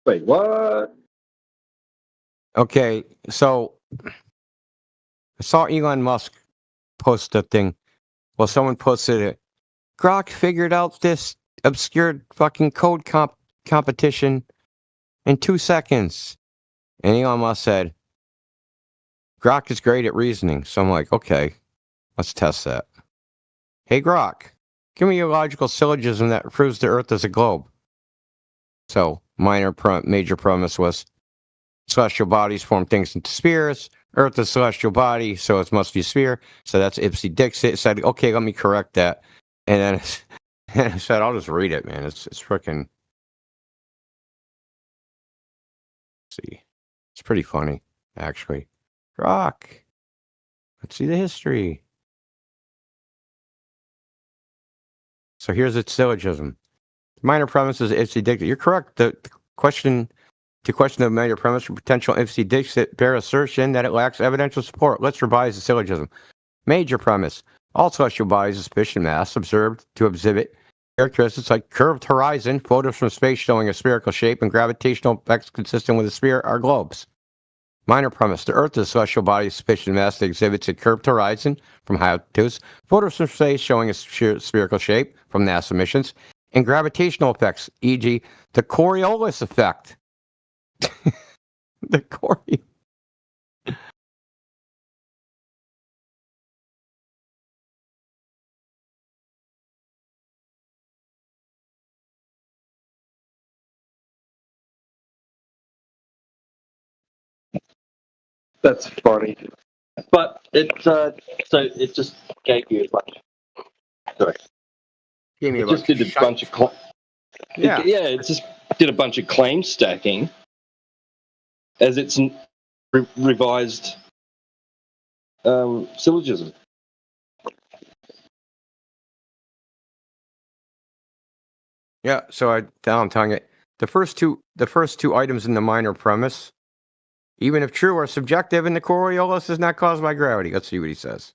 Wait, what? Okay, so I saw Elon Musk post a thing. Well, someone posted it. Grok figured out this obscure fucking code competition in 2 seconds. And Elon Musk said, Grok is great at reasoning. So I'm like, okay, let's test that. Hey, Grok, give me a logical syllogism that proves the Earth is a globe. So major premise was celestial bodies form things into spheres. Earth is a celestial body, so it must be a sphere. So that's Ipsy Dixit. It said, okay, let me correct that. And then I said, I'll just read it, man. It's freaking. See, it's pretty funny, actually. Grok. Let's see the history. So here's its syllogism. Minor premise is Ipsy Dixit. You're correct. The question the minor premise for potential Ipsy Dixit bare assertion that it lacks evidential support. Let's revise the syllogism. Major premise. All celestial bodies of sufficient mass observed to exhibit characteristics like curved horizon, photos from space showing a spherical shape, and gravitational effects consistent with a sphere are globes. Minor premise. The Earth is a celestial body of sufficient mass that exhibits a curved horizon from high altitudes, photos from space showing a spherical shape from NASA missions, and gravitational effects, e.g., the Coriolis effect. The Coriolis. That's funny. But it so it just gave you a bunch. Sorry. Gave me It just did a bunch of it just did a bunch of claim stacking as its revised syllogism. Yeah, so I'm telling it. The first two items in the minor premise, even if true, are subjective, and the Coriolis is not caused by gravity. Let's see what he says.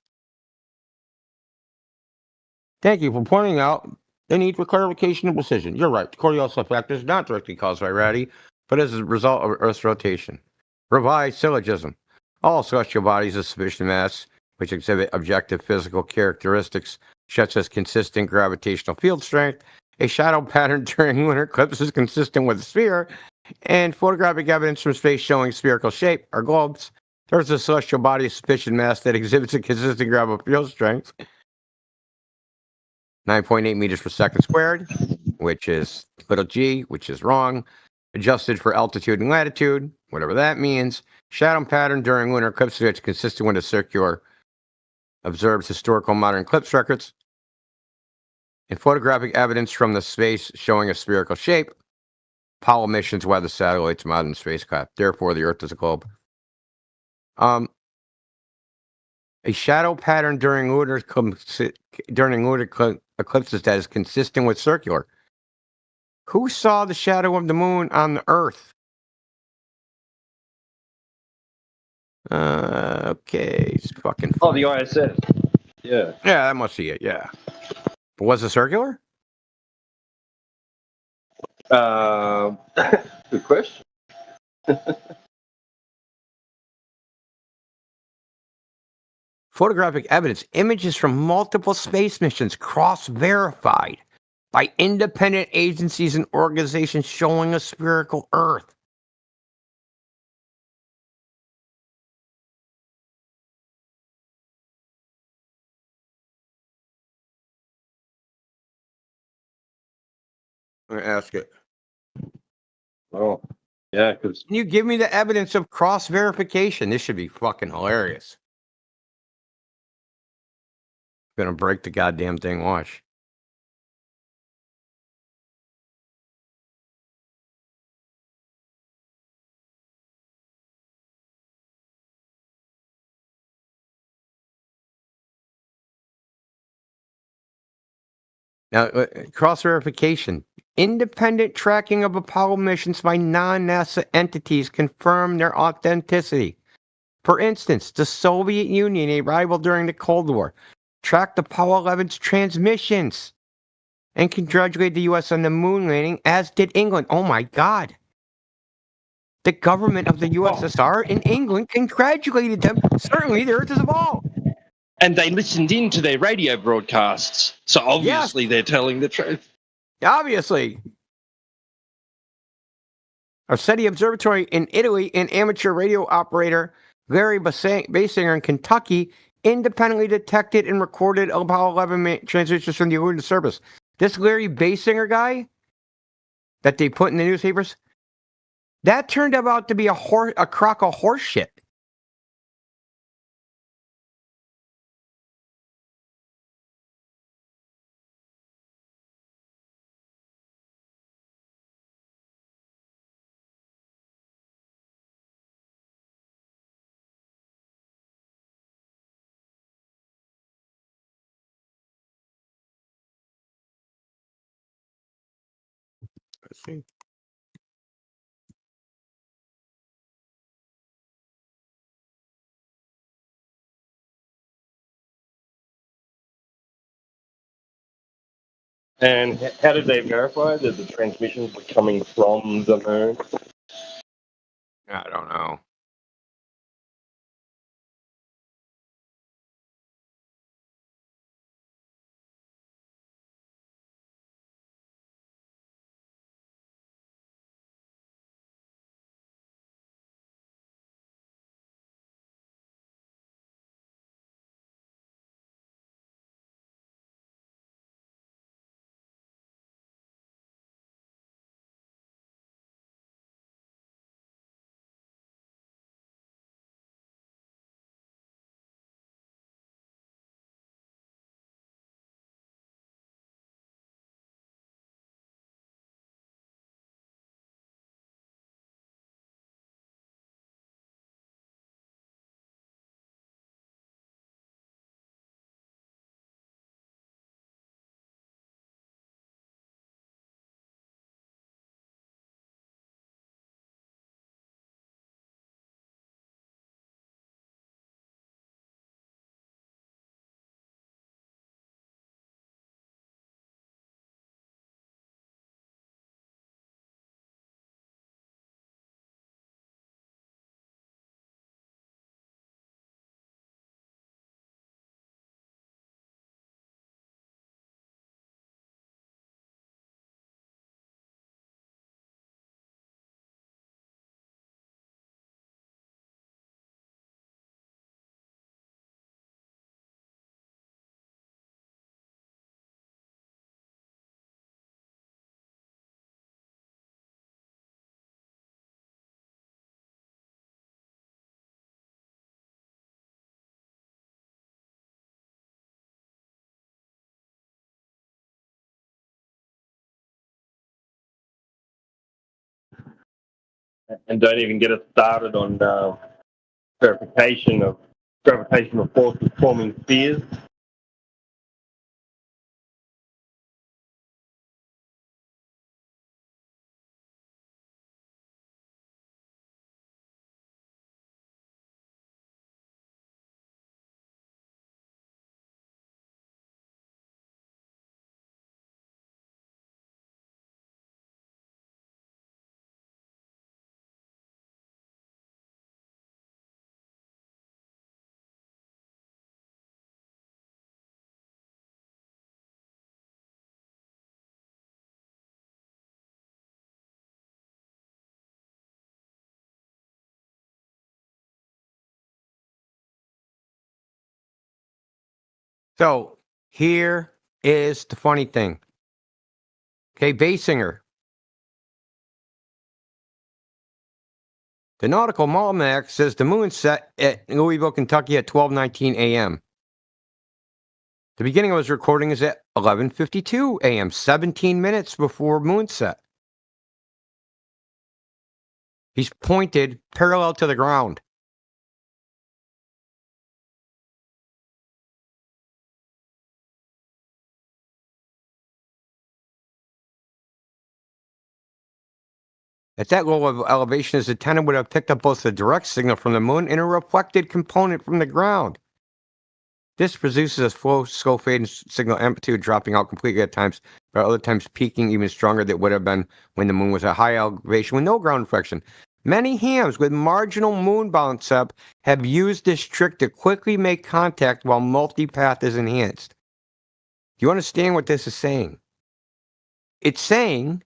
Thank you for pointing out the need for clarification and precision. You're right. The Coriolis effect is not directly caused by gravity, but as a result of Earth's rotation. Revised syllogism. All celestial bodies of sufficient mass, which exhibit objective physical characteristics such as consistent gravitational field strength, a shadow pattern during lunar eclipses consistent with a sphere, and photographic evidence from space showing spherical shape, are globes. There's a celestial body of sufficient mass that exhibits a consistent gravitational field strength, 9.8 meters per second squared, which is little g, which is wrong. Adjusted for altitude and latitude, whatever that means. Shadow pattern during lunar eclipses, which is consistent with a circular observed historical modern eclipse records. And photographic evidence from the space showing a spherical shape. Apollo missions, weather satellites, modern spacecraft. Therefore, the Earth is a globe. A shadow pattern during lunar eclipses that is consistent with circular. Who saw the shadow of the moon on the Earth? Okay, it's fucking funny. Oh, the ISS. Yeah. Yeah, that must be it, yeah. But was it circular? Good question. Photographic evidence, images from multiple space missions cross-verified by independent agencies and organizations showing a spherical Earth. I'm going to ask it. Oh, yeah, because Can you give me the evidence of cross-verification? This should be fucking hilarious. I'm going to break the goddamn thing, watch. Now, cross-verification. Independent tracking of Apollo missions by non-NASA entities confirm their authenticity. For instance, the Soviet Union, a rival during the Cold War, tracked Apollo 11's transmissions and congratulated the U.S. on the moon landing, as did England. Oh my God. The government of the USSR in England congratulated them. Certainly, the Earth is a ball. And they listened in to their radio broadcasts. So obviously they're telling the truth. Obviously. Arceti Observatory in Italy and amateur radio operator Larry Basinger in Kentucky independently detected and recorded Apollo 11 transitions from the lunar surface. This Larry Basinger guy that they put in the newspapers, that turned out to be a crock of horse shit. Let's see. And how did they verify that the transmissions were coming from the moon? I don't know. And don't even get us started on verification of gravitational forces forming spheres. So here is the funny thing. Okay, Basinger. The Nautical Almanac says the moon set at Louisville, Kentucky at 12:19 a.m. The beginning of his recording is at 11:52 a.m., 17 minutes before moonset. He's pointed parallel to the ground. At that low of elevation, his antenna would have picked up both the direct signal from the moon and a reflected component from the ground. This produces a slow fade signal amplitude dropping out completely at times, but other times peaking even stronger than it would have been when the moon was at high elevation with no ground reflection. Many hams with marginal moon bounce up have used this trick to quickly make contact while multipath is enhanced. Do you understand what this is saying? It's saying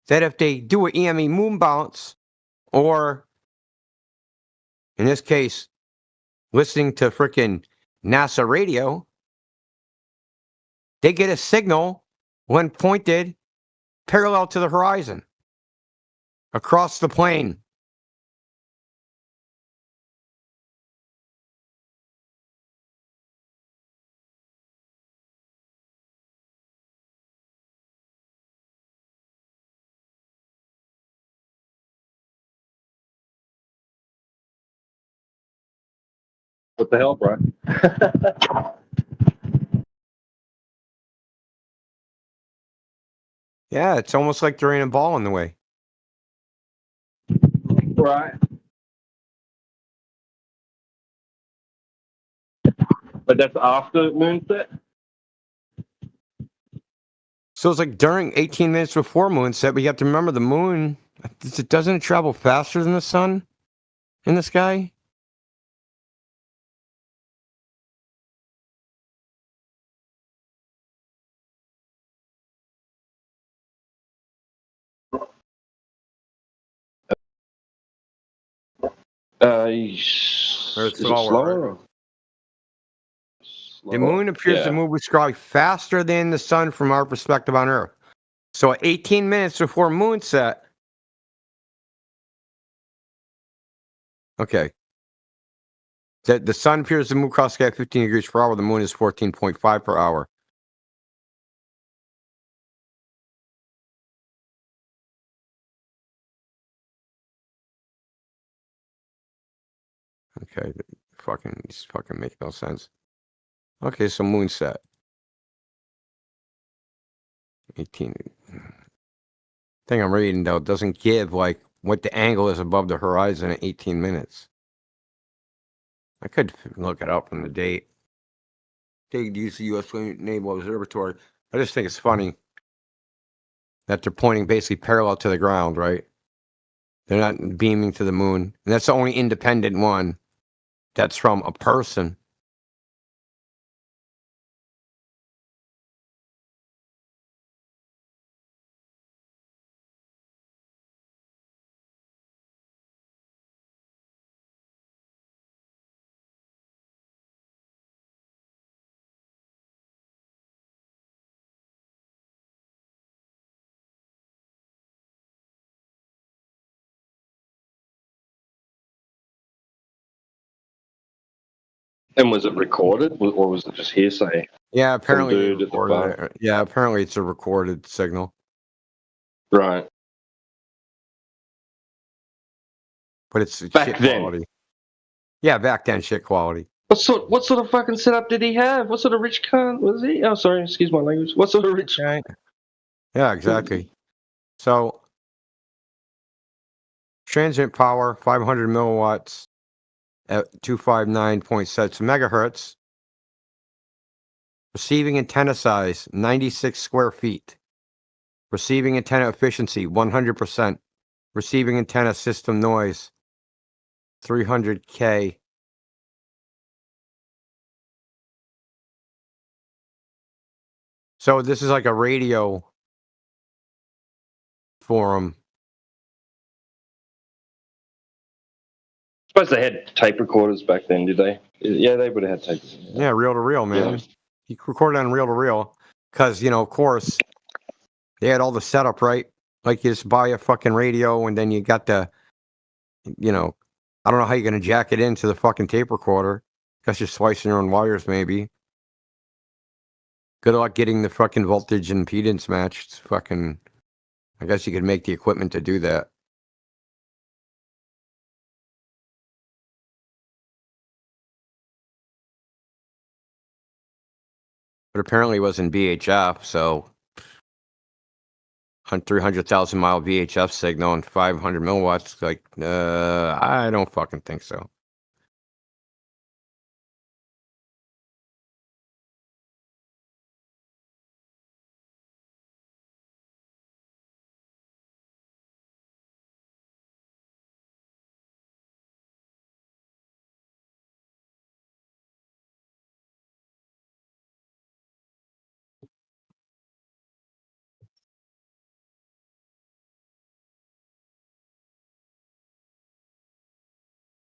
that if they do an EME moon bounce, or in this case, listening to frickin' NASA radio, they get a signal when pointed parallel to the horizon across the plane. What the hell, bro? Yeah, it's almost like there ain't a ball in the way. Right. But that's after moonset? So it's like during 18 minutes before moonset, but you have to remember the moon, doesn't it travel faster than the sun in the sky? Or Is it slower. slower? The moon appears to move with sky faster than the sun from our perspective on Earth. So at 18 minutes before moonset, okay, the sun appears to move across the sky at 15 degrees per hour. The moon is 14.5 per hour. Okay, these fucking make no sense. Okay, so moonset. 18. Thing I'm reading though doesn't give like what the angle is above the horizon at 18 minutes. I could look it up from the date. They use the U.S. Naval Observatory. I just think it's funny that they're pointing basically parallel to the ground, right? They're not beaming to the moon. And that's the only independent one that's from a person. And was it recorded, or was it just hearsay? Yeah, apparently they dude at the recorded bar. it. Yeah, apparently it's a recorded signal. Right. But it's Back shit then. quality. Yeah, back then, shit quality. What sort of fucking setup did he have? What sort of rich cunt was he? Oh, sorry, excuse my language. What sort of rich? Right. Yeah, exactly. So, transient power, 500 milliwatts at 259.6 megahertz. Receiving antenna size, 96 square feet. Receiving antenna efficiency, 100%. Receiving antenna system noise, 300K. So this is like a radio forum. I suppose they had tape recorders back then, did they? Yeah, they would have had tape. Yeah, reel to reel, man. Yeah. He recorded on reel to reel because, of course, they had all the setup, right? Like you just buy a fucking radio and then you got the, I don't know how you're going to jack it into the fucking tape recorder. Guess you're slicing your own wires, maybe. Good luck getting the fucking voltage and impedance matched. It's fucking, I guess you could make the equipment to do that. But apparently it was in VHF, so 300,000 mile VHF signal and 500 milliwatts. Like, I don't fucking think so.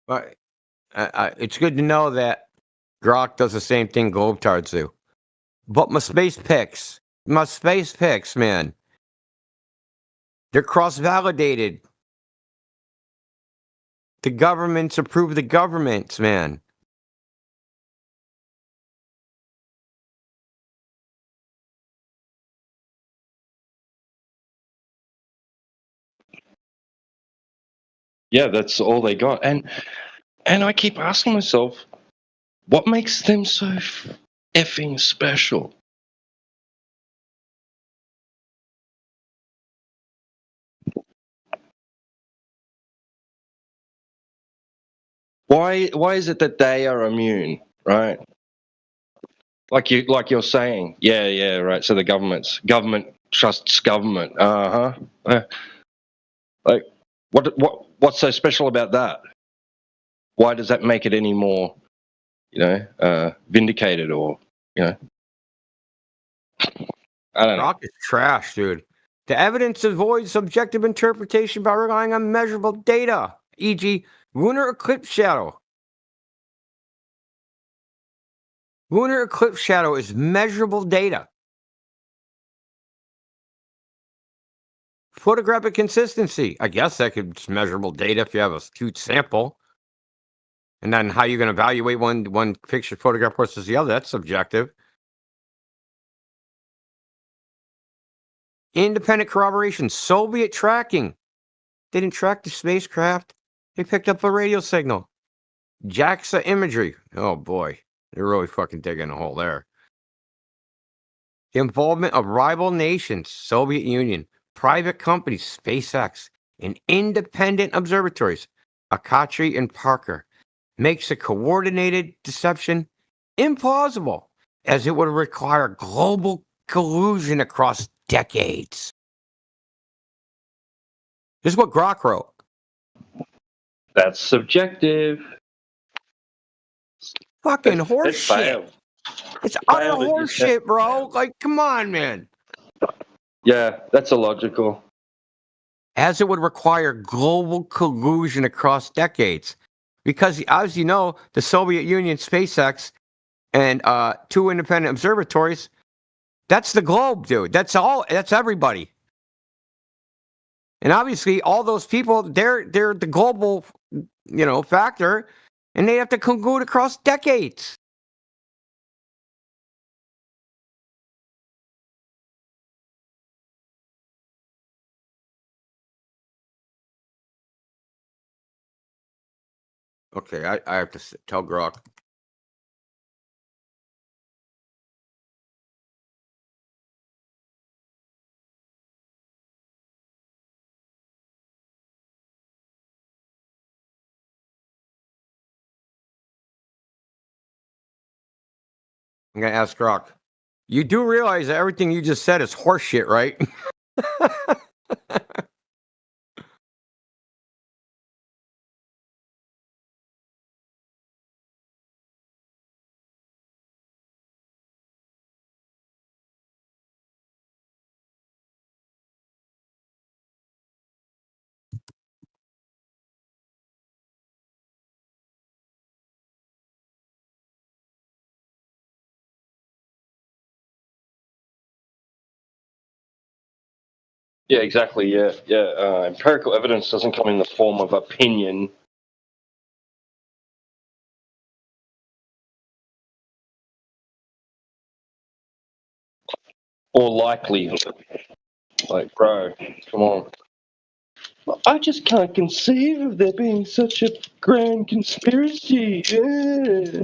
But it's good to know that Grok does the same thing Globetards do. But my space picks, man, they're cross-validated. The governments approve the governments, man. Yeah, that's all they got. And I keep asking myself, what makes them so effing special? Why is it that they are immune, right? Like you're saying, yeah, right. So the government trusts government. Like, what's so special about that? Why does that make it any more, vindicated, or I don't know. Grok is trash, dude. The evidence avoids subjective interpretation by relying on measurable data, e.g., lunar eclipse shadow. Lunar eclipse shadow is measurable data. Photographic consistency. I guess that could be measurable data if you have a huge sample. And then how you're going to evaluate one picture photograph versus the other, that's subjective. Independent corroboration. Soviet tracking. They didn't track the spacecraft. They picked up a radio signal. JAXA imagery. Oh boy. They're really fucking digging a hole there. The involvement of rival nations, Soviet Union, private companies, SpaceX, and independent observatories, Akatri and Parker, makes a coordinated deception implausible, as it would require global collusion across decades. This is what Grok wrote. That's subjective. Fucking horseshit. It's utter Failed it. horseshit, bro. Like, come on, man. Yeah, that's illogical. As it would require global collusion across decades. Because, as you know, the Soviet Union, SpaceX, and two independent observatories, that's the globe, dude. That's everybody. And obviously, all those people, they're the global, factor, and they have to collude across decades. Okay, I have to tell Grok. I'm going to ask Grok. You do realize that everything you just said is horseshit, right? Yeah, exactly. Yeah. Empirical evidence doesn't come in the form of opinion. Or likelihood. Like, bro, come on. I just can't conceive of there being such a grand conspiracy. Yeah.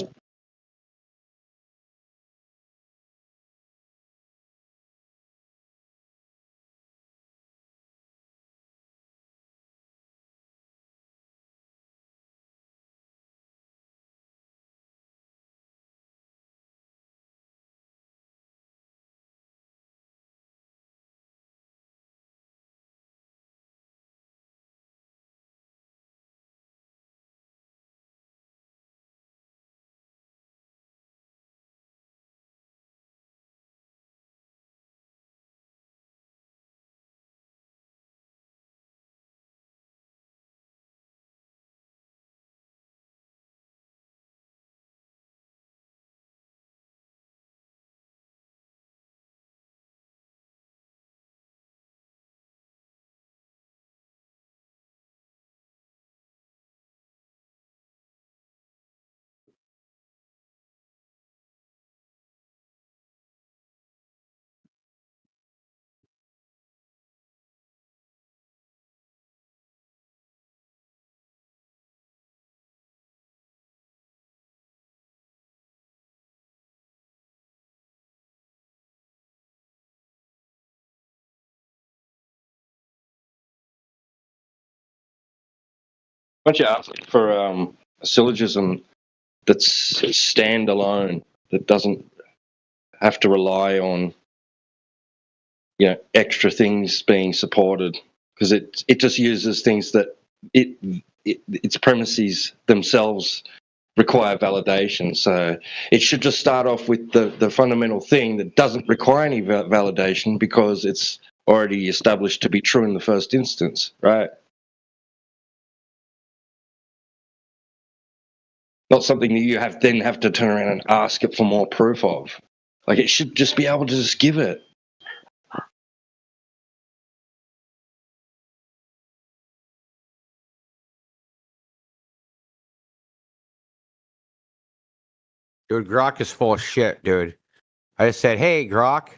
Don't you ask for a syllogism that's standalone, that doesn't have to rely on extra things being supported, because it just uses things that its premises themselves require validation. So it should just start off with the fundamental thing that doesn't require any validation because it's already established to be true in the first instance, right? Not something that you then have to turn around and ask it for more proof of. Like, it should just be able to just give it. Dude, Grok is full of shit, dude. I just said, hey, Grok.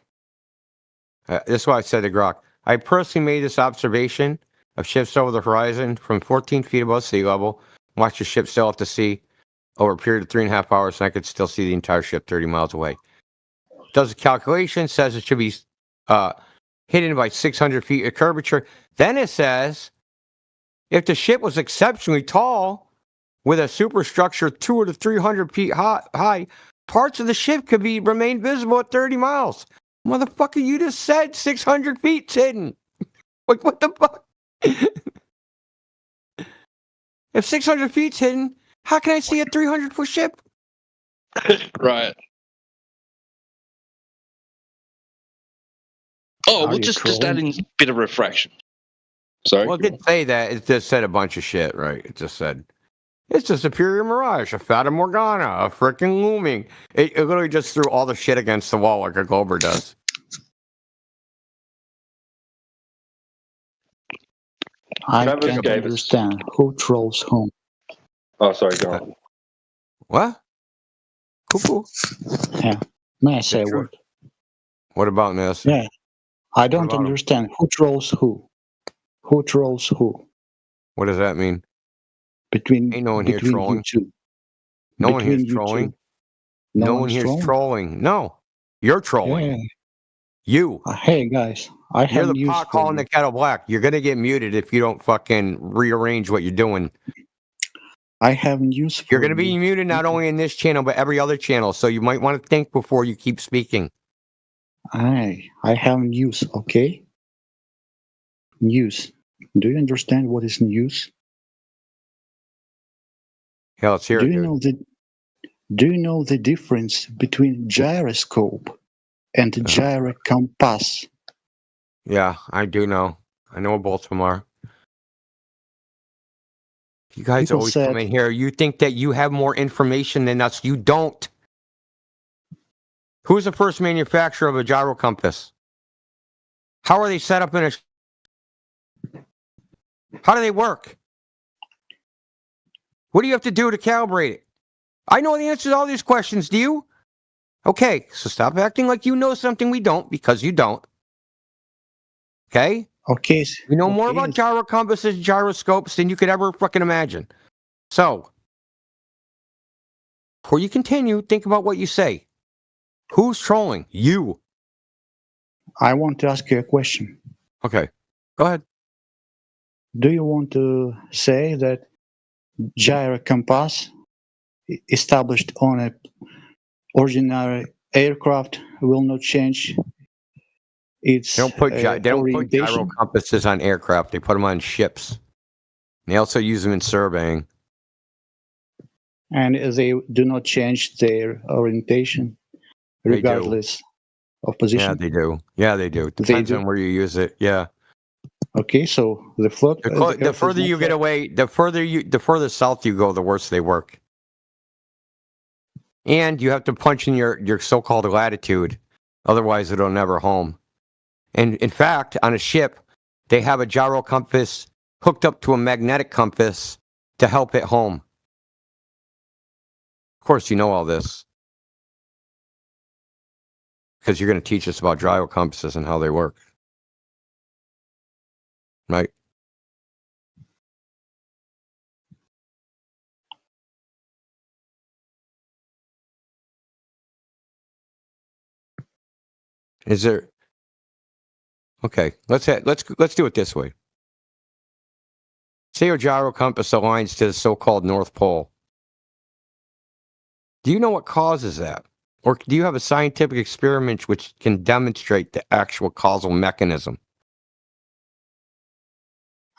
This is what I said to Grok. I personally made this observation of ships over the horizon from 14 feet above sea level. Watch the ship sail out to sea over a period of 3.5 hours, and I could still see the entire ship 30 miles away. Does a calculation, says it should be hidden by 600 feet of curvature. Then it says, if the ship was exceptionally tall, with a superstructure 200 to 300 feet high, parts of the ship could remain visible at 30 miles. Motherfucker, you just said 600 feet's hidden. Like, what the fuck? If 600 feet's hidden, how can I see a 300-foot ship? Right. Oh, Are we'll you just trolling? add in a bit of refraction. Sorry? Well, it didn't say that. It just said a bunch of shit, right? It just said, it's a superior mirage, a Fata Morgana, a freaking looming. It literally just threw all the shit against the wall like a Glober does. I Travis can't gave us- understand who trolls whom. Oh, sorry, go on. What? Cuckoo? Yeah. May I say a true. word? What about this? Yeah. I don't about 'em? understand who trolls who. Who trolls who? What does that mean? Between Ain't no one here between trolling. you two. No one here's Between you trolling. two. No one one's here's trolling. No. You're trolling. Yeah. You. Hey guys, I You're have the news pot for calling you. the kettle black. You're going to get muted if you don't fucking rearrange what you're doing. I have news for You're going to you. be muted not only in this channel, but every other channel. So you might want to think before you keep speaking. I have news, okay? News. Do you understand what is news? Hell, let's hear Do it, you dude. know the Do you know the difference between gyroscope and gyrocompass? Yeah, I do know. I know what both of them are. You guys People always said- come in here. You think that you have more information than us. You don't. Who's the first manufacturer of a gyro compass? How are they set up in a... How do they work? What do you have to do to calibrate it? I know the answer to all these questions. Do you? Okay, so stop acting like you know something we don't, because you don't. Okay? Okay. You know more okay, about gyro compasses, gyroscopes than you could ever fucking imagine. So, before you continue, think about what you say. Who's trolling? You. I want to ask you a question. Okay, go ahead. Do you want to say that gyrocompass established on a ordinary aircraft will not change its They don't put orientation? gyro compasses on aircraft. They put them on ships. They also use them in surveying. And they do not change their orientation They do. regardless of position? Yeah, they do. Yeah, they do. They Depends do? on where you use it. Yeah. Okay, so the float. The further you get away, the further south you go, the worse they work. And you have to punch in your so-called latitude, otherwise it'll never home. And in fact, on a ship, they have a gyro compass hooked up to a magnetic compass to help it home. Of course, you know all this because you're going to teach us about gyro compasses and how they work, right? Is there? Okay, let's do it this way. Say your gyro compass aligns to the so-called North Pole. Do you know what causes that? Or do you have a scientific experiment which can demonstrate the actual causal mechanism?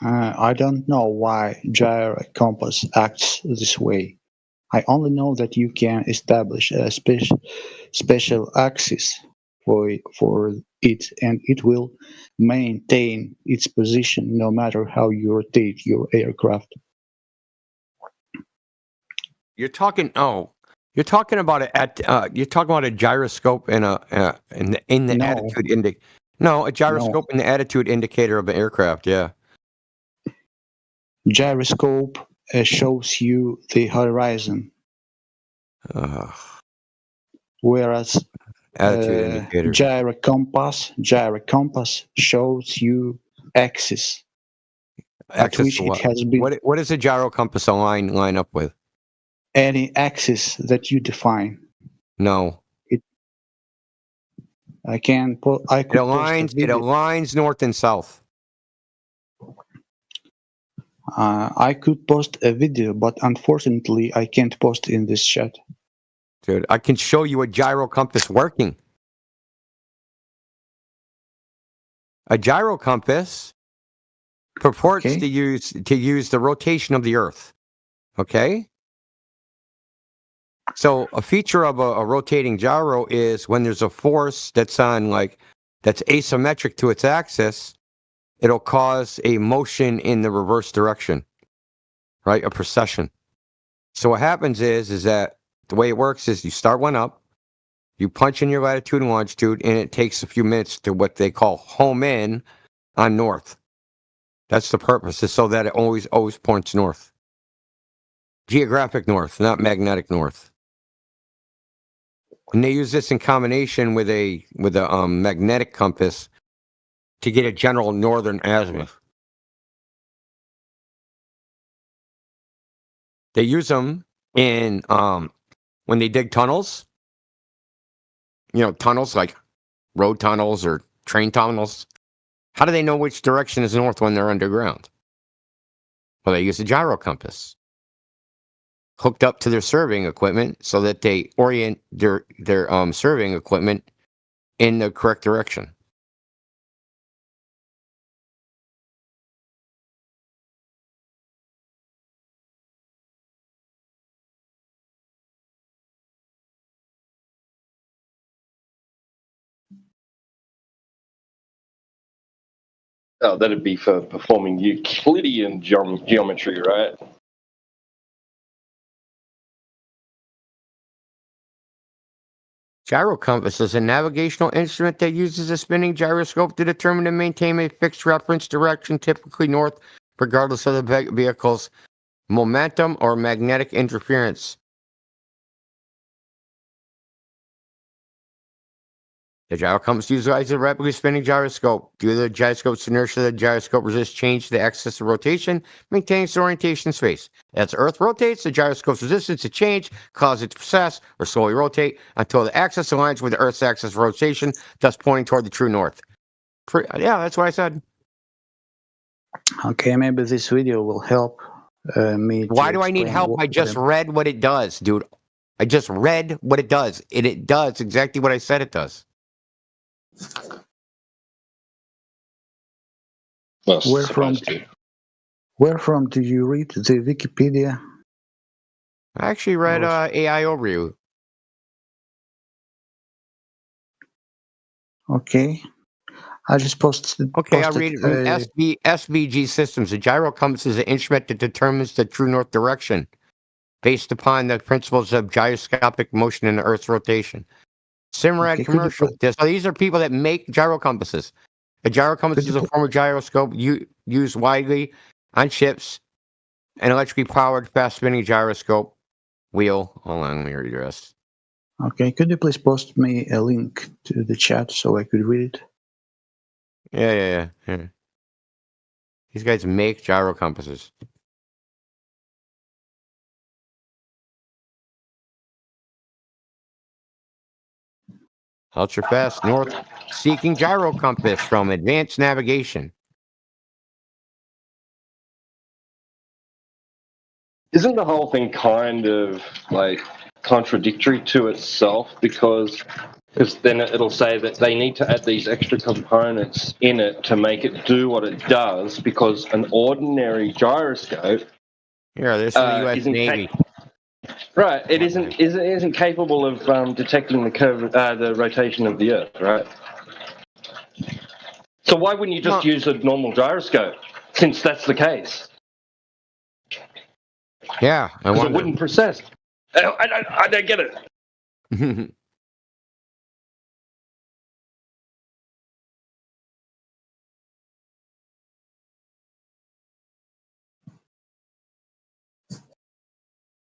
I don't know why gyro compass acts this way. I only know that you can establish a special axis for it, and it will maintain its position no matter how you rotate your aircraft. You're talking. Oh, you're talking about you're talking about a gyroscope and in the No, attitude indic. No, a no. gyroscope and the attitude indicator of an aircraft. Yeah. Gyroscope shows you the horizon, Uh, whereas attitude indicator. gyro compass shows you axis at Axis which to it what? has been What does a gyro compass line up with? any axis that you define. No. I could It post a aligns. It video. aligns north and south. I could post a video, but unfortunately, I can't post in this chat. Dude, I can show you a gyro compass working. A gyro compass purports Okay. to use the rotation of the Earth. Okay? So a feature of a rotating gyro is when there's a force that's that's asymmetric to its axis, it'll cause a motion in the reverse direction, right? A precession. So what happens is that the way it works is you start one up, you punch in your latitude and longitude, and it takes a few minutes to what they call home in on north. That's the purpose, is so that it always points north. Geographic north, not magnetic north. And they use this in combination with a magnetic compass to get a general northern azimuth. They use them in when they dig tunnels. You know, tunnels like road tunnels or train tunnels. How do they know which direction is north when they're underground? Well, they use a gyro compass hooked up to their surveying equipment so that they orient their surveying equipment in the correct direction. Oh, that'd be for performing Euclidean geometry, right? Gyro compass is a navigational instrument that uses a spinning gyroscope to determine and maintain a fixed reference direction, typically north, regardless of the vehicle's momentum or magnetic interference. The gyro compass utilizes a rapidly spinning gyroscope. Due to the gyroscope's inertia, the gyroscope resists change to the axis of rotation, maintaining its orientation in space. As the Earth rotates, the gyroscope's resistance to change causes it to precess or slowly rotate until the axis aligns with the Earth's axis of rotation, thus pointing toward the true north. Yeah, that's what I said. Okay, maybe this video will help me. Why do I need help? I just read what it does, dude. I just read what it does. It does exactly what I said it does. Well, Where from do you read the Wikipedia? I actually read AI Overview. Okay. I just posted. Okay, I'll read it from SVG Systems. A gyro compass is an instrument that determines the true north direction based upon the principles of gyroscopic motion in the Earth's rotation. Simrad commercial. So these are people that make gyro compasses. A gyro compass is a form of gyroscope used widely on ships, an electrically powered, fast-spinning gyroscope wheel. Hold on, let me read the rest. Okay, could you please post me a link to the chat so I could read it? Yeah. These guys make gyro compasses. Ultra fast north seeking gyro compass from Advanced Navigation. Isn't the whole thing kind of like contradictory to itself because then it'll say that they need to add these extra components in it to make it do what it does because an ordinary gyroscope Here, this is from the U.S. isn't Navy. right. It isn't capable of detecting the rotation of the Earth, right? So why wouldn't you just use a normal gyroscope since that's the case? Yeah, I Because it wonder. wouldn't process. I don't get it.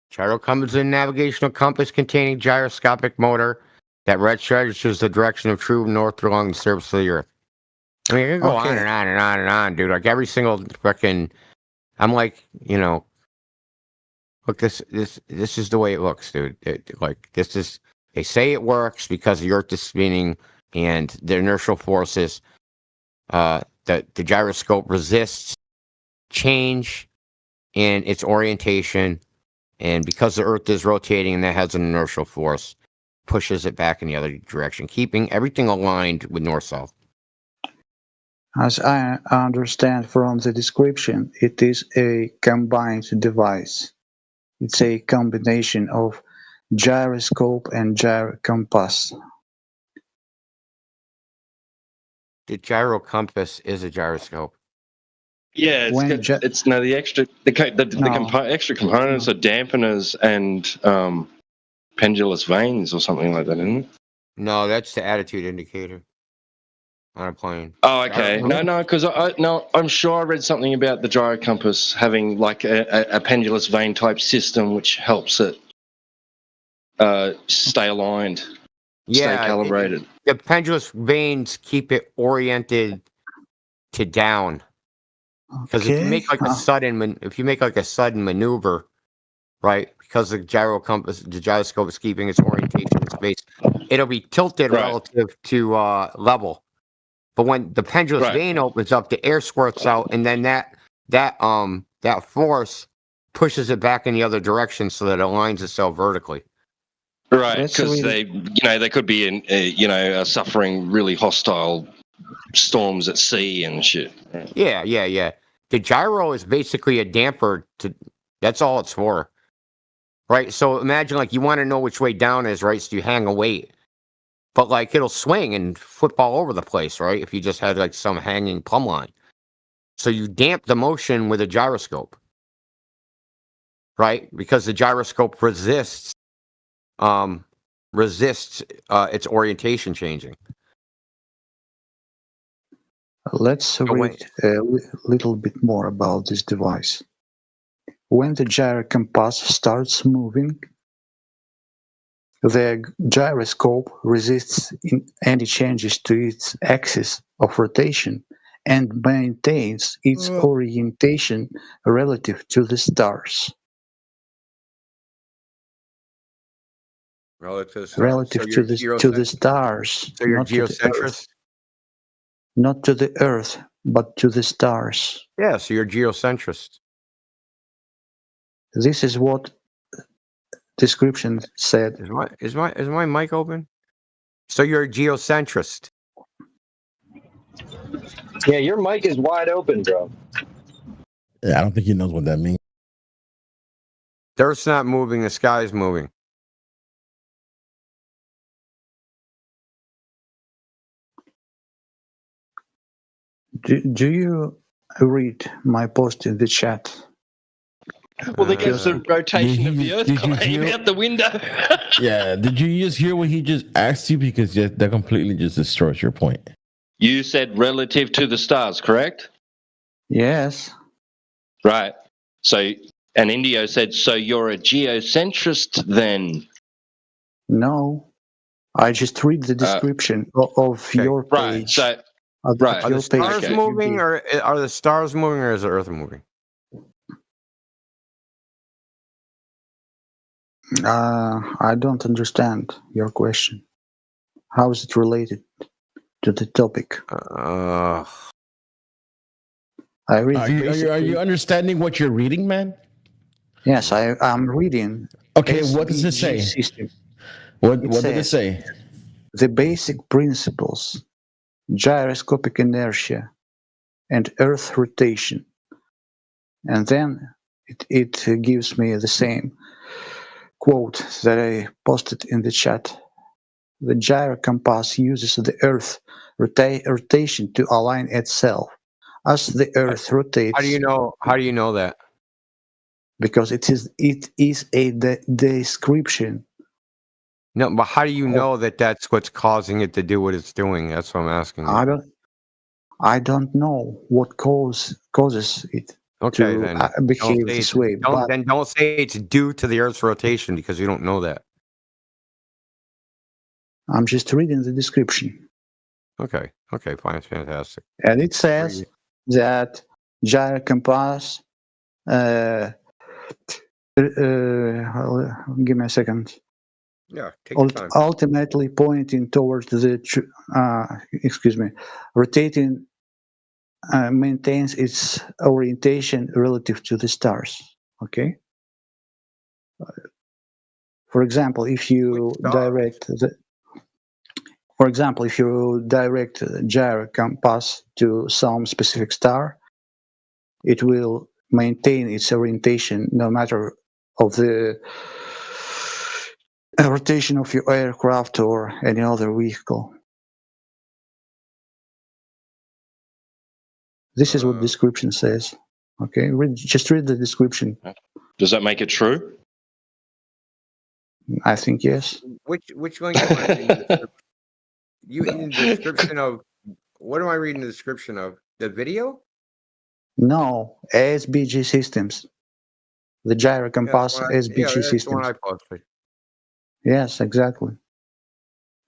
Gyro compass is a navigational compass containing gyroscopic motor that registers the direction of true north along the surface of the Earth. I mean, I can go on and on and on and on, dude. Like every single fucking, I'm like, look, this is the way it looks, dude. They say it works because the Earth is spinning and the inertial forces, that the gyroscope resists change in its orientation. And because the Earth is rotating and that has an inertial force, pushes it back in the other direction, keeping everything aligned with north-south. As I understand from the description, it is a combined device. It's a combination of gyroscope and gyrocompass. The gyro compass is a gyroscope. Yeah, it's no the extra extra components are dampeners and pendulous vanes or something like that, isn't it? No, that's the attitude indicator on a plane. Oh, okay. No, because I'm sure I read something about the gyro compass having like a pendulous vane type system which helps it stay aligned, stay calibrated. The pendulous vanes keep it oriented to down. Because if you make like a sudden maneuver, right? Because the gyroscope is keeping its orientation in space, it'll be tilted relative to level. But when the pendulous vane opens up, the air squirts out, and then that force pushes it back in the other direction so that it aligns itself vertically. Right, because they could be suffering really hostile storms at sea and shit. Yeah. The gyro is basically a damper that's all it's for. Right? So imagine like you want to know which way down is, right? So you hang a weight. But like it'll swing and flip all over the place, right? If you just had like some hanging plumb line. So you damp the motion with a gyroscope. Right? Because the gyroscope resists its orientation changing. Let's read a little bit more about this device. When the gyrocompass starts moving, the gyroscope resists any changes to its axis of rotation and maintains its orientation relative to the stars. Relative to the stars. So you're geocentrist? Not to the Earth, but to the stars. Yeah, so you're geocentrist. This is what description said. Is my mic open? So you're a geocentrist. Yeah, your mic is wide open, bro. Yeah, I don't think he knows what that means. The Earth's not moving, the sky's moving. Do you read my post in the chat? Well, there goes the rotation of the Earth came out the window. Yeah, did you just hear what he just asked you? Because that completely just destroys your point. You said relative to the stars, correct? Yes. Right. So, and Indio said, so you're a geocentrist then? No. I just read the description of your page. Right. So, are the stars moving, or are the stars moving, or is the Earth moving? I don't understand your question. How is it related to the topic? I read. Are you understanding what you're reading, man? Yes, I'm reading. Okay, what does it SBG say? system. What It did it says say? the basic principles: gyroscopic inertia and Earth rotation, and then it gives me the same quote that I posted in the chat. The gyro compass uses the Earth rotation to align itself. As the Earth How do you rotates, know? How do you know that? because it is a description. No, but how do you Of, know that that's what's causing it to do what it's doing? That's what I'm asking you. I don't know what causes it Okay, to then don't behave say this it's way, but don't say it's due to the Earth's rotation because you don't know that. I'm just reading the description. Okay, fine, fantastic. And it says Read. that gyro compass, uh, give me a second, Yeah, take your time. ultimately pointing towards excuse me, rotating, maintains its orientation relative to the stars. Okay. For example, if Which you stars? direct the For example, if you direct a gyro compass to some specific star, it will maintain its orientation no matter of the rotation of your aircraft or any other vehicle. This is what description says. Okay, just read the description. Does that make it true? I think yes. Which one you want to read in the description? You in the description of what am I reading the description of? The video? No, ASBG systems. The gyro compass SBG That's the one systems. I posted. Yes, exactly.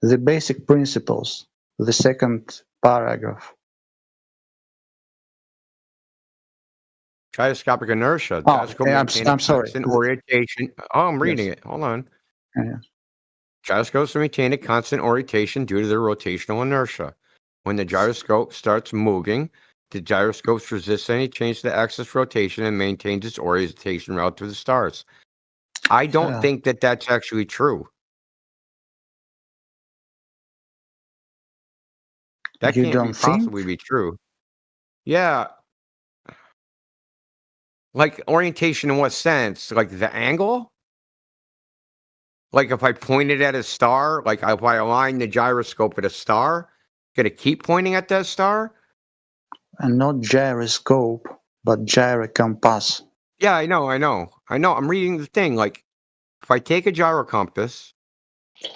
The basic principles. The second paragraph. Gyroscopic inertia. Oh, Gyroscope yeah, maintain a I'm sorry. constant orientation. Oh, I'm reading Yes. it. Hold on. Yeah. Gyroscopes maintain a constant orientation due to their rotational inertia. When the gyroscope starts moving, the gyroscope resists any change to the axis rotation and maintains its orientation relative to the stars. I don't Yeah. think that that's actually true. That You can't be don't think? possibly be true. Yeah. Like orientation in what sense? Like the angle? Like if I pointed at a star, like if I align the gyroscope at a star, gonna keep pointing at that star? And not gyroscope, but gyro compass. Yeah, I know. I'm reading the thing. Like if I take a gyro compass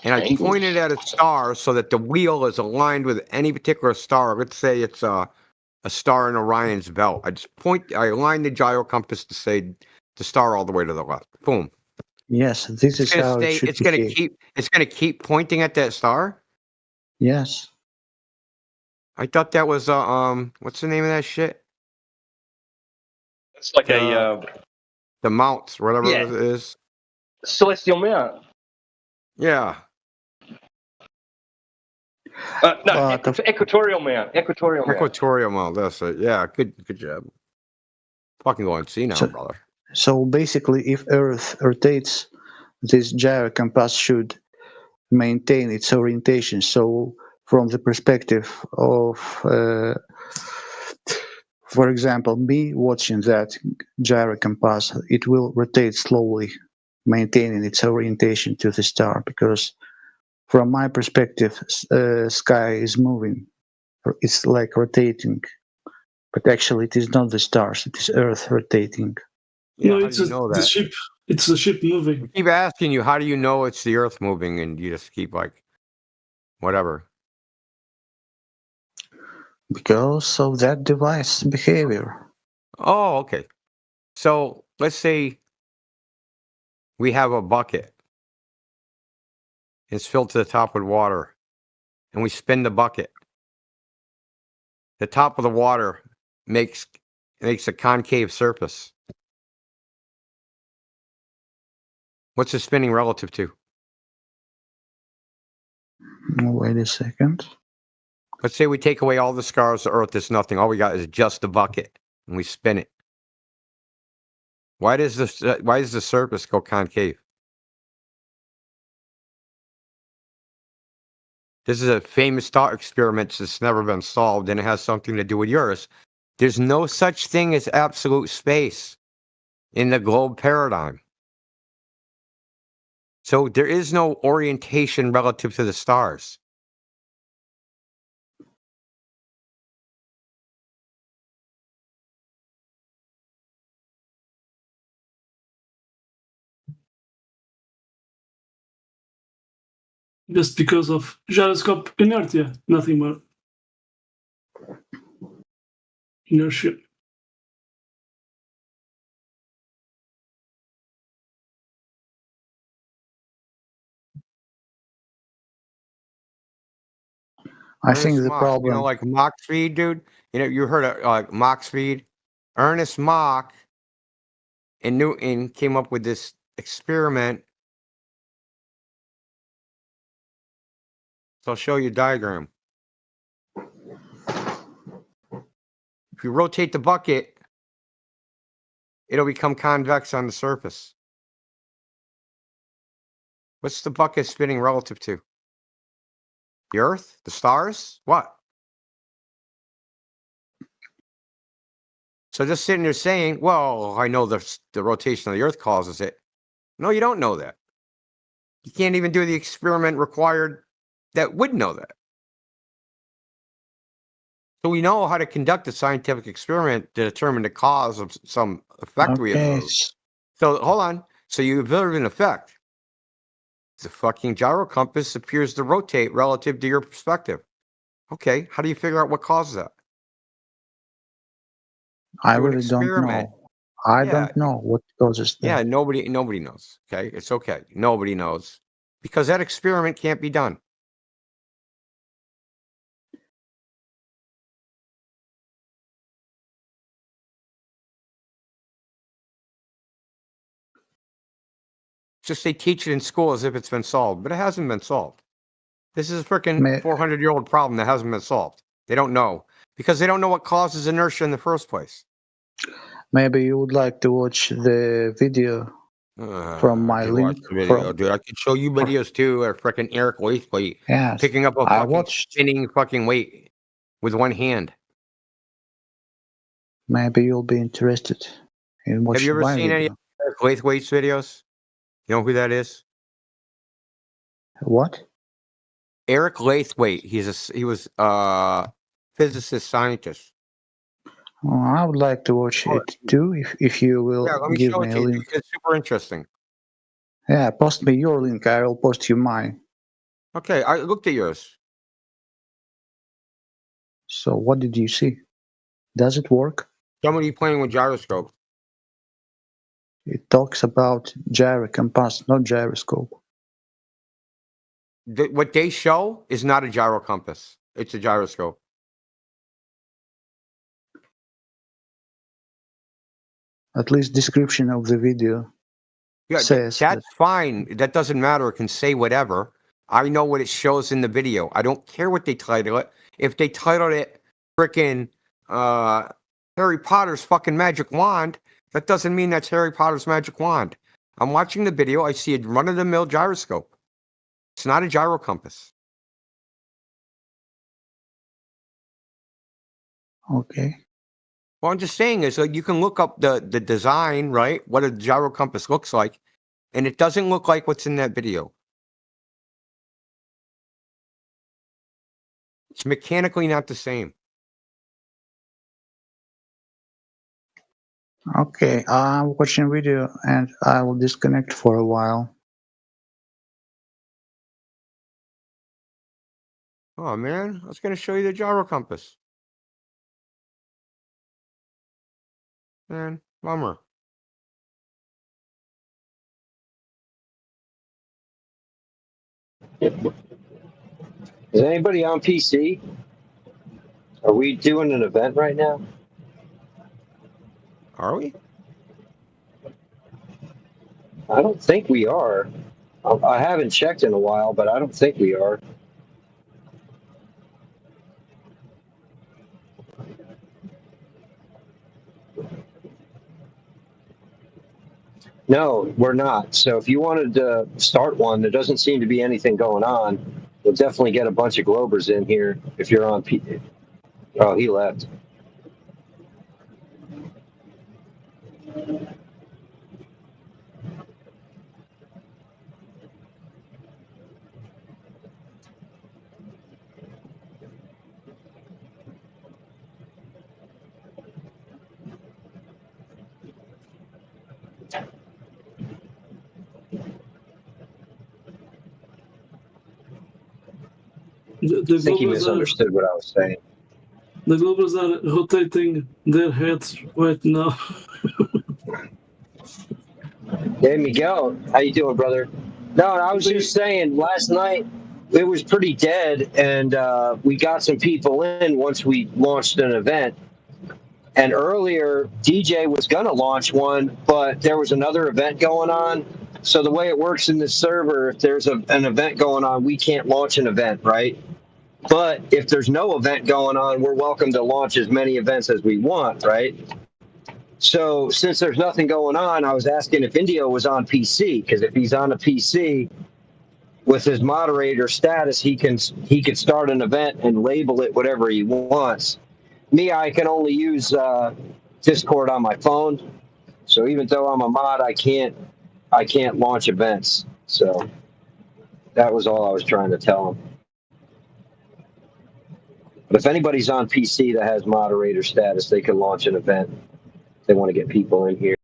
and I point it at a star so that the wheel is aligned with any particular star, let's say it's a star in Orion's belt. I align the gyro compass to say the star all the way to the left. Boom. Yes, this It's is gonna how it stay. should behave. It's gonna keep pointing at that star. Yes. I thought that was what's the name of that shit? It's like The mounts, whatever Yeah. it is. celestial mount. Yeah. No, But equatorial mount. Equatorial mount. Equatorial mount. That's it. Yeah. Good job. Fucking going see now, so, brother. so basically, if Earth rotates, this gyro compass should maintain its orientation. So, from the perspective of, for example, me watching that gyro compass, it will rotate slowly, maintaining its orientation to the star. Because from my perspective, sky is moving. It's like rotating, but actually, it is not the stars. It is Earth rotating. Yeah. No, How it's do you know the that? ship. It's the ship I moving. keep asking you, how do you know it's the Earth moving, and you just keep like, whatever. Because of that device behavior. Oh, okay. So let's say we have a bucket. It's filled to the top with water, and we spin the bucket. The top of the water makes a concave surface. What's the spinning relative to? Wait a second. Let's say we take away all the scars of Earth. There's nothing. All we got is just the bucket, and we spin it. Why does the surface go concave? This is a famous thought experiment that's never been solved, and it has something to do with yours. There's no such thing as absolute space in the globe paradigm. So there is no orientation relative to the stars. Just because of gyroscope inertia, nothing more. Inertia. I think Ernest the Mach, problem. like Mach speed, dude. You heard of like Mach speed. Ernest Mach and Newton came up with this experiment. So I'll show you a diagram. If you rotate the bucket, it'll become convex on the surface. What's the bucket spinning relative to? The Earth? The stars? What? So just sitting there saying, well, I know the rotation of the Earth causes it. No, you don't know that. You can't even do the experiment required that would know that. So we know how to conduct a scientific experiment to determine the cause of some effect we Okay. observe. So hold on. So you observe an effect. The fucking gyro compass appears to rotate relative to your perspective. Okay, how do you figure out what causes that? I Do an really don't experiment. know. I Yeah. don't know what causes that. Yeah, nobody knows. Okay, it's okay. Nobody knows because that experiment can't be done. Just they teach it in school as if it's been solved, but it hasn't been solved. This is a freaking May- 400-year-old problem that hasn't been solved. They don't know because they don't know what causes inertia in the first place. Maybe you would like to watch the video from my Dude, watch link. the video, From dude. I could show you videos too. Or freaking Eric Leithwaite yes, picking up a I fucking watched. spinning fucking weight with one hand. Maybe you'll be interested in watching Have you ever my seen any video. of Eric Leithwaite's videos? You know who that is? What? Eric Leithwaite. He was physicist scientist. Oh, I would like to watch it too. If you will Yeah, let me give show me it a to you. link. It's super interesting. Yeah, post me your link. I will post you mine. Okay, I looked at yours. So what did you see? Does it work? Somebody playing with gyroscope. It talks about gyro compass, not gyroscope. What they show is not a gyro compass. It's a gyroscope. At least description of the video Yeah, says that. that's fine. That doesn't matter. It can say whatever. I know what it shows in the video. I don't care what they title it. If they titled it frickin' Harry Potter's fucking magic wand, that doesn't mean that's Harry Potter's magic wand. I'm watching the video. I see a run-of-the-mill gyroscope. It's not a gyro compass. Okay. Well, I'm just saying is you can look up the design, right? What a gyro compass looks like, and it doesn't look like what's in that video. It's mechanically not the same. Okay, I'm watching video and I will disconnect for a while. Oh man, I was going to show you the gyro compass. Man, bummer. Is anybody on PC? Are we doing an event right now? Are we? I don't think we are. I haven't checked in a while, but I don't think we are. No, we're not. So if you wanted to start one, there doesn't seem to be anything going on. We'll definitely get a bunch of Globers in here if you're on. Oh, he left. The I think he Globers misunderstood what I was saying. are rotating their heads right now. Hey, Miguel, how you doing, brother? No, I was just saying, last night it was pretty dead, and we got some people in once we launched an event. And earlier, DJ was going to launch one, but there was another event going on. So the way it works in this server, if there's an event going on, we can't launch an event, right? But if there's no event going on, we're welcome to launch as many events as we want, right? So since there's nothing going on, I was asking if Indio was on PC, because if he's on a PC with his moderator status, he could start an event and label it whatever he wants. Me, I can only use Discord on my phone. So even though I'm a mod, I can't launch events. So that was all I was trying to tell him. But if anybody's on PC that has moderator status, they can launch an event. They want to get people in here.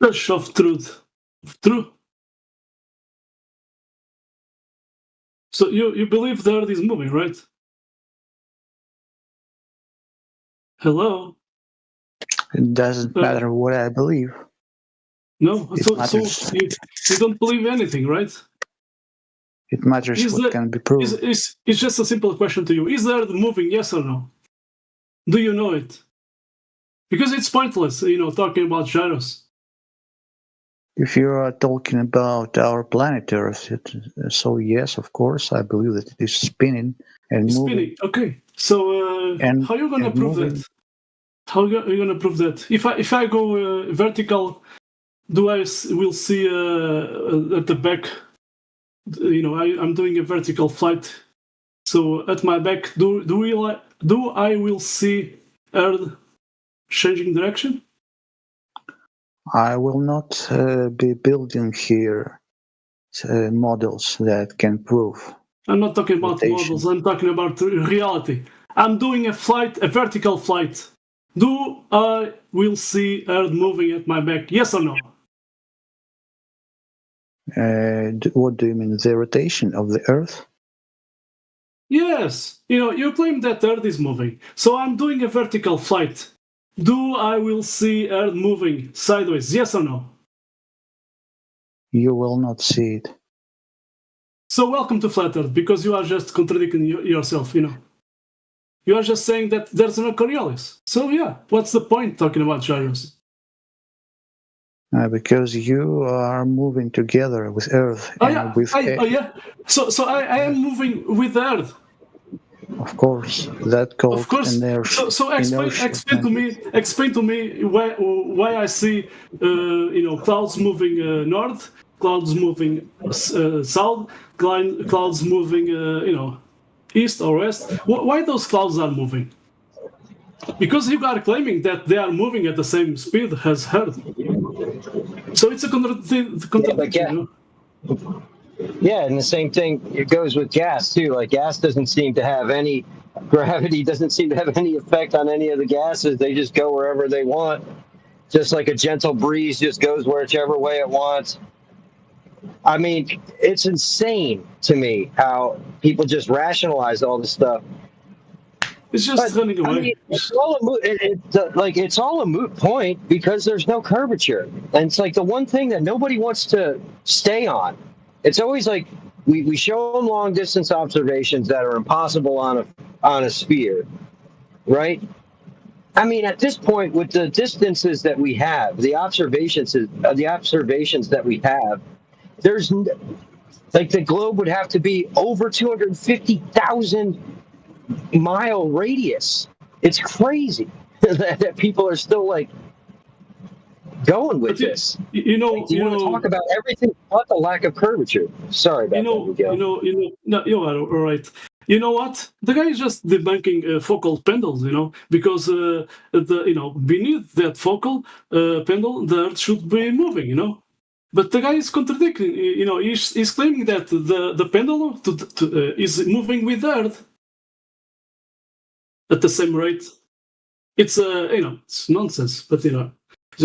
Rush of truth. True. So you believe the Earth is moving, right? Hello? It doesn't matter what I believe. No? It So matters. you don't believe anything, right? It matters Is what the, can be proved. it's just a simple question to you. Is the Earth moving, yes or no? Do you know it? Because it's pointless, talking about gyros. If you are talking about our planet Earth, so yes, of course, I believe that it is spinning and It's moving. spinning. Okay. So And- how are you gonna and prove moving. that? How are you gonna prove that? If I go vertical, will see at the back? I'm doing a vertical flight. So at my back, do I will see Earth changing direction? I will not be building here models that can prove I'm not talking about rotation. models. I'm talking about reality. I'm doing a flight, a vertical flight. Do I will see Earth moving at my back? Yes or no? What do you mean? The rotation of the Earth? Yes. You claim that Earth is moving. So I'm doing a vertical flight. Do I will see Earth moving sideways? Yes or no? You will not see it. So welcome to Flat Earth, because you are just contradicting yourself, You are just saying that there's no Coriolis. So yeah, what's the point talking about gyros? Because you are moving together with Earth Oh and yeah, with yeah. So I am moving with the Earth. of course that called Of course. inertia. So explain to me why I see clouds moving north, clouds moving south, clouds moving east or west. Why those clouds are moving? Because you are claiming that they are moving at the same speed as Earth. So it's a contradiction. Yeah, and the same thing, it goes with gas too. Like gas doesn't seem to have any gravity, doesn't seem to have any effect on any of the gases. They just go wherever they want, just like a gentle breeze just goes whichever way it wants. I mean, it's insane to me how people just rationalize all this stuff. It's just running away. I mean, it's all a moot point because there's no curvature, and it's like the one thing that nobody wants to stay on. It's always like we show them long distance observations that are impossible on a sphere, right? I mean, at this point, with the distances that we have, the observations that we have, there's like the globe would have to be over 250,000 mile radius. It's crazy that people are still like going with this. You want to talk about everything but the lack of curvature. Sorry about that. No, you are all right. You know what? The guy is just debunking focal pendles, because beneath that focal pendle, the Earth should be moving, But the guy is contradicting. He's claiming that the pendulum is moving with the Earth at the same rate. It's it's nonsense. But the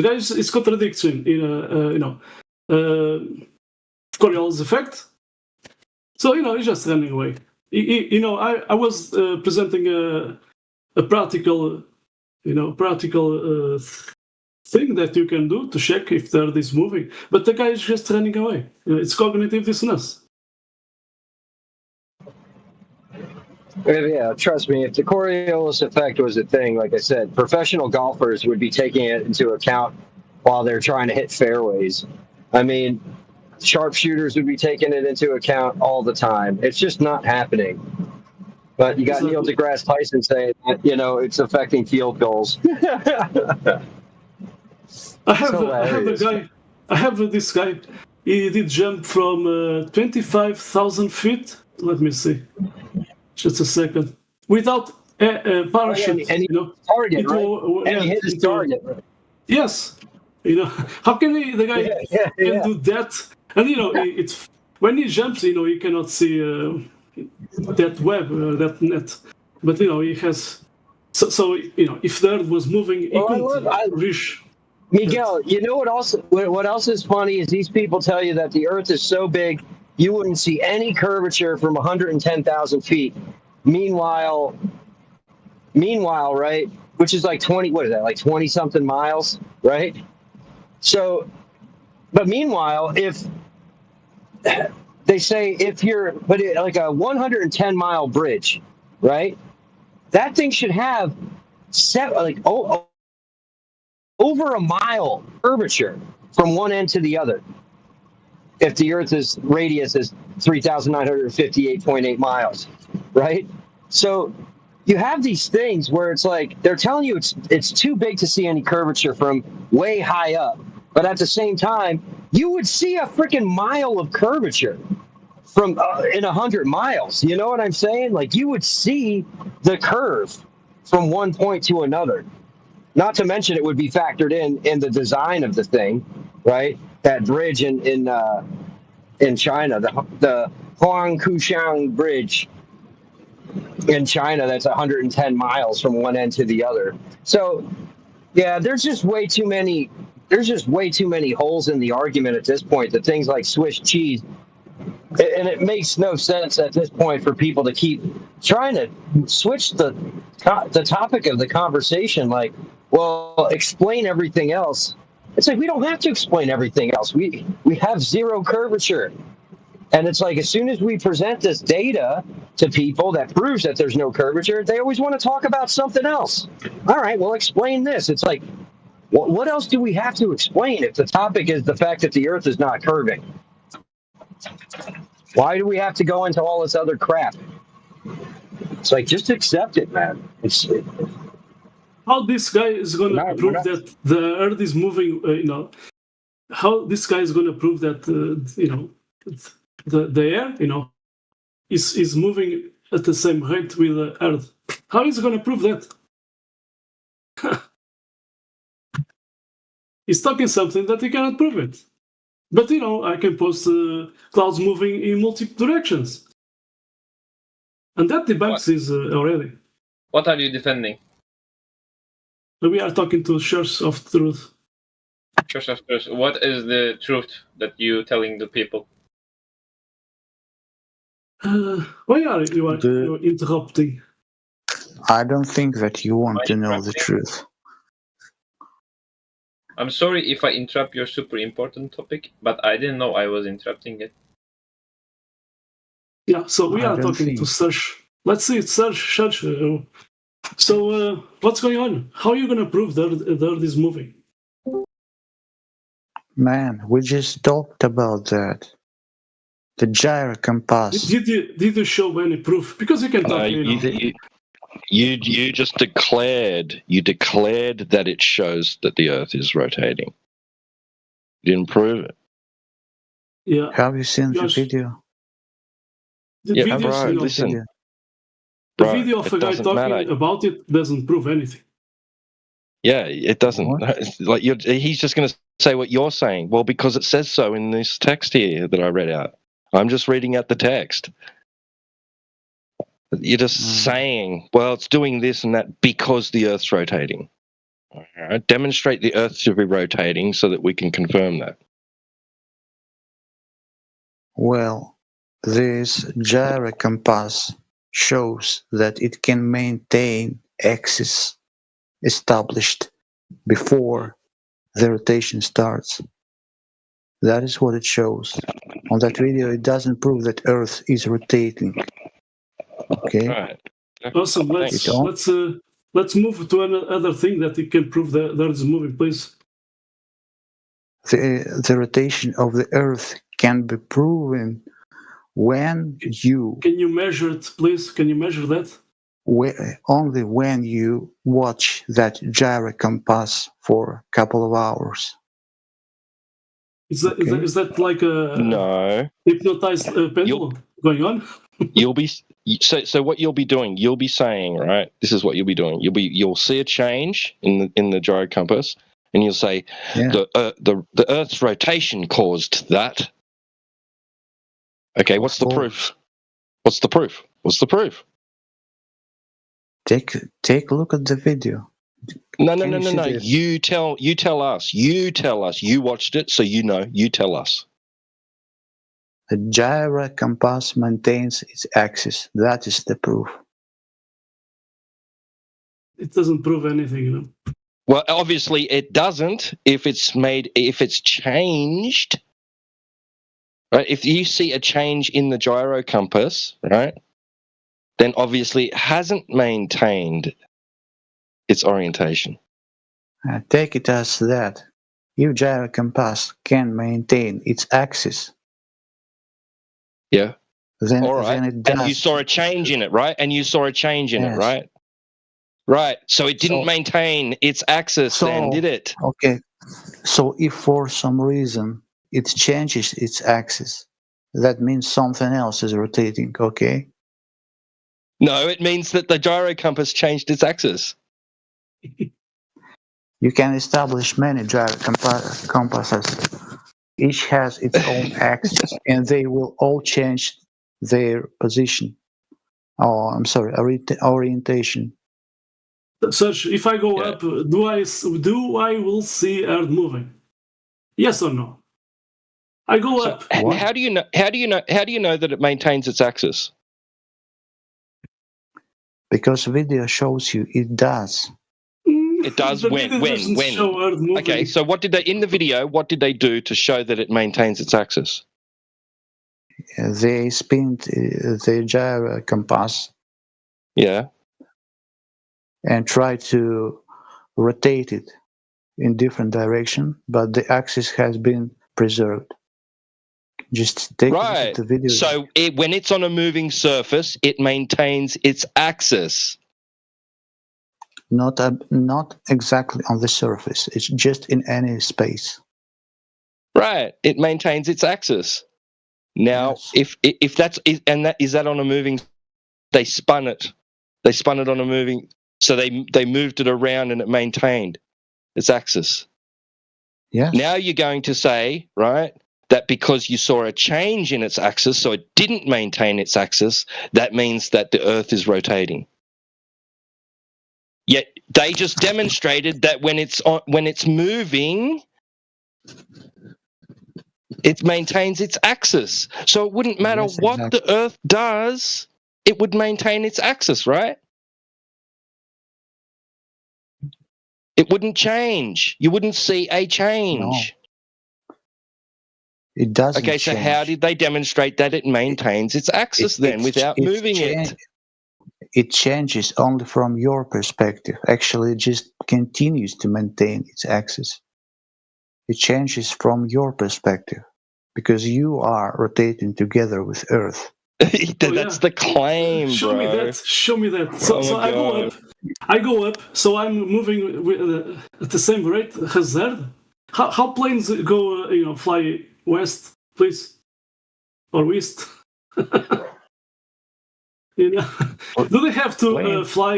guy is contradicting. Coriolis effect. So he's just running away. I was presenting a practical thing that you can do to check if the Earth is moving, but the guy is just running away. It's cognitive dissonance. Yeah, trust me, if the Coriolis effect was a thing, like I said, professional golfers would be taking it into account while they're trying to hit fairways. I mean, sharpshooters would be taking it into account all the time. It's just not happening. But you got Neil deGrasse Tyson saying that, it's affecting field goals. I have this guy. He did jump from 25,000 feet. Let me see. Just a second. Without a parachute. And he target, right? And he hit his target. Yes. How can the guy can do that? And it's when he jumps, he cannot see that web, that net. But he has. So if the Earth was moving, he couldn't reach. Miguel, what else is funny is these people tell you that the Earth is so big you wouldn't see any curvature from 110,000 feet. Meanwhile, right, which is like 20 something miles, right? So, but meanwhile, if they say like a 110 mile bridge, right? That thing should have over a mile curvature from one end to the other. If the Earth's radius is 3,958.8 miles, right? So you have these things where it's like they're telling you it's too big to see any curvature from way high up, but at the same time, you would see a freaking mile of curvature from in 100 miles. You know what I'm saying? Like you would see the curve from one point to another. Not to mention it would be factored in the design of the thing, right? That bridge in China, the Huangkushan Bridge in China, that's 110 miles from one end to the other. So yeah, there's just way too many. There's just way too many holes in the argument at this point. That things like Swiss cheese, and it makes no sense at this point for people to keep trying to switch the topic of the conversation. Like, well, explain everything else. It's like we don't have to explain everything else. We have zero curvature. And it's like as soon as we present this data to people that proves that there's no curvature, they always want to talk about something else. All right, well, explain this. It's like, what else do we have to explain if the topic is the fact that the Earth is not curving? Why do we have to go into all this other crap? It's like, just accept it, man. How this guy is going to We're prove not- that the Earth is moving? How this guy is going to prove that the air is moving at the same rate with the Earth? How is he going to prove that? He's talking something that he cannot prove it. But I can post clouds moving in multiple directions, and that debunks this already. What are you defending? We are talking to source of truth. Church of Truth. What is the truth that you telling the people? Why are you interrupting? I don't think that you want Why to know the interrupt truth. I'm sorry if I interrupt your super important topic, but I didn't know I was interrupting it. Yeah, so we I are don't talking think- to search. Let's see, search. So what's going on? How are you going to prove that the Earth is moving? Man, we just talked about that. The gyro compass. Did you show any proof? Because you can talk. You just declared that it shows that the Earth is rotating. You didn't prove it. Yeah, Have you seen the Josh, video? the Yeah, videos, bro, you know, listen. Video. the Bro, video of it a guy doesn't talking matter. about it doesn't prove anything. Yeah, it doesn't. What? It's like he's just going to say what you're saying. Well, because it says so in this text here that I read out. I'm just reading out the text. You're just saying, well, it's doing this and that because the Earth's rotating. All right? Demonstrate the Earth to be rotating so that we can confirm that. Well, this gyro compass shows that it can maintain axis established before the rotation starts. That is what it shows. On that video, it doesn't prove that Earth is rotating. Okay? Right. Awesome. Thanks. Let's move to another thing that it can prove that Earth is moving, please. The rotation of the Earth can be proven when you Can you measure it, please? Can you measure that? only when you watch that gyro compass for a couple of hours. Is that like a No. hypnotized pendulum going on? You'll be so what you'll be doing, you'll be saying, right, this is what you'll be doing. You'll see a change in the gyro compass, and you'll say Yeah. the Earth's rotation caused that. Okay, what's the Of proof? What's the proof? What's the proof? Take a look at the video. No. Can you see this? You tell us. You tell us. You watched it, so you know. You tell us. The gyro compass maintains its axis. That is the proof. It doesn't prove anything, you know. Well, obviously it doesn't if it's changed. Right? If you see a change in the gyro compass, right, then obviously it hasn't maintained its orientation. Take it as that. If gyro compass can maintain its axis, Yeah. then, All right. then it does. And you saw a change in it, right? And you saw a change in it, Yes. right? Right. So it didn't So- maintain its axis then, did it? Okay. So if for some reason it changes its axis, that means something else is rotating, okay? No, it means that the gyro compass changed its axis. You can establish many gyro compasses. Each has its own axis, and they will all change their position. Oh, I'm sorry, orientation. Serge, if I go Yeah. up, do I will see Earth moving? Yes or no? I go So up. how do you know? How do you know that it maintains its axis? Because video shows you it does. It does The when? video doesn't show Earth moving. Okay, so what did they in the video? What did they do to show that it maintains its axis? They spin the gyro compass Yeah. and try to rotate it in different direction, but the axis has been preserved. Just take a look Right. at the video. So when it's on a moving surface, it maintains its axis. Not exactly on the surface. It's just in any space. Right. It maintains its axis. Now, Yes. if that's and that is that on a moving, they spun it. They spun it on a moving, so they moved it around and it maintained its axis. Yes. Now you're going to say, right, that because you saw a change in its axis, so it didn't maintain its axis, that means that the Earth is rotating. Yet they just demonstrated that when it's moving, it maintains its axis. So it wouldn't matter Yes, what exactly. the Earth does, it would maintain its axis, right? It wouldn't change. You wouldn't see a change. It doesn't Okay, so change. how did they demonstrate that it maintains its axis then without moving it? It changes only from your perspective. Actually, it just continues to maintain its axis. It changes from your perspective because you are rotating together with Earth. That's the claim, Show me bro. that. Show me that. So, Oh my so I go God. up. I go up. So I'm moving at the same rate as Earth. How planes go? Fly west, please, or west. Do they have to fly?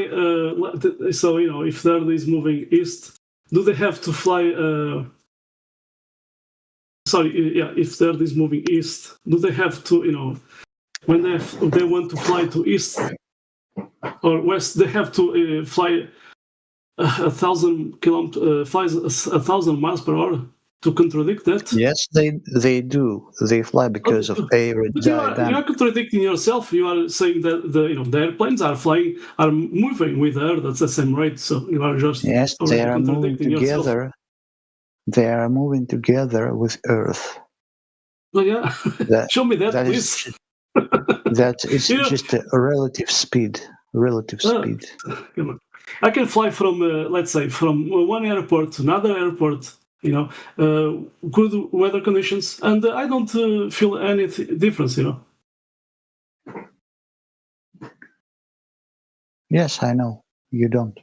So if the Earth is moving east, do they have to fly? If the Earth is moving east, do they have to? When they want to fly to east or west, they have to fly 1,000 kilometers, fly 1,000 miles per hour to contradict that. Yes, they do. They fly because of But you aerodynamics. are contradicting yourself. You are saying that the airplanes are moving with the Earth at the same rate. So you are just Yes, they already are moving contradicting yourself. together. They are moving together with Earth. Well, yeah, show me that, that please. is that is just a relative speed. Come on. I can fly from, let's say, from one airport to another airport. Good weather conditions, and I don't feel any difference. Yes, I know. You don't.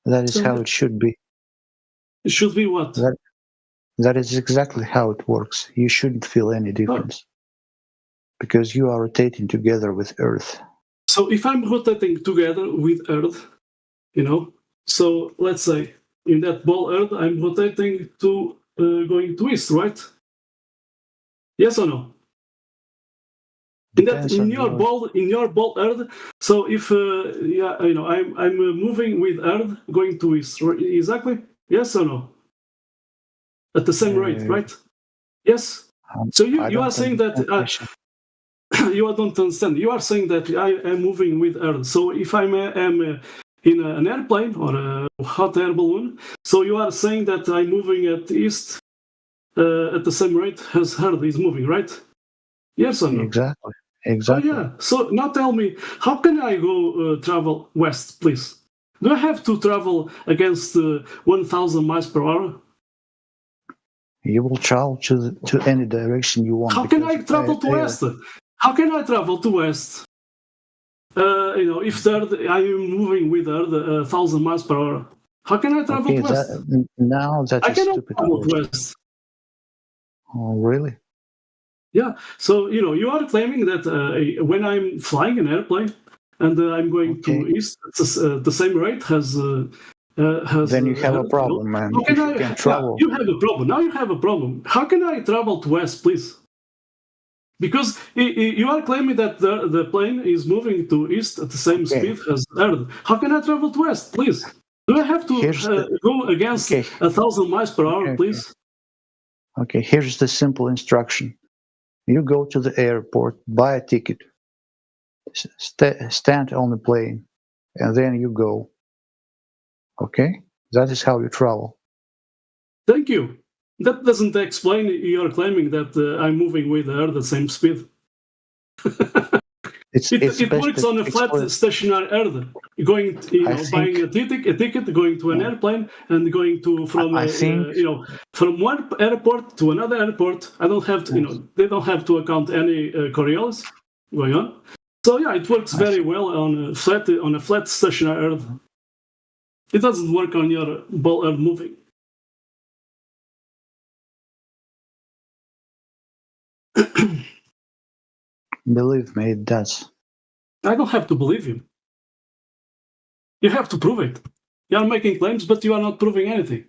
That is So how it should be. it should be what? That is exactly how it works. You shouldn't feel any difference. Because you are rotating together with Earth. So if I'm rotating together with Earth, so let's say in that ball Earth, I'm rotating to going to east, right? Yes or no? In your ball Earth. So if I'm moving with Earth going to east, right? Exactly? Yes or no? At the same rate, right? Yes. So you are saying that you don't understand. You are saying that I am moving with Earth. So if I am in an airplane or a hot air balloon, so you are saying that I'm moving at east at the same rate as Earth is moving, right? Yes or no? Exactly. Oh yeah. So now tell me, how can I go travel west, please? Do I have to travel against 1,000 miles per hour? You will travel to any direction you want. How can I travel to west? How can I travel to west? If I am moving with Earth 1,000 miles per hour, how can I travel to west? That's I cannot stupid travel to question. west. Oh, really? Yeah. So you are claiming that when I'm flying an airplane and I'm going to east, it's the same rate as has. Then you have a has- problem, man. How can If you I? can travel. You have a problem. Now you have a problem. How can I travel to west, please? Because you are claiming that the plane is moving to east at the same Okay. speed as Earth. How can I travel to west, please? Do I have to Here's the- go against Okay. 1,000 miles per hour, Okay, please? Okay, here's the simple instruction. You go to the airport, buy a ticket, stand on the plane, and then you go. Okay? That is how you travel. Thank you. That doesn't explain you're claiming that I'm moving with the Earth at the same speed. It's It best works to on a flat explain- stationary Earth. Going, I buying think- a ticket, going to an airplane, and going to from I think- from one airport to another airport. I don't have to, they don't have to account any Coriolis going on. So yeah, it works very well on a flat stationary Earth. It doesn't work on your ball Earth moving. Believe me, it does. I don't have to believe you. You have to prove it. You are making claims, but you are not proving anything.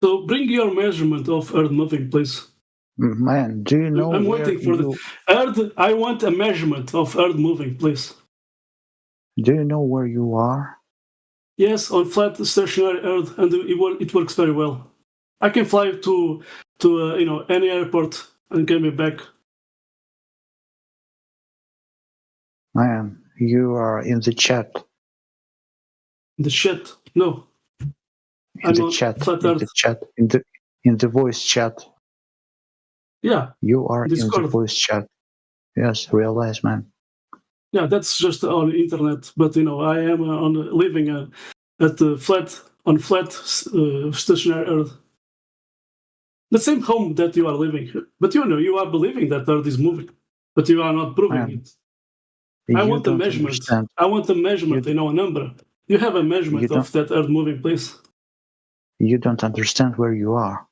So bring your measurement of Earth moving, please. Man, do you know I'm where waiting for you, Earth. I want a measurement of Earth moving, please. do you know where you are? Yes, on flat stationary Earth, and it works very well. I can fly to any airport and get me back. Man, you are in the chat. The shit. No. In I'm the on chat. flat In the Earth. chat. In the voice chat. Yeah, You are in Discord. the voice chat. Yes, realize, man. yeah. That's just on internet, but I am living at the flat stationary Earth. The same home that you are living, but you are believing that Earth is moving, but you are not proving Man, it. I you want a don't measurement. understand. I want a measurement. You- A number. You have a measurement You of that Earth moving, please. You don't understand where you are.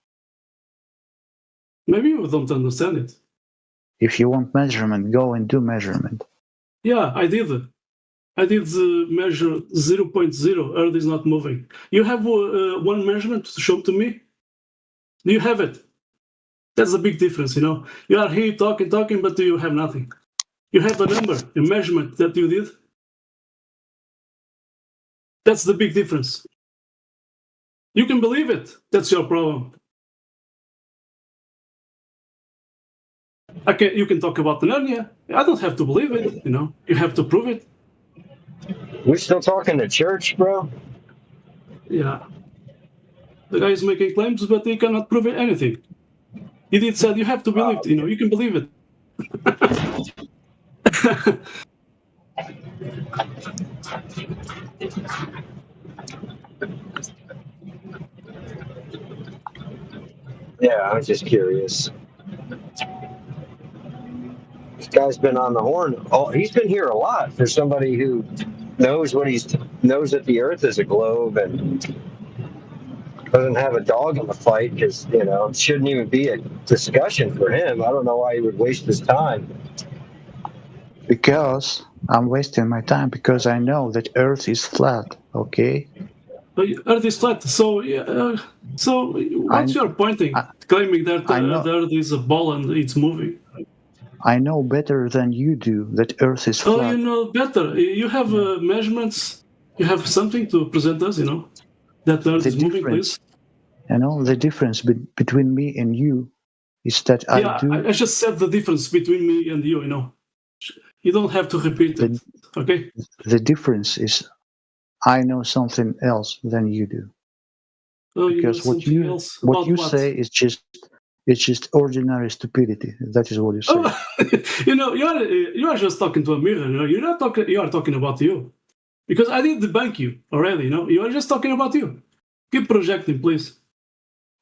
Maybe you don't understand it. If you want measurement, go and do measurement. Yeah, I did. I did measure 0.0. Earth is not moving. You have one measurement to show to me? Do you have it? That's a big difference, You are here talking, but you have nothing. You have a number, a measurement that you did. That's the big difference. You can believe it. That's your problem. You can talk about Narnia. I don't have to believe it, You have to prove it. We're still talking to church, bro. Yeah. The guy is making claims, but he cannot prove anything. He did said you have to believe it, you can believe it. Yeah, I'm just curious. This guy's been on the horn. Oh, he's been here a lot for somebody who knows knows that the Earth is a globe and doesn't have a dog in the fight because it shouldn't even be a discussion for him. I don't know why he would waste his time. Because I'm wasting my time because I know that Earth is flat, okay? Earth is flat, so so what's your pointing? Claiming that I know- the Earth is a ball and it's moving. I know better than you do that Earth is Oh, flat. you know better. You have measurements. You have something to present us, that Earth The is moving, difference- please. The difference between me and you is that I just said the difference between me and you, You don't have to repeat it, okay? the difference is I know something else than you do. Oh, you know Because what something you else what about you say is just ordinary stupidity. That is what you say. Oh, you are just talking to a mirror. You're not talking. You are talking about you, because I did debunk you already. You are just talking about you. Keep projecting, please.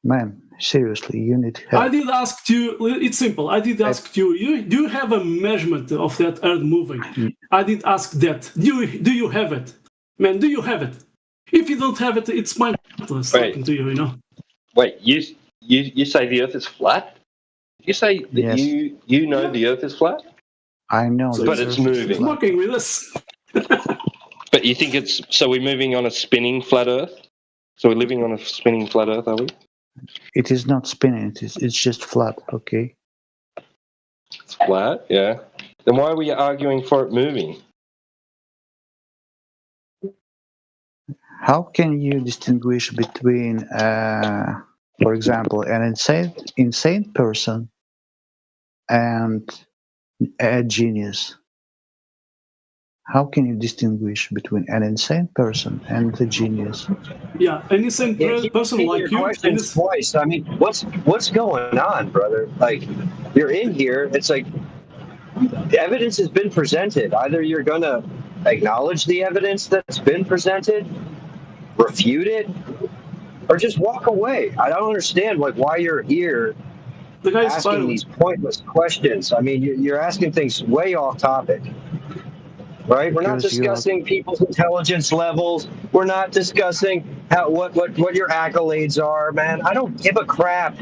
Man, seriously, you need I help. did ask you. It's simple. I did ask you. Do you have a measurement of that Earth moving? Mm. I did ask that. Do you have it, man? Do you have it? If you don't have it, it's pointless Wait. talking to you. You know. Wait, you say the Earth is flat? You say that Yes. you know Yeah. the Earth is flat, I know So the but it's Earth is moving. He's flat. mocking with us. but you think it's so we're moving on a spinning flat Earth? So we're living on a spinning flat Earth, are we? It is not spinning. It's just flat. Okay. It's flat, yeah. Then why are we arguing for it moving? How can you distinguish between, for example, an insane person and a genius? How can you distinguish between an insane person and a genius? Yeah, an insane Yeah, keep person repeating your like you, and questions it's, twice. I mean, what's going on, brother? Like, you're in here. It's like the evidence has been presented. Either you're gonna acknowledge the evidence that's been presented, refute it, or just walk away. I don't understand like why you're here the guy is asking spiraling. these pointless questions. I mean, you're asking things way off topic. Right? We're not Because you are discussing people's intelligence levels. We're not discussing what your accolades are, man. I don't give a crap.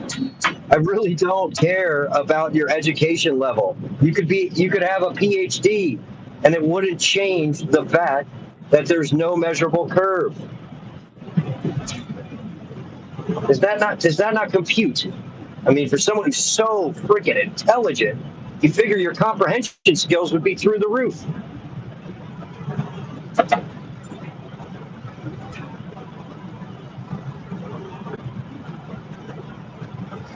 I really don't care about your education level. You could have a PhD and it wouldn't change the fact that there's no measurable curve. Does that not compute? I mean, for someone who's so freaking intelligent, you figure your comprehension skills would be through the roof.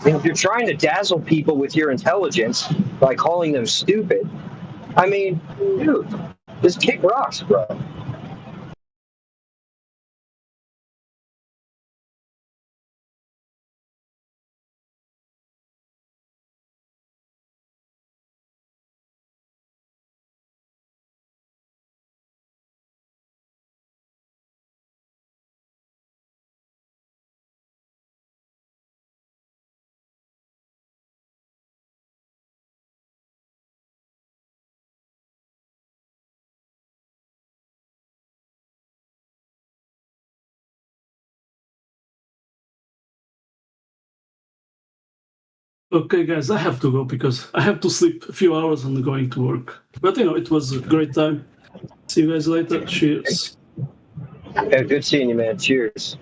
And if you're trying to dazzle people with your intelligence by calling them stupid, I mean, dude, just kick rocks, bro. Okay, guys, I have to go because I have to sleep a few hours and going to work. But it was a great time. See you guys later. Cheers. Yeah, good seeing you, man. Cheers.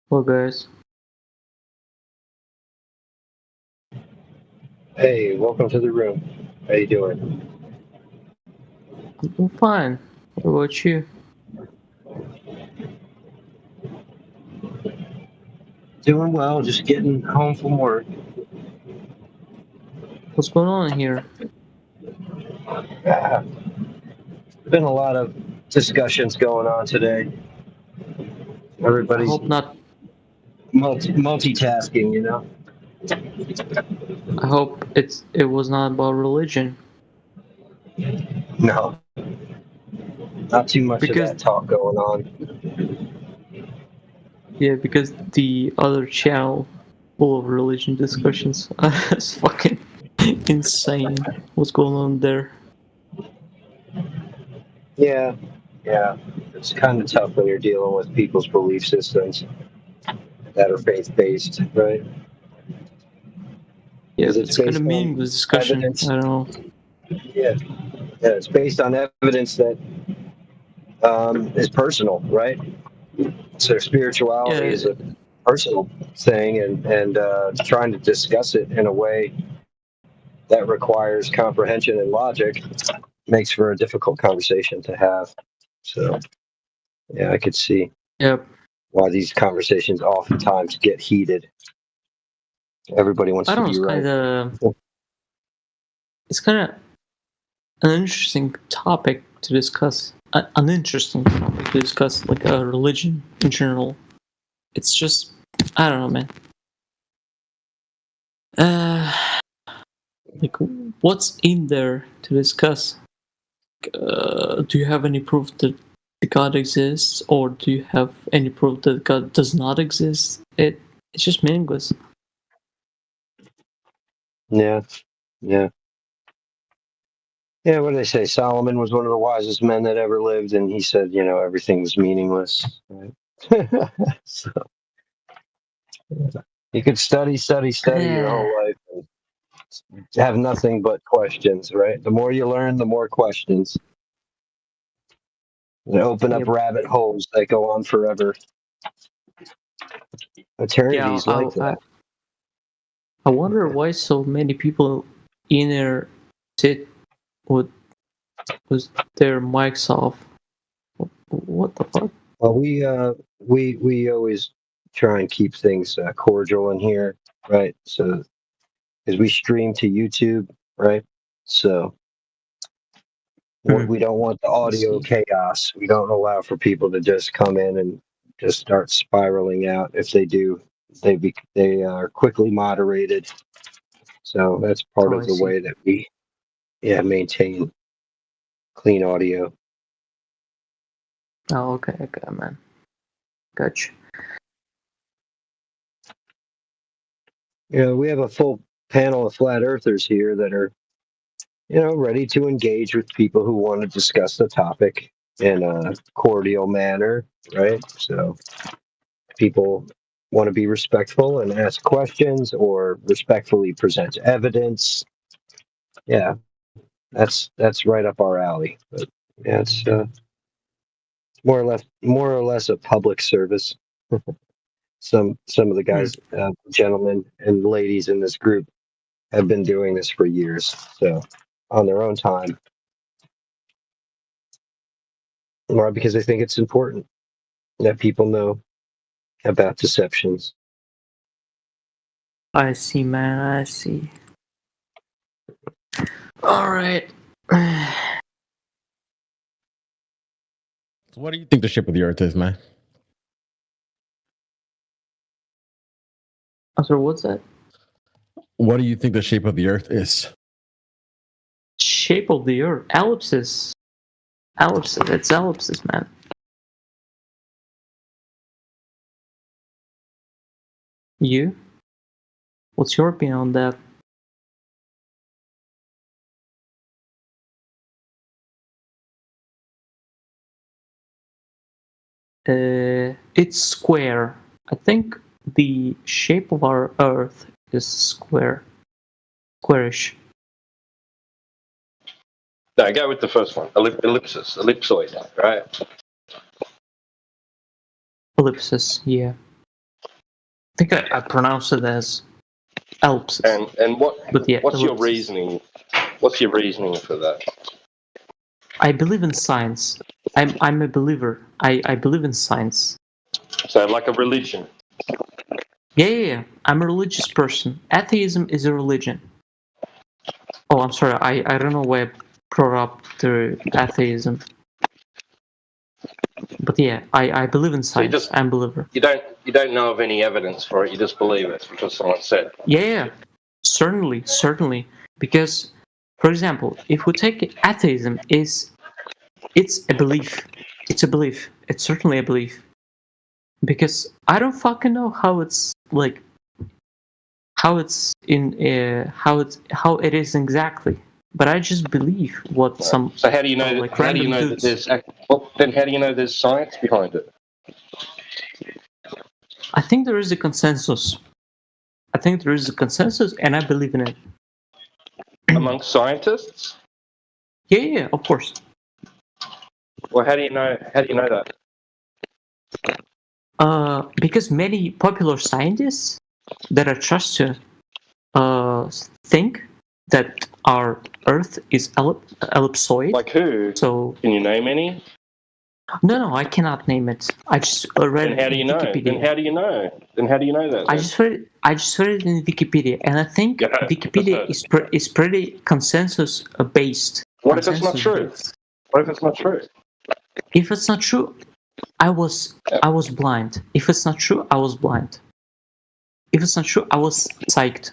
Well, guys, Hey, welcome to the room. How you doing? I'm fine. What about you? Doing well. Just getting home from work. What's going on here? Ah, been a lot of discussions going on today. I Everybody's hope not. multitasking, you know. I hope it was not about religion, No, not too much of because that talk going on. because the other channel full of religion discussions is fucking insane. What's going on there? Yeah, yeah. It's kind of tough when you're dealing with people's belief systems that are faith-based, right? Yeah, Because it's it's kind of based on meaningless discussion. evidence. I don't know. Yeah, yeah. It's based on evidence that is personal, right? So spirituality Yeah, is a personal thing, and trying to discuss it in a way that requires comprehension and logic makes for a difficult conversation to have. So, yeah, I could see yeah. why these conversations oftentimes get heated. Everybody wants I to don't know. be right. It's kind of an interesting topic to discuss. An interesting topic to discuss, like religion in general. It's just, I don't know, man. Like, what's in there to discuss? Do you have any proof that God exists, or do you have any proof that God does not exist? It's just meaningless. Yeah, yeah. Yeah, what do they say? Solomon was one of the wisest men that ever lived, and he said, you know, everything was meaningless. Right? So you could study your whole life and have nothing but questions, right? The more you learn, the more questions. They open up Yep. rabbit holes that go on forever. Eternity's like that. I wonder why so many people in there sit with their mics off. What the fuck? Well, we always try and keep things cordial in here, right? So because we stream to YouTube, right? So we don't want the audio see. chaos. We don't allow for people to just come in and just start spiraling out. If they do, they are quickly moderated. So that's part Oh, of I the see. way that we maintain clean audio. Oh, okay, man. Gotcha. You know, we have a full panel of flat earthers here that are, you know, ready to engage with people who want to discuss the topic in a cordial manner, right? So people want to be respectful and ask questions or respectfully present evidence. Yeah, that's right up our alley. But yeah, it's more or less a public service. Some of the guys, gentlemen and ladies in this group have been doing this for years, so on their own time, or because they think it's important that people know about deceptions. I see, man. I see. All right. So what do you think the shape of the Earth is, man? So what's that? What do you think the shape of the Earth is? Shape of the Earth. Ellipsis. Ellipsis. It's ellipsis, man. You? What's your opinion on that? It's square. I think the shape of our Earth is squarish. No, go with the first one. Ellipsis, ellipsoid, right? Ellipsis, yeah. think I pronounced it as ellipsis. And But yeah, what's your ellipsis. reasoning? What's your reasoning for that? I believe in science. I'm a believer. I believe in science. So like a religion. Yeah. I'm a religious person. Atheism is a religion. Oh, I'm sorry. I don't know why I brought up the atheism. But yeah, I believe in So you science. I'm a believer. You don't know of any evidence for it. You just believe it because someone said. Yeah, certainly. Because, for example, if we take atheism, it's a belief. It's a belief. It's certainly a belief. Because I don't fucking know how it's like, how it is exactly. But I just believe what some. So how do you know? like How do you random know that dudes. there's? Well, then how do you know there's science behind it? I think there is a consensus. And I believe in it. Amongst scientists? Yeah, of course. Well, how do you know? How do you know that? Because many popular scientists that I trust to think that our Earth is ellipsoid. Like who? So Can you name any? no, I cannot name it. I just read Then it how do in you know? Wikipedia. Then how do you know? Then how do you know that? I just read it in Wikipedia, and I think Yeah, Wikipedia is pretty consensus based. What if it's not true? What if it's not true? If it's not true, I was blind. If it's not true, I was blind. If it's not true, I was psyched.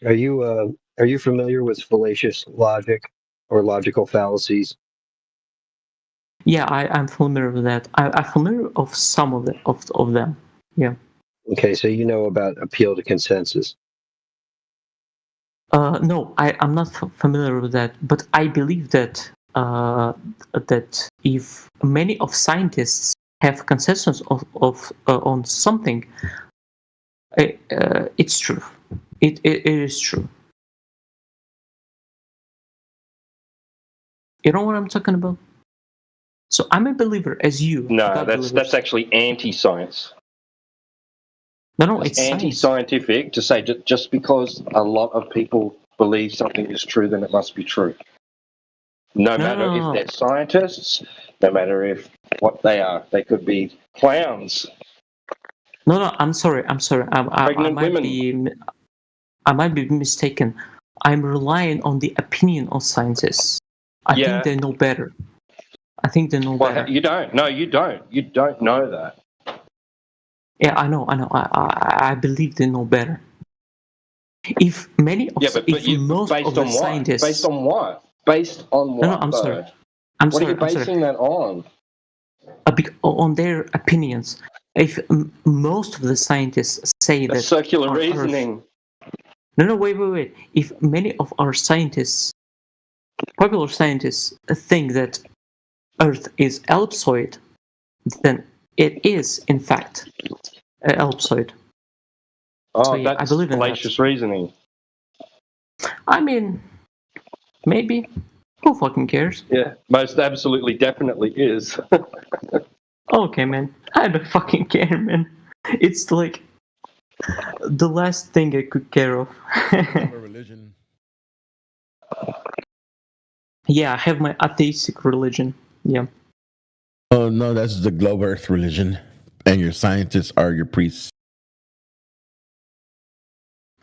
Are you familiar with fallacious logic or logical fallacies? Yeah, I'm familiar with that. I'm familiar of some of them. Yeah. Okay, so you know about appeal to consensus. No, I'm not familiar with that, but I believe that that if many of scientists have consensus on something, it's true. It is true. You know what I'm talking about? So I'm a believer, as you. No, God that's believers. actually anti-science. No, It's it's science. anti-scientific to say just because a lot of people believe something is true, then it must be true. No matter if they're scientists, no matter if what they are, they could be clowns. No, I'm sorry. I might be mistaken. I'm relying on the opinion of scientists. I think they know better. Better. You don't. No, you don't. You don't know that. Yeah, I know. I believe they know better. If many of most of the scientists, based on what? Based on what? No, I'm sorry. What are you basing that on? On their opinions. If most of the scientists say that circular reasoning. No, wait. If many of our scientists, popular scientists, think that Earth is ellipsoid, then it is, in fact, ellipsoid. Oh, so, yeah, that's I believe in fallacious reasoning. I mean, maybe. Who fucking cares? Yeah, most absolutely, definitely is. Okay, man. I don't fucking care, man. It's like the last thing I could care of. Religion. Yeah, I have my atheistic religion. Yeah. Oh no, that's the globe Earth religion, and your scientists are your priests.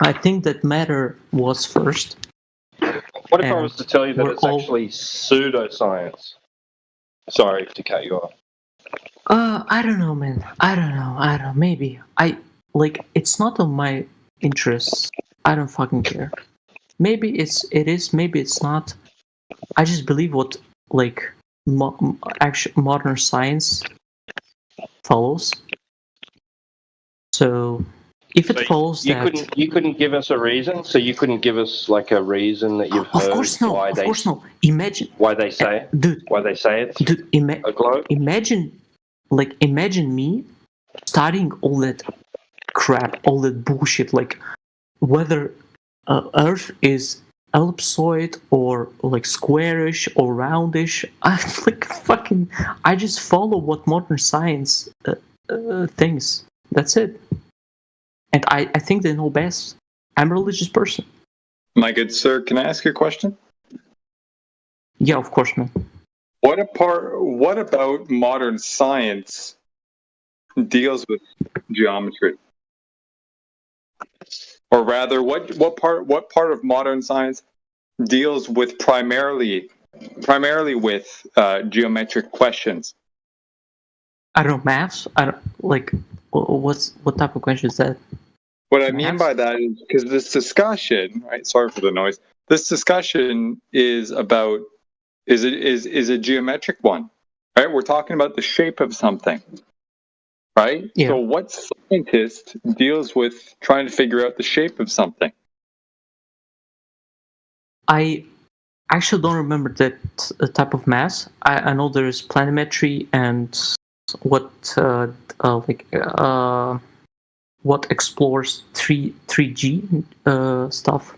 I think that matter was first. What if I was to tell you that it's actually pseudoscience? Sorry to cut you off. I don't know, man. I don't know. Maybe. It's not on my interests. I don't fucking care. Maybe it is, maybe it's not. I just believe what, modern science follows. So, if it follows that... You couldn't give us a reason? So you couldn't give us, a reason that you've heard? Of course no. Imagine... Why they say it? Dude. Why they say it? Dude, a globe? Imagine me studying all that crap, all that bullshit, whether Earth is ellipsoid or squarish or roundish. I just follow what modern science thinks. That's it. And I think they know best. I'm a religious person. My good sir, can I ask you a question? Yeah, of course, man. What about modern science deals with geometry? Or rather, what part of modern science deals with primarily with geometric questions? I don't know, maths. I don't like. What type of question is that? What I mean by that is because this discussion, right? Sorry for the noise. This discussion is about is a geometric one, right? We're talking about the shape of something, right? Yeah. So what scientist deals with trying to figure out the shape of something? I actually don't remember that type of math. I know there is planimetry and what explores 3G stuff.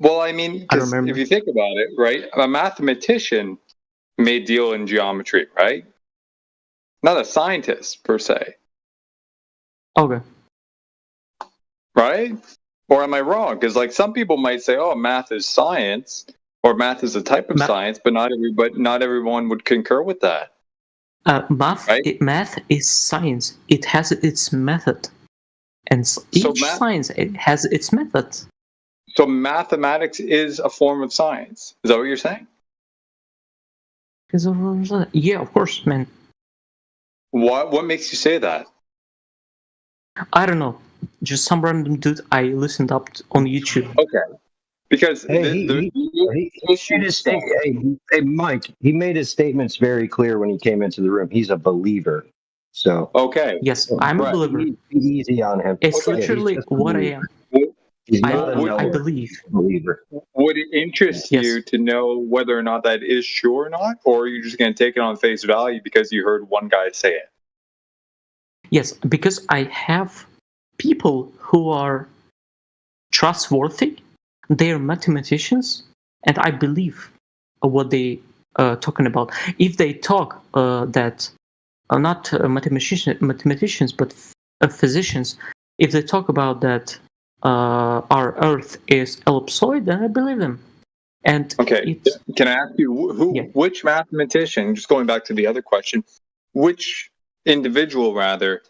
Well, I mean, I 'cause remember. if you think about it, right, a mathematician may deal in geometry, right? Not a scientist per se, Okay. right? Or am I wrong? Because like some people might say, "Oh, math is science," or "Math is a type of science," but not everyone would concur with that. Math. Right? Math is science. It has its method, and each science it has its method. So mathematics is a form of science. Is that what you're saying? Yeah, of course, man. What makes you say that? I don't know. Just some random dude I listened up on YouTube. Okay. Because Hey, Mike, he made his statements very clear when he came into the room. He's a believer. So okay. Yes, I'm a believer. Be easy on him. It's literally what I am. He's not I believe. Believer. Would it interest you to know whether or not that is true or not? Or are you just going to take it on face value because you heard one guy say it? Yes, because I have people who are trustworthy. They are mathematicians, and I believe what they talking about. If they talk that not mathematicians, but physicians, if they talk about that our Earth is ellipsoid, then I believe them. And okay, can I ask you which mathematician? Just going back to the other question, which individual rather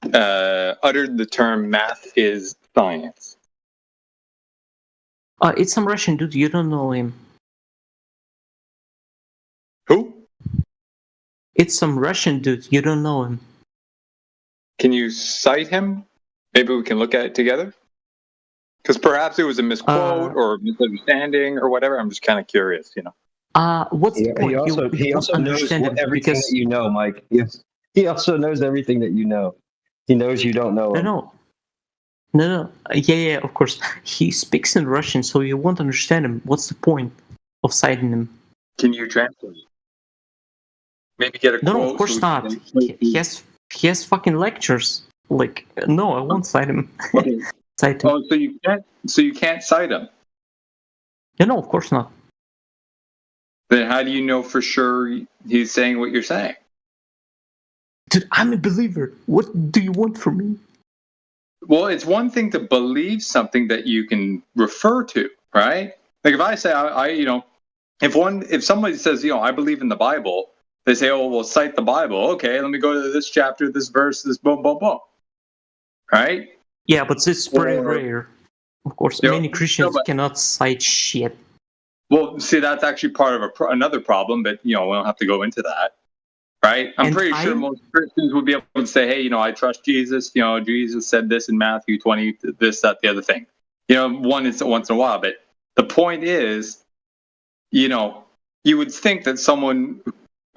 uttered the term "math is science"? It's some Russian dude. You don't know him. Who? It's some Russian dude. You don't know him. Can you cite him? Maybe we can look at it together. Because perhaps it was a misquote or misunderstanding or whatever. I'm just kind of curious, you know. What's the point? He also knows everything that you know, Mike. He also knows everything that you know. He knows you don't know him. No. Yeah, of course. He speaks in Russian, so you won't understand him. What's the point of citing him? Can you translate? Maybe get a quote. No, of course not. He has fucking lectures. Like, no, I won't cite him. Okay. Cite him. Oh, so you can't cite him? No, of course not. Then how do you know for sure he's saying what you're saying? Dude, I'm a believer. What do you want from me? Well, it's one thing to believe something that you can refer to, right? Like if I say, if somebody says, I believe in the Bible, they say, oh, well, cite the Bible. Okay, let me go to this chapter, this verse, this boom, boom, boom. Right? Yeah, but it's very rare. Of course, many Christians cannot cite shit. Well, see, that's actually part of another problem, but, we don't have to go into that. Right? I'm pretty sure most Christians would be able to say, hey, I trust Jesus. Jesus said this in Matthew 20, this, that, the other thing. Once in a while. But the point is, you would think that someone who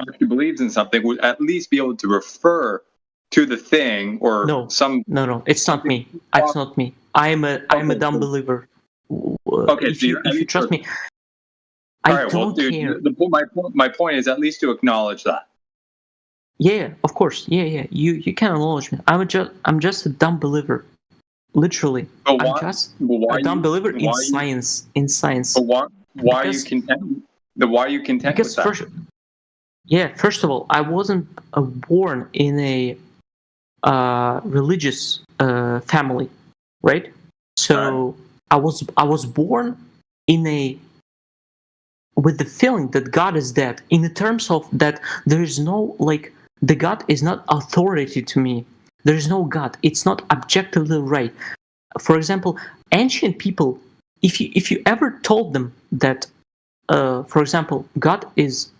actually believes in something would at least be able to refer to the thing or No, it's not me. It's not me. I'm a dumb believer. Okay, if you trust me, I don't care. My point is at least to acknowledge that. Yeah, of course. Yeah. You can acknowledge me. I'm just a dumb believer. Literally. I'm just a dumb believer in science. But why are you content? Why are you content with that? First of all, I wasn't born in a religious family, right? So I was born with the feeling that God is dead, in the terms of that there is no, like, the God is not authority to me. There is no God. It's not objectively right. For example, ancient people, if you ever told them that, for example, God is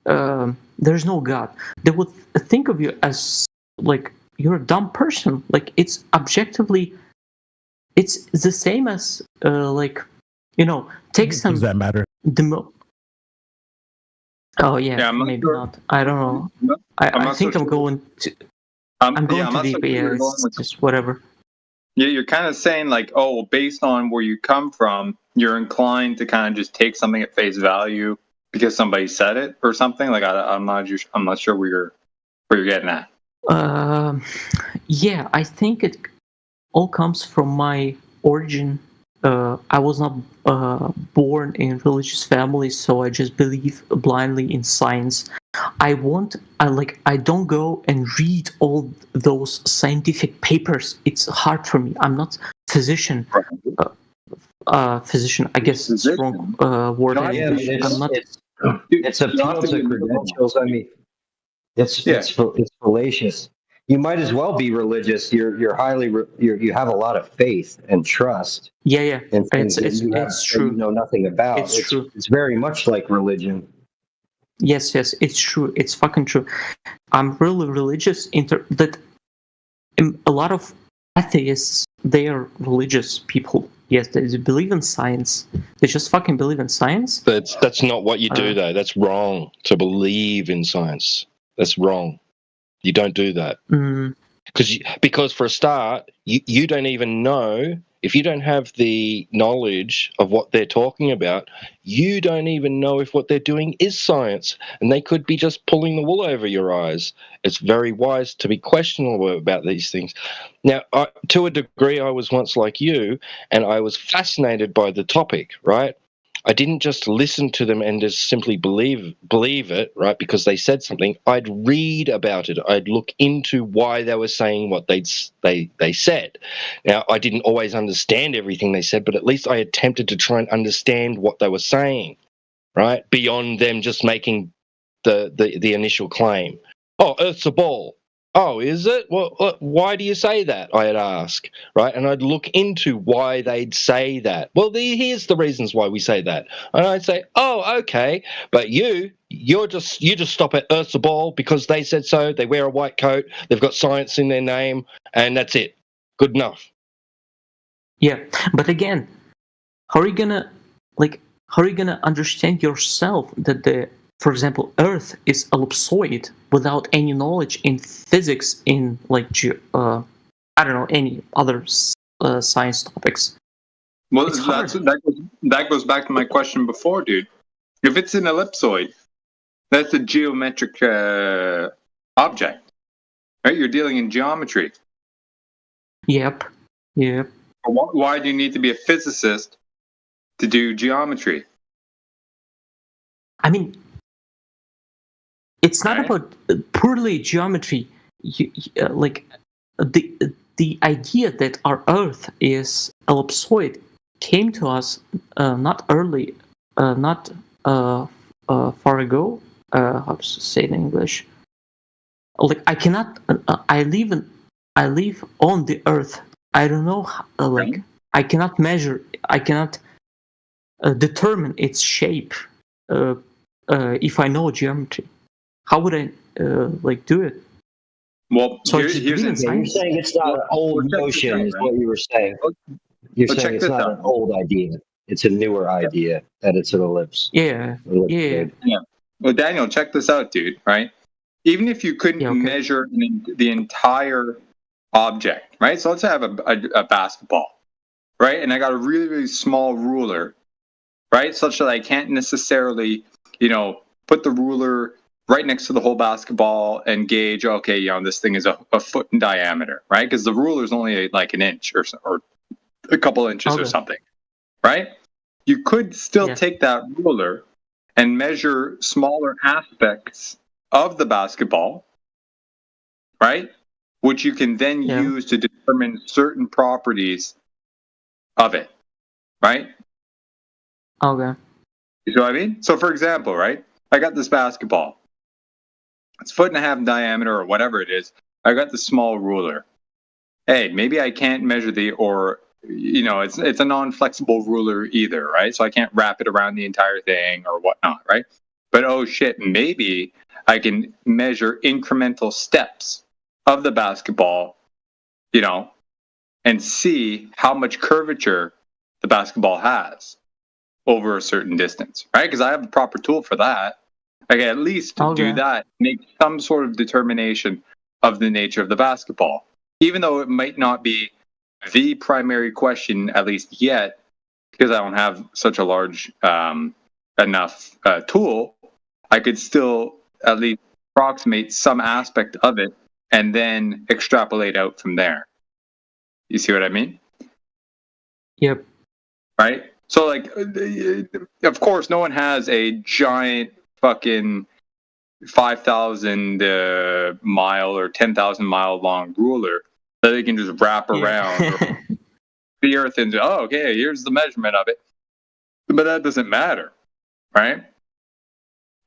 there's no God, they would think of you as like you're a dumb person. Like, it's objectively, it's the same as like, take some. Does that matter? Oh yeah, Yeah, I'm not maybe sure. not. I don't know. No, I'm I not think so I'm sure. going to. I'm Yeah, going I'm too not so deep. sure Yeah, you're going it's with. just whatever. Yeah, you're kind of saying like, oh, well, based on where you come from, you're inclined to kind of just take something at face value because somebody said it or something. Like, I'm not sure where you're getting at. Yeah, I think it all comes from my origin. I was not born in religious family, so I just believe blindly in science. I don't go and read all those scientific papers. It's hard for me. I'm not physician. Physician, I guess it's wrong word in Yeah, English. I'm not. it's appeal to credentials. I mean, it's fallacious. You might as well be religious. You're highly you have a lot of faith and trust Yeah. in things It's that you true. know nothing about. It's true. It's very much like religion. Yes, it's true. It's fucking true. I'm really religious. That a lot of atheists, they are religious people. Yes, they believe in science. They just fucking believe in science. That's not what you do, though. That's wrong. To believe in science, that's wrong. You don't do that. Because for a start, you don't even know, if you don't have the knowledge of what they're talking about, you don't even know if what they're doing is science, and they could be just pulling the wool over your eyes. It's very wise to be questionable about these things. Now, to a degree, I was once like you, and I was fascinated by the topic, right? I didn't just listen to them and just simply believe it, right, because they said something. I'd read about it. I'd look into why they were saying what they said. Now, I didn't always understand everything they said, but at least I attempted to try and understand what they were saying, right, beyond them just making the initial claim. Oh, Earth's a ball. Oh, is it? Well, why do you say that? I'd ask, right? And I'd look into why they'd say that. Well, here's the reasons why we say that. And I'd say, oh, okay. But you just stop at Earth's a ball because they said so. They wear a white coat. They've got science in their name, and that's it. Good enough. Yeah, but again, how are you gonna understand yourself that for example, Earth is ellipsoid without any knowledge in physics, in I don't know, any other science topics? Well, that goes back to my question before, dude. If it's an ellipsoid, that's a geometric object, right? You're dealing in geometry. Yep. Why do you need to be a physicist to do geometry? I mean, it's not about purely geometry. Like the idea that our Earth is ellipsoid came to us not far ago. How to say it in English? Like, I cannot. I live on the Earth. I don't know. I cannot measure. I cannot determine its shape. If I know geometry, how would I do it? Well, so you're saying it's not an old notion, is what you were saying. You're saying it's not an old idea; it's a newer idea that it's an ellipse. Yeah. Well, Daniel, check this out, dude. Right? Even if you couldn't measure the entire object, right? So let's say I have a basketball, right? And I got a really, really small ruler, right? Such that I can't necessarily, put the ruler right next to the whole basketball and gauge, okay, this thing is a foot in diameter, right? Because the ruler is only like an inch or a couple inches or something, right? You could still take that ruler and measure smaller aspects of the basketball, right? which you can then use to determine certain properties of it, right? Okay. You know what I mean? So, for example, right, I got this basketball. It's 1.5 feet in diameter or whatever it is. I got the small ruler. Hey, maybe I can't measure it's a non-flexible ruler either, right? So I can't wrap it around the entire thing or whatnot, right? But oh shit, maybe I can measure incremental steps of the basketball, and see how much curvature the basketball has over a certain distance, right? Because I have a proper tool for that. I can at least do that, make some sort of determination of the nature of the basketball, even though it might not be the primary question, at least yet, because I don't have such a large enough tool. I could still at least approximate some aspect of it and then extrapolate out from there. You see what I mean? Yep. Right? So, like, of course, no one has a giant fucking 5,000 mile or 10,000 mile long ruler that they can just wrap around the earth and okay, here's the measurement of it. But that doesn't matter, right?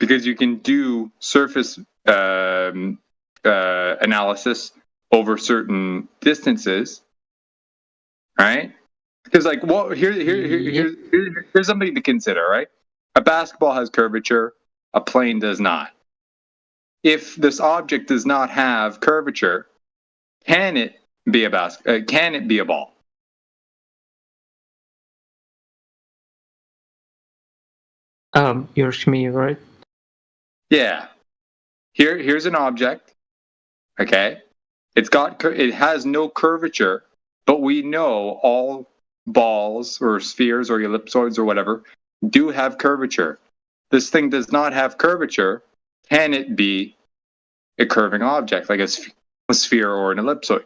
Because you can do surface analysis over certain distances, right? Because, like, here's something to consider, right? A basketball has curvature, a plane does not. If this object does not have curvature, can it be a ball? You're asking me, right? Yeah. Here's an object. Okay. It has no curvature, but we know all balls or spheres or ellipsoids or whatever do have curvature. This thing does not have curvature. Can it be a curving object like a sphere or an ellipsoid?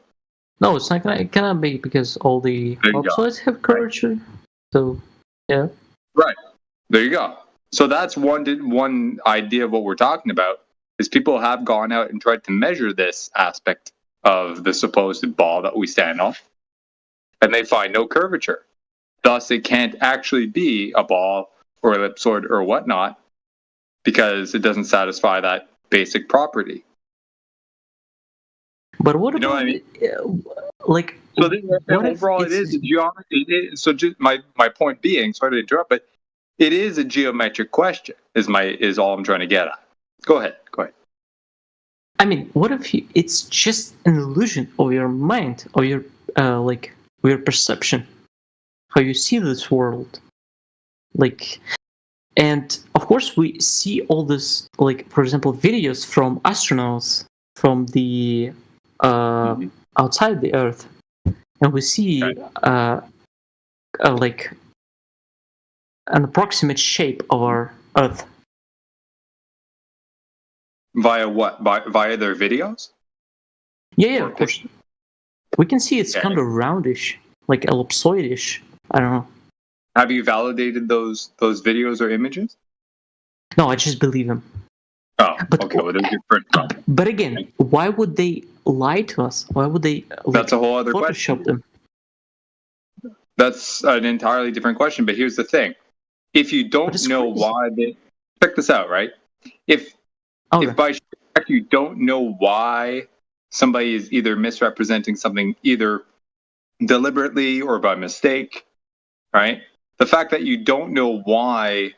No, it's not gonna. It cannot be because all the ellipsoids have curvature. Right. So, yeah. Right. There you go. So that's one idea of what we're talking about is people have gone out and tried to measure this aspect of the supposed ball that we stand on, and they find no curvature. Thus, it can't actually be a ball or ellipsoid or whatnot because it doesn't satisfy that basic property. But what about, what I mean? Like? So overall, it is a geometry. So just my point being, sorry to interrupt, but it is a geometric question. Is all I'm trying to get at. Go ahead. I mean, what if it's just an illusion of your mind, or your your perception, how you see this world, like, and of course we see all this, like, for example, videos from astronauts from the outside the Earth, and we see like an approximate shape of our Earth. Via what? Via their videos? Yeah, of course. We can see it's kind of roundish, like ellipsoidish. I don't know. Have you validated those videos or images? No, I just believe them. Oh, okay. Well, they're different. But again, why would they lie to us? Why would they? That's a whole other Photoshop question. Them? That's an entirely different question. But here's the thing: if you don't know why they check this out, right? If by fact you don't know why somebody is either misrepresenting something either deliberately or by mistake, right? The fact that you don't know why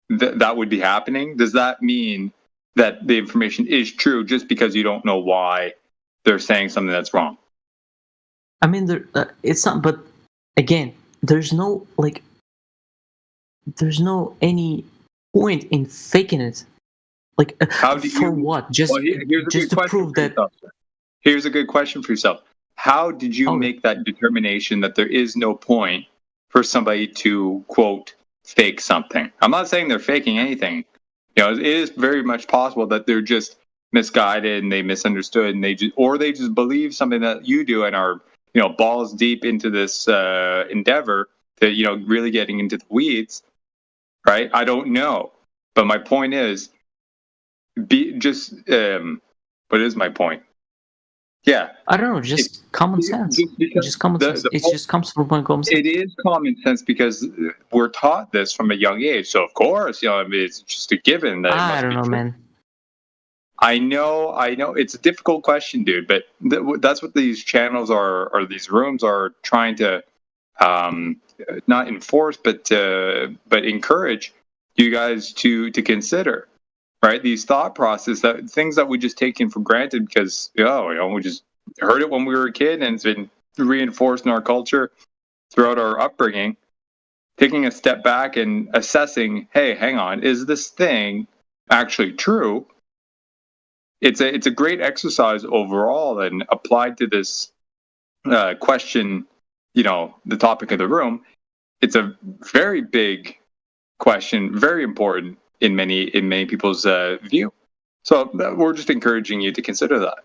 that would be happening, does that mean that the information is true just because you don't know why they're saying something that's wrong? I mean, it's not. But again, there's no any point in faking it. Like, what? Just to prove that. Here's a good question for yourself. How did you make that determination that there is no point for somebody to, quote, fake something? I'm not saying they're faking anything. It is very much possible that they're just misguided and they misunderstood and they just believe something that you do and are, balls deep into this endeavor to, really getting into the weeds, right? I don't know. But my point is, what is my point? Yeah. I don't know, just common sense. Just common sense. It just comes from my common sense. It is common sense because we're taught this from a young age. So of course, I mean, it's just a given that it must I don't be know, true. man. I know. It's a difficult question, dude. But that's what these channels are, or these rooms are trying to, not enforce, but encourage you guys to consider, right? These thought process, that things that we just taken for granted because we just heard it when we were a kid, and it's been reinforced in our culture throughout our upbringing. Taking a step back and assessing, hey, hang on, is this thing actually true? It's a great exercise overall, and applied to this question, the topic of the room. It's a very big question, very important in many people's view. So we're just encouraging you to consider that.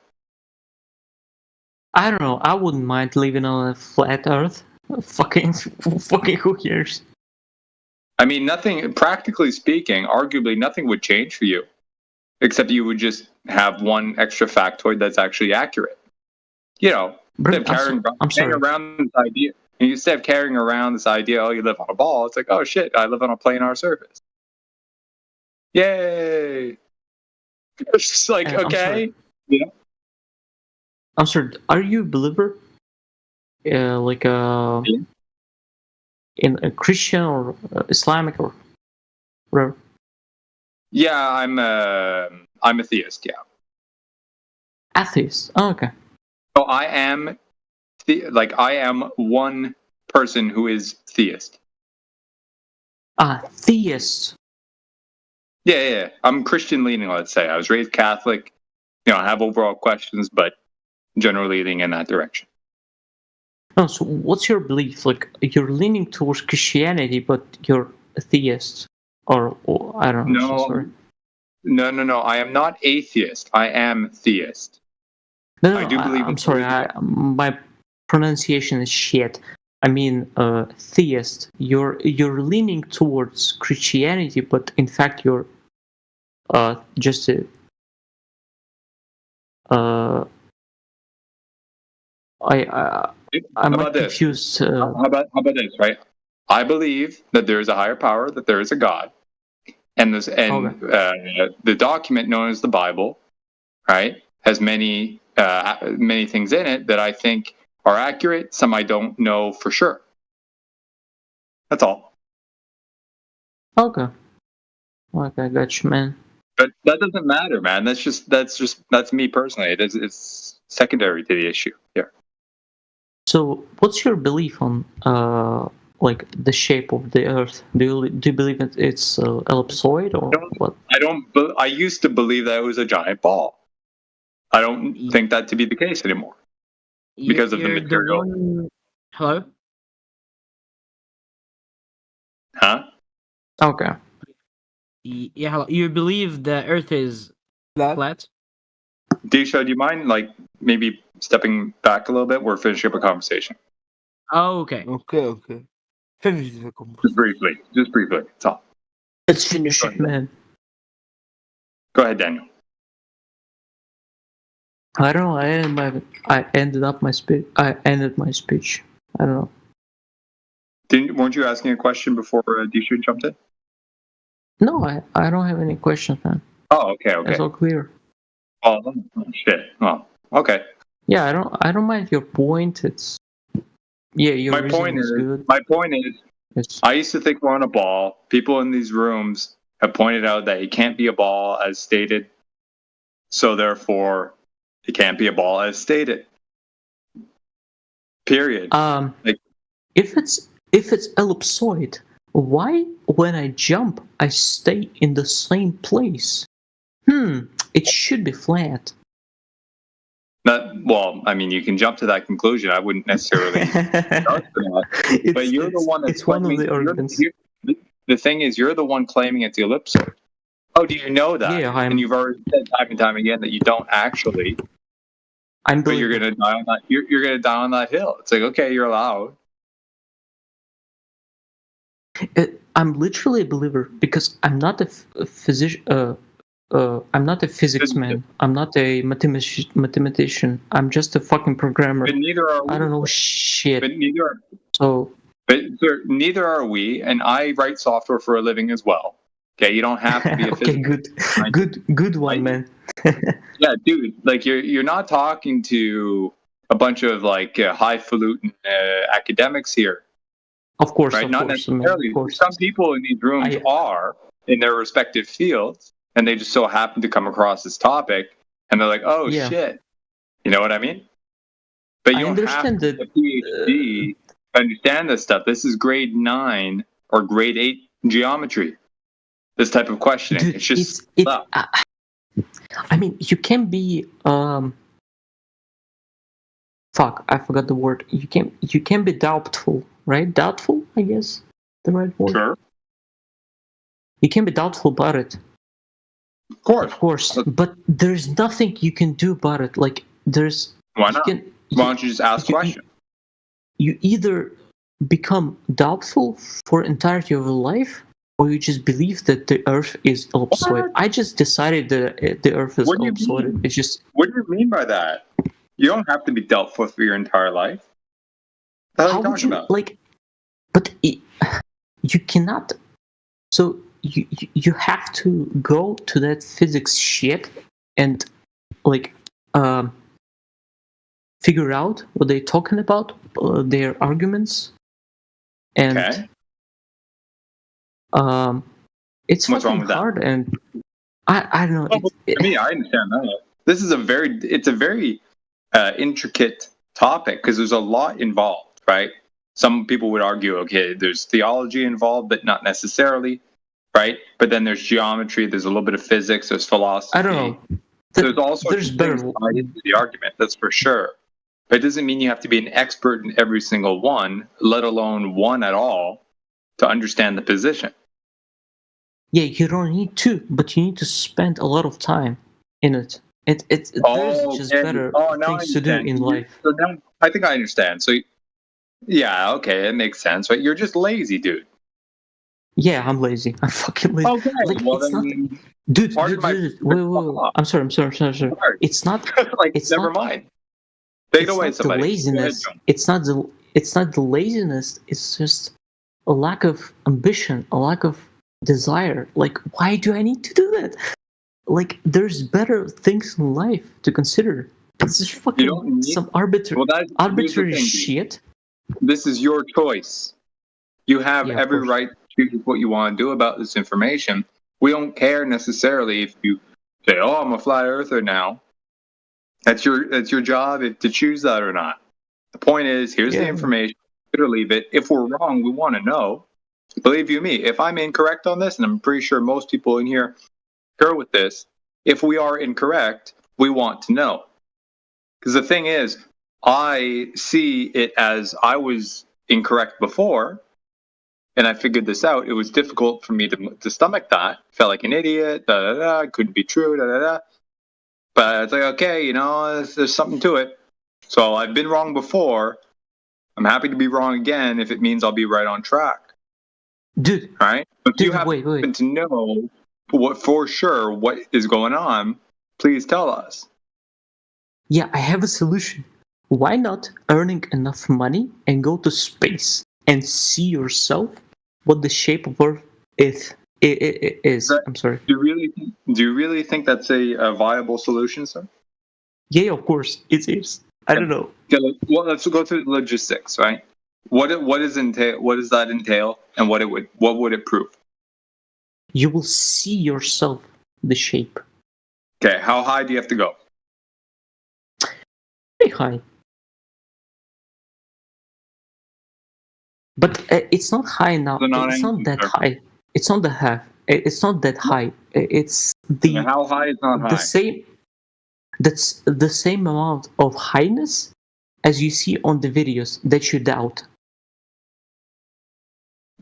I don't know. I wouldn't mind living on a flat Earth. Fucking who cares? I mean, nothing. Practically speaking, arguably, nothing would change for you, except you would just have one extra factoid that's actually accurate. Bro, carrying I'm sorry. around this idea. And instead of carrying around this idea, you live on a ball, it's like, oh shit, I live on a planar surface. Yay! It's just like, okay. I'm sorry. Are you a believer? In a Christian or Islamic or whatever? Yeah, I'm a theist. Yeah. Atheist. Oh, okay. So I am, I am one person who is theist. Theist. Yeah. I'm Christian leaning, let's say. I was raised Catholic. I have overall questions, but generally leaning in that direction. No, so what's your belief? Like, you're leaning towards Christianity, but you're a theist, or I don't know. No, so sorry. No. I am not atheist. I am theist. No, I do believe. I'm sorry. My pronunciation is shit. I mean, theist. You're leaning towards Christianity, but in fact, you're just a. I'm confused. How about this, right? I believe that there is a higher power, that there is a God, and the document known as the Bible, right, has many things in it that I think are accurate. Some I don't know for sure. That's all. Okay, gotcha, man. But that doesn't matter, man. That's me personally. It's secondary to the issue here. So, what's your belief on the shape of the Earth? Do you believe that it's ellipsoid or what? I used to believe that it was a giant ball. I don't think that to be the case anymore because of the material. Hello? Huh? Okay. Yeah, hello. You believe the Earth is flat? Disha, do you mind maybe stepping back a little bit? We're finishing up a conversation. Oh, okay. Okay. Finish the conversation. Just briefly. That's all. Let's finish it, man. Go ahead, Daniel. I don't know. I ended my speech. I don't know. Weren't you asking a question before Disha jumped in? No, I don't have any questions, man. Oh, okay. It's all clear. Oh shit. Oh, okay. Yeah, I don't mind your point. It's your my point is good. My point is, I used to think we're on a ball. People in these rooms have pointed out that it can't be a ball as stated, so therefore it can't be a ball as stated. Period. If it's ellipsoid, why when I jump I stay in the same place? It should be flat. Well, I mean, you can jump to that conclusion. I wouldn't necessarily start for that. But you're the one that's it's one of the arguments. The thing is, you're the one claiming it's the ellipsoid. Oh, do you know that? Yeah, and you've already said time and time again that you don't actually. But you're gonna die on that. You're gonna die on that hill. It's like, okay, you're allowed. I'm literally a believer because I'm not a physician. I'm not a physics man. I'm not a mathematician. I'm just a fucking programmer. But neither are we. I don't know shit. But neither are. So. But neither are we, and I write software for a living as well. Okay, you don't have to be a okay, good one, man. Yeah, dude, like you're not talking to a bunch of like highfalutin academics here. Of course, right? Of Not course, necessarily. Of course. Some people in these rooms are in their respective fields, and they just so happen to come across this topic, and they're like, "Oh shit," you know what I mean? But you don't have to be a PhD to understand this stuff. This is grade 9 or grade 8 geometry. This type of questioning. Dude, it's just I mean, you can be fuck, I forgot the word. You can be doubtful, right? Doubtful, I guess, the right word. Sure. You can be doubtful about it. Of course. But there's nothing you can do about it. Like there's. Why not? Why don't you just ask questions? You either become doubtful for entirety of your life, or you just believe that the Earth is ellipsoid. I just decided that the Earth is ellipsoid. It's just. What do you mean by that? You don't have to be doubtful for your entire life. What are you talking about? Like? But you cannot. So you have to go to that physics shit and like figure out what they're talking about, their arguments, and it's what's wrong fucking with that? hard. And I don't know. I mean, I understand that. This is a very intricate topic because there's a lot involved, right? Some people would argue, okay, there's theology involved, but not necessarily, right? But then there's geometry, there's a little bit of physics, there's philosophy. I don't know. There's also things tied into the argument, that's for sure. But it doesn't mean you have to be an expert in every single one, let alone one at all, to understand the position. Yeah, you don't need to, but you need to spend a lot of time in it. There's just better things to do in life. So now, I think I understand. So, yeah, okay, it makes sense, right? You're just lazy, dude. Yeah, I'm lazy. I'm fucking lazy. Okay, like, well it's then, not, dude. Wait. I'm sorry. It's not. Like, it's never not, mind. Take it away, not somebody. The laziness. It's not the laziness. It's just a lack of ambition, a lack of desire. Like, why do I need to do that? Like, there's better things in life to consider. This is fucking some arbitrary shit. This is your choice. You have every right to choose what you want to do about this information. We don't care necessarily if you say, "Oh, I'm a flat earther now." That's your job to choose that or not. The point is, here's the information. Or leave it. If we're wrong, we want to know. Believe you me, if I'm incorrect on this, and I'm pretty sure most people in here concur with this, if we are incorrect, we want to know. Because the thing is, I see it as I was incorrect before, and I figured this out. It was difficult for me to stomach that. Felt like an idiot. Couldn't be true. But it's like, okay, there's something to it. So I've been wrong before. I'm happy to be wrong again if it means I'll be right on track. Dude. All right? If you happen to know for sure what is going on, please tell us. Yeah, I have a solution. Why not earning enough money and go to space and see yourself what the shape of Earth is? I'm sorry. Do you really think that's a viable solution, sir? Yeah, of course it is. I don't know. Okay, well, let's go through the logistics, right? What does that entail, and what would it prove? You will see yourself the shape. Okay, how high do you have to go? Very high. But it's not high now. It's not that high. It's not the half. It's not that high. It's the. And how high is not high? The same. That's the same amount of highness as you see on the videos that you doubt.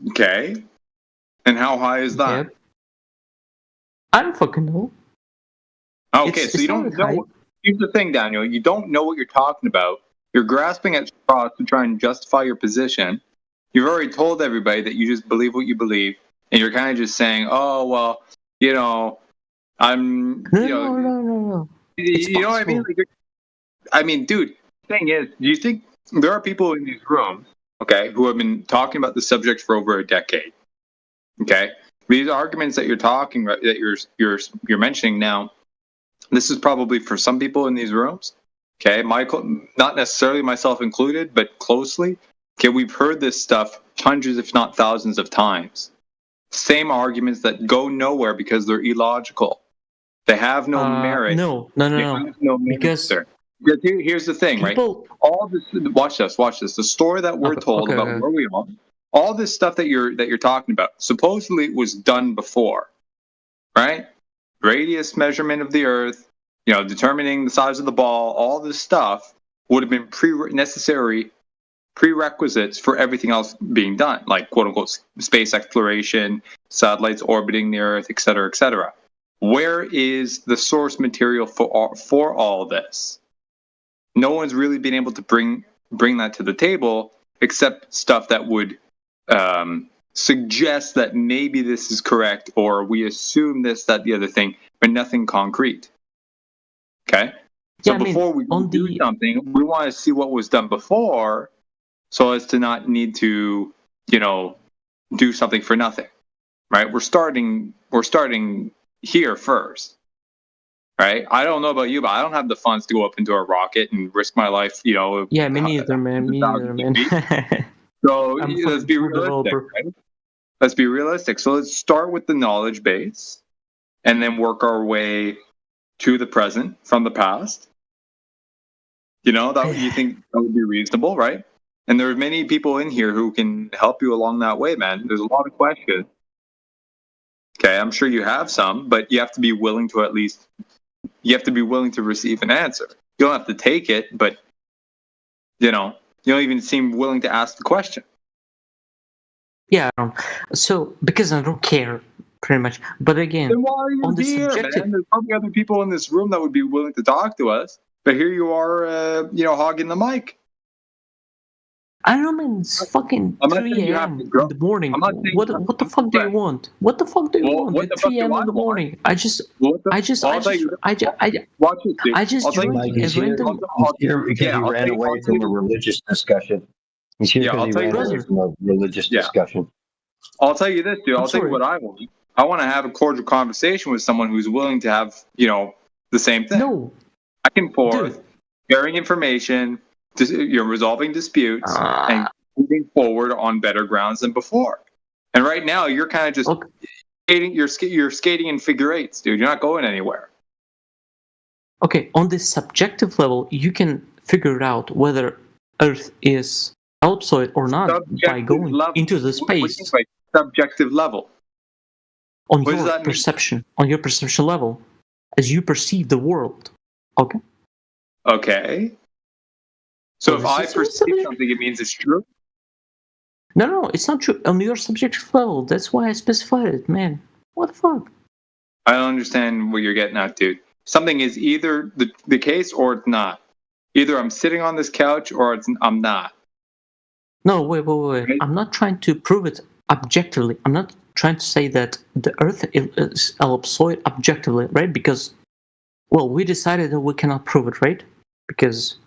Okay. And how high is that? Yep. I don't fucking know. Okay, so you don't know. Here's the thing, Daniel. You don't know what you're talking about. You're grasping at straws to try and justify your position. You've already told everybody that you just believe what you believe. And you're kind of just saying, oh, well, I'm, No, you know, no. It's you know what I mean? possible. Like, I mean, dude. Thing is, do you think there are people in these rooms, okay, who have been talking about the subject for over a decade? Okay, these arguments that you're talking about, that you're mentioning now, this is probably for some people in these rooms. Okay, Michael, not necessarily myself included, but closely. Okay, we've heard this stuff hundreds, if not thousands, of times. Same arguments that go nowhere because they're illogical. They have no merit. No. They have no merit Because there. Here's the thing, people, right? All this. Watch this. The story that we're told about where we are, all this stuff that you're talking about, supposedly was done before, right? Radius measurement of the Earth, you know, determining the size of the ball, all this stuff would have been necessary prerequisites for everything else being done, like quote unquote space exploration, satellites orbiting the Earth, et cetera, et cetera. Where is the source material for all this? No one's really been able to bring that to the table, except stuff that would suggest that maybe this is correct, or we assume this, that, the other thing, but nothing concrete. Okay? So before we do something, we want to see what was done before, so as to not need to, you know, do something for nothing. Right? We're starting here first. Right? I don't know about you, but I don't have the funds to go up into a rocket and risk my life, you know. Yeah, me neither, man. So let's be realistic, right? Let's be realistic. So let's start with the knowledge base and then work our way to the present from the past. You know, that you think that would be reasonable, right? And there are many people in here who can help you along that way, man. There's a lot of questions. Okay, I'm sure you have some, but you have to be willing to receive an answer. You don't have to take it, but you know, you don't even seem willing to ask the question. Yeah, so because I don't care, pretty much. But again, then why are you on the here, subjective, man? There's probably other people in this room that would be willing to talk to us, but here you are, you know, hogging the mic. I don't know, man. It's fucking 3 a.m. in the morning. What the fuck do you want? What the fuck do you want? It's 3 a.m. in the morning. I just joined a random. He's here because he ran away from a religious discussion. He's here because he ran away from a religious discussion. I'll tell you this, dude. I'll tell you what I want. I want to have a cordial conversation with someone who's willing to have, you know, the same thing. No. Back and forth, sharing information, you're resolving disputes, and moving forward on better grounds than before. And right now, you're kind of just skating. You're skating in figure eights, dude. You're not going anywhere. Okay, on this subjective level, you can figure it out whether Earth is ellipsoid or not by going into the space. Subjective level. On your perception level, as you perceive the world. Okay. Okay. So if I perceive something, it means it's true? No, it's not true. On your subjective level, that's why I specified it, man. What the fuck? I don't understand what you're getting at, dude. Something is either the case or it's not. Either I'm sitting on this couch or I'm not. No, wait. Right? I'm not trying to prove it objectively. I'm not trying to say that the Earth is ellipsoid objectively, right? Because, well, we decided that we cannot prove it, right? Because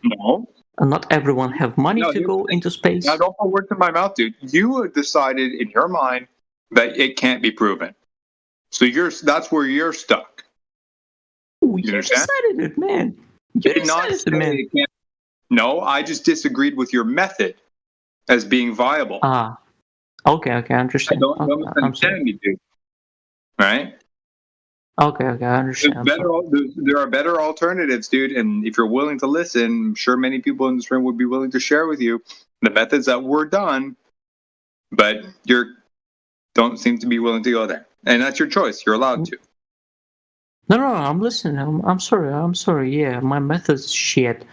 not everyone have money to go into space. Now, don't put words in my mouth, dude. You decided in your mind that it can't be proven. So that's where you're stuck. Ooh, you decided it, man. You decided it, man. No, I just disagreed with your method as being viable. Okay, I understand. Don't understand me, dude. Right? Okay, I understand. There are better alternatives, dude. And if you're willing to listen, I'm sure many people in this room would be willing to share with you the methods that were done, but you don't seem to be willing to go there. And that's your choice. You're allowed to. No, I'm listening. I'm sorry. Yeah, my method's shit.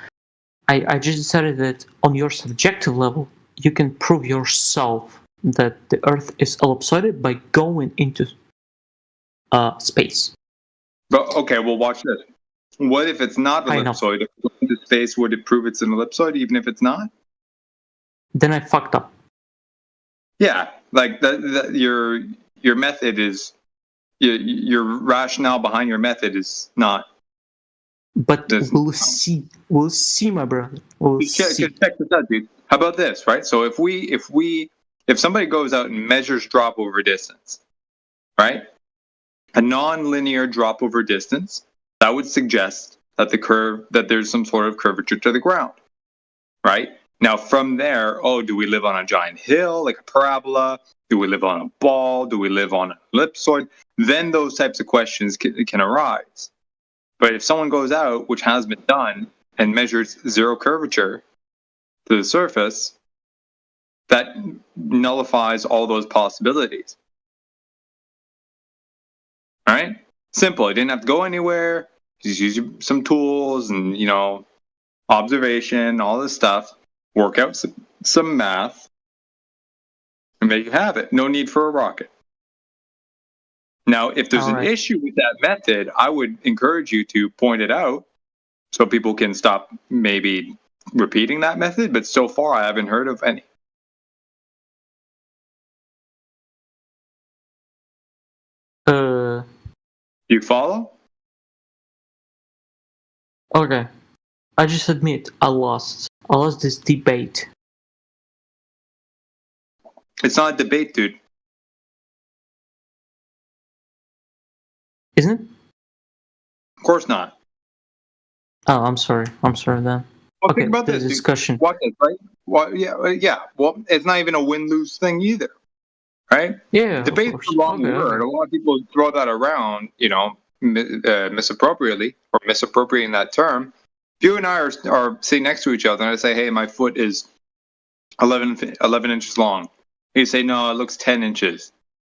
I just decided that on your subjective level, you can prove yourself that the Earth is ellipsoid by going into space. But okay, well, watch this. What if it's not ellipsoid? If you go into space, would it prove it's an ellipsoid, even if it's not? Then I fucked up. Yeah, like your method is, your rationale behind your method is not. But we'll see. We'll see, my brother. We'll see. Check this out, dude. How about this, right? So if somebody goes out and measures drop over distance, right? A non-linear drop over distance, that would suggest that there's some sort of curvature to the ground, right? Now from there, do we live on a giant hill, like a parabola? Do we live on a ball? Do we live on an ellipsoid? Then those types of questions can arise. But if someone goes out, which has been done, and measures zero curvature to the surface, that nullifies all those possibilities. All right? Simple. You didn't have to go anywhere. Just use some tools and, observation, all this stuff. Work out some math, and there you have it. No need for a rocket. Now, if there's an issue with that method, I would encourage you to point it out so people can stop maybe repeating that method. But so far, I haven't heard of any. You follow? Okay. I just admit I lost. I lost this debate. It's not a debate, dude. Isn't it? Of course not. Oh, I'm sorry. I'm sorry then. Well, Okay, think about the this. discussion. Watch this, right? Well, yeah. Well, it's not even a win-lose thing either, right? Yeah. Debate's a wrong word. A lot of people throw that around, misappropriately or misappropriating that term. If you and I are sitting next to each other, and I say, "Hey, my foot is 11 inches long," you say, "No, it looks 10 inches."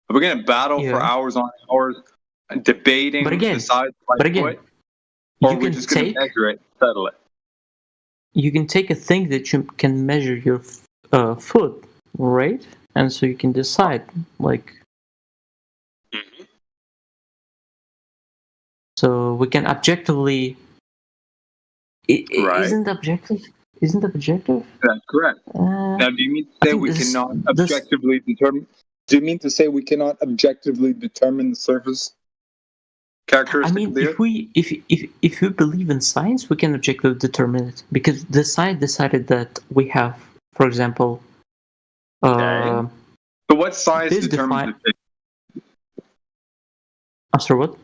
Are we going to battle for hours on hours, debating the size of my foot, or are we just going to measure it, settle it? You can take a thing that you can measure your foot, right? And so you can decide, like. So we can objectively. Right. Isn't objective? That's correct. Now, do you mean to say we cannot objectively determine? Do you mean to say we cannot objectively determine the surface characteristic? I mean, if we believe in science, we can objectively determine it because the science decided that we have, for example. So what science determines it? I'm sorry, what?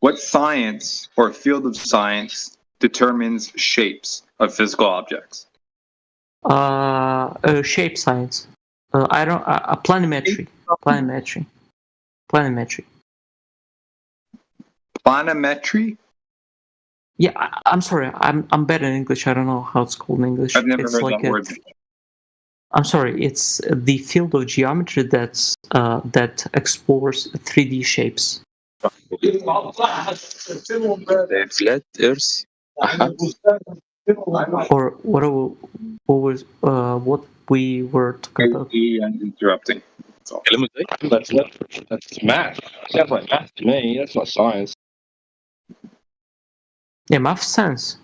What science or field of science determines shapes of physical objects? Shape science. Planimetry. Planimetry? Yeah, I'm sorry. I'm bad in English. I don't know how it's called in English. I've never heard that word. I'm sorry. It's the field of geometry that explores 3D shapes. Flat Earth. Or what we were talking about. I'm interrupting. That's math. Sounds like math to me. That's not science. Yeah, math science.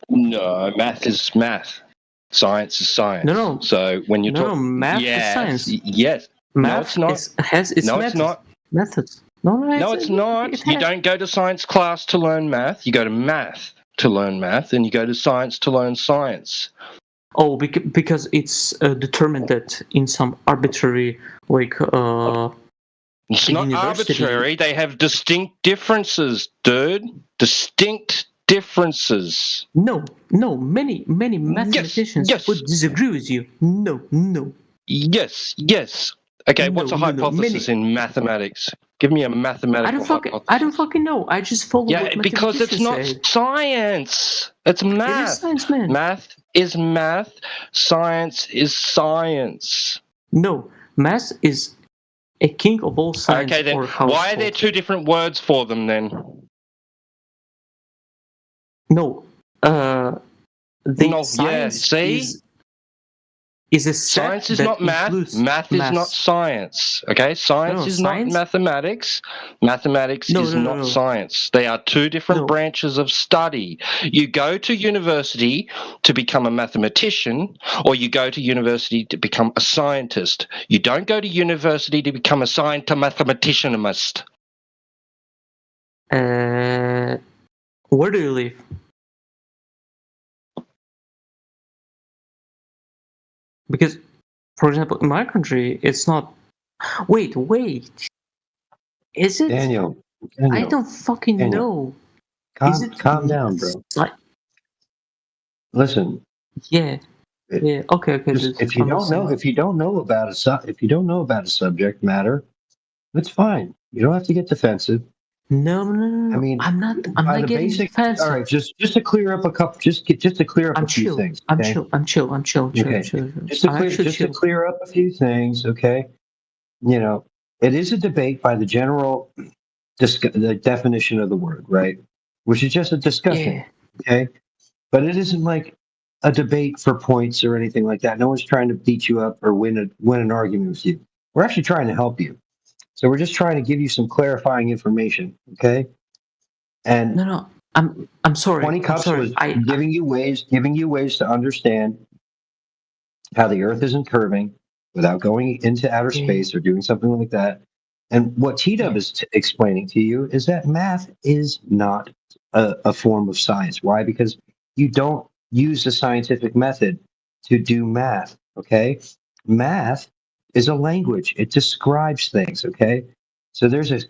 No, math is math. Science is science. No. So when you talk, math is science. Yes. Math no, it's not. has its methods. It's not. Methods. No, it's not. You don't go to science class to learn math. You go to math to learn math, and you go to science to learn science. Oh, because it's determined that in some arbitrary, It's not arbitrary. They have distinct differences, dude. Distinct differences. No. Many mathematicians would disagree with you. No. Yes. Okay, what's a hypothesis in mathematics? Give me a mathematical hypothesis. I don't fucking know. I just follow what because it's not science. It's math. It is science, man. Math is math. Science is science. No, math is a king of all science. Okay, then why are there two different words for them then? No, see? is a set Science is that not math. includes Math is not science. Okay, science No, is science? not mathematics. Mathematics No, is no, no, not no. science. They are two different No. branches of study. You go to university to become a mathematician, or you go to university to become a scientist. You don't go to university to become a mathematicianist. Where do you live? Because, for example, in my country, it's not. Wait. Is it? Daniel, I don't fucking Daniel, know. Is it? calm down, bro. Listen. Yeah. Yeah. Okay. Just, if you don't know about a subject matter, that's fine. You don't have to get defensive. No. I mean, I'm not by the getting basic. defensive. All right, just to clear up a couple, just to clear up I'm a few chill. things. I'm Okay? chill. Okay. Just to clear up a few things. Okay. You know, it is a debate by the general, the definition of the word, right? Which is just a discussion. Yeah. Okay. But it isn't like a debate for points or anything like that. No one's trying to beat you up or win an argument with you. We're actually trying to help you. So we're just trying to give you some clarifying information, okay? And No. I'm sorry. 20 Cups was giving you ways to understand how the Earth isn't curving without going into outer space or doing something like that. And what T-Dub is explaining to you is that math is not a form of science. Why? Because you don't use the scientific method to do math, okay? Math is a language. It describes things, okay? So these are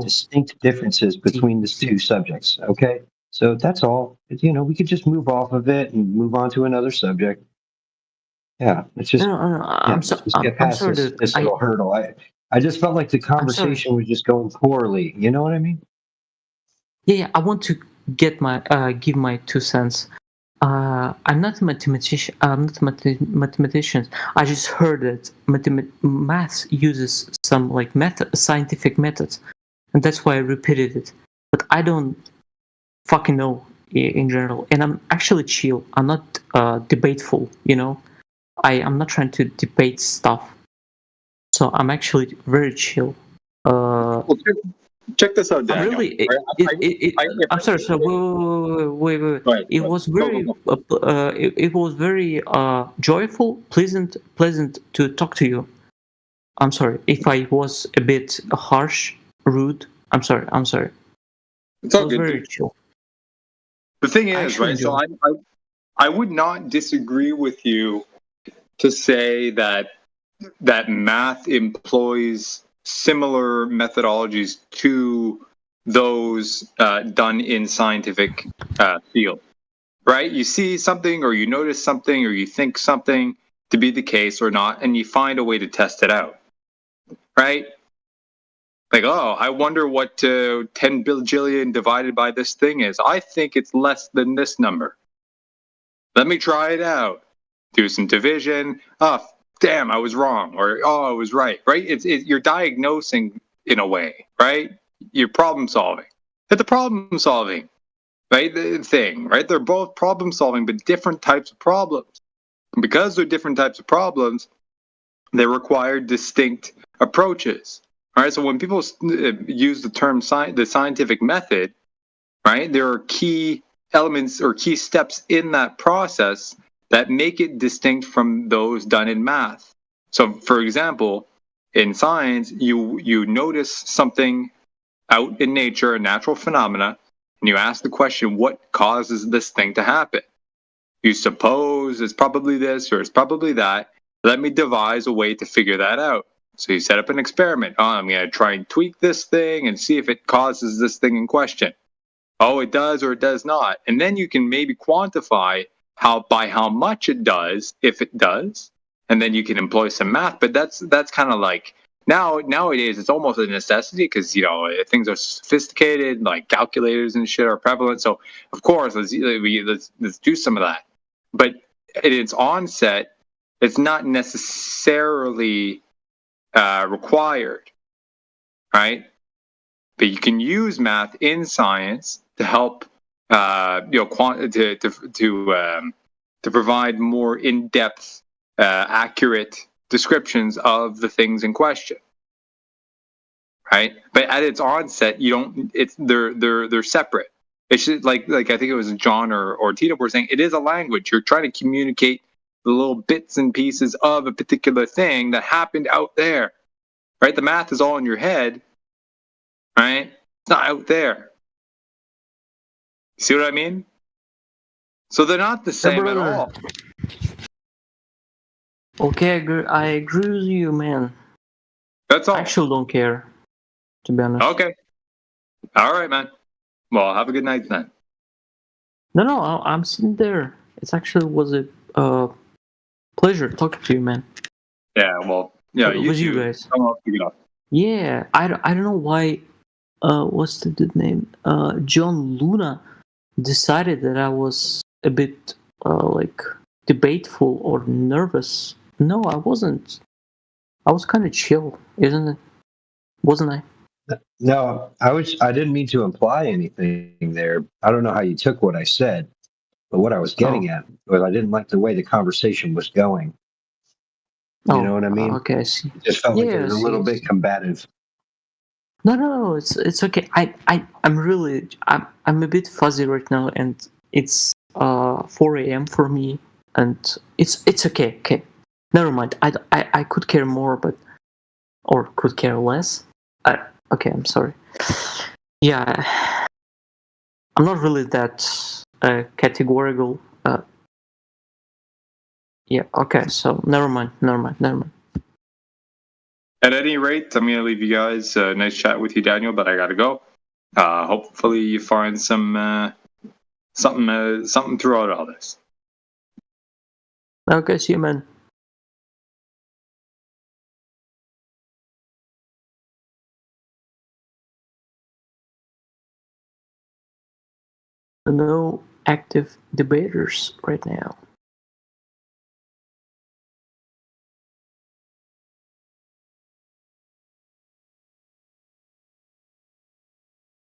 distinct differences between the two subjects, okay? So that's all. You know, we could just move off of it and move on to another subject. Yeah, it's just. No. I'm get past sorry, this, dude. this little hurdle. I just felt like the conversation was just going poorly. You know what I mean? Yeah. I want to give my 2 cents. I'm not a mathematician. I'm not a mathematician. I just heard that math uses some like scientific methods, and that's why I repeated it. But I don't fucking know in general, and I'm actually chill. I'm not debateful. You know, I'm not trying to debate stuff. So I'm actually very chill. Check this out, Daniel. Really, I'm sorry. So wait. It was very, it was very joyful, pleasant to talk to you. I'm sorry if I was a bit harsh, rude. I'm sorry. It's all it was good. Very chill. The thing is, right? So I would not disagree with you to say that math employs similar methodologies to those done in scientific field, right? You see something or you notice something or you think something to be the case or not, and you find a way to test it out, right? Like, oh, I wonder what 10 bajillion divided by this thing is. I think it's less than this number. Let me try it out. Do some division. Oh, damn, I was wrong. Or, oh, I was right, right? You're diagnosing in a way, right? You're problem solving. It's a problem solving, right? The thing, right? They're both problem solving, but different types of problems. And because they're different types of problems, they require distinct approaches. All right, so when people use the term the scientific method, right, there are key elements or key steps in that process that make it distinct from those done in math. So, for example, in science, you notice something out in nature, a natural phenomena, and you ask the question, what causes this thing to happen? You suppose it's probably this or it's probably that. Let me devise a way to figure that out. So you set up an experiment. Oh, I'm going to try and tweak this thing and see if it causes this thing in question. Oh, it does or it does not. And then you can maybe quantify by how much it does, if it does, and then you can employ some math. But that's kind of like nowadays it's almost a necessity because things are sophisticated, like calculators and shit are prevalent. So of course let's do some of that. But at its onset, it's not necessarily required, right? But you can use math in science to help, to provide more in-depth accurate descriptions of the things in question, right? But at its onset, you don't. It's they're separate. It's just like I think it was John or Tito were saying. It is a language. You're trying to communicate the little bits and pieces of a particular thing that happened out there, right? The math is all in your head, right? It's not out there. See what I mean? So they're not the same at brother. all. Okay, I agree with you, man. That's all. I actually don't care, to be honest. Okay. All right, man. Well, have a good night then. No, I'm sitting there. It actually was a pleasure talking to you, man. Yeah, well, yeah, With you guys. Someone else pick it up. Yeah, I don't know why. What's the dude name? John Luna decided that I was a bit like debateful or nervous. No, I wasn't. I was kind of chill, isn't it? Wasn't I? No, I didn't mean to imply anything there. I don't know how you took what I said, but what I was getting at was I didn't like the way the conversation was going. You know what I mean? Okay, I see. It just felt like it was I a see, little I bit see. combative. No, it's okay. I'm a bit fuzzy right now, and it's 4 a.m. for me, and it's okay. Okay, never mind. I could care more, but or could care less. Okay, I'm sorry. Yeah, I'm not really that categorical. Yeah. Okay. So never mind. At any rate, I'm going to leave you guys. Nice chat with you, Daniel, but I got to go. Hopefully you find some something throughout all this. Okay, see you, man. No active debaters right now.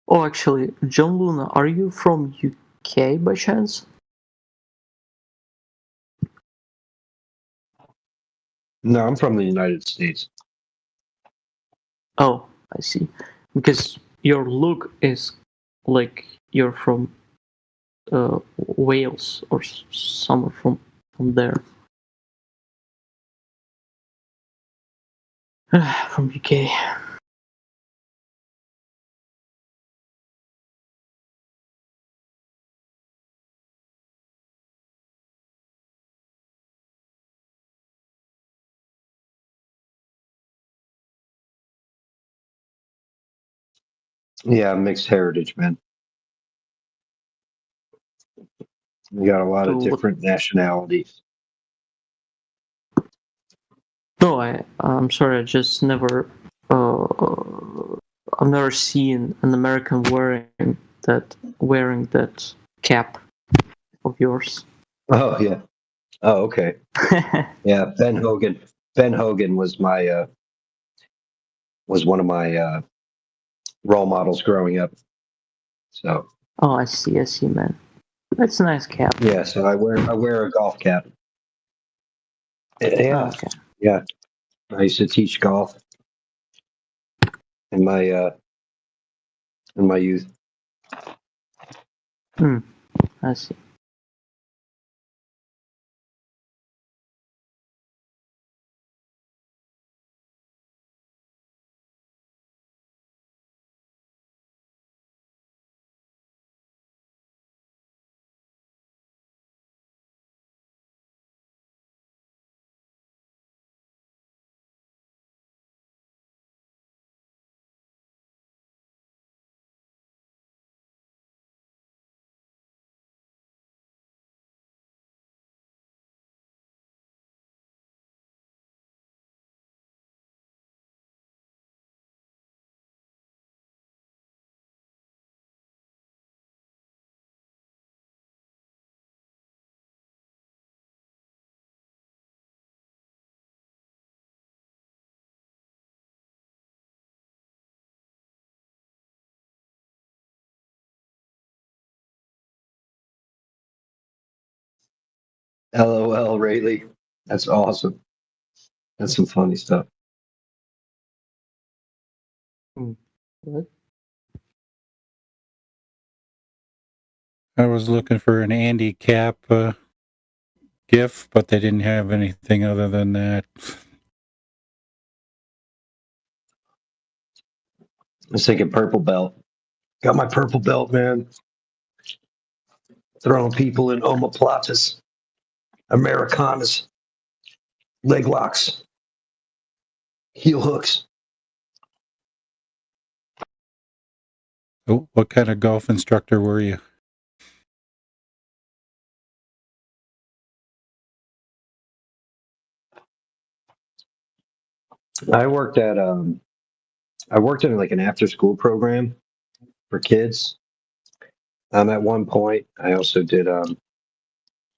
Oh, actually, John Luna, are you from UK by chance? No, I'm from the United States. Oh, I see. Because your look is like you're from Wales or somewhere from there. From UK. Yeah, mixed heritage, man. We got a lot of different nationalities. No, I'm sorry. I just never. I've never seen an American wearing that cap of yours. Oh yeah. Oh okay. Yeah, Ben Hogan. Ben Hogan was my was one of my role models growing up. So. Oh, I see, man. That's a nice cap. Yeah, so I wear a golf cap. Yeah. Oh, okay. Yeah. I used to teach golf in my youth. I see. LOL, Rayleigh. That's awesome. That's some funny stuff. What? I was looking for an Andy Cap GIF, but they didn't have anything other than that. I was thinking purple belt. Got my purple belt, man. Throwing people in omoplatas, Americanas, leg locks, heel hooks. Oh, what kind of golf instructor were you? I worked at like an after school program for kids. At one point, I also did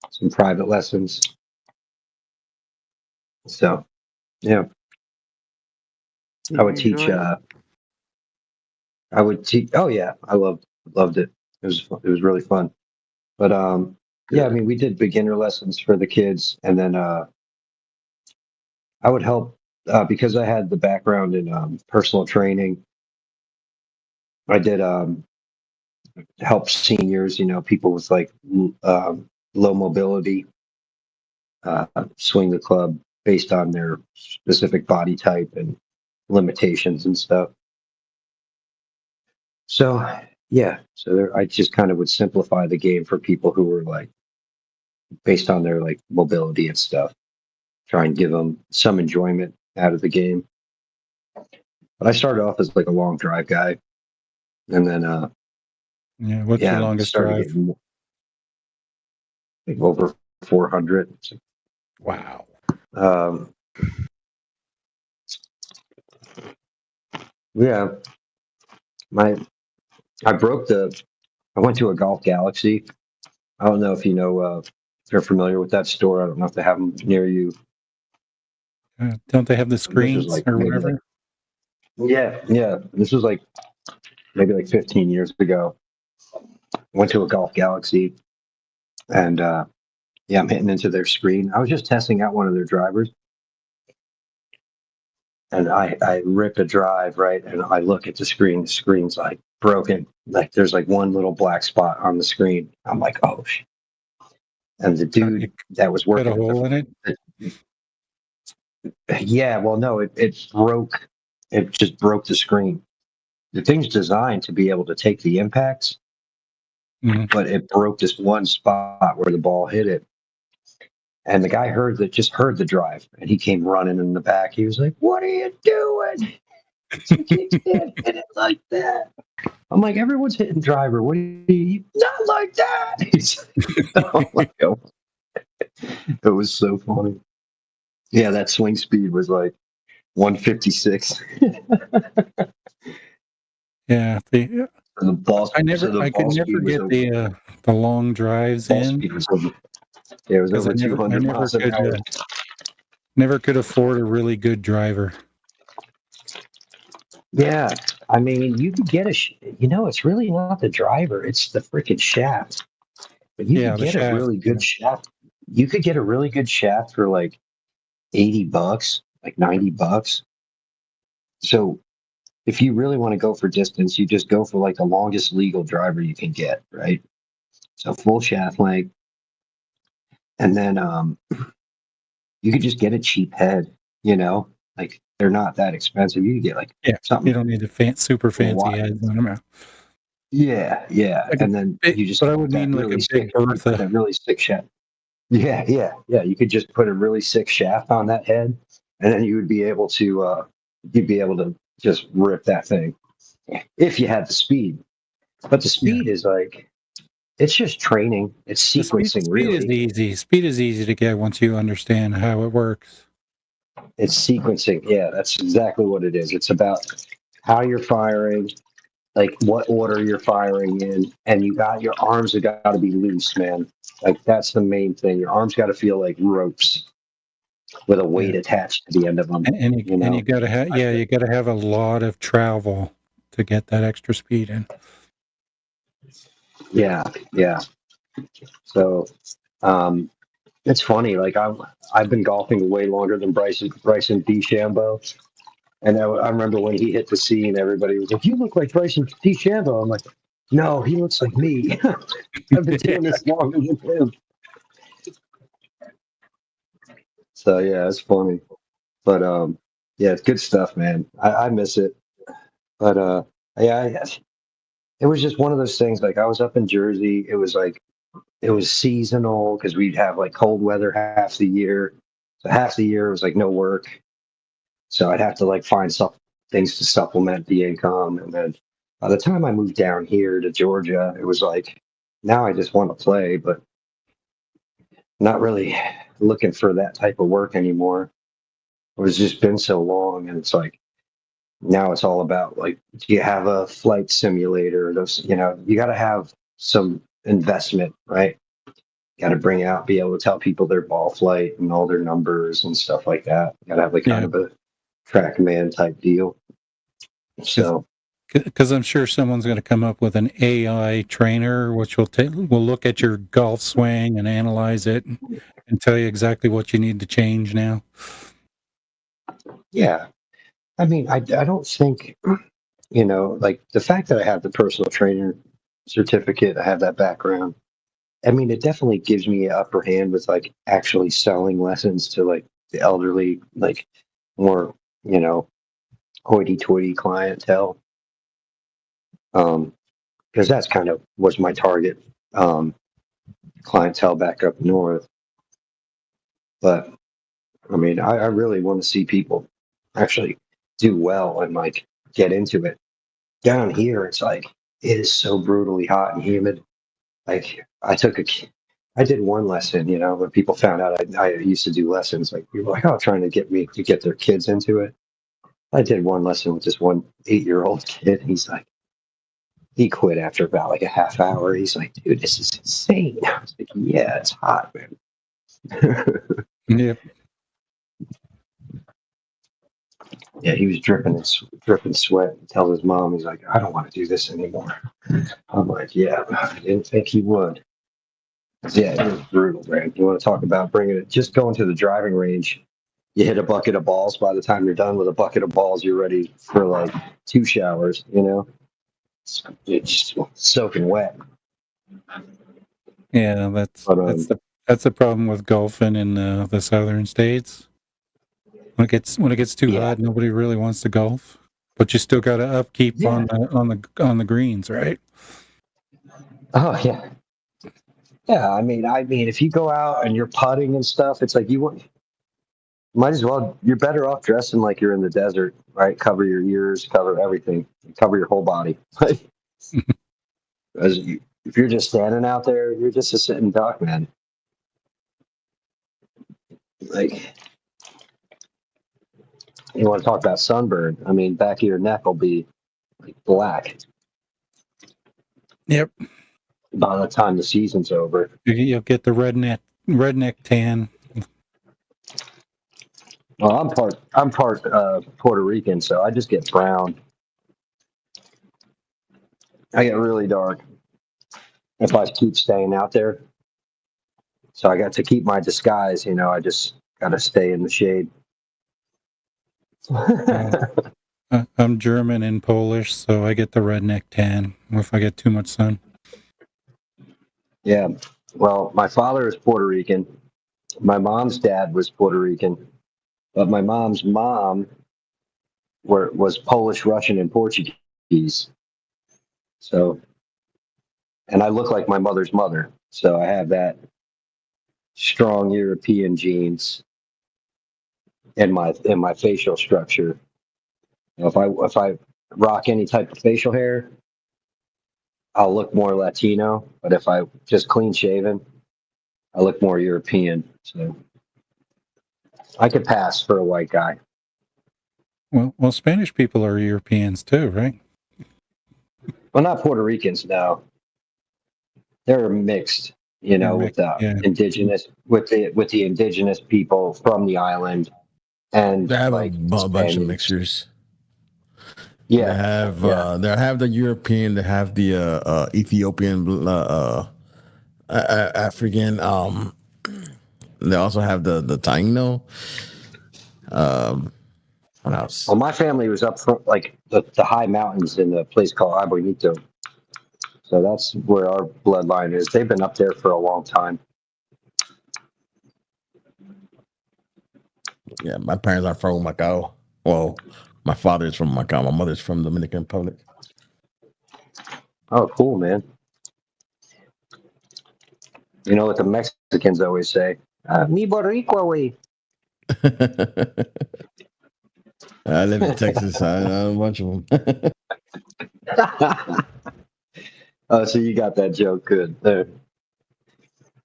some private lessons. So, yeah, I would teach. I would teach. Oh yeah, I loved it. It was really fun. But yeah, I mean, we did beginner lessons for the kids, and then I would help because I had the background in personal training. I did help seniors, people with like low mobility, swing the club based on their specific body type and limitations and stuff. So yeah, I just kind of would simplify the game for people who were like based on their like mobility and stuff. Try and give them some enjoyment out of the game. But I started off as like a long drive guy, and then what's your longest drive? Like over 400. Wow. Yeah, I went to a Golf Galaxy. I don't know if you know, if you're familiar with that store. I don't know if they have them near you. Don't they have the screens or whatever? Yeah. This was like maybe like 15 years ago. Went to a Golf Galaxy, and yeah, I'm hitting into their screen. I was just testing out one of their drivers, and I rip a drive, right, and I look at the screen. The screen's like broken. Like there's like one little black spot on the screen. I'm like, oh shit. And the dude that was working Put a hole in it? Yeah, well, no, it broke. It just broke the screen. The thing's designed to be able to take the impacts, but it broke this one spot where the ball hit it. And the guy just heard the drive, and he came running in the back. He was like, "What are you doing? You can't hit it like that." I'm like, "Everyone's hitting driver. What do you not like that?" I'm like, oh. It was so funny. Yeah, that swing speed was like 156. Yeah, the ball. I could never get the long drives in. It was over 200 miles an hour. Never could afford a really good driver. Yeah, I mean, you could get it's really not the driver; it's the freaking shaft. But you could get a really good shaft. You could get a really good shaft for like $80, like $90. So if you really want to go for distance, you just go for like the longest legal driver you can get, right? So full shaft length. And then you could just get a cheap head, like they're not that expensive. You can get like something. You don't need the super fancy heads on them. Yeah. And then you just but I would mean like a big Bertha. That really sick shaft. Yeah. You could just put a really sick shaft on that head, and then you would be able to just rip that thing if you had the speed. But the speed is like, it's just training. It's sequencing. Speed is easy. Speed is easy to get once you understand how it works. It's sequencing. Yeah, that's exactly what it is. It's about how you're firing, like what order you're firing in, and your arms have got to be loose, man. Like that's the main thing. Your arms got to feel like ropes with a weight attached to the end of them. And you got to have you got to have a lot of travel to get that extra speed in. Yeah. So, It's funny. Like I've been golfing way longer than Bryson DeChambeau, and I remember when he hit the scene, everybody was like, "You look like Bryson DeChambeau." I'm like, "No, he looks like me." I've been doing this longer than him. So yeah, it's funny, but yeah, it's good stuff, man. I miss it, but yeah, it was just one of those things. Like I was up in Jersey, it was like it was seasonal because we'd have like cold weather half the year. So half the year it was like no work, so I'd have to like find some things to supplement the income. And then by the time I moved down here to Georgia, it was like now I just want to play, but not really looking for that type of work anymore. It was just been so long, and it's like now it's all about like, do you have a flight simulator? Those, you got to have some investment, right? Got to bring out, be able to tell people their ball flight and all their numbers and stuff like that. Got to have like kind of a TrackMan type deal. So, because I'm sure someone's going to come up with an AI trainer, which will look at your golf swing and analyze it and tell you exactly what you need to change now. Yeah. I mean, I don't think, like the fact that I have the personal trainer certificate, I have that background. I mean, it definitely gives me an upper hand with like actually selling lessons to like the elderly, like more, hoity-toity clientele. Because that's kind of was my target clientele back up north. But I mean, I really want to see people actually do well and like get into it. Down here, it's like it is so brutally hot and humid. Like I did one lesson, when people found out I used to do lessons, like people were like, oh, trying to get me to get their kids into it. I did one lesson with this one 8-year-old kid. He's like, he quit after about like a half hour. He's like, dude, this is insane. I was like, yeah, it's hot, man. Yep. Yeah, he was dripping sweat. He tells his mom, he's like, I don't want to do this anymore. I'm like, yeah, I didn't think he would. Yeah, it was brutal, man. You want to talk about bringing it, just going to the driving range. You hit a bucket of balls. By the time you're done with a bucket of balls, you're ready for like 2 showers, It's just soaking wet. Yeah, that's the problem with golfing in the southern states. When it gets too hot, nobody really wants to golf. But you still got to upkeep on the greens, right? Oh yeah, yeah. I mean, if you go out and you're putting and stuff, it's like might as well. You're better off dressing like you're in the desert, right? Cover your ears, cover everything, cover your whole body. Because if you're just standing out there, you're just a sitting duck, man. Like, you want to talk about sunburn? I mean, back of your neck will be like black. Yep. By the time the season's over, You'll get the redneck tan. Well, I'm part Puerto Rican, so I just get brown. I get really dark if I keep staying out there. So I got to keep my disguise. I just got to stay in the shade. I'm German and Polish, so I get the redneck tan if I get too much sun. Yeah. Well, my father is Puerto Rican. My mom's dad was Puerto Rican. But my mom's mom was Polish, Russian, and Portuguese. So, and I look like my mother's mother. So I have that strong European genes in my facial structure. If I rock any type of facial hair, I'll look more Latino. But if I just clean shaven, I look more European. So I could pass for a white guy. Well, Spanish people are Europeans too, right? Well, not Puerto Ricans, no. They're mixed, with the indigenous, with the indigenous people from the island, and they have like a bunch of mixtures. Yeah, they have the European, they have the Ethiopian, African, They also have the Taino. What else? Well, my family was up front, like the high mountains in a place called Abuelito. So that's where our bloodline is. They've been up there for a long time. Yeah, my parents are from Macau. Well, my father's from Macau. My mother's from Dominican Republic. Oh, cool, man. You know what the Mexicans always say? Mi boricua, way. I live in Texas. I know a bunch of them. Oh, so you got that joke good there.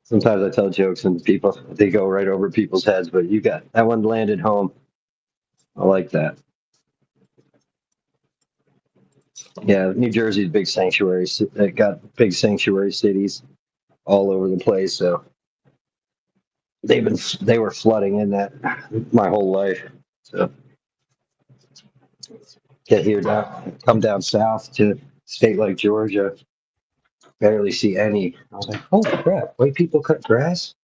Sometimes I tell jokes and people, they go right over people's heads, but you got that one landed home. I like that. Yeah, New Jersey's big sanctuary. It got big sanctuary cities all over the place. So they were flooding in that my whole life. So get here down, come down south to a state like Georgia, barely see any. I was like, holy crap, white people cut grass?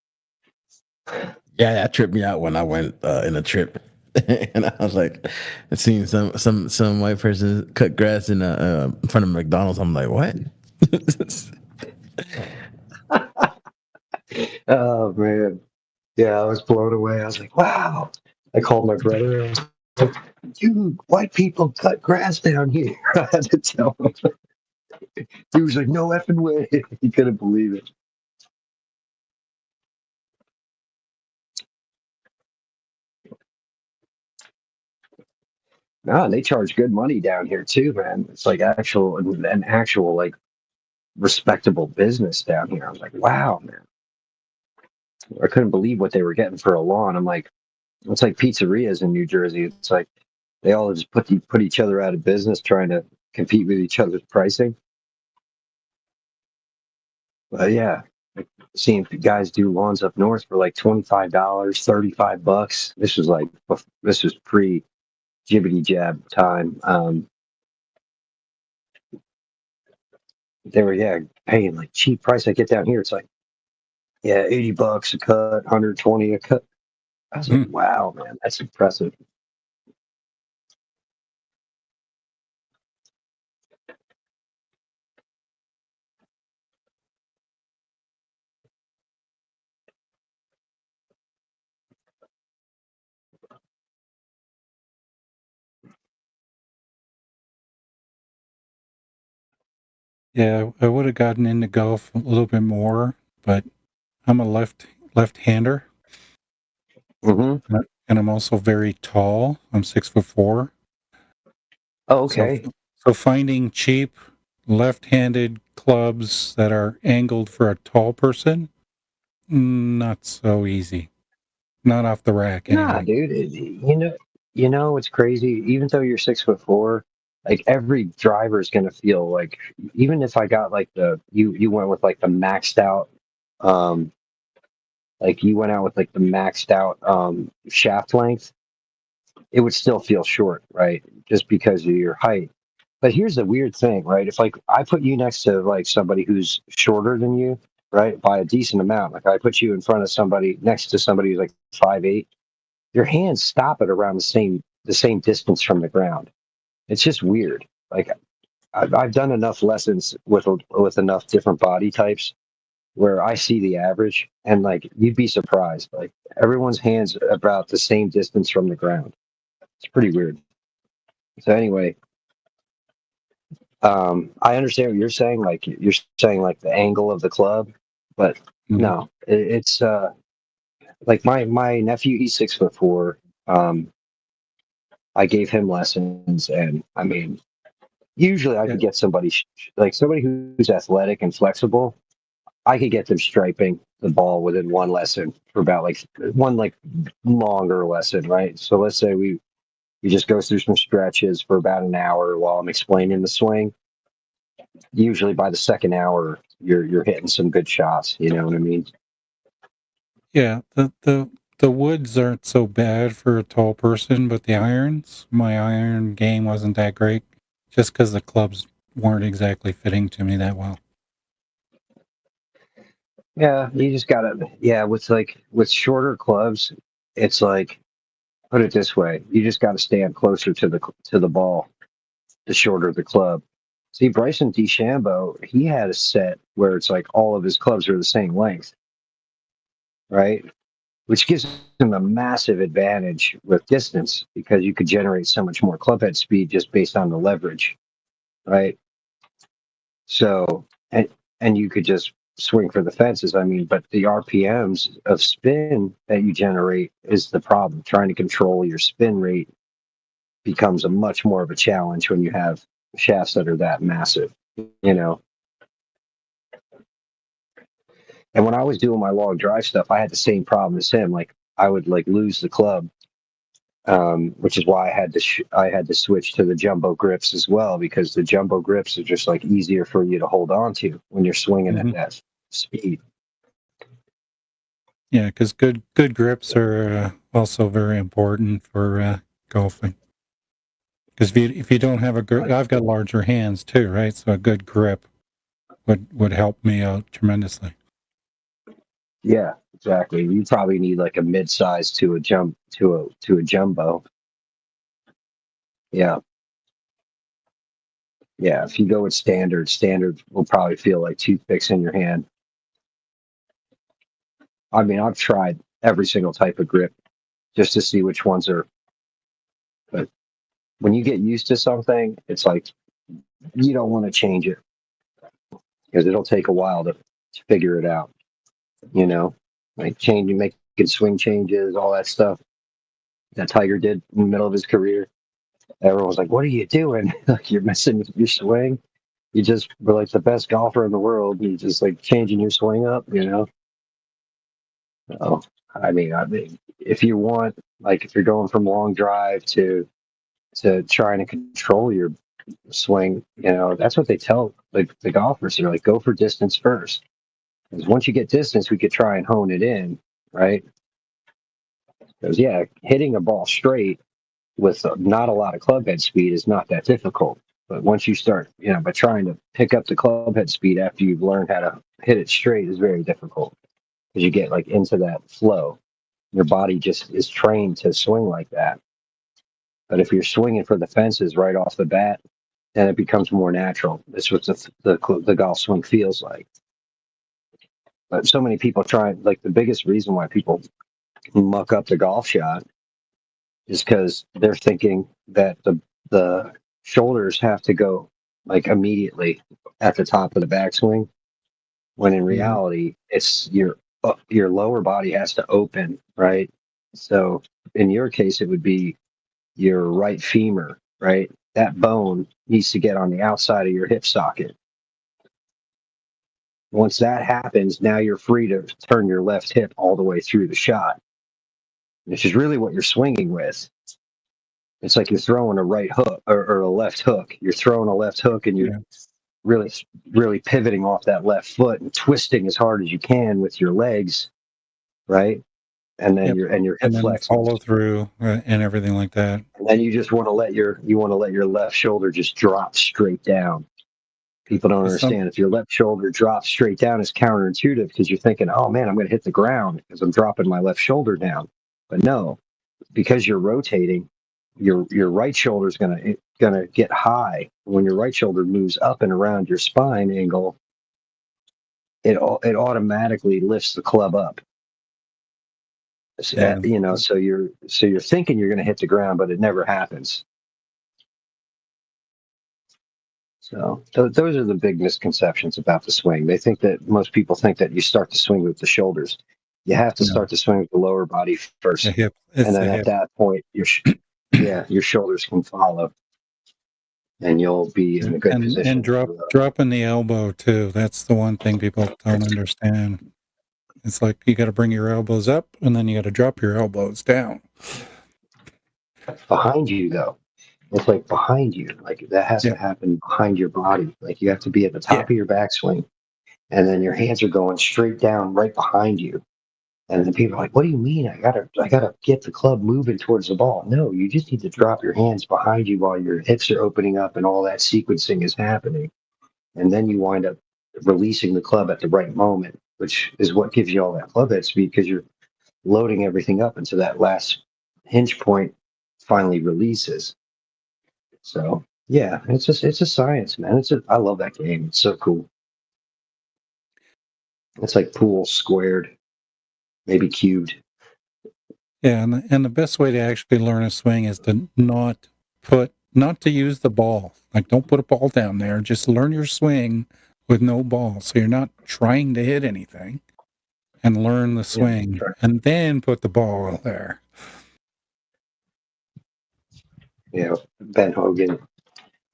Yeah, that tripped me out when I went in a trip, and I was like, I seen some white person cut grass in front of McDonald's. I'm like, what? Oh man, yeah, I was blown away. I was like, wow. I called my brother. I was like, dude, white people cut grass down here. I had to tell him. He was like, no effing way. He couldn't believe it. No, and they charge good money down here too, man. It's like an actual like respectable business down here. I was like, wow, man. I couldn't believe what they were getting for a lawn. I'm like, it's like pizzerias in New Jersey. It's like they all just put each other out of business trying to compete with each other's pricing. But yeah, like seeing guys do lawns up north for like $25, $35. This was pre jibbity jab time. They were paying like cheap price. I get down here, it's like $80 a cut, 120 a cut. I was like, wow, man, that's impressive. Yeah, I would have gotten into golf a little bit more, but I'm a left-hander. Mm-hmm. And I'm also very tall. I'm 6'4". Oh, okay. So finding cheap left-handed clubs that are angled for a tall person, not so easy. Not off the rack anyway. Nah, dude. You know what's crazy? Even though you're 6'4", like every driver is gonna feel like, even if I got like you went with like the maxed out, like you went out with like the maxed out shaft length, it would still feel short, right? Just because of your height. But here's the weird thing, right? If like I put you next to like somebody who's shorter than you, right, by a decent amount, like I put you in front of somebody next to somebody who's like 5'8", your hands stop at around the same distance from the ground. It's just weird. Like I've done enough lessons with enough different body types where I see the average, and like you'd be surprised. Like everyone's hands are about the same distance from the ground. It's pretty weird. So anyway, I understand what you're saying. Like you're saying like the angle of the club, but no, it's like my nephew. He's 6'4". I gave him lessons, and I mean, usually I could get somebody like somebody who's athletic and flexible. I could get them striping the ball within one lesson for about like one like longer lesson, right? So let's say we just go through some stretches for about an hour while I'm explaining the swing. Usually by the second hour, you're hitting some good shots. You know what I mean? Yeah, the woods aren't so bad for a tall person, but the irons, my iron game wasn't that great, just because the clubs weren't exactly fitting to me that well. Yeah, you just gotta. Yeah, with shorter clubs, it's like, put it this way: you just got to stand closer to the ball, the shorter the club. See, Bryson DeChambeau, he had a set where it's like all of his clubs are the same length, right? Which gives him a massive advantage with distance because you could generate so much more club head speed just based on the leverage, right? So, and you could just swing for the fences. I mean, but the RPMs of spin that you generate is the problem. Trying to control your spin rate becomes a much more of a challenge when you have shafts that are that massive, you know. And when I was doing my long drive stuff, I had the same problem as him. Like I would like lose the club, which is why I had to switch to the jumbo grips as well, because the jumbo grips are just like easier for you to hold on to when you're swinging at that speed. Yeah, because good grips are also very important for golfing. Because if you don't have a grip, I've got larger hands too, right? So a good grip would help me out tremendously. Yeah, exactly. You probably need like a mid-size to a jumbo. Yeah. Yeah, if you go with standard will probably feel like toothpicks in your hand. I mean, I've tried every single type of grip just to see which ones are. But when you get used to something, it's like you don't want to change it because it'll take a while to figure it out. You know, like making swing changes, all that stuff that Tiger did in the middle of his career. Everyone was like, "What are you doing? Like you're missing your swing. You just were like the best golfer in the world. You just like changing your swing up, you know." Oh, I mean, if you want, like, if you're going from long drive to trying to control your swing, you know, that's what they tell like the golfers. They're like, go for distance first, because once you get distance, we could try and hone it in, right? Because yeah, hitting a ball straight with not a lot of club head speed is not that difficult. But once you start, you know, by trying to pick up the club head speed after you've learned how to hit it straight is very difficult because you get like into that flow. Your body just is trained to swing like that. But if you're swinging for the fences right off the bat, then it becomes more natural. That's what the golf swing feels like. But so many people try, like the biggest reason why people muck up the golf shot is because they're thinking that the shoulders have to go like immediately at the top of the backswing, when in reality it's your lower body has to open, right? So in your case, it would be your right femur, right? That bone needs to get on the outside of your hip socket. Once that happens, now you're free to turn your left hip all the way through the shot, which is really what you're swinging with. It's like you're throwing a right hook or a left hook. You're throwing a left hook and you're really, really pivoting off that left foot and twisting as hard as you can with your legs, right? And then your hip flex follow through and everything like that. And then you just want to let your left shoulder just drop straight down. People don't understand. If your left shoulder drops straight down, it's counterintuitive because you're thinking, "Oh man, I'm going to hit the ground because I'm dropping my left shoulder down." But no, because you're rotating, your right shoulder is going to get high. When your right shoulder moves up and around your spine angle, it automatically lifts the club up. So, you know, so you're thinking you're going to hit the ground, but it never happens. So those are the big misconceptions about the swing. Most people think that you start to swing with the shoulders. You have to start to swing with the lower body first, and then at that point, your shoulders can follow, and you'll be in a good position. And dropping the elbow too. That's the one thing people don't understand. It's like you got to bring your elbows up, and then you got to drop your elbows down. Behind you, though. It's like behind you. Like that has to happen behind your body. Like you have to be at the top of your backswing, and then your hands are going straight down right behind you. And then people are like, "What do you mean? I gotta get the club moving towards the ball." No, you just need to drop your hands behind you while your hips are opening up and all that sequencing is happening, and then you wind up releasing the club at the right moment. which is what gives you all that club head speed because you're loading everything up until that last hinge point finally releases. So yeah, it's a science, man. I love that game. It's so cool. It's like pool squared, maybe cubed. Yeah, and the best way to actually learn a swing is to not to use the ball. Like, don't put a ball down there. Just learn your swing with no ball. So you're not trying to hit anything, and learn the swing, sure. and then put the ball out there. You know, Ben Hogan,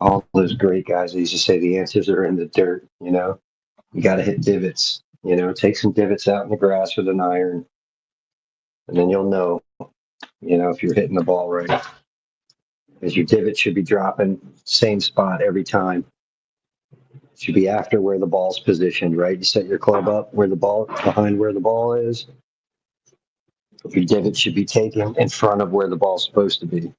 all those great guys. They used to say the answers are in the dirt. You know, you got to hit divots. You know, take some divots out in the grass with an iron, and then you'll know. You know, if you're hitting the ball right, because your divot should be dropping same spot every time. It should be after where the ball's positioned, right? You set your club up where the ball behind where the ball is. Your divot should be taken in front of where the ball's supposed to be.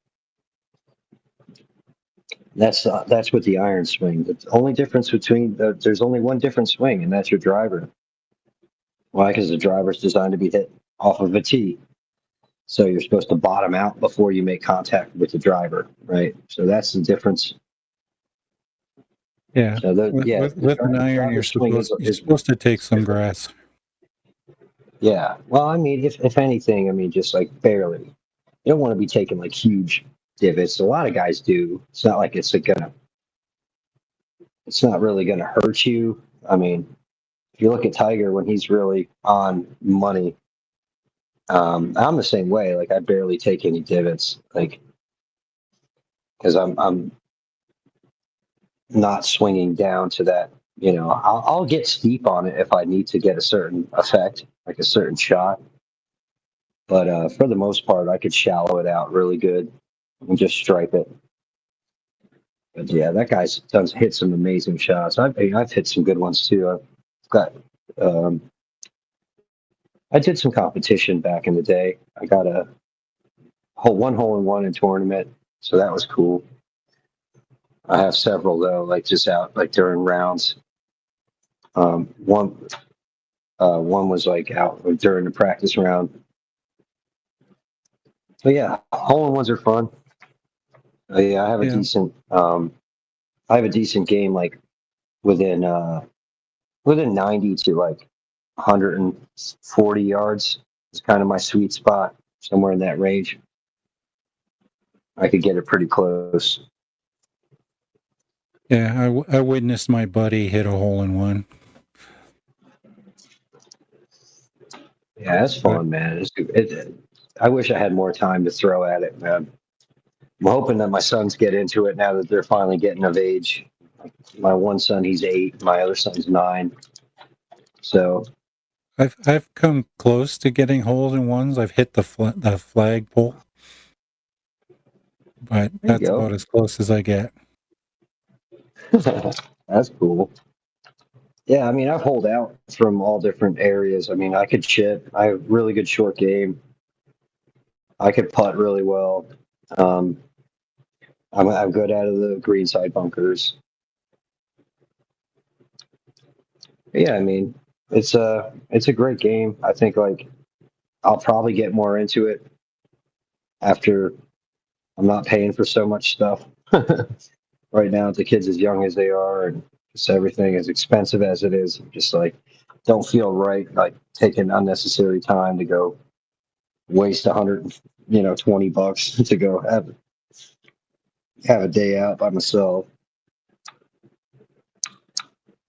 That's with the iron swing. The only difference between there's only one different swing, and that's your driver. Why? Because the driver's designed to be hit off of a tee. So you're supposed to bottom out before you make contact with the driver, right? So that's the difference. Yeah. So with an iron, you're supposed to take some grass. Yeah. Well, I mean, if anything, I mean, just like barely. You don't want to be taking like huge divots. A lot of guys do. It's not like it's not really gonna hurt you. I mean, if you look at Tiger when he's really on money, I'm the same way. Like I barely take any divots, like because I'm not swinging down to that. You know, I'll get steep on it if I need to get a certain effect, like a certain shot. But for the most part, I could shallow it out really good and just stripe it. But yeah, that guy's hit some amazing shots. I've hit some good ones too. I've got. I did some competition back in the day. I got a one hole in one in tournament, so that was cool. I have several though, like just out like during rounds. One was like out during the practice round. But yeah, hole in ones are fun. Yeah, I have a decent. I have a decent game like within 90 to like 140 yards is kind of my sweet spot, somewhere in that range. I could get it pretty close. Yeah, I witnessed my buddy hit a hole in one. Yeah, that's fun, man. I wish I had more time to throw at it, man. I'm hoping that my sons get into it now that they're finally getting of age. My one son, he's 8. My other son's 9. So I've come close to getting holes in ones. I've hit the flagpole, but that's about as close as I get. That's cool. Yeah, I mean, I've holed out from all different areas. I mean, I could chip. I have really good short game. I could putt really well. I'm good out of the green side bunkers. But yeah, I mean, it's a great game. I think like I'll probably get more into it after I'm not paying for so much stuff right now. The kids as young as they are, and just everything as expensive as it is, just like don't feel right like taking unnecessary time to go waste $120 to go have a day out by myself.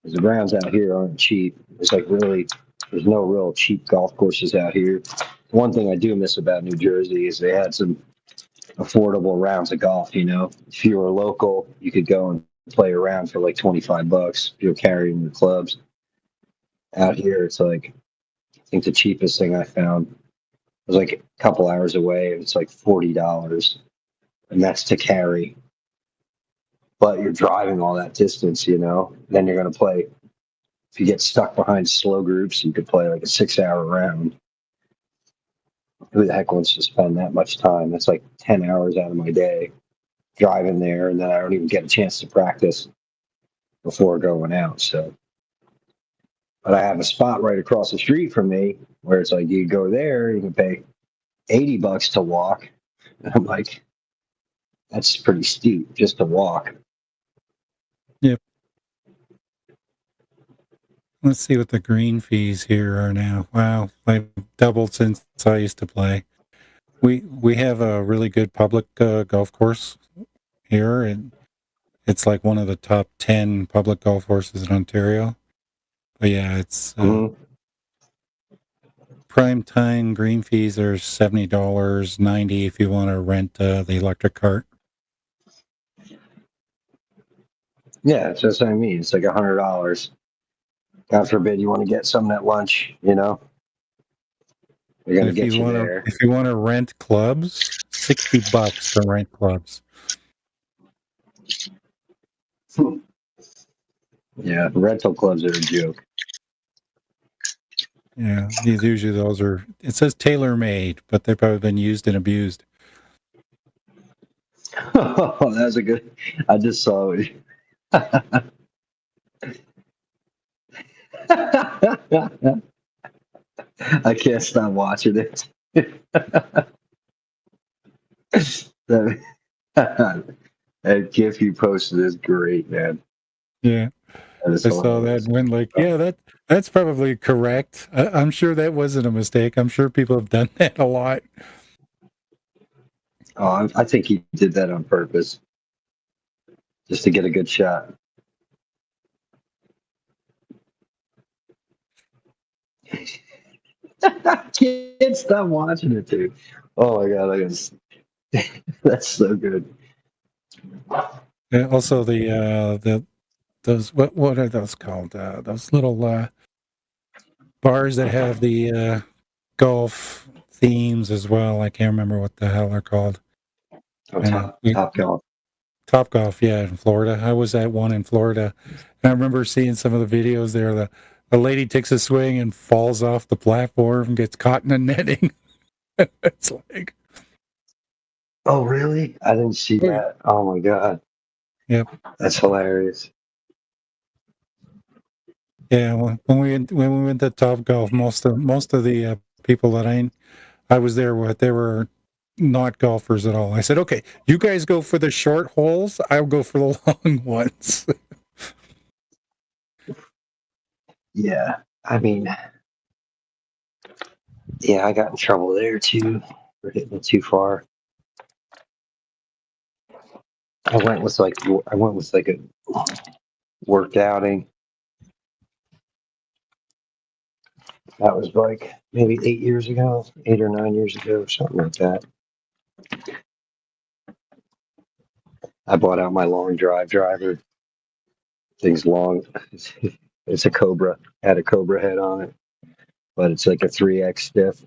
The rounds out here aren't cheap. There's no real cheap golf courses out here. One thing I do miss about New Jersey is they had some affordable rounds of golf. You know, if you were local, you could go and play around for like $25 if you're carrying your clubs. Out here, it's like I think the cheapest thing I found was like a couple hours away. It's like $40, and that's to carry. But you're driving all that distance, you know. Then you're going to play. If you get stuck behind slow groups, you could play like a 6-hour round. Who the heck wants to spend that much time? That's like 10 hours out of my day driving there, and then I don't even get a chance to practice before going out. So But I have a spot right across the street from me where it's like you go there, you can pay $80 to walk. And I'm like, that's pretty steep just to walk. Yep. Let's see what the green fees here are now. Wow, they've doubled since I used to play. We have a really good public golf course here, and it's like one of the top 10 public golf courses in Ontario. But yeah, it's prime time green fees are $70, $90 if you want to rent the electric cart. Yeah, that's what I mean. It's like $100. God forbid you want to get something at lunch, you know? They're going to get you there. If you want to rent clubs, $60 to rent clubs. Yeah, rental clubs are a joke. Yeah, those are, it says tailor-made, but they've probably been used and abused. Oh, that was a good, I just saw it. I can't stop watching it. That GIF you posted is great, man. Yeah. I saw that and went like, yeah, that's probably correct. I'm sure that wasn't a mistake. I'm sure people have done that a lot. Oh, I think he did that on purpose, just to get a good shot. I can't stop watching it, dude. Oh my god, that's so good. Yeah, also those what are those called? Those little bars that have the golf themes as well. I can't remember what the hell they're called. Top Golf. Top Golf, yeah, in Florida. I was at one in Florida, and I remember seeing some of the videos there. The lady takes a swing and falls off the platform and gets caught in the netting. It's like, oh really? I didn't see that. Oh my god. Yep, that's hilarious. Yeah, when we went to Top Golf, most of the people that I was there with, they were not golfers at all. I said, okay, you guys go for the short holes, I'll go for the long ones. Yeah, I mean, yeah, I got in trouble there too for hitting it too far. I went with like a worked outing. That was like maybe 8 or 9 years ago, or something like that. I bought out my long drive driver. Thing's long. It's a Cobra. Had a Cobra head on it, but it's like a 3X stiff.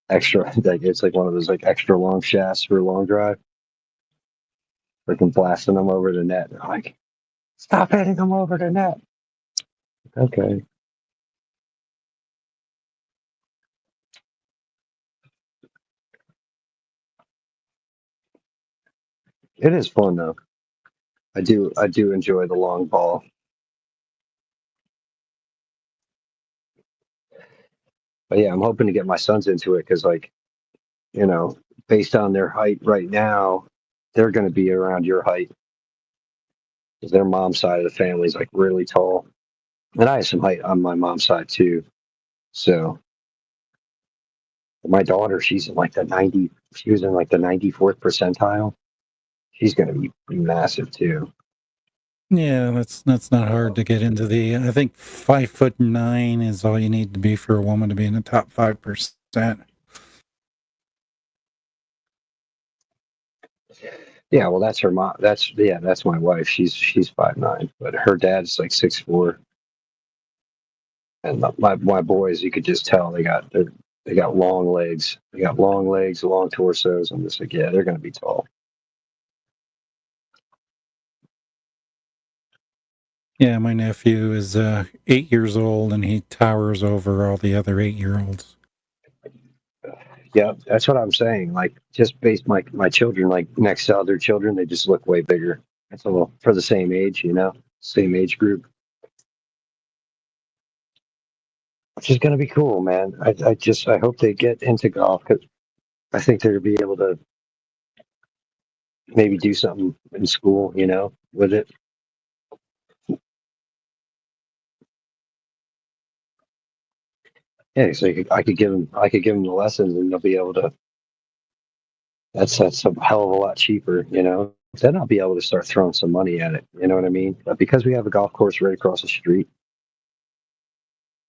Extra, like it's like one of those like extra long shafts for a long drive. Freaking blasting them over the net. They're like, stop hitting them over the net. Okay. It is fun though. I do enjoy the long ball. But yeah, I'm hoping to get my sons into it because, like, you know, based on their height right now, they're going to be around your height. Because their mom's side of the family is like really tall, and I have some height on my mom's side too. So my daughter, she's in like the 90. She was in like the 94th percentile. She's going to be massive too. Yeah, that's not hard to get into the. I think 5'9" is all you need to be for a woman to be in the top 5%. Yeah, well, that's her mom. That's my wife. She's 5'9", but her dad's like 6'4". And my boys, you could just tell they got long legs. They got long legs, long torsos. I'm just like, yeah, they're going to be tall. Yeah, my nephew is 8 years old, and he towers over all the other 8-year-olds. Yeah, that's what I'm saying. Like, just based my children, like next to other children, they just look way bigger. That's a little for the same age, you know, same age group. which is going to be cool, man. I hope they get into golf because I think they'll be able to maybe do something in school, with it. Yeah, so I could give them the lessons, and they'll be able to. That's a hell of a lot cheaper, Then I'll be able to start throwing some money at it. You know what I mean? But because we have a golf course right across the street,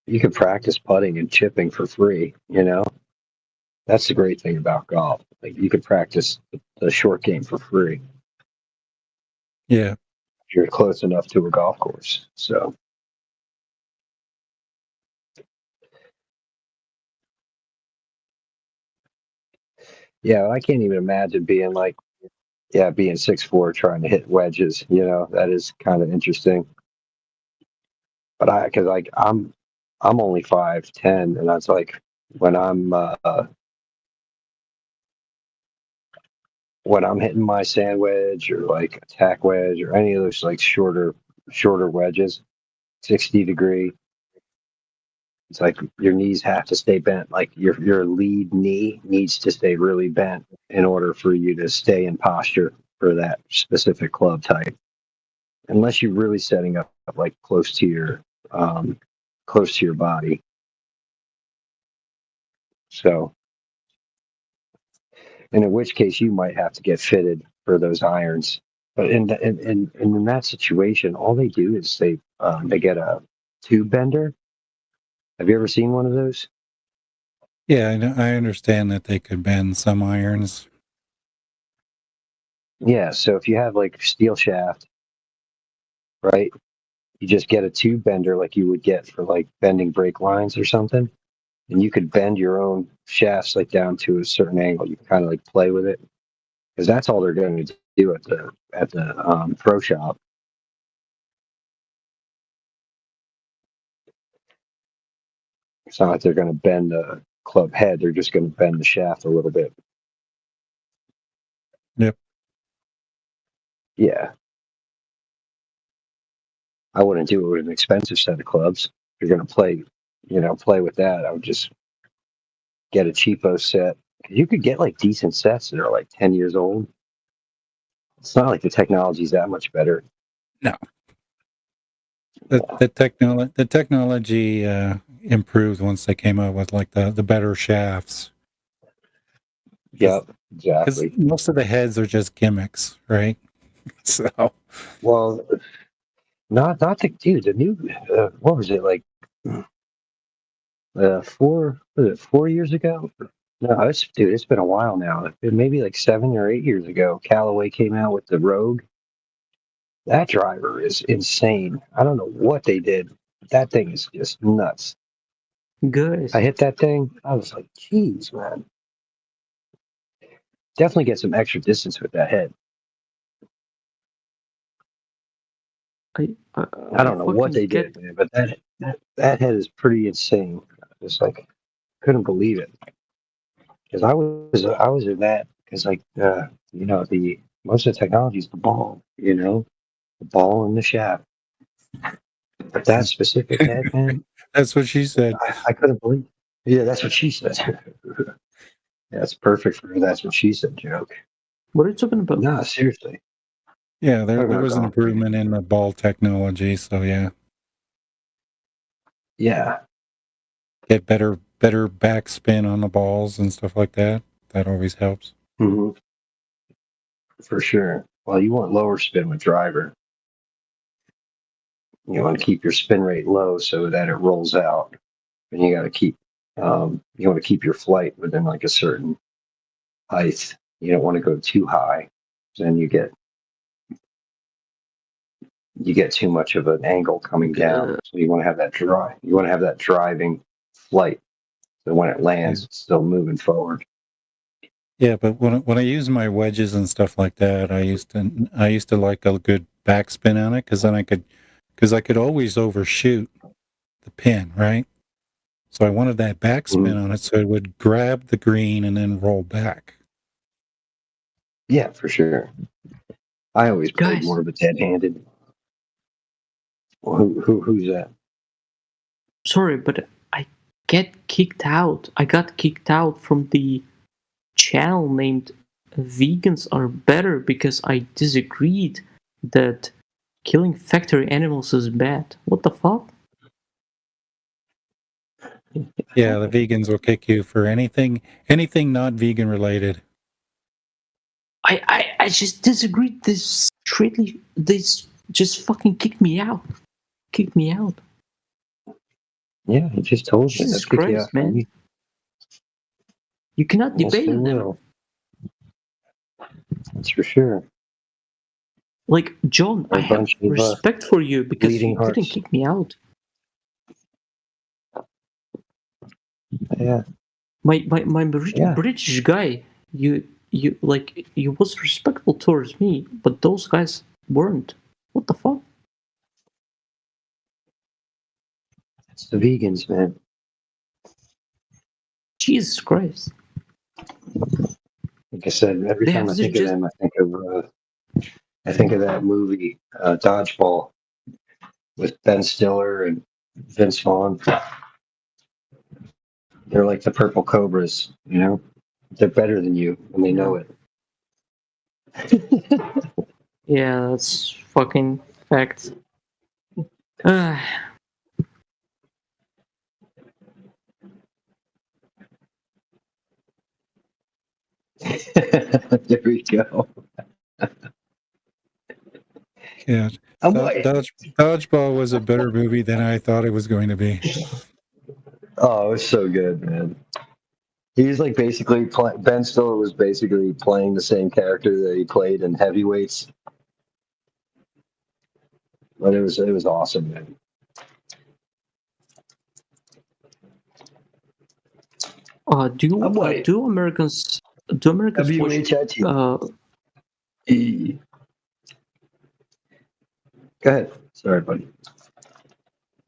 you can practice putting and chipping for free. That's the great thing about golf. Like you could practice the short game for free. Yeah. If you're close enough to a golf course. So. Yeah, I can't even imagine being being 6'4", trying to hit wedges. That is kind of interesting. But I'm only 5'10", and that's like when I'm hitting my sand wedge or like a tack wedge or any of those like shorter wedges, 60-degree. It's like your knees have to stay bent. Like your lead knee needs to stay really bent in order for you to stay in posture for that specific club type. Unless you're really setting up like close to your body. So, and in which case you might have to get fitted for those irons. But in that situation, all they do is they get a tube bender. Have you ever seen one of those? Yeah, I understand that they could bend some irons. Yeah, so if you have like steel shaft, right, you just get a tube bender like you would get for like bending brake lines or something, and you could bend your own shafts like down to a certain angle. You can kind of like play with it because that's all they're going to do at the pro shop. It's not like they're going to bend the club head; they're just going to bend the shaft a little bit. Yep. Yeah. I wouldn't do it with an expensive set of clubs. If you're going to play with that, I would just get a cheapo set. You could get like decent sets that are like 10 years old. It's not like the technology's that much better. No. The technology improved once they came out with like the better shafts. Yep, exactly. Because most of the heads are just gimmicks, right? So. Well, not the dude. The new what was it like? 4 years ago? No, it's been a while now. Maybe like 7 or 8 years ago. Callaway came out with the Rogue. That driver is insane. I don't know what they did. That thing is just nuts. Good. I hit that thing. I was like, geez, man. Definitely get some extra distance with that head. I don't know what they did, man, but that head is pretty insane. Just like couldn't believe it because I was in that because like the most of the technology is the ball, the ball and the shaft. But that specific head, man. That's what she said. I couldn't believe it. Yeah, that's what she said. That's perfect for her. That's what she said joke. What are you talking about? No, seriously. Yeah, there was an improvement in the ball technology, so yeah. Yeah. Get better backspin on the balls and stuff like that. That always helps. Mm-hmm. For sure. Well, you want lower spin with driver. You want to keep your spin rate low so that it rolls out. And you got to keep you want to keep your flight within like a certain height. You don't want to go too high. Then you get too much of an angle coming down. So you want to have that You want to have that driving flight. So when it lands, it's still moving forward. Yeah, but when I use my wedges and stuff like that, I used to like a good backspin on it because I could always overshoot the pin, right? So I wanted that backspin on it so it would grab the green and then roll back. Yeah, for sure. I always played more of a dead-handed. Who's that? Sorry, but get kicked out. I got kicked out from the channel named Vegans Are Better because I disagreed that killing factory animals is bad. What the fuck? Yeah, the vegans will kick you for anything not vegan related. I just disagreed. This straightly, this just fucking kicked me out. Kicked me out. Yeah, I just told you. Jesus Christ, man. You cannot Yes, debate they them. will. That's for sure. Like, John, I have bunch of, respect for you because bleeding you couldn't hearts. kick me out. Yeah. My Yeah. British guy, you like, you was respectful towards me, but those guys weren't. What the fuck? It's the vegans, man. Jesus Christ. Like I said, every They time have I think of just- them, I think of that movie, Dodgeball, with Ben Stiller and Vince Vaughn. They're like the purple cobras, you know? They're better than you, and they know it. Yeah, that's fucking fact. Uh, There we go. Yeah. Dodgeball was a better movie than I thought it was going to be. Oh, it was so good, man. He's like basically Ben Stiller was basically playing the same character that he played in Heavyweights. But it was awesome, man. do Americans watch WHIT. Go ahead. Sorry, buddy.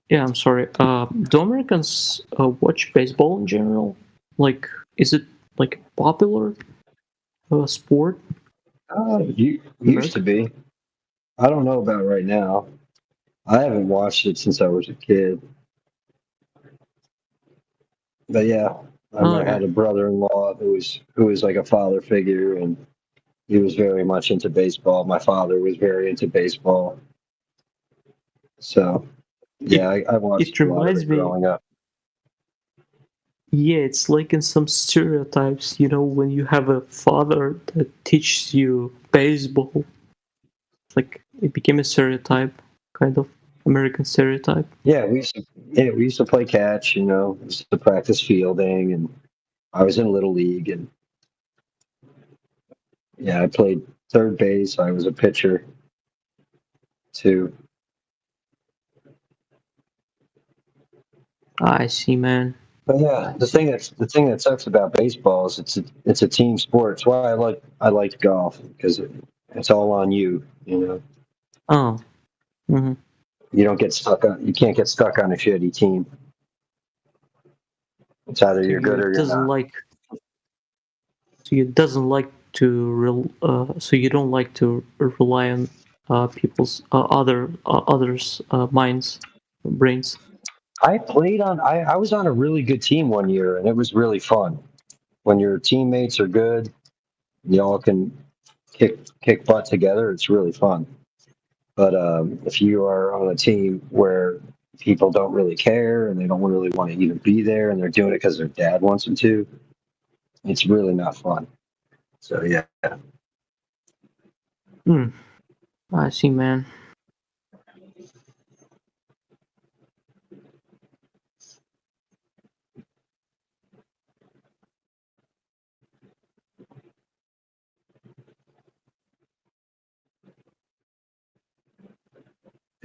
Yeah, I'm sorry. Do Americans watch baseball in general? Like, is it like a popular sport? Used to be. I don't know about right now. I haven't watched it since I was a kid. But yeah, I had a brother-in-law who was like a father figure, and he was very much into baseball. My father was very into baseball. So yeah, I watched a lot of it growing up. Yeah, it's like in some stereotypes, you know, when you have a father that teaches you baseball. Like, it became a stereotype, kind of American stereotype. Yeah, we used to play catch, you know, we used to practice fielding, and I was in Little League, and yeah, I played third base. I was a pitcher too. I see, man. But yeah, the thing that sucks about baseball is it's a team sport. It's why I liked golf, because it's all on you. You know, Oh. Mm-hmm. you can't get stuck on a shitty team. It's either you're good or you're not. So you doesn't like to so you don't like to rely on people's others' minds, brains. I was on a really good team one year, and it was really fun. When your teammates are good, you all can kick butt together. It's really fun. But if you are on a team where people don't really care and they don't really want to even be there, and they're doing it because their dad wants them to, it's really not fun. So yeah. I see, man.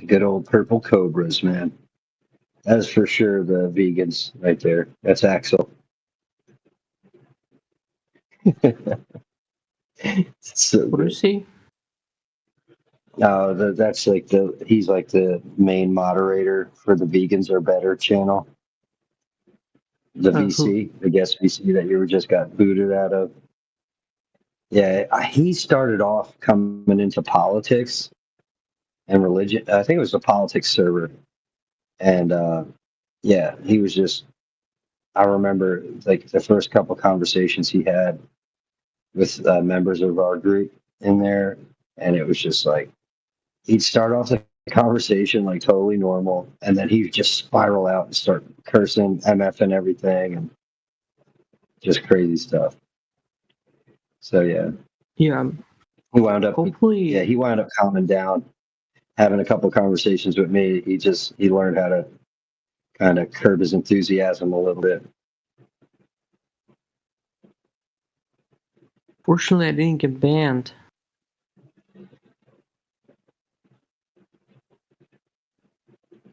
Good old purple cobras, man. That's for sure the vegans right there. That's Axel. So what is he? That's like he's like the main moderator for the Vegans Are Better channel. The VC, the guest VC that you just got booted out of. Yeah, he started off coming into politics and religion. I think it was a politics server. And yeah, he was just I remember like the first couple conversations he had with members of our group in there, and it was just like he'd start off the conversation like totally normal, and then he'd just spiral out and start cursing, MF and everything, and just crazy stuff. So yeah, Yeah. he wound up. Hopefully. Yeah, he wound up calming down, having a couple conversations with me. He learned how to kind of curb his enthusiasm a little bit. Fortunately, I didn't get banned.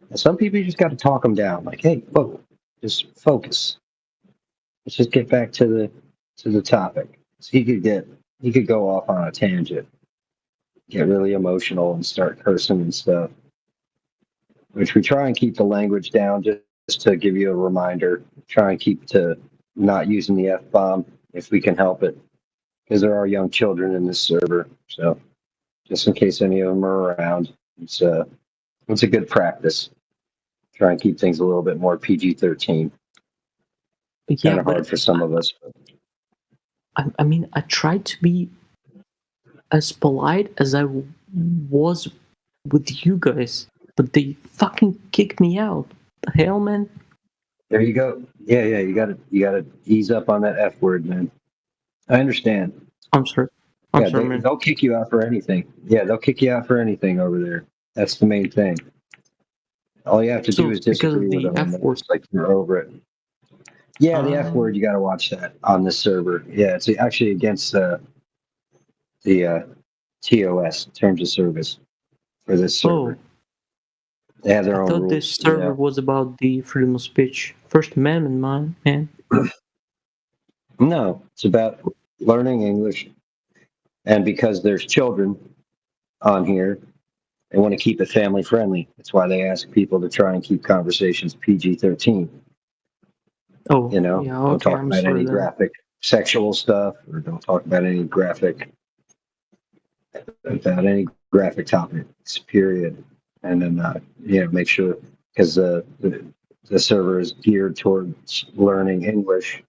And some people you just got to talk them down. Like, hey, whoa, just focus. Let's just get back to the topic. So he could go off on a tangent, get really emotional, and start cursing and stuff. Which we try and keep the language down just to give you a reminder. Try and keep to not using the F-bomb if we can help it, because there are young children in this server. So just in case any of them are around, it's a good practice. Try and keep things a little bit more PG-13. Yeah, kind of hard for some of us. I mean, I tried to be as polite as I was with you guys, but they fucking kicked me out. The hell, man! There you go. Yeah, you gotta ease up on that F word, man. I understand. I'm sorry. Man. They'll kick you out for anything. Yeah, they'll kick you out for anything over there. That's the main thing. All you have to do is disagree with them. It's like you're over it. Yeah, the F word, you got to watch that on this server. Yeah, it's actually against the TOS, Terms of Service, for this server. They have their own rules. I thought this server was about the freedom of speech. First Amendment, man. No, it's about learning English. And because there's children on here, they want to keep it family friendly. That's why they ask people to try and keep conversations PG-13. Oh, you know, yeah, don't talk about any graphic sexual stuff, or don't talk about any graphic topics. Period. And then make sure, because the server is geared towards learning English.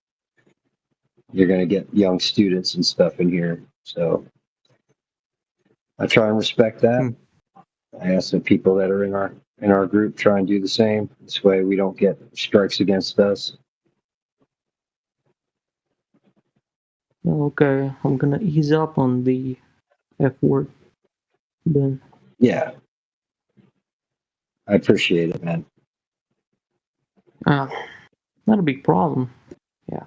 You're going to get young students and stuff in here, so I try and respect that. I ask the people that are in our group try and do the same. This way, we don't get strikes against us. Okay, I'm gonna ease up on the F word then. Yeah, I appreciate it, man. Not a big problem. Yeah.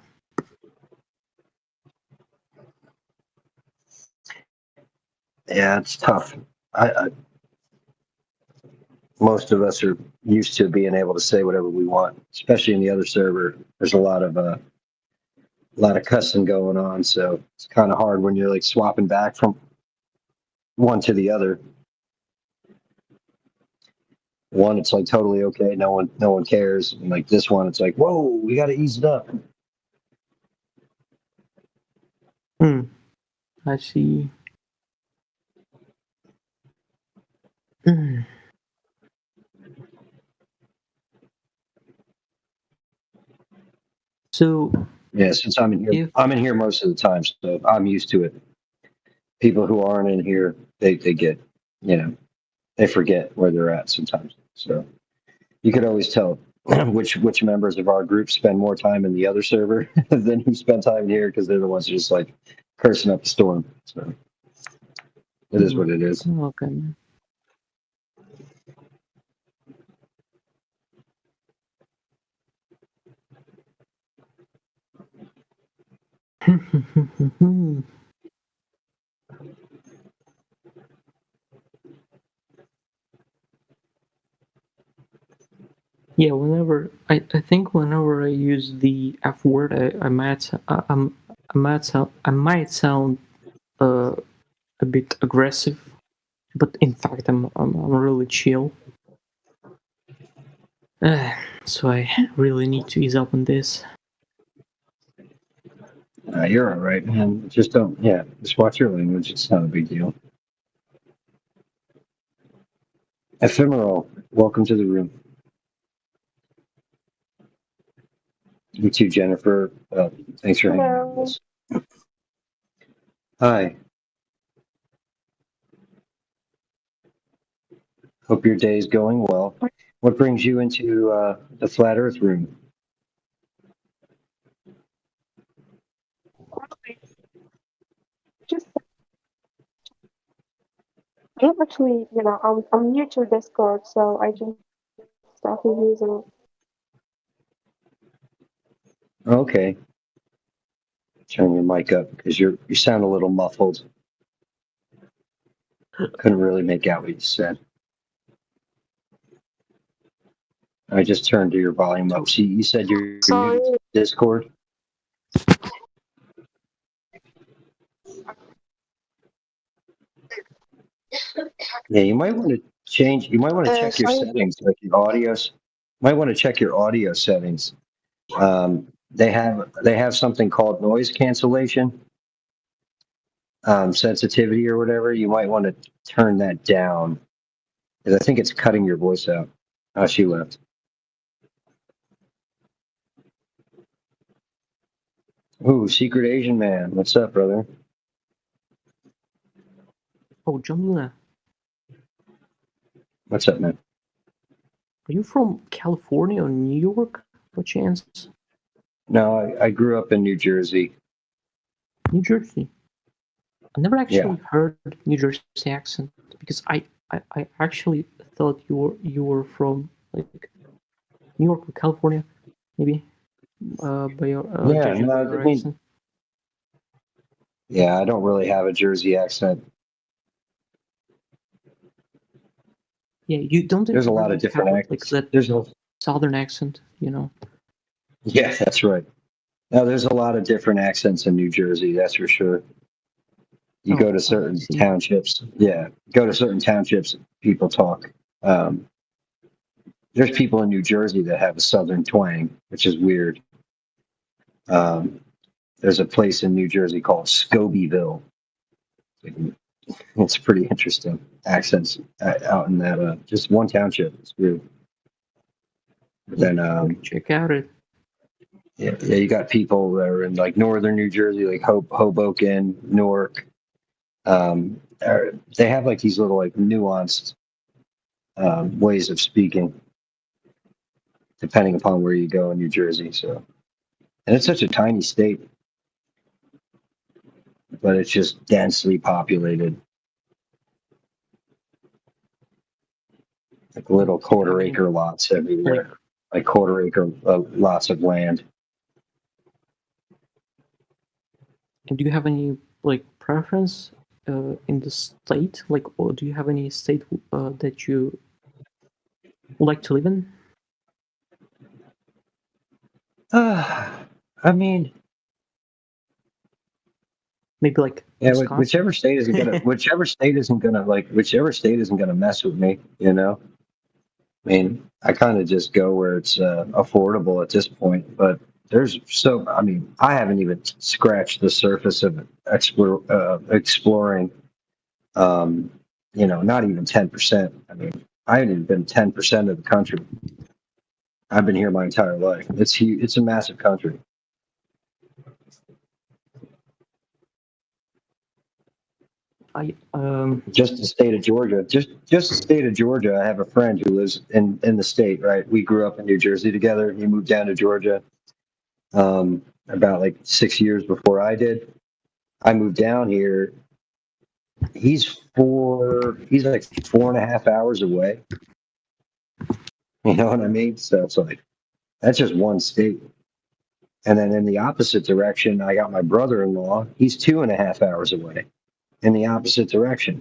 Yeah, it's tough. Most of us are used to being able to say whatever we want, especially in the other server. There's a lot of cussing going on, so it's kind of hard when you're like swapping back from one to the other. One, it's like totally okay, no one cares, and like this one, it's like, whoa, we got to ease it up. I see. So yeah, since I'm in here most of the time, so I'm used to it. People who aren't in here, they get, they forget where they're at sometimes. So you could always tell which members of our group spend more time in the other server than who spend time here, because they're the ones who just like cursing up the storm. So it is what it is. Okay, man. Yeah, I think whenever I use the F word, I might sound a bit aggressive, but in fact I'm really chill. So I really need to ease up on this. You're all right, man. Just watch your language. It's not a big deal. Ephemeral, welcome to the room. You too, Jennifer. Thanks for hanging out with us. Hi. Hope your day is going well. What brings you into the Flat Earth room? Just I don't actually, I'm new to Discord, so I just started using it. Okay. Turn your mic up because you sound a little muffled. Couldn't really make out what you said. I just turned your volume up. See, you said you're new to Discord. Yeah, you might want to change. You might want to check your sorry. settings, like your audios. Might want to check your audio settings. They have something called noise cancellation, sensitivity or whatever. You might want to turn that down because I think it's cutting your voice out. Oh, she left. Ooh, Secret Asian Man. What's up, brother? Oh, John Luna, What's up, man? are you from California or New York, by chance? No, I grew up in New Jersey. New Jersey. I never actually Yeah. heard New Jersey accent because I actually thought you were from like New York or California, maybe. By your Yeah, judging no, by I your mean, accent. yeah, I don't really have a Jersey accent. Yeah, you don't There's a lot really of different have like accents. that There's a southern accent, you know. Yeah, that's right. Now, there's a lot of different accents in New Jersey, that's for sure. You go to I certain see. townships, yeah, go to certain townships, people talk. There's people in New Jersey that have a southern twang, which is weird. There's a place in New Jersey called Scobeyville. It's pretty interesting accents out in that just one township. It's weird. But then Check out it. yeah, you got people that are in like northern New Jersey, like Hoboken, Newark. They have like these little like nuanced ways of speaking, depending upon where you go in New Jersey. So, and it's such a tiny state, but it's just densely populated, like little quarter-acre lots everywhere, like quarter-acre lots of land. And do you have any like preference in the state? Like, or do you have any state that you would like to live in? I mean, maybe like yeah, Wisconsin? whichever state isn't gonna mess with me, you know. I mean, I kind of just go where it's affordable at this point, but I haven't even scratched the surface of exploring, not even 10%. I mean, I haven't even been 10% of the country. I've been here my entire life. It's huge. It's a massive country. Just the state of Georgia. Just the state of Georgia. I have a friend who lives in the state. Right, we grew up in New Jersey together. He moved down to Georgia about like 6 years before I did. I moved down here. He's like 4.5 hours away. You know what I mean? So it's like that's just one state. And then in the opposite direction, I got my brother-in-law. He's 2.5 hours away in the opposite direction.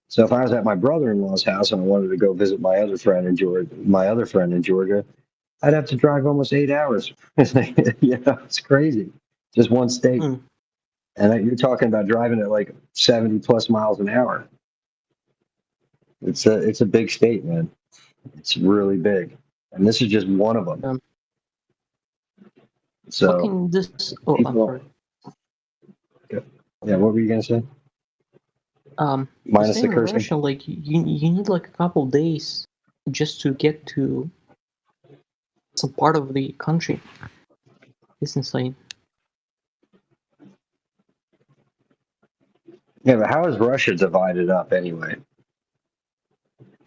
So if I was at my brother-in-law's house and I wanted to go visit my other friend in Georgia, I'd have to drive almost 8 hours. It's crazy. Just one state. And you're talking about driving at like 70 plus miles an hour. It's a big state, man. It's really big. And this is just one of them. So fucking this. Oh, I'm sorry. Yeah, what were you gonna say? Minus the cursing. Version, like you need like a couple days just to get to some part of the country. It's insane. Yeah, but how is Russia divided up anyway?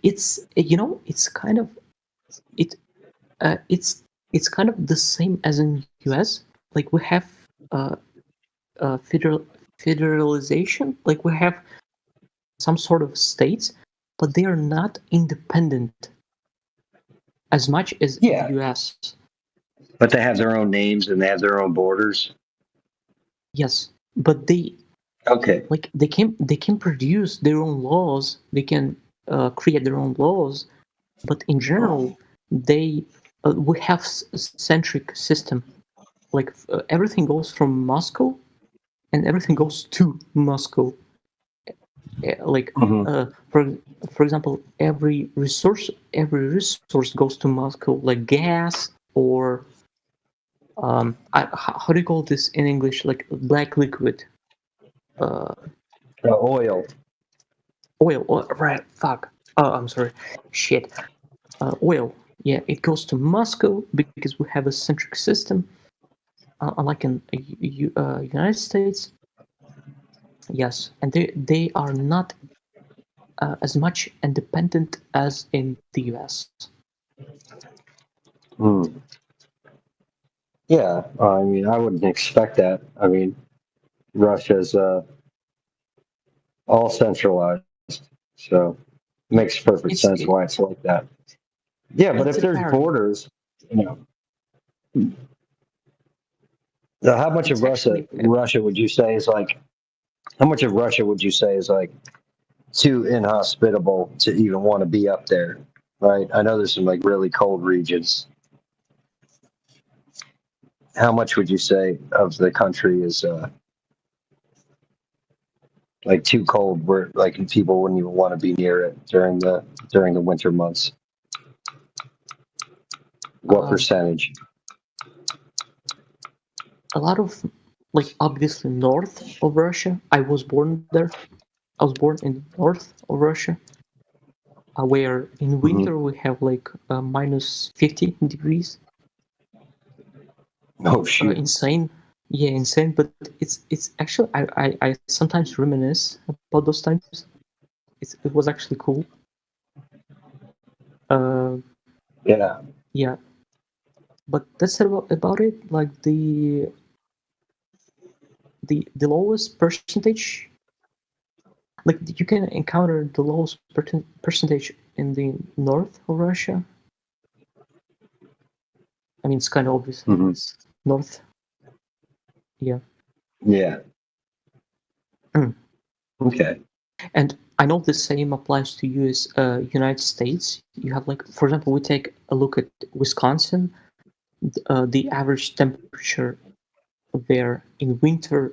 It's it's kind of it's kind of the same as in US. Like we have federalization. Like we have some sort of states, but they are not independent as much as the US. But they have their own names and they have their own borders. Yes, but they like they can produce their own laws. They can create their own laws, but in general, they we have centric system. Like everything goes from Moscow, and everything goes to Moscow. Like for example, every resource goes to Moscow, like gas or how do you call this in English? Like black liquid. Oil. Oil, right? Fuck. Oh, I'm sorry. Shit. Oil. Yeah, it goes to Moscow because we have a centric system, unlike in United States. Yes, and they are not as much independent as in the US. Yeah, I mean, I wouldn't expect that. I mean, Russia's all centralized, so it makes perfect sense why it's like that. Yeah, but if there's borders, now how much of Russia would you say is like? How much of Russia would you say is like too inhospitable to even want to be up there? Right? I know there's some like really cold regions. How much would you say of the country is like too cold, where like people wouldn't even want to be near it during the winter months? What percentage? A lot of, like, obviously north of Russia. I was born there. I was born in the north of Russia, where in winter we have like minus 50 degrees. Oh shit! Insane. Yeah, insane. But it's actually I sometimes reminisce about those times. It was actually cool. Yeah. Yeah. But that's about it. Like the lowest percentage, like you can encounter the lowest percentage in the north of Russia. I mean, it's kind of obvious. It's north. Yeah. Yeah. Okay. And I know the same applies to United States. You have, like, for example, we take a look at Wisconsin. The average temperature there in winter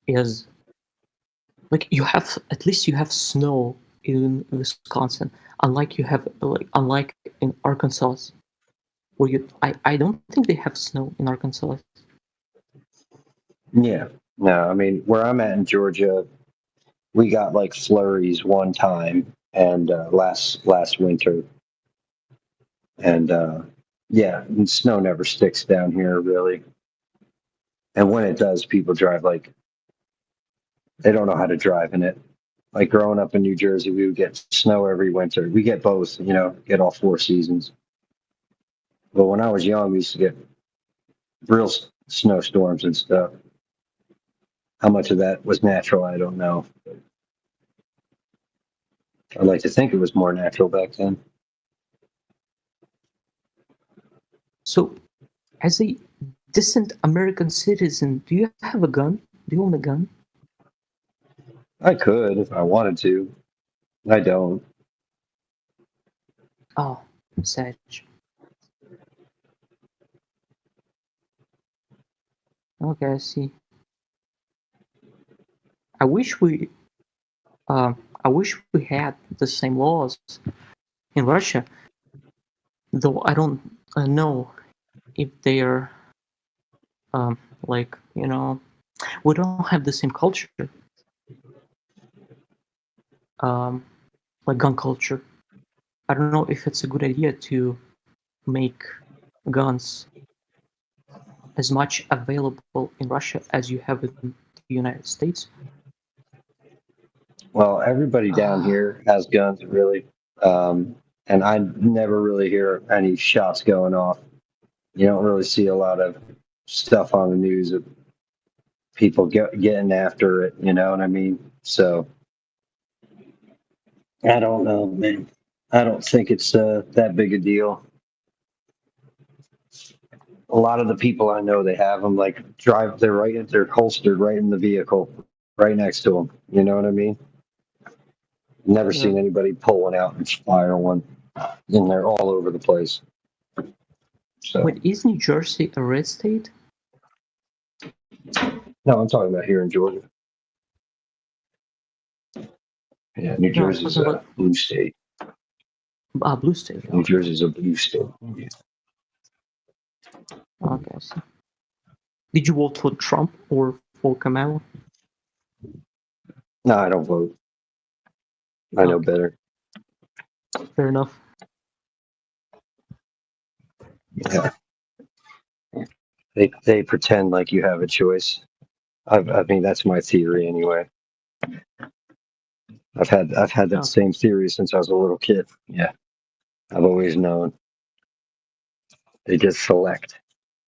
is like you have snow in Wisconsin, unlike in Arkansas, where I don't think they have snow in Arkansas. Yeah. No, I mean, where I'm at in Georgia, we got like flurries one time, and last winter, and yeah, and snow never sticks down here really. And when it does, people drive like they don't know how to drive in it. Like growing up in New Jersey, we would get snow every winter. We get both, get all 4 seasons. But when I was young, we used to get real snowstorms and stuff. How much of that was natural, I don't know. I'd like to think it was more natural back then. So, as a decent American citizen, do you have a gun? Do you own a gun? I could if I wanted to. I don't. Oh, sad. Okay, I see. I wish we had the same laws in Russia, though I don't know if they're like, we don't have the same culture, like gun culture. I don't know if it's a good idea to make guns as much available in Russia as you have in the United States? Well, everybody down here has guns, really, and I never really hear any shots going off. You don't really see a lot of stuff on the news of people getting after it. You know what I mean? So I don't know, man. I don't think it's that big a deal. A lot of the people I know, they have them like they're holstered right in the vehicle, right next to them. You know what I mean? Never seen anybody pull one out and fire one, and they're all over the place. So Wait, is New Jersey a red state? no, I'm talking about here in Georgia. Yeah, New No, I was Jersey's talking a about blue state. blue state. New Jersey's a blue state. Yeah. Okay, I see. Did you vote for Trump or for Kamala? No, I don't vote. I know better. Fair enough. Yeah. They pretend like you have a choice. I mean, that's my theory anyway. I've had that same theory since I was a little kid. Yeah, I've always known. They just select.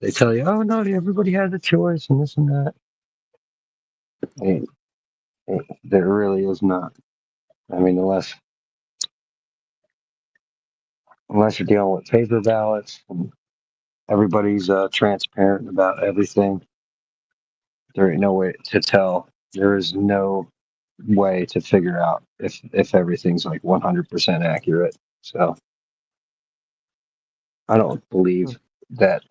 They tell you, oh no, everybody has a choice and this and that. There really is not. I mean, unless you're dealing with paper ballots and everybody's transparent about everything, there ain't no way to tell. There is no way to figure out if everything's like 100% accurate. So I don't believe that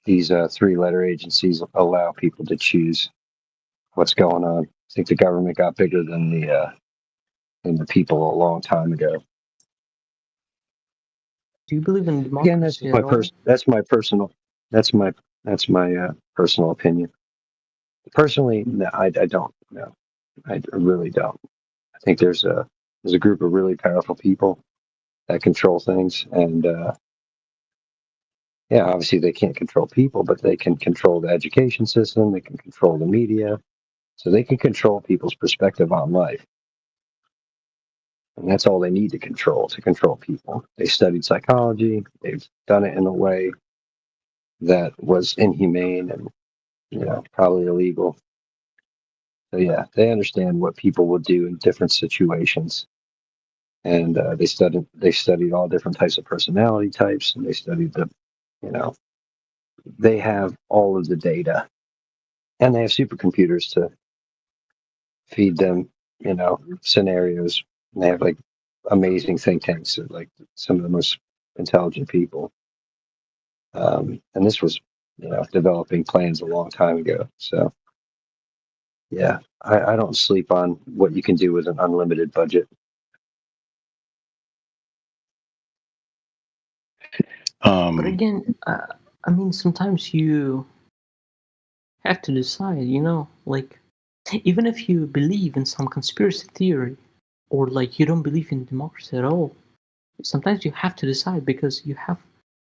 these three-letter agencies allow people to choose what's going on. I think the government got bigger than the people a long time ago. Do you believe in democracy? Again, that's my personal opinion. Personally, no, I don't. No, I really don't. I think there's a group of really powerful people that control things, and yeah, obviously they can't control people, but they can control the education system. They can control the media, so they can control people's perspective on life. And that's all they need to control people. They studied psychology. They've done it in a way that was inhumane and, probably illegal. So yeah, they understand what people will do in different situations. And they studied all different types of personality types, and they studied they have all of the data, and they have supercomputers to feed them, scenarios. And they have like amazing think tanks, like some of the most intelligent people. And this was, developing plans a long time ago. So, yeah, I don't sleep on what you can do with an unlimited budget. But again, I mean, sometimes you have to decide, like, even if you believe in some conspiracy theory or like you don't believe in democracy at all, sometimes you have to decide because you have,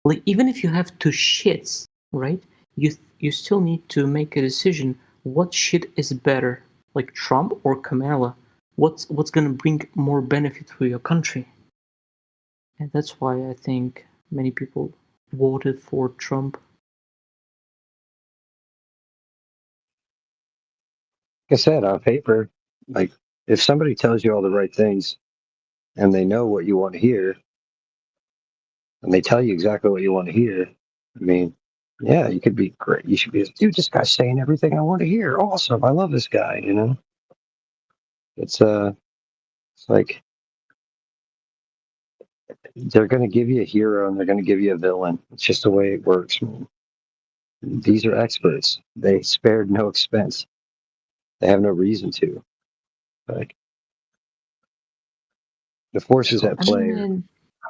like, even if you have two shits, right? You still need to make a decision. What shit is better, like Trump or Kamala? What's gonna bring more benefit for your country? And that's why I think many people voted for Trump. Like I said, on paper, like if somebody tells you all the right things and they know what you want to hear and they tell you exactly what you want to hear, I mean, yeah, you could be great. You should be, dude, this guy's saying everything I want to hear. Awesome. I love this guy, It's like they're going to give you a hero and they're going to give you a villain. It's just the way it works, man. These are experts. They spared no expense. They have no reason to. Like the forces at play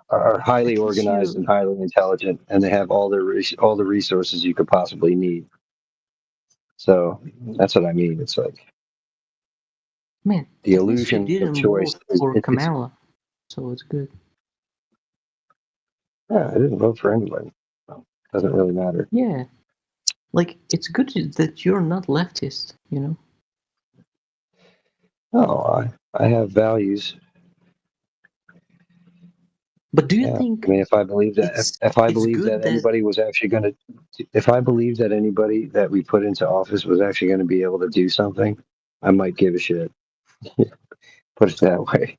are highly organized and highly intelligent, and they have all the resources you could possibly need. So that's what I mean. It's like, man, the illusion of choice for Kamala, so it's good. Yeah, I didn't vote for anybody. Doesn't really matter. Yeah, like it's good that you're not leftist, you know. No, I have values. But do you Yeah, think I mean, if I believe that, if I believe good that anybody was actually going to, if I believe that anybody that we put into office was actually going to be able to do something, I might give a shit. Put it that way.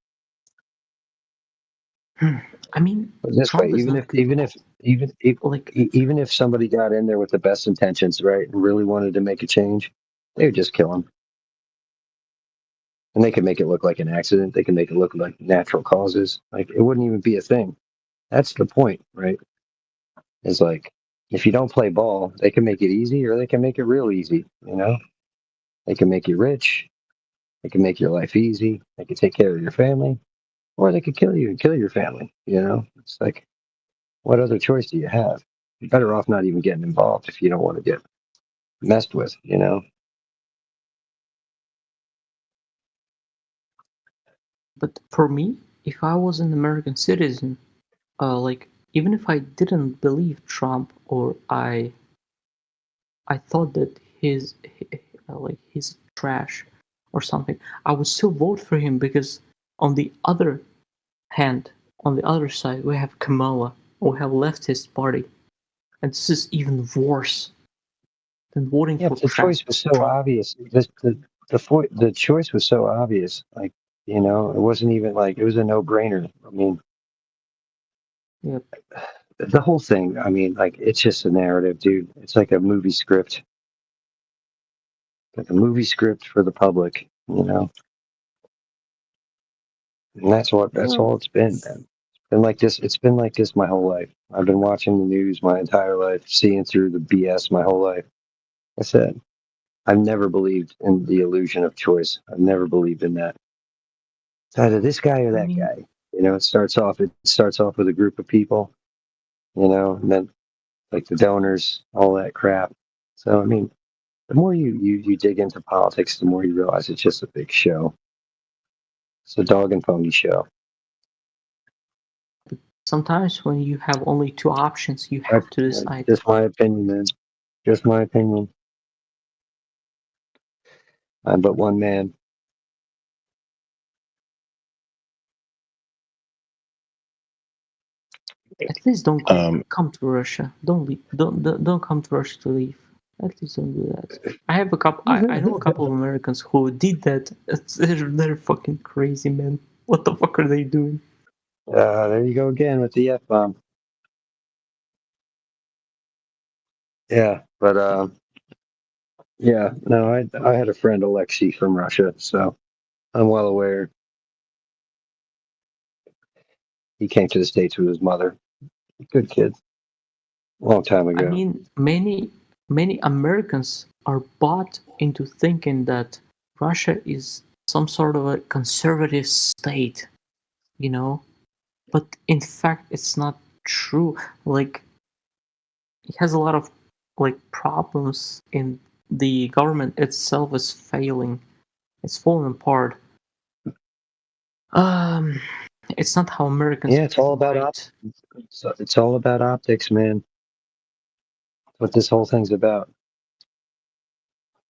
I mean, But this Trump way, is not good. even if somebody got in there with the best intentions, right, and really wanted to make a change, they would just kill him. And they could make it look like an accident. They can make it look like natural causes. Like it wouldn't even be a thing. That's the point, right? Is like if you don't play ball, they can make it easy or they can make it real easy. You know, they can make you rich. They can make your life easy. They can take care of your family, or they could kill you and kill your family. You know, it's like, what other choice do you have? You're better off not even getting involved if you don't want to get messed with. You know. But for me, if I was an American citizen, like even if I didn't believe Trump or I thought that he's trash or something, I would still vote for him because on the other hand, on the other side, we have Kamala, we have leftist party, and this is even worse than voting Yeah, for but the choice was so obvious. The choice was so obvious. Like, you know, it wasn't even like it was a no-brainer. I mean, Yep. The whole thing. I mean, like it's just a narrative, dude. It's like a movie script, like a movie script for the public. You know, and that's all it's been, man. It's been like this. It's been like this my whole life. I've been watching the news my entire life, seeing through the BS my whole life. I said, I've never believed in the illusion of choice. I've never believed in that. It's either this guy or that guy. You know, it starts off with a group of people, you know, and then like the donors, all that crap. So I mean, the more you dig into politics, the more you realize it's just a big show. It's a dog and pony show. Sometimes when you have only two options, you have to decide. Just my opinion, man. Just my opinion. I'm but one man. At least don't come to Russia. Don't leave. Don't come to Russia to leave. At least don't do that. I have a couple. I know a couple of Americans who did that. They're fucking crazy, man. What the fuck are they doing? There you go again with the F-bomb. Yeah, but yeah, no, I had a friend, Alexei, from Russia, so I'm well aware. He came to the States with his mother. Good kid. Long time ago. I mean, many Americans are bought into thinking that Russia is some sort of a conservative state, you know, but in fact, it's not true. Like, it has a lot of like problems in the government itself is failing. It's falling apart. It's not how Americans. Yeah, it's all about optics. It's all about optics, man. What this whole thing's about.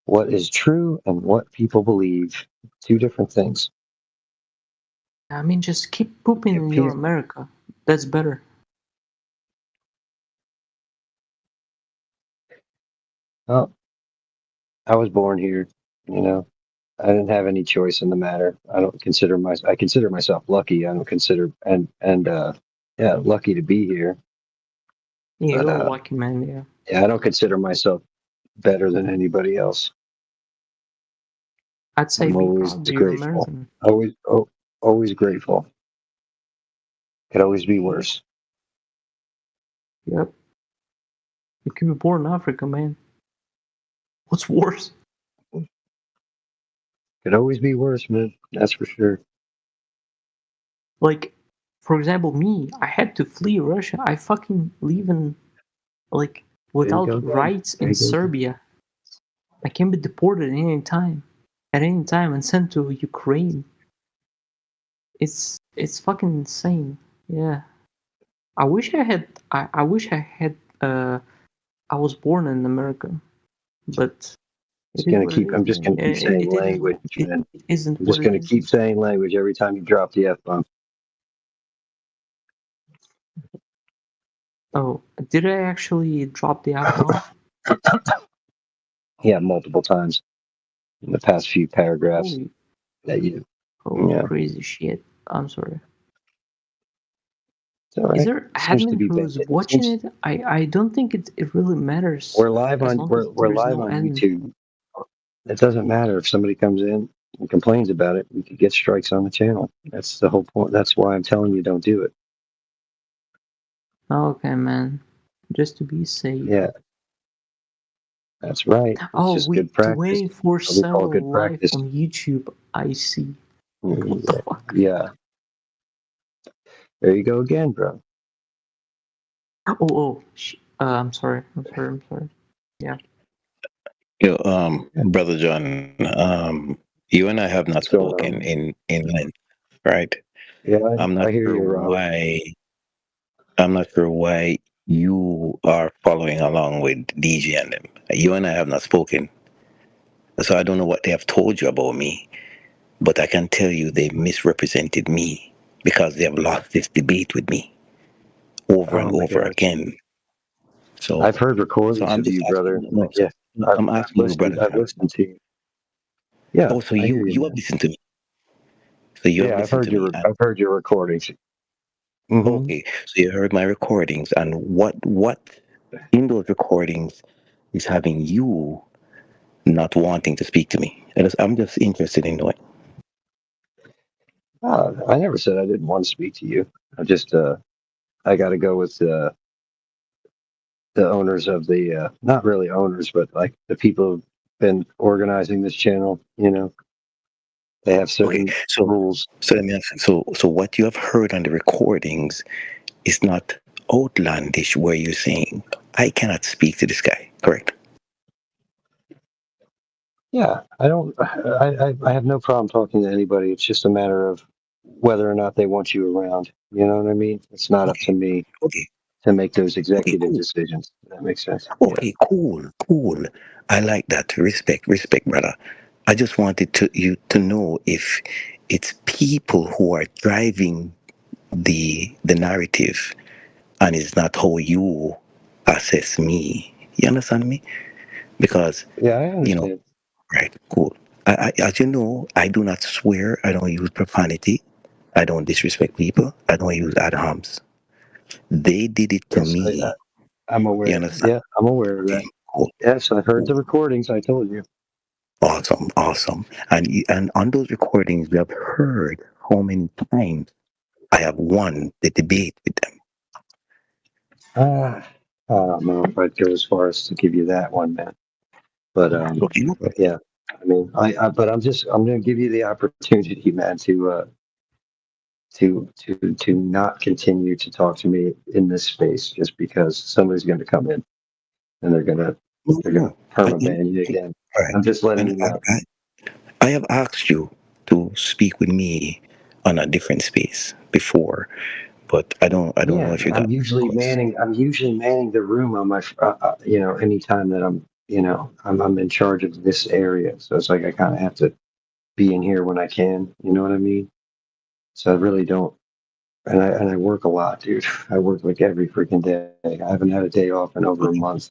What is true and what people believe. Two different things. I mean, just keep pooping in your America. That's better. Well, I was born here, you know. I didn't have any choice in the matter. I consider myself lucky. I don't consider lucky to be here. Yeah, But, you're a lucky man, yeah. Yeah, I don't consider myself better than anybody else. I'd say I'm always grateful. Always grateful. Could always be worse. Yep. You could be born in Africa, man. What's worse? Could always be worse, man. That's for sure. Like, for example, me, I had to flee Russia. I fucking live in, like, without rights in Serbia. I can be deported at any time, and sent to Ukraine. It's fucking insane. Yeah. I wish I had I was born in America, but Just gonna keep. I'm just gonna keep saying language, man. It isn't. I'm just gonna keep saying language every time you drop the F bomb. Oh, did I actually drop the F bomb? Yeah, multiple times in the past few paragraphs that you. Oh, crazy shit! I'm sorry. It's all right. Is there admin who's watching it? I don't think it really matters. We're live as on long as we're there's live no on admin. YouTube. It doesn't matter if somebody comes in and complains about it. We could get strikes on the channel. That's the whole point. That's why I'm telling you don't do it. Okay, man. Just to be safe. Yeah. That's right. It's Oh, just we good practice. 24/7 good live practice. on YouTube. I see. What the fuck? Yeah. There you go again, bro. I'm sorry. Yeah. Yo, brother John, you and I have not spoken in length, right? Yeah, I'm not I hear sure you, Robert. why. I'm not sure why you are following along with DJ and them. You and I have not spoken, so I don't know what they have told you about me. But I can tell you they misrepresented me because they have lost this debate with me over and over again. So I've heard recordings I'm of just you, brother. asking, no, Yeah, I'm asking you, brother. I've listened to you. Yeah. Oh, so I hear you have listened to me. So you have I've listened heard to me. I've heard your recordings. Mm-hmm. Okay, so you heard my recordings, and what in those recordings is having you not wanting to speak to me? I'm just interested in knowing. I never said I didn't want to speak to you. I just I got to go with the owners of the not really owners, but like the people who've been organizing this channel. You know, they have certain rules. So let me ask. So what you have heard on the recordings is not outlandish, where you're saying I cannot speak to this guy, correct? Yeah, I don't. I have no problem talking to anybody. It's just a matter of whether or not they want you around. You know what I mean? It's not up to me to make those executive decisions. That makes sense. Okay, cool. I like that. Respect, brother. I just wanted you to know if it's people who are driving the narrative, and it's not how you assess me. You understand me? Because I understand. Right, cool. As you know, I do not swear. I don't use profanity. I don't disrespect people. I don't use ad homs. They did it to me. I'm aware. You understand? Yeah, I'm aware of that. Cool. Yes, I heard the recordings. I told you. Awesome. And on those recordings, we have heard how many times I have won the debate with them. I don't know if I'd go as far as to give you that one, man. But yeah, I mean, but I'm going to give you the opportunity, man, to not continue to talk to me in this space just because somebody's going to come in and they're going to permaban you again. Right. I'm just letting you know. I have asked you to speak with me on a different space before, but I don't know if you got. I'm usually manning the room on my, anytime that I'm in charge of this area. So it's like I kind of have to be in here when I can. You know what I mean? So I really don't. And I work a lot, dude. I work like every freaking day. I haven't had a day off in over a month.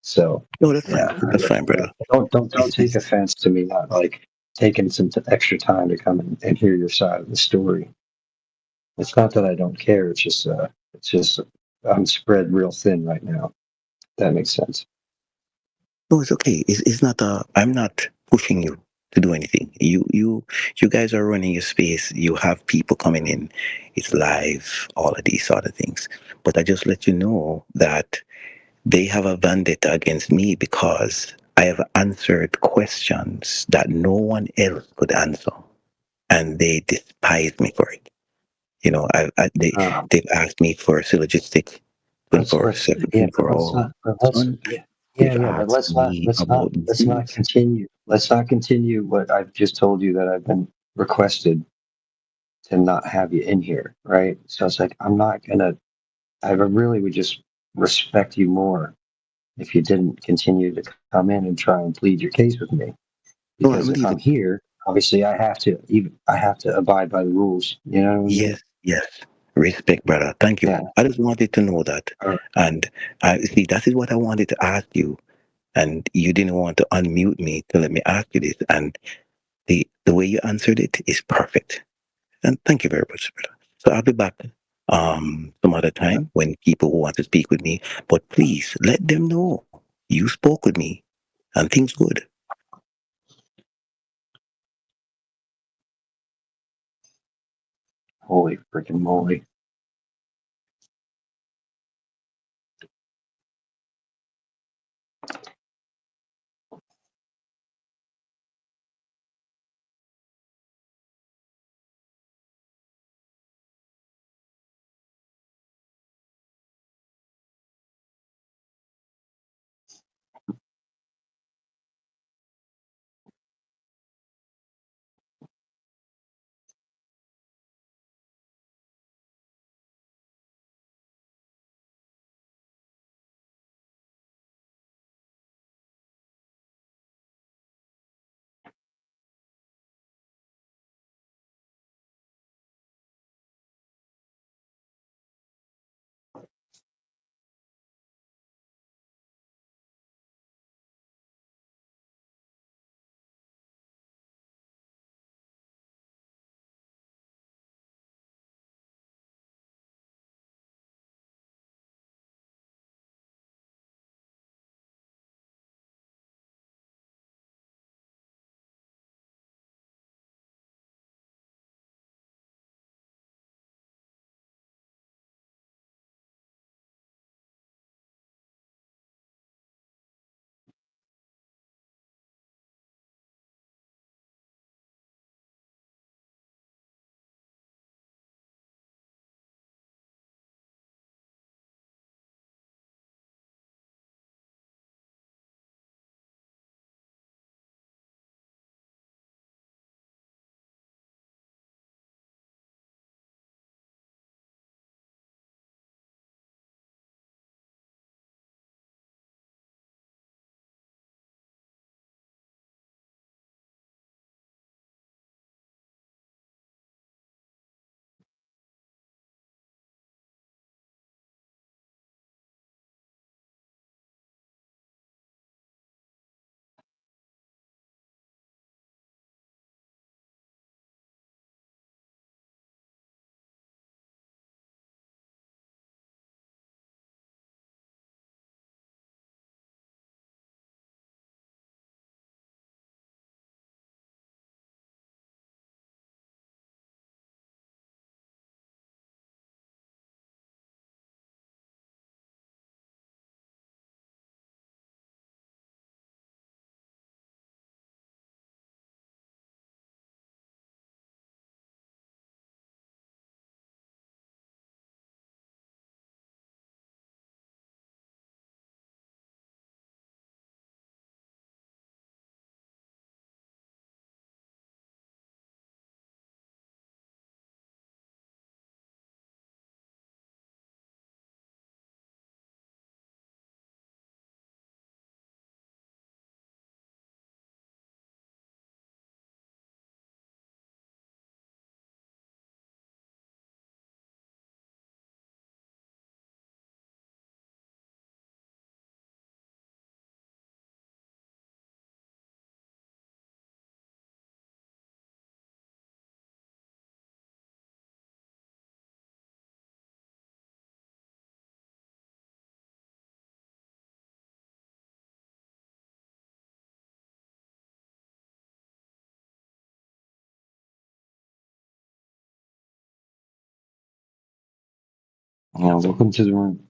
So no, that's fine. That's fine, brother. Don't take offense to me not like taking some extra time to come and hear your side of the story. It's not that I don't care. It's just I'm spread real thin right now. That makes sense. No, it's okay. It's not. I'm not pushing you to do anything. You guys are running your space. You have people coming in. It's live. All of these sort of things. But I just let you know that they have a vendetta against me because I have answered questions that no one else could answer, and they despise me for it. You know, they've asked me for a syllogistic 24/7 all. But let's not continue. Let's not continue what I've just told you that I've been requested to not have you in here, right? So it's like I really would just respect you more if you didn't continue to come in and try and plead your case with me. No, Because I'm if I'm leaving. here, obviously I have to abide by the rules. You know what I mean? Yes, yes. Respect, brother. Thank you. Yeah. I just wanted to know that. And see, that is what I wanted to ask you. And you didn't want to unmute me to let me ask you this. And the way you answered it is perfect. And thank you very much, brother. So I'll be back some other time when people want to speak with me. But please let them know you spoke with me and things good. Holy freaking moly. Yeah, welcome to the room.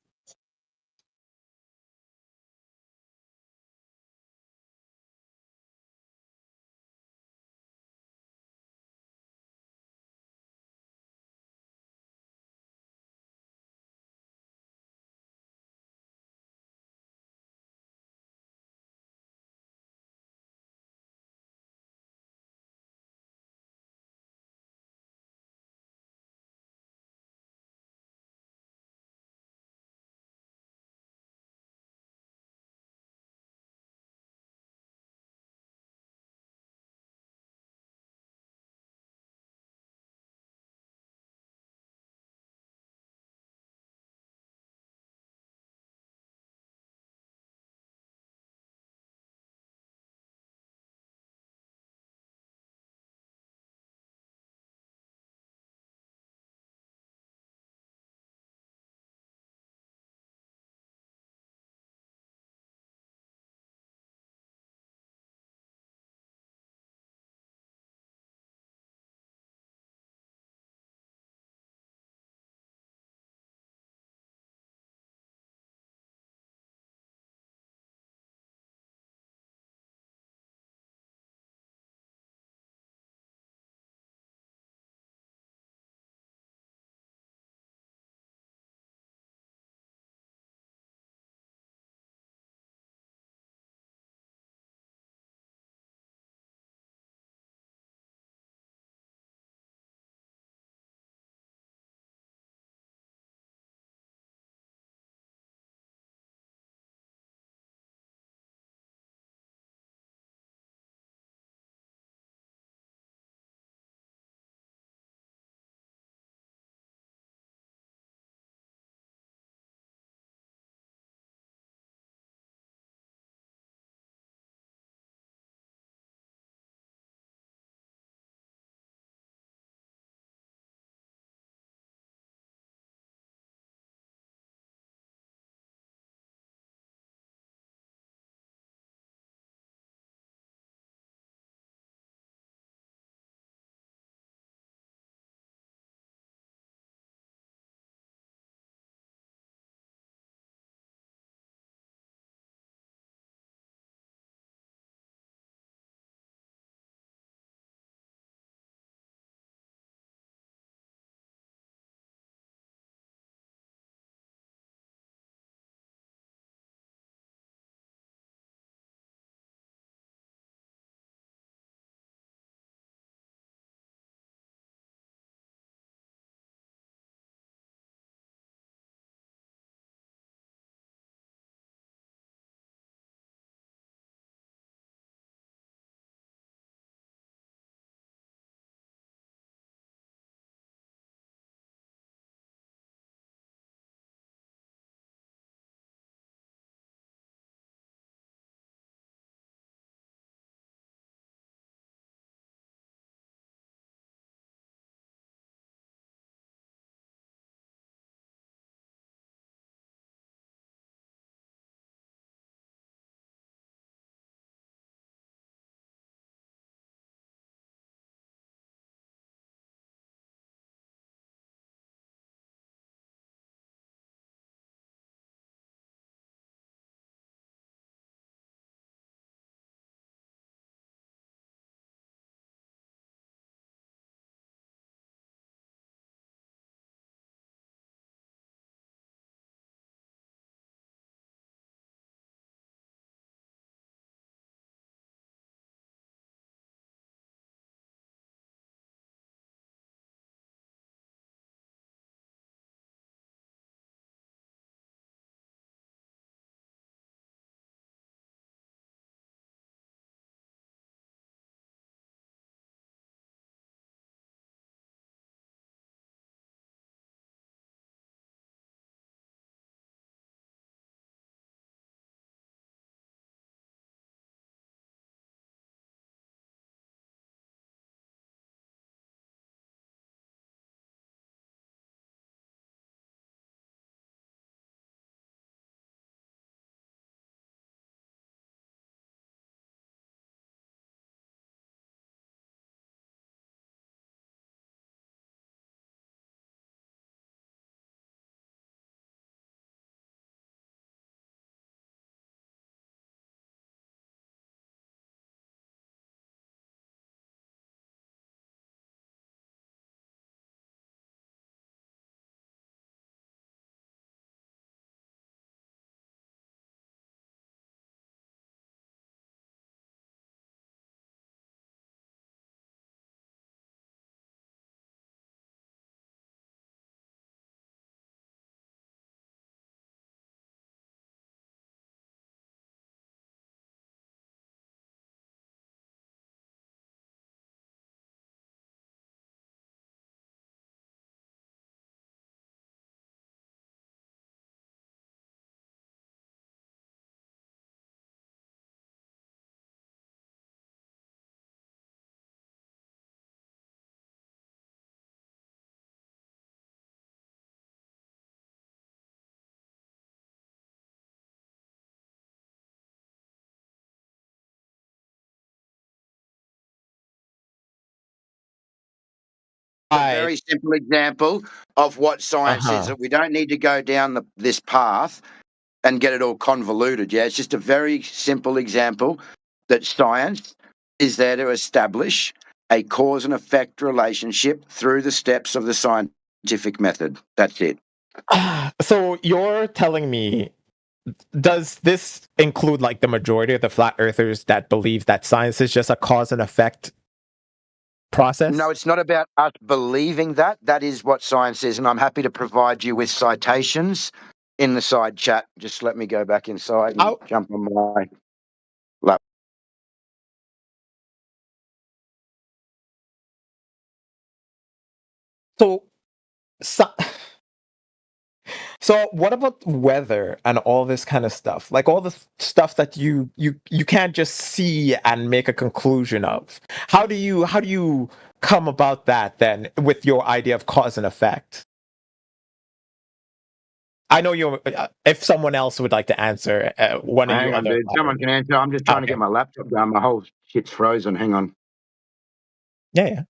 a very simple example of what science is. Uh-huh. That we don't need to go down this path and get it all convoluted. Yeah, it's just a very simple example that science is there to establish a cause and effect relationship through the steps of the scientific method. That's it. So you're telling me, does this include like the majority of the flat earthers that believe that science is just a cause and effect process? No, it's not about us believing that. That is what science is, and I'm happy to provide you with citations in the side chat. Just let me go back inside and jump on my laptop. So what about weather and all this kind of stuff? Like all the stuff that you can't just see and make a conclusion of. How do you come about that then with your idea of cause and effect? I know you. If someone else would like to answer, one of you. Hang on, dude. Someone can answer. I'm just trying to get my laptop down. My whole shit's frozen. Hang on. Yeah.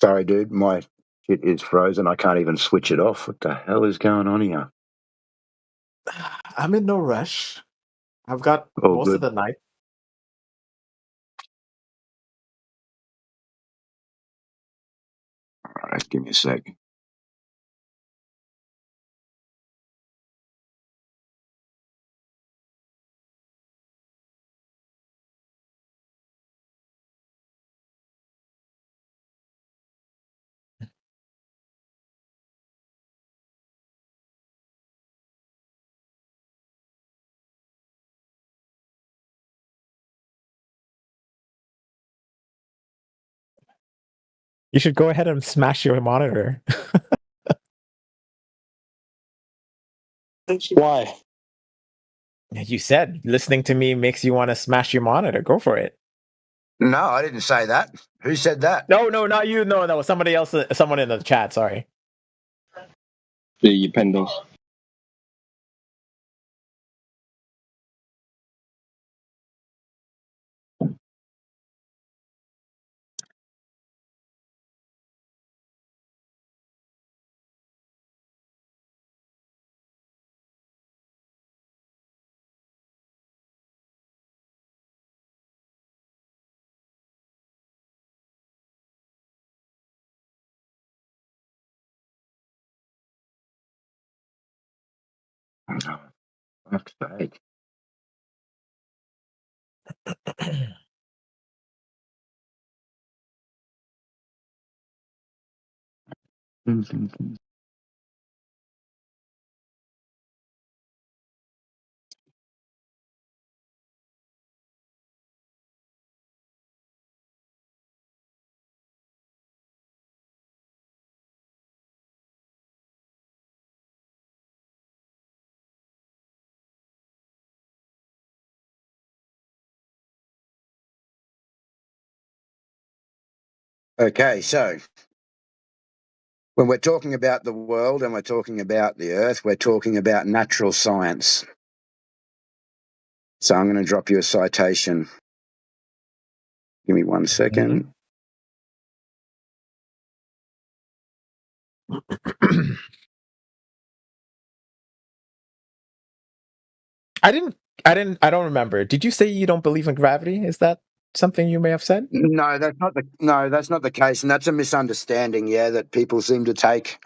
Sorry, dude. My shit is frozen. I can't even switch it off. What the hell is going on here? I'm in no rush. I've got Oh, most of good. the night. All right, give me a sec. You should go ahead and smash your monitor. Why? You said listening to me makes you want to smash your monitor. Go for it. No, I didn't say that. Who said that? No, not you. No, somebody else. Someone in the chat. Sorry. The pendles. Fuck's sake. Okay, so when we're talking about the world and we're talking about the earth, we're talking about natural science. So I'm going to drop you a citation. Give me 1 second. I don't remember. Did you say you don't believe in gravity? Is that something you may have said? No, that's not the case, and that's a misunderstanding. Yeah, that people seem to take.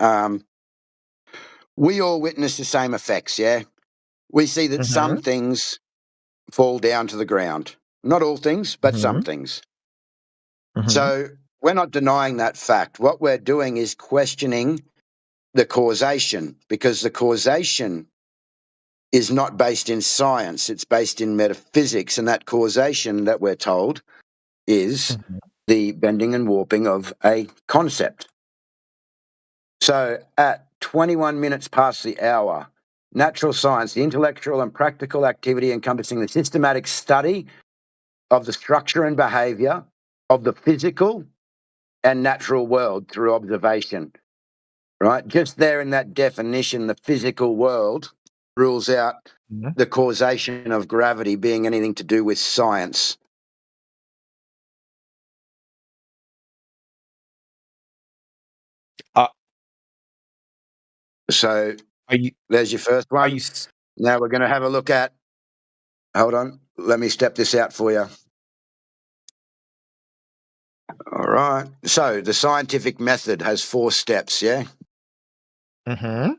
We all witness the same effects. Yeah, we see that some things fall down to the ground. Not all things, but some things. So we're not denying that fact. What we're doing is questioning the causation, because the causation is not based in science, it's based in metaphysics, and that causation that we're told is the bending and warping of a concept. So at 21 minutes past the hour, natural science, the intellectual and practical activity encompassing the systematic study of the structure and behavior of the physical and natural world through observation, right? Just there in that definition, the physical world rules out the causation of gravity being anything to do with science. So there's your first one. Now we're going to have a look at, hold on, let me step this out for you. All right. So the scientific method has 4 steps, yeah? Mm-hmm.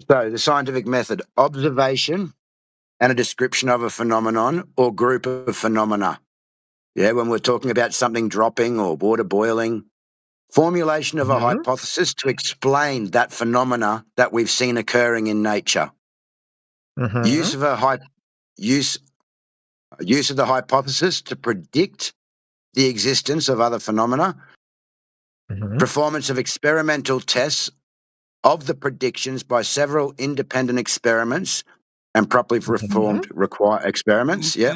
So the scientific method, observation and a description of a phenomenon or group of phenomena. Yeah, when we're talking about something dropping or water boiling, formulation of a hypothesis to explain that phenomena that we've seen occurring in nature. Use of the hypothesis to predict the existence of other phenomena. Performance of experimental tests of the predictions by several independent experiments and properly performed experiments. Yeah.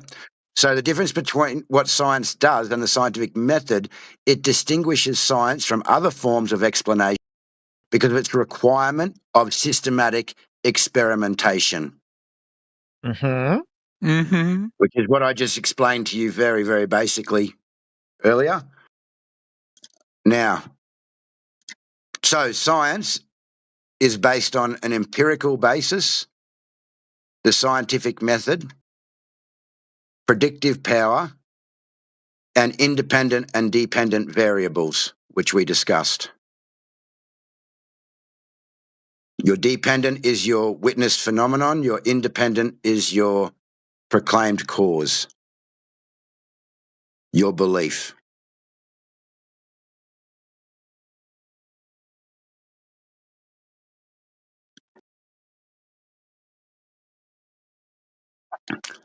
So the difference between what science does and the scientific method, it distinguishes science from other forms of explanation because of its requirement of systematic experimentation. Which is what I just explained to you very, very basically earlier. Now, so science is based on an empirical basis, the scientific method, predictive power, and independent and dependent variables, which we discussed. Your dependent is your witnessed phenomenon. Your independent is your proclaimed cause, your belief.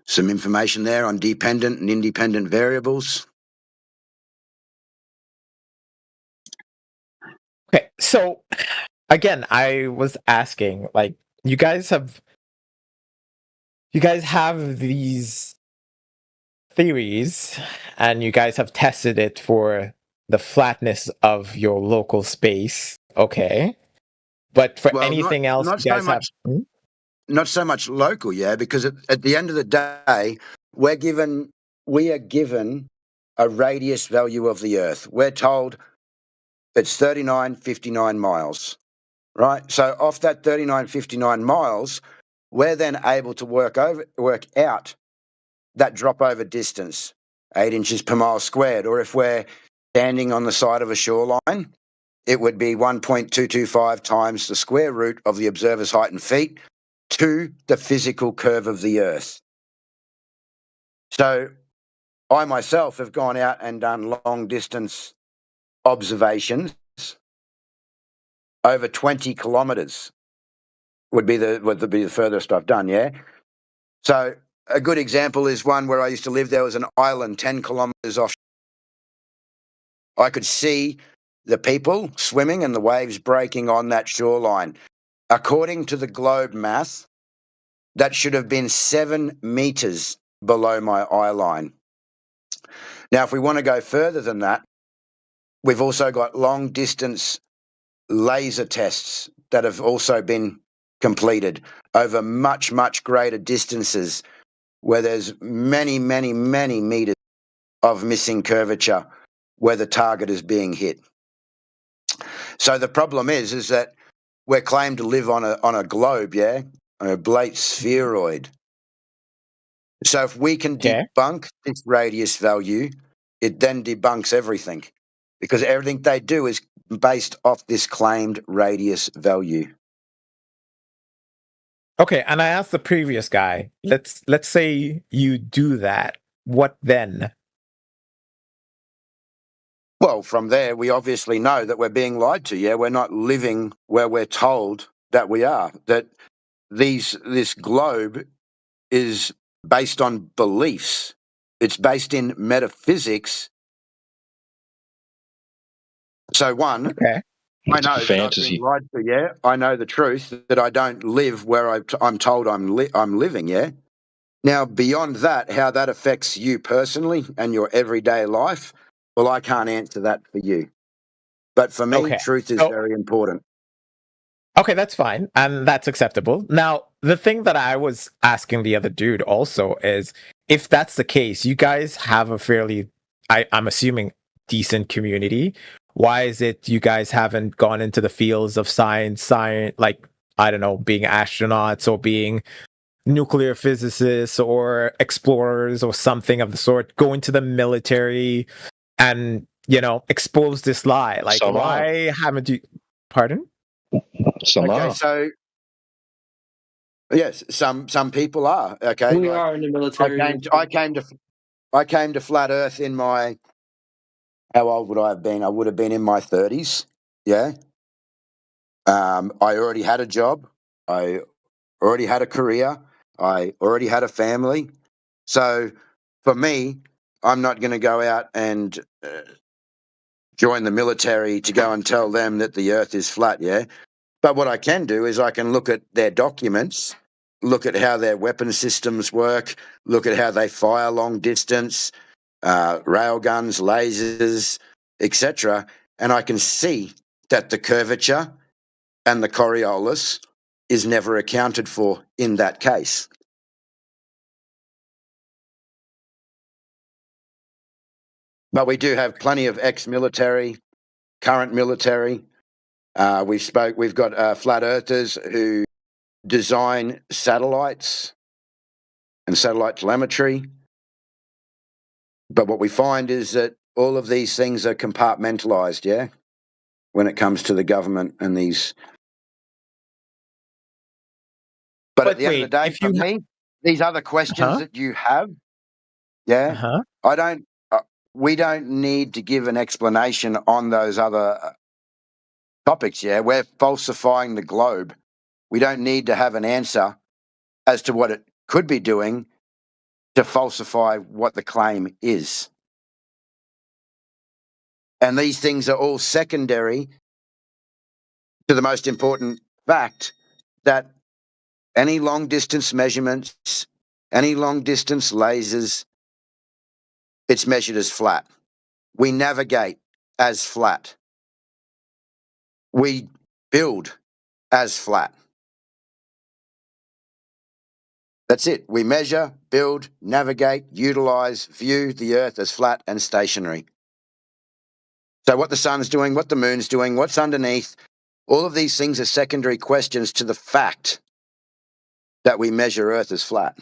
Some information there on dependent and independent variables. Okay, so again, I was asking, like, you guys have these theories, and you guys have tested it for the flatness of your local space, okay? But for anything else, you guys have. Not so much local, yeah, because at the end of the day, we are given a radius value of the Earth. We're told it's 3959 miles, right? So off that 3959 miles, we're then able to work out that drop over distance, 8 inches per mile squared. Or if we're standing on the side of a shoreline, it would be 1.225 times the square root of the observer's height in feet to the physical curve of the Earth. So I myself have gone out and done long distance observations over 20 kilometres would be the furthest I've done, yeah? So a good example is one where I used to live. There was an island 10 kilometres off. I could see the people swimming and the waves breaking on that shoreline. According to the globe math, that should have been 7 metres below my eye line. Now, if we want to go further than that, we've also got long distance laser tests that have also been completed over much, much greater distances where there's many, many, many metres of missing curvature where the target is being hit. So the problem is that we're claimed to live on a globe, yeah, on a oblate spheroid. So if we can debunk this radius value, it then debunks everything, because everything they do is based off this claimed radius value. Okay, and I asked the previous guy, let's say you do that. What then? Well, from there, we obviously know that we're being lied to. Yeah, we're not living where we're told that we are. That this globe is based on beliefs. It's based in metaphysics. So one, I know that I've been lied to. Yeah, I know the truth that I don't live where I'm told I'm living. Yeah. Now, beyond that, how that affects you personally and your everyday life, well, I can't answer that for you. But for me, truth is very important. Okay, that's fine. And that's acceptable. Now, the thing that I was asking the other dude also is, if that's the case, you guys have a fairly, I'm assuming, decent community. Why is it you guys haven't gone into the fields of science, like, I don't know, being astronauts or being nuclear physicists or explorers or something of the sort, go into the military and, expose this lie? Like, why haven't you, pardon? Okay, so yes, some people are okay. We like, are in the military. I came to flat Earth in my. How old would I have been? I would have been in my 30s. Yeah. I already had a job. I already had a career. I already had a family. So for me, I'm not going to go out and join the military to go and tell them that the Earth is flat. Yeah. But what I can do is I can look at their documents, look at how their weapon systems work, look at how they fire long distance, rail guns, lasers, etc. And I can see that the curvature and the Coriolis is never accounted for in that case. But we do have plenty of ex-military, current military. We've got flat earthers who design satellites and satellite telemetry. But what we find is that all of these things are compartmentalized, yeah, when it comes to the government and these. But at the end of the day, for me, these other questions that you have, yeah, we don't need to give an explanation on those other topics, yeah. We're falsifying the globe. We don't need to have an answer as to what it could be doing to falsify what the claim is. And these things are all secondary to the most important fact that any long distance measurements, any long distance lasers, it's measured as flat. We navigate as flat. We build as flat. That's it. We measure, build, navigate, utilize, view the Earth as flat and stationary. So what the sun's doing, what the moon's doing, what's underneath, all of these things are secondary questions to the fact that we measure Earth as flat.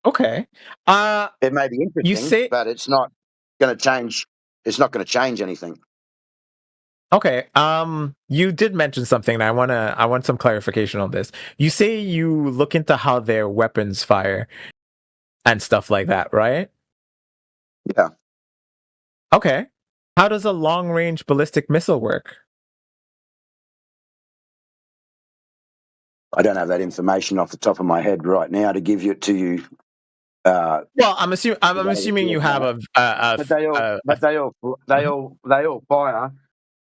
Okay. It may be interesting, but it's not going to change. It's not going to change anything. Okay. You did mention something, and I want some clarification on this. You say you look into how their weapons fire and stuff like that, right? Yeah. Okay. How does a long-range ballistic missile work? I don't have that information off the top of my head right now to give it to you. Well, I'm assuming you have But they all fire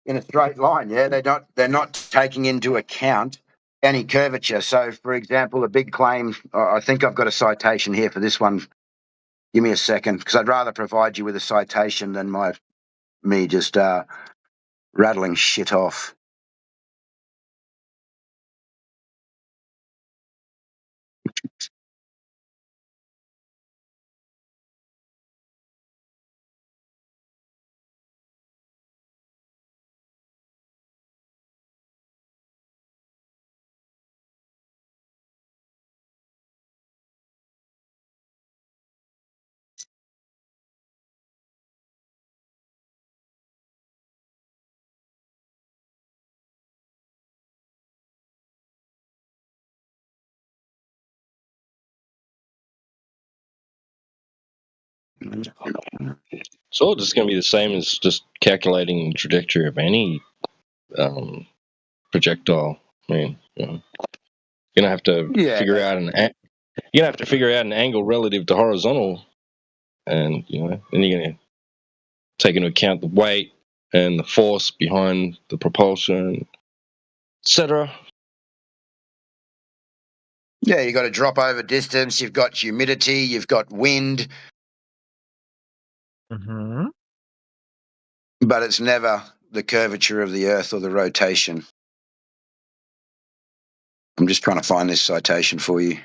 in a straight line. Yeah, they're not taking into account any curvature. So, for example, a big claim. I think I've got a citation here for this one. Give me a second, because I'd rather provide you with a citation than me just rattling shit off. It's all just going to be the same as just calculating the trajectory of any projectile. I mean, you're gonna have to figure out an angle relative to horizontal, and then you're gonna take into account the weight and the force behind the propulsion, etc. Yeah, you've got to drop over distance. You've got humidity. You've got wind. Mm-hmm. But it's never the curvature of the Earth or the rotation. I'm just trying to find this citation for you.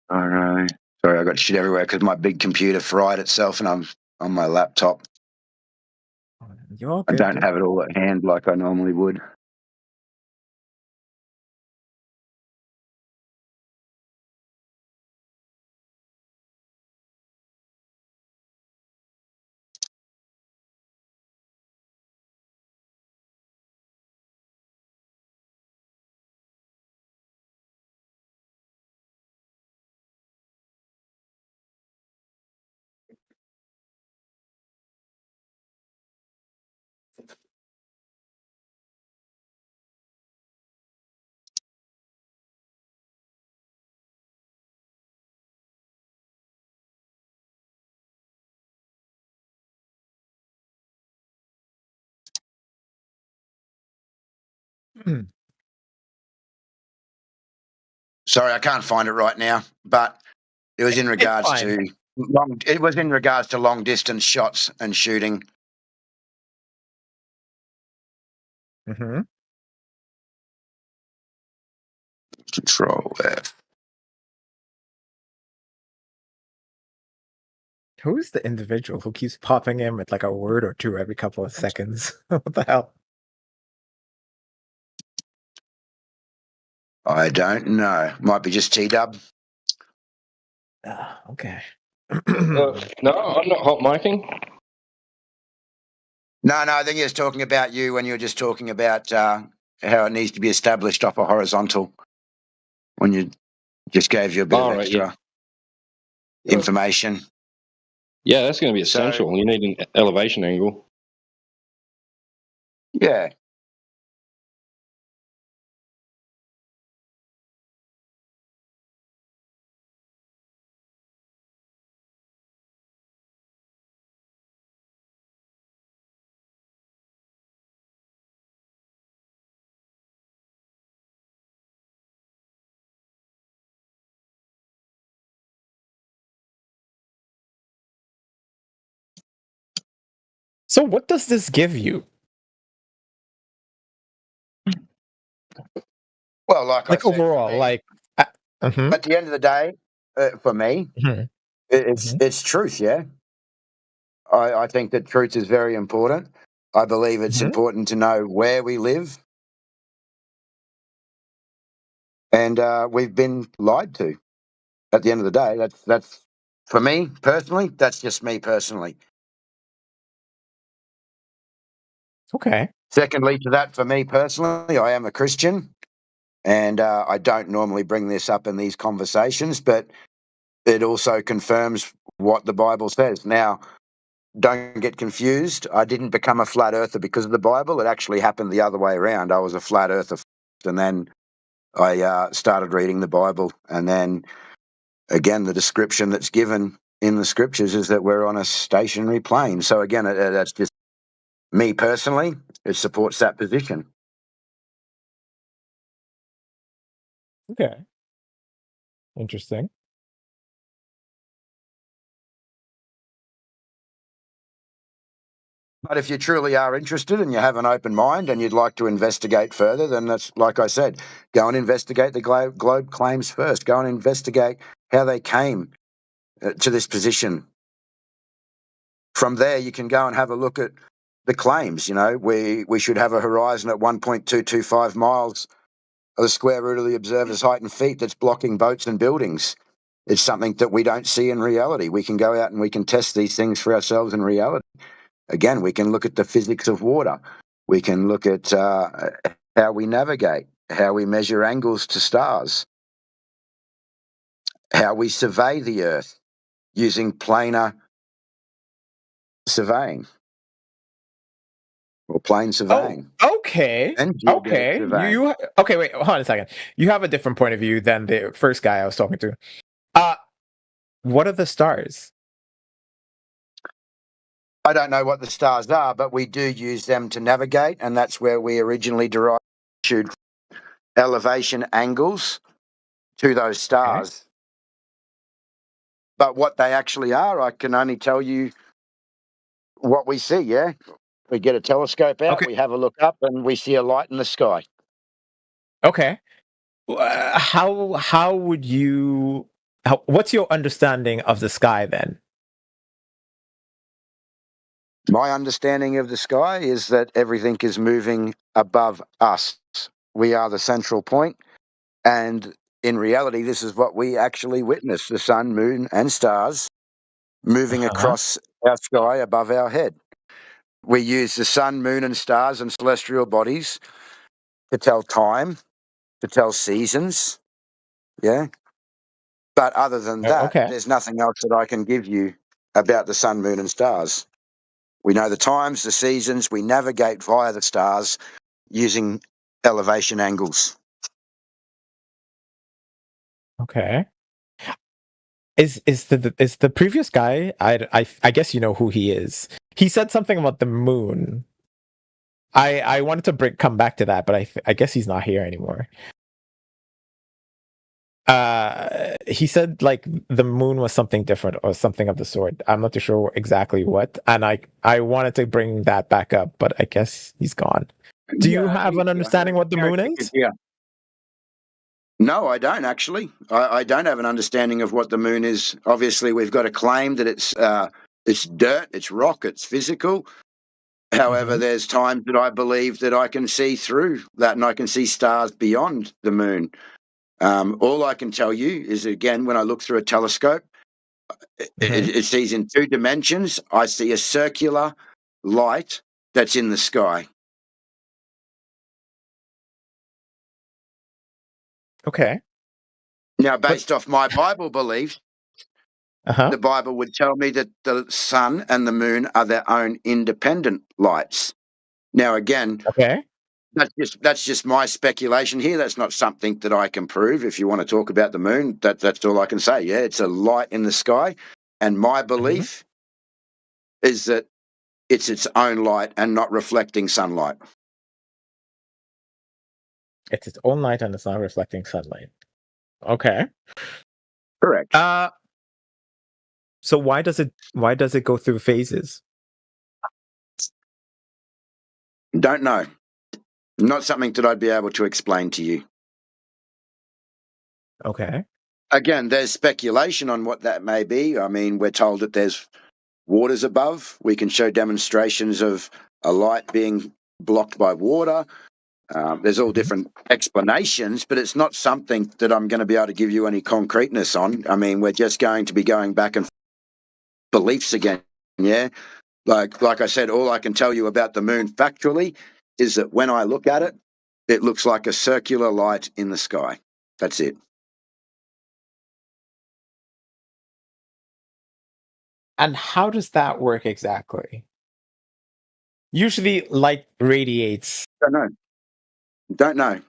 All right. Sorry, I got shit everywhere because my big computer fried itself and I'm on my laptop. I don't have it all at hand like I normally would. Sorry, I can't find it right now, but it was in regards to long distance shots and shooting. Mm-hmm. Control F. Who's the individual who keeps popping in with like a word or two every couple of seconds? What the hell? I don't know. Might be just T-Dub. Okay. No, I'm not hot micing. No, I think he was talking about you when you were just talking about how it needs to be established off a horizontal. When you just gave you a bit of extra information. Yeah, that's going to be essential. You need an elevation angle. Yeah. So what does this give you? Well, like I said, overall, for me, like at the end of the day, for me, it's truth. Yeah, I think that truth is very important. I believe it's important to know where we live, and we've been lied to. At the end of the day, that's for me personally. That's just me personally. Okay. Secondly, to that, for me personally, I am a Christian, and I don't normally bring this up in these conversations, but it also confirms what the Bible says. Now, don't get confused. I didn't become a flat earther because of the Bible. It actually happened the other way around. I was a flat earther first, and then I started reading the Bible. And then, again, the description that's given in the scriptures is that we're on a stationary plane. So, again, that's just me personally. It supports that position. Okay. Interesting. But if you truly are interested and you have an open mind and you'd like to investigate further, then that's, like I said, go and investigate the globe claims first. Go and investigate how they came to this position. From there, you can go and have a look at the claims. You know, we should have a horizon at 1.225 miles of the square root of the observer's height in feet that's blocking boats and buildings. It's something that we don't see in reality. We can go out and we can test these things for ourselves in reality. Again, we can look at the physics of water. We can look at how we navigate, how we measure angles to stars, how we survey the Earth using planar surveying or plane surveying. Okay. And geodetic Okay. surveying. Okay, wait, hold on a second. You have a different point of view than the first guy I was talking to. What are the stars? I don't know what the stars are, but we do use them to navigate, and that's where we originally derived elevation angles to those stars. But what they actually are, I can only tell you what we see, yeah? We get a telescope out, we have a look up, and we see a light in the sky. Okay. How would you... what's your understanding of the sky then? My understanding of the sky is that everything is moving above us. We are the central point, and in reality, this is what we actually witness, the sun, moon, and stars moving across our sky above our head. We use the sun, moon, and stars and celestial bodies to tell time, to tell seasons, yeah? But other than that, there's nothing else that I can give you about the sun, moon, and stars. We know the times, the seasons, we navigate via the stars using elevation angles. Okay. Is the previous guy? I guess you know who he is. He said something about the moon. I wanted to come back to that, but I guess he's not here anymore. He said like the moon was something different or something of the sort. I'm not too sure exactly what, and I wanted to bring that back up, but I guess he's gone. Do you have an understanding what the moon is? Yeah. No, I don't actually. I don't have an understanding of what the moon is. Obviously, we've got a claim that it's dirt, it's rock, it's physical. However, there's times that I believe that I can see through that and I can see stars beyond the moon. All I can tell you is, again, when I look through a telescope, it sees in 2 dimensions. I see a circular light that's in the sky. Okay. Now, based off my Bible beliefs, the Bible would tell me that the sun and the moon are their own independent lights. Now, again, that's just my speculation here. That's not something that I can prove. If you want to talk about the moon, that's all I can say. Yeah, it's a light in the sky, and my belief is that it's its own light and not reflecting sunlight. It's its own light and it's not reflecting sunlight. Okay. Correct. So why does it go through phases? Don't know. Not something that I'd be able to explain to you. Okay. Again, there's speculation on what that may be. I mean, we're told that there's waters above. We can show demonstrations of a light being blocked by water. There's all different explanations, but it's not something that I'm going to be able to give you any concreteness on. I mean, we're just going to be going back and beliefs again, yeah? Like I said, all I can tell you about the moon factually is that when I look at it, it looks like a circular light in the sky. That's it. And how does that work exactly? Usually light radiates. Don't know.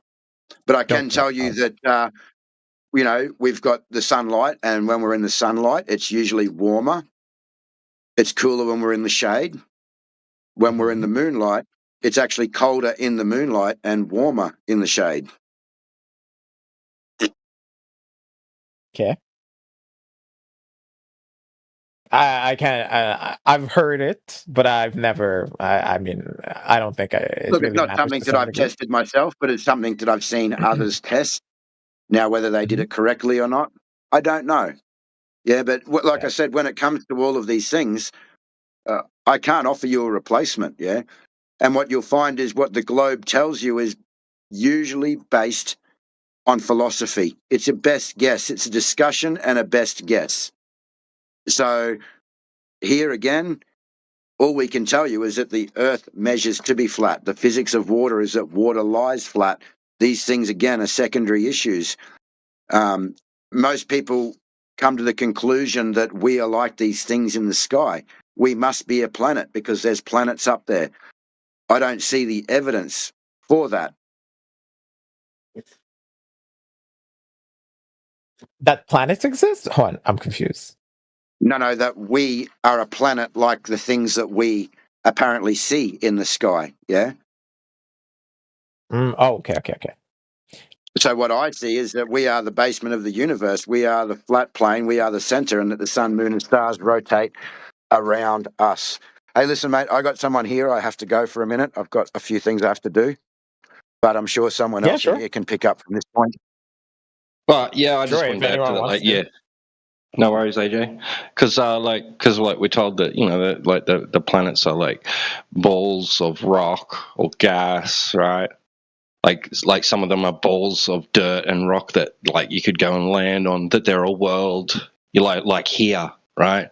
But I can tell you that, we've got the sunlight, and when we're in the sunlight, it's usually warmer. It's cooler when we're in the shade. When we're in the moonlight, it's actually colder in the moonlight and warmer in the shade. Okay. I can't. I've heard it, but I've never. I mean, I don't think Look, it's not something that I've tested myself, but it's something that I've seen others test. Now, whether they did it correctly or not, I don't know. Yeah, but like I said, when it comes to all of these things, I can't offer you a replacement, yeah? And what you'll find is what the globe tells you is usually based on philosophy. It's a best guess. It's a discussion and a best guess. So here again, all we can tell you is that the Earth measures to be flat. The physics of water is that water lies flat. These things, again, are secondary issues. Most people come to the conclusion that we are like these things in the sky. We must be a planet because there's planets up there. I don't see the evidence for that. That planets exist? Hold on, I'm confused. No, that we are a planet like the things that we apparently see in the sky, yeah? Okay. So what I see is that we are the basement of the universe. We are the flat plane. We are the center, and that the sun, moon, and stars rotate around us. Hey, listen, mate, I got someone here. I have to go for a minute. I've got a few things I have to do, but I'm sure someone else here can pick up from this point. But yeah, I just Sure, wanted if to add to anyone that. wants Like, to. yeah, no worries, AJ. Because we're told that the planets are like balls of rock or gas, right? Like some of them are balls of dirt and rock that like you could go and land on. That they're a world. You like here, right?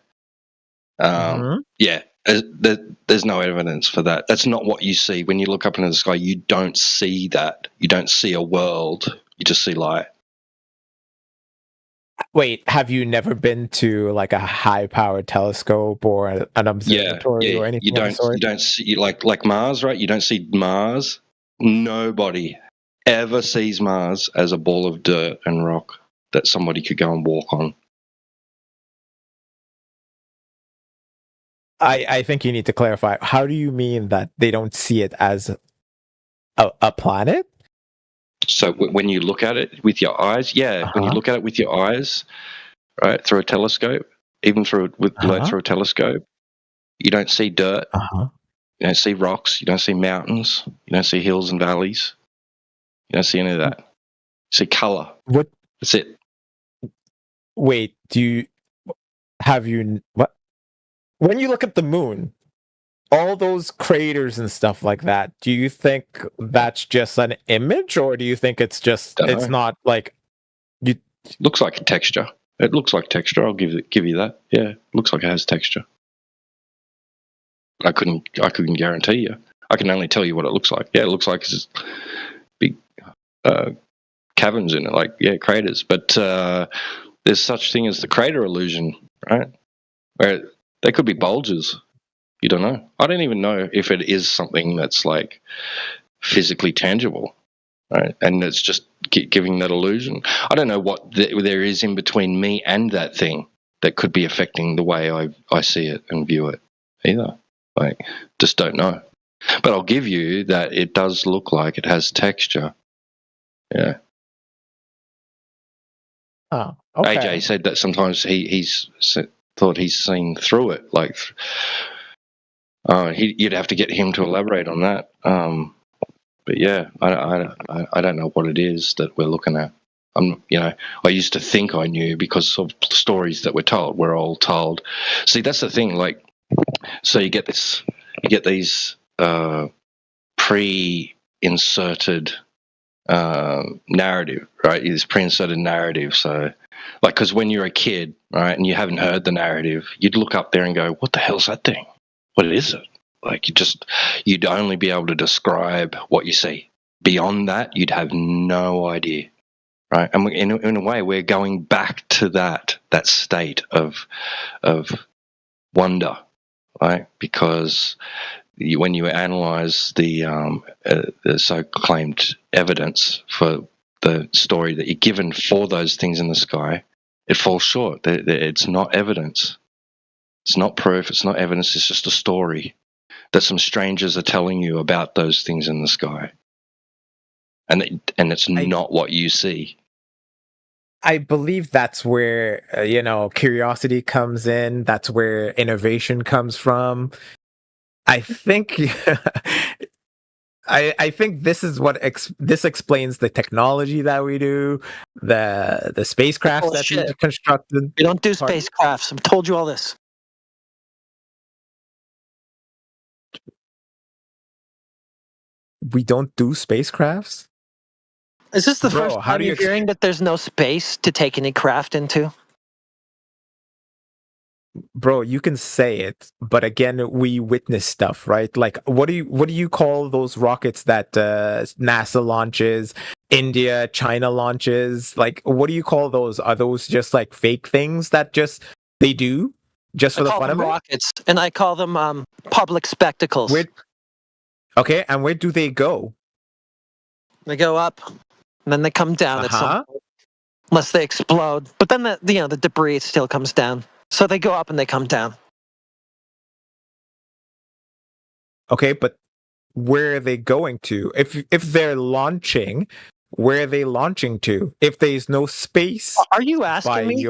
Yeah. There's no evidence for that. That's not what you see when you look up into the sky. You don't see that. You don't see a world. You just see light. Wait, have you never been to like a high-powered telescope or an observatory or anything? You don't see like Mars, right? You don't see Mars. Nobody ever sees Mars as a ball of dirt and rock that somebody could go and walk on. I think you need to clarify. How do you mean that they don't see it as a planet? So when you look at it with your eyes, when you look at it with your eyes, right, through a telescope, even through a telescope, you don't see dirt. You don't see rocks. You don't see mountains. You don't see hills and valleys. You don't see any of that. You see color. What? That's it. Wait, what? When you look at the moon, all those craters and stuff like that, do you think that's just an image, or do you think it's just it's not like you? Looks like a texture. It looks like texture. I'll give you that. Yeah, looks like it has texture. I couldn't guarantee you. I can only tell you what it looks like. Yeah, it looks like it's just big caverns in it, like craters. But there's such thing as the crater illusion, right? Where they could be bulges. You don't know. I don't even know if it is something that's like physically tangible, right? And it's just giving that illusion. I don't know what there is in between me and that thing that could be affecting the way I see it and view it either. Like, just don't know. But I'll give you that it does look like it has texture. Yeah. Oh, okay. AJ said that sometimes he's thought he's seen through it. Like, you'd have to get him to elaborate on that. But yeah, I don't know what it is that we're looking at. I used to think I knew because of stories that we're told. We're all told. See, that's the thing. Like, so you get these pre-inserted narrative, right? This pre-inserted narrative. So, like, because when you're a kid, right, and you haven't heard the narrative, you'd look up there and go, "What the hell's that thing? What is it?" Like, you'd only be able to describe what you see. Beyond that, you'd have no idea, right? And in a way, we're going back to that state of wonder, right? Because when you analyze the so-claimed evidence for the story that you're given for those things in the sky, it falls short. It's not evidence. It's not proof. It's not evidence. It's just a story that some strangers are telling you about those things in the sky, and it's not what you see. I believe that's where curiosity comes in. That's where innovation comes from. I think I think this is what this explains the technology that we do, the spacecraft that we constructed. We don't do spacecrafts. I've told you all this. we don't do spacecrafts? Is this the Bro, first how time do you you're hearing that there's no space to take any craft into? Bro, you can say it, but again, we witness stuff, right? Like, what do you call those rockets that NASA launches, India, China launches? Like, what do you call those? Are those just like fake things that just they do just for the I call fun them of it? rockets, and I call them public spectacles. Okay, and where do they go? They go up, and then they come down at some Uh-huh. point, unless they explode. But then the debris still comes down. So they go up and they come down. Okay, but where are they going to? If they're launching, where are they launching to? If there's no space, Are you asking me?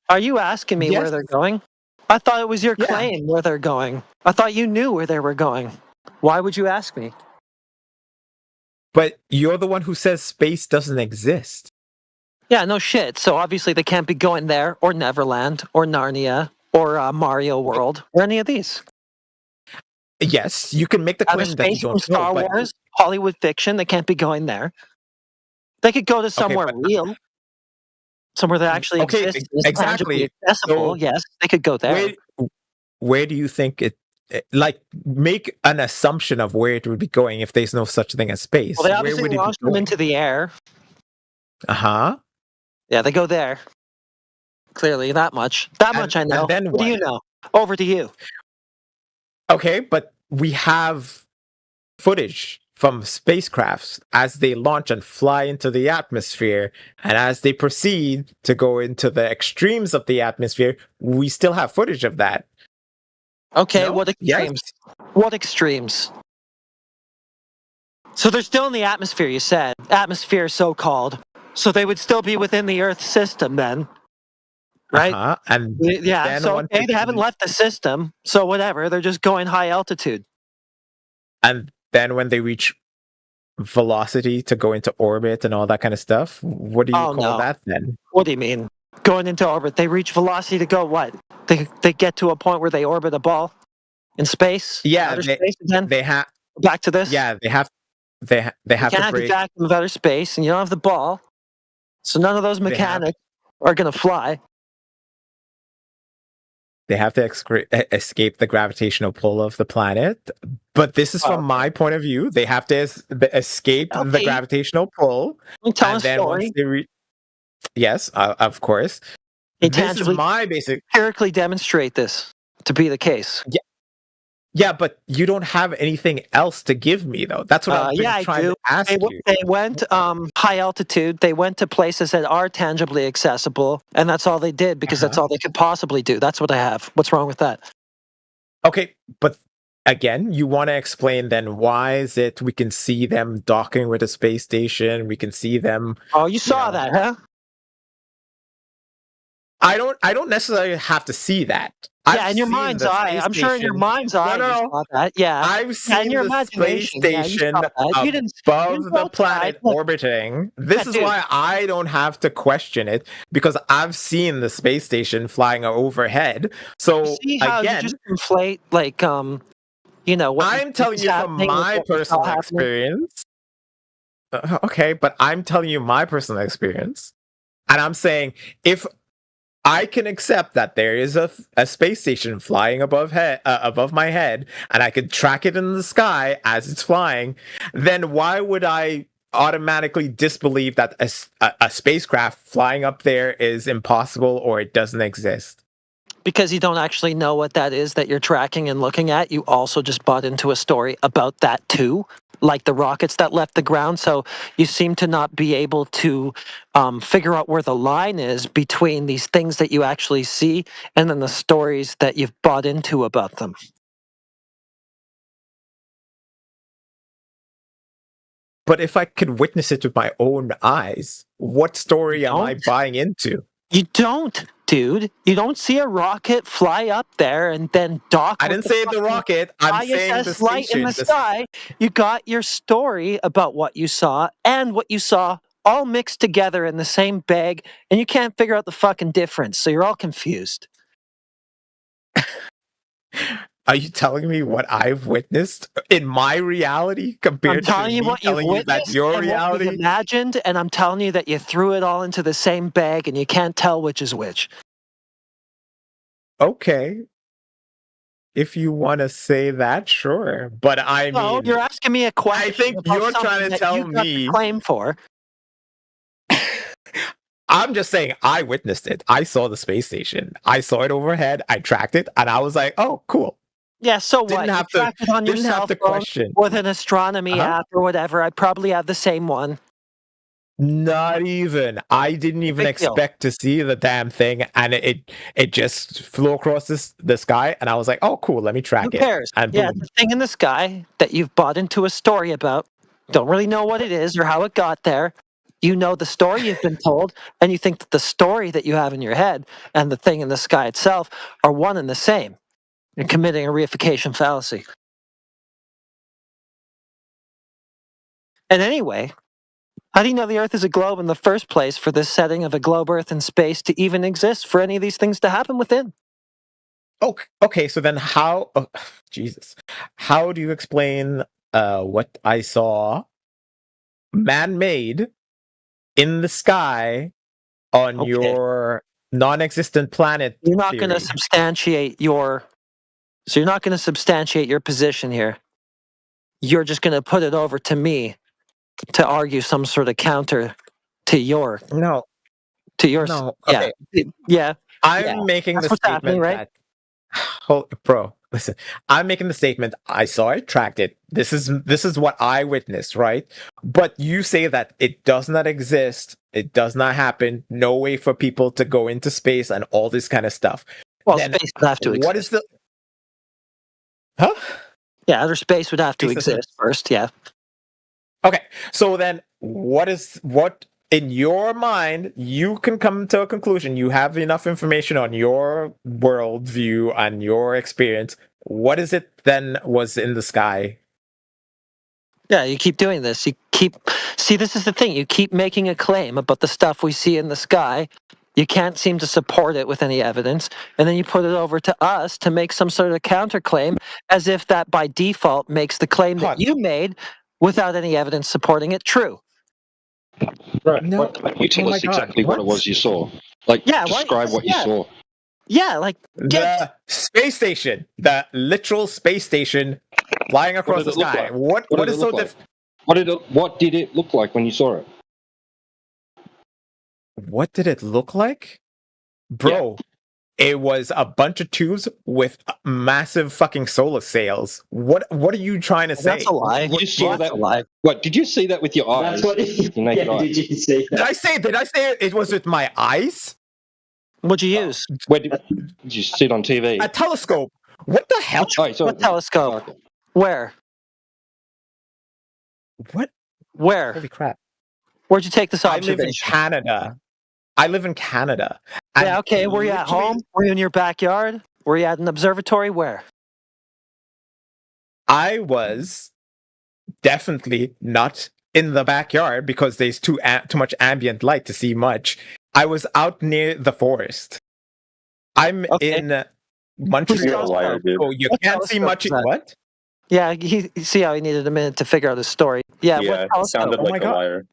Are you asking me where Yes. they're going? I thought it was your Yeah. claim where they're going. I thought you knew where they were going. Why would you ask me? But you're the one who says space doesn't exist. Yeah, no shit. So obviously they can't be going there, or Neverland, or Narnia, or Mario World, or any of these. Yes, you can make the Outer claim that you space from don't Star know, but Wars, Hollywood fiction, they can't be going there. They could go to somewhere real. Somewhere that actually Okay, exists, is tangibly exactly. accessible. So Yes, they could go there. where do you think like make an assumption of where it would be going if there's no such thing as space? Well, they Where obviously would it be launched them going? into the air. Uh-huh. Yeah, they go there. Clearly, that much. That much I know. and then what do you what? know? Over to you. Okay, but we have footage from spacecrafts as they launch and fly into the atmosphere, and as they proceed to go into the extremes of the atmosphere, we still have footage of that. Okay, No? what extremes? What extremes? So they're still in the atmosphere, you said. Atmosphere, so-called. So they would still be within the Earth system then, right? Uh-huh. And Yeah, then so once okay, they haven't left the system, so whatever. They're just going high altitude. And then when they reach velocity to go into orbit and all that kind of stuff, what do you Oh, call no. that then? What do you mean? Going into orbit, they reach velocity to go what? They get to a point where they orbit a ball in space? Yeah, Outer space again? they have. Back to this? Yeah, they have. They have You can't to have the break. vacuum of outer space, and you don't have the ball. So none of those They have- mechanics are going to fly. They have to escape the gravitational pull of the planet. But this is from my point of view. They have to escape the Okay. gravitational pull. Tell and a then story. once they reach. Yes, of course. They This is tangibly, my basic. empirically demonstrate this to be the case. Yeah, but you don't have anything else to give me, though. That's what I've been Yeah, I trying do. to ask you. They went high altitude. They went to places that are tangibly accessible, and that's all they did because that's all they could possibly do. That's what I have. What's wrong with that? Okay, but again, you want to explain then why is it we can see them docking with a space station? We can see them. Oh, you saw that, huh? I don't necessarily have to see that. Yeah, in your mind's eye. I'm sure in your mind's eye you saw that. Yeah. I've Yeah, seen in your the space imagination. Yeah, you station saw that. You didn't above the both planet tried. Look, orbiting. This Yeah, is dude. why I don't have to question it because I've seen the space station flying overhead. So see how again, you just conflate, like, you know, what I'm telling you from my personal experience. Okay, but I'm telling you my personal experience. And I'm saying if I can accept that there is a space station flying above my head, and I can track it in the sky as it's flying, then why would I automatically disbelieve that a spacecraft flying up there is impossible or it doesn't exist? Because you don't actually know what that is that you're tracking and looking at. You also just bought into a story about that too, like the rockets that left the ground. So you seem to not be able to figure out where the line is between these things that you actually see and then the stories that you've bought into about them. But if I could witness it with my own eyes, what story am I buying into? You don't, dude. You don't see a rocket fly up there and then dock. I didn't say the rocket. I'm saying the ISS light in the station. sky. You got your story about what you saw and what you saw all mixed together in the same bag, and you can't figure out the fucking difference. So you're all confused. Are you telling me what I've witnessed in my reality compared I'm telling to you me what you've telling you that witnessed your and what reality? you've imagined, and I'm telling you that you threw it all into the same bag and you can't tell which is which. Okay. If you want to say that, sure. But I No, mean, you're asking me a question I think about you're something trying to that tell you got the me. claim for. I'm just saying I witnessed it. I saw the space station. I saw it overhead. I tracked it, and I was like, "Oh, cool." Yeah, so what? Didn't You have to. tracked it on your Didn't cell have to phone question. with an astronomy Uh-huh. app or whatever. I probably have the same one. Not even. I didn't even Big deal. expect to see the damn thing, and it just flew across the sky, and I was like, "Oh, cool. Let me track Who it." cares? And Yeah, boom. it's a thing in the sky that you've bought into a story about. Don't really know what it is or how it got there. You know the story you've been told, and you think that the story that you have in your head and the thing in the sky itself are one and the same. You're committing a reification fallacy. And anyway, how do you know the Earth is a globe in the first place for this setting of a globe Earth in space to even exist for any of these things to happen within? Okay, so then how Jesus. How do you explain what I saw man-made in the sky on your non-existent planet You're not going to theory? substantiate your position here. You're just going to put it over to me to argue some sort of counter to your No. yeah, Okay. yeah. I'm making That's the what's happening, statement right? that bro, listen. I'm making the statement. I saw it, tracked it. This is what I witnessed, right? But you say that it does not exist. It does not happen. No way for people to go into space and all this kind of stuff. Well, Then space would have to exist. what is the? Huh? Yeah, outer space would have to Space doesn't exist first. Yeah. Okay, so then what in your mind you can come to a conclusion? You have enough information on your worldview and your experience. What is it then was in the sky? Yeah, you keep doing this. See, this is the thing. You keep making a claim about the stuff we see in the sky. You can't seem to support it with any evidence, and then you put it over to us to make some sort of counterclaim, as if that by default makes the claim that you made without any evidence supporting it true. Right. No. You tell us exactly what it was you saw. Like, describe what you saw. Yeah, like the space station, the literal space station flying across the sky. What is so different? What did it look like when you saw it? What did it look like? Bro, it was a bunch of tubes with massive fucking solar sails. What are you trying to say? That's a lie. You saw that? What, did you see that with your eyes? That's what. Did you see that? Did I say it was with my eyes? What'd you use? Where did you see it on TV? A telescope. What the hell? What telescope? Where? What? Where? Holy crap. Where'd you take this I live in observation? Canada. Yeah, okay. Were you at home? Were you in your backyard? Were you at an observatory? Where? I was definitely not in the backyard because there's too much ambient light to see much. I was out near the forest. I'm in Montreal, so you can't see much. What? Yeah, see how he needed a minute to figure out his story. Yeah, Yeah, what it sounded like a liar.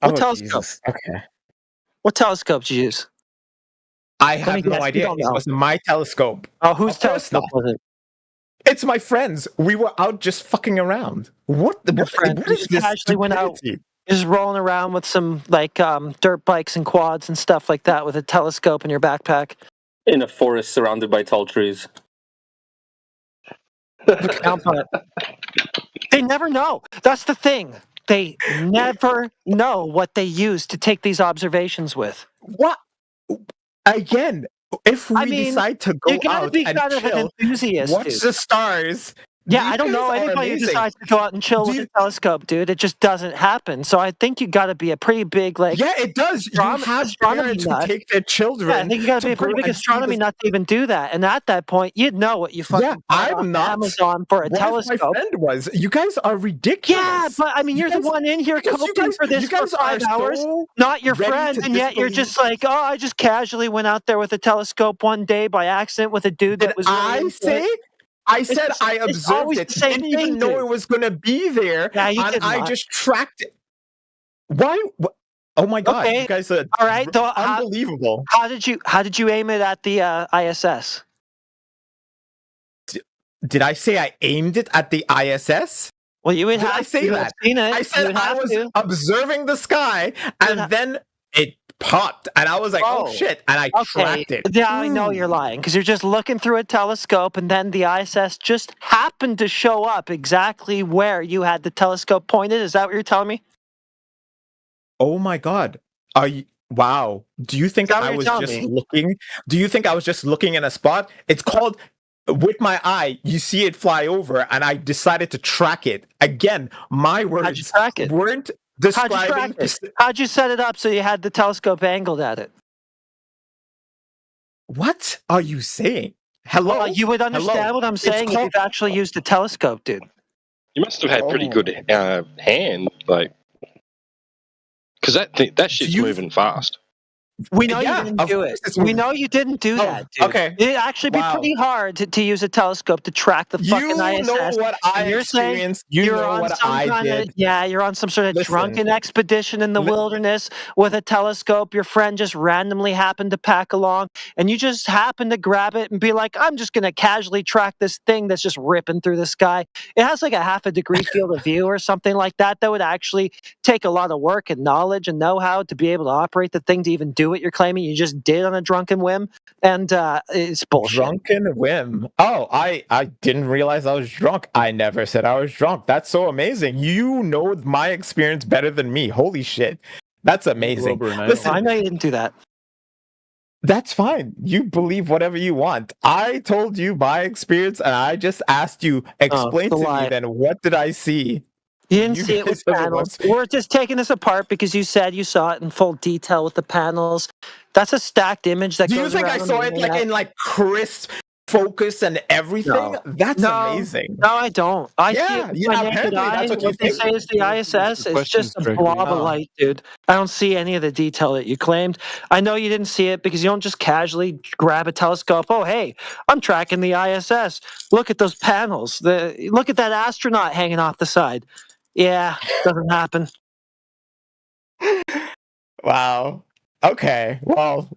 What Oh, telescope? Jesus. Okay. What telescope did you use? I Let me have no guess, you idea. don't It know. wasn't my telescope. Oh, whose Of course telescope not. was it? It's my friends. We were out just fucking around. What is this Casually went out, stupidity? just rolling around with some like dirt bikes and quads and stuff like that with a telescope in your backpack. In a forest surrounded by tall trees. They never know. That's the thing. They never know what they use to take these observations with. What? Again, if we decide to go you gotta out be and kind of an chill, enthusiast, watch dude. the stars. Yeah, these I don't guys know are anybody who amazing. decides to go out and chill with a telescope, dude. It just doesn't happen. So I think you got to be a pretty big, like, Yeah, it does. You have astronomy parents who nut. take their children. Yeah, I think you got to be a go pretty big and see astronomy nut to even do that. And at that point, you'd know what you fucking bought off I'm not. Amazon for a What if telescope. my friend was? You guys are ridiculous. Yeah, but I mean, you're the one in here because coping for this you for guys 5 are hours, so not your ready friend, to and yet you're disbelieve- just like, oh, I just casually went out there with a telescope one day by accident with a dude that was. Really I into say it. I said I It's observed always it. the same Didn't thing, even know dude. it was going to be there, Yeah, you and did I not. just tracked it. Why? Oh my god, Okay. you guys are All right. So unbelievable. How did you aim it at the ISS? Did I say I aimed it at the ISS? Well, you would Did have I say you would that? have seen it. I You said would I have was to. observing the sky, and then it popped, and I was like, "Oh shit!" And I tracked it. Yeah, I know you're lying because you're just looking through a telescope, and then the ISS just happened to show up exactly where you had the telescope pointed. Is that what you're telling me? Oh my god! Are you? Wow. Do you think Is that what I you're was telling just me? looking? Do you think I was just looking in a spot? It's called with my eye. You see it fly over, and I decided to track it. Again, my How'd you words track it? weren't How'd you describing. track it? How'd you set it up so you had the telescope angled at it? What are you saying? Hello? Well, you would understand Hello? what I'm It's saying if called- you've actually used a telescope, dude. You must have had pretty Oh. good hand, like, because that shit's moving fast. We know Yeah, you didn't of do course it. it's We moving. know you didn't do Oh, that, dude. okay. It'd actually be Wow. pretty hard to use a telescope to track the fucking You ISS. know what I and you're saying experienced. You you're know on what some I kind of did. you're on some sort of Listen. drunken expedition in the wilderness with a telescope. Your friend just randomly happened to pack along, and you just happened to grab it and be like, "I'm just gonna casually track this thing that's just ripping through the sky." It has like a half a degree field of view or something like that. That would actually take a lot of work and knowledge and know-how to be able to operate the thing to even do what you're claiming you just did on a drunken whim, and it's bullshit. Drunken whim. Oh, I didn't realize I was drunk. I never said I was drunk. That's so amazing. You know my experience better than me. Holy shit. That's amazing. Listen, I know you didn't do that. that's fine. You believe whatever you want. I told you my experience, and I just asked you, explain it's a to me lie. then, what did I see? You didn't see it with guys are the panels. ones- We're just taking this apart because you said you saw it in full detail with the panels. That's a stacked image that Do you goes think I around saw the it like internet. in like crisp focus and everything? No. That's No. amazing. No, I don't. I see Yeah, it with yeah, my naked apparently eye. that's what you What they think. say is the ISS. It's just a blob of light, dude. I don't see any of the detail that you claimed. I know you didn't see it because you don't just casually grab a telescope. Oh, hey, I'm tracking the ISS. Look at those panels. Look at that astronaut hanging off the side. Yeah, doesn't happen. Wow. Okay. Well,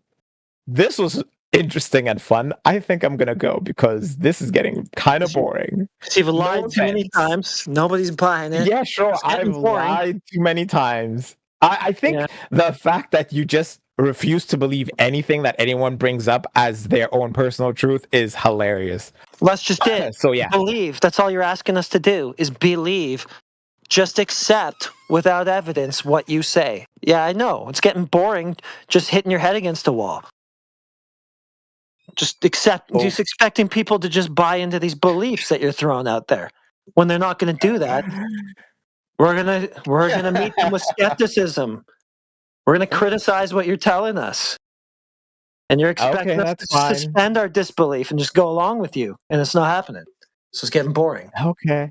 this was interesting and fun. I think I'm gonna go because this is getting kind of boring. You've lied too many times. Nobody's buying it. Yeah, sure. It's getting I've boring. lied too many times. I think the fact that you just refuse to believe anything that anyone brings up as their own personal truth is hilarious. That's just it. So yeah. Believe. That's all you're asking us to do is believe. Just accept without evidence what you say. Yeah, I know. It's getting boring just hitting your head against a wall. Just expecting people to just buy into these beliefs that you're throwing out there. When they're not going to do that, we're gonna meet them with skepticism. We're gonna criticize what you're telling us. And you're expecting us that's to fine. suspend our disbelief and just go along with you. And it's not happening. So it's getting boring. Okay.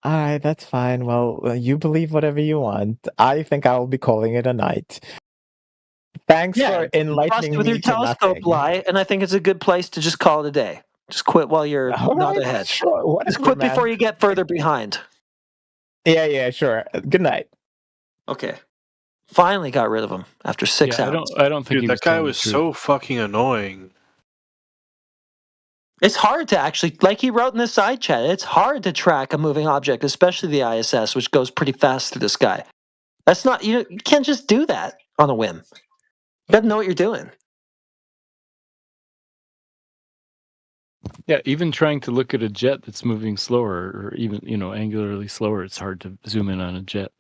All right, that's fine. Well, you believe whatever you want. I think I will be calling it a night. Thanks for enlightening Bust with me your to telescope nothing. lie, and I think it's a good place to just call it a day. Just quit while you're All not right, ahead. sure, Just whatever, quit man. before you get further behind. Yeah, sure. Good night. Okay. Finally got rid of him after 6 hours. I don't think Dude, that guy was so fucking annoying. It's hard to actually, like he wrote in the side chat, it's hard to track a moving object, especially the ISS, which goes pretty fast through the sky. That's not, you can't just do that on a whim. You got to know what you're doing. Yeah, even trying to look at a jet that's moving slower, or even angularly slower, it's hard to zoom in on a jet.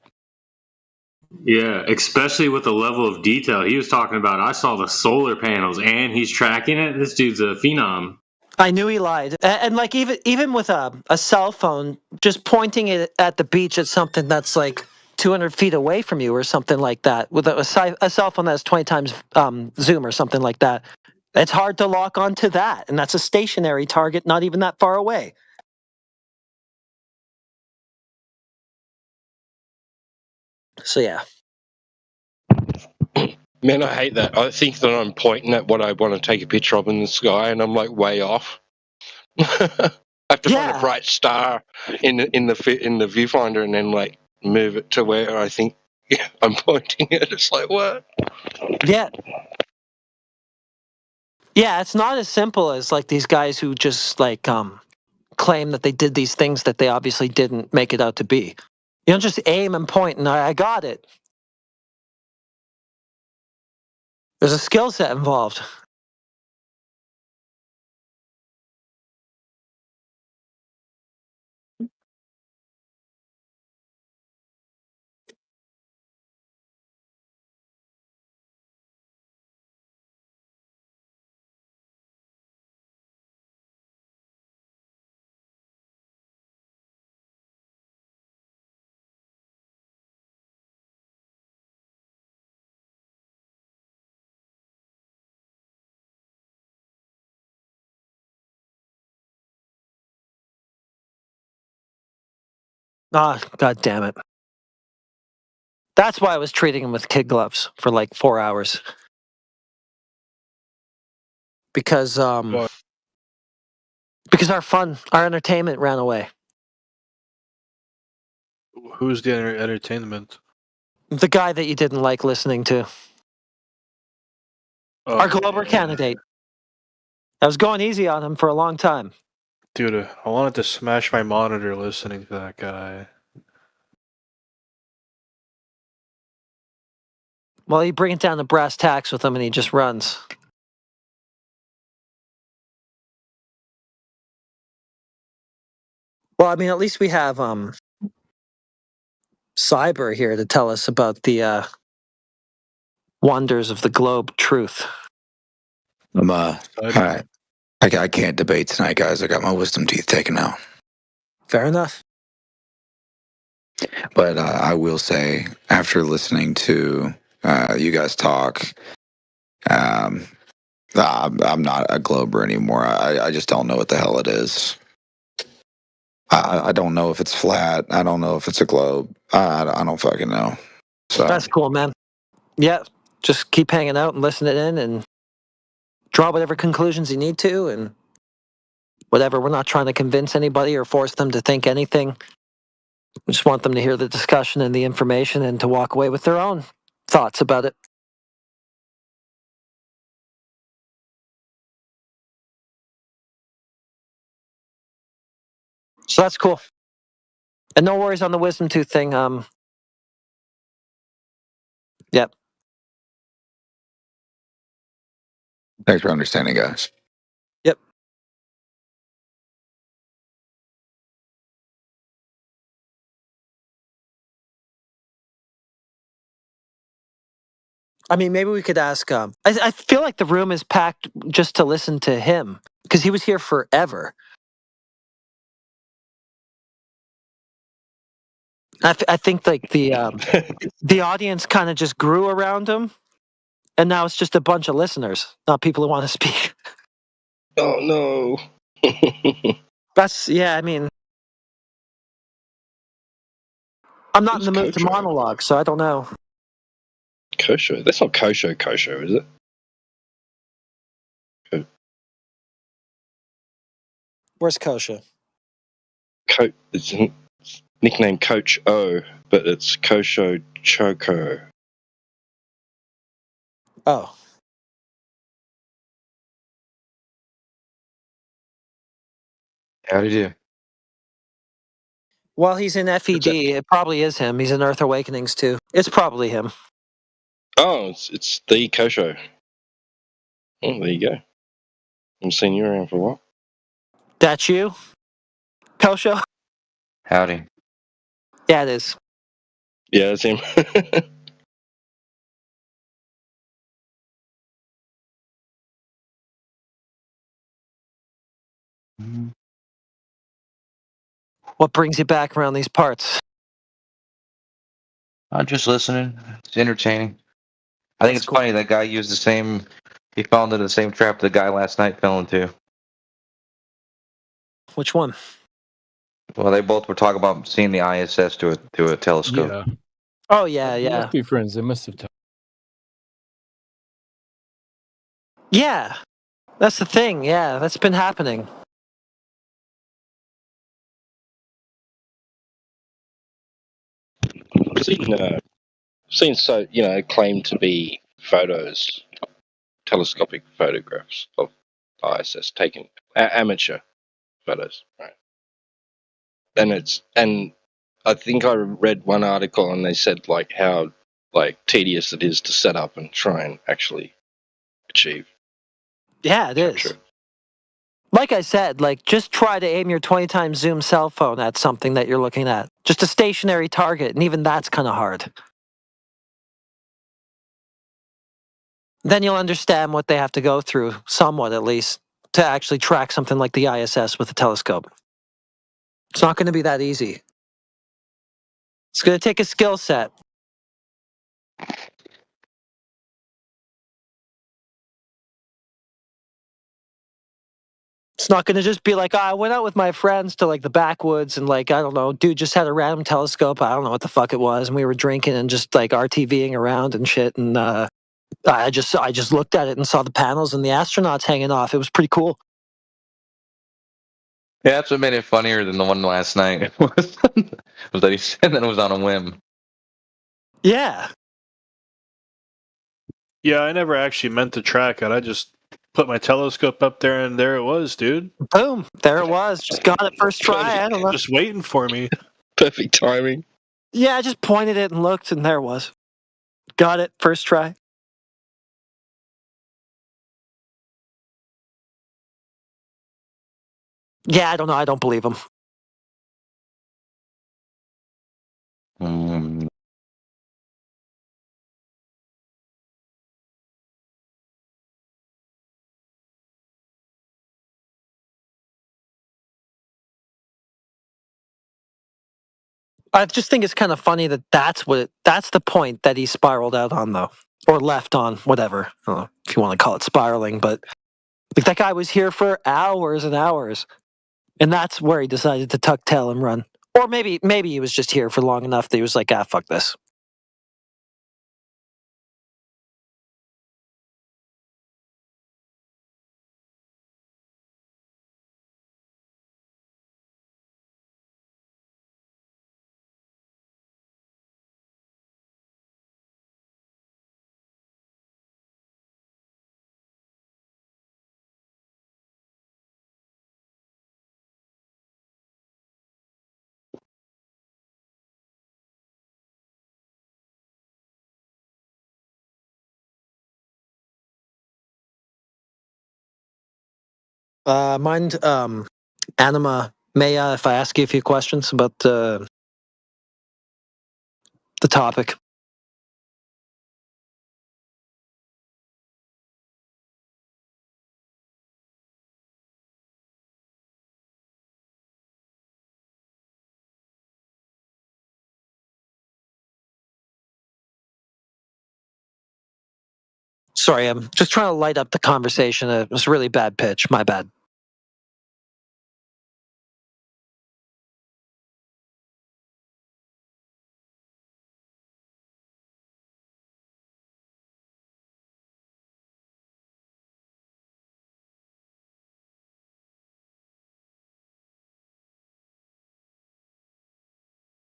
Yeah, especially with the level of detail he was talking about. I saw the solar panels, and he's tracking it. This dude's a phenom. I knew he lied, and like even with a cell phone, just pointing it at the beach at something that's like 200 feet away from you or something like that, with a cell phone that's 20 times zoom or something like that, it's hard to lock onto that, and that's a stationary target, not even that far away. So yeah. Man, I hate that. I think that I'm pointing at what I want to take a picture of in the sky, and I'm like way off. I have to find a bright star in the viewfinder and then like move it to where I think I'm pointing it. It's like what? Yeah. Yeah, it's not as simple as like these guys who just like claim that they did these things that they obviously didn't make it out to be. You don't just aim and point and I got it. There's a skill set involved. Ah, god damn it. That's why I was treating him with kid gloves for like 4 hours. Because our entertainment ran away. Who's the entertainment? The guy that you didn't like listening to. Oh, Our Glober candidate. I was going easy on him for a long time. Dude, I wanted to smash my monitor listening to that guy. Well, you bring it down to brass tacks with him and he just runs. Well, I mean, at least we have Cyber here to tell us about the wonders of the globe truth. I can't debate tonight, guys. I got my wisdom teeth taken out. Fair enough. But I will say, after listening to you guys talk, I'm not a Glober anymore. I just don't know what the hell it is. I don't know if it's flat. I don't know if it's a globe. I don't fucking know. So That's cool, man. Yeah, just keep hanging out and listening in and draw whatever conclusions you need to and whatever. We're not trying to convince anybody or force them to think anything. We just want them to hear the discussion and the information and to walk away with their own thoughts about it. So that's cool. And no worries on the wisdom tooth thing. Yep. thanks for understanding, guys. Yep. I mean, maybe we could ask. I feel like the room is packed just to listen to him because he was here forever. I think like the audience kind of just grew around him, and now it's just a bunch of listeners, not people who want to speak. Oh no. That's I mean, I'm not in the mood to monologue, so I don't know. Kosho. That's not Kosho, is it? Where's Kosho? It's nicknamed Coach O, but it's Kosho Choco. Oh. Howdy do. Well, he's in FED. It probably is him. He's in Earth Awakenings too. It's probably him. Oh, it's the Kosho. Oh, there you go. I've seen you around for a while. That's you, Kosho? Howdy. Yeah, it is. Yeah, it's him. What brings you back around these parts? I'm just listening. It's entertaining. I think it's funny that guy used the same. He fell into the same trap the guy last night fell into. Which one? Well, they both were talking about seeing the ISS through a telescope. Yeah. Oh yeah, They yeah. must be friends. They must have talked. Yeah. That's the thing. Yeah, that's been happening. seen so claimed to be photos, telescopic photographs of ISS taken, amateur photos, right? And I think I read one article and they said like how like tedious it is to set up and try and actually achieve. Yeah, it is. Like I said, like just try to aim your 20 times zoom cell phone at something that you're looking at. Just a stationary target, and even that's kind of hard. Then you'll understand what they have to go through, somewhat at least, to actually track something like the ISS with a telescope. It's not going to be that easy. It's going to take a skill set. It's not going to just be like, I went out with my friends to like the backwoods and like, I don't know, dude just had a random telescope. I don't know what the fuck it was. And we were drinking and just like RTVing around and shit. And I just looked at it and saw the panels and the astronauts hanging off. It was pretty cool. Yeah, that's what made it funnier than the one last night. was that he said that it was on a whim. Yeah. Yeah, I never actually meant to track it. I just put my telescope up there, and there it was, dude. Boom. There it was. Just got it first try. I don't know. Just waiting for me. Perfect timing. Yeah, I just pointed it and looked, and there it was. Got it first try. Yeah, I don't know. I don't believe him. I just think it's kind of funny that that's the point that he spiraled out on, though, or left on, whatever. I don't know if you want to call it spiraling, but like that guy was here for hours and hours, and that's where he decided to tuck tail and run. Or maybe he was just here for long enough that he was like, fuck this. Mind, Anima Maya, if I ask you a few questions about the topic? Sorry, I'm just trying to light up the conversation. It was a really bad pitch. My bad.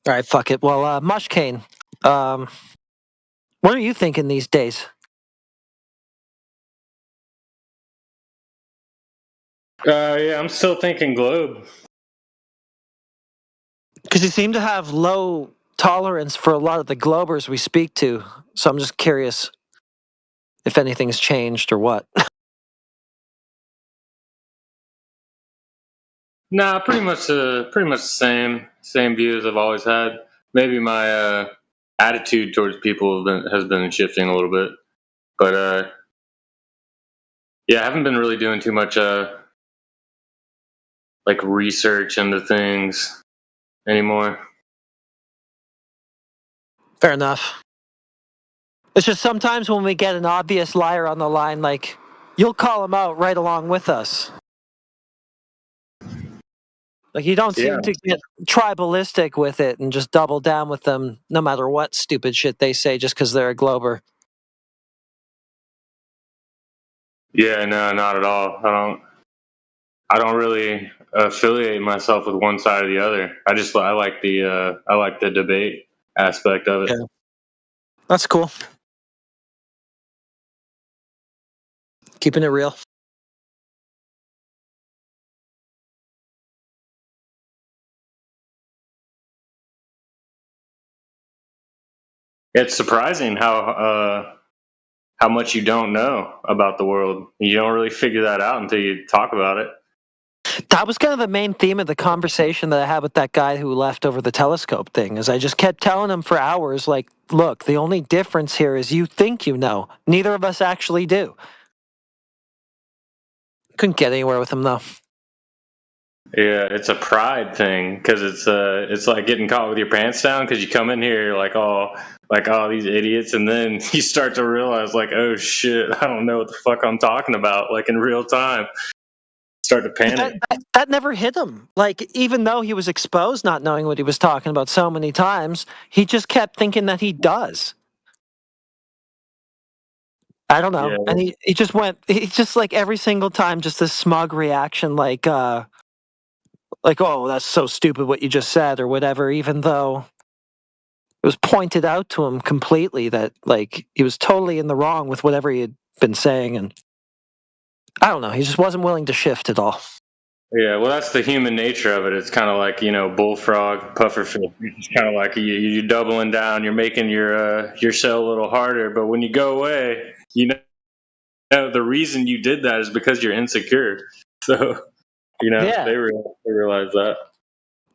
All right, fuck it. Well, Mushkane, what are you thinking these days? Yeah, I'm still thinking globe. Because you seem to have low tolerance for a lot of the globers we speak to, so I'm just curious if anything's changed or what. Nah, pretty much the same views I've always had. Maybe my attitude towards people has been shifting a little bit, but yeah, I haven't been really doing too much like research into things anymore. Fair enough. It's just sometimes when we get an obvious liar on the line, like, you'll call him out right along with us. Like, you don't seem to get tribalistic with it and just double down with them no matter what stupid shit they say just because they're a glober. Yeah, no, not at all. I don't really affiliate myself with one side or the other. I like the debate. aspect of it. Yeah. That's cool. Keeping it real. It's surprising how much you don't know about the world. You don't really figure that out until you talk about it. That was kind of the main theme of the conversation that I had with that guy who left over the telescope thing, is I just kept telling him for hours, like, look, the only difference here is you think you know. Neither of us actually do. Couldn't get anywhere with him, though. Yeah, it's a pride thing because it's like getting caught with your pants down because you come in here you're like oh these idiots, and then you start to realize like, oh shit, I don't know what the fuck I'm talking about, like in real time. Start to panic. That never hit him. Like, even though he was exposed not knowing what he was talking about so many times, he just kept thinking that he does. I don't know. Yeah. And he just like every single time, just this smug reaction, like, oh, that's so stupid what you just said or whatever, even though it was pointed out to him completely that, like, he was totally in the wrong with whatever he had been saying. And I don't know. He just wasn't willing to shift at all. Yeah, well, that's the human nature of it. It's kind of like, bullfrog, pufferfish. It's kind of like you're doubling down. You're making your cell a little harder. But when you go away, the reason you did that is because you're insecure. So, Yeah. they realize that.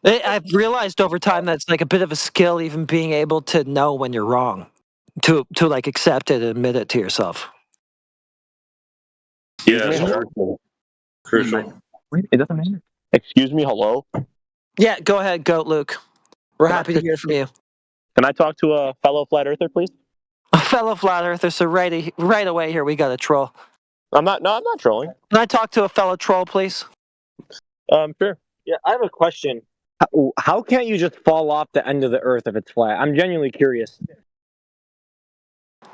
I've realized over time that it's like a bit of a skill, even being able to know when you're wrong, to like accept it and admit it to yourself. Yeah, it's crucial. It doesn't matter. Excuse me, hello? Yeah, go ahead, Goat Luke. We're happy to hear from you. Can I talk to a fellow flat earther, please? A fellow flat earther, so right away here we got a troll. I'm not trolling. Can I talk to a fellow troll, please? Sure. Yeah, I have a question. How can't you just fall off the end of the earth if it's flat? I'm genuinely curious.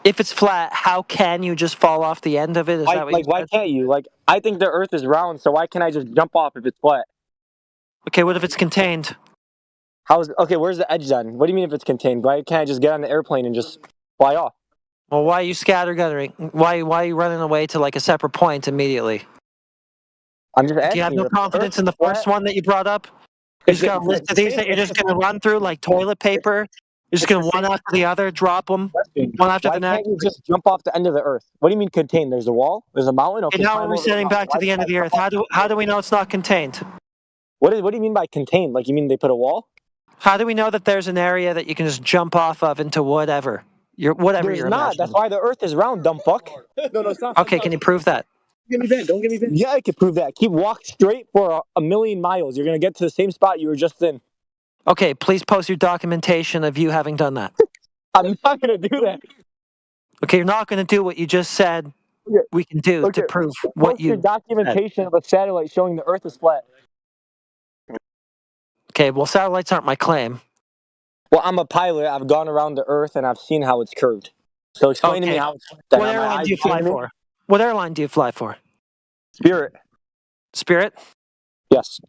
If it's flat, how can you just fall off the end of it? Is that what you why said? can't you? Like, I think the earth is round, so why can't I just jump off if it's flat? Okay, what if it's contained? Okay, where's the edge then? What do you mean if it's contained? Why can't I just get on the airplane and just fly off? Well, why are you scattergunning? Why are you running away to like a separate point immediately? I'm just asking. Do you have no confidence in the first one that you brought up? You just got a list of these that you're just going to run through like toilet paper? You're just going to one after the other, drop them, one after the next? Why can't you just jump off the end of the earth? What do you mean contained? There's a wall? There's a mountain? Okay, And now we're setting back to the end of the earth. How do we know it's not contained? What do you mean by contained? Like, you mean they put a wall? How do we know that there's an area that you can just jump off of into whatever? There's not. imagining? That's why the earth is round, dumb fuck. No, it's not. Okay, can you prove that? Don't give me that. Yeah, I can prove that. Walk straight for a million miles. You're going to get to the same spot you were just in. Okay, please post your documentation of you having done that. I'm not going to do that. Okay, you're not going to do what you just said we can do to prove what Post your documentation of a satellite showing the earth is flat. Okay, well, satellites aren't my claim. Well, I'm a pilot. I've gone around the earth and I've seen how it's curved. So explain to me how it's flat. What airline do you fly for? What airline do you fly for? Spirit. Spirit? Yes.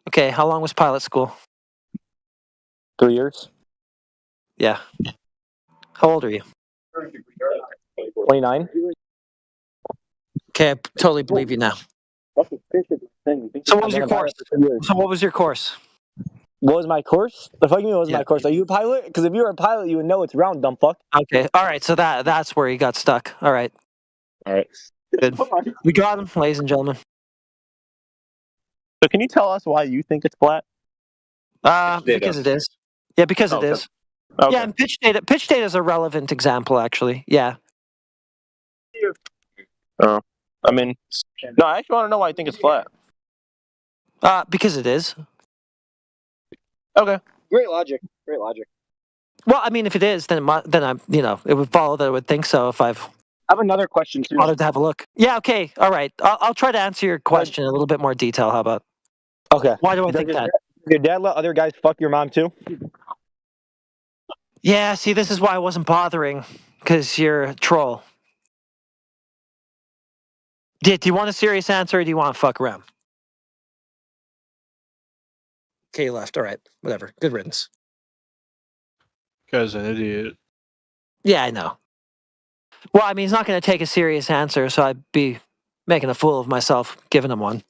Okay, how long was pilot school? 3 years. Yeah. How old are you? 29. Okay, I totally believe you now. So what was your course? What was my course? The fuck you mean what was my course? Are you a pilot? Because if you were a pilot, you would know it's round, dumb fuck. Okay, all right, so that's where he got stuck. All right. Good. We got him, ladies and gentlemen. So can you tell us why you think it's flat? Because it is. Yeah, because it is. Okay. Yeah, and pitch data is a relevant example, actually. Yeah. I mean, no, I actually want to know why I think it's flat. Because it is. Okay. Great logic. Well, I mean, if it is, then I'm, it would follow that I would think so if I've. I have another question too. Bothered to have a look. Yeah. Okay. All right. I'll try to answer your question in a little bit more detail. How about? Okay. Why do I think that? Does your dad let other guys fuck your mom too? Yeah. See, this is why I wasn't bothering, because you're a troll. Do you want a serious answer, or do you want to fuck around? Okay, you left. All right. Whatever. Good riddance. Guy's an idiot. Yeah, I know. Well, I mean, he's not going to take a serious answer, so I'd be making a fool of myself giving him one.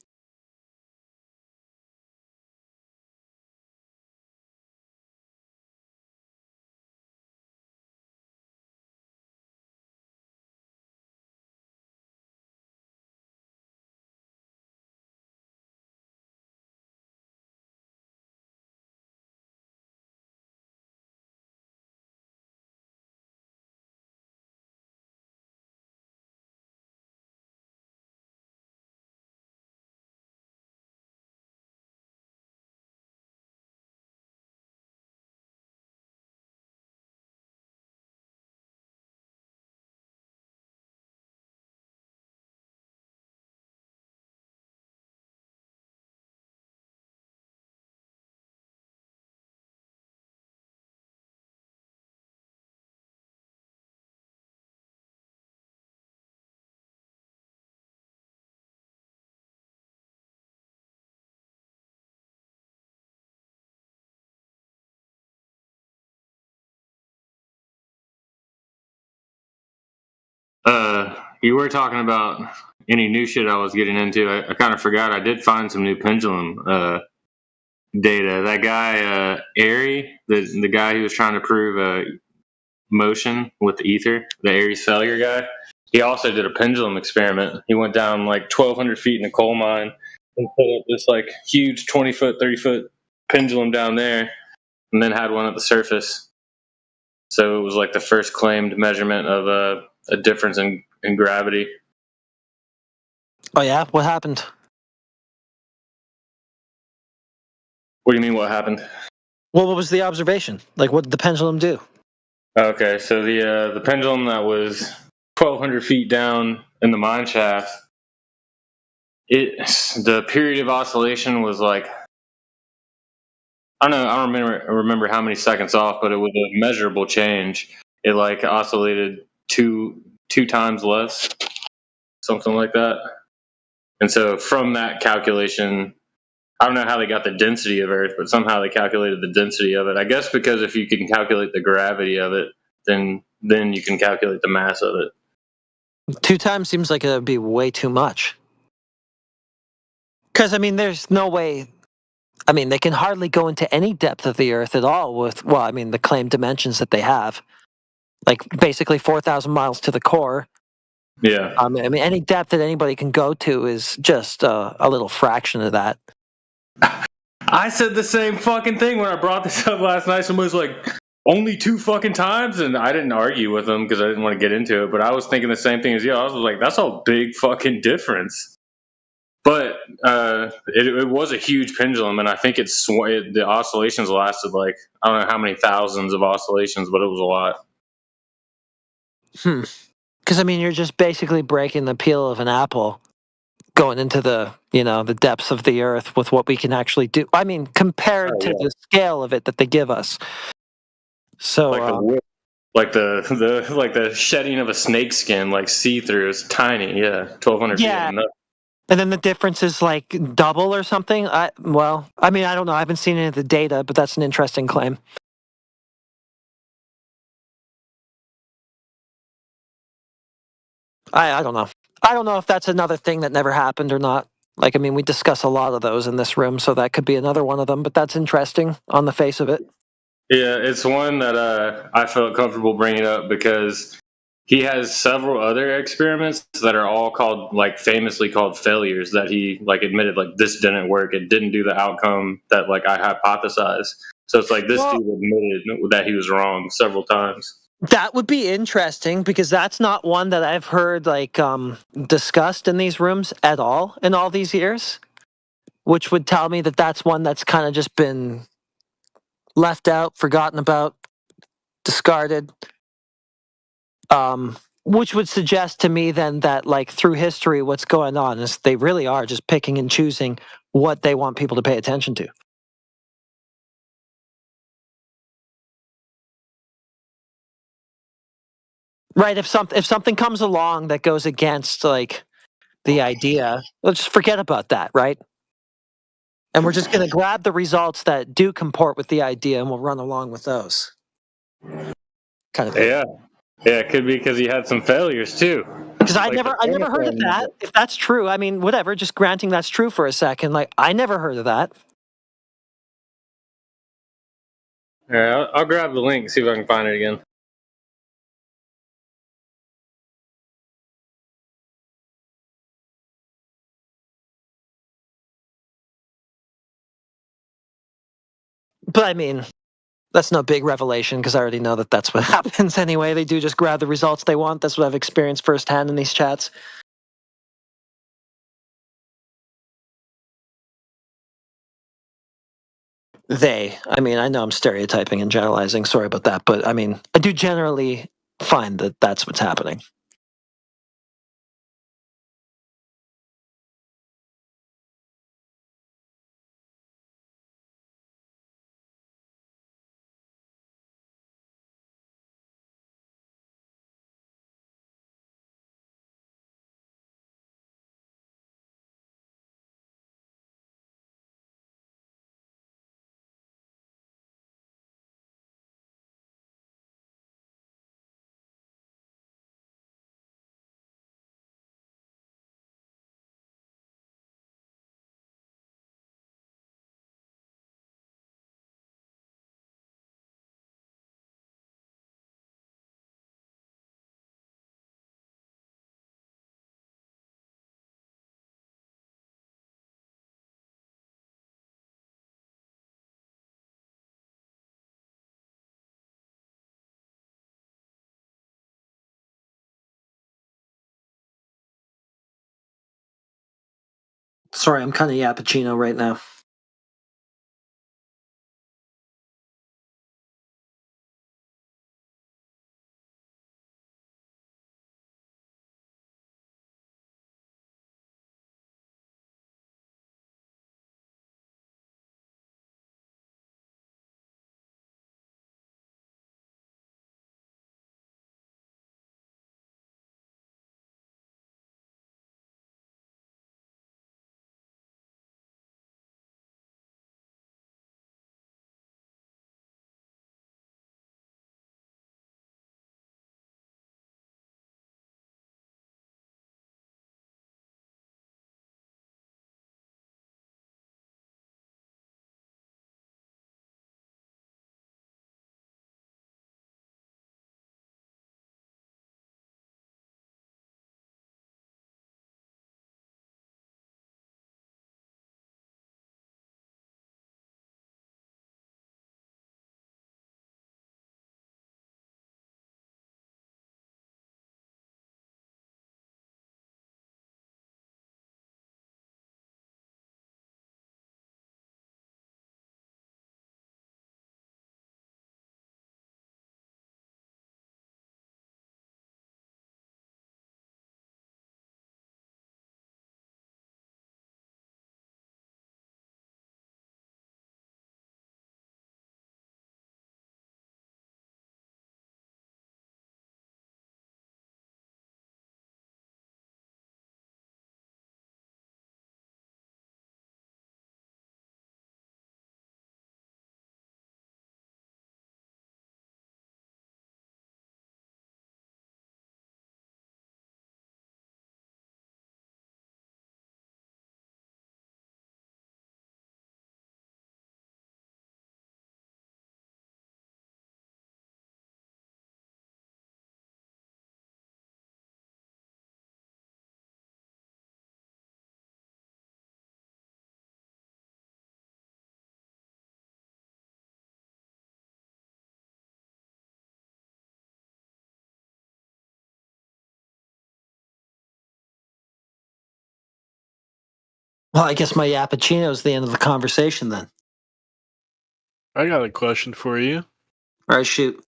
You were talking about any new shit I was getting into. I kind of forgot. I did find some new pendulum data. That guy Airy, the guy who was trying to prove motion with the ether, the Airy's failure guy. He also did a pendulum experiment. He went down like 1,200 feet in a coal mine and put up this like huge 20-foot, 30-foot pendulum down there, and then had one at the surface. So it was like the first claimed measurement of a difference in gravity. Oh, yeah? What happened? What do you mean, what happened? Well, what was the observation? Like, what did the pendulum do? Okay, so the pendulum that was 1,200 feet down in the mine shaft, the period of oscillation was like, I don't know, I don't remember how many seconds off, but it was a measurable change. It like oscillated two times less, something like that. And so from that calculation, I don't know how they got the density of Earth, but somehow they calculated the density of it. I guess because if you can calculate the gravity of it, then you can calculate the mass of it. 2 times seems like it would be way too much. Because, I mean, there's no way... I mean, they can hardly go into any depth of the Earth at all with, well, I mean, the claimed dimensions that they have. Like, basically 4,000 miles to the core. Yeah. I mean, any depth that anybody can go to is just a little fraction of that. I said the same fucking thing when I brought this up last night. Somebody was like, only 2 fucking times? And I didn't argue with them because I didn't want to get into it. But I was thinking the same thing as you. I was like, that's a big fucking difference. But it was a huge pendulum, and I think the oscillations lasted like, I don't know how many thousands of oscillations, but it was a lot. Because, I mean, you're just basically breaking the peel of an apple, going into the, the depths of the Earth with what we can actually do. I mean, compared to the scale of it that they give us. So, like the shedding of a snake skin, like see through, is tiny. Yeah, 1,200 yeah. feet. And then the difference is like double or something. I mean, I don't know. I haven't seen any of the data, but that's an interesting claim. I don't know. I don't know if that's another thing that never happened or not. Like, I mean, we discuss a lot of those in this room, so that could be another one of them, but that's interesting on the face of it. Yeah, it's one that I felt comfortable bringing up because he has several other experiments that are all famously called failures that he admitted this didn't work. It didn't do the outcome that I hypothesized. So it's like this dude admitted that he was wrong several times. That would be interesting because that's not one that I've heard discussed in these rooms at all in all these years, which would tell me that that's one that's kind of just been left out, forgotten about, discarded. Which would suggest to me then that through history, what's going on is they really are just picking and choosing what they want people to pay attention to. Right, if something comes along that goes against the idea, let's just forget about that, right? And we're just going to grab the results that do comport with the idea and we'll run along with those. Kind of. Yeah, it could be because he had some failures too. Because I Like never the heard of Omicron that. If that's true, I mean, whatever. Just granting that's true for a second. Like I never heard of that. Yeah, I'll grab the link, see if I can find it again. But I mean, that's no big revelation because I already know that that's what happens anyway. They do just grab the results they want. That's what I've experienced firsthand in these chats. I mean, I know I'm stereotyping and generalizing. Sorry about that. But I mean, I do generally find that that's what's happening. Sorry, I'm kind of yappuccino right now. Well, I guess my yappuccino is the end of the conversation then. I got a question for you. All right, shoot.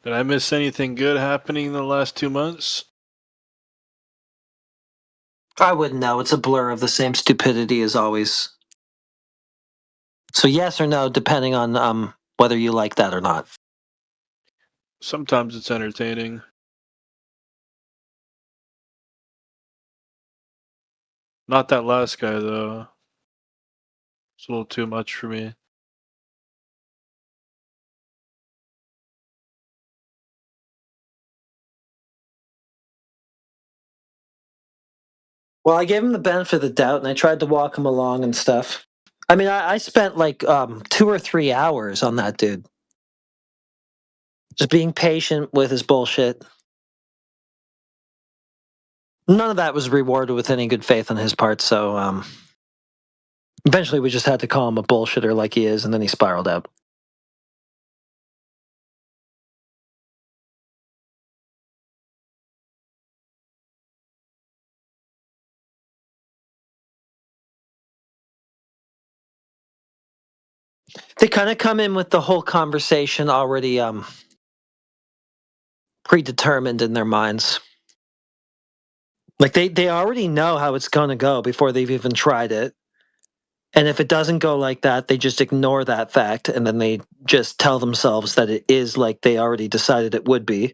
Did I miss anything good happening in the last 2 months? I wouldn't know. It's a blur of the same stupidity as always. So yes or no, depending on whether you like that or not. Sometimes it's entertaining. Not that last guy, though. It's a little too much for me. Well, I gave him the benefit of the doubt, and I tried to walk him along and stuff. I mean, I spent like 2 or 3 hours on that dude, just being patient with his bullshit. None of that was rewarded with any good faith on his part, so eventually we just had to call him a bullshitter like he is, and then he spiraled out. They kind of come in with the whole conversation already predetermined in their minds. Like they already know how it's going to go before they've even tried it. And if it doesn't go like that, they just ignore that fact, and then they just tell themselves that it is like they already decided it would be.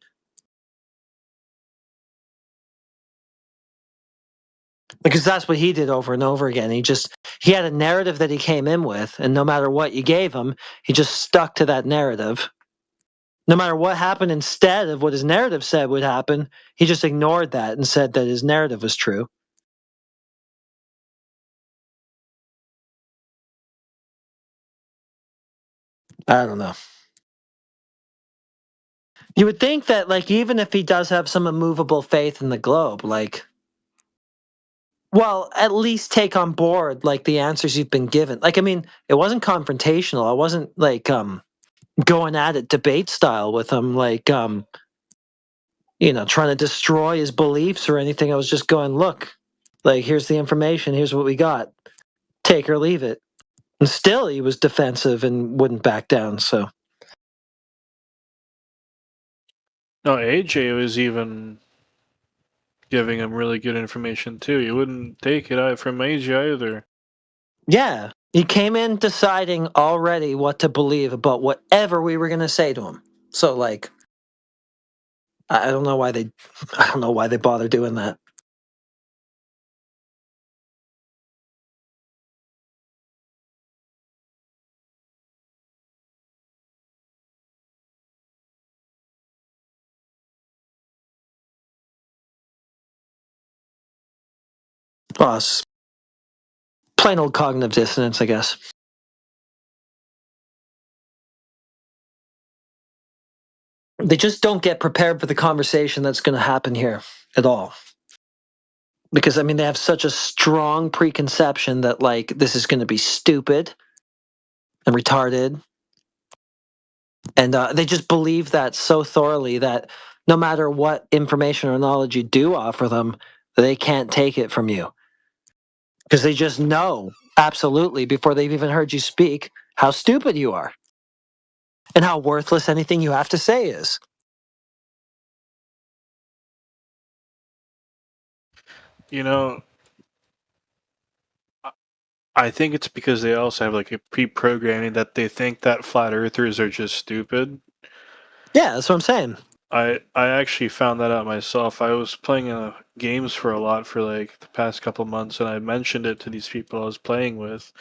Because that's what he did over and over again. He had a narrative that he came in with, and no matter what you gave him, he just stuck to that narrative. No matter what happened instead of what his narrative said would happen, he just ignored that and said that his narrative was true. I don't know. You would think that, like, even if he does have some immovable faith in the globe, like, well, at least take on board, like, the answers you've been given. Like, I mean, it wasn't confrontational. I wasn't, like, going at it debate style with him, like, trying to destroy his beliefs or anything. I was just going, look, like, here's the information. Here's what we got. Take or leave it. And still he was defensive and wouldn't back down, so. No, AJ was even giving him really good information too. You wouldn't take it out from AJ either. Yeah, he came in deciding already what to believe about whatever we were going to say to him. So, like, I don't know why they bother doing that. Well, it's plain old cognitive dissonance, I guess. They just don't get prepared for the conversation that's going to happen here at all. Because, I mean, they have such a strong preconception that, like, this is going to be stupid and retarded. And they just believe that so thoroughly that no matter what information or knowledge you do offer them, they can't take it from you. Because they just know, absolutely, before they've even heard you speak, how stupid you are. And how worthless anything you have to say is. You know, I think it's because they also have like a pre-programming that they think that flat earthers are just stupid. Yeah, that's what I'm saying. I actually found that out myself. I was playing games for a lot for like the past couple months, and I mentioned it to these people I was playing with,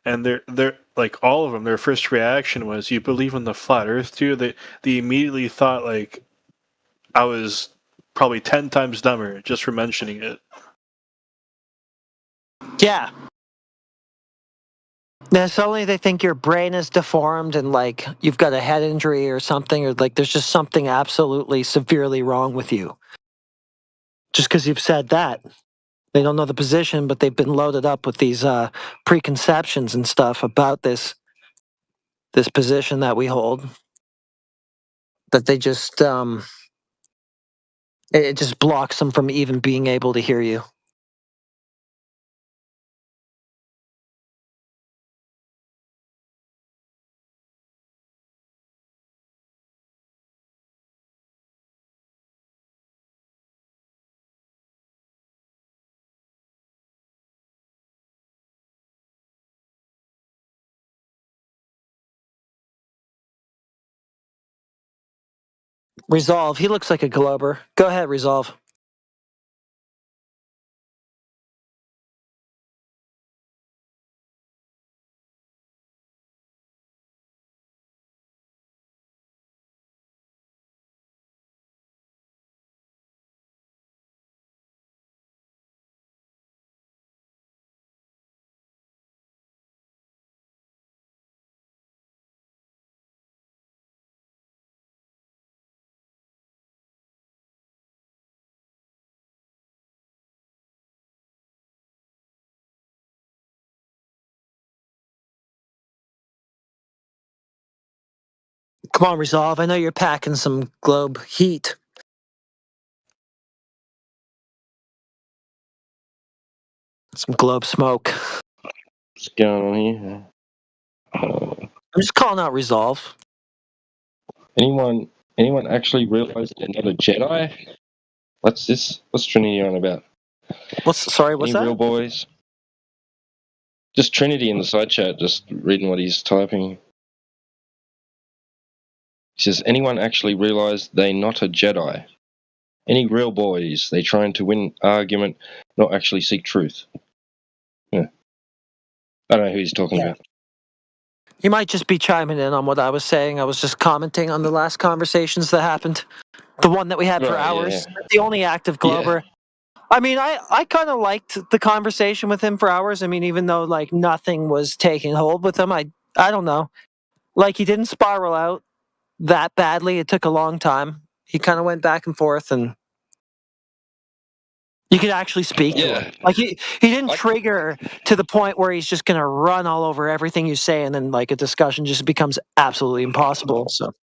and they're like all of them. Their first reaction was, "You believe in the flat Earth too?" They immediately thought like I was probably 10 times dumber just for mentioning it. Yeah. Now, suddenly they think your brain is deformed and like you've got a head injury or something, or like there's just something absolutely severely wrong with you. Just because you've said that. They don't know the position, but they've been loaded up with these preconceptions and stuff about this position that we hold. That they just it just blocks them from even being able to hear you. Resolve. He looks like a Glober. Go ahead, Resolve. Come on, Resolve. I know you're packing some globe heat. Some globe smoke. What's going on here? I'm just calling out Resolve. Anyone actually realize they're not a Jedi? What's this? What's Trinity on about? What's Any that? real boys? Just Trinity in the side chat, just reading what he's typing. He says, anyone actually realize they're not a Jedi? Any real boys? They trying to win argument, not actually seek truth. Yeah. I don't know who he's talking about. You might just be chiming in on what I was saying. I was just commenting on the last conversations that happened. The one that we had for Right, hours. yeah. The only active Glober. I mean, I kind of liked the conversation with him for hours. I mean, even though like nothing was taking hold with him, I don't know. Like he didn't spiral out that badly. It took a long time. He kind of went back and forth, and you could actually speak to him. Like he didn't trigger to the point where he's just gonna run all over everything you say, and then like a discussion just becomes absolutely impossible. So.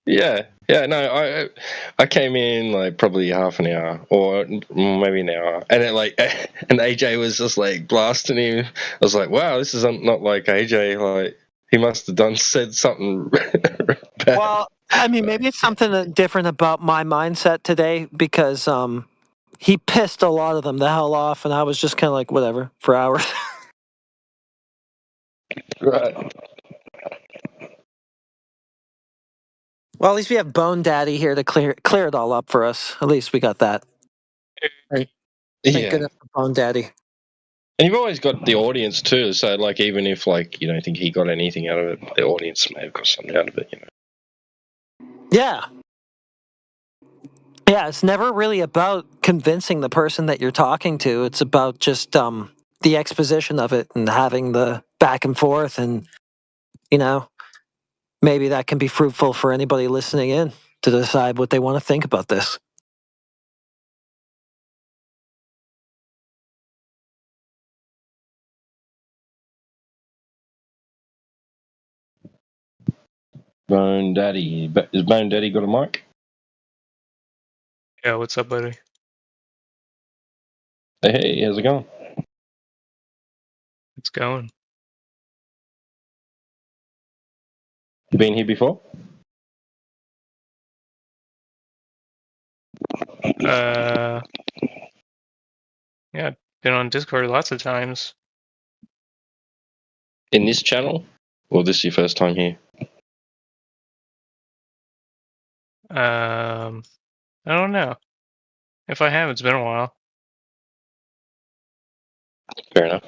Yeah, no, I came in like probably half an hour or maybe an hour, and it like and AJ was just like blasting him. I was like, wow, this is not like AJ. Like he must have said something bad. Well, I mean, maybe it's something different about my mindset today because he pissed a lot of them the hell off, and I was just kind of like whatever for hours. Right. Well, at least we have Bone Daddy here to clear it all up for us. At least we got that. Right. Thank goodness for Bone Daddy. And you've always got the audience too. So like, even if like you don't think he got anything out of it, the audience may have got something out of it. You know. Yeah. Yeah, it's never really about convincing the person that you're talking to. It's about just the exposition of it and having the back and forth, and you know, maybe that can be fruitful for anybody listening in to decide what they want to think about this. Bone Daddy, is Bone Daddy got a mic? Yeah, what's up, buddy? Hey, how's it going? It's going. You been here before? Yeah, been on Discord lots of times. In this channel, or this your first time here? I don't know. If I have, it's been a while. Fair enough.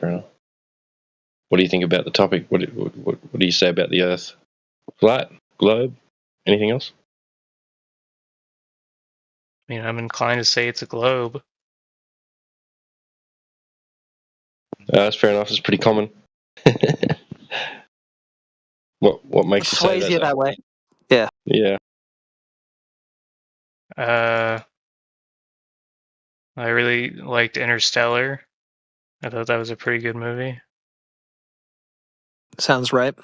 What do you think about the topic? What do you say about the Earth? Flat? Globe? Anything else? I mean, I'm inclined to say it's a globe. That's fair enough. It's pretty common. What makes you say Sways you that way? Yeah. Yeah. I really liked Interstellar. I thought that was a pretty good movie. Sounds right.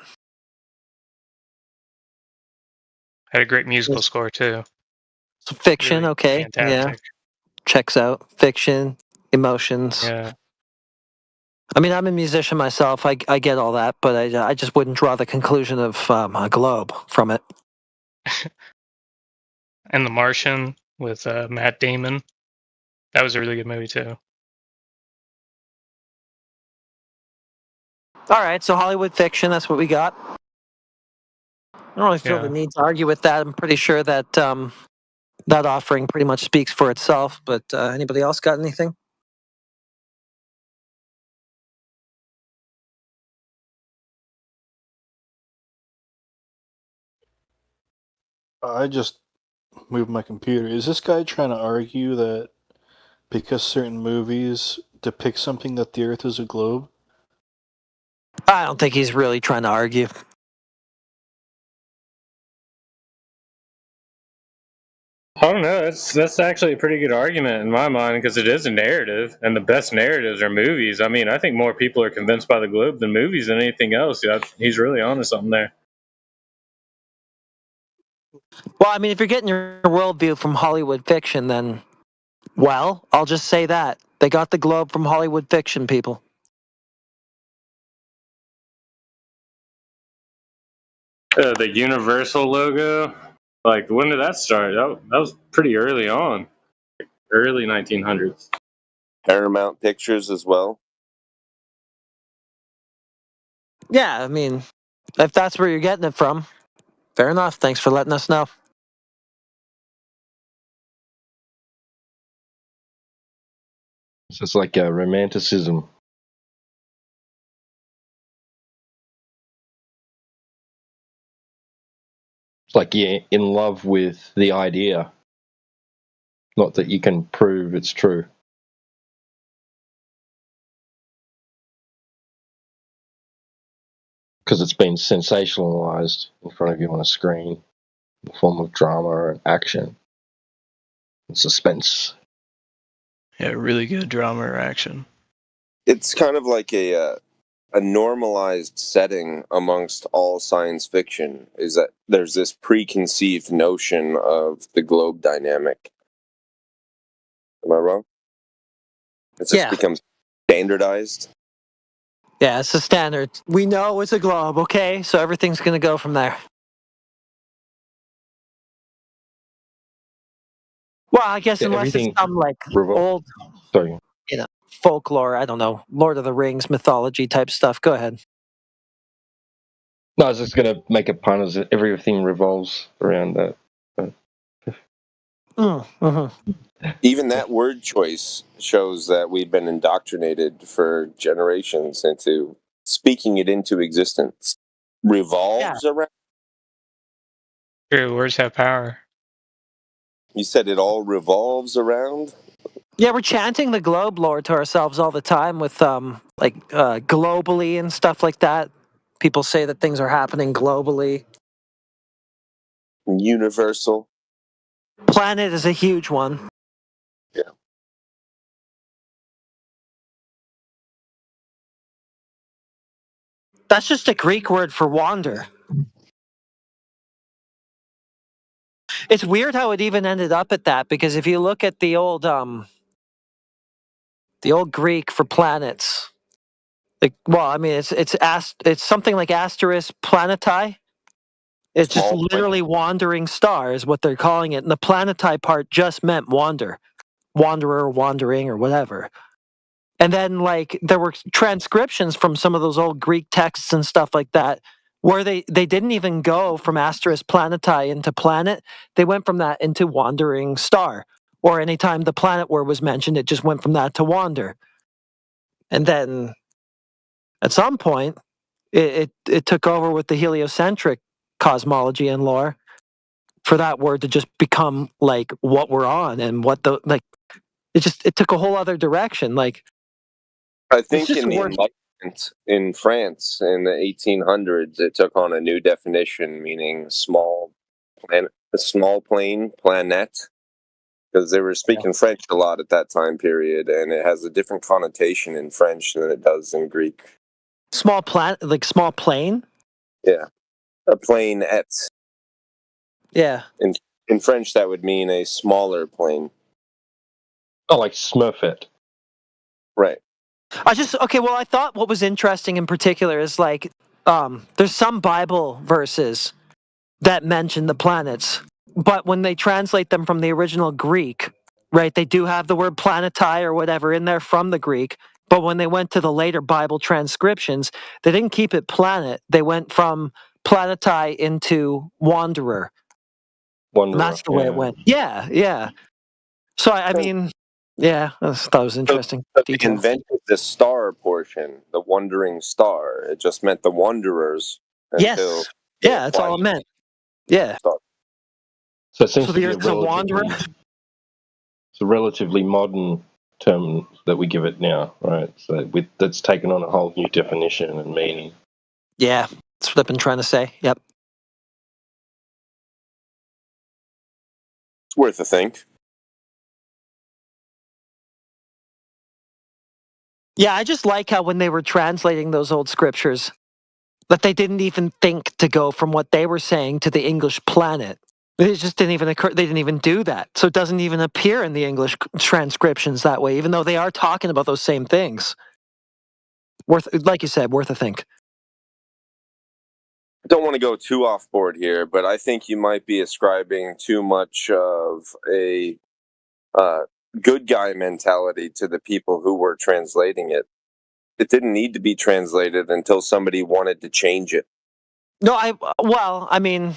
Had a great musical score too. So fiction, Really okay. fantastic. Yeah. Checks out. Fiction, emotions. Yeah. I mean, I'm a musician myself. I get all that, but I just wouldn't draw the conclusion of a globe from it. And The Martian with Matt Damon. That was a really good movie too. All right, so Hollywood fiction, that's what we got. I don't really feel the need to argue with that. I'm pretty sure that that offering pretty much speaks for itself, but anybody else got anything? I just moved my computer. Is this guy trying to argue that because certain movies depict something that the Earth is a globe? I don't think he's really trying to argue. I don't know. That's actually a pretty good argument in my mind because it is a narrative, and the best narratives are movies. I mean, I think more people are convinced by the globe than movies than anything else. Yeah, he's really onto something there. Well, I mean, if you're getting your worldview from Hollywood fiction, then, well, I'll just say that. They got the globe from Hollywood fiction, people. The Universal logo. Like, when did that start? That was pretty early on, early 1900s. Paramount Pictures as well. Yeah, I mean, if that's where you're getting it from, fair enough. Thanks for letting us know. So it's like romanticism. It's like you're in love with the idea, not that you can prove it's true. Because it's been sensationalized in front of you on a screen in the form of drama and action and suspense. Yeah, really good drama or action. It's kind of like a normalized setting amongst all science fiction, is that there's this preconceived notion of the globe dynamic. Am I wrong? It's just becomes standardized. Yeah, it's the standard. We know it's a globe, okay? So everything's going to go from there. Well, I guess unless it's some like old, folklore, I don't know, Lord of the Rings mythology type stuff. Go ahead. No, I was just going to make a pun as everything revolves around that. Even that word choice shows that we've been indoctrinated for generations into speaking it into existence. Revolves around? True, words have power. You said it all revolves around? Yeah, we're chanting the globe lore to ourselves all the time with globally and stuff like that. People say that things are happening globally. Universal. Planet is a huge one. Yeah. That's just a Greek word for wander. It's weird how it even ended up at that, because if you look at the old Greek for planets, like, well, I mean, it's something like asterisk planetai. It's just literally wandering star is what they're calling it, and the planetai part just meant wander, wanderer, wandering, or whatever. And then, like, there were transcriptions from some of those old Greek texts and stuff like that, where they didn't even go from asterisk planetai into planet. They went from that into wandering star. Or anytime the planet word was mentioned, it just went from that to wander. And then at some point, it took over with the heliocentric cosmology and lore for that word to just become like what we're on and what the like. It took a whole other direction. Like, I think in the Enlightenment in France in the 1800s, it took on a new definition, meaning small planet, a small plane, planète, because they were speaking French a lot at that time period, and it has a different connotation in French than it does in Greek. Small planet, like small plane? Yeah, a planète. Yeah. In French, that would mean a smaller plane. Oh, like Smurfette. Right. I thought what was interesting in particular is like, there's some Bible verses that mention the planets, but when they translate them from the original Greek, right, they do have the word planetai or whatever in there from the Greek, but when they went to the later Bible transcriptions, they didn't keep it planet. They went from planetai into wanderer. And that's the way it went. Yeah. So, I mean, yeah, I thought it was interesting. So they invented the star portion, the wandering star. It just meant the wanderers. Yes. Yeah, that's all it meant. Yeah. So it seems So to the be Earth is a wanderer? It's a relatively modern term that we give it now, right? So that's taken on a whole new definition and meaning. Yeah, that's what I've been trying to say. Yep. It's worth a think. Yeah, I just like how when they were translating those old scriptures, that they didn't even think to go from what they were saying to the English planet. It just didn't even occur. They didn't even do that, so it doesn't even appear in the English transcriptions that way. Even though they are talking about those same things. Like you said, worth a think. Don't want to go too off board here, but I think you might be ascribing too much of a good guy mentality to the people who were translating it. It didn't need to be translated until somebody wanted to change it. No, I mean,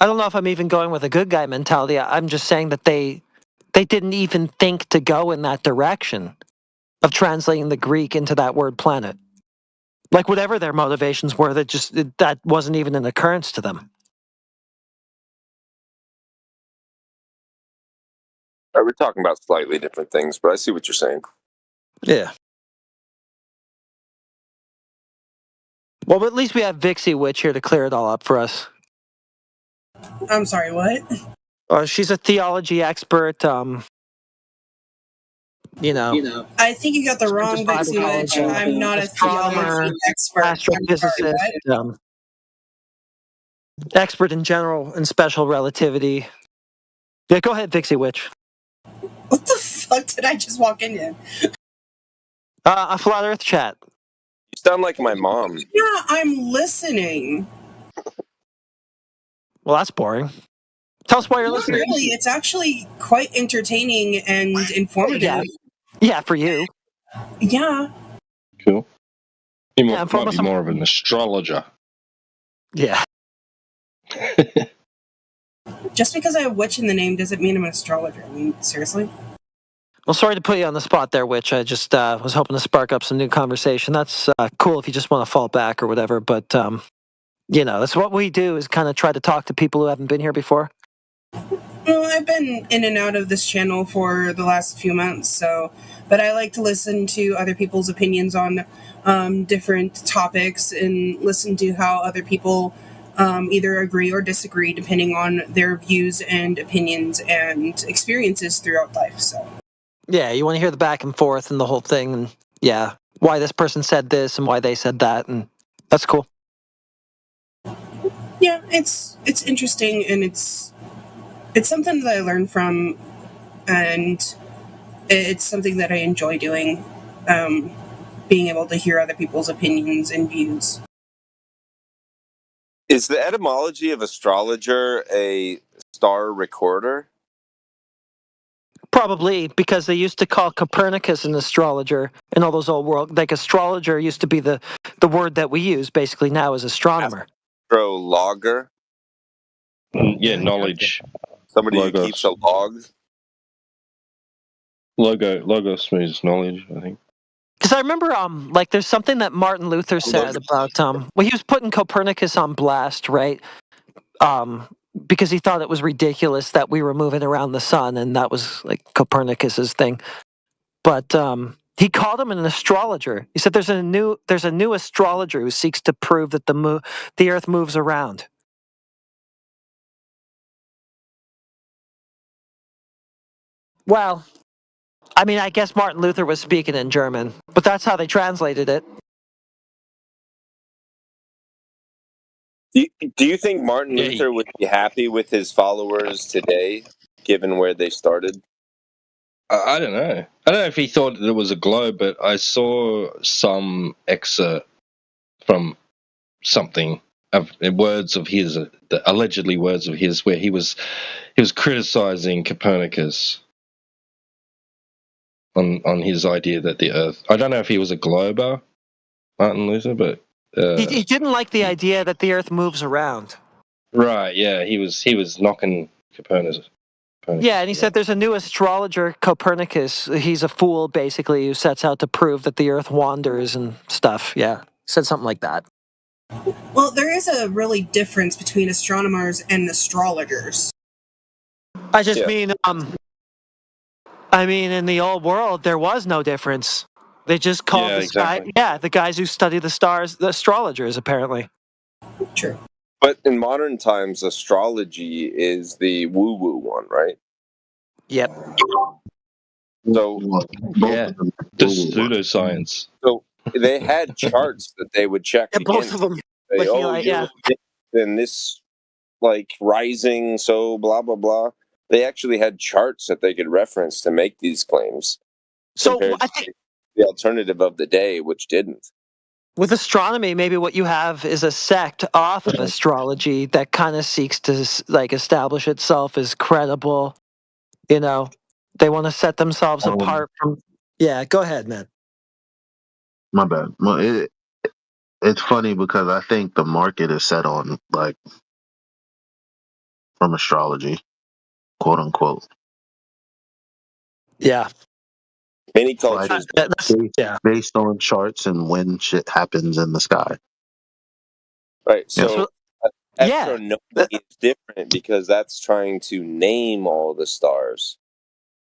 I don't know if I'm even going with a good guy mentality. I'm just saying that they didn't even think to go in that direction of translating the Greek into that word planet. Like whatever their motivations were, that wasn't even an occurrence to them. We're talking about slightly different things, but I see what you're saying. Yeah. Well, but at least we have Vixie Witch here to clear it all up for us. I'm sorry, what? She's a theology expert. You know. I think you got the wrong Vixie Witch. I'm not a theology expert. Astrophysicist, expert in general and special relativity. Yeah, go ahead, Vixie Witch. What the fuck did I just walk into? A flat Earth chat. You sound like my mom. Yeah, I'm listening. Well, that's boring. Tell us why you're listening. Really, it's actually quite entertaining and informative. Yeah, for you. Yeah. Cool. You might be more of an astrologer. Yeah. Just because I have witch in the name doesn't mean I'm an astrologer. I mean, seriously? Well, sorry to put you on the spot there, Witch. I just was hoping to spark up some new conversation. That's cool if you just want to fall back or whatever, but, that's what we do is kind of try to talk to people who haven't been here before. Well, I've been in and out of this channel for the last few months, but I like to listen to other people's opinions on different topics and listen to how other people either agree or disagree depending on their views and opinions and experiences throughout life. So yeah, you want to hear the back and forth and the whole thing, and yeah, why this person said this and why they said that, and that's cool. Yeah, it's interesting, and it's something that I learn from, and it's something that I enjoy doing, being able to hear other people's opinions and views. Is the etymology of astrologer a star recorder? Probably, because they used to call Copernicus an astrologer in all those old world. Like astrologer used to be the word that we use basically now as astronomer. Astrologer? Yeah, knowledge. Somebody who keeps a log? Logos means knowledge, I think. Because I remember, there's something that Martin Luther said about, he was putting Copernicus on blast, right? Because he thought it was ridiculous that we were moving around the sun, and that was like Copernicus's thing. But he called him an astrologer. He said there's a new astrologer who seeks to prove that the Earth moves around. Well, I mean, I guess Martin Luther was speaking in German, but that's how they translated it. Do you think Martin Luther would be happy with his followers today, given where they started? I don't know. I don't know if he thought that it was a globe, but I saw some excerpt from something of words of his, allegedly words of his, where he was criticizing Copernicus on his idea that the Earth. I don't know if he was a glober, Martin Luther, but he didn't like the idea that the Earth moves around. Right? Yeah, he was knocking Copernicus. Yeah, and he said there's a new astrologer, Copernicus. He's a fool, basically, who sets out to prove that the Earth wanders and stuff. Yeah, said something like that. Well, there is a really difference between astronomers and astrologers. I just mean, in the old world, there was no difference. They just called the guys who study the stars, the astrologers, apparently. True. But in modern times, astrology is the woo-woo one, right? Yep. So, the pseudoscience. So they had charts that they would check. Yeah, both of them. Say, then this like rising, so blah blah blah. They actually had charts that they could reference to make these claims. So compared I to think the alternative of the day, which didn't. with astronomy, maybe what you have is a sect off of astrology that kind of seeks to like establish itself as credible. You know, they want to set themselves apart from. Yeah, go ahead, man. My bad. Well, it's funny because I think the market is set on like from astrology, quote unquote. Yeah. Many Like cultures. based on charts and when shit happens in the sky. Right. Yeah. So astronomy is different because that's trying to name all the stars.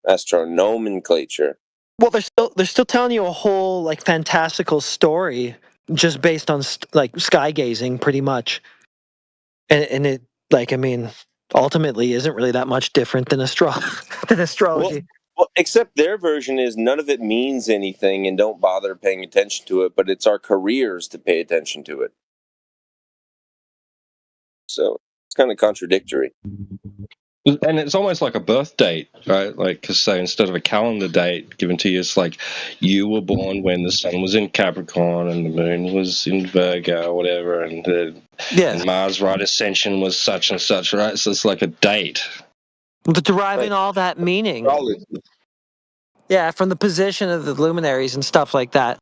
Astronomenclature. Well, they're still telling you a whole like fantastical story just based on like sky gazing, pretty much, and it like I mean, ultimately isn't really that much different than astrology. Well, except their version is none of it means anything and don't bother paying attention to it, but it's our careers to pay attention to it. So it's kind of contradictory. And it's almost like a birth date, right? Like, because so instead of a calendar date given to you, it's like you were born when the sun was in Capricorn and the moon was in Virgo or whatever, and and Mars right ascension was such and such, right? So it's like a date. But deriving all that meaning, yeah, from the position of the luminaries and stuff like that.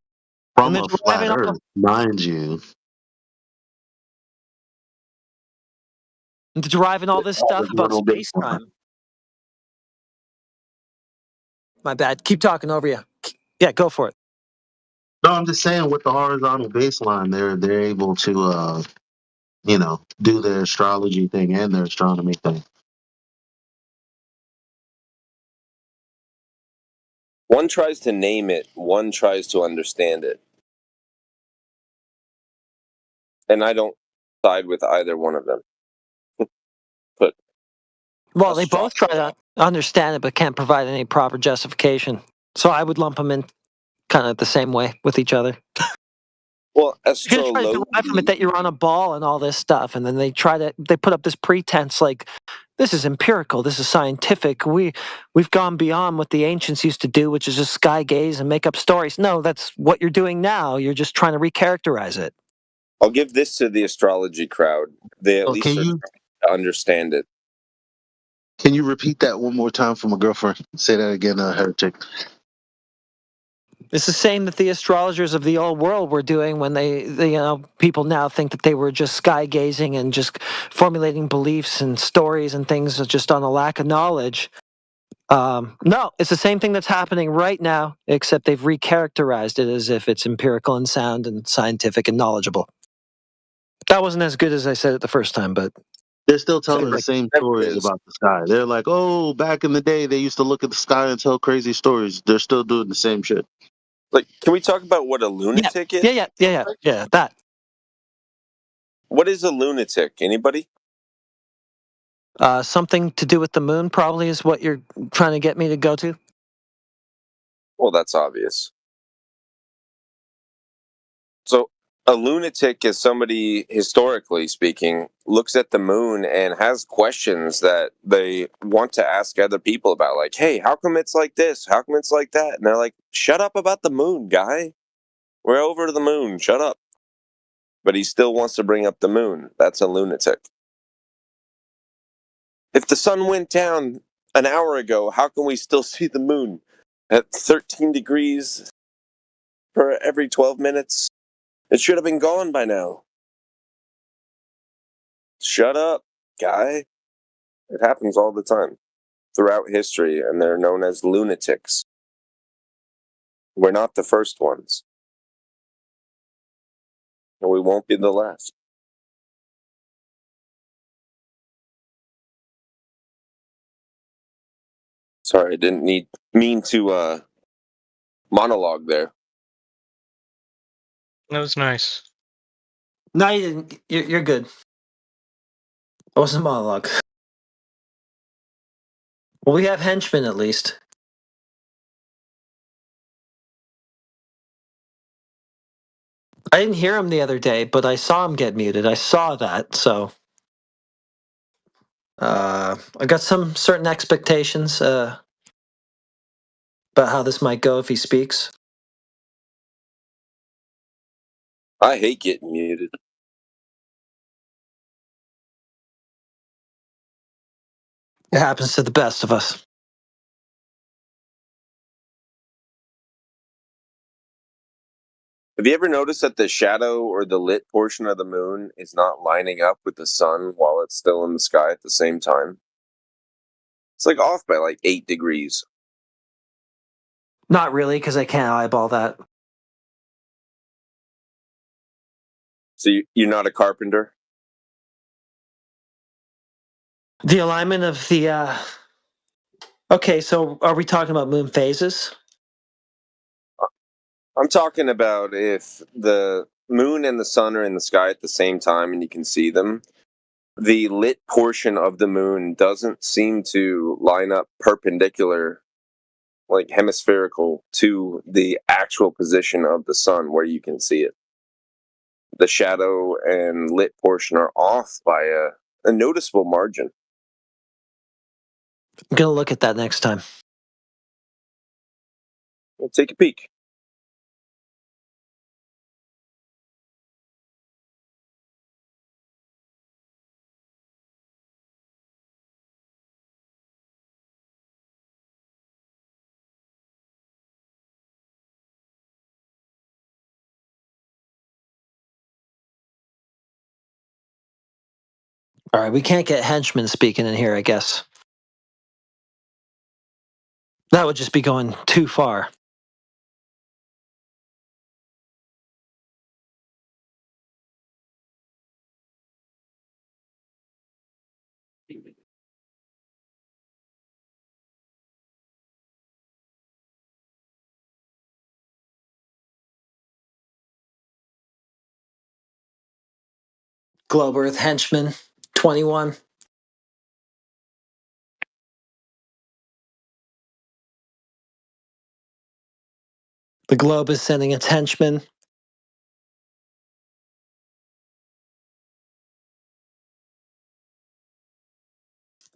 From a flat Earth, mind you. Deriving all this stuff about space time. My bad. Keep talking over you. Yeah, go for it. No, I'm just saying with the horizontal baseline, they're able to do their astrology thing and their astronomy thing. One tries to name it, one tries to understand it. And I don't side with either one of them. But well, they both try to understand it, but can't provide any proper justification. So I would lump them in kind of the same way with each other. Well, you're gonna try to derive from it that you're on a ball and all this stuff, and then they put up this pretense like this is empirical, this is scientific. We've gone beyond what the ancients used to do, which is just sky gaze and make up stories. No, that's what you're doing now. You're just trying to recharacterize it. I'll give this to the astrology crowd. They at least are trying to understand it. Can you repeat that one more time for my girlfriend? Say that again, heretic. It's the same that the astrologers of the old world were doing when people now think that they were just sky gazing and just formulating beliefs and stories and things just on a lack of knowledge. No, it's the same thing that's happening right now, except they've recharacterized it as if it's empirical and sound and scientific and knowledgeable. That wasn't as good as I said it the first time, but they're still telling the same stories about the sky. They're like, oh, back in the day, they used to look at the sky and tell crazy stories. They're still doing the same shit. Like, can we talk about what a lunatic is? Yeah, that. What is a lunatic? Anybody? Something to do with the moon probably is what you're trying to get me to go to. Well, that's obvious. So a lunatic is somebody, historically speaking, looks at the moon and has questions that they want to ask other people about. Like, hey, how come it's like this? How come it's like that? And they're like, shut up about the moon, guy. We're over to the moon. Shut up. But he still wants to bring up the moon. That's a lunatic. If the sun went down an hour ago, how can we still see the moon at 13 degrees per every 12 minutes? It should have been gone by now. Shut up, guy. It happens all the time throughout history, and they're known as lunatics. We're not the first ones. And we won't be the last. Sorry, I didn't mean to monologue there. That was nice. No, you didn't. You're good. It wasn't a monologue. Well, we have henchmen at least. I didn't hear him the other day, but I saw him get muted. I saw that, so I got some certain expectations about how this might go if he speaks. I hate getting muted. It happens to the best of us. Have you ever noticed that the shadow or the lit portion of the moon is not lining up with the sun while it's still in the sky at the same time? It's like off by like 8 degrees. Not really, because I can't eyeball that. So you're not a carpenter? The alignment of the. Okay, so are we talking about moon phases? I'm talking about if the moon and the sun are in the sky at the same time and you can see them, the lit portion of the moon doesn't seem to line up perpendicular, like hemispherical, to the actual position of the sun where you can see it. The shadow and lit portion are off by a noticeable margin. I'm going to look at that next time. We'll take a peek. All right, we can't get henchmen speaking in here, I guess. That would just be going too far. Globe Earth henchman 21. The globe is sending its henchmen.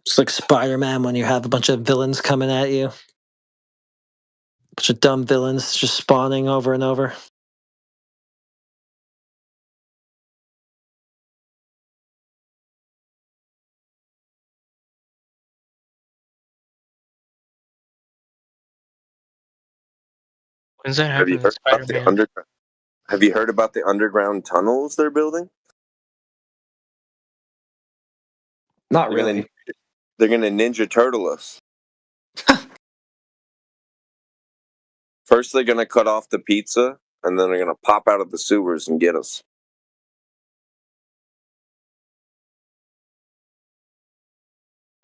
It's like Spider-Man when you have a bunch of villains coming at you. A bunch of dumb villains just spawning over and over. When's that Have you happening? heard about the Spider-Man. Have you heard about the underground tunnels they're building? Not really. They're gonna Ninja Turtle us. First, they're gonna cut off the pizza, and then they're gonna pop out of the sewers and get us.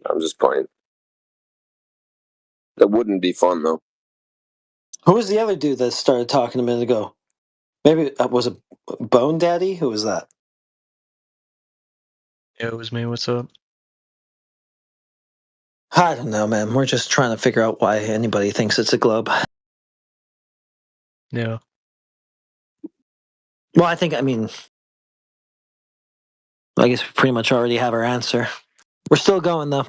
I'm just playing. That wouldn't be fun though. Who was the other dude that started talking a minute ago? Maybe was it Bone Daddy? Who was that? Yeah, it was me. What's up? I don't know, man. We're just trying to figure out why anybody thinks it's a globe. Yeah. Well, I mean, I guess we pretty much already have our answer. We're still going, though.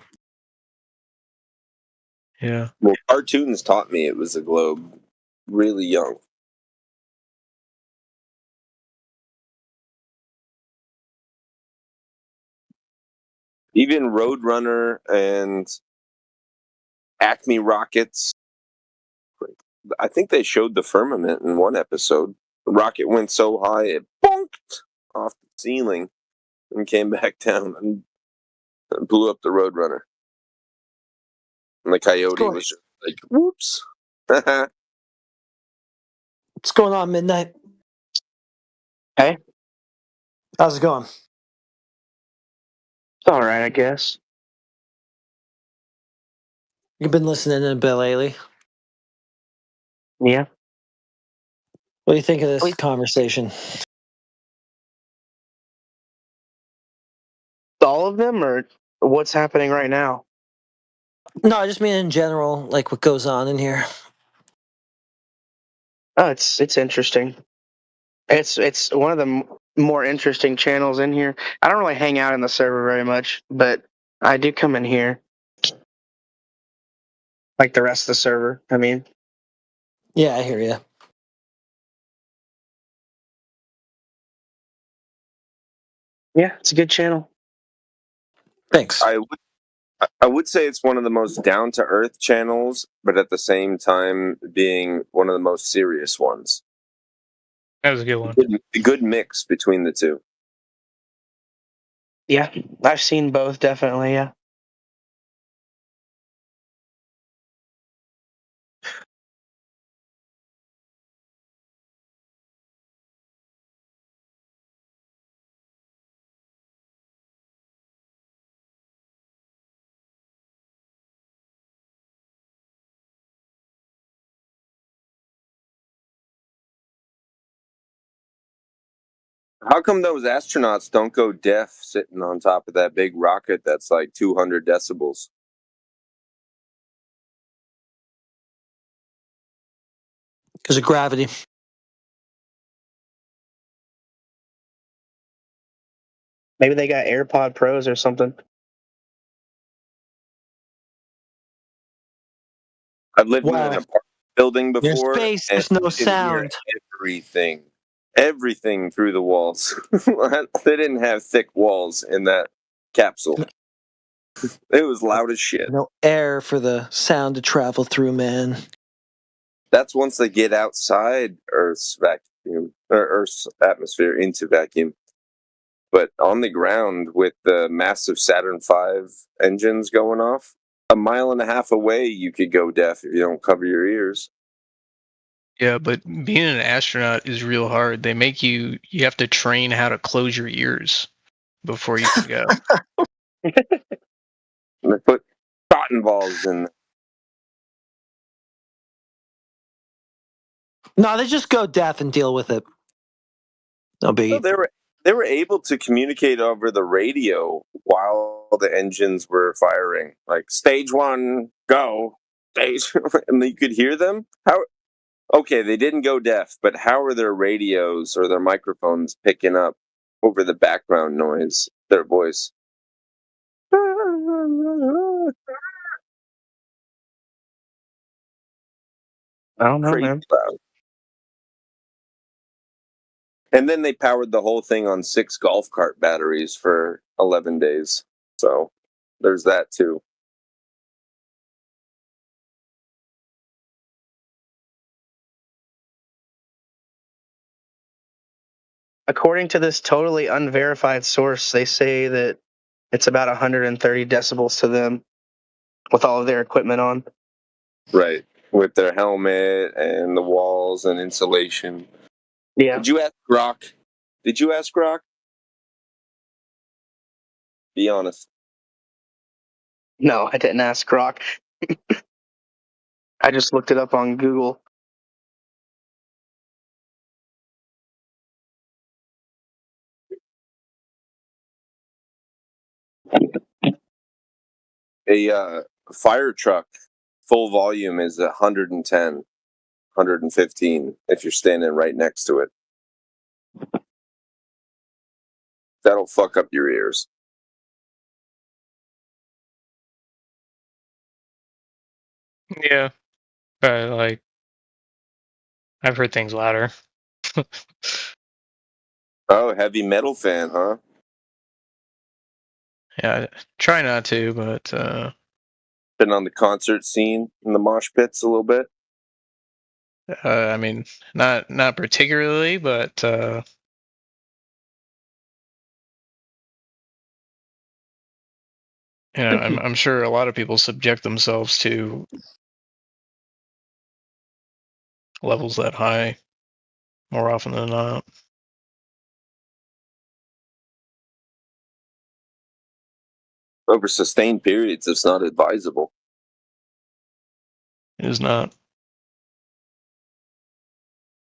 Yeah. Well, cartoons taught me it was a globe really young. Even Roadrunner and Acme Rockets. I think they showed the firmament in one episode. The rocket went so high it bonked off the ceiling and came back down and blew up the Roadrunner. And the coyote was just like, whoops. What's going on, Midnight? Hey. How's it going? It's all right, I guess. You've been listening to Bill lately. Yeah. What do you think of this conversation? All of them, or what's happening right now? No, I just mean in general, like what goes on in here. Oh, it's interesting. It's one of the more interesting channels in here. I don't really hang out in the server very much, but I do come in here. Like the rest of the server, I mean. Yeah, I hear you. Yeah, it's a good channel. Thanks. I would say it's one of the most down to earth channels, but at the same time being one of the most serious ones. That was a good one. A good mix between the two. Yeah, I've seen both, definitely, yeah. How come those astronauts don't go deaf sitting on top of that big rocket that's like 200 decibels? Because of gravity. Maybe they got AirPod Pros or something. I've lived in an apartment building There's before. space, And there's no you can hear sound. everything through the walls. They didn't have thick walls in that capsule. It was loud as shit. No air for the sound to travel through, man. That's once they get outside Earth's vacuum or Earth's atmosphere into vacuum. But on the ground with the massive Saturn V engines going off, a mile and a half away you could go deaf if you don't cover your ears. Yeah, but being an astronaut is real hard. They make you have to train how to close your ears before you can go. And they put cotton balls in. No, they just go deaf and deal with it. No biggie. So they were able to communicate over the radio while the engines were firing. Like stage 1, go. Stage, and you could hear them. How? Okay, they didn't go deaf, but how are their radios or their microphones picking up over the background noise their voice? I don't know, Crazy man. loud. And then they powered the whole thing on 6 golf cart batteries for 11 days. So there's that too. According to this totally unverified source, they say that it's about 130 decibels to them with all of their equipment on. Right. With their helmet and the walls and insulation. Yeah. Did you ask Grok? Be honest. No, I didn't ask Grok. I just looked it up on Google. A fire truck full volume is 110, 115 if you're standing right next to it. That'll fuck up your ears. Yeah, but like I've heard things louder. Oh, heavy metal fan, huh? Yeah, try not to, but Been on the concert scene in the mosh pits a little bit. I mean, not particularly, but you know, I'm sure a lot of people subject themselves to levels that high more often than not. Over sustained periods, it's not advisable. It is not.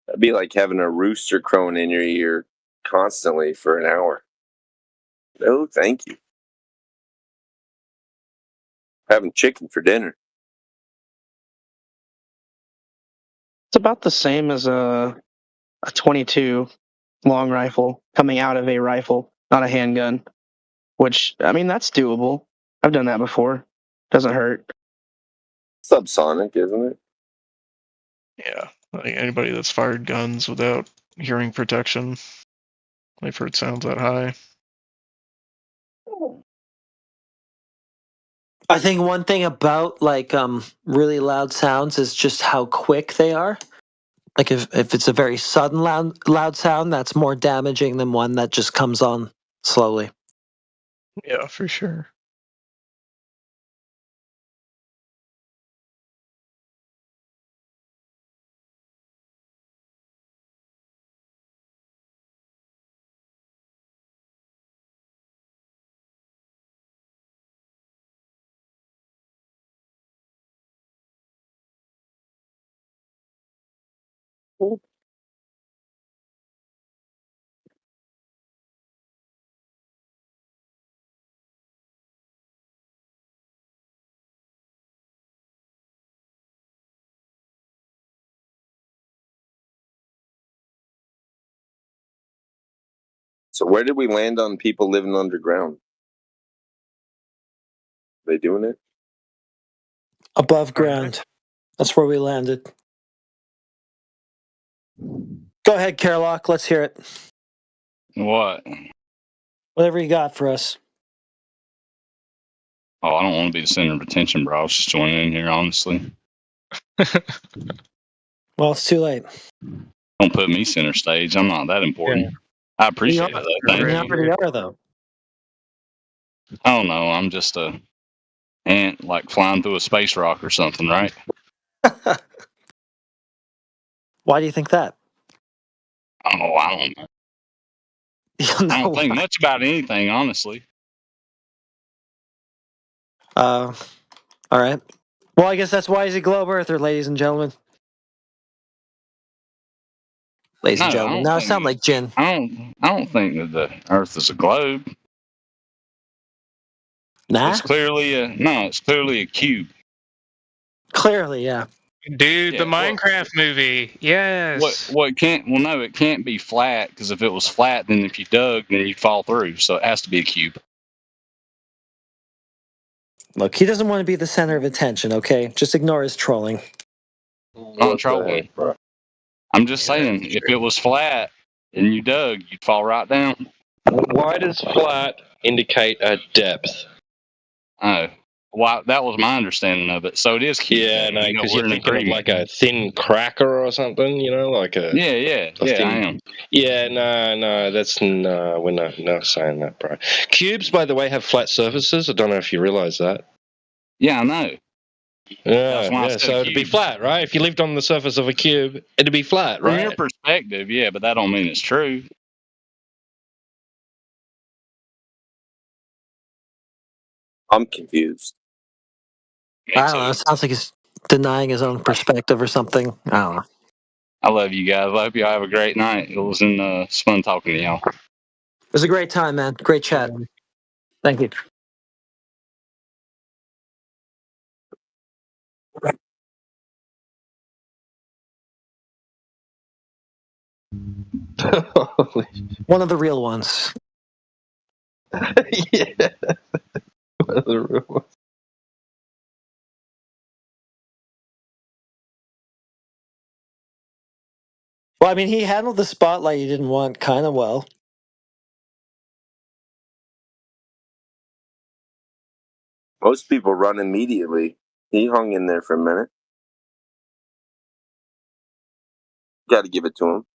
That'd be like having a rooster crowing in your ear constantly for an hour. No, thank you. Having chicken for dinner. It's about the same as a 22 long rifle coming out of a rifle, not a handgun. Which, I mean, that's doable. I've done that before. Doesn't hurt. Subsonic, isn't it? Yeah, like anybody that's fired guns without hearing protection, I've heard sounds that high. I think one thing about like really loud sounds is just how quick they are. Like if it's a very sudden loud sound, that's more damaging than one that just comes on slowly. Yeah, for sure. So where did we land on people living underground? They doing it? Above ground. That's where we landed. Go ahead, Carlock. Let's hear it. What? Whatever you got for us. Oh, I don't want to be the center of attention, bro. I was just joining in here, honestly. Well, it's too late. Don't put me center stage. I'm not that important. I appreciate it, though. Thank You you. already are, though. I don't know. I'm just a ant, like flying through a space rock or something, right? Why do you think that? Oh, I don't know. I don't think much about anything, honestly. All right. Well, I guess that's why he's a globe earther, ladies and gentlemen. Ladies and gentlemen. Now I sound like Jin. I don't think that the Earth is a globe. Nah. It's clearly a cube. Clearly, yeah. Dude, Yeah, the Minecraft movie. Yes. What can't? Well, no, it can't be flat because if it was flat, then if you dug, then you'd fall through. So it has to be a cube. Look, he doesn't want to be the center of attention, okay? Just ignore his trolling. Not trolling. I'm just saying, if it was flat and you dug, you'd fall right down. Why does flat indicate a depth? Oh, well, that was my understanding of it. So it is cube. Yeah, no, You know, because we're you're in thinking of agreement. like a thin cracker or something, you know, like a Yeah, I am. Yeah, no, that's no, we're not saying that, bro. Cubes, by the way, have flat surfaces. I don't know if you realize that. Yeah, I know. Yeah, why I yeah. said So it'd be cube. flat, right? If you lived on the surface of a cube, it'd be flat, From your right? perspective, yeah, but that don't mean it's true. I'm confused. I don't know. It sounds like he's denying his own perspective or something. I don't know. I love you guys. I hope y'all have a great night. It was fun talking to y'all. It was a great time, man. Great chat. Thank you. One of the real ones. Yeah. One of the real ones. Well, I mean, he handled the spotlight you didn't want kind of well. Most people run immediately. He hung in there for a minute. Got to give it to him.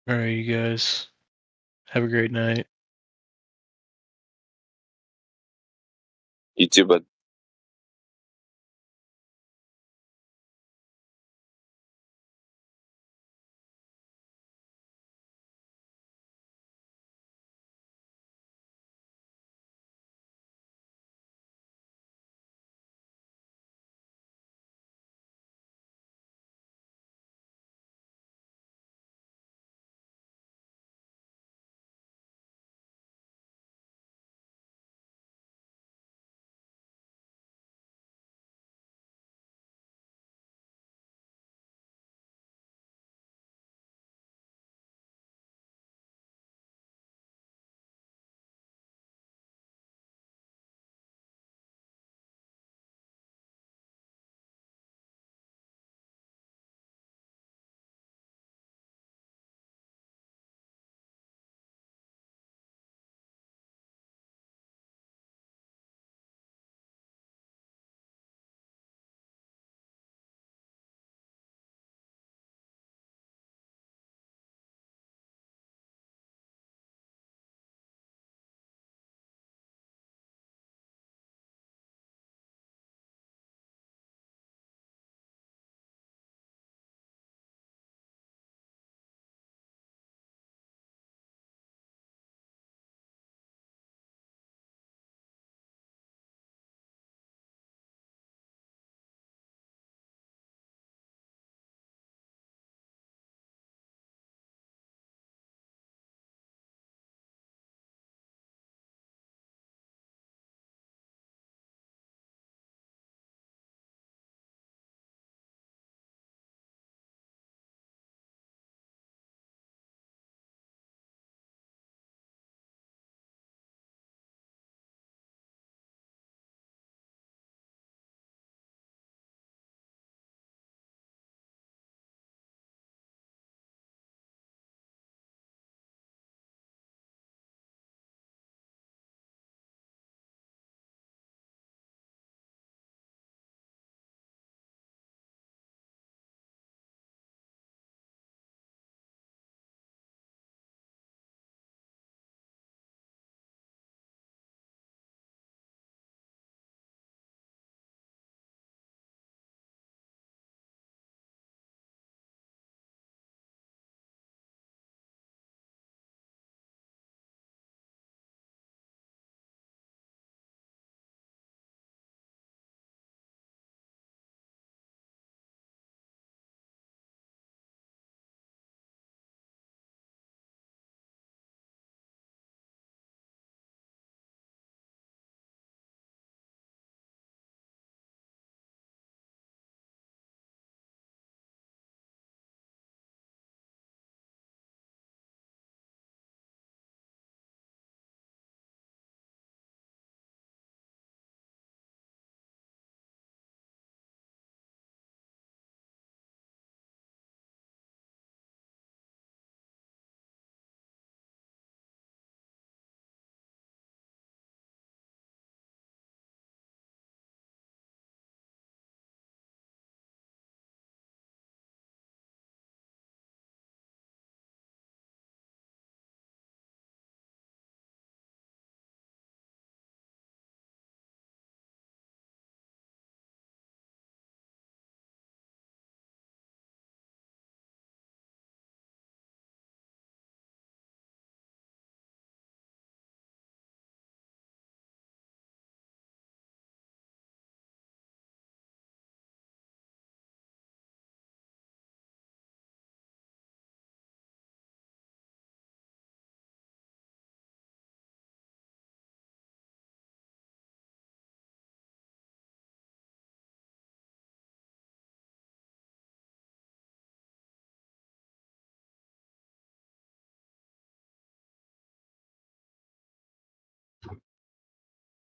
All right, you guys. Have a great night. You too, bud.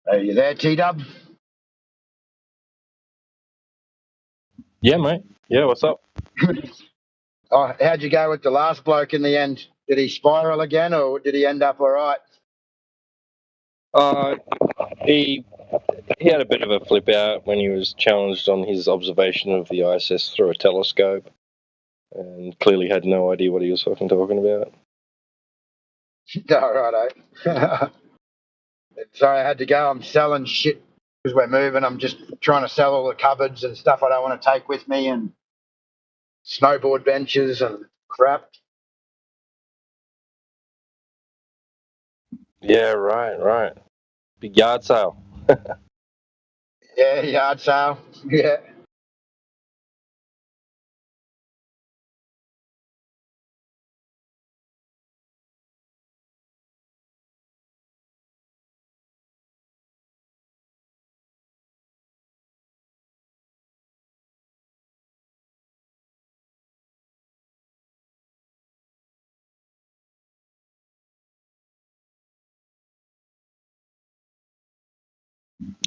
Are you there, T-Dub? Yeah, mate. Yeah, what's up? Oh, how'd you go with the last bloke in the end? Did he spiral again, or did he end up all right? He had a bit of a flip out when he was challenged on his observation of the ISS through a telescope. and clearly had no idea what he was fucking talking about. All right, eh? Sorry, I had to go. I'm selling shit because we're moving. I'm just trying to sell all the cupboards and stuff I don't want to take with me, and snowboard benches and crap. Yeah, right. Big yard sale. Yeah, yard sale. Yeah.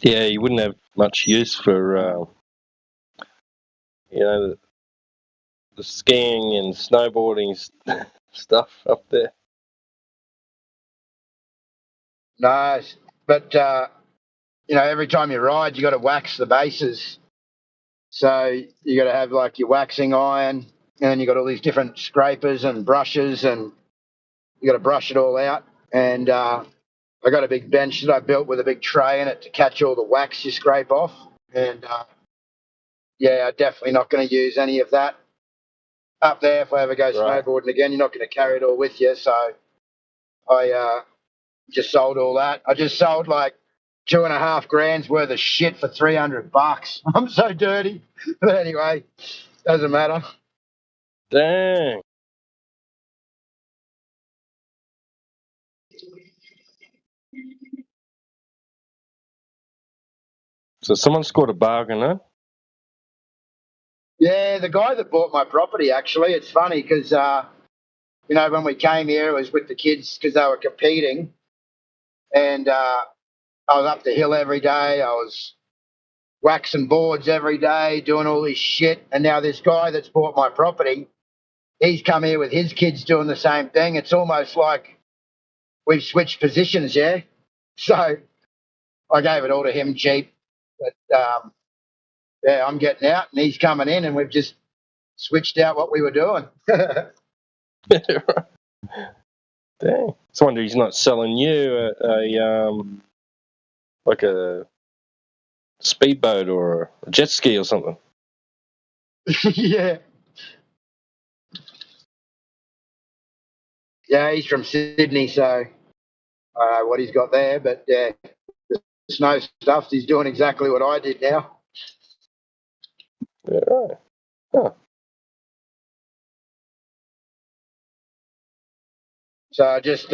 Yeah, you wouldn't have much use for, the skiing and snowboarding stuff up there. Nice. But, every time you ride, you got to wax the bases. So you got to have like your waxing iron, and then you got all these different scrapers and brushes, and you got to brush it all out. And I got a big bench that I built with a big tray in it to catch all the wax you scrape off. And I'm definitely not going to use any of that up there if I ever go snowboarding again. You're not going to carry it all with you. So I just sold all that. I just sold like $2.5 grand worth of shit for $300. I'm so dirty. But anyway, doesn't matter. Dang. So someone scored a bargain, huh? Yeah, the guy that bought my property, actually, it's funny because, when we came here, it was with the kids because they were competing. And I was up the hill every day. I was waxing boards every day, doing all this shit. And now this guy that's bought my property, he's come here with his kids doing the same thing. It's almost like we've switched positions, yeah? So I gave it all to him cheap. But, I'm getting out and he's coming in and we've just switched out what we were doing. Dang. It's a wonder he's not selling you like a speedboat or a jet ski or something. Yeah. Yeah, he's from Sydney, so I don't know what he's got there, but the snow stuff, he's doing exactly what I did now. Yeah, right. Huh. So I just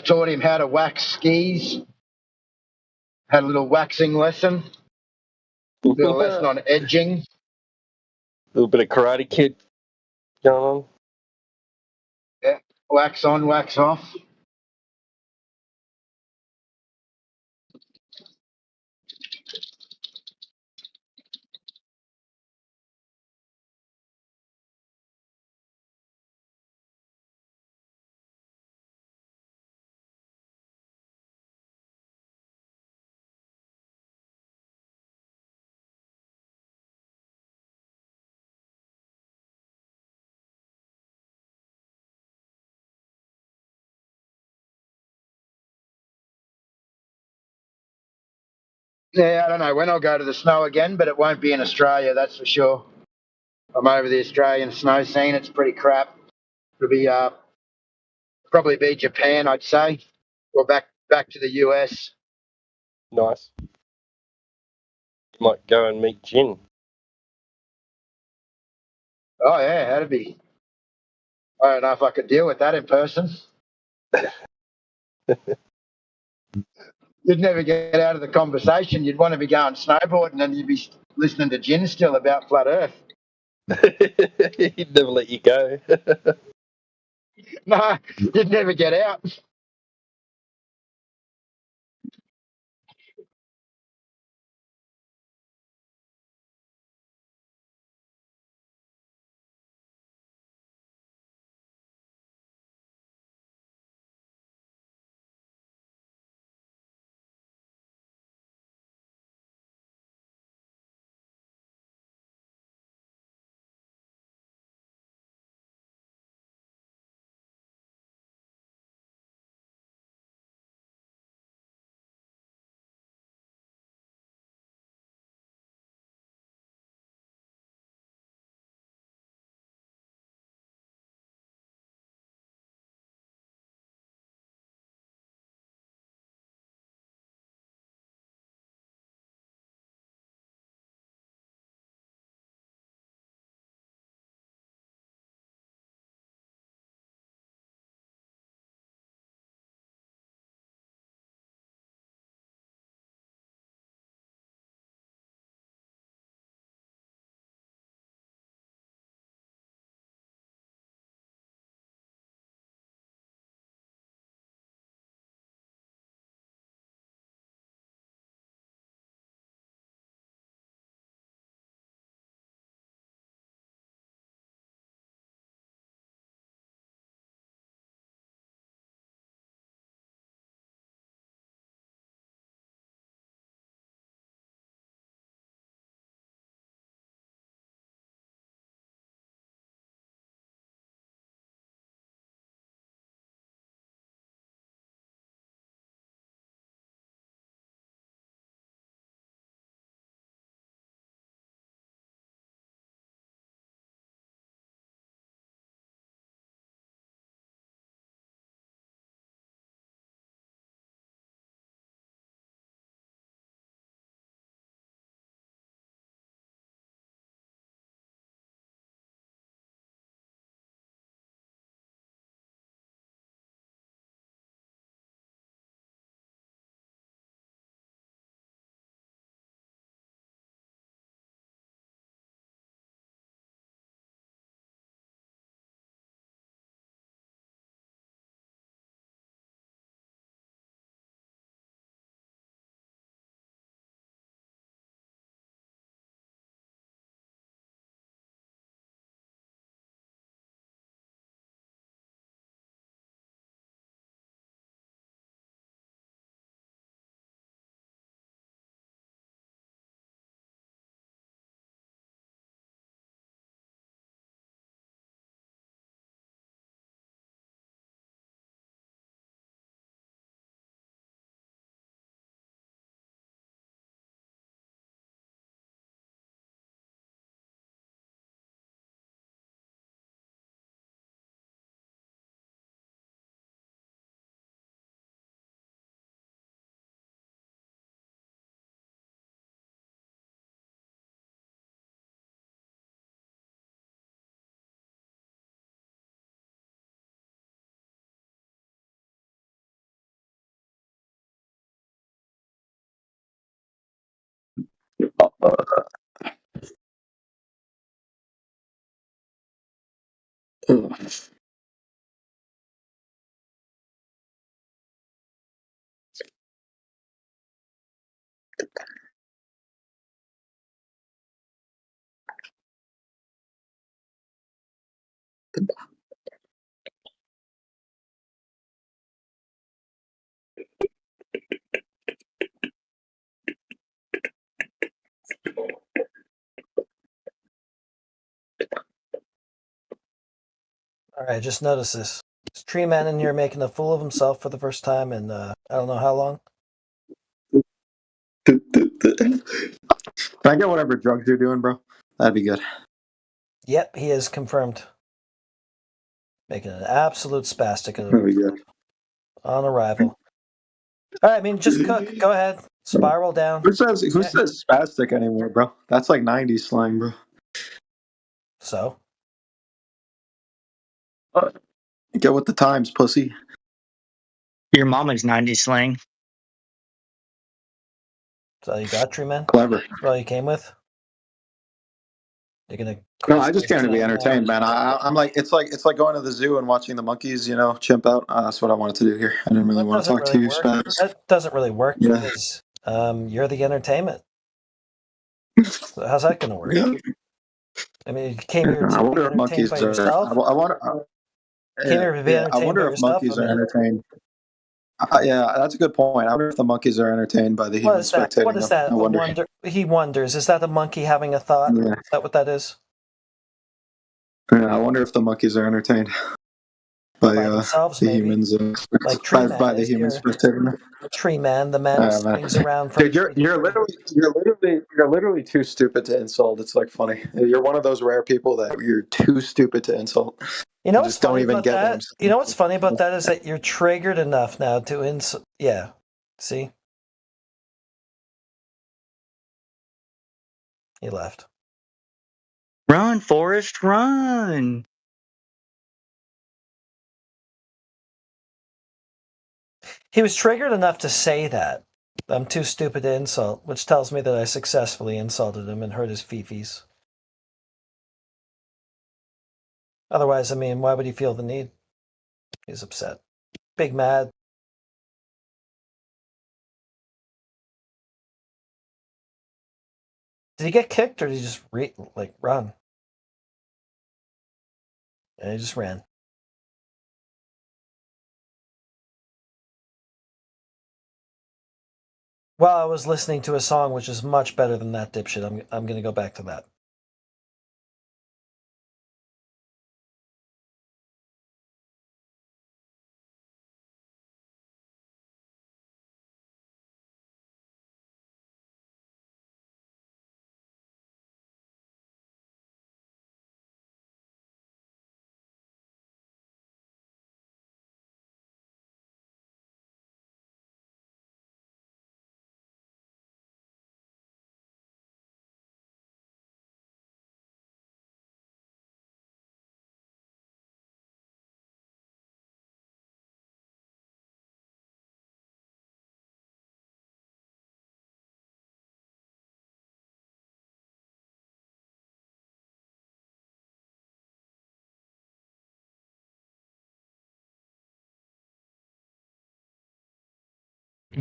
taught him how to wax skis. Had a little waxing lesson. A little lesson on edging. A little bit of Karate Kid going on. Yeah, wax on, wax off. Yeah, I don't know when I'll go to the snow again, but it won't be in Australia, that's for sure. I'm over the Australian snow scene. It's pretty crap. It'll be probably be Japan, I'd say, or back to the US. Nice. You might go and meet Jin. Oh yeah, that'd be. I don't know if I could deal with that in person. You'd never get out of the conversation. You'd want to be going snowboarding and you'd be listening to Jin still about flat Earth. He'd never let you go. No, you'd never get out. All right, just notice this. There's Tree Man in here making a fool of himself for the first time in I don't know how long. Can I get whatever drugs you're doing, bro? That'd be good. Yep, he is confirmed. Making an absolute spastic of That'd be good. on arrival. All right, I mean, just cook. Go ahead. Spiral down. Who says spastic anymore, bro? That's like 90s slang, bro. So? Get with the times, pussy. Your mama's 90s slang. That's all you got, Tree Man? Clever. That's all you came with? You're gonna. No, I just came to be entertained, man. I'm like, it's like going to the zoo and watching the monkeys, chimp out. That's what I wanted to do here. I didn't really want to talk to you, Spaz. That doesn't really work because you're the entertainment. So how's that gonna work? Yeah. I mean, you came here to I wonder be if monkeys entertained by yourself. I wonder. Came here to be entertained I wonder by if yourself. monkeys are entertained. Yeah, that's a good point. I wonder if the monkeys are entertained by the humans spectating. What is that? I wonder. He wonders. Is that a monkey having a thought? Yeah. Is that what that is? Yeah, I wonder if the monkeys are entertained by themselves, the maybe. humans. Like Tree Man by the is humans here. spectating. Tree Man, the man who swings around from. Dude, you're literally too stupid to insult. It's like funny. You're one of those rare people that you're too stupid to insult. You know You what's just don't funny even about get what I'm that? saying. You know what's funny about that is that you're triggered enough now to insult. Yeah, see, he left. Run, Forrest, run. He was triggered enough to say that. I'm too stupid to insult, which tells me that I successfully insulted him and hurt his fifis. Otherwise, I mean, why would he feel the need? He's upset. Big mad. Did he get kicked or did he just run? And he just ran. Well, I was listening to a song which is much better than that dipshit. I'm going to go back to that.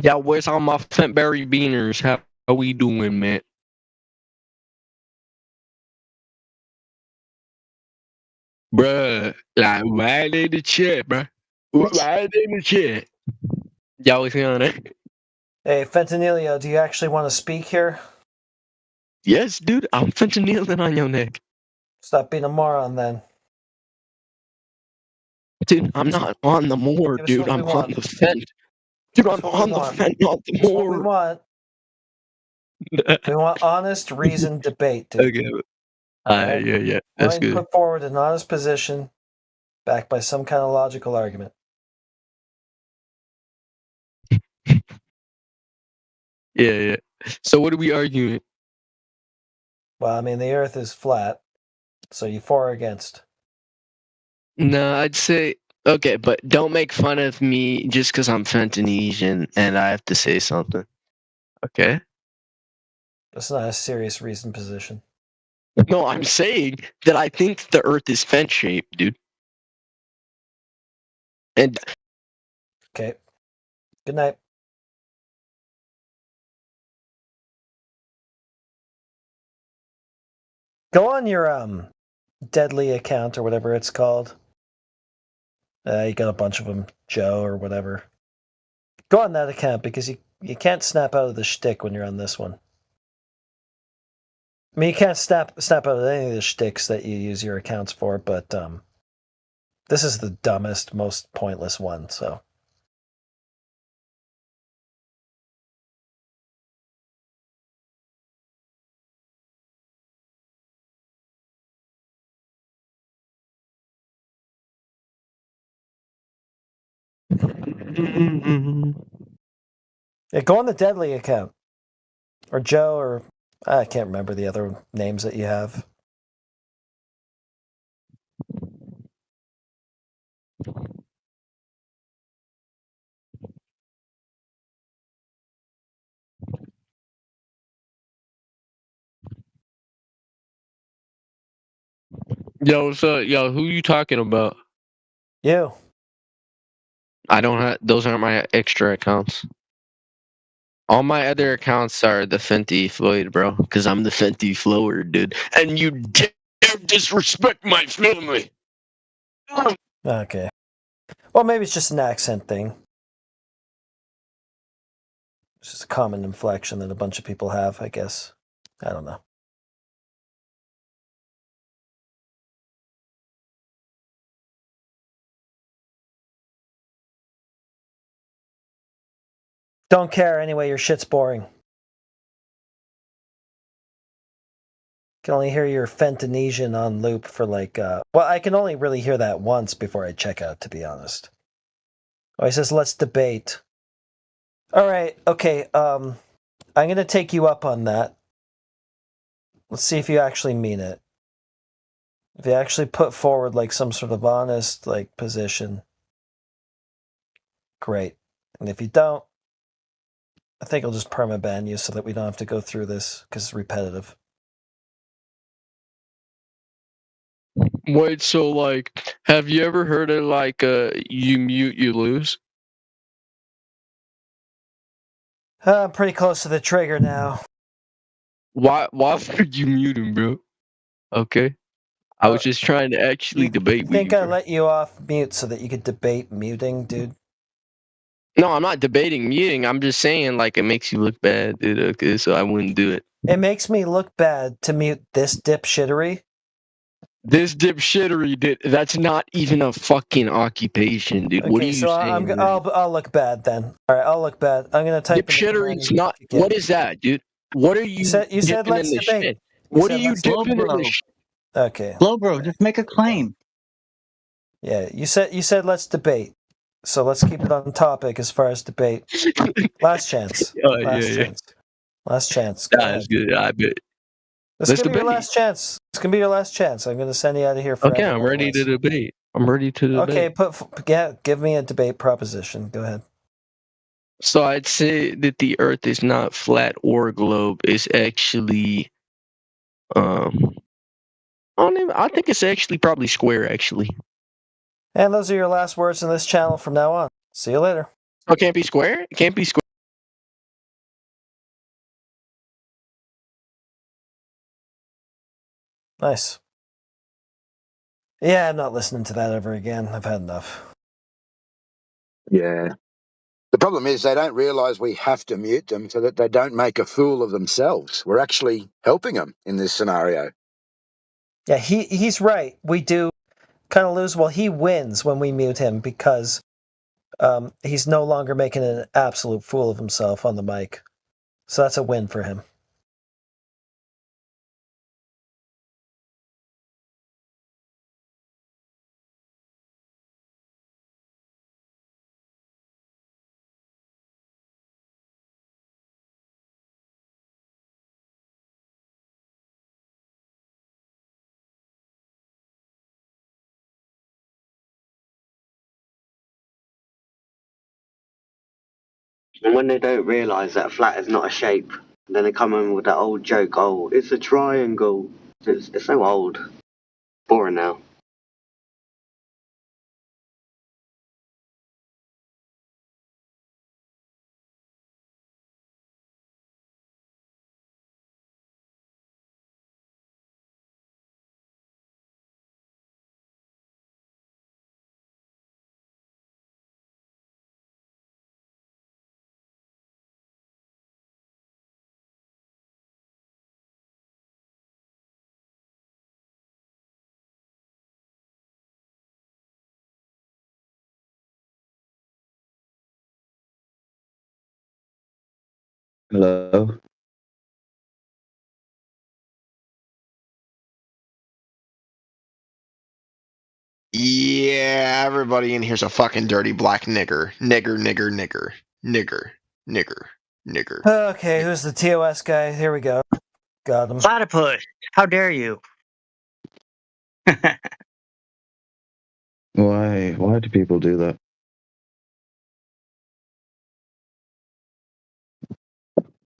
Yo, where's all my Flintberry Beaners? How we doing, man? Bruh, like right in the chat, bruh. Right in the chat. Y'all was on it. Hey, Fentanilio, do you actually want to speak here? Yes, dude, I'm fentanyling on your neck. Stop being a moron, then. Dude, I'm not on the moor, Give us dude. what we I'm on want. the fent. Dude, I'm Give us what on we the want. fent, not the Give us what we moor. want. We want honest, reasoned debate, dude. Okay. Yeah. That's Willing to good. put forward an honest position, backed by some kind of logical argument. Yeah. So what are we arguing? Well, I mean, the Earth is flat, so you for or against? No, I'd say okay, but don't make fun of me just because I'm Fentanesian and I have to say something. Okay? That's not a serious reason position. No, I'm saying that I think the Earth is fan shaped, dude. And Okay. Good night. Go on your Deadly account or whatever it's called. You got a bunch of them, Joe or whatever. Go on that account because you can't snap out of the shtick when you're on this one. I mean, you can't snap out of any of the shticks that you use your accounts for, but this is the dumbest, most pointless one, so. Yeah, go on the Deadly account. Or Joe, or I can't remember the other names that you have. yo, so yo, who you talking about? You. I don't have. Those aren't my extra accounts. All my other accounts are the Fenty Floyd, bro. Because I'm the Fenty Flower, dude. And you dare disrespect my family. Okay. Well, maybe it's just an accent thing. It's just a common inflection that a bunch of people have, I guess. I don't know. Don't care anyway, your shit's boring. Can only hear your Fentanesian on loop for like, well, I can only really hear that once before I check out, to be honest. Oh, he says, let's debate. All right, okay, I'm going to take you up on that. Let's see if you actually mean it. If you actually put forward like some sort of honest like position, great. And if you don't, I think I'll just permaban you so that we don't have to go through this because it's repetitive. Wait, so like, have you ever heard of like, you mute, you lose? I'm pretty close to the trigger now. Why would you mute him, bro? Okay. I was just trying to actually debate You with think you, I bro. let you off mute so that you could debate muting, dude? No, I'm not debating muting. I'm just saying like it makes you look bad, dude. Okay, so I wouldn't do it. It makes me look bad to mute this dipshittery. This dipshittery, dude. That's not even a fucking occupation, dude. What are Okay, you so saying? I'll look bad then. All right, I'll look bad. I'm gonna type in the command Dipshittery's and not. again. What is that, dude? What are You said dipping let's in the debate. shit? You What are said you let's dipping in bro. the shit? Okay. Slow, bro. Just make a claim. Yeah, you said let's debate. So let's keep it on topic as far as debate. Last chance. Last chance. Go ahead. That's good. I bet. This Let's is gonna be your debate. last chance. It's gonna be your last chance. I'm gonna send you out of here Okay, forever. I'm ready to otherwise. debate. I'm ready to debate. Okay, give me a debate proposition. Go ahead. So I'd say that the Earth is not flat or globe. It's actually, I think it's actually probably square. Actually, And those are your last words in this channel from now on. See you later. oh, it can't be square. It can't be square. Nice. Yeah, I'm not listening to that ever again. I've had enough. Yeah. The problem is they don't realise we have to mute them so that they don't make a fool of themselves. We're actually helping them in this scenario. Yeah, he's right. We do kind of lose. Well, he wins when we mute him because he's no longer making an absolute fool of himself on the mic. So that's a win for him. And when they don't realise that flat is not a shape, And then they come in with that old joke, oh, it's a triangle. It's so old. Boring now. Hello. Yeah, everybody in here's a fucking dirty black nigger. Nigger, nigger, nigger. Nigger, nigger, nigger. Okay, who's the TOS guy? Here we go. Got him. Platypus, how dare you? Why do people do that?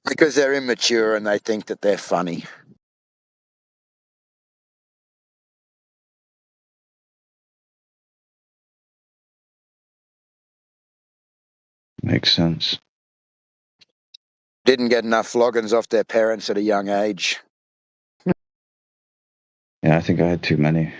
Because they're immature and they think that they're funny. Makes sense. Didn't get enough floggings off their parents at a young age. Yeah, I think I had too many.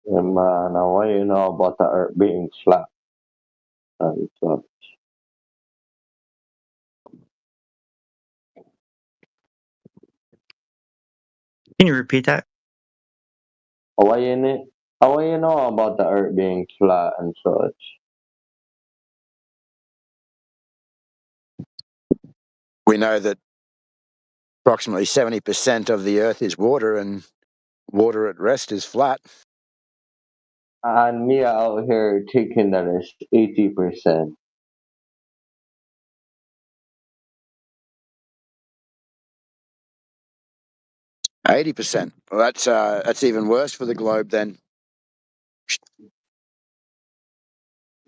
Yeah, man, I want you to know about the earth being flat. And so, Can you repeat that? I want you to know about the earth being flat and such. We know that approximately 70% of the earth is water and water at rest is flat. And me out here thinking that it's 80%. %. Well, that's even worse for the globe then.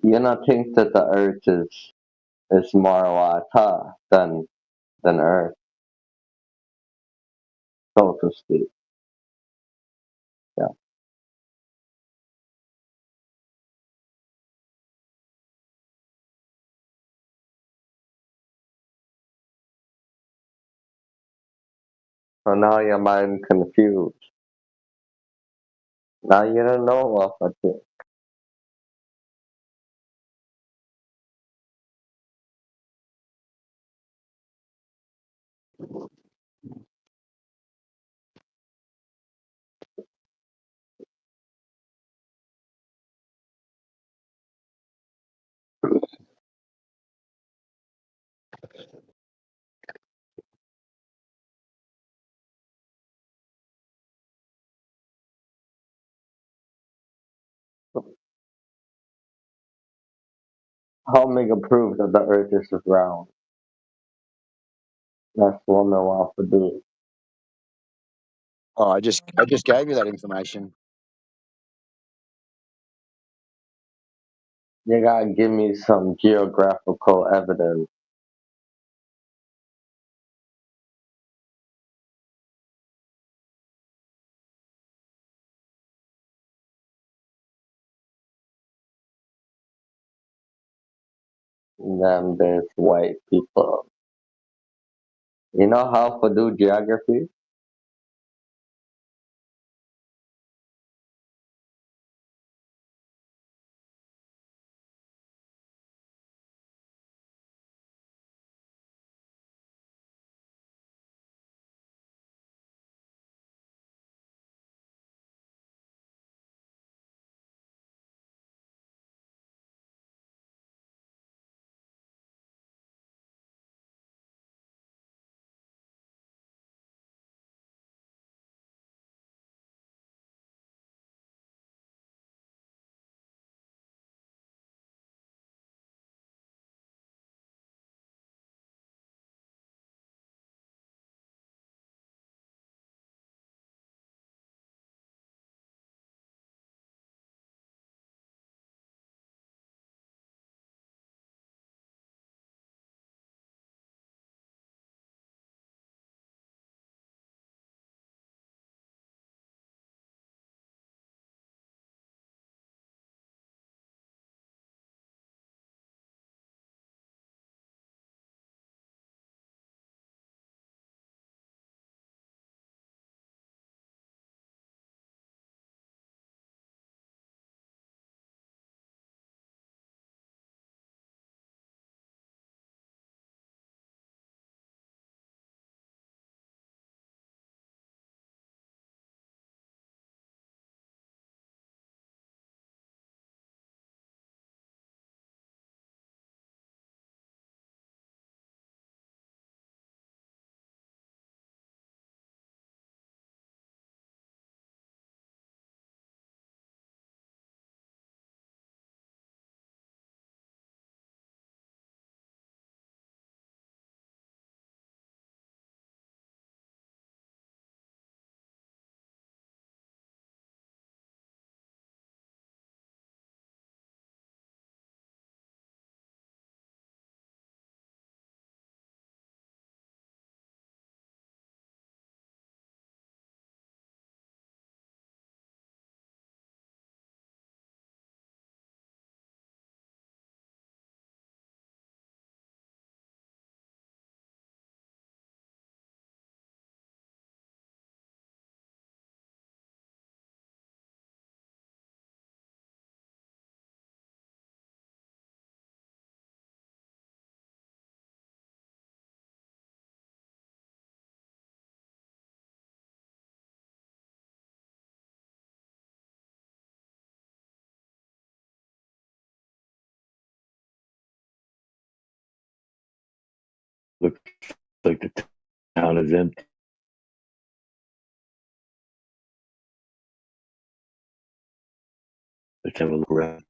You not think that the earth is more water than earth, so to speak. Yeah. So now your mind confused. Now you don't know what I think. How make a proof that the earth is round? That's what I want to do. Oh, I just gave you that information. You gotta give me some geographical evidence. Than this white people. You know how to do geography? Looks like the town is empty. Let's have a look around.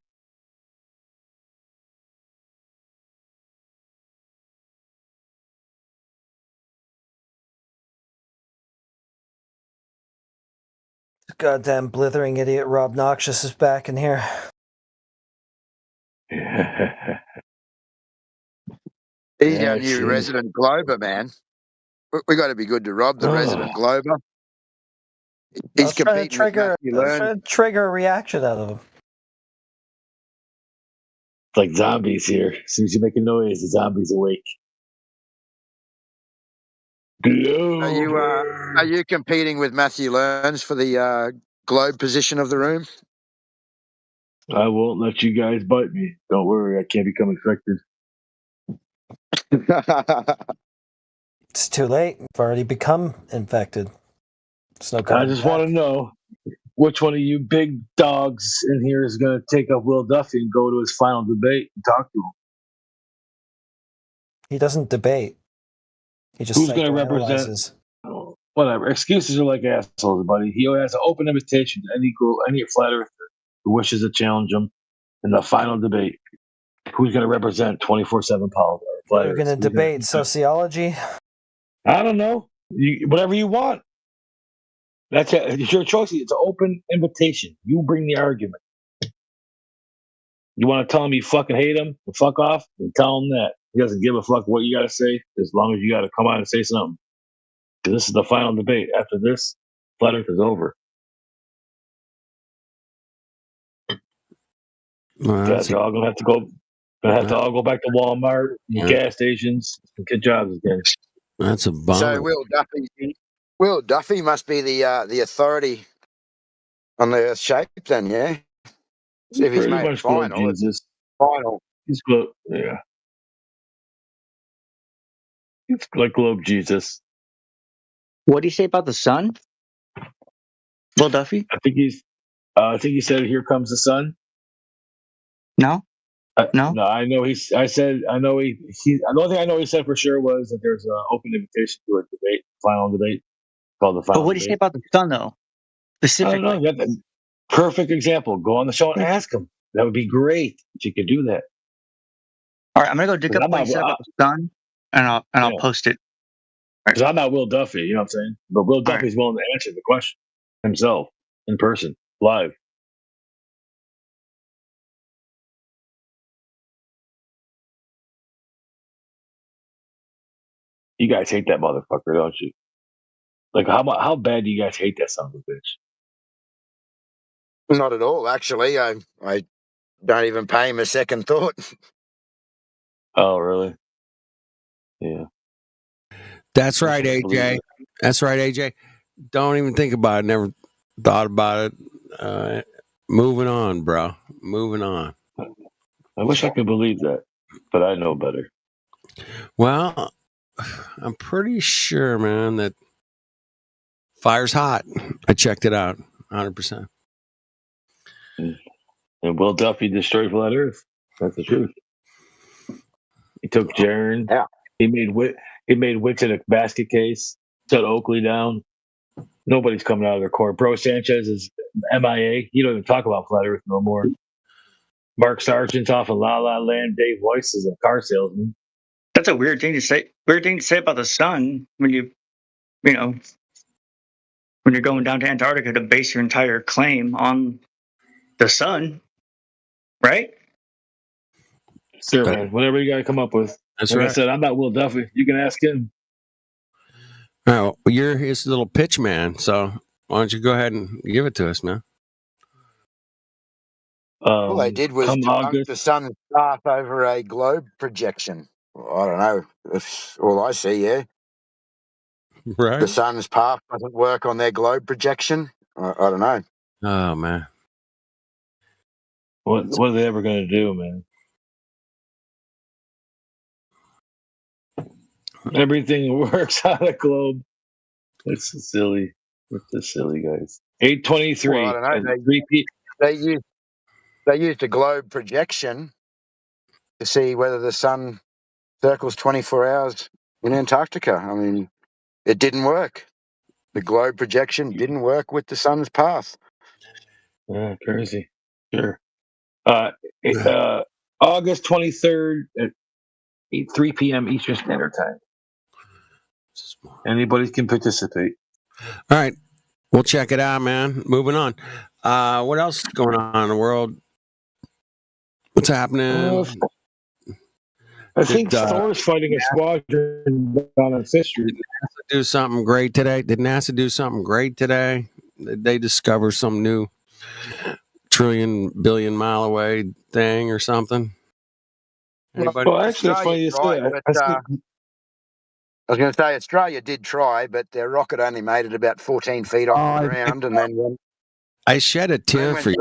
Goddamn blithering idiot Rob Noxious is back in here. He's our new resident Glober, man. We got to be good to Rob, the resident Glober. He's competing with Matthew Learn. Trying to trigger a reaction out of him. It's like zombies here. As soon as you make a noise, the zombies awake. Are you competing with Matthew Learns for the globe position of the room? I won't let you guys bite me. Don't worry, I can't become infected. It's too late. I've already become infected. It's no I just want to know which one of you big dogs in here is going to take up Will Duffy and go to his final debate and talk to him. He doesn't debate. He just Who's going to represent? Whatever. Excuses are like assholes, buddy. He has an open invitation to any flat earther who wishes to challenge him in the final debate. Who's going to represent 24/7 politics? We're going to debate sociology. I don't know. Whatever you want. It's your choice. It's an open invitation. You bring the argument. You want to tell him you fucking hate him? Well, fuck off and tell him that. He doesn't give a fuck what you got to say as long as you got to come out and say something. Because this is the final debate. After this, flat earth is over. Guys are all gonna have to go. All go back to Walmart and gas stations and get jobs again. That's a bummer. So Will Duffy must be the authority on the Earth shape then, yeah. See if he's made a final. Final. He's globe. Yeah. It's like Globe Jesus. What do you say about the sun? Will Duffy? I think he said, "Here comes the sun." No. No, I know the only thing I know he said for sure was that there's an open invitation to a debate, final debate, called the final. But what do you say about the sun, though? Specifically, I don't know. That's a perfect example. Go on the show and ask him. That would be great if you could do that. All right, I'm gonna go dig up what he said about the sun, and I'll post it. Because I'm not Will Duffy, you know what I'm saying? But Will Duffy's willing to answer the question himself in person, live. You guys hate that motherfucker, don't you? Like, how bad do you guys hate that son of a bitch? Not at all, actually. I don't even pay him a second thought. Oh, really? Yeah. That's right, AJ. That's right, AJ. Don't even think about it. Never thought about it. Moving on, bro. Moving on. I wish I could believe that, but I know better. Well, I'm pretty sure, man, that fire's hot. I checked it out, 100%. And Will Duffy destroyed Flat Earth. That's the truth. He took Jaron. Yeah. He made Wicks in a basket case. Shut Oakley down. Nobody's coming out of their court. Bro Sanchez is MIA. He don't even talk about Flat Earth no more. Mark Sargent's off of La La Land. Dave Weiss is a car salesman. That's a weird thing to say. Weird thing to say about the sun when when you're going down to Antarctica to base your entire claim on the sun, right? Sure, man. Whatever you got to come up with. That's like right. I said, I'm not Will Duffy. You can ask him. Well, you're his little pitch man, so why don't you go ahead and give it to us, man? All they did was debunk the sun's path over a globe projection. I don't know. That's all I see, yeah. Right. The sun's path doesn't work on their globe projection. I don't know. Oh, man. What are they ever going to do, man? Everything works on a globe. It's silly. What's the silly guys? 823. Well, I don't know. They used a globe projection to see whether the sun circles 24 hours in Antarctica. I mean, it didn't work. The globe projection didn't work with the sun's path. Yeah, crazy. Sure. August 23rd at 3 p.m. Eastern Standard Time. Anybody can participate. All right. We'll check it out, man. Moving on. What else is going on in the world? What's happening? I think Thor's fighting a squadron down on Fifth Street. Did NASA do something great today? Did they discover some new billion mile away thing or something? Anybody? Well, actually, it's funny you say that. I was going to say Australia did try, but their rocket only made it about 14 feet off the ground, and then I shed a tear for you.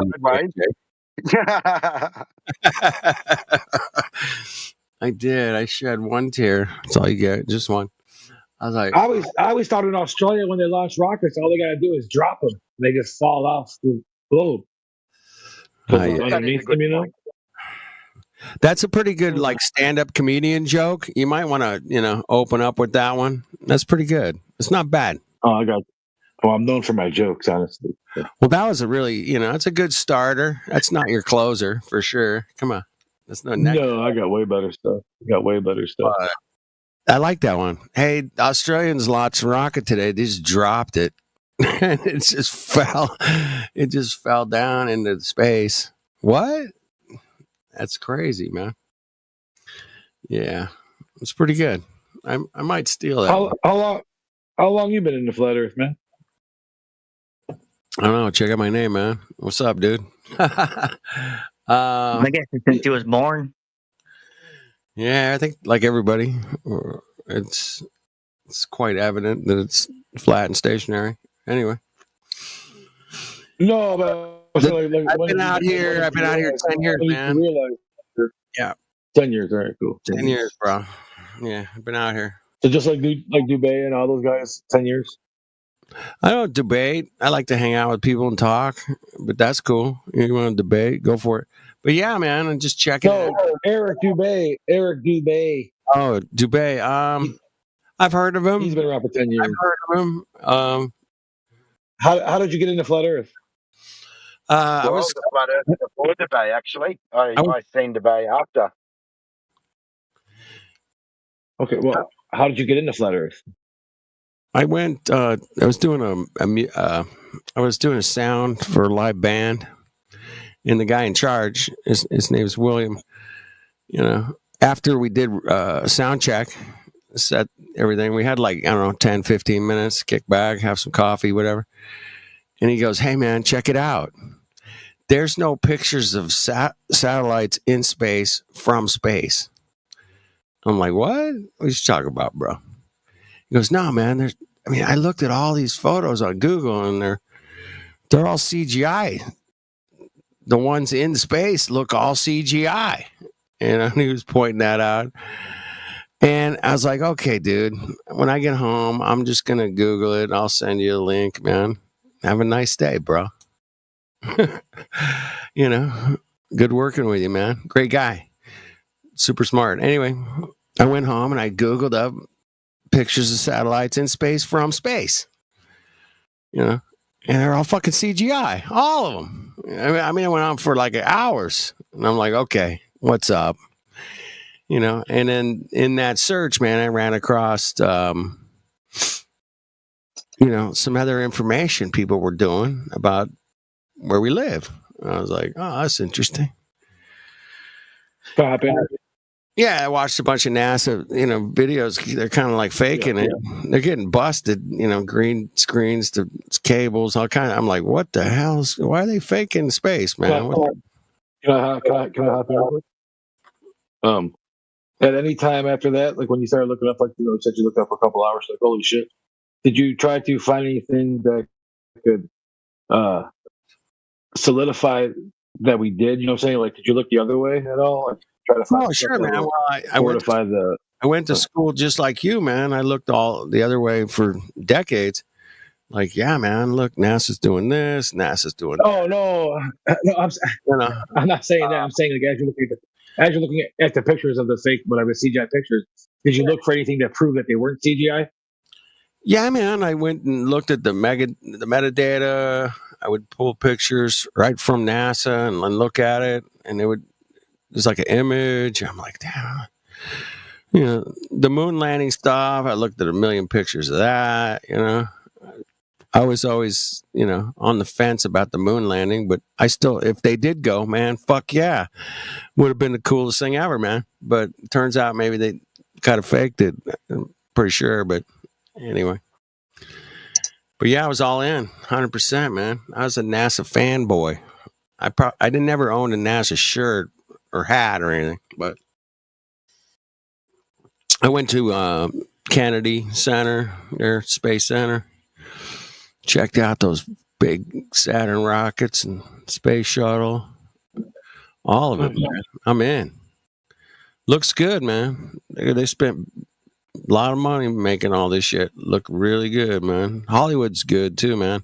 I did. I shed one tear. That's all you get, just one. I was like, I always thought in Australia when they launch rockets, all they got to do is drop them. They just fall off the globe. Underneath them, you know. That's a pretty good stand-up comedian joke. You might want to open up with that one. That's pretty good. It's not bad. Oh, I'm known for my jokes, honestly. Well, that was a really it's a good starter. That's not your closer for sure. Come on, that's no. No, I got way better stuff. I like that one. Hey, Australians launched a rocket today. They just dropped it, and it just fell. It just fell down into space. What? That's crazy, man. Yeah, it's pretty good. I might steal that. How long you been in the flat Earth, man? I don't know. Check out my name, man. What's up, dude? I guess since he was born. Yeah, I think like everybody, it's quite evident that it's flat and stationary. Anyway. No, but I've been out here 10 years, man. Yeah. 10 years, all right, cool. 10 years, bro. Yeah, I've been out here. So just like Dubé and all those guys, 10 years? I don't debate. I like to hang out with people and talk, but that's cool. You want to debate, go for it. But yeah, man, I'm just checking. No, Eric Dubé. Oh, Dubé. I've heard of him. He's been around for 10 years. I've heard of him. How did you get into flat Earth? I was flat Earth before Dubé, actually. I seen Dubé after. Okay, well, how did you get into flat Earth? I went. I was doing a sound for a live band, and the guy in charge, his name is William. After we did a sound check, set everything, we had 10, 15 minutes, kick back, have some coffee, whatever. And he goes, "Hey, man, check it out. There's no pictures of satellites in space from space." I'm like, "What? What are you talking about, bro?" He goes, "No, man. I looked at all these photos on Google, and they're all CGI. The ones in space look all CGI." And he was pointing that out. And I was like, "Okay, dude. When I get home, I'm just gonna Google it. I'll send you a link, man. Have a nice day, bro." Good working with you, man. Great guy. Super smart. Anyway, I went home and I Googled up pictures of satellites in space from space. And they're all fucking CGI. All of them. I went on for hours. And I'm like, okay, what's up? And then in that search, man, I ran across, some other information people were doing about where we live. And I was like, oh, that's interesting. Yeah, I watched a bunch of NASA, videos. They're kind of like faking it. They're getting busted, green screens to cables, all kind of. I'm like, what the hell? Why are they faking space, man? Can I hop in? At any time after that, like when you started looking up, you said you looked up for a couple hours, like, holy shit. Did you try to find anything that could solidify that we did? You know what I'm saying? Like, did you look the other way at all? Like, try to find sure, man. Well, I went to school just like you, man. I looked all the other way for decades. Like, yeah, man, look, NASA's doing this, NASA's doing that. Oh no, I'm not saying that. I'm saying like as you're looking at the pictures of the fake whatever CGI pictures, did you look for anything to prove that they weren't CGI? Yeah, man, I went and looked at the metadata. I would pull pictures right from NASA and look at it, and it's like an image. I'm like, damn. The moon landing stuff, I looked at a million pictures of that, I was always, on the fence about the moon landing, but I still, if they did go, man, fuck yeah. Would have been the coolest thing ever, man. But it turns out maybe they kind of faked it. I'm pretty sure, but anyway. But yeah, I was all in, 100%, man. I was a NASA fanboy. I didn't never own a NASA shirt or hat or anything, but I went to Kennedy Center, their Space Center. Checked out those big Saturn rockets and space shuttle. All of it, man. I'm in. Looks good, man. They spent a lot of money making all this shit look really good, man. Hollywood's good too, man.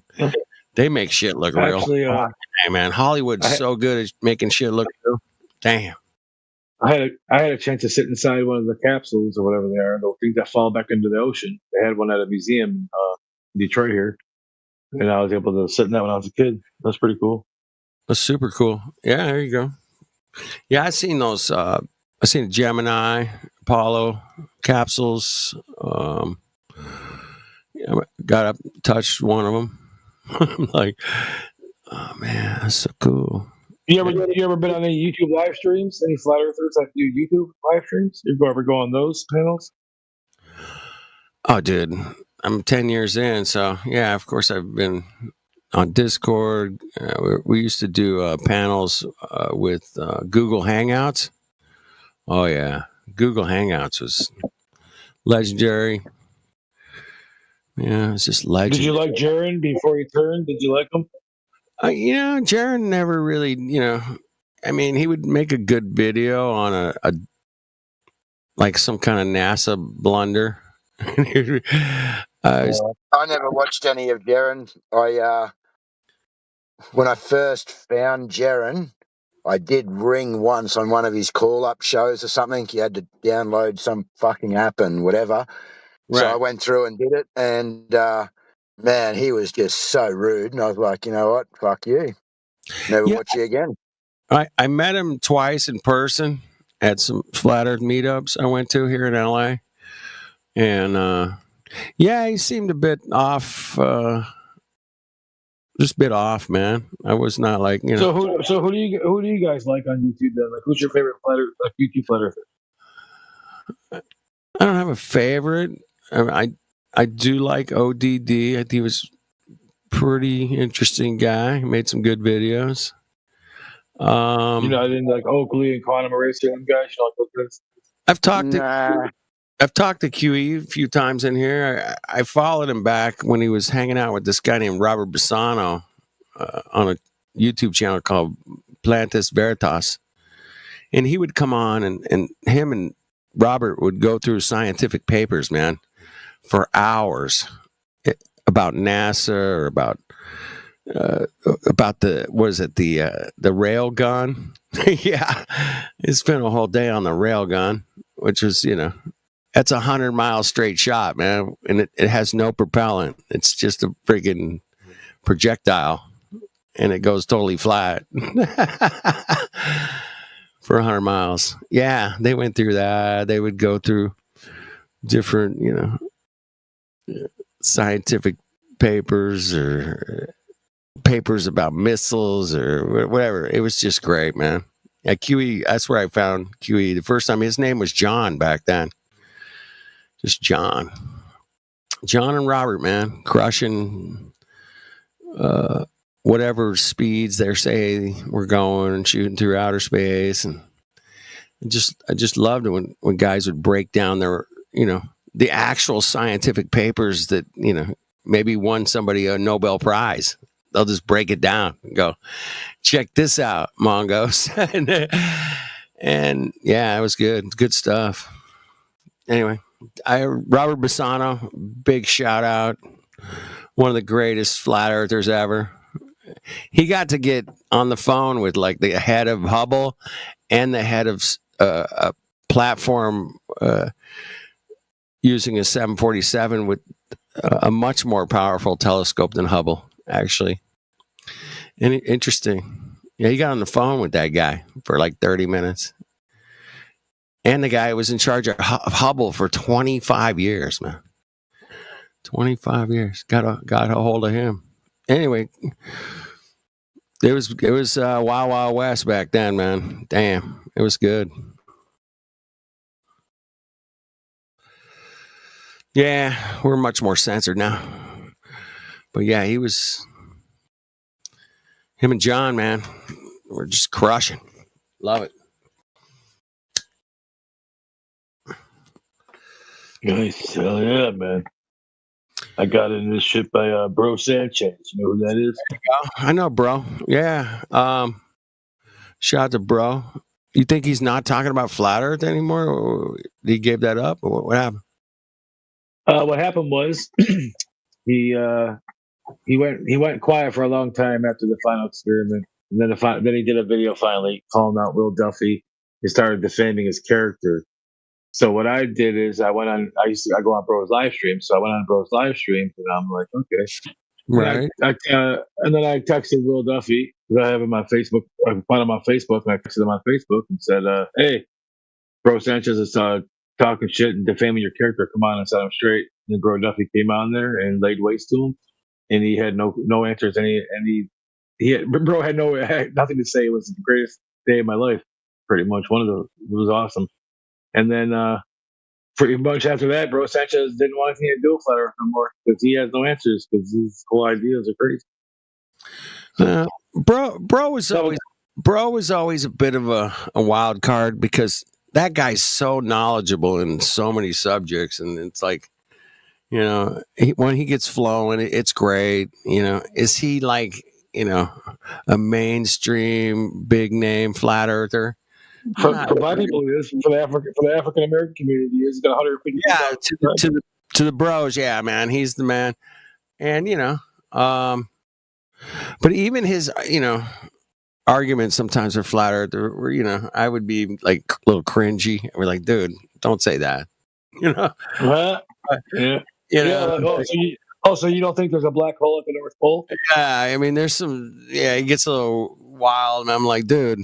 They make shit look real. Actually, hey, man, Hollywood's so good at making shit look real. Damn. I had a chance to sit inside one of the capsules or whatever they are, those things that fall back into the ocean. They had one at a museum in Detroit here. And I was able to sit in that when I was a kid. That's pretty cool. That's super cool. Yeah, there you go. Yeah, I've seen those. I've seen Gemini, Apollo capsules. Got up, touched one of them. I'm like, oh man, that's so cool. You ever been on any YouTube live streams? Any flat earthers that do YouTube live streams? You ever go on those panels? Oh, dude, I'm 10 years in, so yeah, of course I've been on Discord. We used to do panels with Google Hangouts. Oh yeah, Google Hangouts was legendary. Yeah, it's just legendary. Did you like Jaron before he turned? Did you like him? Jaron never really, I mean, he would make a good video on a like some kind of NASA blunder. I never watched any of Jaron. When I first found Jaron, I did ring once on one of his call-up shows or something. You had to download some fucking app and whatever. Right. So I went through and did it, and man, he was just so rude. And I was like, you know what? Fuck you. Never watch you again. I met him twice in person at some Flat Earth meetups I went to here in LA. And he seemed a bit off, just a bit off, man. I was not like, So who do you guys like on YouTube then? Like, who's your favorite YouTube Flat Earther? I don't have a favorite. I do like ODD. I think he was pretty interesting guy. He made some good videos. I didn't like Oakley and Quantum Eraser and guys. You know, like those guys? I've talked to QE a few times in here. I followed him back when he was hanging out with this guy named Robert Bassano on a YouTube channel called Plantis Veritas. And he would come on and him and Robert would go through scientific papers, man, for hours about NASA or about the rail gun. Yeah, he spent a whole day on the rail gun, which was, that's 100-mile straight shot, man, and it has no propellant. It's just a friggin' projectile, and it goes totally flat for 100 miles. Yeah, they went through that. They would go through different, scientific papers or papers about missiles or whatever. It was just great, man. At QE, that's where I found QE the first time. His name was John back then. Just John and Robert, man, crushing whatever speeds they say we're going and shooting through outer space. And I just loved it when guys would break down their, the actual scientific papers that, maybe won somebody a Nobel Prize. They'll just break it down and go, check this out, Mongos. and yeah, it was good stuff. Anyway, Robert Bassano, big shout out. one of the greatest flat earthers ever. He got to get on the phone with like the head of Hubble and the head of a platform using a 747 with a much more powerful telescope than Hubble, actually. And interesting. Yeah, he got on the phone with that guy for like 30 minutes. And the guy was in charge of Hubble for 25 years, man. 25 years. Got a hold of him. Anyway, it was Wild Wild West back then, man. Damn, it was good. Yeah, we're much more censored now. But yeah, him and John, man, we're just crushing. Love it. Nice. Hell yeah, man. I got into this shit by Bro Sanchez. You know who that is? I know, bro. Yeah. Shout out to Bro. You think he's not talking about flat Earth anymore? Or he gave that up? Or what happened? What happened was he went quiet for a long time after the final experiment, and then he did a video finally calling out Will Duffy. He started defending his character. So what I did is I go on Bro's live stream. So I went on Bro's live stream, and I'm like, okay, right. And then I texted Will Duffy because I have him on Facebook. I found him on Facebook, and I texted him on Facebook and said, "Hey, Bro Sanchez is talking shit and defaming your character. Come on and set him straight." And then Bro Duffy came on there and laid waste to him, and he had no answers. Bro had nothing to say. It was the greatest day of my life, pretty much. It was awesome. And then pretty much after that, Bro Sanchez didn't want anything to do with Flat Earth no more because he has no answers because his whole ideas are crazy. Bro was always a bit of a wild card because that guy's so knowledgeable in so many subjects, and it's like, you know, when he gets flowing, it's great. You know, is he like, you know, a mainstream big name flat earther? For black people, it is. For the African American community, he's got 150. Yeah, to the bros, yeah, man, he's the man. And you know, but even his, you know, arguments sometimes are flat earth. Or, you know, I would be like a little cringy. We're like, dude, don't say that. You know, yeah, you know. So you don't think there's a black hole at the North Pole? Yeah, I mean, there's some. Yeah, it gets a little wild, and I'm like, dude,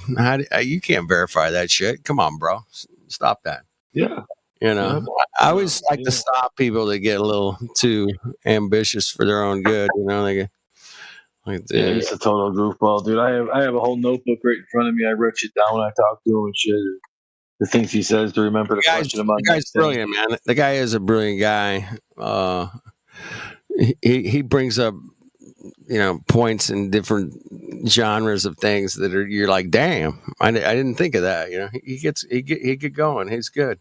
you can't verify that shit. Come on, bro, stop that. Yeah, you know, I always like to stop people that get a little too ambitious for their own good. You know, like he's a total goofball, dude. I have a whole notebook right in front of me. I wrote shit down when I talk to him and shit. The things he says to remember to question him on. The guy's brilliant, man. The guy is a brilliant guy. He brings up, you know, points in different genres of things that are, you're like, damn, I didn't think of that. You know, he get going. He's good,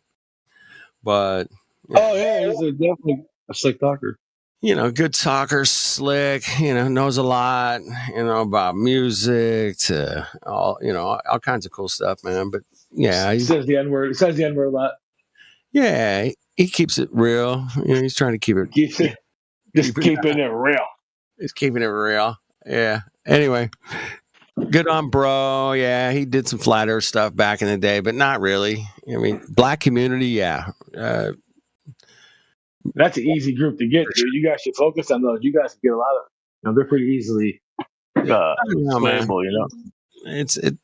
but he's definitely a slick talker. You know, good talker, slick. You know, knows a lot. You know, about music to all kinds of cool stuff, man. But yeah, he says the N word. He says the N word a lot. Yeah, he keeps it real. You know, he's trying to keep it. Keeping it real. He's keeping it real. Yeah. Anyway, good on Bro. Yeah, he did some flat earth stuff back in the day, but not really. I mean, black community, yeah. That's an easy group to get, dude. You guys should focus on those. You guys can get a lot of. You know, they're pretty easily swayable, you know. It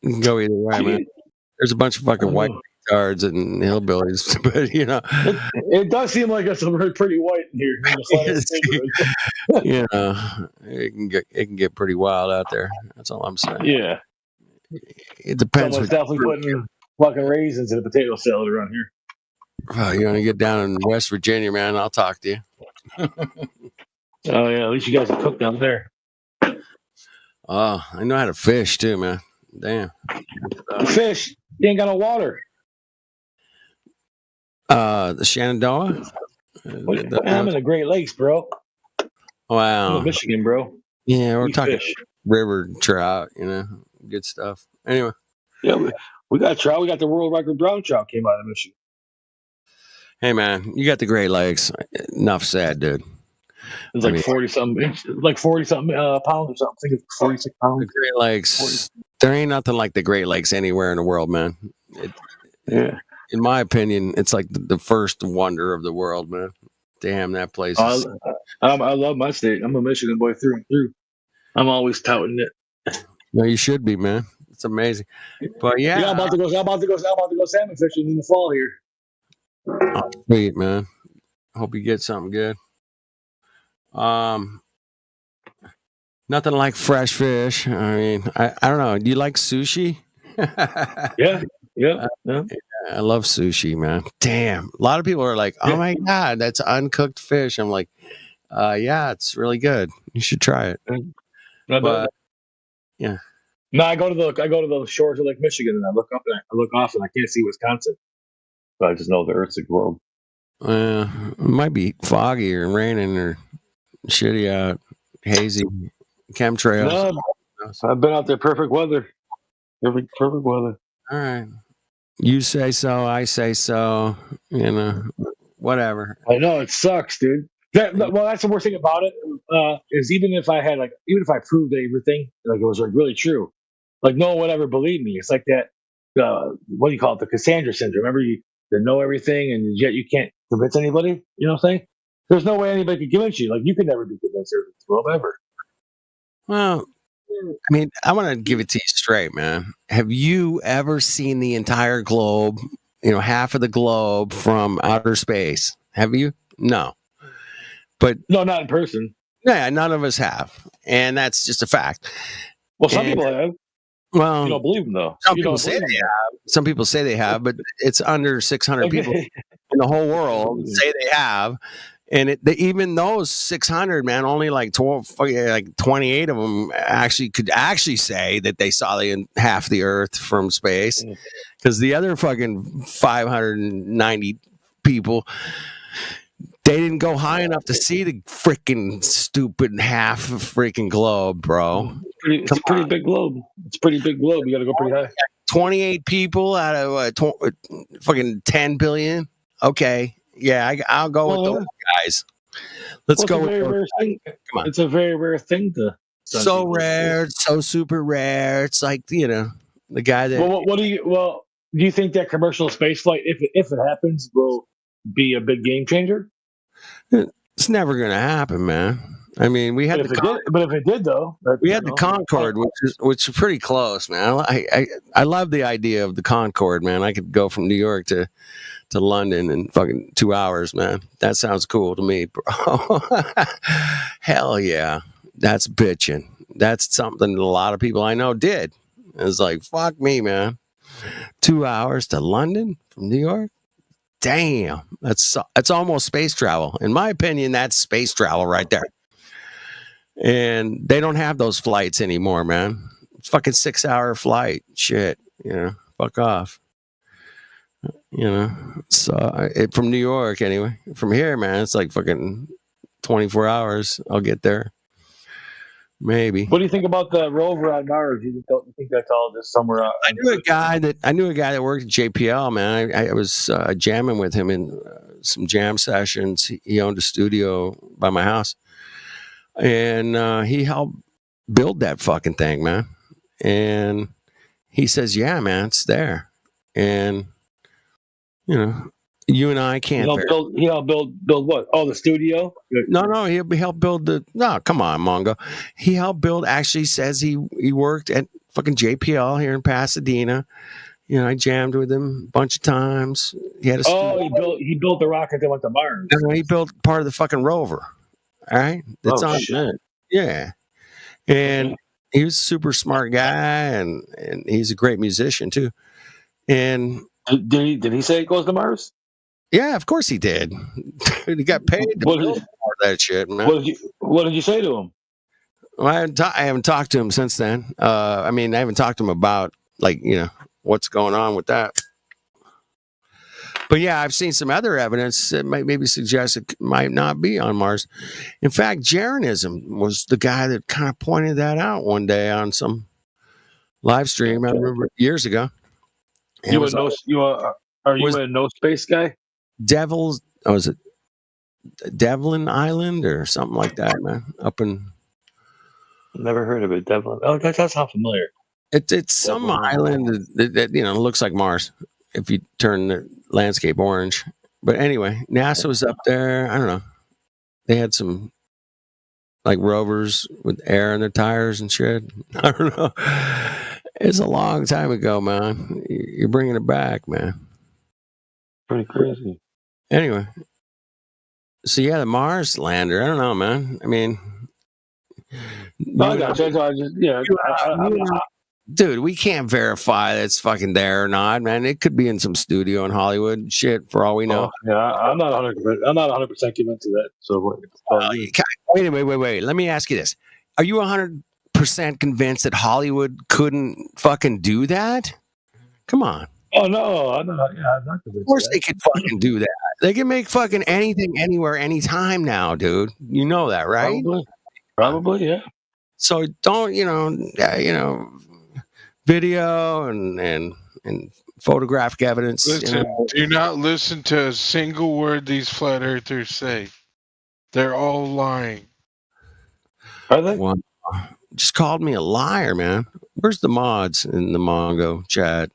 can go either way, man. There's a bunch of fucking white cards and hillbillies, but you know, it does seem like it's pretty white in here. You know, it can get pretty wild out there. That's all I'm saying. Yeah, it depends. Someone's definitely putting fucking raisins in a potato salad around here. Oh, you want to get down in West Virginia, man? I'll talk to you. Oh yeah, at least you guys can cook down there. Oh, I know how to fish too, man. Damn. Fish? You ain't got no water. The Shenandoah? I'm in the Great Lakes, bro. Wow. I'm in Michigan, bro. Yeah, we're talking river trout, you know, good stuff. Anyway. Yeah, we got trout. We got the world record brown trout came out of Michigan. Hey, man, you got the Great Lakes. Enough said, dude. It's like 40 something, pounds or something. I think it's 46 pounds. The Great Lakes. There ain't nothing like the Great Lakes anywhere in the world, man. Yeah. In my opinion, it's like the first wonder of the world, man. Damn, that place is. I love my state. I'm a Michigan boy through and through. I'm always touting it. No, you should be, man. It's amazing. But yeah, I'm about to go salmon fishing in the fall here. Oh, sweet, man. Hope you get something good. Nothing like fresh fish. I mean, I don't know. Do you like sushi? Yeah. I love sushi, man. Damn. A lot of people are like, "Oh my god, that's uncooked fish." I'm like, yeah, it's really good. You should try it. But yeah. No, I go to the shores of Lake Michigan and I look up and I look off and I can't see Wisconsin. So I just know the Earth's a globe. It might be foggy or raining or shitty out, hazy, chemtrails. No, I've been out there. Perfect weather. Perfect weather. All right. You say so, I say so. You know, whatever. I know it sucks, dude. Well, that's the worst thing about it. Is even if I proved everything, like it was like really true, like no one would ever believe me. It's like that. What do you call it? The Cassandra syndrome. Remember, you know everything, and yet you can't convince anybody. You know what I'm saying? There's no way anybody could convince you. Like you could never be convinced of this world ever. Well, I mean, I want to give it to you straight, man. Have you ever seen the entire globe? You know, half of the globe from outer space. Have you? No. But no, not in person. Yeah, none of us have, and that's just a fact. Well, some people have. Well, you don't believe them though. Some people say they have. Some people say they have, but it's under 600 people in the whole world say they have, and even those 600, man, only like 28 of them could say that they saw half the Earth from space, because the other fucking 590 people, they didn't go high enough to see the freaking stupid half of freaking globe, bro. It's a pretty big globe. It's a pretty big globe. You got to go pretty high. 28 people out of fucking 10 billion. Okay, yeah, I'll go with those guys. Let's go. Come on. It's a very rare thing to. So rare, so super rare. It's like, you know, the guy that. Well, do you think that commercial space flight, if it happens, will be a big game changer? It's never going to happen, man. I mean, we had but if it did, though, we had the Concorde, which is pretty close, man. I love the idea of the Concorde, man. I could go from New York to London in fucking 2 hours, man. That sounds cool to me, bro. Hell yeah, that's bitching. That's something that a lot of people I know did. It's like, fuck me, man. 2 hours to London from New York. Damn, that's almost space travel. In my opinion, that's space travel right there. And they don't have those flights anymore, man. It's fucking 6-hour flight. Shit, you know, fuck off. You know, so from New York anyway. From here, man, it's like fucking 24 hours. I'll get there. Maybe. What do you think about the rover on Mars? You think that's all just somewhere out? I knew a guy that worked at JPL, man. I was jamming with him in some jam sessions. He owned a studio by my house, and he helped build that fucking thing, man. And he says, "Yeah, man, it's there." And you know, you and I can't. He helped build what? Oh, the studio? No, he helped build the. No, come on, Mongo. He helped build. Actually, says he worked at fucking JPL here in Pasadena. You know, I jammed with him a bunch of times. He had a. He built the rocket that went to Mars. No, he built part of the fucking rover. All right, shit. Yeah, and he was a super smart guy, and he's a great musician too. And did he say it goes to Mars? Yeah, of course he did. He got paid to build that shit, man. What did you say to him? Well, I haven't talked to him since then. I mean, I haven't talked to him about, like, you know, what's going on with that. But yeah, I've seen some other evidence that might maybe suggest it might not be on Mars. In fact, Jeranism was the guy that kind of pointed that out one day on some live stream. I remember years ago. Are you a no space guy? Was it Devlin Island or something like that, man. Up in Never heard of it, Devlin. Oh, that does sound familiar. it's some Devlin island that looks like Mars if you turn the landscape orange. But anyway, NASA was up there. I don't know. They had some like rovers with air in their tires and shit. I don't know. It's a long time ago, man. You're bringing it back, man. Pretty crazy. Anyway, so yeah, the Mars lander. I don't know, man. I mean, I got you. Dude, we can't verify that it's fucking there or not, man. It could be in some studio in Hollywood, shit. For all we know. Yeah, I'm not 100%. I'm not 100% convinced of that. So Wait. Let me ask you this: are you 100% convinced that Hollywood couldn't fucking do that? Come on. Oh no, I'm not convinced. Of course they could fucking do that. They can make fucking anything, anywhere, anytime now, dude. You know that, right? Probably, yeah. So don't, video and photographic evidence. Listen, do not listen to a single word these flat earthers say. They're all lying. Are they? Well, just called me a liar, man. Where's the mods in the Mongo chat?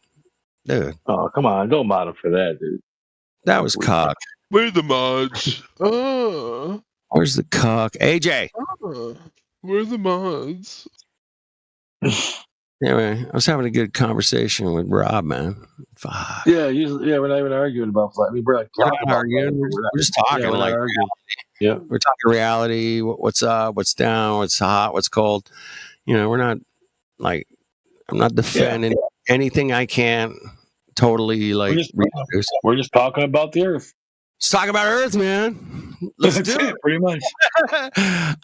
Dude. Oh, come on. Don't mod him for that, dude. That was cock. Where the mods? Where's the cock? AJ. Where the mods? Anyway, I was having a good conversation with Rob, man. Fuck. Yeah, we're not even arguing about flat. I mean, we're like we're not arguing. We're just talking like reality. Yeah, we're talking reality. What's up? What's down? What's hot? What's cold? We're not like I'm not defending anything I can't totally like reproduce. We're just talking about the Earth. Let's talk about Earth, man. Let's do it. Pretty much.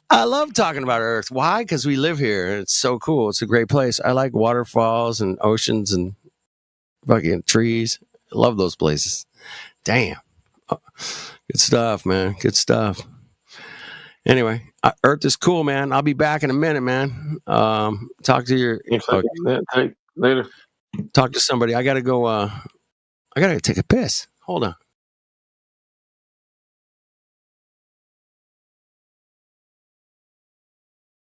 I love talking about Earth. Why? Because we live here. It's so cool. It's a great place. I like waterfalls and oceans and fucking trees. I love those places. Damn. Oh, good stuff, man. Good stuff. Anyway, Earth is cool, man. I'll be back in a minute, man. Talk to your later. Talk to somebody. I gotta go. I gotta take a piss. Hold on.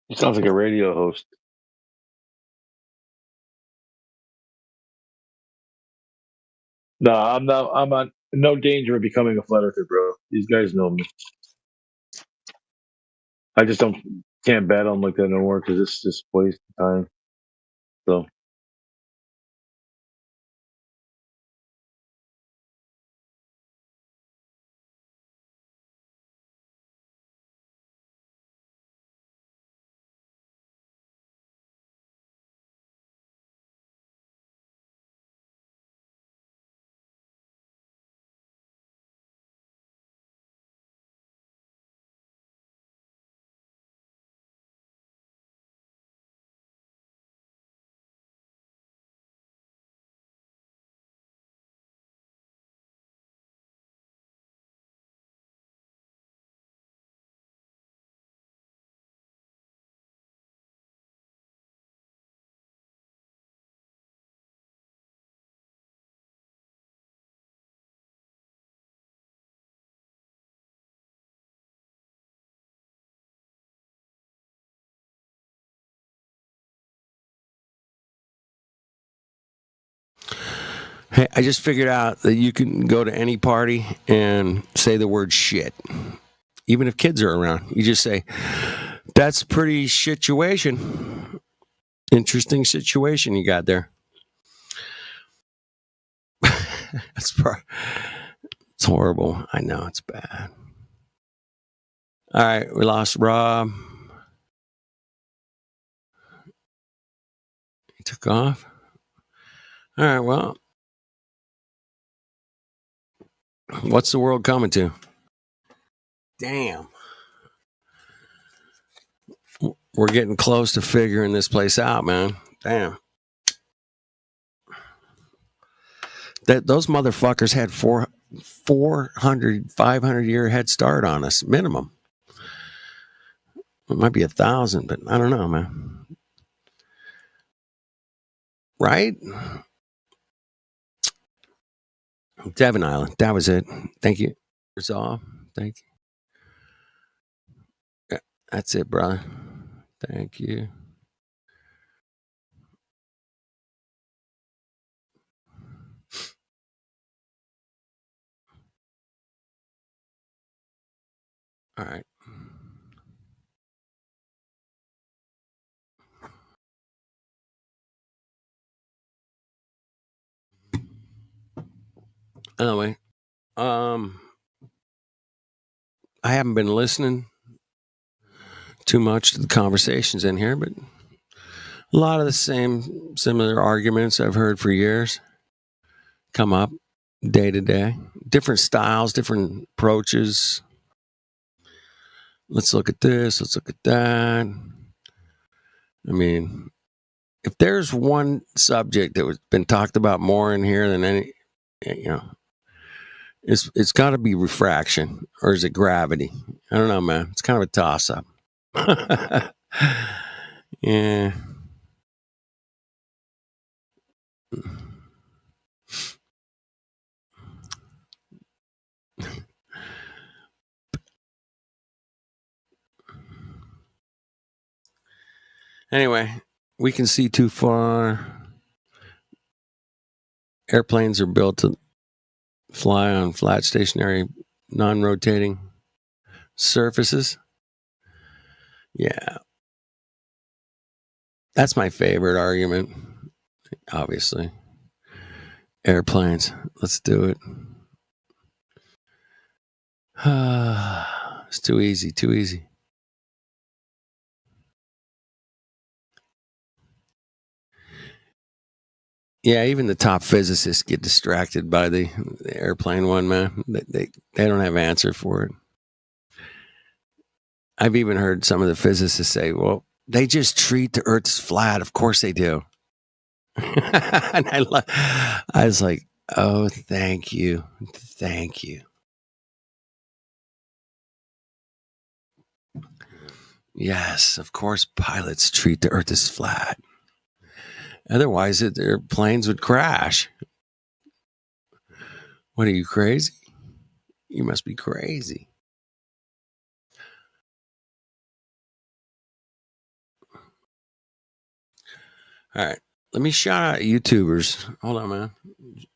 He sounds like a radio host. No, I'm not. I'm on no danger of becoming a flat earther, bro. These guys know me. I just can't bet on like that no more because it's just waste of time. So. Hey, I just figured out that you can go to any party and say the word shit. Even if kids are around. You just say, that's a pretty situation. Interesting situation you got there. It's horrible. I know it's bad. All right, we lost Rob. He took off. All right, well. What's the world coming to? Damn. We're getting close to figuring this place out, man. Damn. Those motherfuckers had 400, 500-year head start on us, minimum. It might be 1,000, but I don't know, man. Right? Devon Island. That was it. Thank you. Resolve. Thank you. That's it, brother. Thank you. All right. Anyway, I haven't been listening too much to the conversations in here, but a lot of the similar arguments I've heard for years come up day to day. Different styles, different approaches. Let's look at this. Let's look at that. I mean, if there's one subject that was been talked about more in here than any, it's got to be refraction, or is it gravity? I don't know, man. It's kind of a toss up. Yeah. Anyway, we can see too far. Airplanes are built to fly on flat, stationary, non-rotating surfaces. Yeah. That's my favorite argument, obviously. Airplanes. Let's do it. It's too easy, too easy. Yeah, even the top physicists get distracted by the airplane one, man. They don't have an answer for it. I've even heard some of the physicists say, well, they just treat the Earth as flat. Of course they do. And I was like, oh, thank you. Thank you. Yes, of course pilots treat the Earth as flat. Otherwise, their planes would crash. What, are you crazy? You must be crazy. All right. Let me shout out YouTubers. Hold on, man.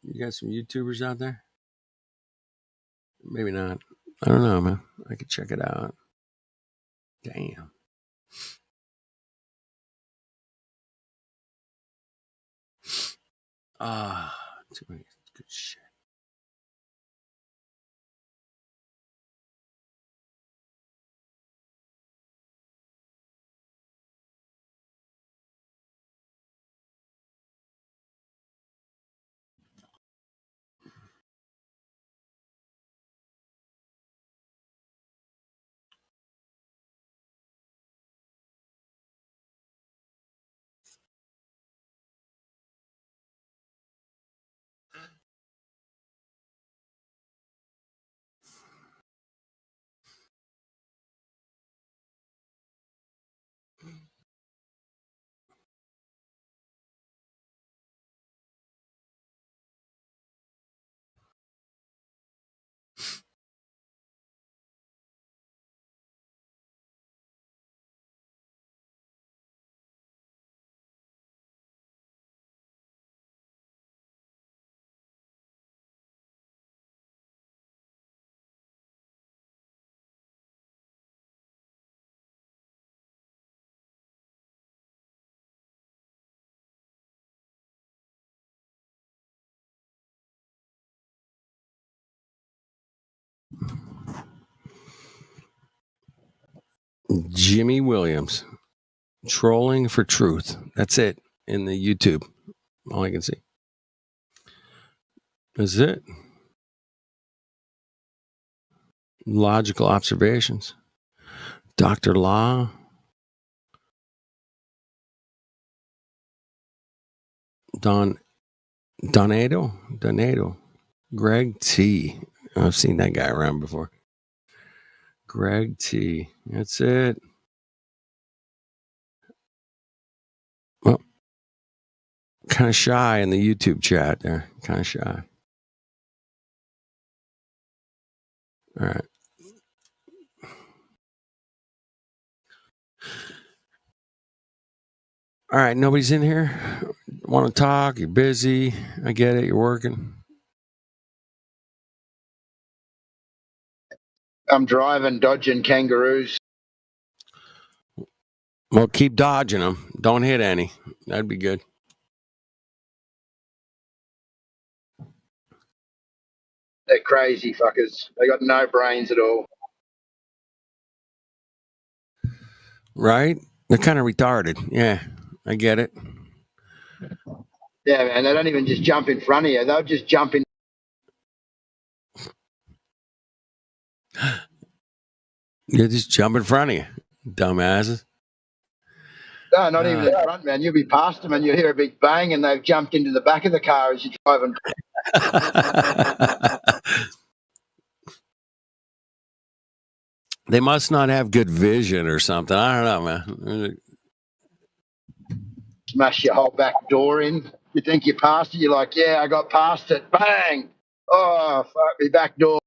You got some YouTubers out there? Maybe not. I don't know, man. I could check it out. Damn. Too many good shit. Jimmy Williams, trolling for truth. That's it in the YouTube. All I can see. That's it. Logical observations. Dr. Law. Donato. Greg T. I've seen that guy around before. Greg T. That's it. Well, kind of shy in the YouTube chat there. Kind of shy. All right. All right, nobody's in here. Want to talk? You're busy. I get it. You're working. I'm driving, dodging kangaroos. Well, keep dodging them. Don't hit any. That'd be good. They're crazy fuckers. They got no brains at all. Right? They're kind of retarded. Yeah, I get it. Yeah, man. They don't even just jump in front of you. They'll just jump in. They just jump in front of you, dumbasses. No, not even in front, man. You'll be past them and you'll hear a big bang and they've jumped into the back of the car as you're driving. They must not have good vision or something. I don't know, man. Smash your whole back door in. You think you passed it. You're like, yeah, I got past it. Bang. Oh, fuck, me back door.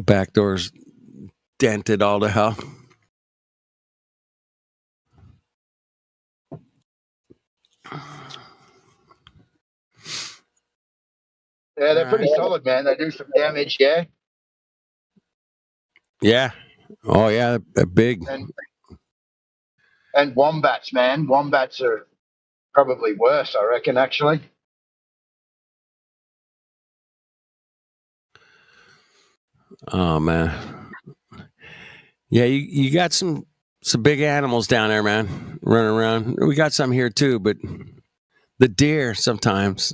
Back doors dented all to hell. Yeah, they're pretty solid, man. They do some damage, yeah. Yeah. Oh, yeah. They're big. And wombats, man. Wombats are probably worse, I reckon, actually. Oh, man. Yeah, you got some big animals down there, man, running around. We got some here, too, but the deer sometimes,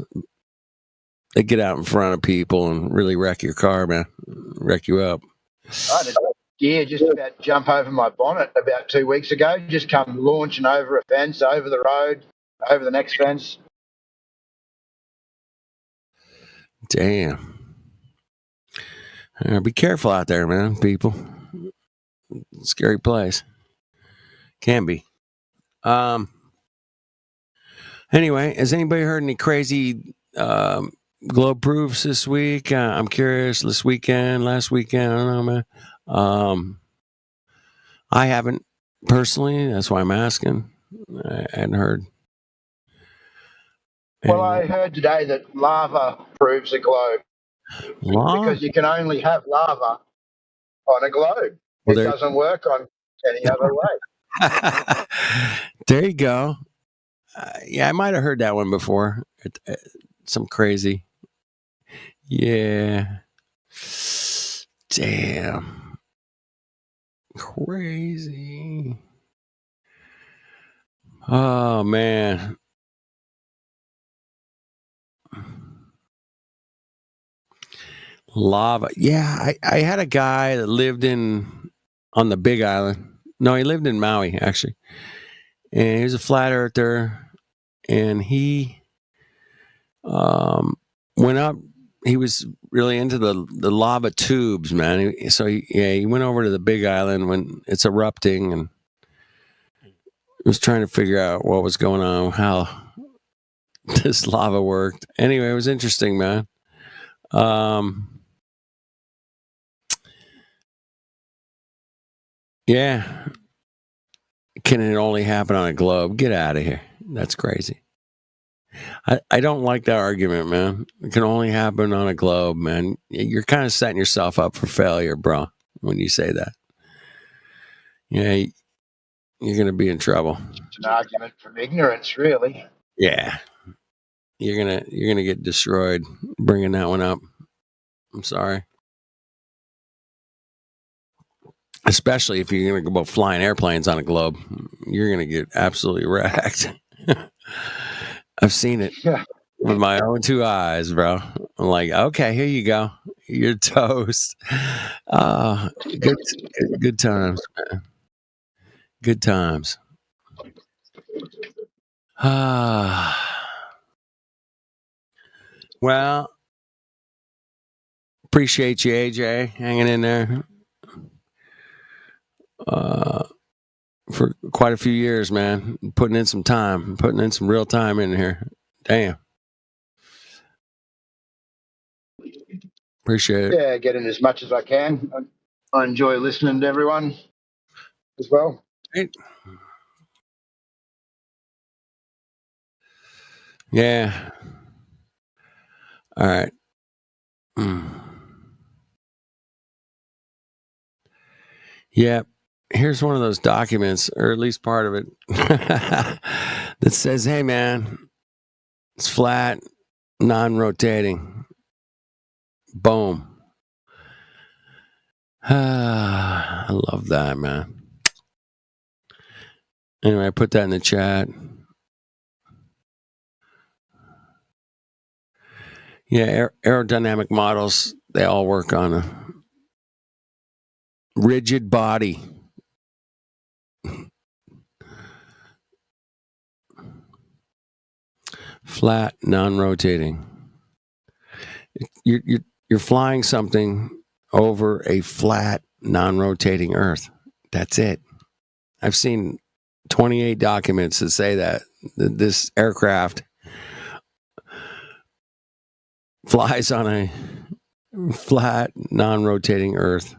they get out in front of people and really wreck your car, man. Wreck you up. I had a deer just about jump over my bonnet about 2 weeks ago. Just come launching over a fence, over the road, over the next fence. Damn. Be careful out there, man, people. Scary place. Can be. Anyway, has anybody heard any crazy globe proofs this week? I'm curious. Last weekend, I don't know, man. I haven't personally. That's why I'm asking. I hadn't heard. Well, I heard today that lava proves a globe. Because you can only have lava on a globe. It doesn't work on any other way. There you go. Yeah, I might have heard that one before. Some crazy. Yeah. Damn. Crazy. Oh, man. Lava. Yeah, I had a guy that lived on the Big Island. No, he lived in Maui, actually. And he was a flat earther. And he went up. He was really into the lava tubes, man. So he went over to the Big Island when it's erupting and was trying to figure out what was going on, how this lava worked. Anyway, it was interesting, man. Yeah. Can it only happen on a globe? Get out of here. That's crazy. I don't like that argument, man. It can only happen on a globe, man. You're kind of setting yourself up for failure, bro, when you say that. Yeah, you're going to be in trouble. It's an argument from ignorance, really. Yeah. You're gonna get destroyed bringing that one up. I'm sorry. Especially if you're going to go flying airplanes on a globe. You're going to get absolutely wrecked. I've seen it with my own two eyes, bro. I'm like, okay, here you go. You're toast. Good times, man. Good times. Well, appreciate you, AJ, hanging in there. For quite a few years, man. Putting in some time, putting in some real time in here. Damn. Appreciate it. Yeah, get in as much as I can. I enjoy listening to everyone as well. Right. Yeah. All right. Yeah. Here's one of those documents, or at least part of it, that says, hey, man, it's flat, non-rotating. Boom. I love that, man. Anyway, I put that in the chat. Yeah, aerodynamic models, they all work on a rigid body. Flat, non-rotating. You're flying something over a flat, non-rotating Earth. That's it. I've seen 28 documents that say that this aircraft flies on a flat, non-rotating Earth.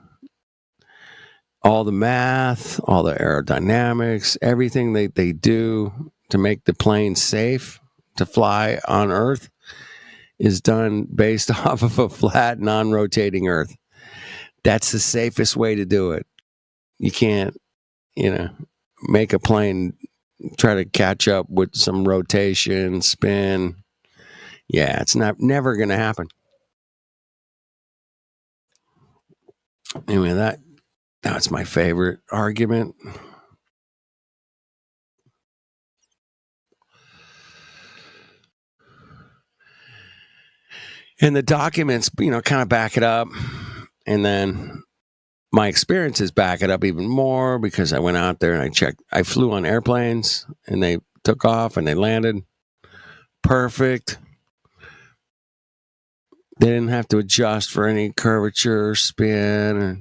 All the math, all the aerodynamics, everything they do to make the plane safe to fly on Earth is done based off of a flat, non-rotating Earth. That's the safest way to do it. You can't, make a plane try to catch up with some rotation, spin. Yeah, it's never going to happen. Anyway, that's my favorite argument. And the documents, kind of back it up. And then my experiences back it up even more because I went out there and I flew on airplanes and they took off and they landed perfect. They didn't have to adjust for any curvature, spin, or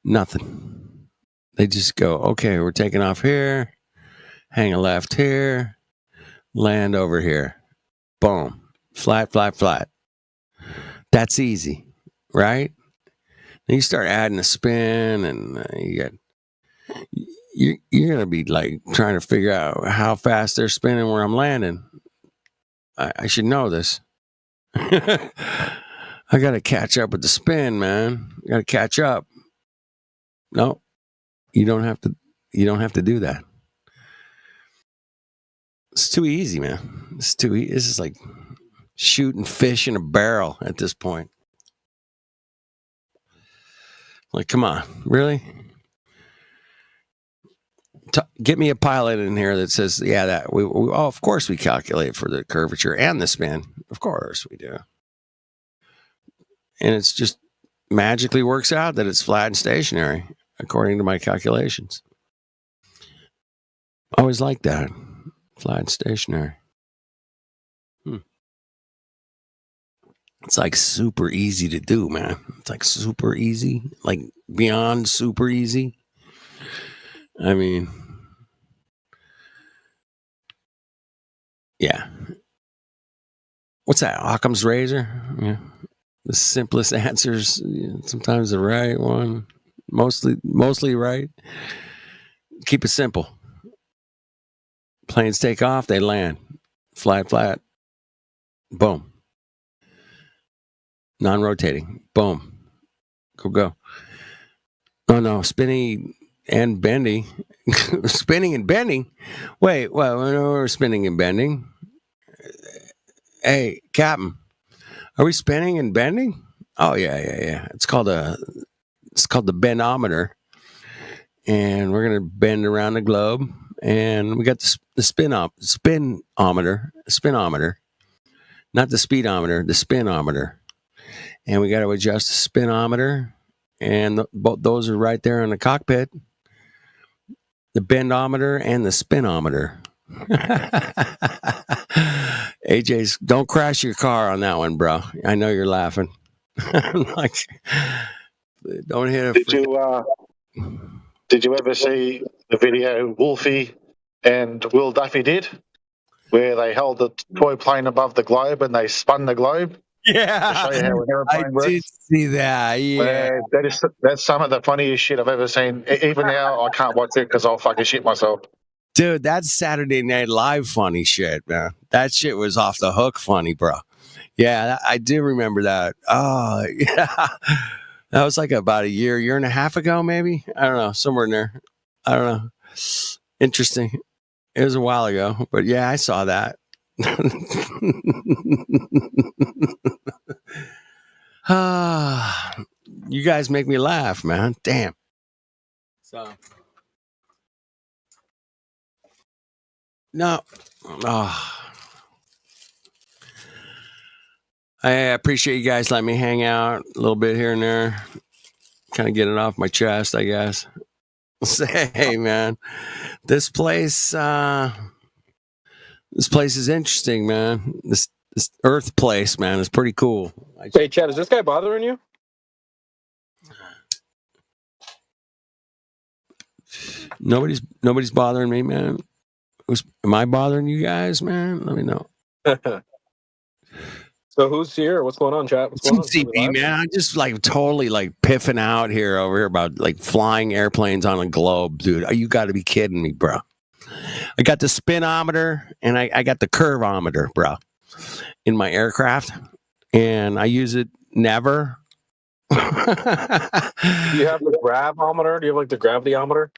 nothing. They just go, okay, we're taking off here, hang a left here, land over here. Boom. Flat, flat, flat. That's easy, right? Then you start adding a spin and you're going to be like trying to figure out how fast they're spinning where I'm landing. I should know this. I got to catch up with the spin, man. I got to catch up. No, you don't have to do that. It's too easy, man. It's too easy. This is like shooting fish in a barrel at this point. Like, come on, really? Get me a pilot in here that says, yeah, that of course we calculate for the curvature and the spin. Of course we do. And it's just magically works out that it's flat and stationary according to my calculations. I always like that. Flat and stationary. It's like super easy to do, man. It's like super easy, like beyond super easy. I mean, yeah. What's that? Occam's razor? Yeah. The simplest answers, sometimes the right one, mostly right. Keep it simple. Planes take off, they land. Flat, flat. Boom. Non-rotating. Boom. Go. Oh, no. Spinning and bending. Spinning and bending? Wait, we're spinning and bending. Hey, Captain, are we spinning and bending? Oh, yeah. It's called the bendometer. And we're going to bend around the globe. And we got the spinometer. Not the speedometer, the spinometer. And we got to adjust the spinometer. And both those are right there in the cockpit. The bendometer and the spinometer. AJ's, don't crash your car on that one, bro. I know you're laughing. Like, don't hit a. Did you ever see the video Wolfie and Will Duffy did, where they held the toy plane above the globe and they spun the globe? Yeah, To show you how an I airplane works. did see that. Yeah. Man, that's some of the funniest shit I've ever seen. Even now, I can't watch it because I'll fucking shit myself. Dude, that's Saturday Night Live funny shit, man. That shit was off the hook funny, bro. Yeah, I do remember that. Oh, yeah. That was like about a year and a half ago, maybe. I don't know, somewhere in there. I don't know. Interesting. It was a while ago, but yeah, I saw that. You guys make me laugh, man. Damn. So. No. I appreciate you guys letting me hang out a little bit here and there. Kind of get it off my chest, I guess. Say, hey, man, this place is interesting, man. This Earth place, man, is pretty cool. Hey, Chad, is this guy bothering you? Nobody's bothering me, man. Am I bothering you guys, man? Let me know. So who's here? What's going on, chat? What's going on? CB, man. I'm just like totally like piffing out over here about like flying airplanes on a globe, dude. You got to be kidding me, bro. I got the spinometer and I got the curvometer, bro, in my aircraft, and I use it never. Do you have the gravometer? Do you have like the gravityometer?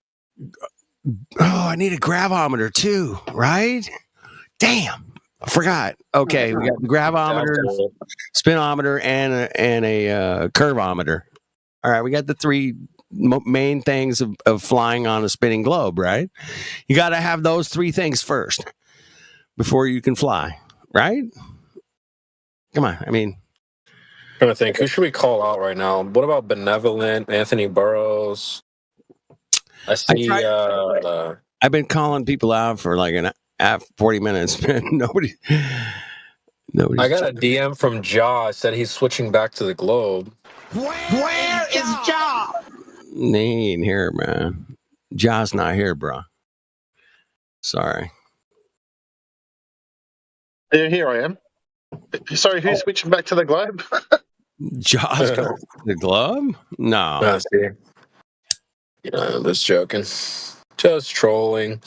Oh, I need a gravometer too, right? Damn. I forgot. Okay, we got the gravometer, spinometer, and a curvometer. All right, we got the three main things of flying on a spinning globe, right? You got to have those three things first before you can fly, right? Come on, I mean, I'm trying to think. Who should we call out right now? What about Benevolent, Anthony Burroughs? I see. I've been calling people out for like 40 minutes, man. Nobody. I got a DM from Jaw. Said he's switching back to the globe. Where is Jaw? He ain't here, man. Jaw's not here, bro. Sorry. Here I am. Sorry, who's switching back to the globe? Jaw's going to the globe? No. Just joking. Just trolling.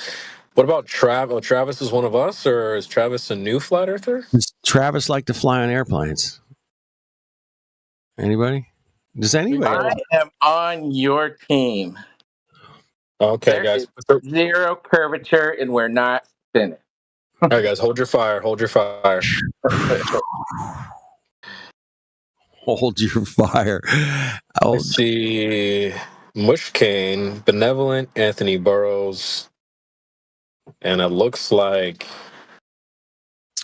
What about Travis? Oh, Travis is one of us, or is Travis a new flat earther? Does Travis like to fly on airplanes? Anybody? Does anybody? I am on your team. Okay, There guys. is zero curvature, and we're not spinning. All right, guys, hold your fire. Hold your fire. Hold your fire. I see Mushkane, Benevolent, Anthony Burroughs, and it looks like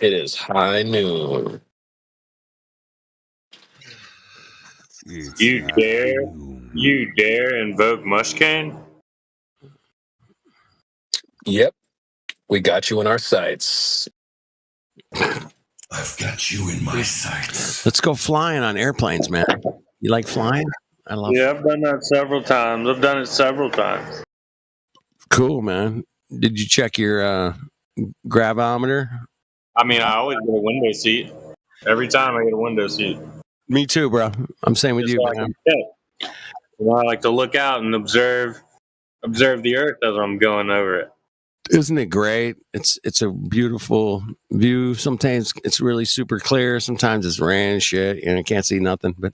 it is high noon. You dare invoke Mushkane? Yep. We got you in our sights. I've got you in my sights. Let's go flying on airplanes, man. You like flying? I love. Yeah, I've done that several times. I've done it several times. Cool, man. Did you check your gravometer? I mean, I always get a window seat. Every time I get a window seat. Me too, bro. I'm same with you, man. I like to look out and observe the earth as I'm going over it. Isn't it great? It's a beautiful view. Sometimes it's really super clear. Sometimes it's rain and shit. You can't see nothing. But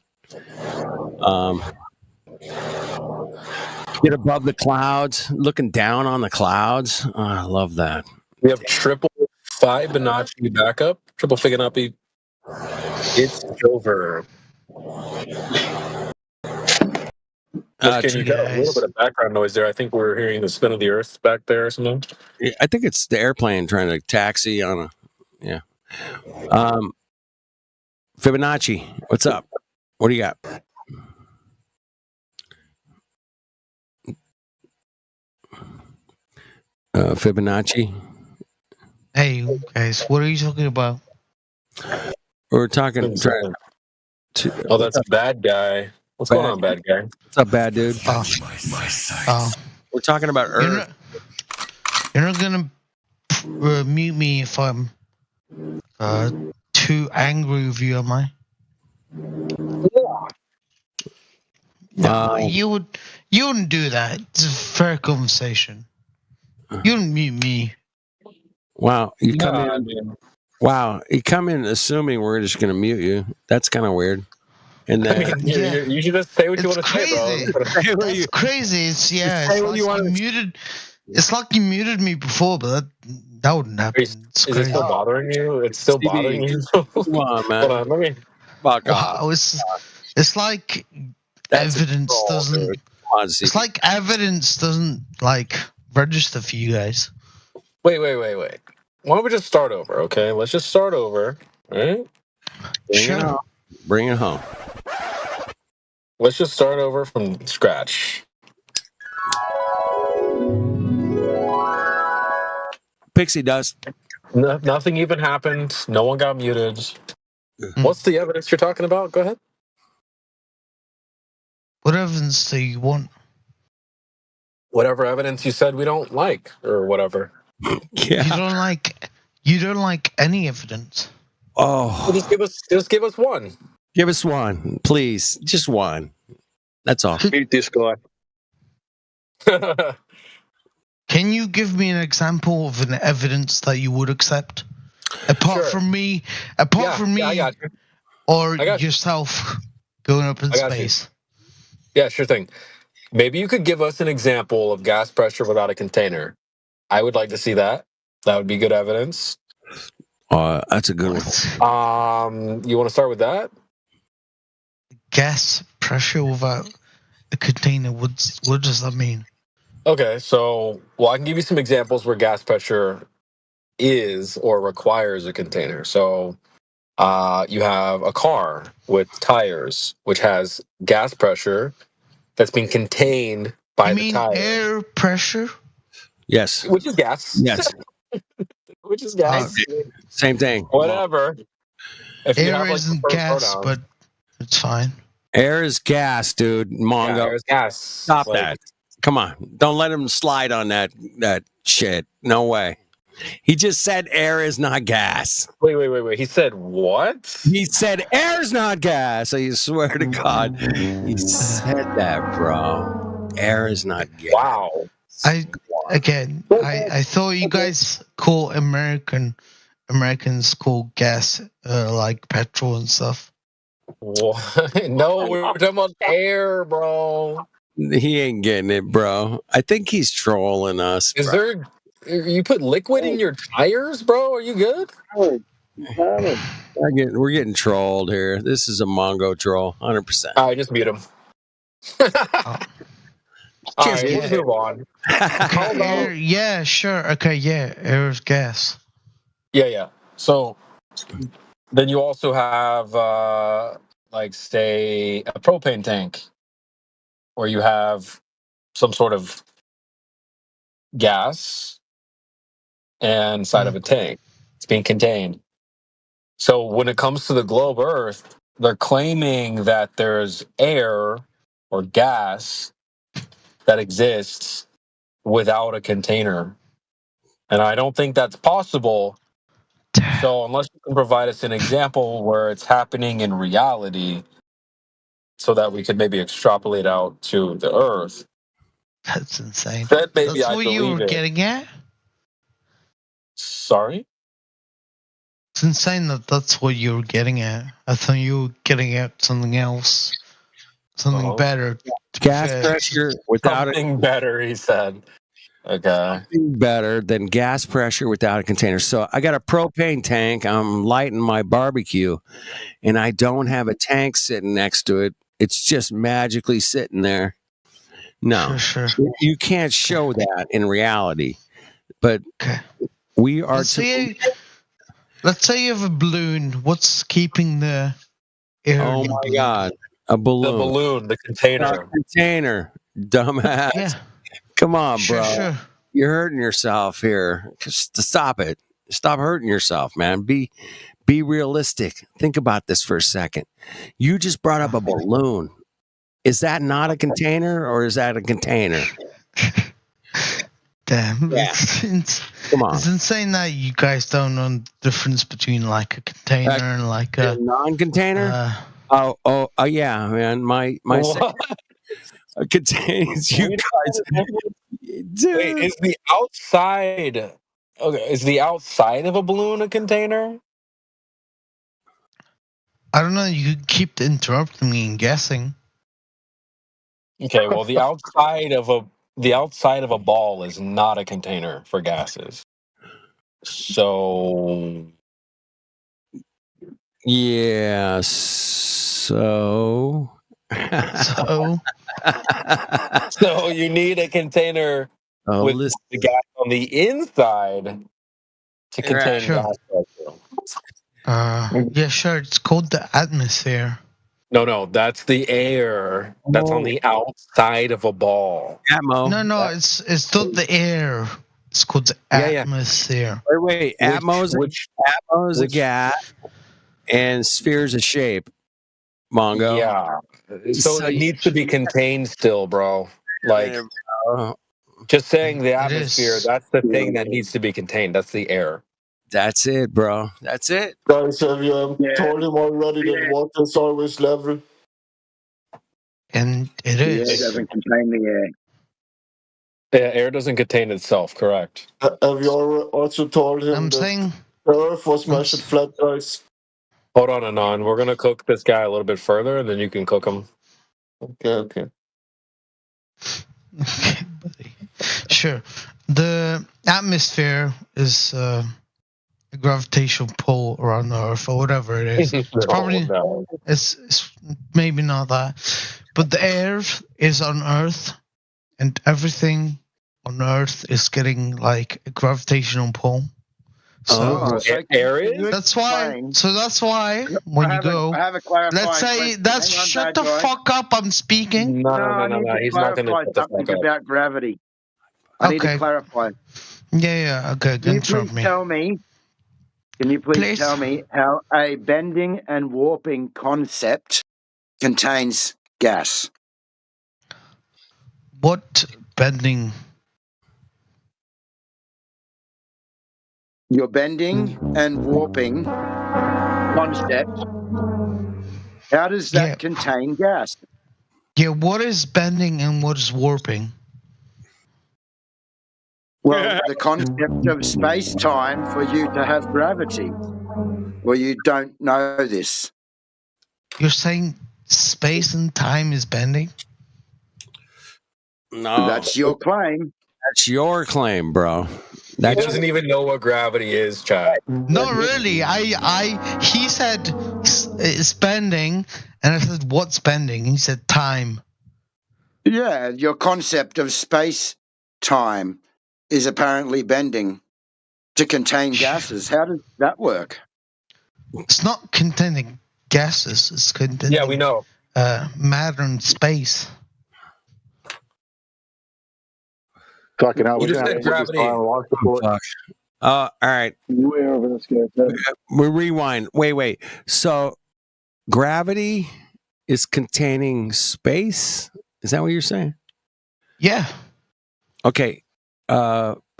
get above the clouds, looking down on the clouds. Oh, I love that. We have triple Fibonacci backup. Triple Fibonacci. It's over. You got a little bit of background noise there. I think we're hearing the spin of the earth back there or something. I think it's the airplane trying to taxi on a, yeah. Fibonacci, what's up? What do you got? Fibonacci. Hey guys, what are you talking about? We're talking. Oh, that's a bad guy. What's going on, bad guy? What's up, bad dude? We're talking about Earth. You're not gonna mute me if I'm too angry with you, am I? No, you wouldn't do that. It's a fair conversation. You wouldn't mute me. Wow, you come Yeah, I in. mean, Wow, you come in assuming we're just going to mute you. That's kind of weird. And I then mean, Yeah. you should just say what you It's want to say, bro. crazy. That's crazy. It's say it's what like you you wanna- muted. It's like you muted me before, but that wouldn't happen. It's Is it crazy. still bothering you? It's still CD, bothering you? come on, man. Hold on, let me. Fuck off. Wow, it's like That's a evidence troll, doesn't. dude. Come on, It's CD. like evidence doesn't like register for you guys. Wait. Why don't we just start over, okay? Let's just start over, all right? Bring Sure. it home. Bring it home. Let's just start over from scratch. Pixie dust. Nothing even happened. No one got muted. What's the evidence you're talking about? Go ahead. What evidence do you want? Whatever evidence you said we don't like, or whatever. You don't like any evidence. Oh, Well, just give us one. give us one, please. Just one. That's all. Mute this guy. Can you give me an example of an evidence that you would accept? Apart from me, I got you. or I got you. yourself going up in I got you. space. Yeah, sure thing. Maybe you could give us an example of gas pressure without a container. I would like to see that. That would be good evidence. That's a good one. You want to start with that? Gas pressure without a container. What does that mean? Okay, so I can give you some examples where gas pressure is or requires a container. So you have a car with tires, which has gas pressure that's being contained by You the mean tire. air pressure? Yes. Which is gas. Yes. Which is gas. Same thing. Whatever. If you Air have, like, isn't preferred gas, pronouns. but it's fine. Air is gas, dude. Mongo. Yeah, air is gas. Stop Like- that. Come on. Don't let him slide on that shit. No way. He just said air is not gas. Wait. He said what? He said air is not gas. I swear to God. He said that, bro. Air is not gas. Wow. I thought you guys call Americans call gas like petrol and stuff. What? No, we're talking about air, bro. He ain't getting it, bro. I think he's trolling us. Is bro. there? You put liquid in your tires, bro? Are you good? We're getting trolled here. This is a Mongo troll, 100%. All right, just mute him. All right, we'll just move on. Air, yeah, sure. Okay, yeah, air is gas. Yeah. So then you also have, like, say, a propane tank, where you have some sort of gas inside of a tank. It's being contained. So when it comes to the globe Earth, they're claiming that there's air or gas that exists without a container. And I don't think that's possible. So unless you can provide us an example where it's happening in reality so that we could maybe extrapolate out to the Earth, That's insane. then maybe That's I what you believe were it. getting at? Sorry? It's insane that's what you were getting at. I thought you were getting at something else. Something better. Gas pressure without something better, he said. Okay. Something better than gas pressure without a container. So I got a propane tank. I'm lighting my barbecue, and I don't have a tank sitting next to it. It's just magically sitting there. No, Sure. You can't show that in reality. But we are. Let's say you have a balloon. What's keeping the air? Oh my God, a balloon. The balloon, the container. Container, dumbass. Yeah. Come on, Sure, bro. sure. You're hurting yourself here. Just stop it. Stop hurting yourself, man. Be realistic. Think about this for a second. You just brought up a balloon. Is that not a container or is that a container? Damn. Yeah. Come on. It's insane that you guys don't know the difference between like a container and like a non-container. Oh, yeah, man. My What? contains you guys. Wait, Dude. is the outside okay? Is the outside of a balloon a container? I don't know. You keep interrupting me and guessing. Okay, well the outside of a ball is not a container for gases. So Yeah. So. So so you need a container Oh, with listen. the gas on the inside to contain Sure. gas pressure. Yeah, sure. It's called the atmosphere. No, that's the air that's on the outside of a ball. Atmo. No, it's not the air. It's called the atmosphere. Wait. Atmo's a gas, and sphere's a shape. Mongo. Yeah. So it needs to be contained still, bro. Like just saying the atmosphere, that's the thing that needs to be contained. That's the air. That's it, bro. That's it. Guys, have you told him already that water is always level? And it The is. air doesn't contain the air. Yeah, air doesn't contain itself, correct. Have you also told him that the Earth was measured flat, guys? Hold on, Anon. We're gonna cook this guy a little bit further, and then you can cook him. Okay. Sure. The atmosphere is a gravitational pull around the Earth, or whatever it is. It's probably it's maybe not that, but the air is on Earth, and everything on Earth is getting like a gravitational pull. So air is. That's why. So that's why when you go, I have a clarifying let's say question. that's Hang on, shut bad the guy. fuck up. I'm speaking. No. I need to He's not gonna clarify shut the something fuck up. about gravity. I need to clarify. Yeah. Okay. Can you Interrupt please me. tell me? Can you please tell me how a bending and warping concept contains gas? What bending? Your bending and warping concept. How does that contain gas? Yeah. What is bending and what is warping? Well, the concept of space-time for you to have gravity. Well, you don't know this. You're saying space and time is bending? No. That's your claim. That's your claim, bro. He doesn't even know what gravity is, Chad. Not really. He said spending, and I said what's bending? He said time. Yeah, your concept of space-time is apparently bending to contain gases. How does that work? It's not containing gases. It's containing. Yeah, we know. Matter and space. Fucking hell, You we're just going said gravity. All right. Way over this guy. We rewind. Wait. So, gravity is containing space? Is that what you're saying? Yeah. Okay.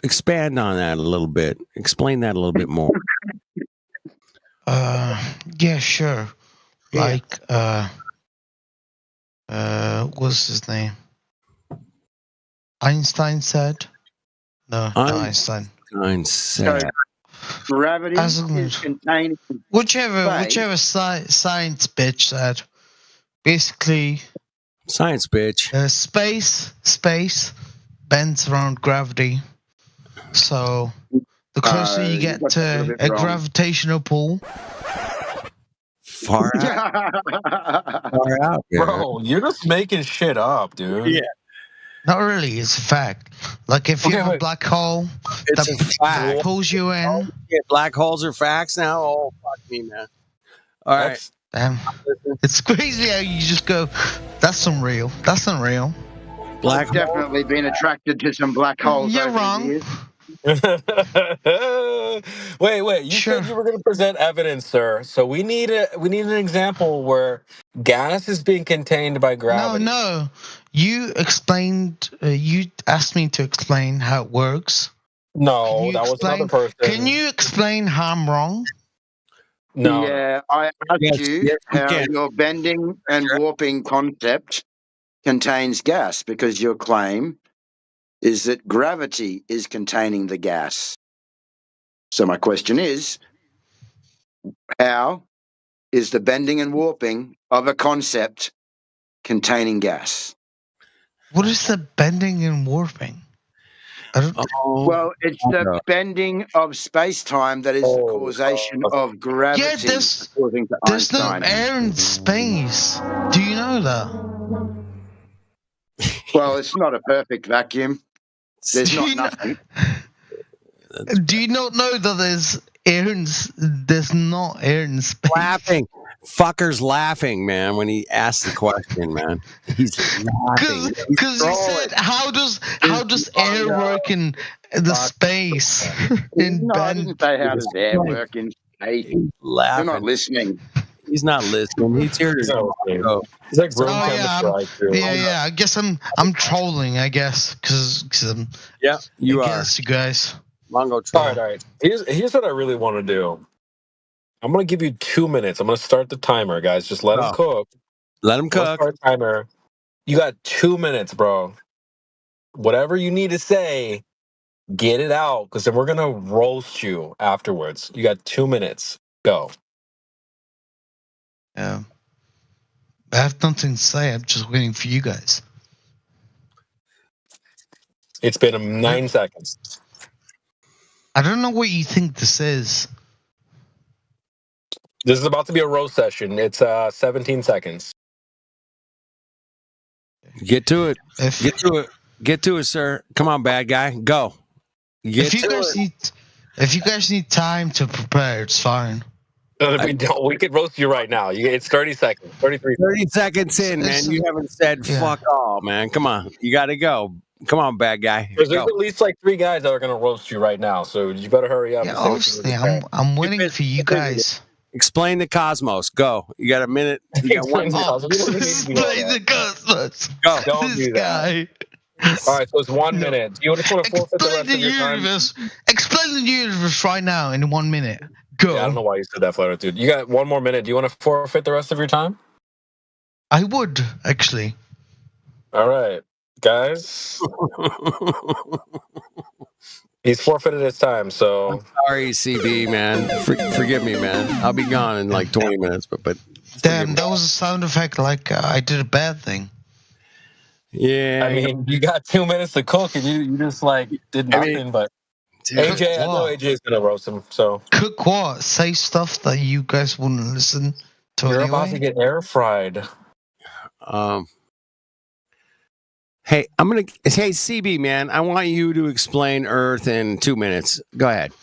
Expand on that a little bit. Explain that a little bit more. Yeah, sure. Like, what's his name? Einstein said? No, not Einstein. Einstein said. Gravity is containing Whichever science bitch said. Basically, science bitch. Space bends around gravity. So the closer you get to a gravitational pull, far out, Bro, you're just making shit up, dude. Yeah. not really. It's a fact. Like if you have a black hole It's a fact. pulls you in. Yeah, black holes are facts now? Oh, fuck me, man. All right. Damn. It's crazy how you just go, that's unreal. That's unreal. I've definitely been attracted to some black holes. You're over wrong. The years. Wait. You said you were going to present evidence, sir. So we need an example where gas is being contained by gravity. No. You explained. You asked me to explain how it works. No, that was another person. Can you explain how I'm wrong? No. Yeah, I asked Yes, you yes, you how can. your bending and warping concept contains gas, because your claim is that gravity is containing the gas. So my question is, how is the bending and warping of a concept containing gas? What is the bending and warping? I don't. Well, it's the bending of space-time that is the causation of gravity. Yeah, according to there's no Einstein. air in space. Do you know that? Well, it's not a perfect vacuum. There's Do not you know- nothing. Do you not know that there's not air in space? Laughing. Fucker's laughing, man, when he asked the question, man. He's laughing. Because he said, how does air work in the space? No, I didn't say how does air work in space. You're Laughing. not listening. He's not listening. He's here He's to not listening. go. He's like room Oh, temperature IQ. yeah. I guess I'm trolling. I guess because I'm. Yeah, you I are. guess you guys. Mongo troll. All right. Here's what I really want to do. I'm gonna give you 2 minutes. I'm gonna start the timer, guys. Just let him cook. Let him I'm gonna cook. start timer. You got 2 minutes, bro. Whatever you need to say, get it out, because then we're gonna roast you afterwards. You got 2 minutes. Go. Yeah. I have nothing to say. I'm just waiting for you guys. It's been 9 seconds. I don't know what you think this is. This is about to be a roast session. It's 17 seconds. Get to it. Get to it. Get to it, sir. Come on, bad guy. Go. Get If you guys need time to prepare, it's fine. We could roast you right now. It's 30 seconds. 33 30 seconds in, man. You haven't said fuck all, man. Come on. You got to go. Come on, bad guy. There's Go. at least like 3 guys that are gonna roast you right now, so you better hurry up. Yeah, and say what you honestly, need to say. I'm waiting for you guys. Explain the cosmos. Go. You got a minute. You got 1 minute. Explain the cosmos. Go. Don't This do that. guy. All right, so it's 1 minute. Do you just want to forfeit the rest of your time? Explain the universe right now in 1 minute. Go. Yeah, I don't know why you said that, Flutter, dude. You got 1 more minute. Do you want to forfeit the rest of your time? I would actually. All right, guys. He's forfeited his time, so. Sorry, CB, man. Forgive me, man. I'll be gone in like 20 minutes, but. Damn, that was a sound effect like I did a bad thing. Yeah. I mean, you got 2 minutes to cook, and you just like did nothing. But AJ, I know AJ is gonna roast him. So cook what? Say stuff that you guys wouldn't listen to. You're anyway? about to get air fried. Hey, hey, CB, man, I want you to explain Earth in 2 minutes. Go ahead.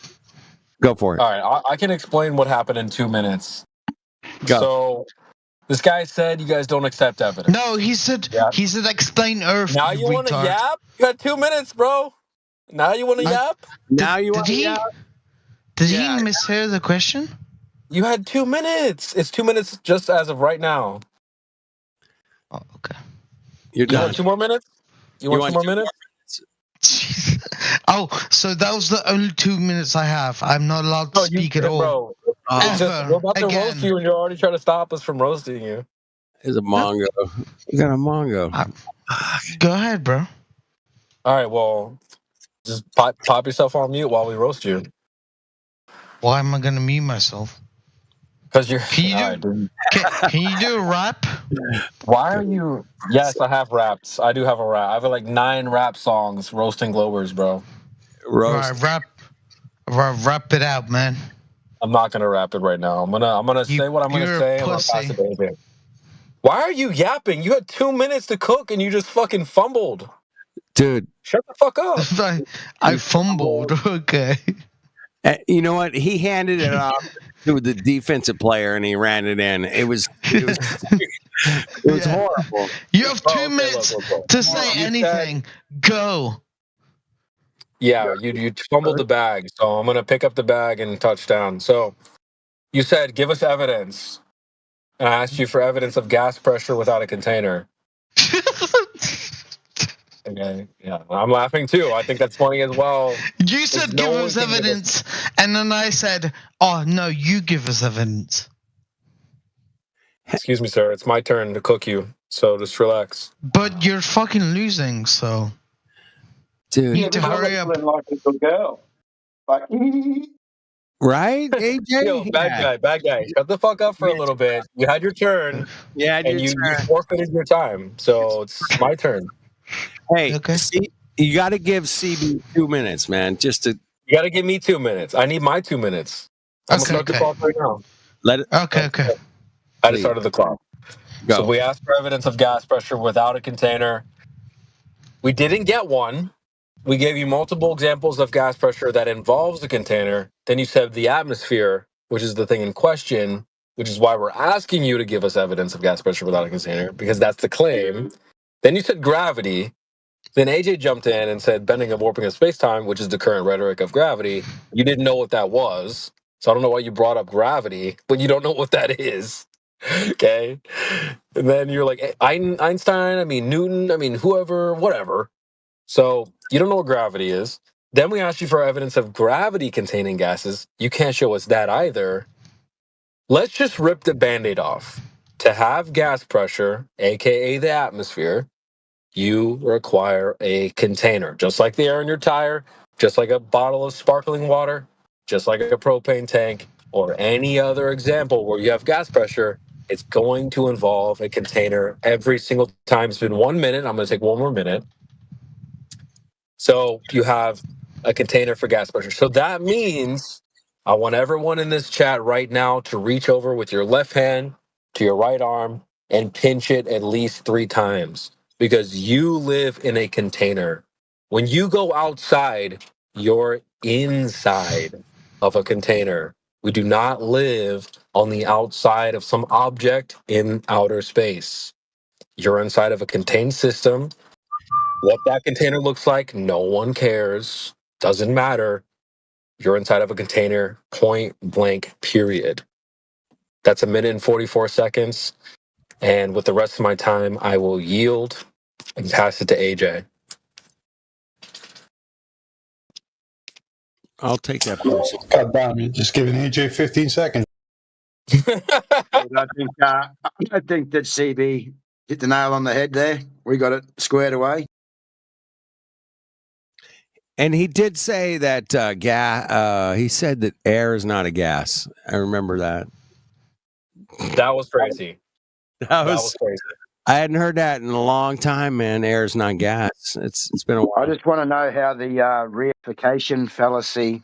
Go for it. All right, I can explain what happened in 2 minutes. Go. So, this guy said you guys don't accept evidence. No, he said explain Earth. Now you want to yap? You got 2 minutes, bro. Now you want to yap? Now you want to yap? Did he mishear the question? You had 2 minutes. It's 2 minutes just as of right now. Oh, okay. You're You done. want 2 more minutes? You want 2 more minutes? Oh, so that was the only 2 minutes I have. I'm not allowed to speak at all. Bro, it's just, we're about to roast you, and you're already trying to stop us from roasting you. It's a Mongo. You got a Mongo. Go ahead, bro. All right, well, just pop yourself on mute while we roast you. Why am I going to mute myself? Because you're. Can you do a rap? Why are you? Yes, I have raps. I do have a rap. I have like 9 rap songs roasting Globers, bro. Right, rap it out, man. I'm not gonna rap it right now. I'm gonna say what I'm gonna say. And I'll pass it to AJ. Why are you yapping? You had 2 minutes to cook and you just fucking fumbled. Dude. Shut the fuck up. I fumbled. Okay. You know what? He handed it off to the defensive player and he ran it in. It was horrible. You have 2 minutes to say anything. Go. Yeah, you fumbled the bag, so I'm gonna pick up the bag and touchdown. So you said, give us evidence. And I asked you for evidence of gas pressure without a container. Okay, yeah, I'm laughing too. I think that's funny as well. You said give us evidence, and then I said, "Oh no, you give us evidence." Excuse me, sir. It's my turn to cook you, so just relax. But you're fucking losing, so dude, you need to hurry up. Like a little girl. Like, Right, AJ? Yo, bad guy. Shut the fuck up for a little bit. You had your turn. Yeah, and you forfeited your time, so it's my turn. Hey, see, you got to give CB 2 minutes, man. Just to You got to give me 2 minutes. I need my 2 minutes. I'm gonna start the clock right now. let it. Okay. I just started the clock. Go. So we asked for evidence of gas pressure without a container. We didn't get one. We gave you multiple examples of gas pressure that involves a container. Then you said the atmosphere, which is the thing in question, which is why we're asking you to give us evidence of gas pressure without a container, because that's the claim. Then you said gravity. Then AJ jumped in and said bending and warping of space-time, which is the current rhetoric of gravity. You didn't know what that was. So I don't know why you brought up gravity, but you don't know what that is. Okay? And then you're like, Einstein, I mean, Newton, I mean, whoever, whatever. So you don't know what gravity is. Then we asked you for evidence of gravity-containing gases. You can't show us that either. Let's just rip the Band-Aid off. To have gas pressure, aka the atmosphere, you require a container, just like the air in your tire, just like a bottle of sparkling water, just like a propane tank, or any other example where you have gas pressure. It's going to involve a container every single time. It's been 1 minute. I'm going to take one more minute. So you have a container for gas pressure. So that means I want everyone in this chat right now to reach over with your left hand to your right arm and pinch it at least 3 times, because you live in a container. When you go outside, you're inside of a container. We do not live on the outside of some object in outer space. You're inside of a contained system. What that container looks like, no one cares. Doesn't matter. You're inside of a container, point blank, period. That's 1 minute and 44 seconds. And with the rest of my time, I will yield and pass it to AJ. I'll take that person. God damn, you're just giving AJ 15 seconds. I think that CB hit the nail on the head there. We got it squared away. And he did say that gas. He said that air is not a gas. I remember that. That was crazy. That was crazy. I hadn't heard that in a long time, man. Air is not gas. It's been a while. I just want to know how the reification fallacy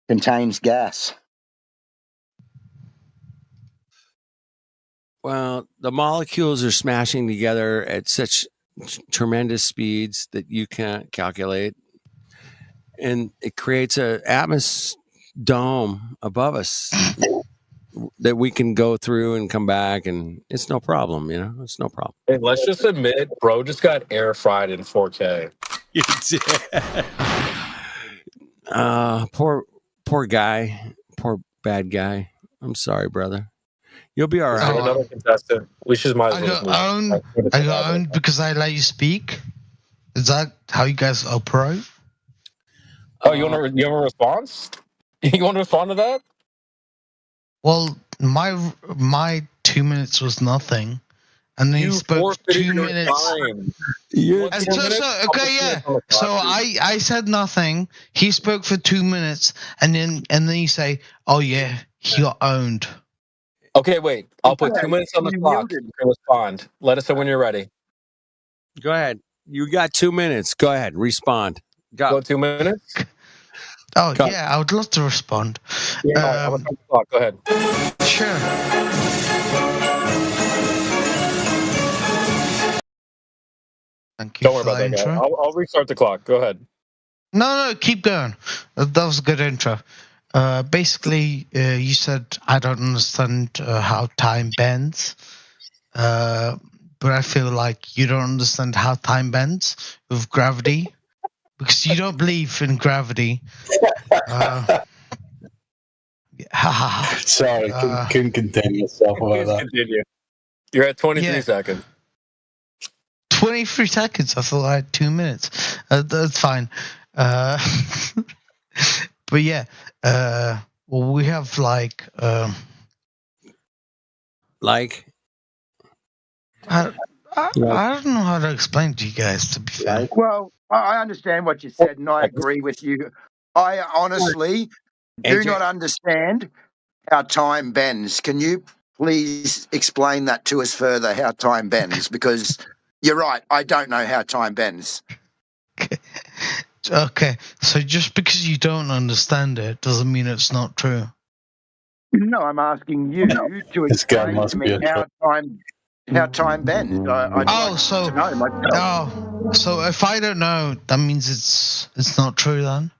contains gas. Well, the molecules are smashing together at such tremendous speeds that you can't calculate. And it creates a atmos dome above us that we can go through and come back, and it's no problem, you know? It's no problem. Hey, let's just admit, bro just got air fried in 4K. You did. Poor guy. Poor bad guy. I'm sorry, brother. You'll be all right. Another contestant. We should might as well. I got owned because I let you speak. Is that how you guys operate? Oh, you have a response? You want to respond to that? Well, my 2 minutes was nothing, and then you spoke 2 minutes. So I said nothing. He spoke for 2 minutes, and then you say, "Oh yeah, he got owned." Okay, wait. I'll put 2 minutes on the clock to respond. Let us know when you're ready. Go ahead. You got 2 minutes. Go ahead. Respond. Go 2 minutes? Oh, yeah, I would love to respond. Yeah, I'm on the clock. Go ahead. Sure. Thank you. Don't worry about that, guy. I'll restart the clock. Go ahead. No, keep going. That was a good intro. Basically, you said, I don't understand how time bends. But I feel like you don't understand how time bends with gravity. Because you don't believe in gravity. Sorry, couldn't contain myself about that. Continue. You're at 23 seconds. 23 seconds. I thought I had 2 minutes. That's fine. But yeah. Well, we have like. I don't know how to explain to you guys, to be fair. Well, I understand what you said, and I agree with you. I honestly do not understand how time bends. Can you please explain that to us further, how time bends? Because you're right, I don't know how time bends. Okay, so just because you don't understand it doesn't mean it's not true. No, I'm asking you to explain to me how time bends. So if I don't know, that means it's not true then.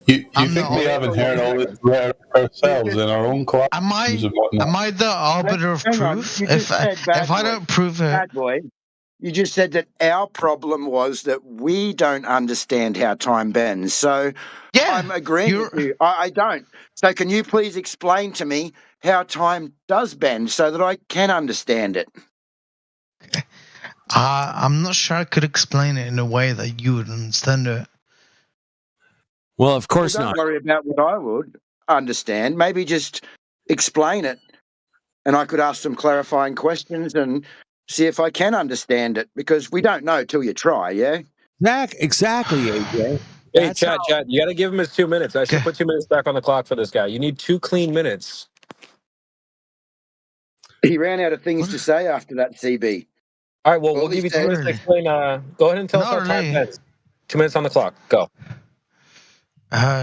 You think we haven't heard all this ourselves in our own classes? Am I the arbiter of truth? If I don't prove it, bad boy, you just said that our problem was that we don't understand how time bends. So I'm agreeing with you. I don't. So can you please explain to me how time does bend so that I can understand it? I'm not sure I could explain it in a way that you would understand it. Well, of course don't not. worry about what I would understand. Maybe just explain it, and I could ask some clarifying questions and see if I can understand it, because we don't know till you try, yeah? Exactly, AJ. Hey, Chad, you got to give him his 2 minutes. I should put 2 minutes back on the clock for this guy. You need 2 clean minutes. He ran out of things to say after that, CB. All right, well, we'll give you 2 minutes to explain. Go ahead and tell us how time bends. 2 minutes on the clock. Go.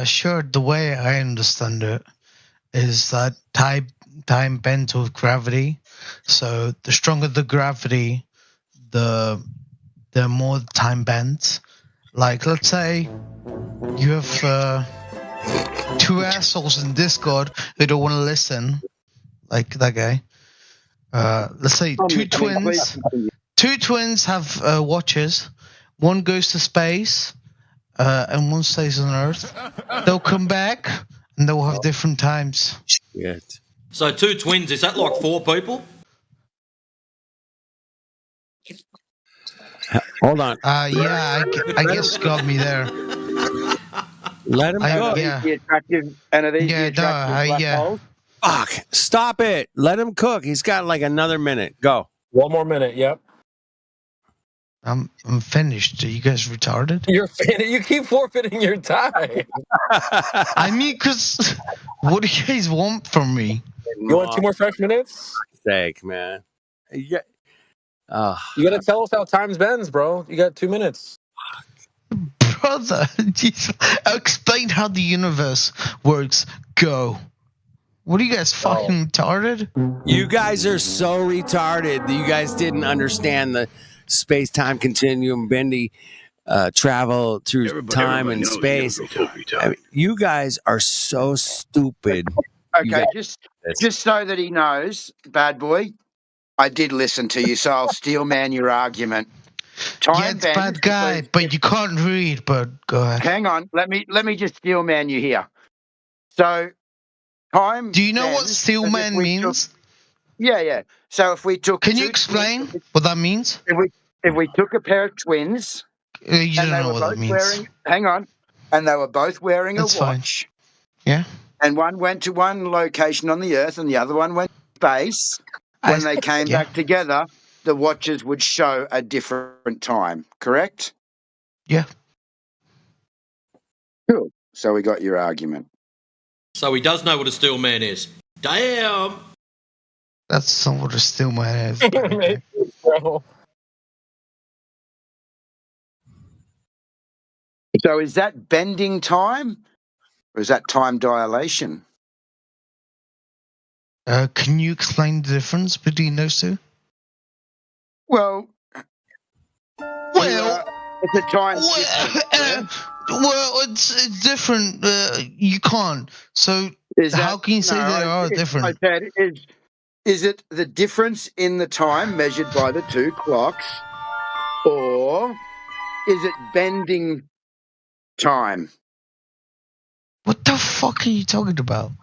Sure. The way I understand it is that time bends with gravity. So the stronger the gravity, the more time bends. Like, let's say you have 2 assholes in Discord who don't want to listen, like that guy. Let's say 2 twins. 2 twins have watches. One goes to space, and one stays on Earth. They'll come back, and they'll have different times. Shit. So 2 twins, is that like 4 people? Hold on. Yeah, I guess you got me there. Let him go. Yeah. And are these the attractive black holes? Fuck. Stop it. Let him cook. He's got like another minute. Go. 1 more minute. Yep. I'm finished. Are you guys retarded? You keep forfeiting your time. I mean, because what do you guys want from me? You want 2 more fresh minutes? Sake, man. Yeah. You got to tell us how time bends, bro. You got 2 minutes. Brother, explain how the universe works. Go. What are you guys fucking retarded? You guys are so retarded that you guys didn't understand the space-time continuum, bendy travel through time and space. I mean, you guys are so stupid. Okay, just so that he knows, bad boy, I did listen to you, so I'll steel man your argument. Time bends, bad guy, but you can't read. But go ahead. Hang on, let me just steel man you here. So time. Do you know what steel man means? Yeah. So if we took, can you explain what that means? If we took a pair of twins, you don't know what that means. Hang on, and they were both wearing a watch. Yeah. And one went to one location on the Earth, and the other one went to space. When they came back together, the watches would show a different time, correct? Yeah. Cool. So we got your argument. So he does know what a steel man is. Damn! That's not what a steel man is. So is that bending time, or is that time dilation? Can you explain the difference between those two? Well, it's a time difference. Well, it's different. You can't. So how can you say they are different? I said, is it the difference in the time measured by the 2 clocks, or is it bending time? What the fuck are you talking about?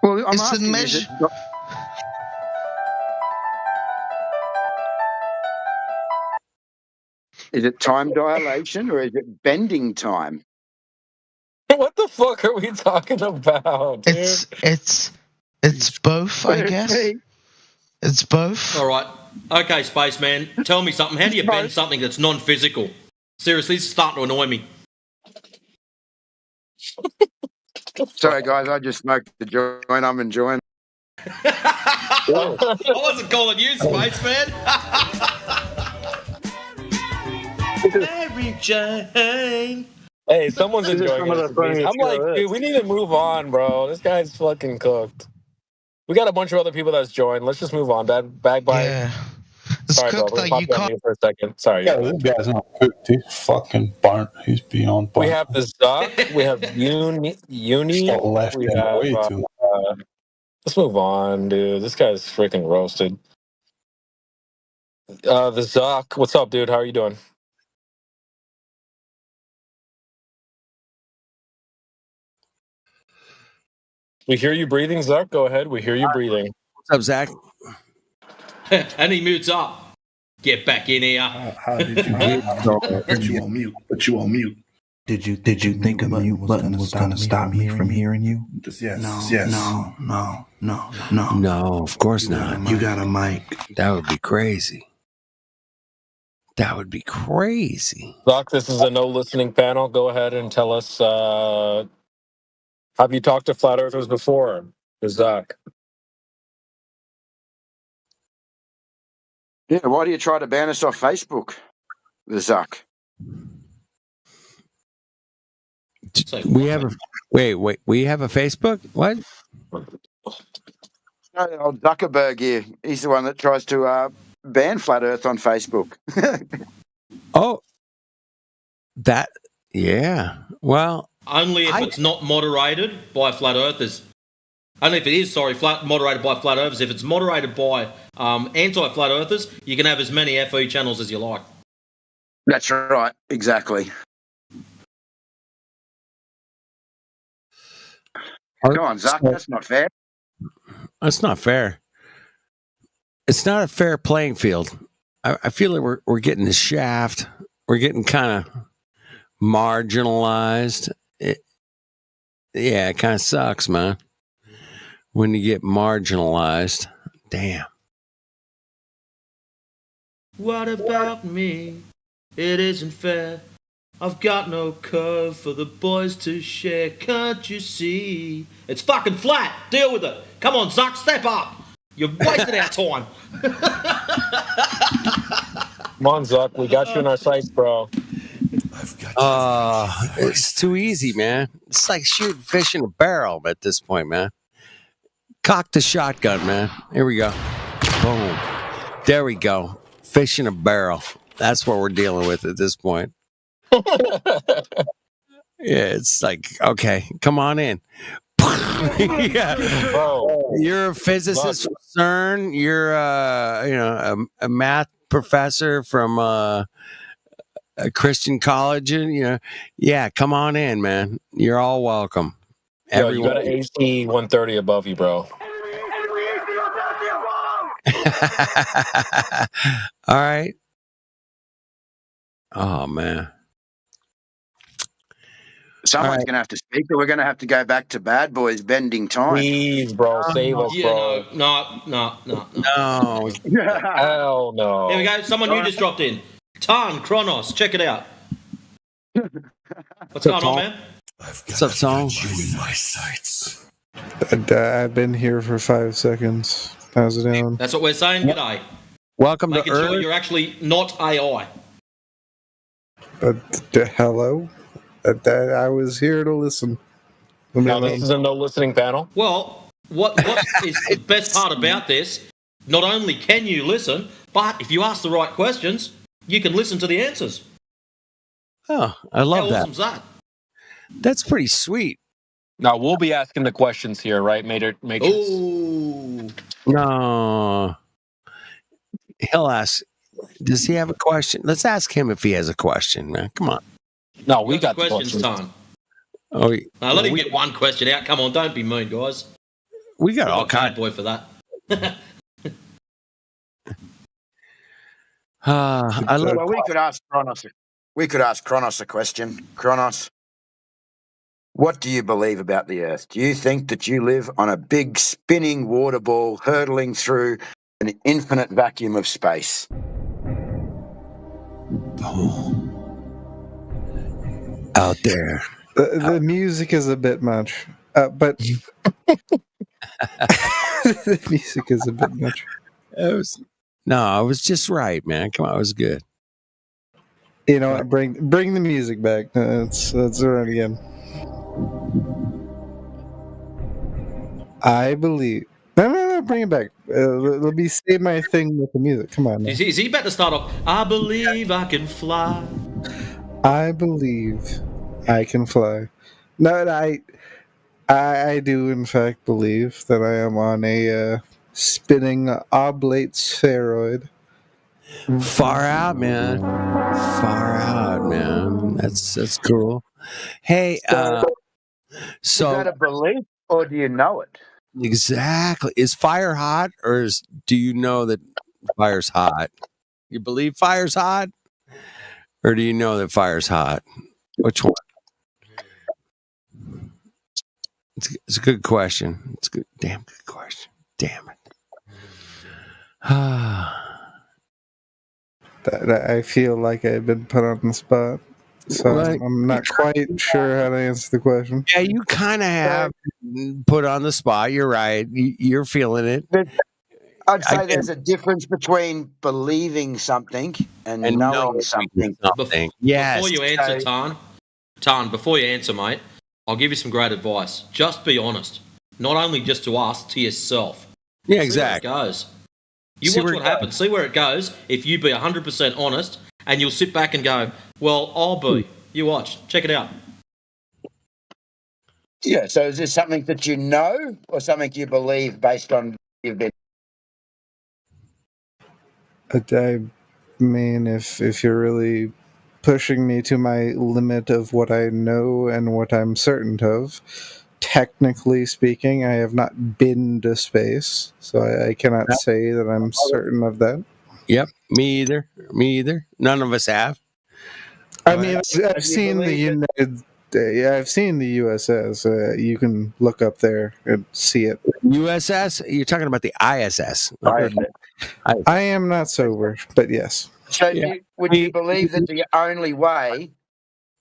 Well, I'm it's asking, the measure. Is it time dilation or is it bending time? What the fuck are we talking about, dude? It's both, I guess. It's both. All right. Okay, Spaceman, tell me something. How do you bend something that's non-physical? Seriously, this is starting to annoy me. Sorry, guys, I just smoked the joint. I'm enjoying. I wasn't calling you, Spaceman. Mary Jane. Hey, someone's enjoying it. I'm like, dude, we need to move on, bro. This guy's fucking cooked. We got a bunch of other people that's joined. Let's just move on. Bag by. Yeah. Sorry, bro. We're popping on mute for a second. Sorry. Yeah, this guy's not cooked. He's fucking burnt. He's beyond burnt. We have the Zuck. We have Uni. Left We have, way too. let's move on, dude. This guy's freaking roasted. The Zuck. What's up, dude? How are you doing? We hear you breathing, Zuck. Go ahead. We hear you breathing. What's up, Zach? And he mutes up. Get back in here. How did you put you on mute? Put you on mute. Did you think a mute button was going to stop me from hearing you? Yes. No, of course not. You got a mic. That would be crazy. That would be crazy. Zuck, this is a no listening panel. Go ahead and tell us. Have you talked to flat earthers before, Zuck? Yeah, why do you try to ban us off Facebook, the Zuck? We have a wait. We have a Facebook. What? No, old Zuckerberg here. He's the one that tries to ban Flat Earth on Facebook. Oh, that. Yeah. Well, only if it's not moderated by flat earthers. Only if it is, moderated by flat earthers. If it's moderated by anti-flat earthers, you can have as many FE channels as you like. That's right. Exactly. Come on, Zuck. That's not fair. That's not fair. It's not a fair playing field. I feel like we're getting the shaft. We're getting kind of marginalized. It kind of sucks, man. When you get marginalized, damn. What about me? It isn't fair. I've got no code for the boys to share. Can't you see? It's fucking flat. Deal with it. Come on, Zuck, step up. You're wasting our time. Come on, Zuck. We got you in our sights, bro. It's too easy, man. It's like shooting fish in a barrel at this point, man. Cock the shotgun, man. Here we go. Boom. There we go. Fish in a barrel. That's what we're dealing with at this point. Yeah, it's like, okay, come on in. Yeah. Bro, you're a physicist from CERN. You're a math professor from a Christian college, and yeah, come on in, man. You're all welcome. Yo, you got an AC 130 above you, bro. All right. Oh man. Someone's going to have to speak, or we're going to have to go back to Bad Boys bending time. Please, bro, save us, bro. No. Hell no. Here we go. Someone new just dropped in. Tan Kronos, check it out. What's going on, man? What's up, Tom? You in my sights. I've been here for 5 seconds. How's it going? That's what we're saying today. Welcome Making to sure Earth. you're actually not AI. Hello? I was here to listen. Now, this is a no listening panel. Well, what is the best part about this? Not only can you listen, but if you ask the right questions, you can listen to the answers. Oh, I love How that. awesome's that? That's pretty sweet. Now, we'll be asking the questions here, right, Matrix? Ooh. No. He'll ask, does he have a question? Let's ask him if he has a question, man. Come on. No, we got the questions time. Oh, Now, let him get one question out. Come on, don't be mean, guys. We got all kinds. Boy for that. I love. Well, we could ask Kronos. We could ask Kronos a question. Kronos, what do you believe about the Earth? Do you think that you live on a big spinning water ball hurtling through an infinite vacuum of space? Out there. The music is a bit much, but the music is a bit much. I was just right, man. Come on, it was good. You know what? Bring the music back. Let's run it again. I believe. No, bring it back. Let me say my thing with the music. Come on. Is he about to start off? I believe I can fly. I believe I can fly. No, I do in fact believe that I am on a spinning oblate spheroid. Far out, man. Far out, man. That's cool. Hey, Is that a belief, or do you know it? Exactly. Is fire hot, or do you know that fire's hot? You believe fire's hot, or do you know that fire's hot? Which one? It's a good question. It's a good, damn good question. Damn it. I feel like I've been put on the spot, so I'm not quite sure how to answer the question. Yeah, you kind of have put on the spot. You're right. You're feeling it. I'd say there's a difference between believing something and knowing something. Yes. Before you answer, Tan, before you answer, mate, I'll give you some great advice. Just be honest. Not only just to us, to yourself. Yeah, exactly. See where it goes. You watch what happens. See where it goes. If you be 100% honest, and you'll sit back and go, well, I'll be. You watch. Check it out. Yeah, so is this something that you know or something you believe based on you've been? I mean, if you're really pushing me to my limit of what I know and what I'm certain of, technically speaking, I have not been to space, so I cannot say that I'm certain of that. Yep, me either. None of us have. I mean, I've seen the United. I've seen the USS. You can look up there and see it. USS? You're talking about the ISS. I am not sober, but yes. So would you believe that the only way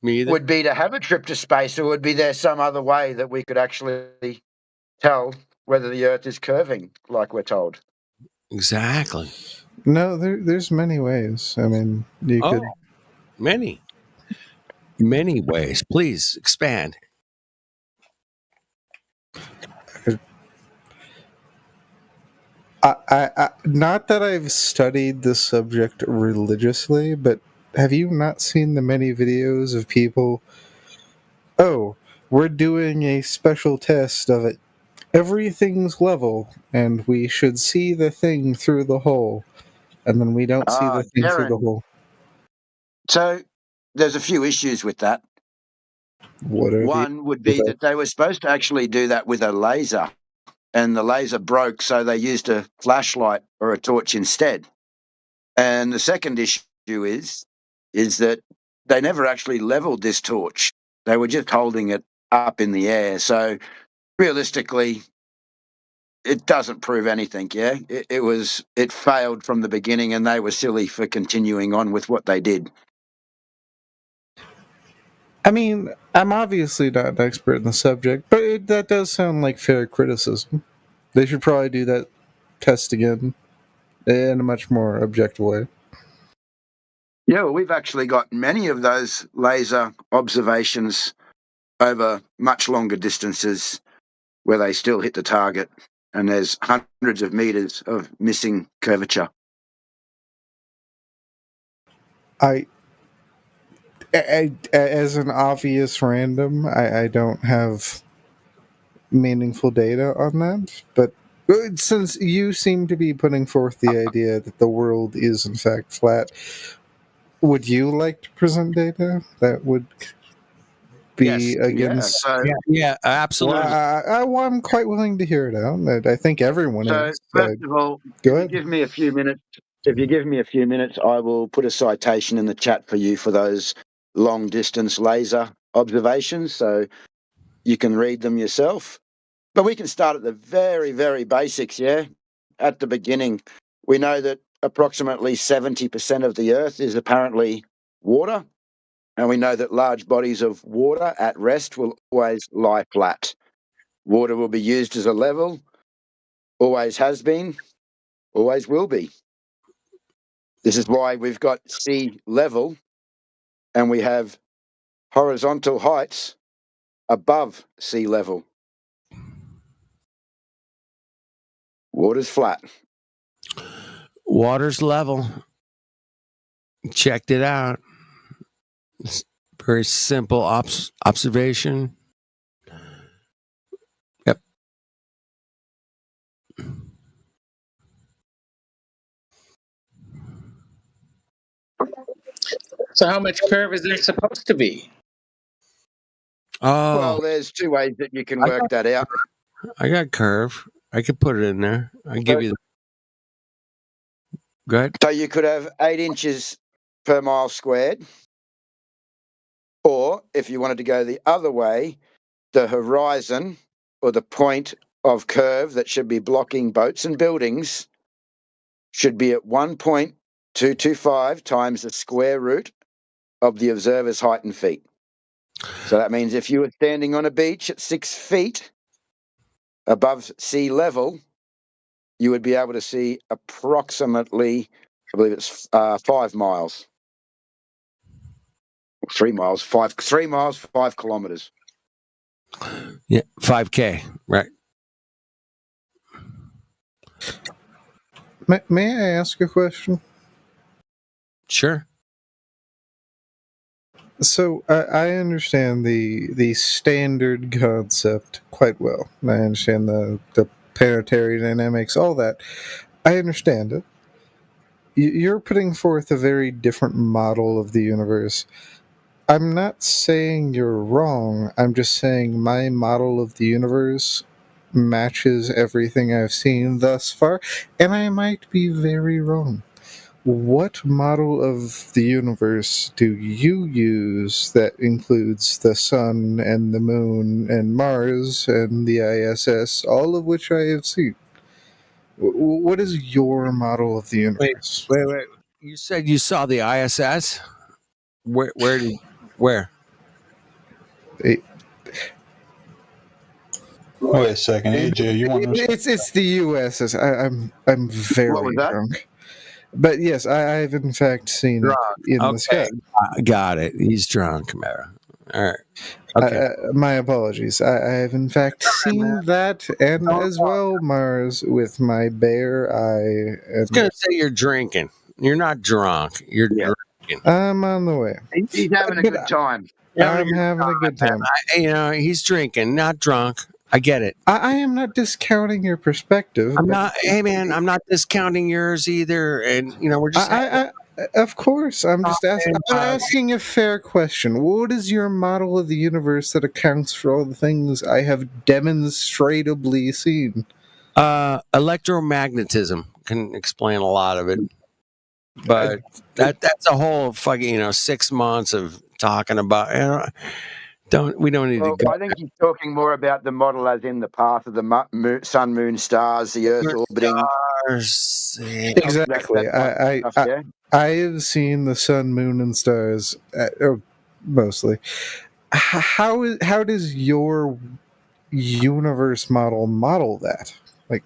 would be to have a trip to space, or would be there some other way that we could actually tell whether the Earth is curving like we're told? Exactly. No, there's many ways. I mean, you could. Many ways. Please expand. I not that I've studied the subject religiously, but have you not seen the many videos of people? Oh, we're doing a special test of it. Everything's level, and we should see the thing through the hole, and then we don't see the thing through the hole. So there's a few issues with that. One would be that they were supposed to actually do that with a laser, and the laser broke, so they used a flashlight or a torch instead. And the second issue is that they never actually leveled this torch. They were just holding it up in the air. So realistically, it doesn't prove anything, yeah? It failed from the beginning, and they were silly for continuing on with what they did. I mean, I'm obviously not an expert in the subject, but that does sound like fair criticism. They should probably do that test again in a much more objective way. Yeah, well, we've actually got many of those laser observations over much longer distances where they still hit the target, and there's hundreds of meters of missing curvature. As an obvious random, I don't have meaningful data on that, but since you seem to be putting forth the idea that the world is in fact flat, would you like to present data that would be against? Yeah, absolutely. Well, I'm quite willing to hear it out. I think everyone is. First of all, go ahead. Give me a few minutes If you give me a few minutes, I will put a citation in the chat for you for those long-distance laser observations, so you can read them yourself. But we can start at the very, very basics, yeah? At the beginning, we know that approximately 70% of the Earth is apparently water, and we know that large bodies of water at rest will always lie flat. Water will be used as a level, always has been, always will be. This is why we've got sea level and we have horizontal heights above sea level. Water's flat. Water's level. Checked it out. It's very simple observation. Yep. So how much curve is there supposed to be? Oh. Well, there's two ways that you can work that out. I got curve. I could put it in there. I give you the. Go ahead. So you could have 8 inches per mile squared. Or if you wanted to go the other way, the horizon or the point of curve that should be blocking boats and buildings should be at 1.225 times the square root of the observer's height in feet. So that means if you were standing on a beach at 6 feet above sea level, you would be able to see approximately, I believe it's 5 miles. 3 miles, 5 kilometers. Yeah, 5K, right. May I ask a question? Sure. So I understand the standard concept quite well. I understand the planetary dynamics, all that. I understand it. You're putting forth a very different model of the universe. I'm not saying you're wrong. I'm just saying my model of the universe matches everything I've seen thus far, and I might be very wrong. What model of the universe do you use that includes the sun and the moon and Mars and the ISS, all of which I have seen? What is your model of the universe? Wait. You said you saw the ISS? Where? Where? Wait a second, AJ. You want to? It's the USS. I'm very drunk. But yes, I've in fact seen it in the sky. Got it. He's drunk, Mara. All right. Okay. My apologies. I have in fact seen that, and as well Mars with my bare eye. I was gonna say you're drinking. You're not drunk. You're drinking. I'm on the way. He's having a good time. I'm having a good time. He's drinking, not drunk. I get it. I am not discounting your perspective. I'm not. Hey, man, I'm not discounting yours either. And we're just. Of course, I'm just asking. I'm asking a fair question. What is your model of the universe that accounts for all the things I have demonstrably seen? Electromagnetism can explain a lot of it, but that's a whole fucking 6 months of talking about. We don't need to go. I think he's talking more about the model as in the path of the sun, moon, stars, the Earth orbiting. Exactly. I have seen the sun, moon, and stars mostly. How does your universe model that?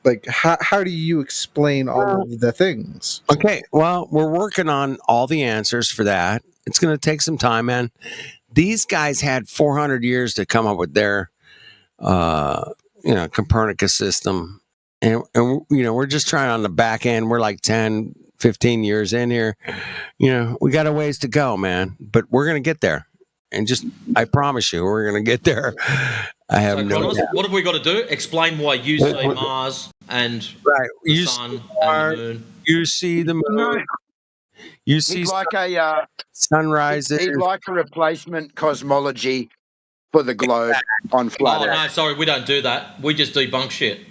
Like how do you explain all of the things? Okay, well, we're working on all the answers for that. It's going to take some time, man. These guys had 400 years to come up with their, Copernicus system. And we're just trying on the back end. We're like 10, 15 years in here. We got a ways to go, man. But we're going to get there. And I promise you, we're going to get there. I have no doubt. What have we got to do? Explain why you see Mars and the sun and the moon. You see the moon. You see he's like a sunrises. He's like a replacement cosmology for the globe on flat Earth. No, sorry, we don't do that. We just debunk shit.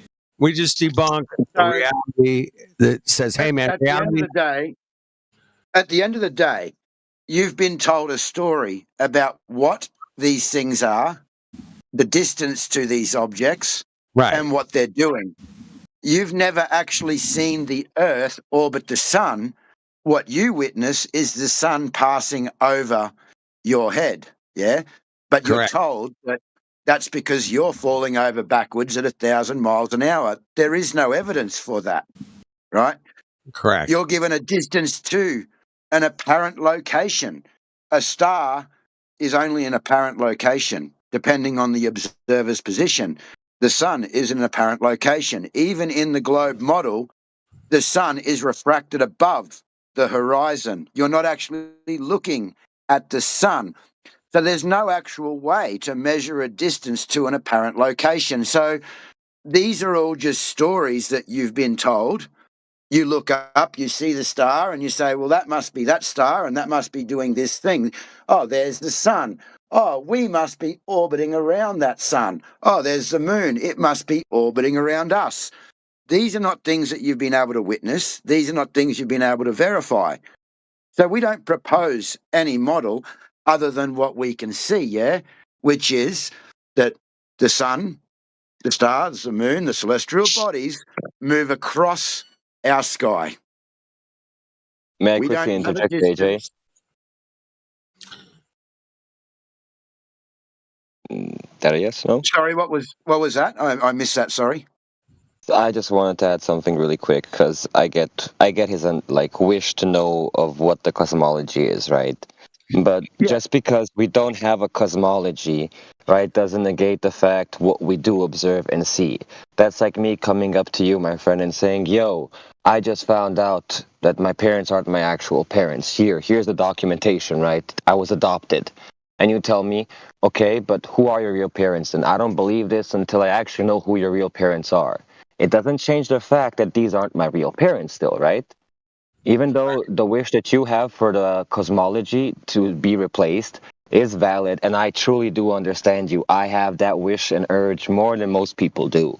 We just debunk a reality that says, "Hey, man, at the end of the day, you've been told a story about what these things are, the distance to these objects, right, and what they're doing. You've never actually seen the Earth orbit the sun. What you witness is the sun passing over your head, yeah? But you're told that that's because you're falling over backwards at 1,000 miles an hour. There is no evidence for that, right? Correct. You're given a distance to an apparent location. A star is only an apparent location, depending on the observer's position. The sun is an apparent location. Even in the globe model, the sun is refracted above the horizon. You're not actually looking at the sun. So there's no actual way to measure a distance to an apparent location. So these are all just stories that you've been told. You look up, you see the star, and you say, well, that must be that star, and that must be doing this thing. Oh, there's the sun. Oh, we must be orbiting around that sun. Oh, there's the moon. It must be orbiting around us. These are not things that you've been able to witness. These are not things you've been able to verify. So we don't propose any model other than what we can see, yeah, which is that the sun, the stars, the moon, the celestial bodies move across our sky. May I We quickly don't have a interject, AJ? distance. That a yes? No? Sorry, what was that? I missed that. Sorry. I just wanted to add something really quick because I get his wish to know of what the cosmology is, right? But just because we don't have a cosmology, right, doesn't negate the fact what we do observe and see. That's like me coming up to you, my friend, and saying, "Yo, I just found out that my parents aren't my actual parents. Here's the documentation, right? I was adopted." And you tell me, "Okay, but who are your real parents?" And I don't believe this until I actually know who your real parents are. It doesn't change the fact that these aren't my real parents still, right? Even though the wish that you have for the cosmology to be replaced is valid, and I truly do understand you. I have that wish and urge more than most people do,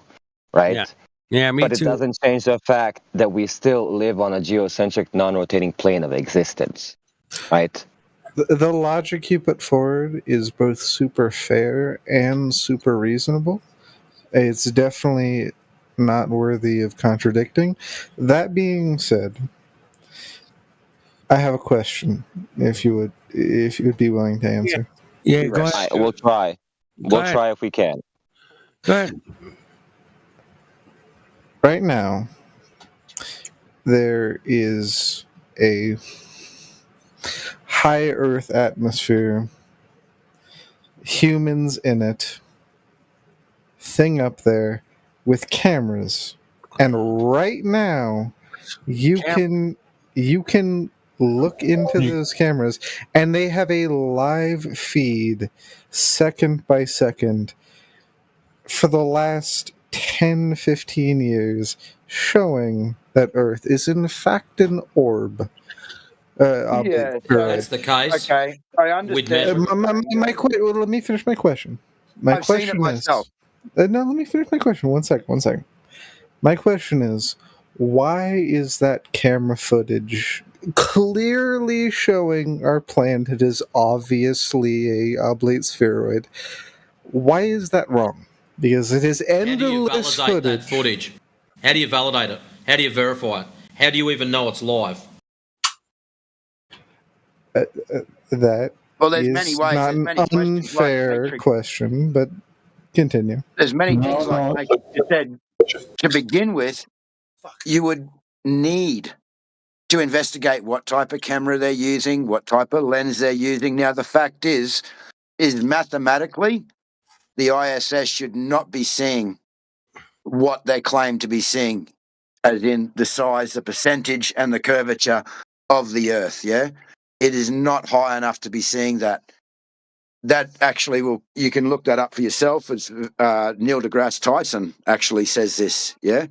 right? Yeah, me but too. It doesn't change the fact that we still live on a geocentric, non-rotating plane of existence, right? The logic you put forward is both super fair and super reasonable. It's definitely not worthy of contradicting. That being said, I have a question. If you would be willing to answer. Yeah, go ahead. We'll try. We'll try if we can. Go ahead. Right now, there is a high Earth atmosphere, humans in it, thing up there with cameras, and right now you can look into those cameras and they have a live feed second by second for the last 10-15 years showing that Earth is in fact an orb. That's the case. Okay, I understand. Let me finish my question. My I've question seen it myself. is, no, let me finish my question. One second. My question is, why is that camera footage clearly showing our planet is obviously a oblate spheroid? Why is that wrong? Because it is endless How do you validate that footage? How do you validate it? How do you verify it? How do you even know it's live? That Well, there's is many ways. not There's an many questions, unfair like question, but continue. There's many things like Matrix said. To begin with, you would need to investigate what type of camera they're using, what type of lens they're using. Now, the fact is mathematically, the ISS should not be seeing what they claim to be seeing, as in the size, the percentage, and the curvature of the Earth, yeah? It is not high enough to be seeing that. That actually you can look that up for yourself. It's Neil deGrasse Tyson actually says this, yeah?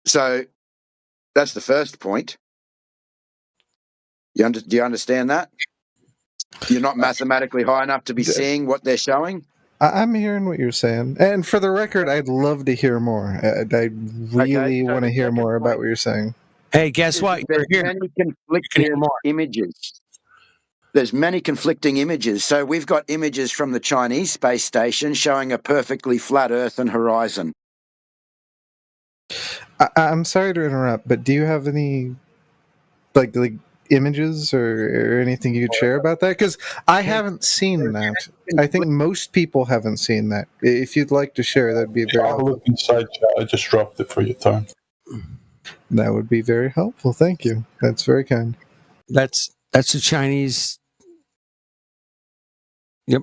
So that's the first point. Do you understand that? You're not mathematically high enough to be seeing what they're showing? I'm hearing what you're saying, and for the record, I'd love to hear more. I really want to hear more about what you're saying. Hey, guess what? There's many conflicting images. There's many conflicting images. So we've got images from the Chinese space station showing a perfectly flat Earth and horizon. I'm sorry to interrupt, but do you have any like images or anything you could share about that? Because I haven't seen that. I think most people haven't seen that. If you'd like to share, that'd be very helpful. Look inside chat. I just dropped it for your time. That would be very helpful. Thank you. That's very kind. That's the Chinese. Yep.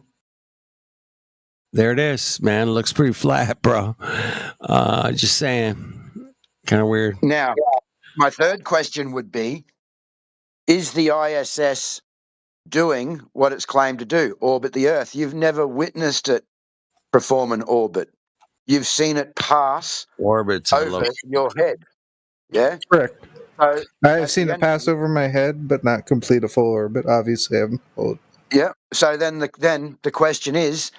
There it is, man. Looks pretty flat, bro. Just saying. Kind of weird. Now, my third question would be, is the ISS doing what it's claimed to do, orbit the Earth? You've never witnessed it perform an orbit. You've seen it pass orbits over your head. Yeah? Correct. So I've seen it pass over my head, but not complete a full orbit. Obviously, I haven't pulled. Yeah. So then the question is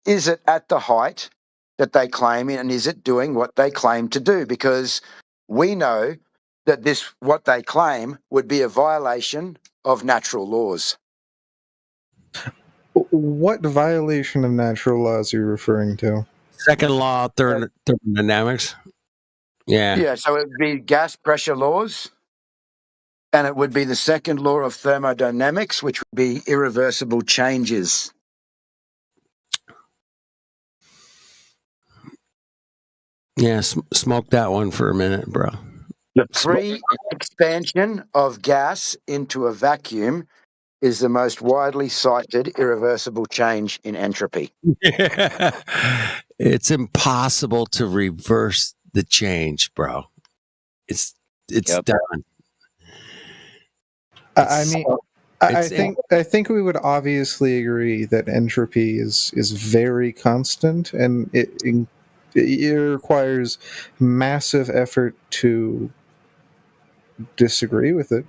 it at the height that they claim, and is it doing what they claim to do? Because we know that what they claim would be a violation of natural laws. What violation of natural laws are you referring to? Second law, thermodynamics. Yeah. Yeah, so it would be gas pressure laws, and it would be the second law of thermodynamics, which would be irreversible changes. Yeah, smoke that one for a minute, bro. The free expansion of gas into a vacuum is the most widely cited irreversible change in entropy. It's impossible to reverse the change, bro. It's done. I think we would obviously agree that entropy is very constant, and it requires massive effort to disagree with it.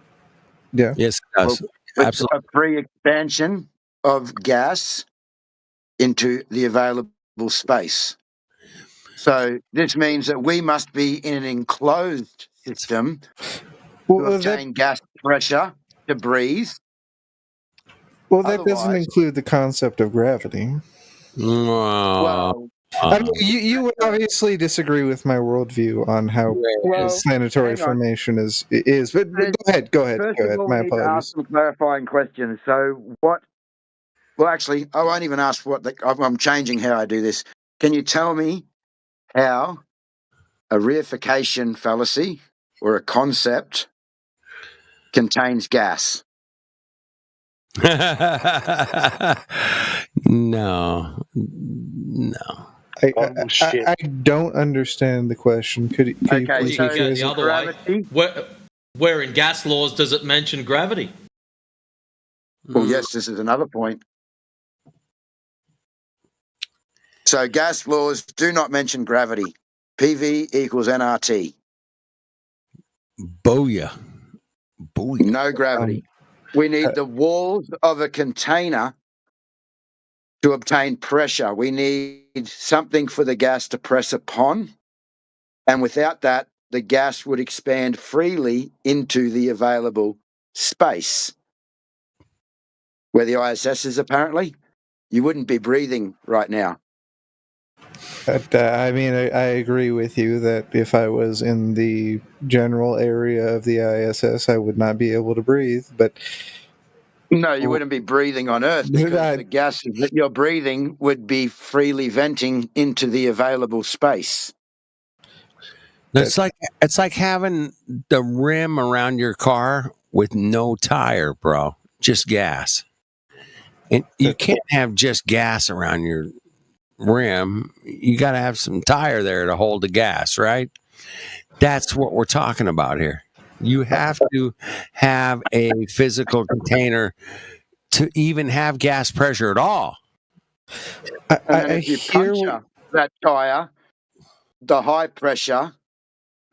Yeah. Yes, it does. Absolutely. A free expansion of gas into the available space. So this means that we must be in an enclosed system to obtain gas pressure to breathe. Well, that doesn't include the concept of gravity. Well, you would obviously disagree with my worldview on how planetary formation is. But go ahead. First of all, My we need to ask apologies. some clarifying questions. So what? Well, actually, I won't even ask what. I'm changing how I do this. Can you tell me how a reification fallacy or a concept contains gas? No. I don't understand the question. Could you please rephrase the other way. Where in gas laws does it mention gravity? Well, yes, this is another point. So gas laws do not mention gravity. PV equals nRT. Booyah. No gravity. We need the walls of a container to obtain pressure. We need something for the gas to press upon. And without that, the gas would expand freely into the available space. Where the ISS is apparently, you wouldn't be breathing right now. But, I agree with you that if I was in the general area of the ISS, I would not be able to breathe. But no, you wouldn't be breathing on Earth because the gases that you're breathing would be freely venting into the available space. It's like having the rim around your car with no tire, bro. Just gas. And you can't have just gas around your rim. You got to have some tire there to hold the gas, right? That's what we're talking about here. You have to have a physical container to even have gas pressure at all. And then if you puncture that tire, the high pressure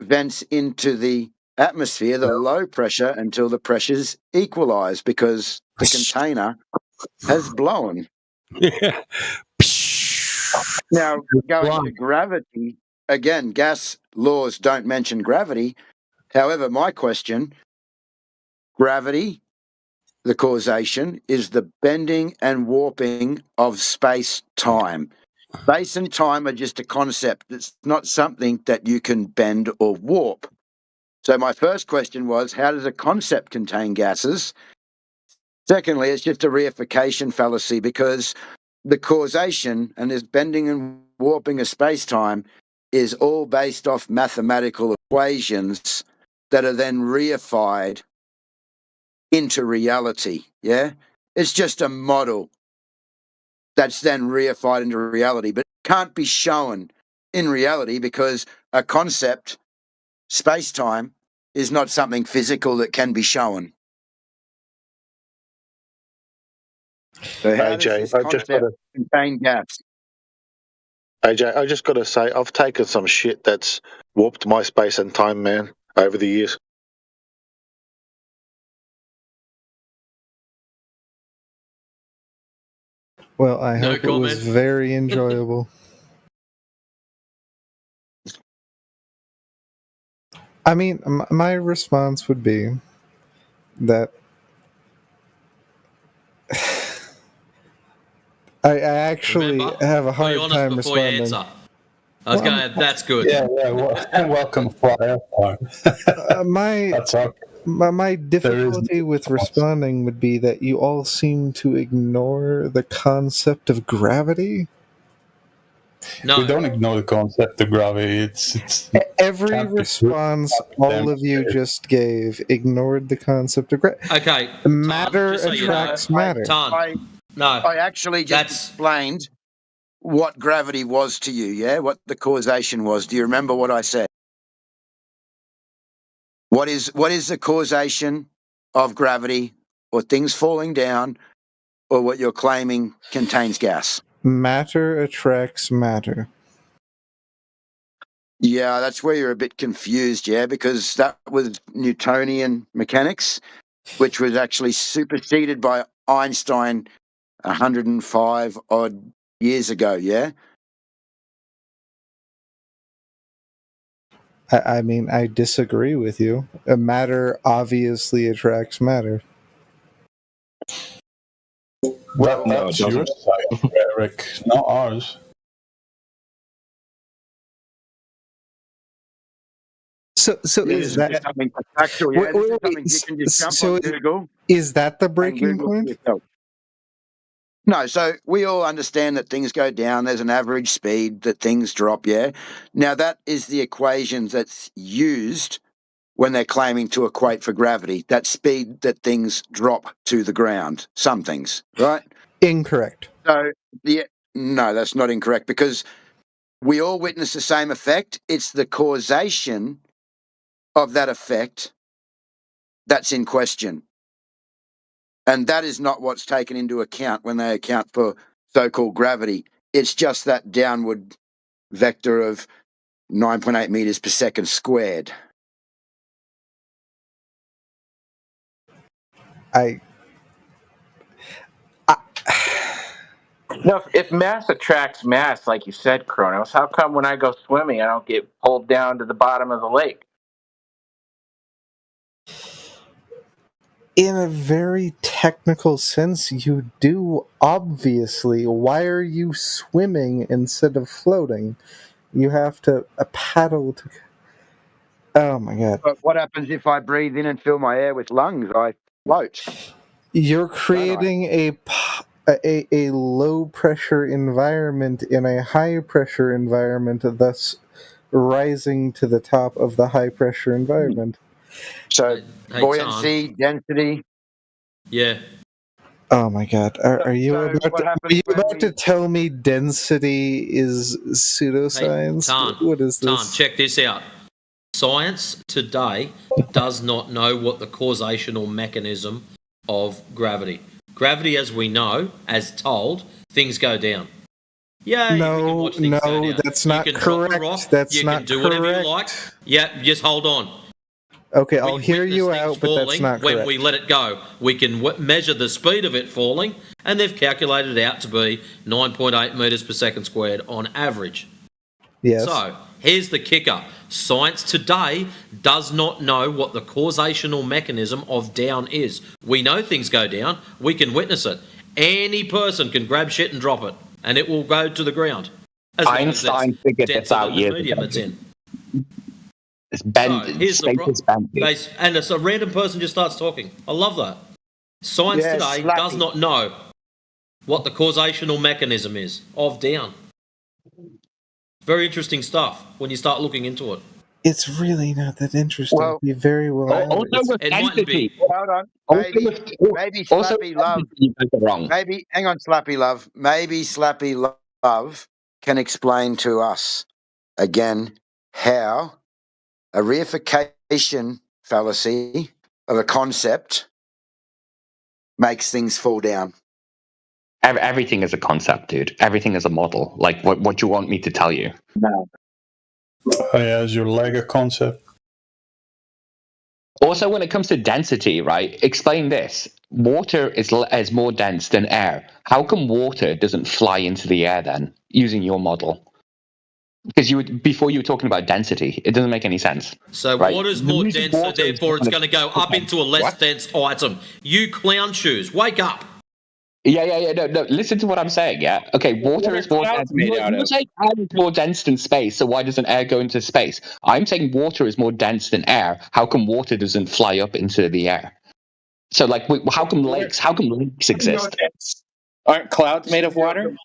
vents into the atmosphere, the low pressure, until the pressures equalize because the container has blown. Yeah. Now, going to gravity, again, gas laws don't mention gravity. However, my question, gravity, the causation, is the bending and warping of space-time. Space and time are just a concept. It's not something that you can bend or warp. So my first question was, how does a concept contain gases? Secondly, it's just a reification fallacy because the causation and this bending and warping of space-time is all based off mathematical equations that are then reified into reality. Yeah, it's just a model that's then reified into reality, but it can't be shown in reality because a concept, space-time, is not something physical that can be shown. So how does this concept contain gas? AJ, I just got to say, I've taken some shit that's warped my space and time, man, over the years. Well, I hope it was very enjoyable. I mean, my response would be that I actually have a hard time responding. I was going, that's good. Yeah, welcome, fly That's okay. My difficulty with responding would be that you all seem to ignore the concept of gravity. No. We don't ignore the concept of gravity. It's every response all of you just gave ignored the concept of gravity. Okay. Matter attracts matter. I actually just explained what gravity was to you, yeah? What the causation was. Do you remember what I said? What is the causation of gravity or things falling down or what you're claiming contains gas? Matter attracts matter. Yeah, that's where you're a bit confused, yeah, because that was Newtonian mechanics, which was actually superseded by Einstein 105 odd years ago, yeah? I mean, I disagree with you. Matter obviously attracts matter. Well, that's your side, Eric, not ours. So is that something factual? Yeah, this is something you can just jump on Google. Is that the breaking point? No, so we all understand that things go down. There's an average speed that things drop, yeah? Now, that is the equation that's used when they're claiming to equate for gravity, that speed that things drop to the ground, some things, right? Incorrect. So, no, that's not incorrect because we all witness the same effect. It's the causation of that effect that's in question. And that is not what's taken into account when they account for so-called gravity. It's just that downward vector of 9.8 meters per second squared. No, if mass attracts mass, like you said, Kronos, how come when I go swimming, I don't get pulled down to the bottom of the lake? In a very technical sense, you do, obviously. Why are you swimming instead of floating? You have to paddle to... Oh, my God. But what happens if I breathe in and fill my air with lungs? I float. You're creating a low-pressure environment in a high-pressure environment, thus rising to the top of the high-pressure environment. So, buoyancy, density. Yeah. Oh my God! Are you about to tell me density is pseudoscience? Hey, what is this? Tan, check this out. Science today does not know what the causational mechanism of gravity. Gravity, as we know, as told, things go down. Yeah, no, that's not correct. That's you not can do correct. whatever you like. Yeah, just hold on. Okay, I'll hear you out, but that's falling not when correct. we let it go. We can measure the speed of it falling, and they've calculated it out to be 9.8 metres per second squared on average. Yes. So, here's the kicker. Science today does not know what the causational mechanism of down is. We know things go down. We can witness it. Any person can grab shit and drop it, and it will go to the ground. As long as Einstein figured denser this out than the years medium ago. it's in. It's bent. So, here's Space is bendy. and it's a random person just starts talking. I love that. Science Yeah, today slappy. does not know what the causational mechanism is of down. Very interesting stuff when you start looking into it. It's really not that interesting. Well, you very well. Also with It mightn't be. density. Hold on. Also Maybe, with, maybe also Slappy Love. you guys are wrong. Maybe, hang on, Slappy Love. Maybe Slappy Love can explain to us again how a reification fallacy of a concept makes things fall down. Everything is a concept, dude. Everything is a model. Like, what do you want me to tell you? No. Oh, yeah, is your leg a concept? Also, when it comes to density, right? Explain this. Water is more dense than air. How come water doesn't fly into the air then, using your model? Because before you were talking about density, it doesn't make any sense. So right? water's more dense, so therefore it's going to go up into a less dense item. You clown shoes, wake up. Yeah. No. Listen to what I'm saying. Yeah. Okay. Water is more dense. You're saying air is more dense than space. So why doesn't air go into space? I'm saying water is more dense than air. How come water doesn't fly up into the air? So, like, how come lakes? How come lakes exist? Aren't clouds made of water?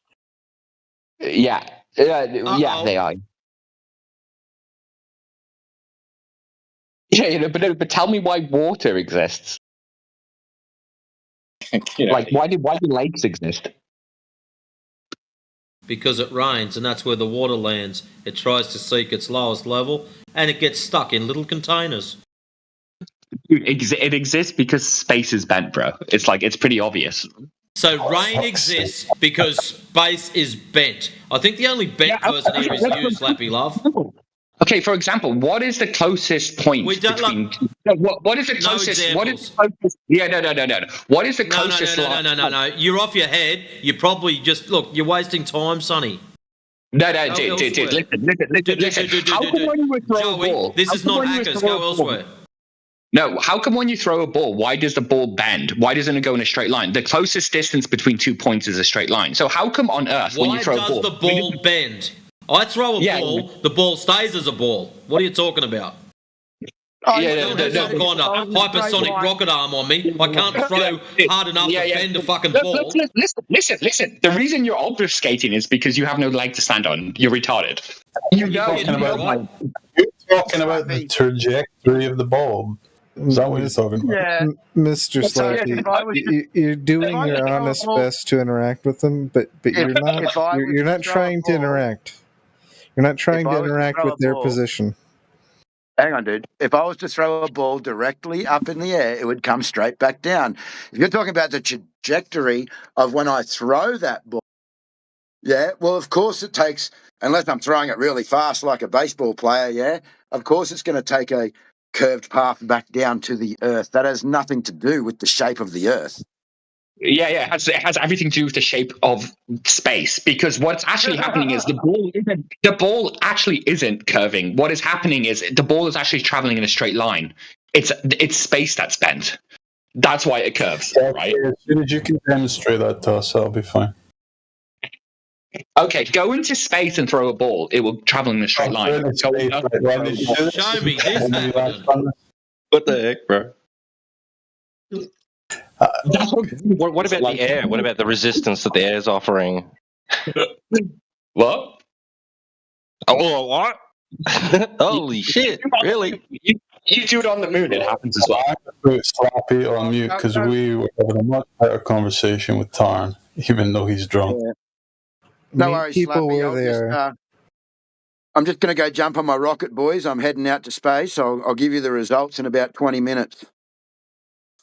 Yeah. Yeah, they are. Yeah, but tell me why water exists. Like, why do lakes exist? Because it rains, and that's where the water lands. It tries to seek its lowest level, and it gets stuck in little containers. Dude, it exists because space is bent, bro. It's pretty obvious. So rain exists because space is bent. I think the only bent person here is you, Slappy Love. Okay, for example, what is the closest point between? What is the closest? What is the closest? Yeah, no. What is the closest? No. You're off your head. You probably just look. You're wasting time, Sonny. No, dude. Listen. How come when you throw a ball? This is not hackers. Go elsewhere. No, how come when you throw a ball, why does the ball bend? Why doesn't it go in a straight line? The closest distance between 2 points is a straight line. So how come on Earth when you throw a ball? Why does the ball bend? I throw a ball, the ball stays as a ball. What are you talking about? I don't have some kind of hypersonic rocket arm on me. I can't throw hard enough to bend a fucking ball. Listen. The reason you're obfuscating is because you have no leg to stand on. You're retarded. You're talking about the trajectory of the ball. Is that what you're talking about? Yeah. Mr. Slappy, you're doing your honest best to interact with them, but you're not. You're not trying to interact. You're not trying to interact with their position. Hang on, dude. If I was to throw a ball directly up in the air, it would come straight back down. If you're talking about the trajectory of when I throw that ball, yeah, well, of course it takes, unless I'm throwing it really fast like a baseball player, yeah, of course it's going to take a curved path back down to the earth. That has nothing to do with the shape of the earth. Yeah, it has everything to do with the shape of space, because what's actually happening is the ball actually isn't curving. What is happening is the ball is actually traveling in a straight line. It's space that's bent. That's why it curves, right? As soon as you can demonstrate that to us, that'll be fine. Okay, go into space and throw a ball. It will travel in a straight line. Show me this happening. What the heck, bro? What about the air? What about the resistance that the air is offering? What? Oh, what? Holy shit! Really? You do it on the moon. It happens as well. I put Slappy on mute because we were having a much better conversation with Tarn, even though he's drunk. Yeah. No worries, Slappy. I'm just going to go jump on my rocket, boys. I'm heading out to space. I'll give you the results in about 20 minutes.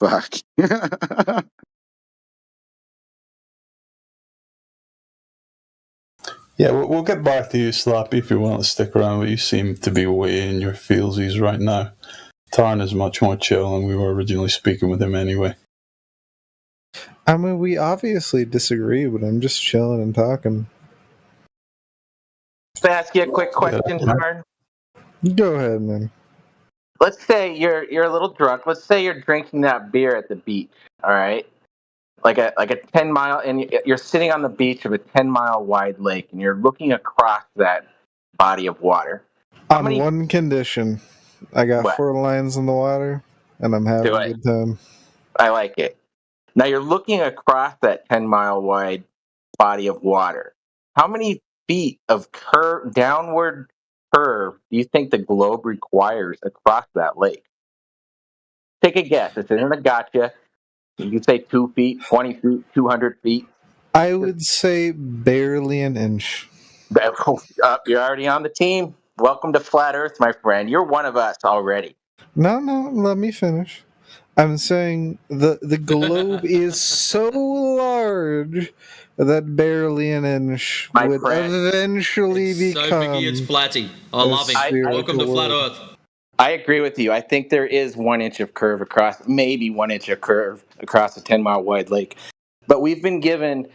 Fuck. Yeah, we'll get back to you, Slappy, if you want to stick around, but you seem to be way in your feelsies right now. Tarn is much more chill, and we were originally speaking with him anyway. I mean, we obviously disagree, but I'm just chilling and talking. Can I ask you a quick question, Tarn? Go ahead, man. Let's say you're a little drunk. Let's say you're drinking that beer at the beach. All right, like a 10-mile, and you're sitting on the beach of a 10-mile wide lake, and you're looking across that body of water. On one condition, I got What? 4 lines in the water, and I'm having a good time. I like it. Now you're looking across that 10-mile wide body of water. How many feet of downward curve do you think the globe requires across that lake? Take a guess. It's in a gotcha. You can say 2 feet, 20 feet, 200 feet. I would say barely an inch. You're already on the team. Welcome to Flat Earth, my friend. You're one of us already. No, let me finish. I'm saying the globe is so large that barely an inch would eventually become. So biggie, it's flatty. I love it. Welcome to Flat Earth. I agree with you. I think there is 1 inch of curve across, maybe 1 inch of curve across a 10-mile wide lake. But we've been given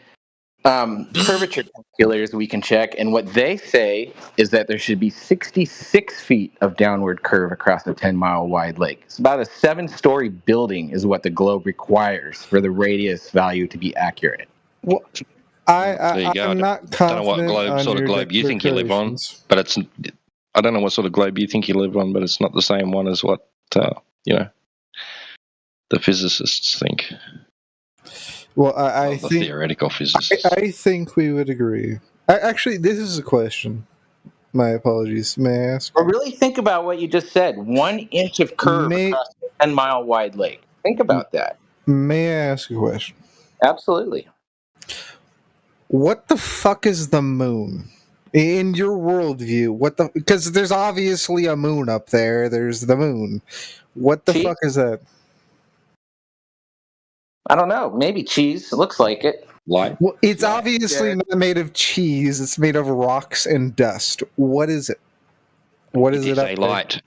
curvature calculators we can check, and what they say is that there should be 66 feet of downward curve across a 10-mile wide lake. It's about a 7-story building is what the globe requires for the radius value to be accurate. Well, I'm not confident. I don't know what sort of globe you think you live on, but it's. I don't know what sort of globe you think you live on, but it's not the same one as what the physicists think. Well, I think the theoretical physicists. I think we would agree. Actually, this is a question. My apologies. May I ask? Well, really think about what you just said. 1 inch of curve across a 10-mile wide lake. Think about that. May I ask a question? Absolutely. What the fuck is the moon? In your worldview, because there's obviously a moon up there. There's the moon. What the fuck is that? I don't know. Maybe cheese. It looks like it. Light. Well, it's obviously not made of cheese. It's made of rocks and dust. What is it? What is it? It is a light.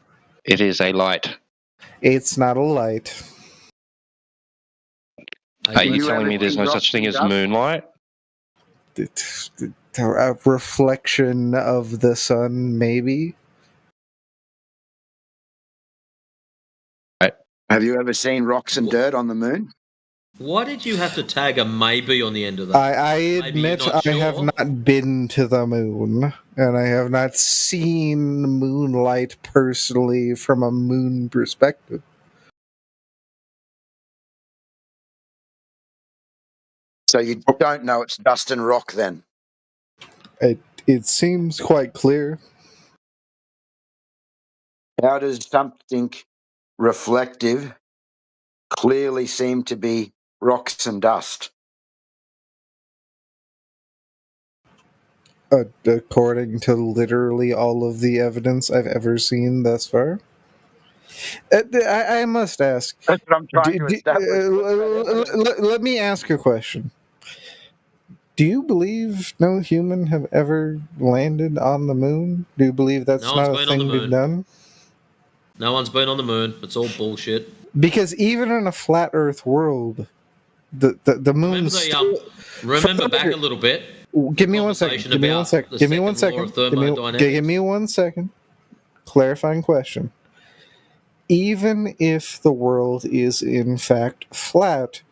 It is a light. It's not a light. Are you telling me there's no such thing as moonlight? A reflection of the sun, maybe. Have you ever seen rocks and dirt on the moon? Why did you have to tag a maybe on the end of that? I admit I have not been to the moon, and I have not seen moonlight personally from a moon perspective. So you don't know it's dust and rock then? It seems quite clear. How does something reflective clearly seem to be rocks and dust? According to literally all of the evidence I've ever seen thus far. I must ask. That's what I'm trying to establish. Let me ask a question. Do you believe no human have ever landed on the moon? Do you believe that's not a thing we've done? No one's been on the moon. It's all bullshit. Because even in a flat Earth world, the moon. Remember back a little bit. Give me 1 second. Give me 1 second. Give me 1 second. Give me 1 second. Clarifying question. Even if the world is in fact flat,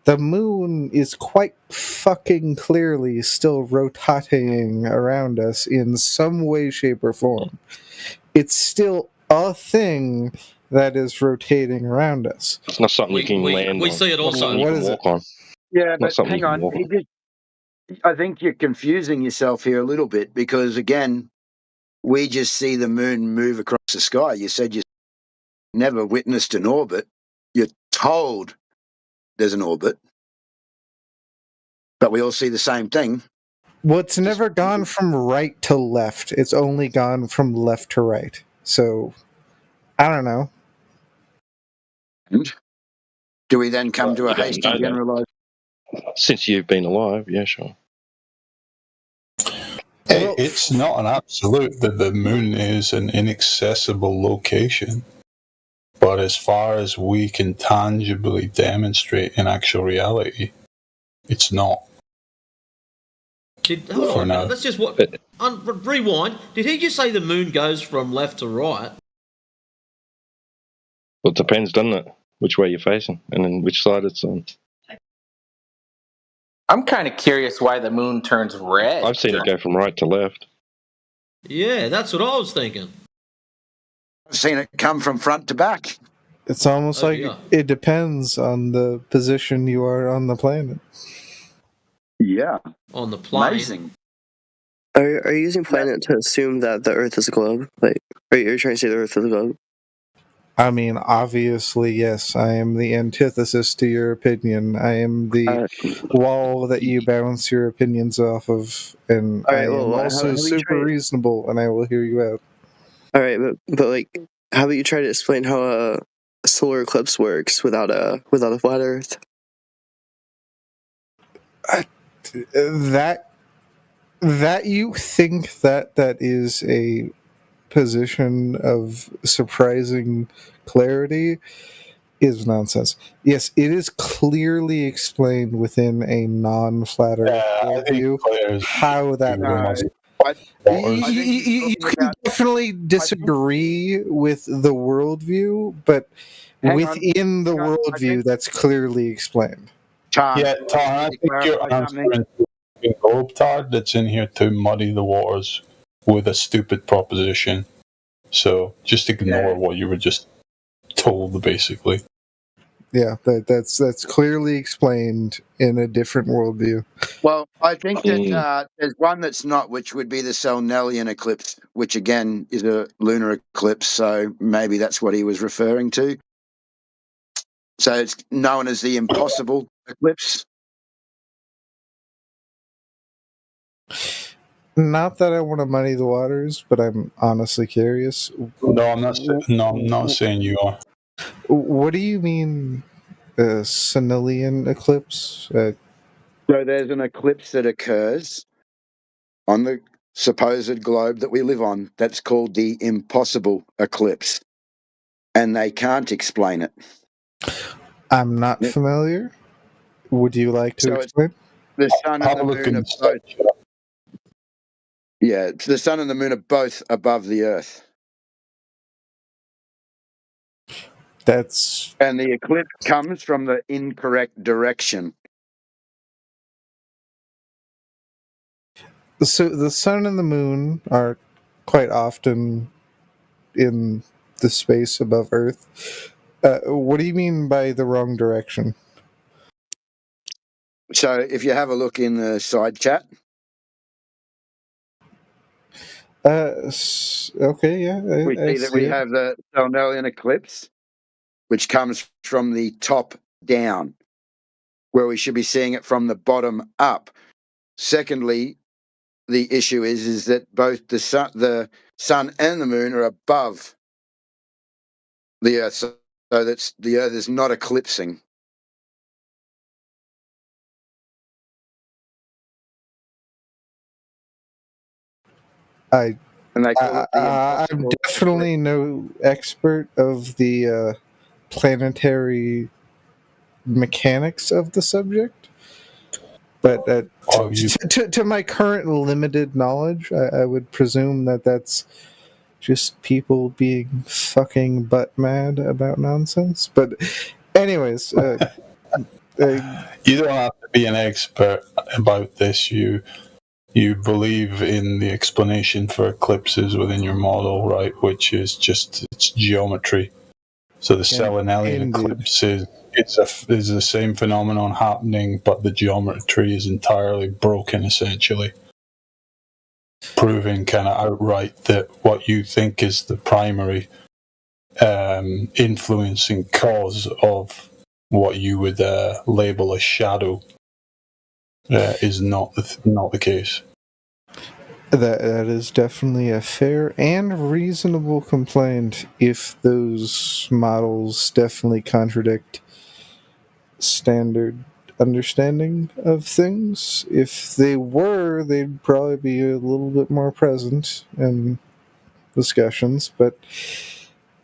the moon is quite fucking clearly still rotating around us in some way, shape, or form. It's still a thing that is rotating around us. It's not something you can land on. We see it also. What is it? Yeah, but hang on. I think you're confusing yourself here a little bit because, again, we just see the moon move across the sky. You said you never witnessed an orbit. You're told there's an orbit. But we all see the same thing. Well, it's never gone from right to left. It's only gone from left to right. So, I don't know. And do we then come to a hasty generalization? Since you've been alive, yeah, sure. It's not an absolute that the moon is an inaccessible location. But as far as we can tangibly demonstrate in actual reality, it's not. Hold on a minute. That's just what. Rewind. Did he just say the moon goes from left to right? Well, it depends, doesn't it? Which way you're facing and then which side it's on. I'm kind of curious why the moon turns red. I've seen it go from right to left. Yeah, that's what I was thinking. I've seen it come from front to back. It's almost like it depends on the position you are on the planet. Yeah. On the planet. Amazing. Are you using planet to assume that the Earth is a globe? Like, are you trying to say the Earth is a globe? I mean, obviously, yes. I am the antithesis to your opinion. I am the wall that you bounce your opinions off of, and I am also super reasonable, and I will hear you out. All right, but like, how about you try to explain how a solar eclipse works without a flat Earth? That you think that is a position of surprising clarity is nonsense. Yes, it is clearly explained within a non-flat Earth view how that works. You can definitely disagree with the worldview, but within the worldview, that's clearly explained. Yeah, Tom, I think you're answering to Globetard that's in here to muddy the waters with a stupid proposition. So just ignore what you were just told, basically. Yeah, that's clearly explained in a different worldview. Well, I think that there's one that's not, which would be the Selnelian eclipse, which again is a lunar eclipse, so maybe that's what he was referring to. So it's known as the impossible eclipse. Not that I want to muddy the waters, but I'm honestly curious. No, I'm not saying you are. What do you mean, Selnelian eclipse? So there's an eclipse that occurs on the supposed globe that we live on that's called the impossible eclipse, and they can't explain it. I'm not familiar. Would you like to explain? The sun and the moon are both. Yeah, the sun and the moon are both above the Earth. And the eclipse comes from the incorrect direction. So the sun and the moon are quite often in the space above Earth. What do you mean by the wrong direction? So if you have a look in the side chat. Okay, yeah. We see that we have the Selnelian eclipse, which comes from the top down, where we should be seeing it from the bottom up. Secondly, the issue is that both the sun and the moon are above the Earth, so that's the Earth is not eclipsing. I'm definitely no expert of the planetary mechanics of the subject, but to my current limited knowledge, I would presume that that's just people being fucking butt mad about nonsense. But anyways, you don't have to be an expert about this. You believe in the explanation for eclipses within your model, right? Which is just it's geometry. So the Selnelian eclipse is the same phenomenon happening, but the geometry is entirely broken, essentially, proving kind of outright that what you think is the primary influencing cause of what you would label a shadow is not the case. That is definitely a fair and reasonable complaint if those models definitely contradict standard understanding of things. If they were, they'd probably be a little bit more present in discussions, but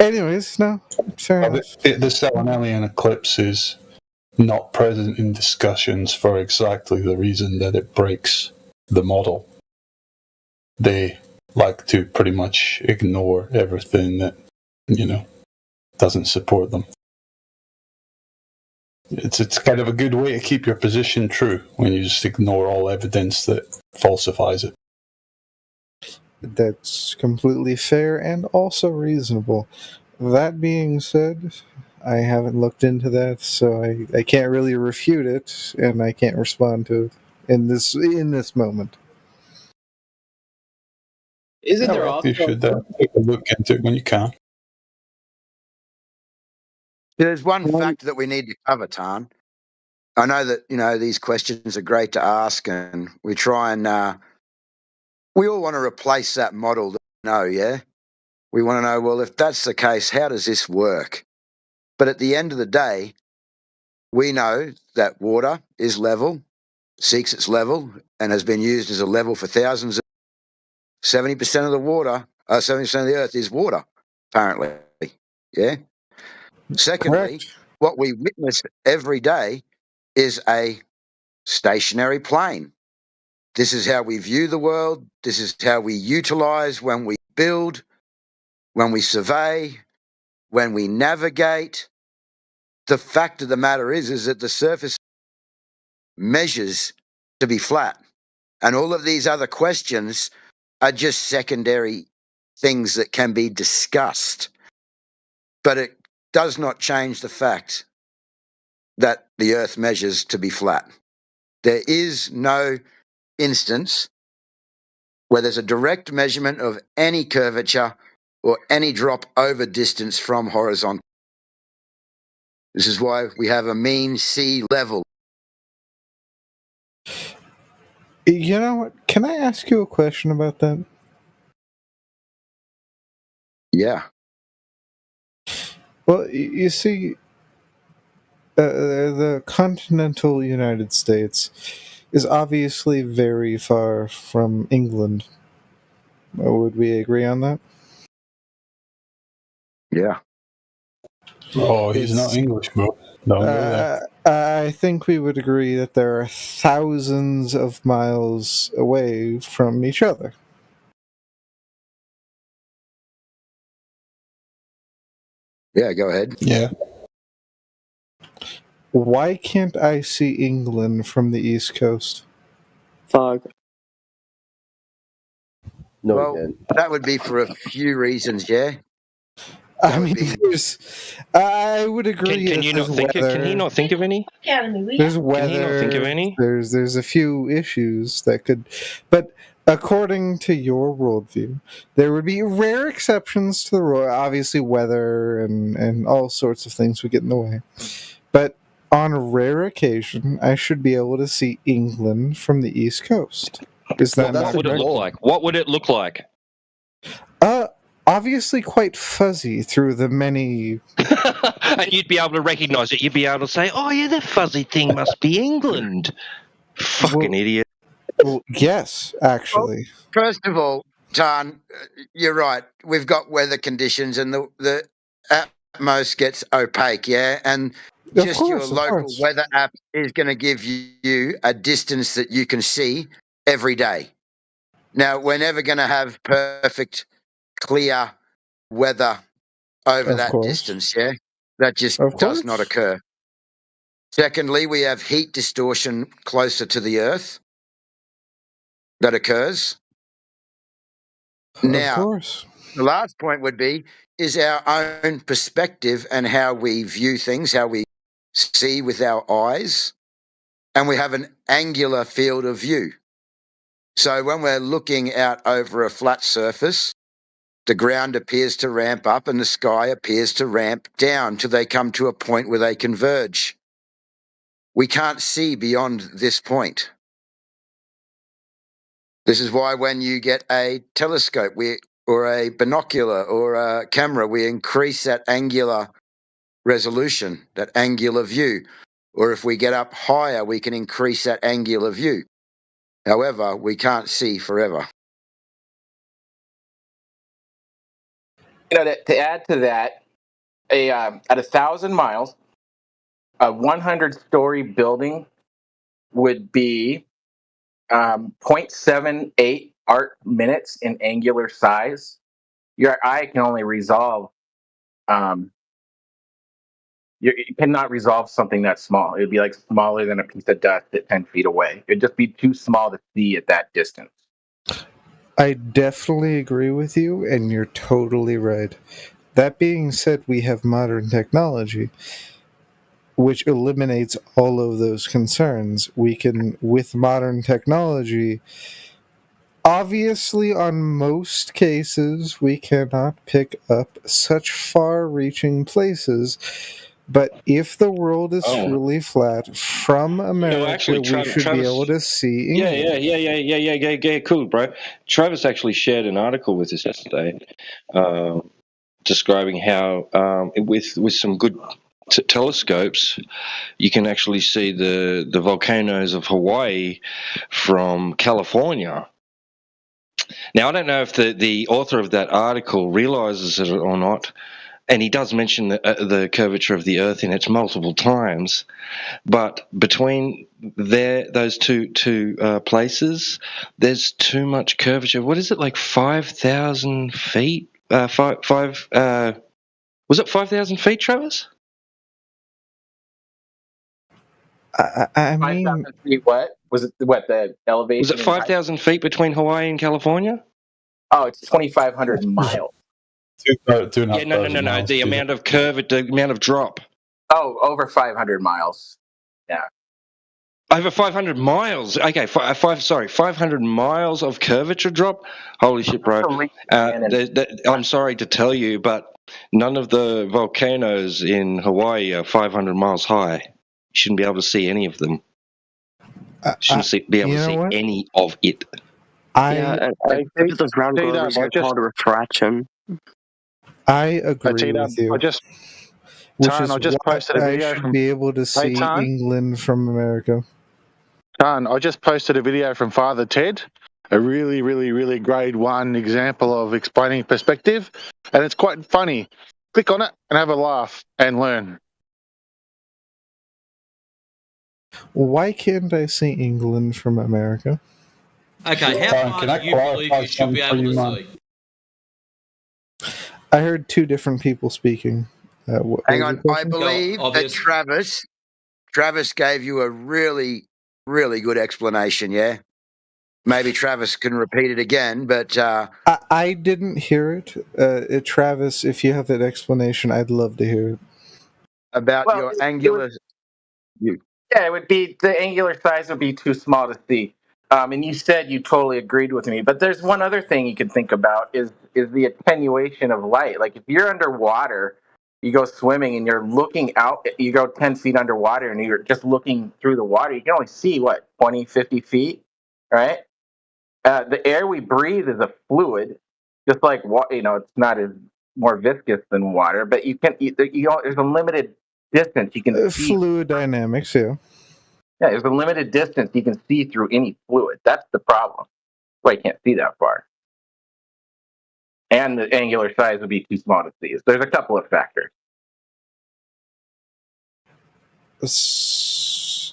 Anyways, no. Fair enough. The Stellanellian eclipse is not present in discussions for exactly the reason that it breaks the model. They like to pretty much ignore everything that, doesn't support them. It's kind of a good way to keep your position true when you just ignore all evidence that falsifies it. That's completely fair and also reasonable. That being said, I haven't looked into that, so I can't really refute it, and I can't respond to it in this moment. Isn't there also... You should take a look into it when you can. There's one fact that we need to cover, Tan. I know that, these questions are great to ask, and we try and we all want to replace that model that we know, yeah? We want to know, well, if that's the case, how does this work? But at the end of the day, we know that water is level, seeks its level, and has been used as a level for thousands of 70% of the water, 70% of the earth is water, apparently. Yeah? Secondly, what we witness every day is a stationary plane. This is how we view the world. This is how we utilize when we build, when we survey, when we navigate. The fact of the matter is that the surface measures to be flat. And all of these other questions are just secondary things that can be discussed. But it does not change the fact that the earth measures to be flat. There is no instance where there's a direct measurement of any curvature or any drop over distance from horizontal. This is why we have a mean sea level. You know what? Can I ask you a question about that? Yeah. Well, you see, the continental United States is obviously very far from England. Would we agree on that? Yeah. Oh, he's not English, bro. Don't go there. I think we would agree that there are thousands of miles away from each other. Yeah, go ahead. Yeah. Why can't I see England from the East Coast? Fuck. No, well, that would be for a few reasons, yeah. I mean, I would agree. Can you not think? Can he not think of any? There's weather. Can he not think of any? There's a few issues that could, but according to your worldview, there would be rare exceptions to the rule. Obviously, weather and all sorts of things would get in the way, but on a rare occasion, I should be able to see England from the East Coast. Is that what would it look like? What would it look like? Obviously quite fuzzy through the many... And you'd be able to recognise it. You'd be able to say, oh, yeah, that fuzzy thing must be England. Fucking idiot. Well, yes, actually. Well, first of all, Tan, you're right. We've got weather conditions and the atmos gets opaque, yeah? And just your local weather app is going to give you a distance that you can see every day. Now, we're never going to have perfect... clear weather over that distance, yeah? That just does not occur. Secondly, we have heat distortion closer to the Earth that occurs. Now, the last point would be, is our own perspective and how we view things, how we see with our eyes, and we have an angular field of view. So when we're looking out over a flat surface, the ground appears to ramp up and the sky appears to ramp down till they come to a point where they converge. We can't see beyond this point. This is why when you get a telescope or a binocular or a camera, we increase that angular resolution, that angular view. Or if we get up higher, we can increase that angular view. However, we can't see forever. To add to that, at 1,000 miles, a 100-story building would be 0.78 arc minutes in angular size. Your eye can only resolve. You cannot resolve something that small. It would be like smaller than a piece of dust at 10 feet away. It'd just be too small to see at that distance. I definitely agree with you, and you're totally right. That being said, we have modern technology, which eliminates all of those concerns. We can, with modern technology, obviously, on most cases, we cannot pick up such far-reaching places. But if the world is truly flat, from America, we should be able to see England. Yeah, cool, bro. Travis actually shared an article with us yesterday describing how with some good telescopes, you can actually see the volcanoes of Hawaii from California. Now, I don't know if the author of that article realizes it or not, and he does mention the curvature of the Earth in it multiple times, but between those two places, there's too much curvature. What is it, like 5,000 feet? Was it 5,000 feet, Travis? I mean, 5,000 feet. What was it? What the elevation? Was it 5,000 feet between Hawaii and California? Oh, it's 2,500 miles. No. The amount of the amount of drop. Oh, over 500 miles. Yeah. Over 500 miles. Okay, 500 miles of curvature drop. Holy shit, bro! I'm sorry to tell you, but none of the volcanoes in Hawaii are 500 miles high. You shouldn't be able to see any of them. Be able to see any of it. I think the ground glovers are called refraction. I agree with you. I just posted a video from be able to see England from America. Tan, I just posted a video from Father Ted, a really, really, really grade 1 example of explaining perspective, and it's quite funny. Click on it and have a laugh and learn. Why can't I see England from America? Okay, how far do you believe you should be able to see? I heard two different people speaking. Hang on, I believe that Travis gave you a really, really good explanation, yeah? Maybe Travis can repeat it again, but... I didn't hear it. Travis, if you have that explanation, I'd love to hear it. About your angular... Yeah, it would be, the angular size would be too small to see. And you said you totally agreed with me. But there's one other thing you can think about is the attenuation of light. Like if you're underwater, you go swimming and you're looking out, you go 10 feet underwater and you're just looking through the water. You can only see, 20, 50 feet, right? The air we breathe is a fluid, just like, it's not as more viscous than water, but there's a limited distance you can see. Fluid dynamics, yeah. Yeah, there's a limited distance you can see through any fluid. That's the problem. That's why you can't see that far. And the angular size would be too small to see. So there's a couple of factors.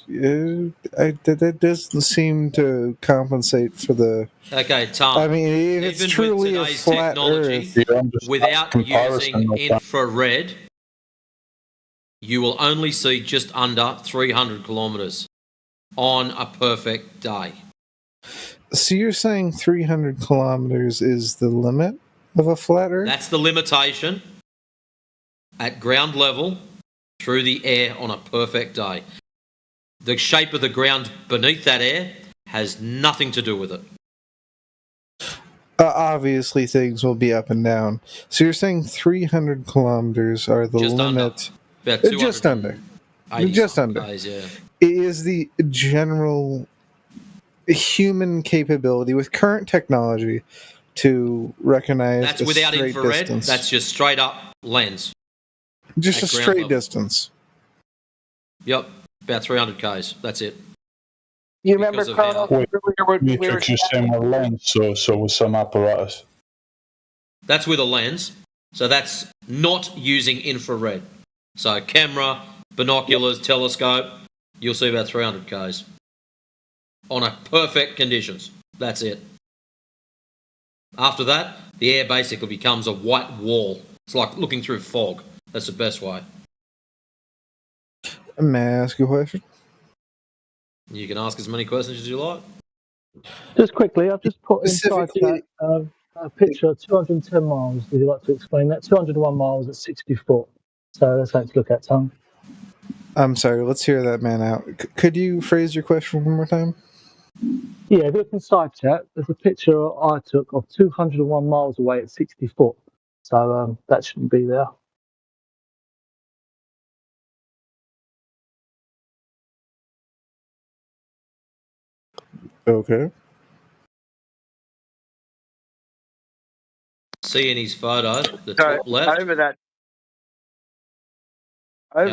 That doesn't seem to compensate for the... Okay, Tom. I mean, if it's truly a flat Earth... Without using infrared, you will only see just under 300 kilometers on a perfect day. So you're saying 300 kilometers is the limit of a flat Earth? That's the limitation at ground level through the air on a perfect day. The shape of the ground beneath that air has nothing to do with it. Obviously, things will be up and down. So you're saying 300 kilometers are the limit... Just under. Just under. Days, yeah. Is the general human capability with current technology to recognize that's without infrared. Distance. That's just straight up lens. Just a straight level. Distance. Yep, about 300 k's. That's it. You remember, Carl? We were just saying with a lens, so with some apparatus. That's with a lens. So that's not using infrared. So camera, binoculars, telescope, you'll see about 300 Ks on a perfect conditions. That's it. After that, the air basically becomes a white wall. It's like looking through fog. That's the best way. May I ask you a question? You can ask as many questions as you like. Just quickly, I've just put inside that a picture of 210 miles. Would you like to explain that? 201 miles at 60 foot. So that's something to look at, Tom. I'm sorry, let's hear that man out. Could you phrase your question one more time? Yeah, if you look inside chat, there's a picture I took of 201 miles away at 60 foot. So that shouldn't be there. Okay. See in his photo, the top left. Over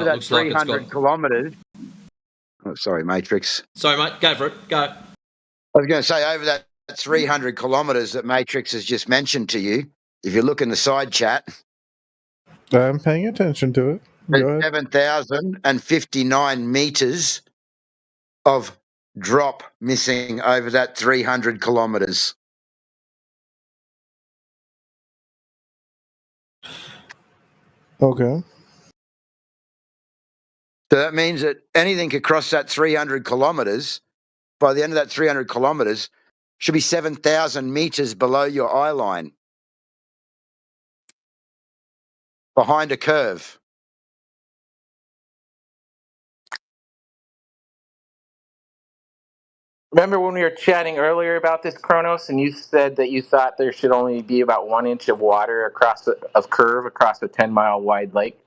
that 300 kilometres. Oh, sorry, Matrix. Sorry, mate. Go for it. Go. I was going to say, over that 300 kilometres that Matrix has just mentioned to you, if you look in the side chat, I'm paying attention to it. there's 7,059 metres of drop missing over that 300 kilometres. Okay. So that means that anything across that 300 kilometres, by the end of that 300 kilometres, should be 7,000 metres below your eye line, behind a curve. Remember when we were chatting earlier about this, Kronos, and you said that you thought there should only be about 1 inch of water of curve across a 10-mile wide lake?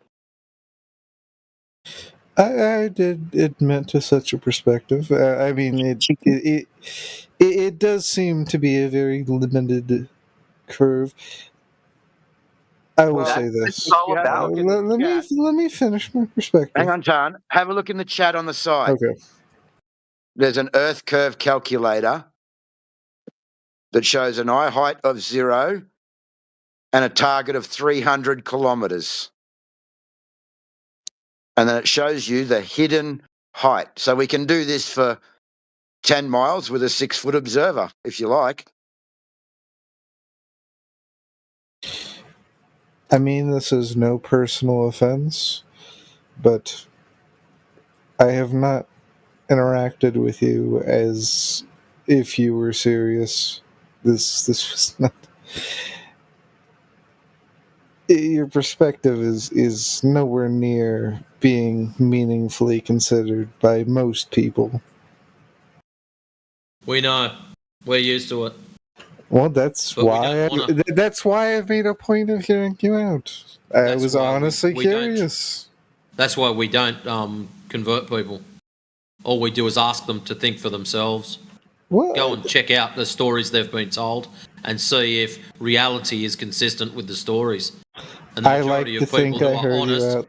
I did admit to such a perspective. I mean, it does seem to be a very limited curve. I will say this. Let me finish my perspective. Hang on, John. Have a look in the chat on the side. Okay. There's an Earth curve calculator that shows an eye height of 0 and a target of 300 kilometres. And then it shows you the hidden height. So we can do this for 10 miles with a 6-foot observer, if you like. I mean, this is no personal offense, but I have not interacted with you as if you were serious. This was not. Your perspective is nowhere near being meaningfully considered by most people. We know. We're used to it. Well, that's But why I've made a point of hearing you out. I was honestly curious. That's why we don't convert people. All we do is ask them to think for themselves. Go and check out the stories they've been told and see if reality is consistent with the stories. And the I like majority to of people think who I are heard honest you out.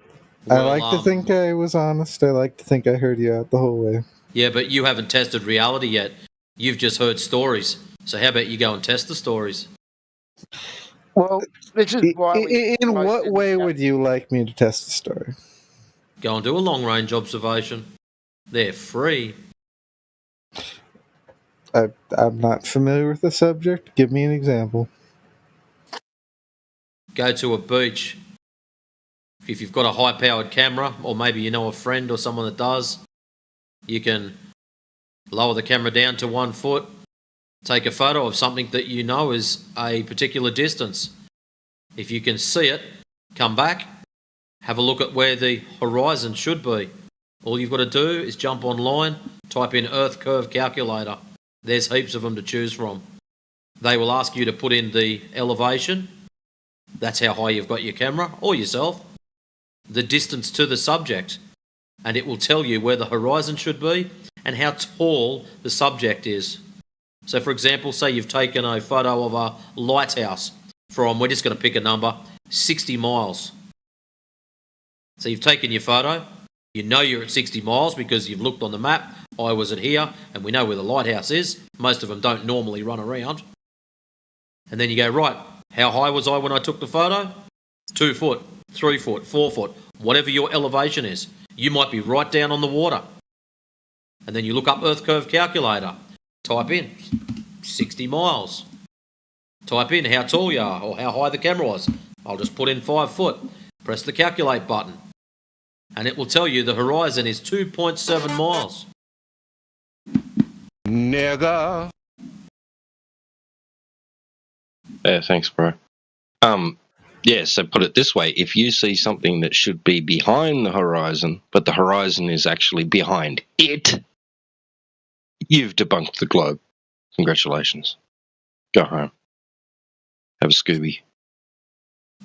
I will, like to think I was honest. I like to think I heard you out the whole way. Yeah, but you haven't tested reality yet. You've just heard stories. So how about you go and test the stories? Well, this is why In what way would you like me to test the story? Go and do a long-range observation. They're free. I'm not familiar with the subject. Give me an example. Go to a beach. If you've got a high-powered camera, or maybe you know a friend or someone that does, you can lower the camera down to 1 foot, take a photo of something that you know is a particular distance. If you can see it, come back, have a look at where the horizon should be. All you've got to do is jump online, type in Earth Curve Calculator. There's heaps of them to choose from. They will ask you to put in the elevation. That's how high you've got your camera, or yourself. The distance to the subject. And it will tell you where the horizon should be and how tall the subject is. So, for example, say you've taken a photo of a lighthouse from, we're just going to pick a number, 60 miles. So you've taken your photo. You know you're at 60 miles because you've looked on the map. I was at here, and we know where the lighthouse is. Most of them don't normally run around. And then you go, right, how high was I when I took the photo? 2 foot, 3 foot, 4 foot, whatever your elevation is. You might be right down on the water. And then you look up Earth Curve Calculator. Type in 60 miles. Type in how tall you are or how high the camera was. I'll just put in 5 foot. Press the calculate button. And it will tell you the horizon is 2.7 miles. Nigga. Yeah, thanks, bro. Yeah, so put it this way. If you see something that should be behind the horizon, but the horizon is actually behind it, you've debunked the globe. Congratulations. Go home. Have a Scooby.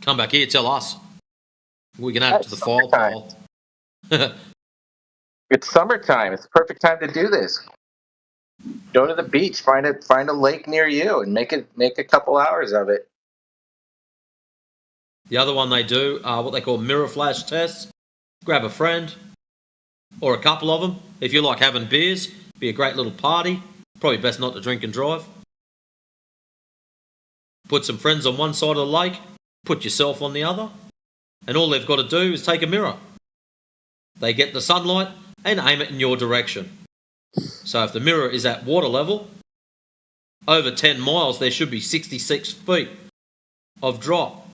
Come back here, tell us. We can add it to the file. It's summertime. It's the perfect time to do this. Go to the beach, find a lake near you, and make a couple hours of it. The other one they do, what they call mirror flash tests. Grab a friend or a couple of them. If you like having beers, be a great little party. Probably best not to drink and drive. Put some friends on one side of the lake, put yourself on the other, and all they've got to do is take a mirror. They get the sunlight and aim it in your direction. So if the mirror is at water level, over 10 miles there should be 66 feet of drop.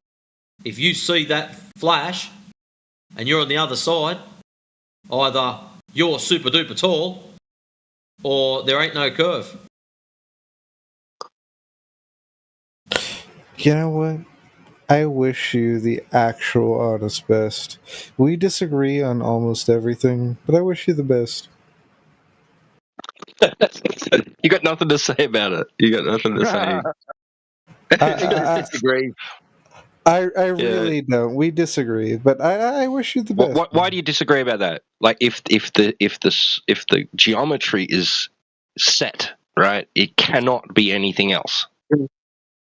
If you see that flash and you're on the other side, either you're super duper tall or there ain't no curve. You know what? I wish you the actual honest best. We disagree on almost everything, but I wish you the best. You got nothing to say about it. You got nothing to say. I disagree. I really don't. We disagree, but I wish you the best. Why do you disagree about that? Like, if the geometry is set, right, it cannot be anything else.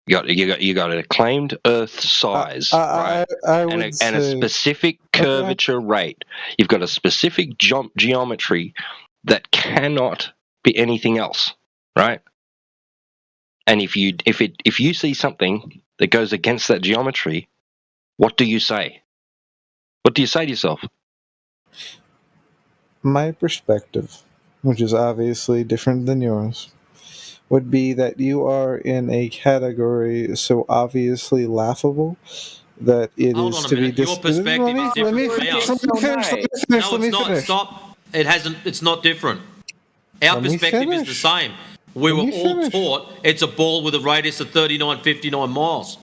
You got a claimed Earth size, right, and a specific curvature rate. You've got a specific geometry that cannot be anything else, right? And if you see something that goes against that geometry, what do you say? What do you say to yourself? My perspective, which is obviously different than yours, would be that you are in a category so obviously laughable that it is to be Your perspective is different from ours. No, it's not. Stop. It's not different. Our perspective is the same. We were all taught it's a ball with a radius of 39.59 miles.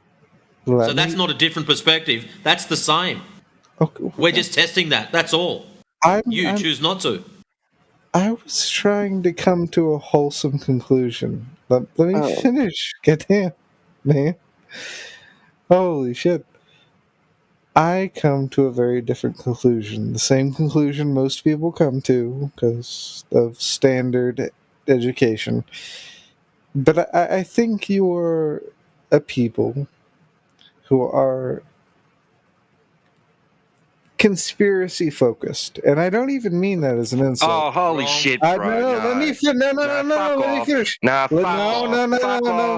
So that's not a different perspective. That's the same. Okay. We're just testing that. That's all. You choose not to. I was trying to come to a wholesome conclusion. Let me finish. Goddamn, man. Holy shit. I come to a very different conclusion. The same conclusion most people come to because of standard education. But I think you're a people who are conspiracy focused, and I don't even mean that as an insult. Oh, holy shit, bro! Let me finish. Let me finish.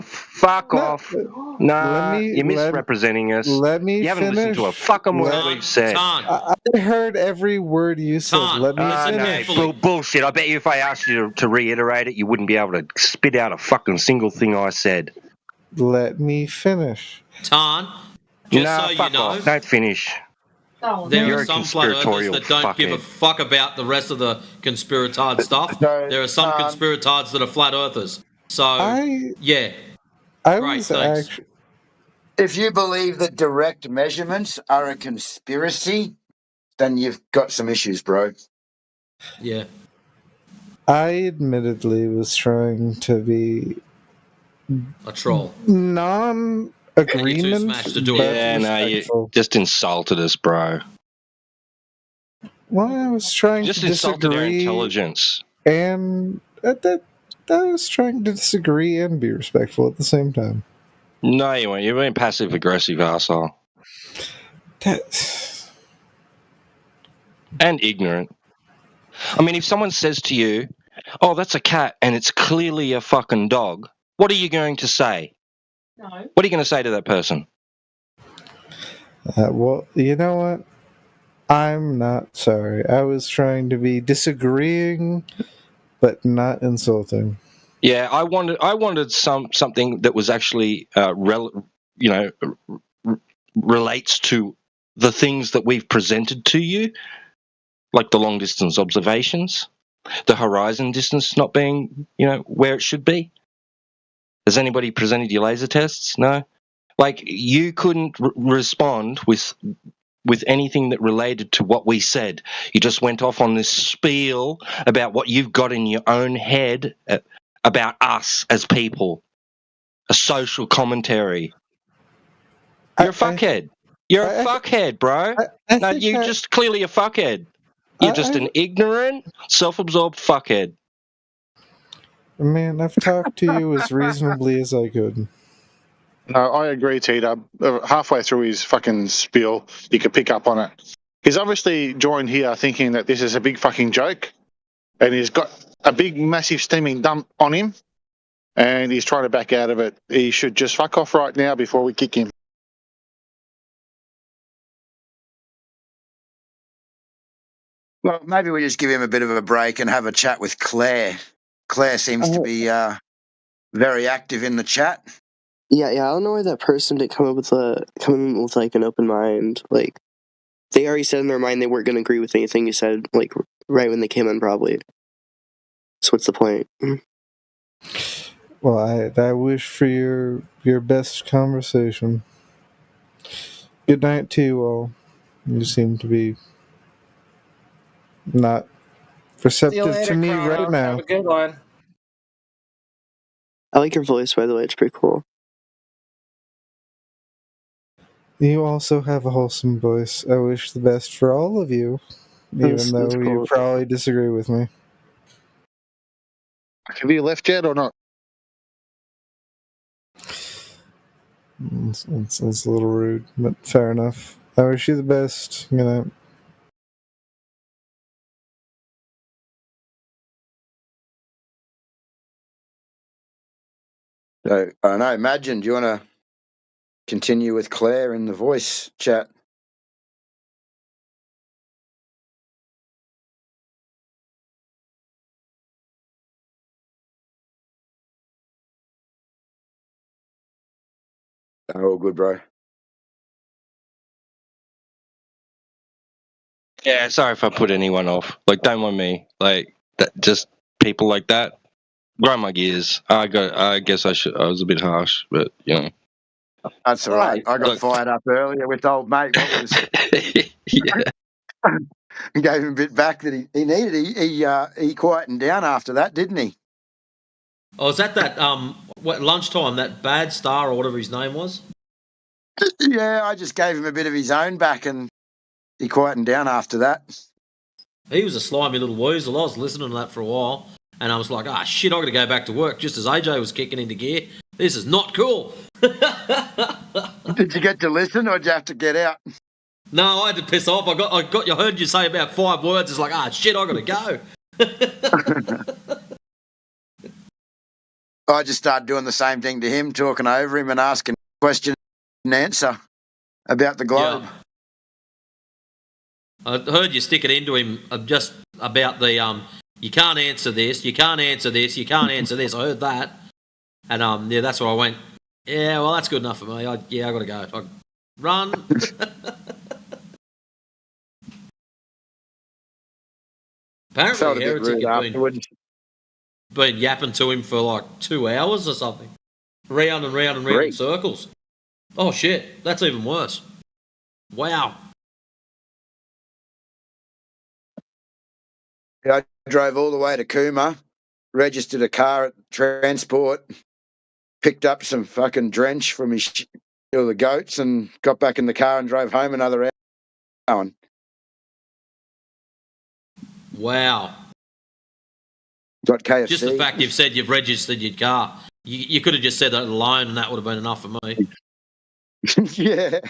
Fuck off. You're misrepresenting us. You haven't listened to a fucking word we've said. I heard every word you said. Let me finish. No, bullshit. I bet you if I asked you to reiterate it, you wouldn't be able to spit out a fucking single thing I said. Let me finish. Tan, just so you know, off. Don't finish. There are some flat earthers that don't give a fuck about the rest of the conspiratard stuff. There are some conspiratards that are flat earthers. So, thanks. If you believe that direct measurements are a conspiracy, then you've got some issues, bro. Yeah. I admittedly was trying to be a troll. Non-agreement. You just insulted us, bro. Well, I was trying to disagree. Just insulted our intelligence. And I was trying to disagree and be respectful at the same time. No, you weren't. You're being passive-aggressive, arsehole. And ignorant. I mean, if someone says to you, oh, that's a cat, and it's clearly a fucking dog, what are you going to say? No. What are you going to say to that person? Well, you know what? I'm not sorry. I was trying to be disagreeing, but not insulting. Yeah, I wanted something that was actually relates to the things that we've presented to you, like the long distance observations, the horizon distance not being where it should be. Has anybody presented your laser tests? No. Like, you couldn't respond with anything that related to what we said. You just went off on this spiel about what you've got in your own head about us as people. A social commentary. You're a fuckhead. You're a fuckhead, bro. No, you're just clearly a fuckhead. You're just an ignorant, self-absorbed fuckhead. Man, I've talked to you as reasonably as I could. No, I agree, Tita. Halfway through his fucking spiel, you could pick up on it. He's obviously joined here thinking that this is a big fucking joke, and he's got a big, massive steaming dump on him, and he's trying to back out of it. He should just fuck off right now before we kick him. Well, maybe we just give him a bit of a break and have a chat with Claire. Claire seems to be very active in the chat. Yeah. I don't know why that person didn't come in with like an open mind. Like, they already said in their mind they weren't going to agree with anything you said, like right when they came in, probably. So what's the point? Well, I wish for your best conversation. Good night to you all. You seem to be not receptive to me right now. Have a good one. I like your voice, by the way. It's pretty cool. You also have a wholesome voice. I wish the best for all of you, even though cool. you probably disagree with me. Have you left yet or not? It's a little rude, but fair enough. I wish you the best, So, I don't know, Imagine, do you want to continue with Claire in the voice chat? Oh, good, bro. Yeah, sorry if I put anyone off. Like, don't mind me. Like, that, just people like that. Grind my gears. I guess I was a bit harsh, but That's all right. I got fired up earlier with old mate. What was? He gave him a bit back that he needed. He quietened down after that, didn't he? Oh, is that what lunchtime? That Bad Star or whatever his name was. Yeah, I just gave him a bit of his own back, and he quietened down after that. He was a slimy little weasel. I was listening to that for a while, and I was like, shit, I got to go back to work just as AJ was kicking into gear. This is not cool. Did you get to listen, or did you have to get out? No, I had to piss off. I heard you say about 5 words. It's like, shit, I got to go. I just started doing the same thing to him, talking over him and asking question and answer about the globe. Yeah. I heard you stick it into him just about the you can't answer this, you can't answer this, you can't answer this. I heard that, and that's where I went. Yeah, well, that's good enough for me. I got to go. Run. Apparently, Heretic had been yapping to him for like 2 hours or something, round and round and round in circles. Oh shit, that's even worse. Wow. I drove all the way to Cooma, registered a car at transport, picked up some fucking drench from the goats, and got back in the car and drove home another hour. Wow. Got KFC. Just the fact you've said you've registered your car. You could have just said that alone, and that would have been enough for me. Yeah.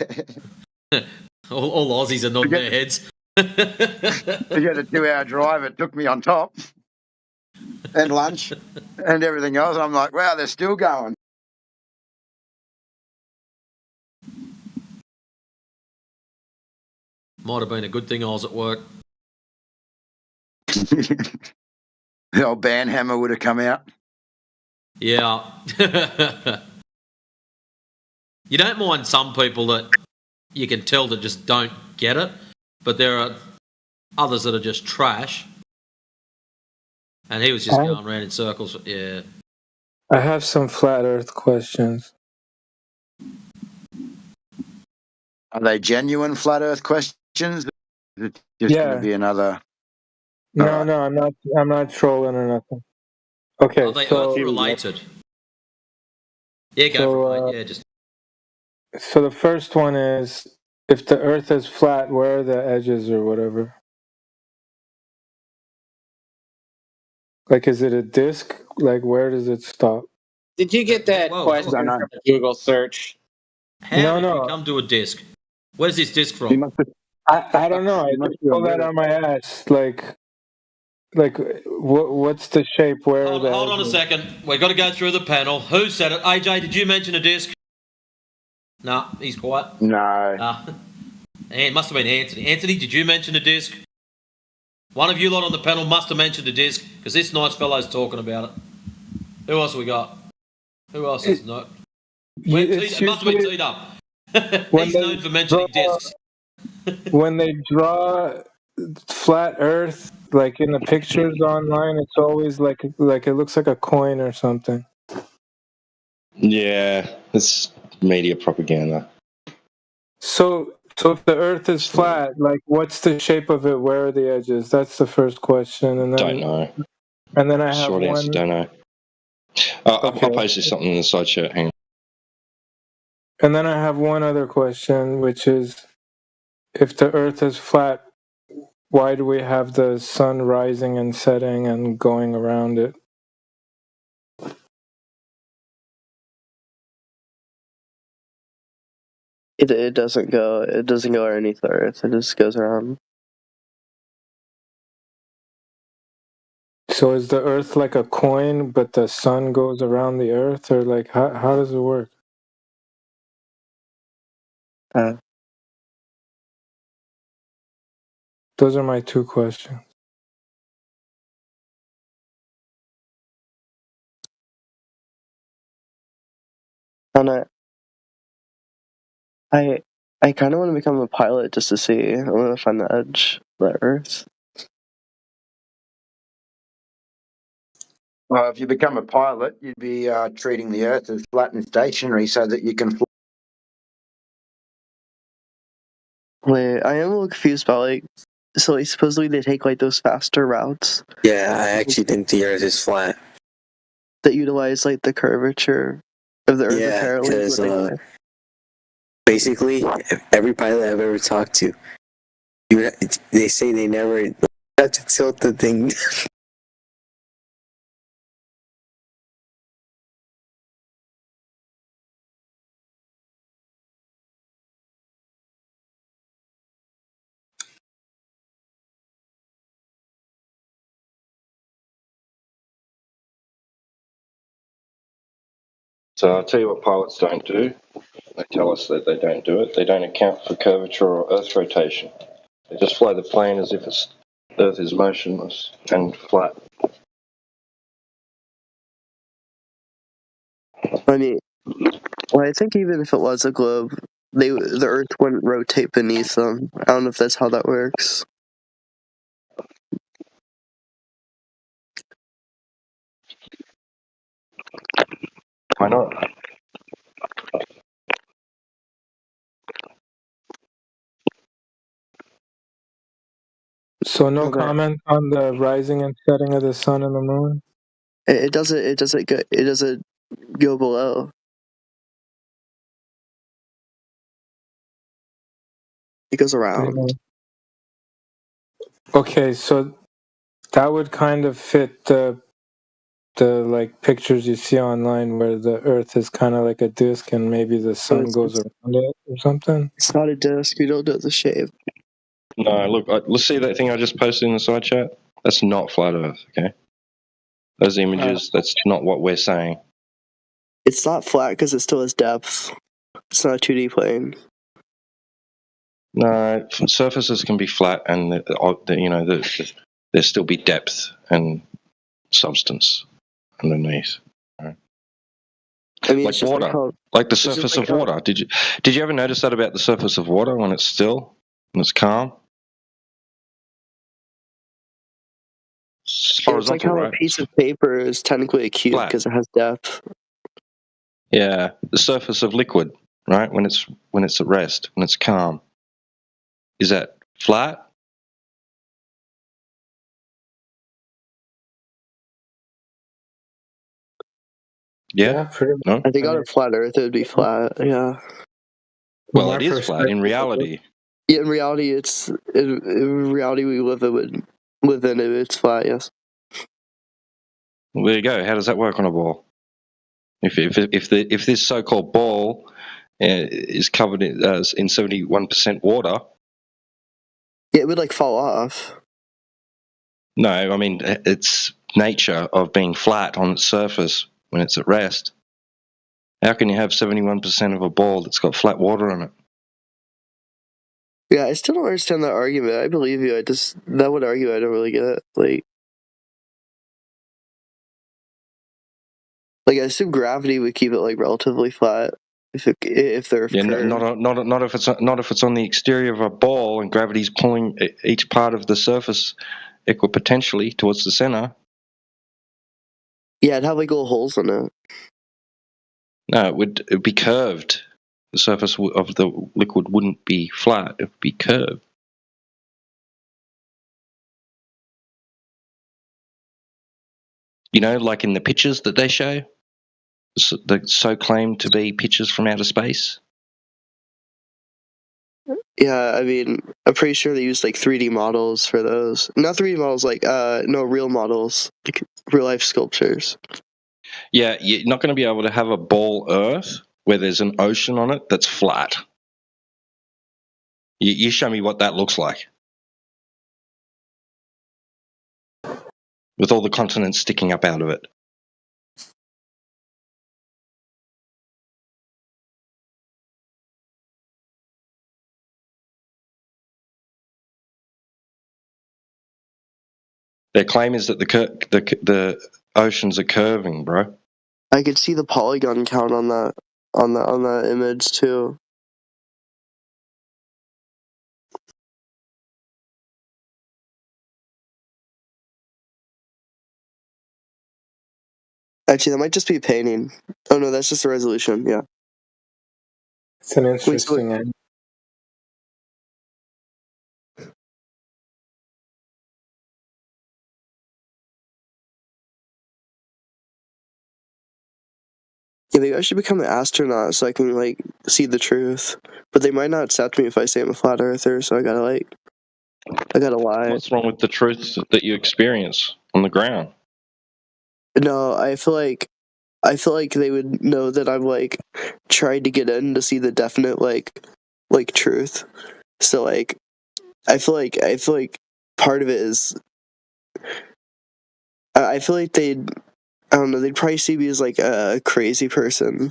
all Aussies are nodding their heads. To get a 2-hour drive, it took me on top. And lunch and everything else. I'm like, wow, they're still going. Might have been a good thing I was at work. The old band hammer would have come out. Yeah. You don't mind some people that you can tell that just don't get it, but there are others that are just trash. And he was just going around in circles. Yeah. I have some flat Earth questions. Are they genuine flat Earth questions? Is it just going to be another? No, I'm not trolling or nothing. Okay, Are they so Earth related? Yeah, go for it, mate. Yeah, just. So the first one is, if the Earth is flat, where are the edges or whatever? Like, is it a disc? Like, where does it stop? Did you get that question from a Google search? How did you come to a disc? Where's this disc from? I don't know. I just pulled that on my ass. Like what's the shape? Where are the Hold on a edges? second. We've got to go through the panel. Who said it? AJ, did you mention a disc? No, he's quiet. No. It must have been Anthony. Anthony, did you mention a disc? One of you lot on the panel must have mentioned a disc because this nice fellow's talking about it. Who else we got? Who else is not? It must have been teed up. He's known for mentioning discs. When they draw flat Earth, like in the pictures online, it's always like it looks like a coin or something. Yeah, it's media propaganda. So if the Earth is flat, like what's the shape of it? Where are the edges? That's the first question. And then Don't know. And then I have Short answer, don't know. I'll post you something in the side chat. Hang on. And then I have one other question, which is, if the Earth is flat, why do we have the sun rising and setting and going around it? It doesn't go underneath the Earth. It just goes around. So is the Earth like a coin, but the sun goes around the Earth, or like how does it work? Those are my two questions. And I kind of want to become a pilot just to see. I want to find the edge of the Earth. Well, if you become a pilot, you'd be treating the Earth as flat and stationary so that you can fly. Wait, I am a little confused about so supposedly they take those faster routes. Yeah, I actually think the Earth is flat. That utilize the curvature of the Earth. Yeah, because basically every pilot I've ever talked to, they say they never have to tilt the thing. So I'll tell you what pilots don't do. They tell us that they don't do it. They don't account for curvature or Earth rotation. They just fly the plane as if Earth is motionless and flat. I think even if it was a globe, the Earth wouldn't rotate beneath them. I don't know if that's how that works. Why not? So no comment on the rising and setting of the sun and the moon? It doesn't go below. It goes around. Okay, so that would kind of fit the pictures you see online where the Earth is kind of like a disc and maybe the sun goes around it or something. It's not a disc. We don't know the shape. No, look, let's see that thing I just posted in the side chat? That's not flat Earth, okay? Those images, that's not what we're saying. It's not flat because it still has depth. It's not a 2D plane. No, surfaces can be flat, and there still be depth and substance underneath. I mean, Like it's just water, like the surface of water. Did you ever notice that about the surface of water when it's still, when it's calm? It's it's like horizontal, how a right? piece of paper is technically a cube Flat. because it has depth. Yeah, the surface of liquid, right? When it's at rest, when it's calm, is that flat? Yeah. pretty much. No. I think on a flat Earth it would be flat. Yeah. Well, it is flat in reality. Yeah, in reality, in reality we within it. It's flat. Yes. Well, there you go. How does that work on a ball? If this so-called ball is covered in 71% water. Yeah, it would like fall off. No, I mean it's nature of being flat on its surface when it's at rest. How can you have 71% of a ball that's got flat water on it? Yeah, I still don't understand that argument. I believe you. That would argue I don't really get it. Like I assume gravity would keep it like relatively flat if they're curved. Not if it's on the exterior of a ball and gravity's pulling each part of the surface equipotentially towards the center. Yeah, it'd have like little holes in it. No, it'd be curved. The surface of the liquid wouldn't be flat; it would be curved. You know, like in the pictures that they show, that so claimed to be pictures from outer space. Yeah, I mean, I'm pretty sure they used like 3D models for those. Not 3D models, like no real models, like real life sculptures. Yeah, you're not going to be able to have a ball Earth where there's an ocean on it that's flat. You show me what that looks like. With all the continents sticking up out of it. Their claim is that the oceans are curving, bro. I could see the polygon count on that image too. Actually, that might just be a painting. Oh no, that's just a resolution. Yeah. It's an interesting end. Yeah, maybe I should become an astronaut so I can like see the truth. But they might not accept me if I say I'm a flat earther, so I gotta lie. What's wrong with the truth that you experience on the ground? No, I feel like they would know that I'm like trying to get in to see the definite like truth. So like I feel like part of it is I feel like I don't know, they'd probably see me as like a crazy person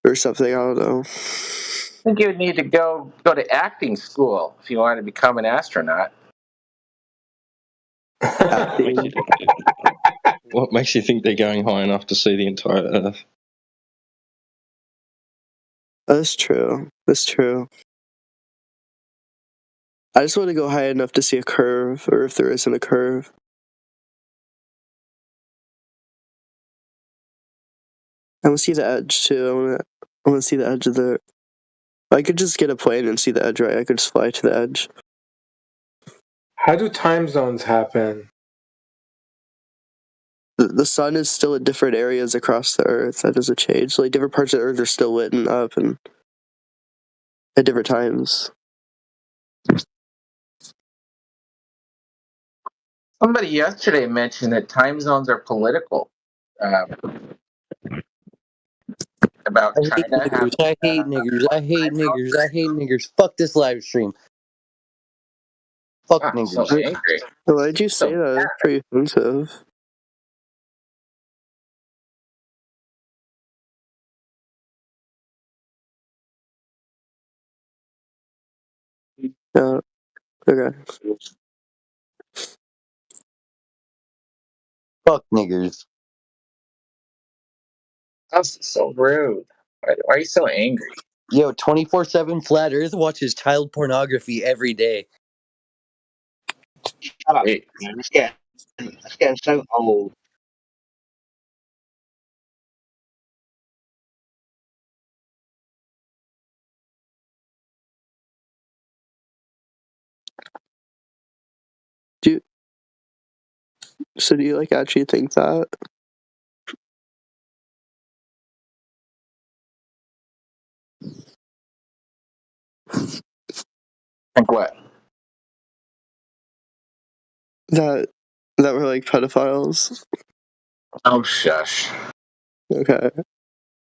or something. I don't know. I think you would need to go to acting school if you wanted to become an astronaut. What makes you think they're going high enough to see the entire Earth? That's true. I just want to go high enough to see a curve, or if there isn't a curve. I want to see the edge too. I want to see the edge of the. I could just get a plane and see the edge, right? I could just fly to the edge. How do time zones happen? The sun is still at different areas across the Earth. That doesn't change. So, like different parts of the Earth are still lit up and at different times. Somebody yesterday mentioned that time zones are political. About I hate China niggers. I hate niggers. I hate niggers. I hate niggers. Fuck this live stream. Fuck I'm so niggers. angry. Why did you say that? That's pretty offensive. Okay. Fuck niggers. That's so rude. Why are you so angry? Yo, 24/7 Flat Earth watches child pornography every day. Shut up, man. It's getting so old. Do you like actually think that? Think what? That we're like pedophiles? Oh, shush. Okay.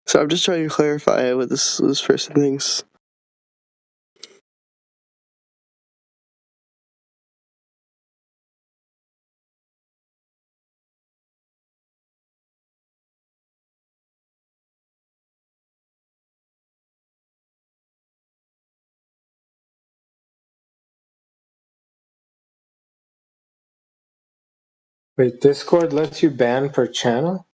So I'm just trying to clarify what this person thinks. Wait, Discord lets you ban per channel?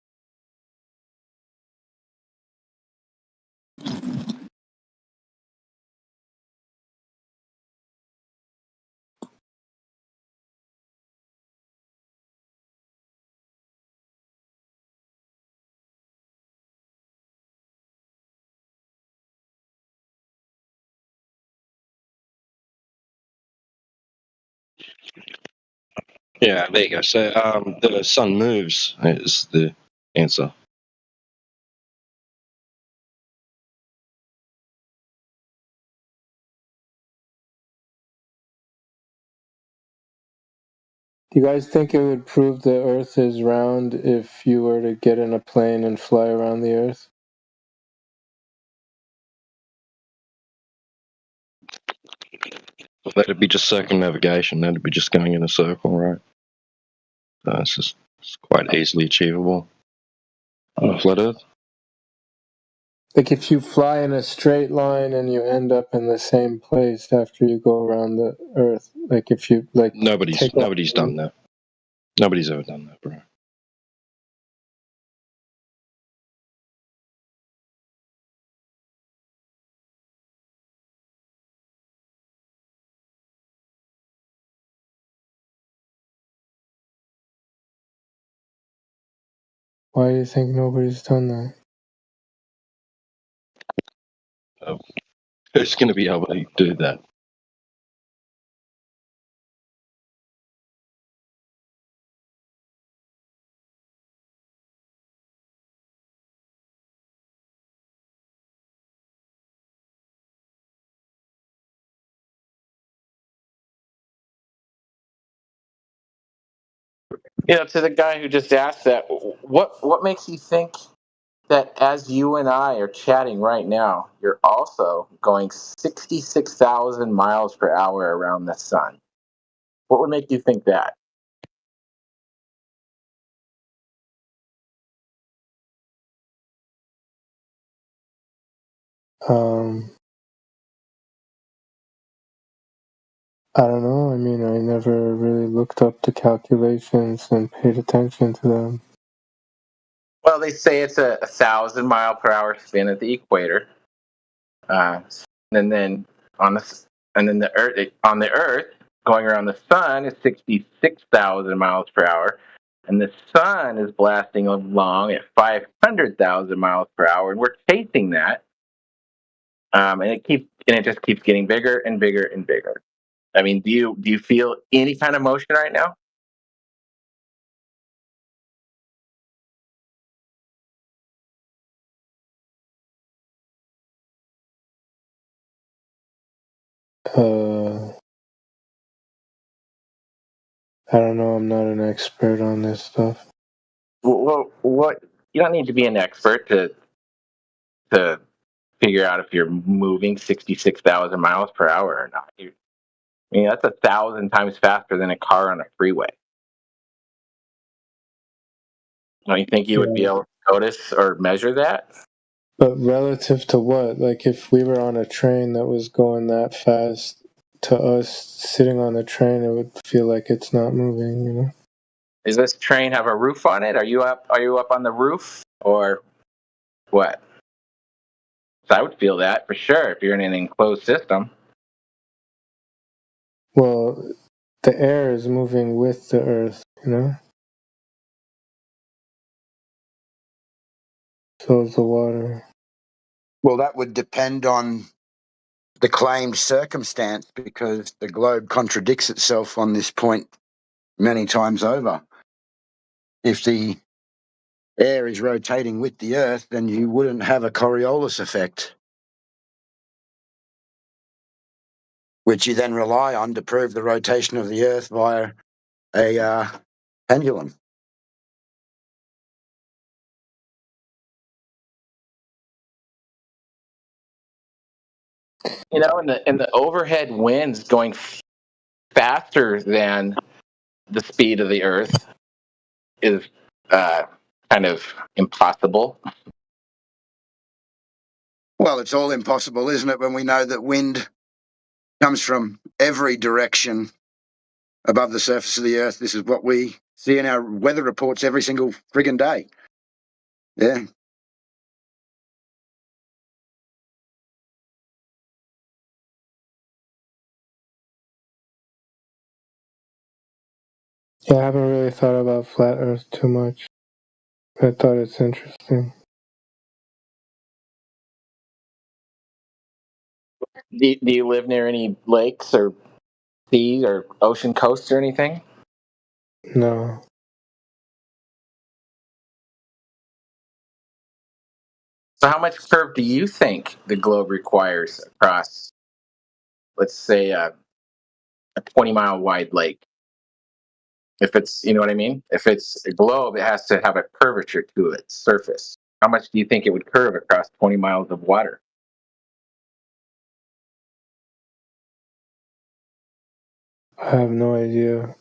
Yeah, there you go. So the sun moves is the answer. Do you guys think it would prove the Earth is round if you were to get in a plane and fly around the Earth? That'd be just circumnavigation. That'd be just going in a circle, right? It's quite easily achievable on a flat Earth. Like if you fly in a straight line and you end up in the same place after you go around the Earth, like if you like Nobody's done that. Nobody's ever done that, bro. Why do you think nobody's done that? Who's going to be able to do that? Yeah, to the guy who just asked that, what makes you think that as you and I are chatting right now, you're also going 66,000 miles per hour around the sun? What would make you think that? I don't know. I mean, I never really looked up the calculations and paid attention to them. Well, they say it's a 1,000 mile per hour spin at the equator, and then the Earth going around the sun is 66,000 miles per hour, and the sun is blasting along at 500,000 miles per hour, and we're chasing that, and it just keeps getting bigger and bigger and bigger. I mean, do you feel any kind of motion right now? I don't know. I'm not an expert on this stuff. Well, what you don't need to be an expert to figure out if you're moving 66,000 miles per hour or not. I mean, that's 1,000 times faster than a car on a freeway. Don't you think you would be able to notice or measure that? But relative to what? Like if we were on a train that was going that fast, to us sitting on the train, it would feel like it's not moving, you know? Does this train have a roof on it? Are you up on the roof or what? So I would feel that for sure if you're in an enclosed system. Well, the air is moving with the earth, you know? So is the water. Well, that would depend on the claimed circumstance because the globe contradicts itself on this point many times over. If the air is rotating with the earth, then you wouldn't have a Coriolis effect, which you then rely on to prove the rotation of the earth via a pendulum. You know, and the overhead winds going faster than the speed of the earth is kind of impossible. Well, it's all impossible, isn't it, when we know that wind comes from every direction above the surface of the earth. This is what we see in our weather reports every single friggin' day. Yeah. Yeah, I haven't really thought about flat earth too much. I thought it's interesting. Do you live near any lakes or seas or ocean coasts or anything? No. So how much curve do you think the globe requires across, let's say, a 20-mile wide lake? If it's, you know what I mean? If it's a globe, it has to have a curvature to its surface. How much do you think it would curve across 20 miles of water? I have no idea.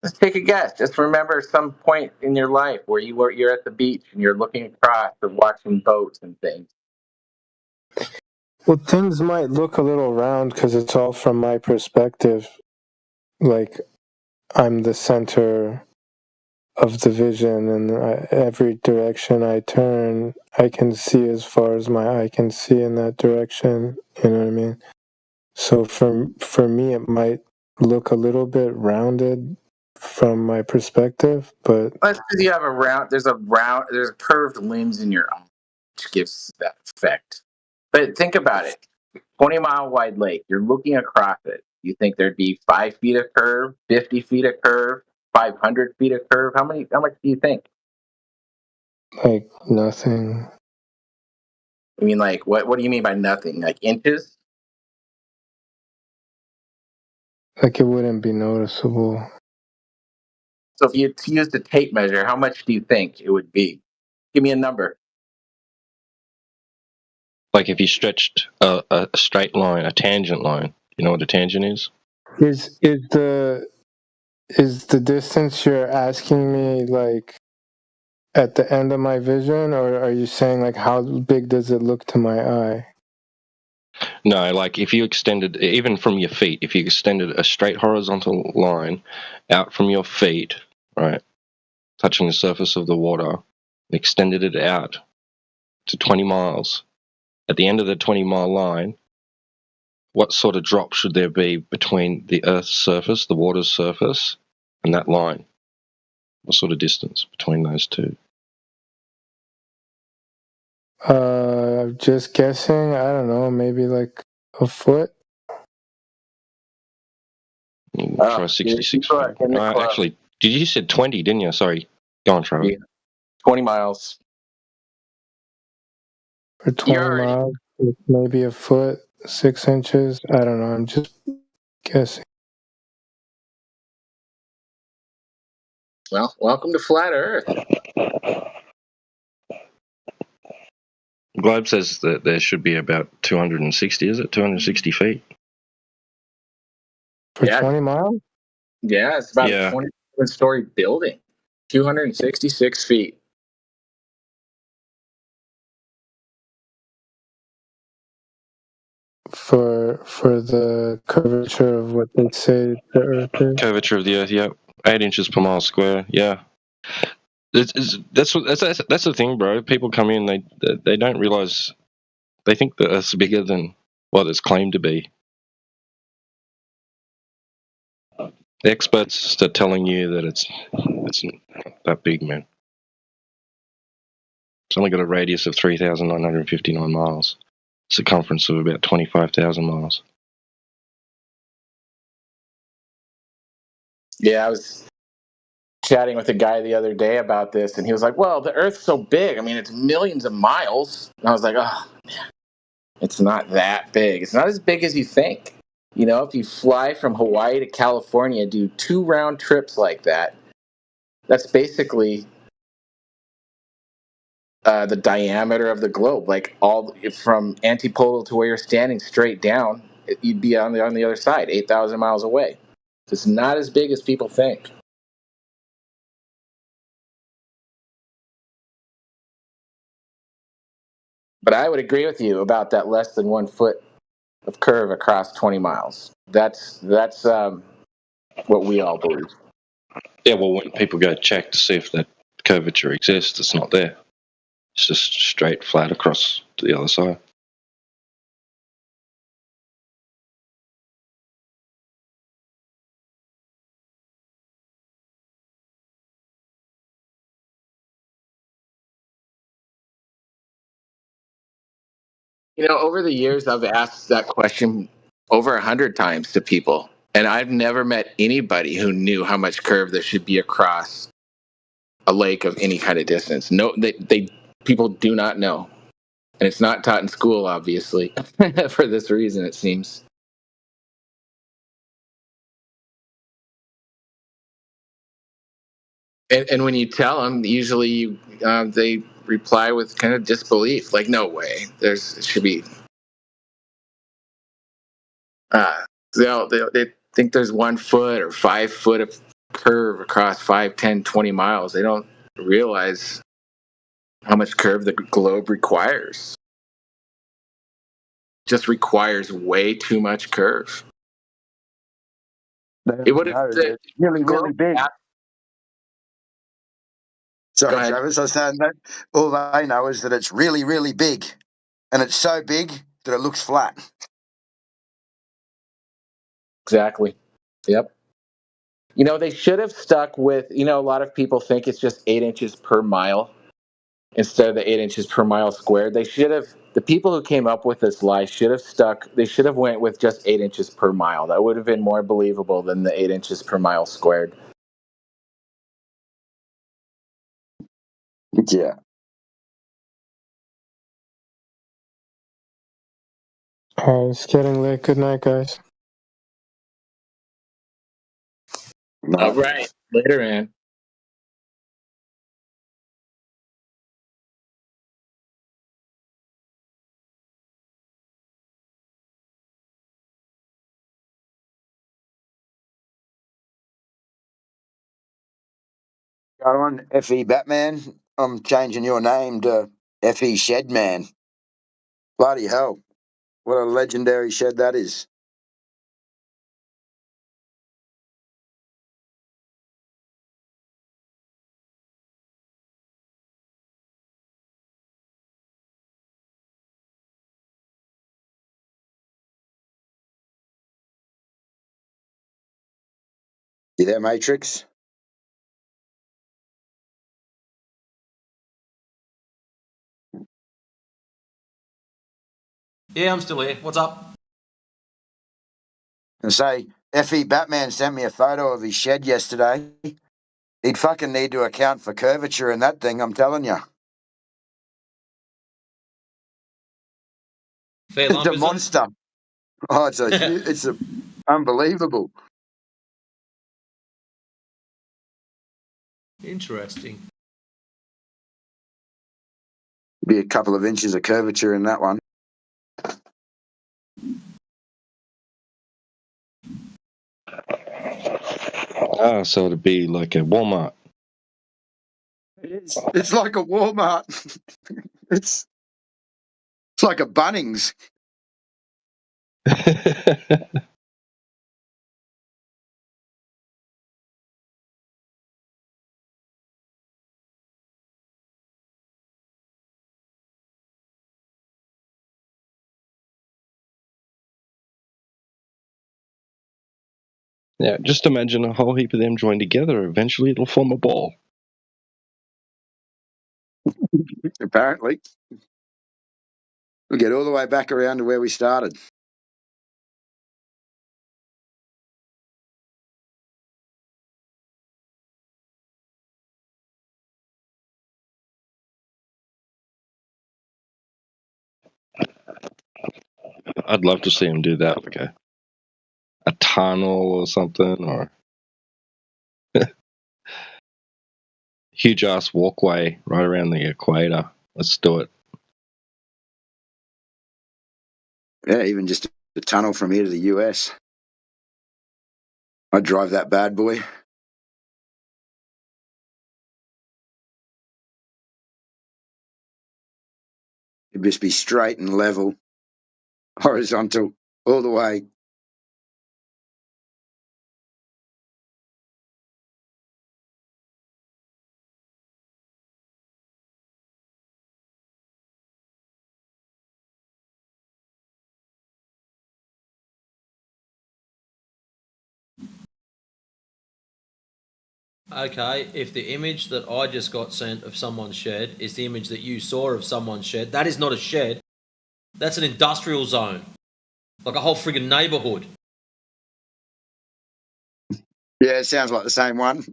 Just take a guess. Just remember some point in your life where you're at the beach and you're looking across and watching boats and things. Well, things might look a little round because it's all from my perspective. Like, I'm the center of the vision, and every direction I turn, I can see as far as my eye can see in that direction. You know what I mean? So for me, it might look a little bit rounded from my perspective, but Let's say you have there's a curved lens in your eye, which gives that effect. But think about it. 20-mile wide lake, you're looking across it. You think there'd be 5 feet of curve, 50 feet of curve, 500 feet of curve? How much do you think? like nothing. I mean, like, what do you mean by nothing? Like inches? Like, it wouldn't be noticeable. So if you used a tape measure, how much do you think it would be? Give me a number. Like if you stretched a straight line, a tangent line. You know what a tangent is? Is the distance you're asking me like at the end of my vision, or are you saying like how big does it look to my eye? No, like if you extended, even from your feet, if you extended a straight horizontal line out from your feet, right, touching the surface of the water, and extended it out to 20 miles, at the end of the 20-mile line, what sort of drop should there be between the Earth's surface, the water's surface, and that line? What sort of distance between those two? Just guessing. I don't know. Maybe like a foot. Try 66 feet. Actually, you said 20, didn't you? Sorry. Go on, Trevor. Yeah. 20 miles. For 20 miles, it's maybe a foot, 6 inches. I don't know. I'm just guessing. Well, welcome to Flat Earth. The globe says that there should be about 260, is it? 260 feet? For 20 miles? Yeah, it's about a 27-story building. 266 feet. for the curvature of what they say the Earth is? Curvature of the Earth, yeah, 8 inches per mile square, yeah. That's the thing, bro. People come in, they don't realize, they think the Earth's bigger than what it's claimed to be. The experts are telling you that it's not that big, man. It's only got a radius of 3,959 miles, circumference of about 25,000 miles. Yeah, I was chatting with a guy the other day about this, and he was like, well, the Earth's so big. I mean, it's millions of miles. And I was like, oh, man, it's not that big. It's not as big as you think. You know, if you fly from Hawaii to California, do 2 round trips like that, that's basically the diameter of the globe. Like all from antipodal to where you're standing straight down, you'd be on the other side, 8,000 miles away. It's not as big as people think. But I would agree with you about that less than 1 foot of curve across 20 miles. That's what we all believe. Yeah, well, when people go check to see if that curvature exists, it's not there. It's just straight flat across to the other side. You know, over the years, I've asked that question over 100 times to people, and I've never met anybody who knew how much curve there should be across a lake of any kind of distance. No, they people do not know, and it's not taught in school, obviously, for this reason. It seems. And when you tell them, usually they reply with kind of disbelief, like, "No way, it should be." They think there's 1 foot or 5 foot of curve across 5, 10, 20 miles. They don't realize how much curve the globe requires. Just requires way too much curve. It would have really, really big. Sorry, Travis, I was saying that all they know is that it's really, really big. And it's so big that it looks flat. Exactly. Yep. You know, they should have stuck with, a lot of people think it's just 8 inches per mile instead of the 8 inches per mile squared. The people who came up with this lie should have went with just 8 inches per mile. That would have been more believable than the 8 inches per mile squared. Yeah. It's getting late. Good night, guys. All right. Later, man. Go on, FE Batman. I'm changing your name to FE Shedman. Bloody hell. What a legendary shed that is. You there, Matrix? Yeah, I'm still here. What's up? And say, FE Batman sent me a photo of his shed yesterday. He'd fucking need to account for curvature in that thing, I'm telling you. It's a monster. Oh, it's unbelievable. Interesting. Be a couple of inches of curvature in that one. So it'd be like a Walmart. It's like a Walmart. It's like a Bunnings. Yeah, just imagine a whole heap of them joined together. Eventually, it'll form a ball. Apparently. We'll get all the way back around to where we started. I'd love to see them do that, like a tunnel or something, or huge ass walkway right around the equator. Let's do it. Yeah, even just a tunnel from here to the US. I'd drive that bad boy. It'd just be straight and level, horizontal, all the way. Okay, if the image that I just got sent of someone's shed is the image that you saw of someone's shed, that is not a shed. That's an industrial zone. Like a whole friggin' neighbourhood. Yeah, it sounds like the same one.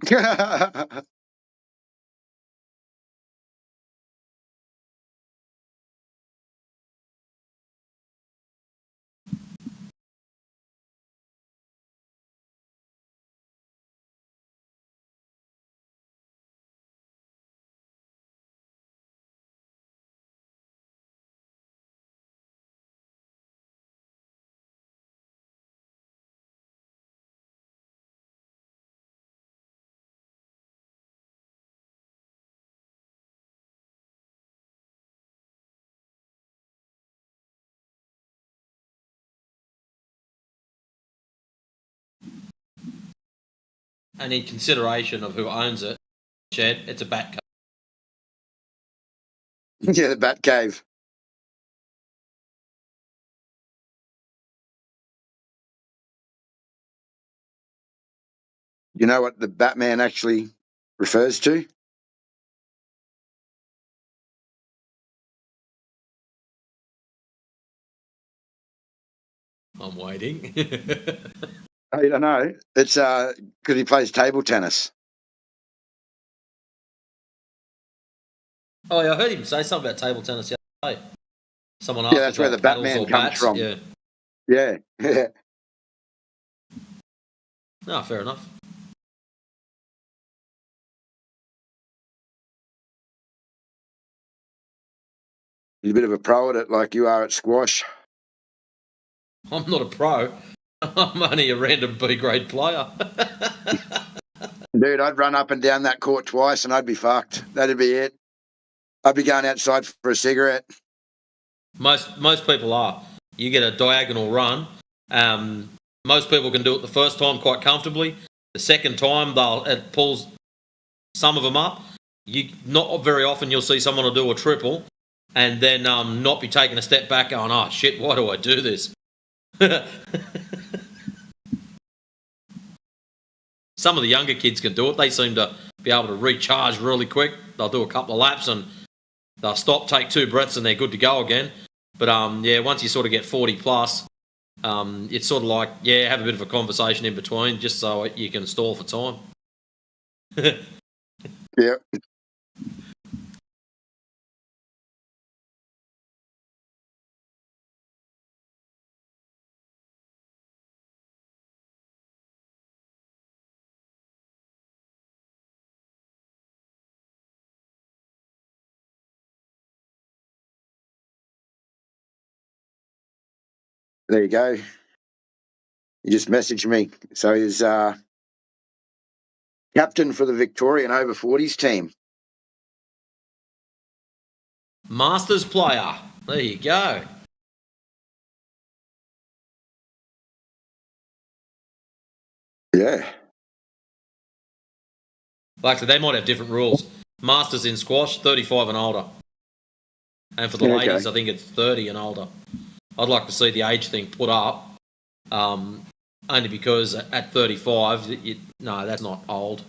And in consideration of who owns it, shed, it's a bat cave. Yeah, the Bat Cave. You know what the Batman actually refers to? I'm waiting. I don't know. It's because he plays table tennis. Oh, yeah, I heard him say something about table tennis the other day. Someone asked Yeah, that's where about the paddles Batman or comes bats. from. Yeah. Yeah. No, fair enough. He's a bit of a pro at it, like you are at squash. I'm not a pro. I'm only a random B grade player. Dude, I'd run up and down that court twice and I'd be fucked. That'd be it. I'd be going outside for a cigarette. Most people are. You get a diagonal run. Most people can do it the first time quite comfortably. The second time, it pulls some of them up. Not very often you'll see someone will do a triple and then not be taking a step back going, oh shit, why do I do this? Some of the younger kids can do it. They seem to be able to recharge really quick. They'll do a couple of laps and they'll stop, take 2 breaths, and they're good to go again. But yeah, once you sort of get 40 plus, it's sort of like, yeah, have a bit of a conversation in between just so you can stall for time. Yeah. There you go. He just messaged me. So he's captain for the Victorian over 40s team. Masters player. There you go. Yeah. Like, they might have different rules. Masters in squash, 35 and older. And for the ladies, I think it's 30 and older. I'd like to see the age thing put up, only because at 35, no, that's not old.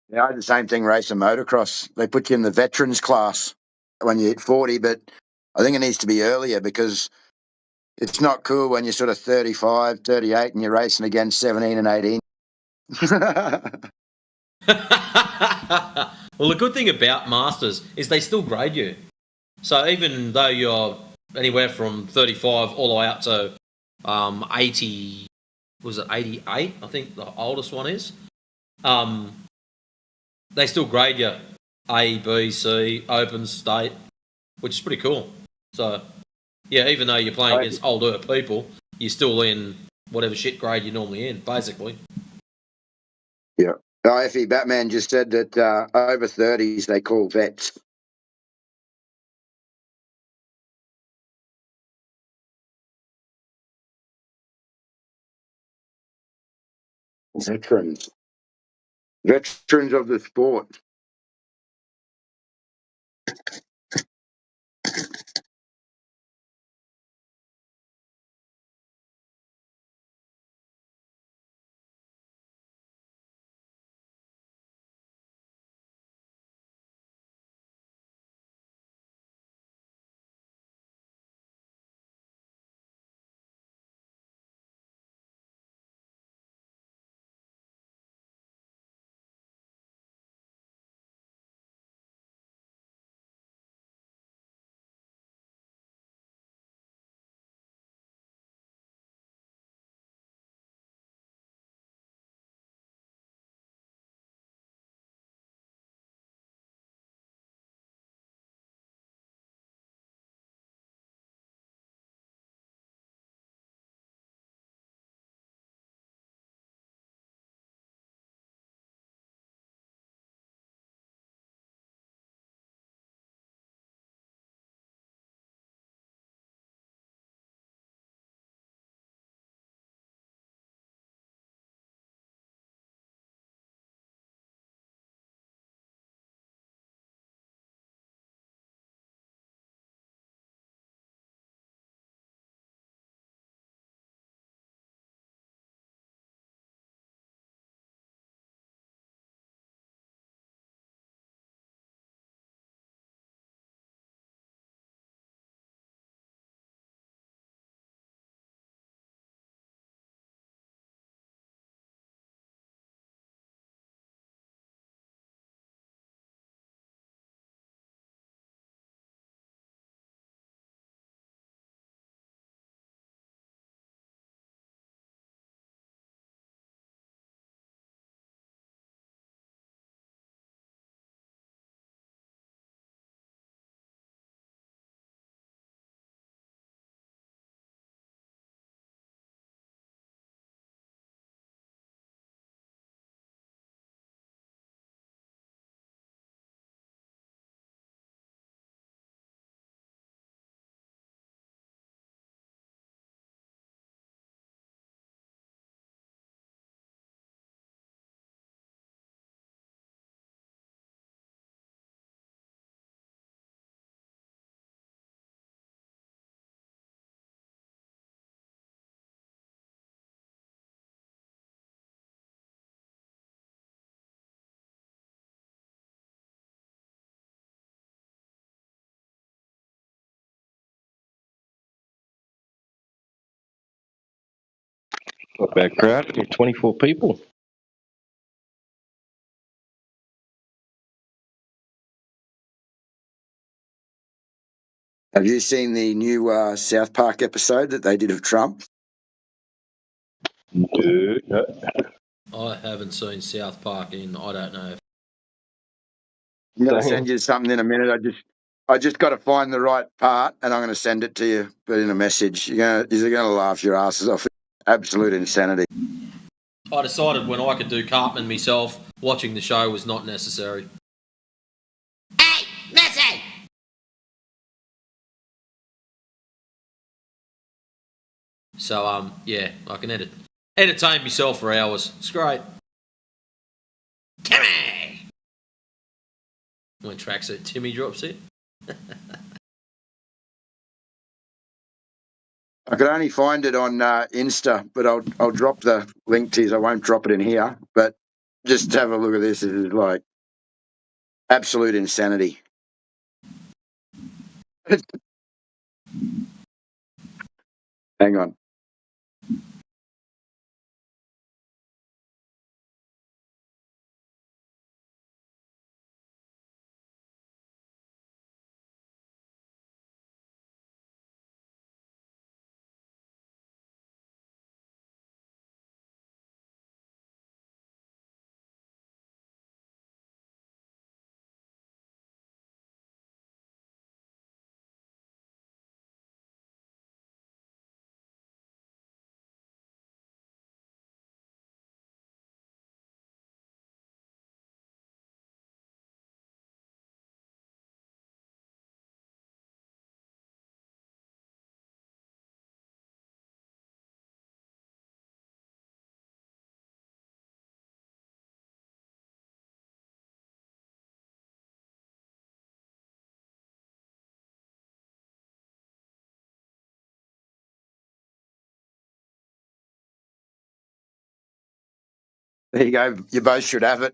Yeah, I did the same thing racing motocross. They put you in the veterans class when you hit 40, but I think it needs to be earlier because it's not cool when you're sort of 35, 38 and you're racing against 17 and 18. Well, the good thing about Masters is they still grade you. So even though you're anywhere from 35 all the way up to 80, was it 88? I think the oldest one is. They still grade you A, B, C, open, state, which is pretty cool. So, yeah, even though you're playing against older people, you're still in whatever shit grade you're normally in, basically. Yeah. IFE Batman just said that over 30s they call vets. Veterans. Veterans of the sport. Not bad crowd, 24 people. Have you seen the new South Park episode that they did of Trump? No. I haven't seen South Park in, I don't know. I'm going to send you something in a minute. I just got to find the right part, and I'm going to send it to you, but in a message. You're going to laugh your asses off. Absolute insanity. I decided when I could do Cartman myself, watching the show was not necessary. So yeah, I can entertain myself for hours. It's great. Timmy! When tracksuit Timmy drops it. I could only find it on Insta, but I'll drop the link to you. I won't drop it in here, but just have a look at this. It is like absolute insanity. Hang on. There you go. You both should have it.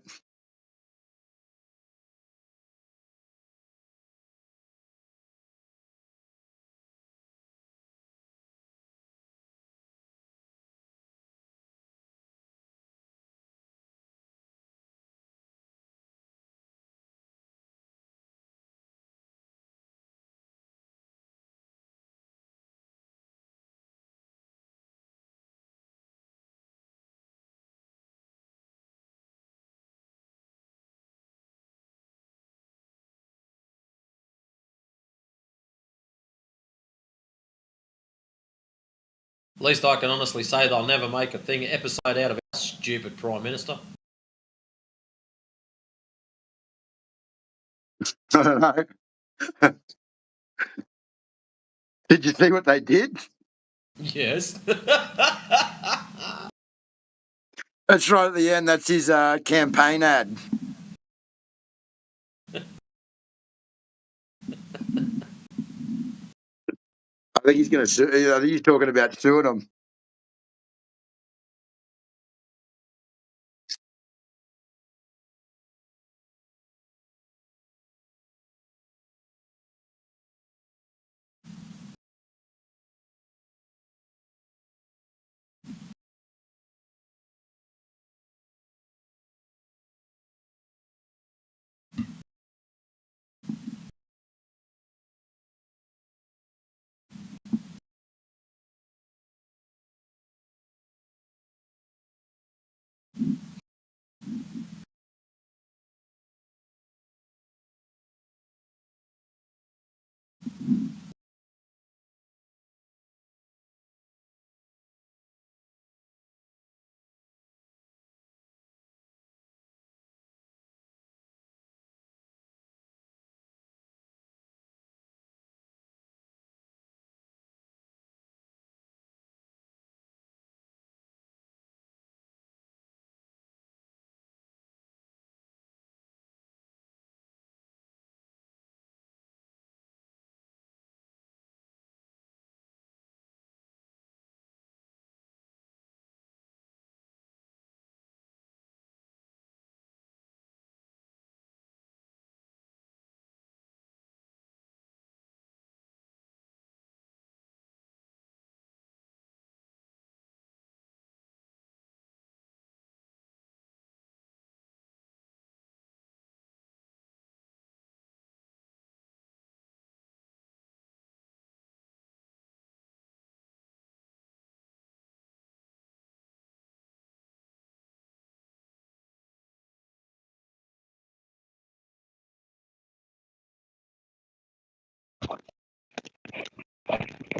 At least I can honestly say they'll never make a episode out of our stupid Prime Minister. I don't know. Did you see what they did? Yes. That's right at the end. That's his campaign ad. I think he's going to sue. I think he's talking about suing them.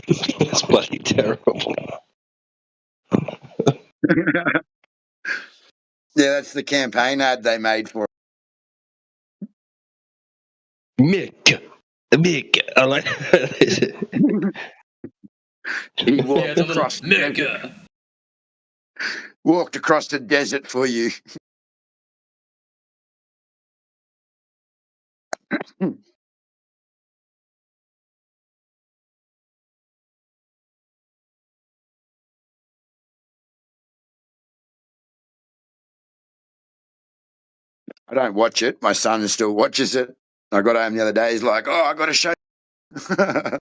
It's bloody terrible. Yeah, that's the campaign ad they made for it. Mick, I like He walked Yeah, the little across the desert. mega. Walked across the desert for you. I don't watch it. My son still watches it. I got home the other day. He's like, "Oh, I got to show you."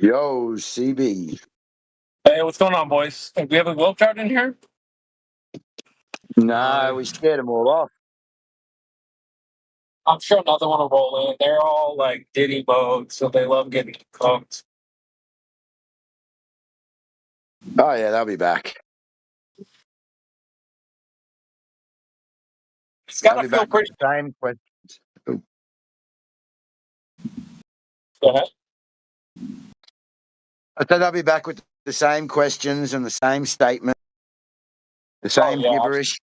Yo, CB. Hey, what's going on, boys? Hey, we have a globe chart in here? No, we scared them all off. I'm sure another one will roll in. They're all like Diddy mode, so they love getting cooked. Oh, yeah, they'll be back. It's got to feel pretty. Same questions. Oh. Go ahead. I said they'll be back with the same questions and the same statement, the same gibberish.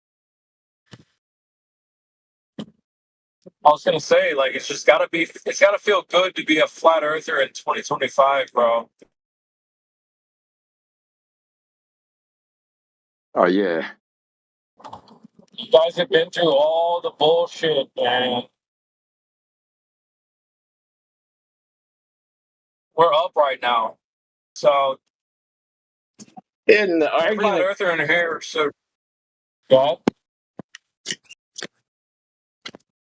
I was gonna say, like, it's gotta feel good to be a flat earther in 2025, bro. Oh, yeah. You guys have been through all the bullshit, man. We're up right now, so In the every flat argument, earther in here, so go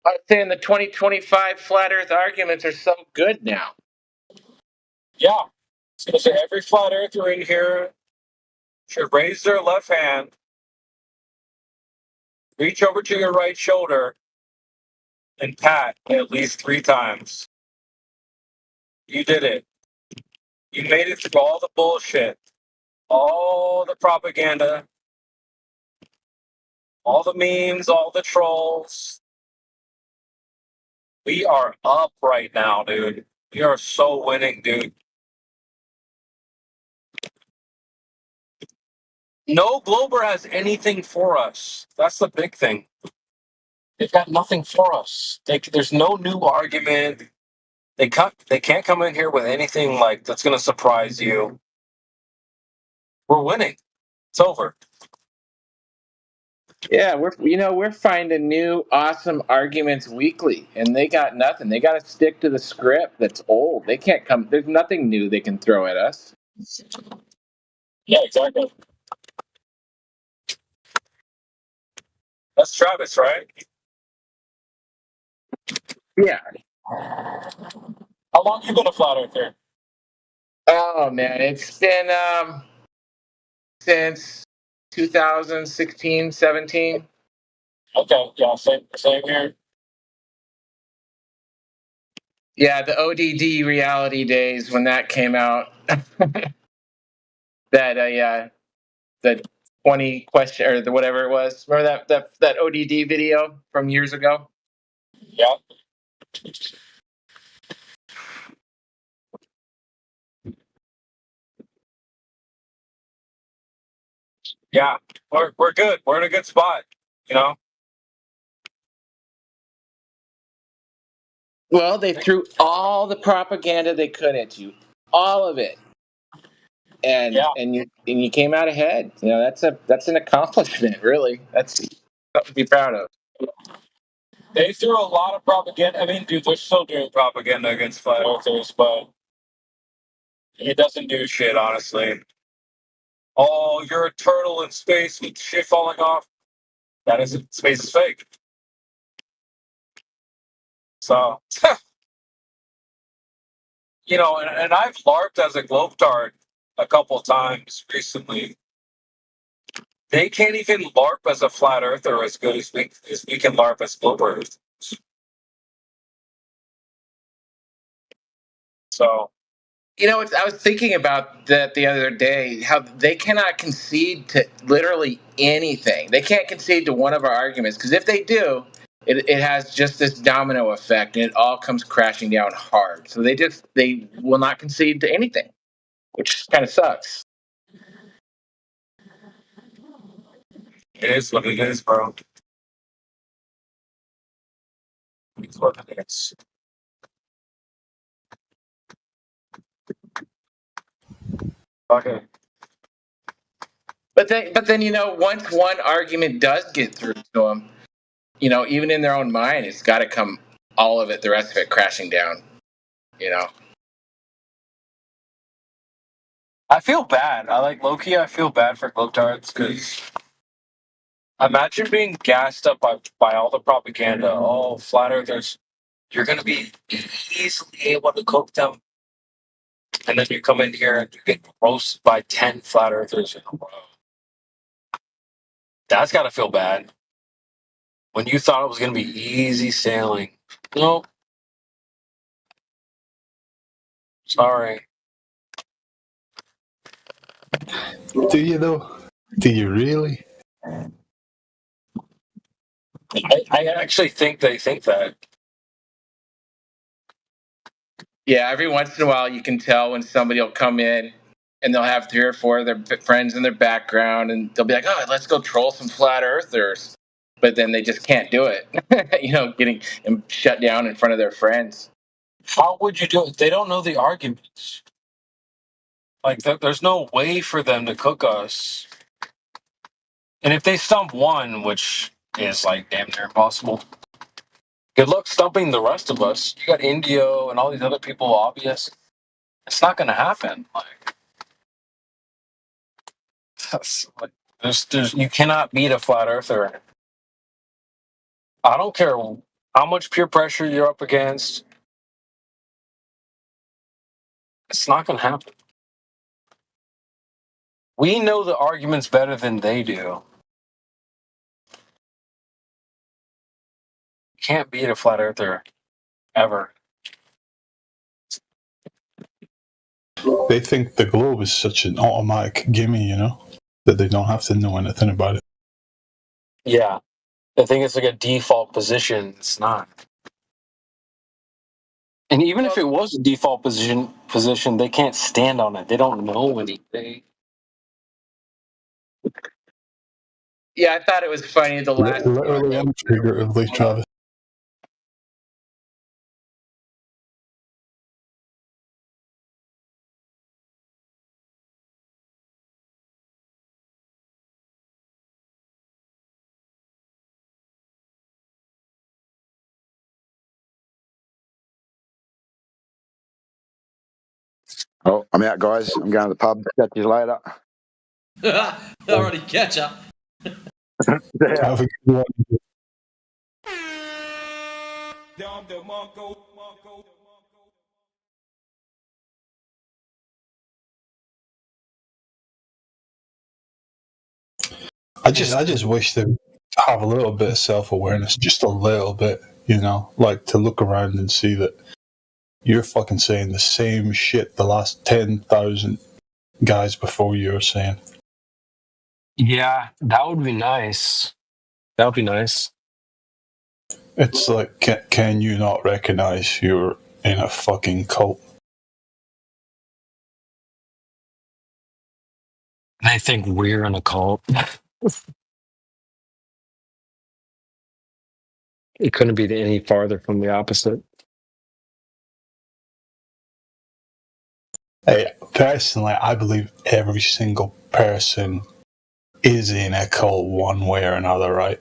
I was saying the 2025 flat Earth arguments are so good now. yeah. So every flat earther in here should raise their left hand, reach over to your right shoulder, and pat at least 3 times. You did it. You made it through all the bullshit, all the propaganda, all the memes, all the trolls. We are up right now, dude. We are so winning, dude. No Glober has anything for us. That's the big thing. They've got nothing for us. There's no new argument. They can't come in here with anything like that's going to surprise you. We're winning. It's over. Yeah, we're finding new awesome arguments weekly, and they got nothing. They got to stick to the script that's old. They can't come. There's nothing new they can throw at us. Yeah, exactly. That's Travis, right? Yeah. How long you been a flat earther? Oh man, it's been since 2016, 17. Okay, yeah, same here. Yeah, the ODD reality days when that came out. That the 20 question or the whatever it was. Remember that ODD video from years ago? Yeah. Yeah, we're good. We're in a good spot, you know? Well, they threw all the propaganda they could at you. All of it. And you came out ahead. You know, that's an accomplishment, really. That's something to be proud of. They threw a lot of propaganda. I mean, dude, they're still doing propaganda against flat earthers, but it doesn't do shit, honestly. Oh, you're a turtle in space with shit falling off. That isn't, space is fake. So, you know, and I've LARPed as a globetard a couple times recently. They can't even LARP as a flat earther as good as we can LARP as globers. So, you know, I was thinking about that the other day, how they cannot concede to literally anything. They can't concede to one of our arguments, because if they do, it has just this domino effect, and it all comes crashing down hard. So they will not concede to anything, which kind of sucks. it is what it is, bro. It's what it is. Okay. But then you know, once one argument does get through to them, you know, even in their own mind, it's got to come all of it, the rest of it, crashing down. You know. I feel bad. I feel bad for globetards because imagine being gassed up by all the propaganda. Oh, flat earthers, you're going to be easily able to cook them. And then you come in here and you get roasted by 10 flat earthers in a row. That's got to feel bad. When you thought it was going to be easy sailing. Nope. Sorry. Do you though? Do you really? I actually think they think that. Yeah, every once in a while you can tell when somebody will come in and they'll have 3 or 4 of their friends in their background and they'll be like, oh, let's go troll some flat earthers. But then they just can't do it, getting shut down in front of their friends. How would you do it? They don't know the arguments. Like, there's no way for them to cook us. And if they stump one, which is like damn near impossible, good luck stumping the rest of us. You got Indio and all these other people, obvious. It's not going to happen. There's you cannot beat a flat earther. I don't care how much peer pressure you're up against. It's not going to happen. We know the arguments better than they do. You can't beat a flat earther ever. They think the globe is such an automatic gimme, that they don't have to know anything about it. Yeah. I think it's like a default position. It's not. And even if it was a default position, they can't stand on it. They don't know anything. Yeah, I thought it was funny the last. Literally and figuratively, Travis. Oh, I'm out, guys. I'm going to the pub. Catch you later. Already catch up. Have a good one. I just wish they would have a little bit of self-awareness, just a little bit, like to look around and see that you're fucking saying the same shit the last 10,000 guys before you are saying. Yeah, that would be nice. That would be nice. It's like, can you not recognize you're in a fucking cult? They think we're in a cult. It couldn't be any farther from the opposite. Hey, personally, I believe every single person is in a cult one way or another, right?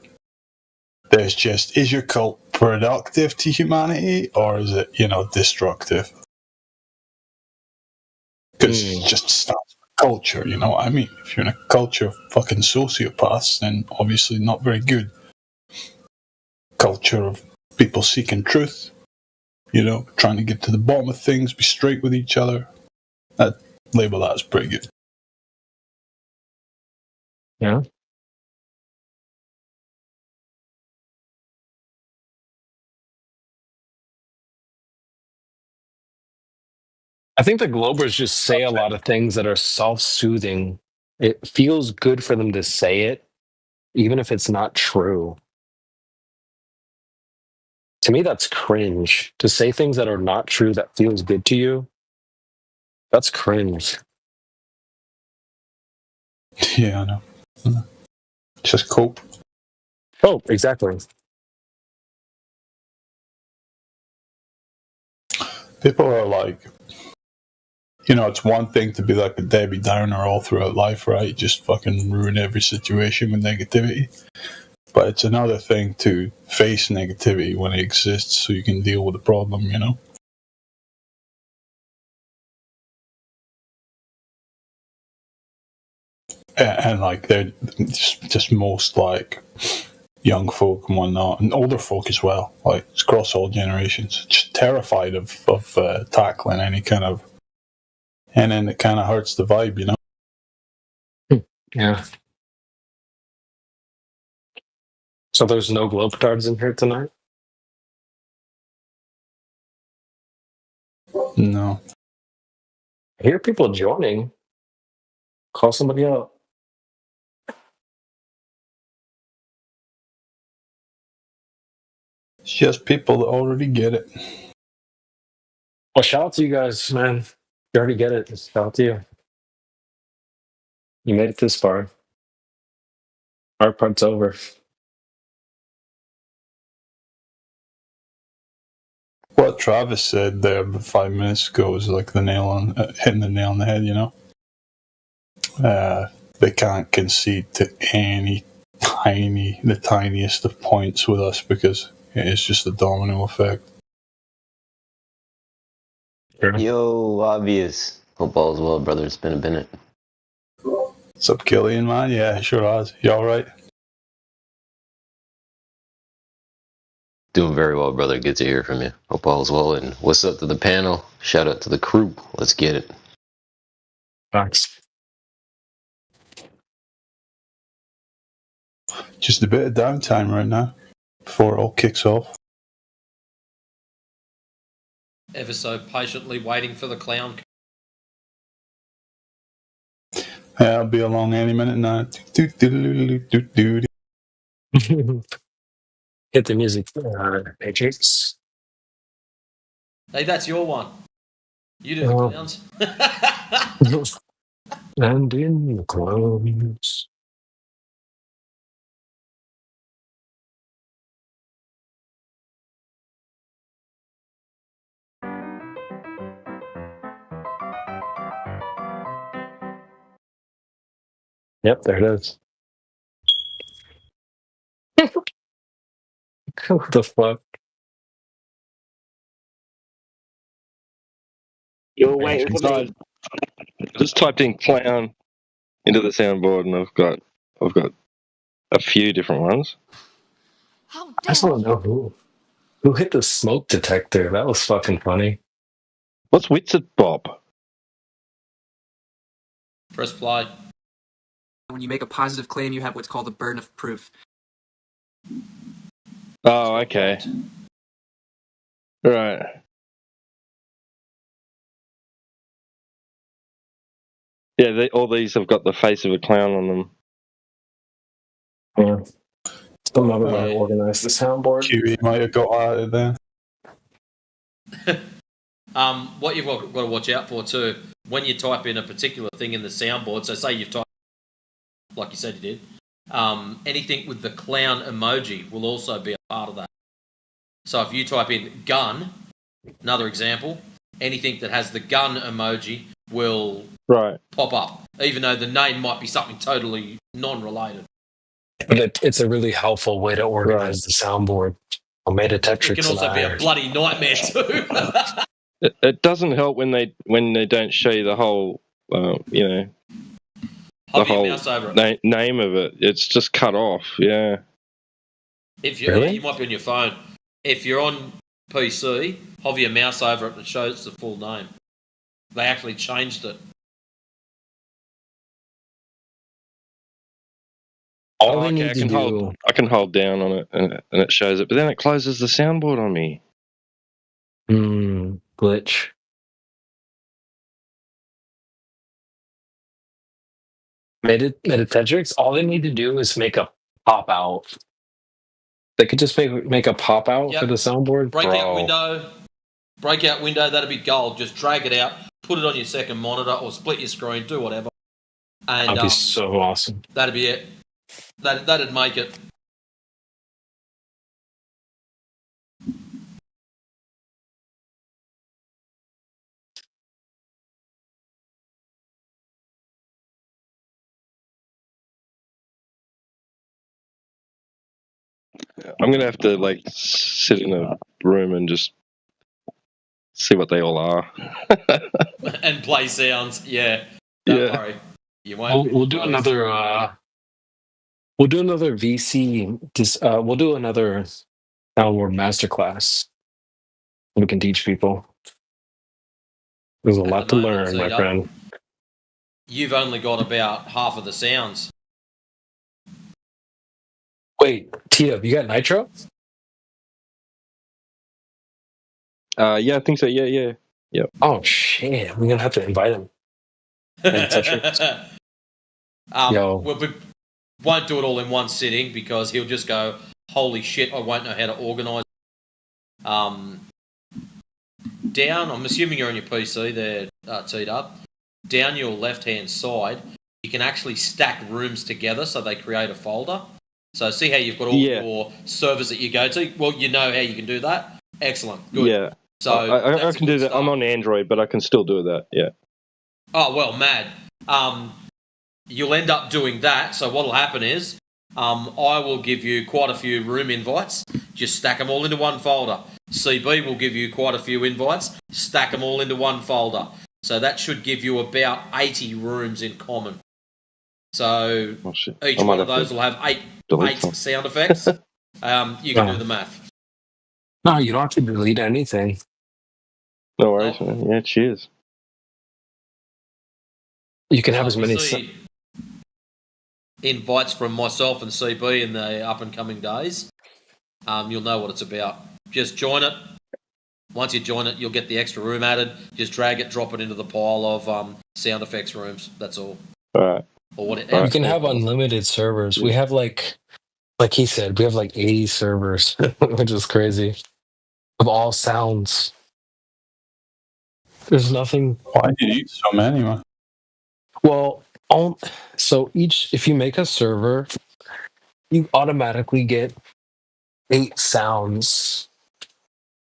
There's just, is your cult productive to humanity or is it, destructive? Because it just starts with culture, what I mean? If you're in a culture of fucking sociopaths, then obviously not very good. Culture of people seeking truth, trying to get to the bottom of things, be straight with each other. I'd label that as pretty good. Yeah. I think the Globers just say a lot of things that are self-soothing. It feels good for them to say it, even if it's not true. To me, that's cringe. To say things that are not true that feels good to you, that's cringe. Yeah, I know. Just cope. Oh, exactly. People are like, it's one thing to be like a Debbie Downer all throughout life, right? Just fucking ruin every situation with negativity. But it's another thing to face negativity when it exists so you can deal with the problem, And like, they're just most like young folk and whatnot, and older folk as well, like it's across all generations, just terrified of tackling any kind of and then it kind of hurts the vibe, you know. Yeah. So there's no globetrotters in here tonight? No. I hear people joining. Call somebody out. It's just people that already get it. Well, shout out to you guys, man. You already get it. Shout out to you. You made it this far. Our part's over. What Travis said there 5 minutes ago was like the nail on hitting the nail on the head. You know, they can't concede to the tiniest of points with us because it's just a domino effect. Yo, obvious. Hope all's well, brother. It's been a minute. What's up, Killian, man? Yeah, sure has. You all right? Doing very well, brother. Good to hear from you. Hope all's well. And what's up to the panel? Shout out to the crew. Let's get it. Thanks. Just a bit of downtime right now before it all kicks off. Ever so patiently waiting for the clown. Yeah, I'll be along any minute now. Hit the music, Matrix. Hey, that's your one. You do the clowns. And in the clowns. Yep, there it is. What the fuck? You're waiting for me. Just typed in clown into the soundboard, and I've got a few different ones. I just want to know who hit the smoke detector. That was fucking funny. What's Witsit Bob? Press play. When you make a positive claim, you have what's called a burden of proof. Oh, okay. Right. Yeah, all these have got the face of a clown on them. Yeah. Some other way to organize the soundboard. QE might have got out of there. What you've got to watch out for too, when you type in a particular thing in the soundboard, so say you've typed, like you said you did, anything with the clown emoji will also be a part of that. So if you type in gun, another example, anything that has the gun emoji will pop up, even though the name might be something totally non-related. But it's a really helpful way to organize the soundboard. I made a Tetrix. It can also be a bloody nightmare too. It doesn't help when they don't show you the whole, the whole name of it. It's just cut off. Yeah. If you you might be on your phone. If you're on PC, hover your mouse over it and it shows the full name. They actually changed it. I can hold down on it and it shows it, but then it closes the soundboard on me. Glitch. Metatetrix, all they need to do is make a pop out. They could just make a pop out for the soundboard. Breakout window, that'd be gold. Just drag it out, put it on your second monitor or split your screen, do whatever. And That'd be so awesome. That'd be it. That'd make it. I'm gonna have to sit in a room and just see what they all are. And play sounds. Yeah. Don't worry. You won't. We'll do another. We'll do another VC. We'll do another soundboard masterclass. We can teach people. There's a lot to learn, my friend. You've only got about half of the sounds. Wait, Tia, you got Nitro? Yeah, I think so. Yeah. Oh shit, we're gonna have to invite him. Yo. We won't do it all in one sitting because he'll just go, holy shit, I won't know how to organise. Down, I'm assuming you're on your PC there, teed up. Down your left-hand side, you can actually stack rooms together so they create a folder. So see how you've got all your servers that you go to? Well, you know how you can do that? Excellent. Good. Yeah. So I can do that. I'm on Android, but I can still do that. Yeah. Oh, well, mad. You'll end up doing that. So what'll happen is I will give you quite a few room invites. Just stack them all into one folder. CB will give you quite a few invites. Stack them all into one folder. So that should give you about 80 rooms in common. So each one of those will have eight sound effects. You can do the math. No, you don't have to delete anything. No worries, man. Yeah, cheers. You can have as many invites from myself and CB in the up and coming days. You'll know what it's about. Just join it. Once you join it, you'll get the extra room added. Just drag it, drop it into the pile of sound effects rooms. That's all. All right. Or whatever. You can have unlimited servers. We have like he said, we have like 80 servers, which is crazy. Of all sounds. There's nothing. Why do you need so many, man? Well, so if you make a server, you automatically get 8 sounds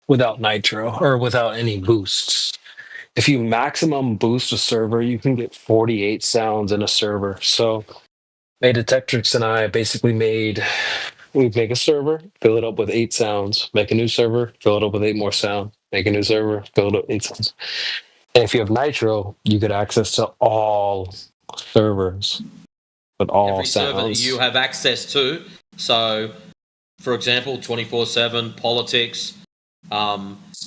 without Nitro or without any boosts. If you maximum boost a server, you can get 48 sounds in a server. So Detectrix and I basically we'd make a server, fill it up with 8 sounds, make a new server, fill it up with 8 more sound, make a new server, fill it up with 8 sounds. And if you have Nitro, you get access to all servers with all every sounds. server that you have access to. So, for example, 24/7, Politics,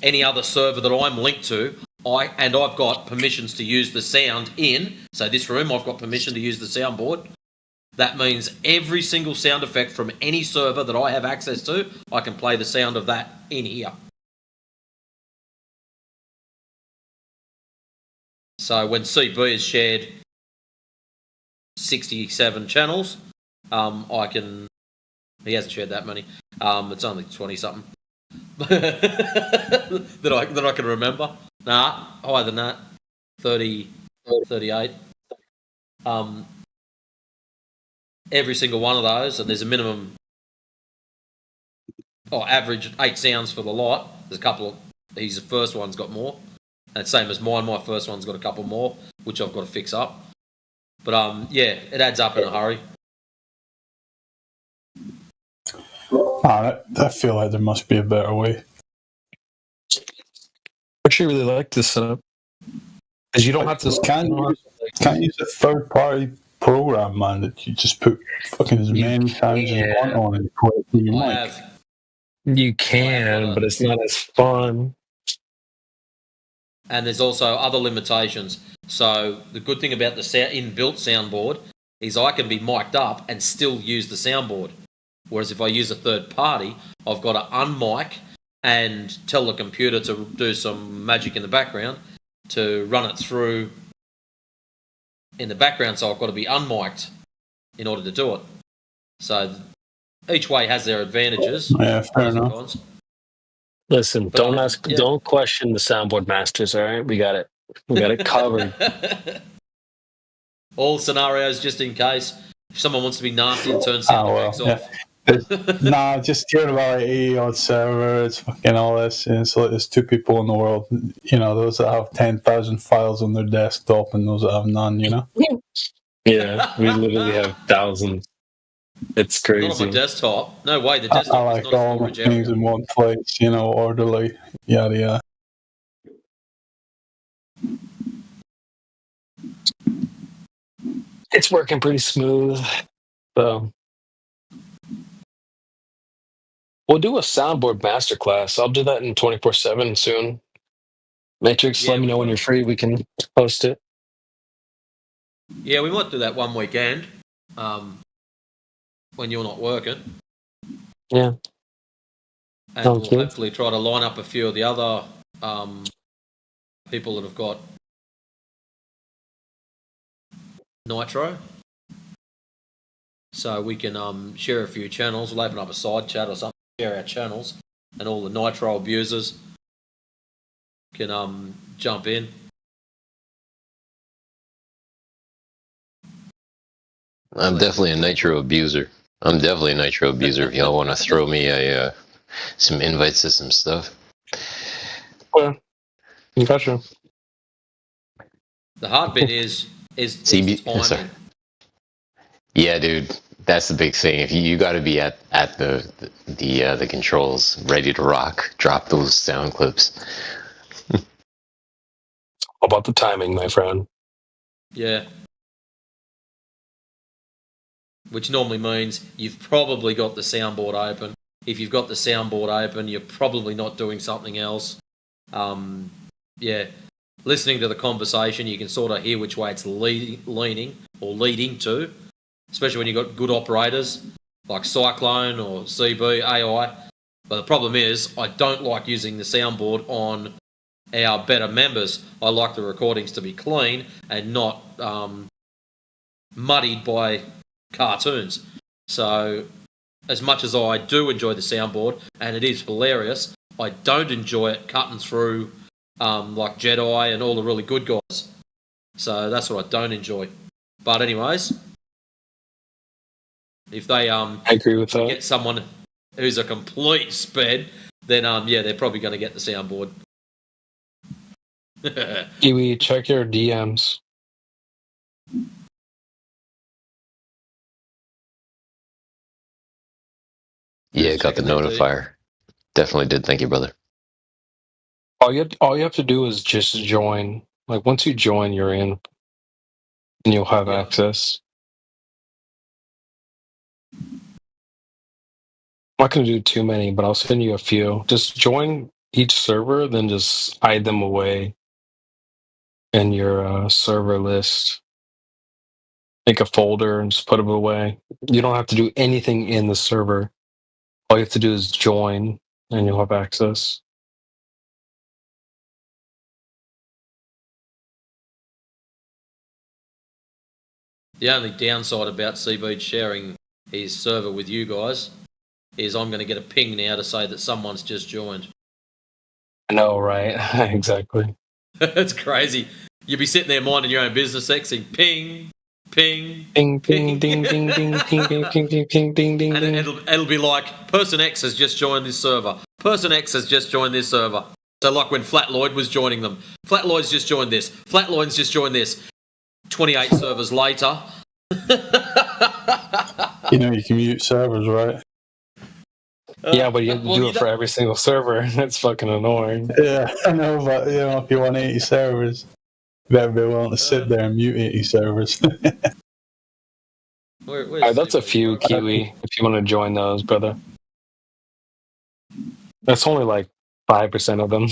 any other server that I'm linked to, I've got permissions to use the sound in. So this room, I've got permission to use the soundboard. That means every single sound effect from any server that I have access to, I can play the sound of that in here. So when CB has shared 67 channels, he hasn't shared that many. It's only 20 something that I can remember. Nah, higher than that. 30, 38. Every single one of those, and there's a minimum average 8 sounds for the lot. There's a couple of his first one's got more. And same as mine, my first one's got a couple more, which I've got to fix up. But it adds up in a hurry. I feel like there must be a better way. I actually really like this setup. Because you don't have to... Can't use a third-party program, man, that you just put fucking as many times as you want on and put it through your mic. You can, but it's not as fun. And there's also other limitations. So the good thing about the inbuilt soundboard is I can be mic'd up and still use the soundboard. Whereas if I use a third party, I've got to unmic and tell the computer to do some magic in the background to run it through in the background. So I've got to be unmic'd in order to do it. So each way has their advantages. Yeah, fair enough. Listen, don't question the soundboard masters, all right? We got it. We got it covered. All scenarios just in case. If someone wants to be nasty and turn sound effects off. Nah, just hearing about 80 odd servers, fucking all this. And so there's 2 people in the world, those that have 10,000 files on their desktop and those that have none, Yeah, we literally have thousands. It's crazy. Not on my desktop. No way, the desktop I like is not all a my storage area. things in one place, orderly, yada yada. It's working pretty smooth. So we'll do a soundboard masterclass. I'll do that in 24/7 soon. Matrix, Yeah, let me we know when will. you're free. We can post it. Yeah, we might do that one weekend when you're not working. Yeah. And Thank we'll you. hopefully try to line up a few of the other people that have got Nitro. So we can share a few channels. We'll open up a side chat or something, share our channels, and all the Nitro abusers can jump in. I'm definitely a Nitro abuser. If y'all want to throw me some invites to some stuff. Well, gotcha. The hard bit is timing. Sorry. Yeah, dude, that's the big thing. If you got to be at the controls, ready to rock, drop those sound clips. All about the timing, my friend. Yeah. Which normally means you've probably got the soundboard open. If you've got the soundboard open, you're probably not doing something else. Yeah. Listening to the conversation, you can sort of hear which way it's leaning or leading to, especially when you've got good operators like Cyclone or CB, AI. But the problem is, I don't like using the soundboard on our better members. I like the recordings to be clean and not muddied by cartoons. So, as much as I do enjoy the soundboard, and it is hilarious, I don't enjoy it cutting through like Jedi and all the really good guys. So that's what I don't enjoy. But anyways, if they I agree with that. get someone who's a complete sped, then yeah, they're probably going to get the soundboard. Kiwi, check your DMs. Yeah, got the notifier. Definitely did. Thank you, brother. All you have to do is just join. Like once you join, you're in, and you'll have access. I'm not going to do too many, but I'll send you a few. Just join each server, then just hide them away in your server list. Make a folder and just put them away. You don't have to do anything in the server. All you have to do is join, and you'll have access. The only downside about CB sharing his server with you guys is I'm going to get a ping now to say that someone's just joined. I know, right? Exactly. That's crazy. You'll be sitting there minding your own business, sexing ping, ping, ping, ping, ding, ding, ding, ping, ping, ping, ping, ping, ding, ding, and ding. it'll be like person X has just joined this server. Person X has just joined this server. So like when Flat Lloyd was joining them, Flat Lloyd's just joined this. Flat Lloyd's just joined this. 28 servers later. You know you can mute servers, right? Yeah, but you have to do it for every single server. That's fucking annoying. Yeah, I know, but you know, if you want 80 servers, you better be willing to sit there and mute 80 servers. That's a few, Kiwi, if you want to join those, brother. That's only like 5% of them.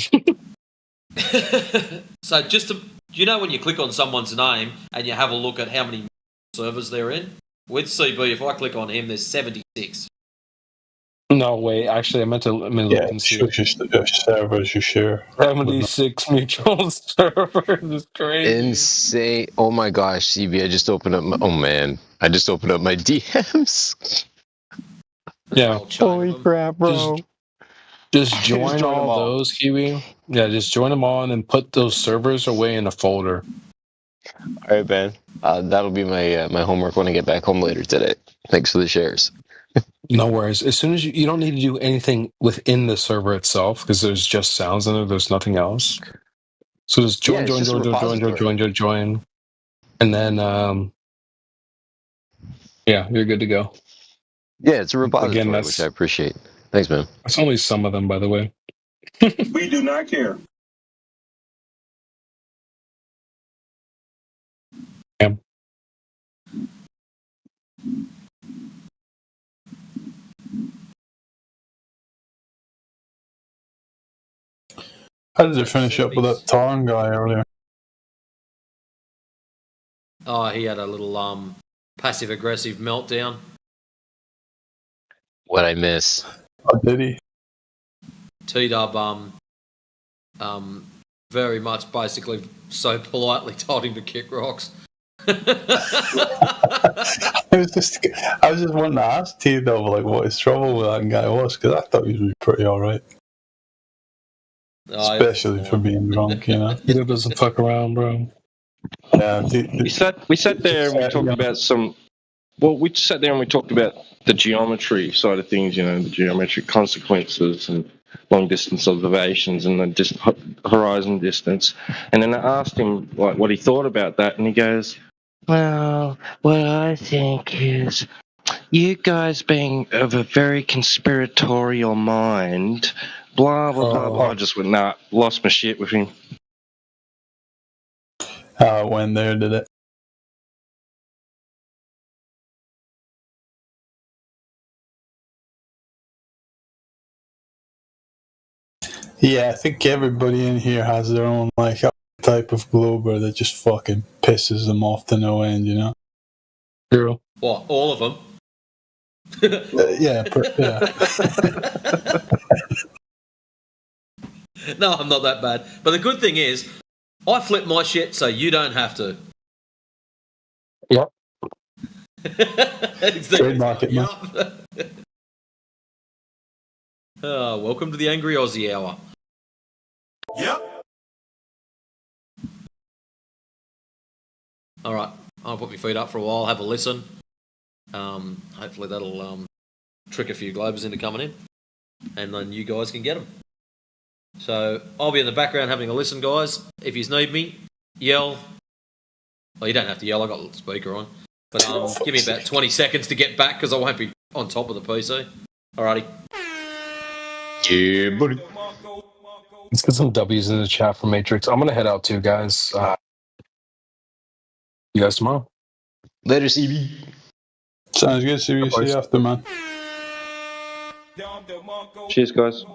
So just to, you know when you click on someone's name and you have a look at how many servers they're in? With CB, if I click on him, there's 76. No, wait. Actually, I meant to look and see. Servers you share. 76 mutual servers is crazy. Insane. Oh my gosh, CB, I just opened up I just opened up my DMs. Yeah. Holy crap, bro. Just join join all them all. those, Kiwi. Yeah, just join them all and then put those servers away in a folder. All right, man. That'll be my my homework when I get back home later today. Thanks for the shares. No worries. As soon as you don't need to do anything within the server itself because there's just sounds in it. There's nothing else. So just join, Yeah, it's just a repository. join. And then, yeah, you're good to go. Yeah, it's a repository, Again, which I appreciate. Thanks, man. That's only some of them, by the way. We do not care. Yeah. How did it finish up with that Tarn guy earlier? Oh, he had a little passive aggressive meltdown. What I miss? Oh, did he? T-Dub very much basically so politely told him to kick rocks. I was just wanting to ask T-Dub like what his trouble with that guy was, because I thought he was pretty alright. Oh, Especially for being drunk, you know. He doesn't fuck around, bro. Yeah, We sat there and we talked about some. Well, we sat there and we talked about the geometry side of things, you know, the geometric consequences and long distance observations and the horizon distance. And then I asked him like what he thought about that, and he goes, "Well, what I think is you guys being of a very conspiratorial mind, blah blah blah blah." I just went, nah, lost my shit with him. How it went there, did it? Yeah, I think everybody in here has their own like type of glober that just fucking pisses them off to no end, you know? True. What, all of them? Yeah. No, I'm not that bad. But the good thing is, I flip my shit so you don't have to. Yep. Trademark it, man. Welcome to the Angry Aussie Hour. Yep. All right, I'll put my feet up for a while, have a listen. Hopefully that'll trick a few globers into coming in, and then you guys can get them. So I'll be in the background having a listen, guys. If you need me, yell. Well, you don't have to yell. I got the speaker on, but give me about 20 seconds to get back because I won't be on top of the PC. Alrighty. Yeah, buddy. Let's get some W's in the chat for Matrix. I'm gonna head out too, guys. You guys tomorrow. Later, CB. Sounds good. See you after, man. Cheers, guys.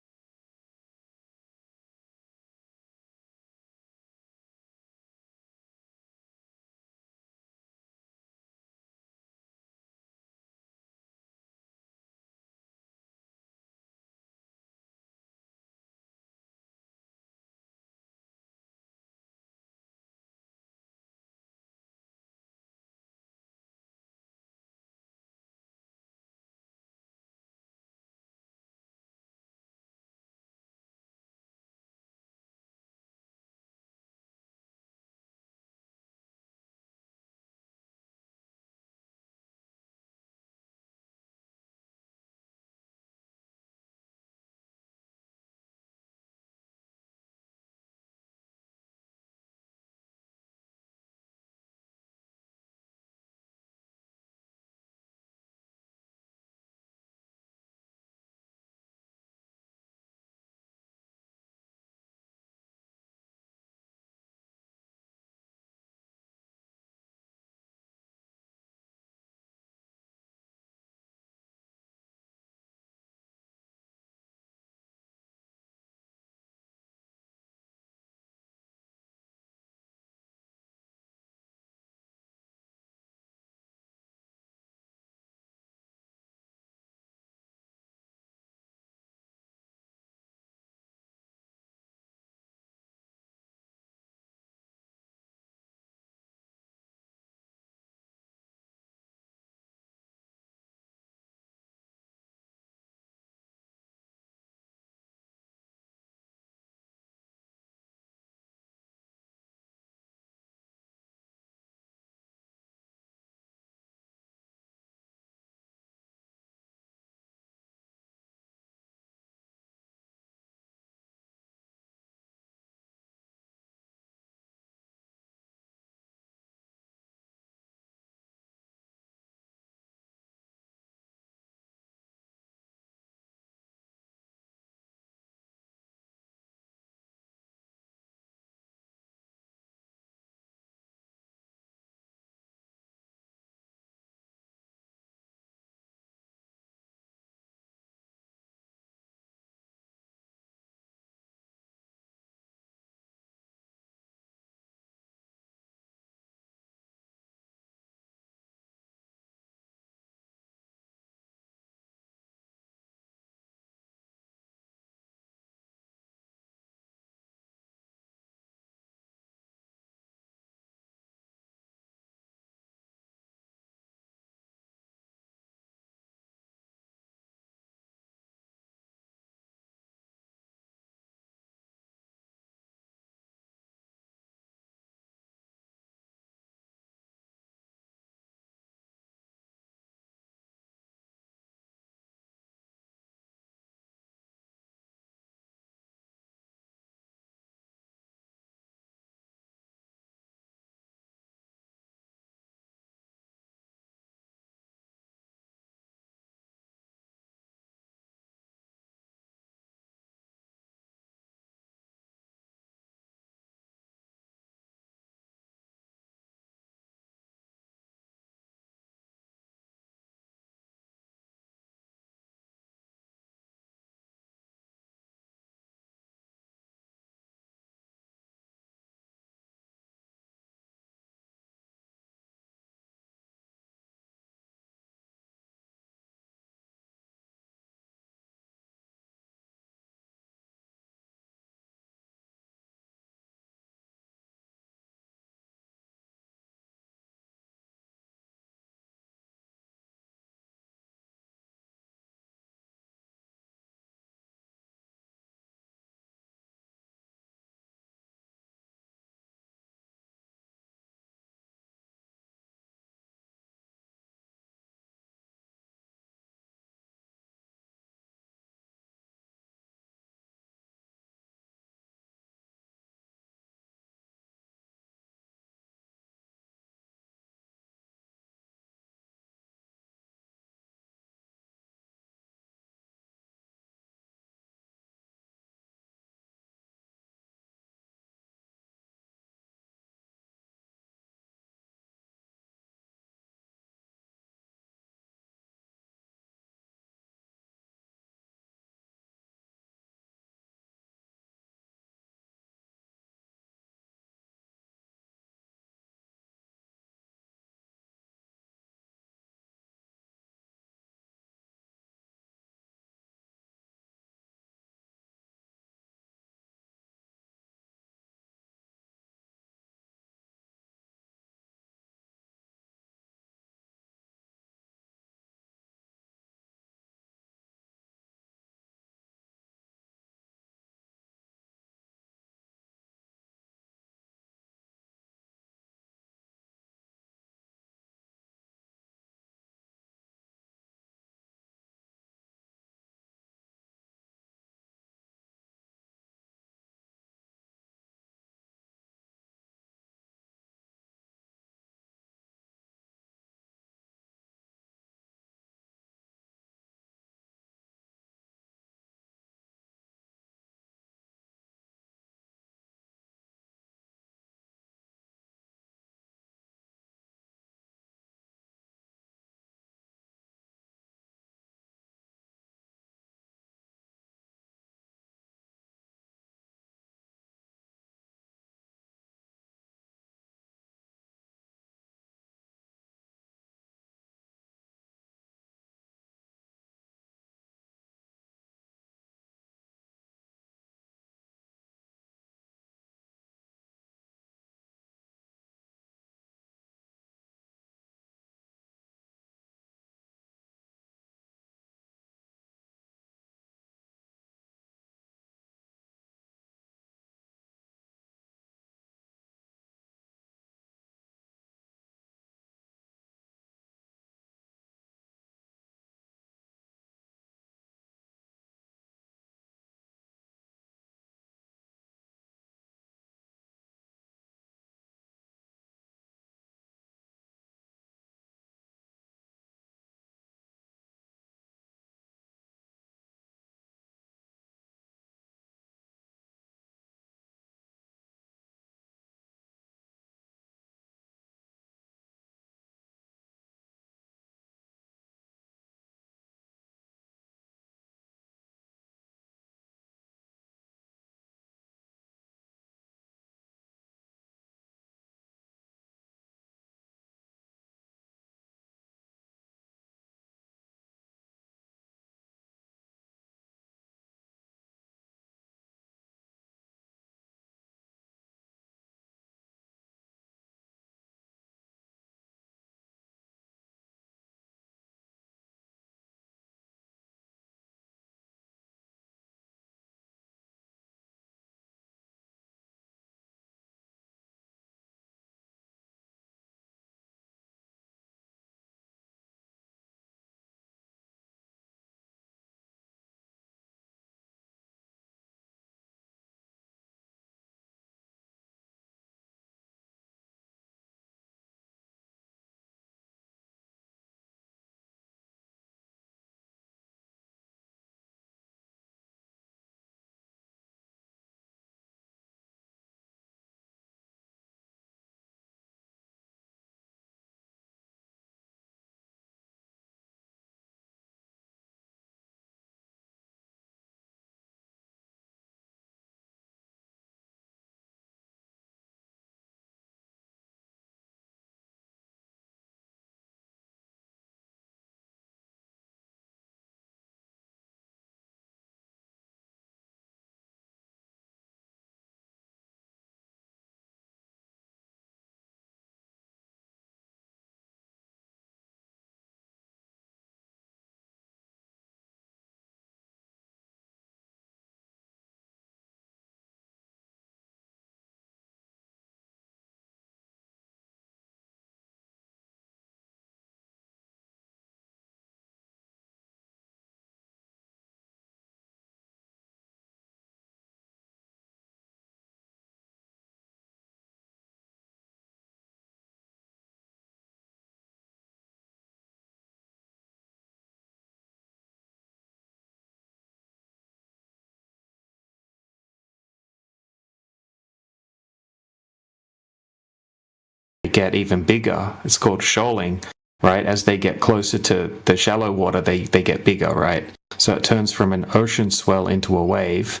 get even bigger. It's called shoaling, right? As they get closer to the shallow water, they get bigger, right? So it turns from an ocean swell into a wave.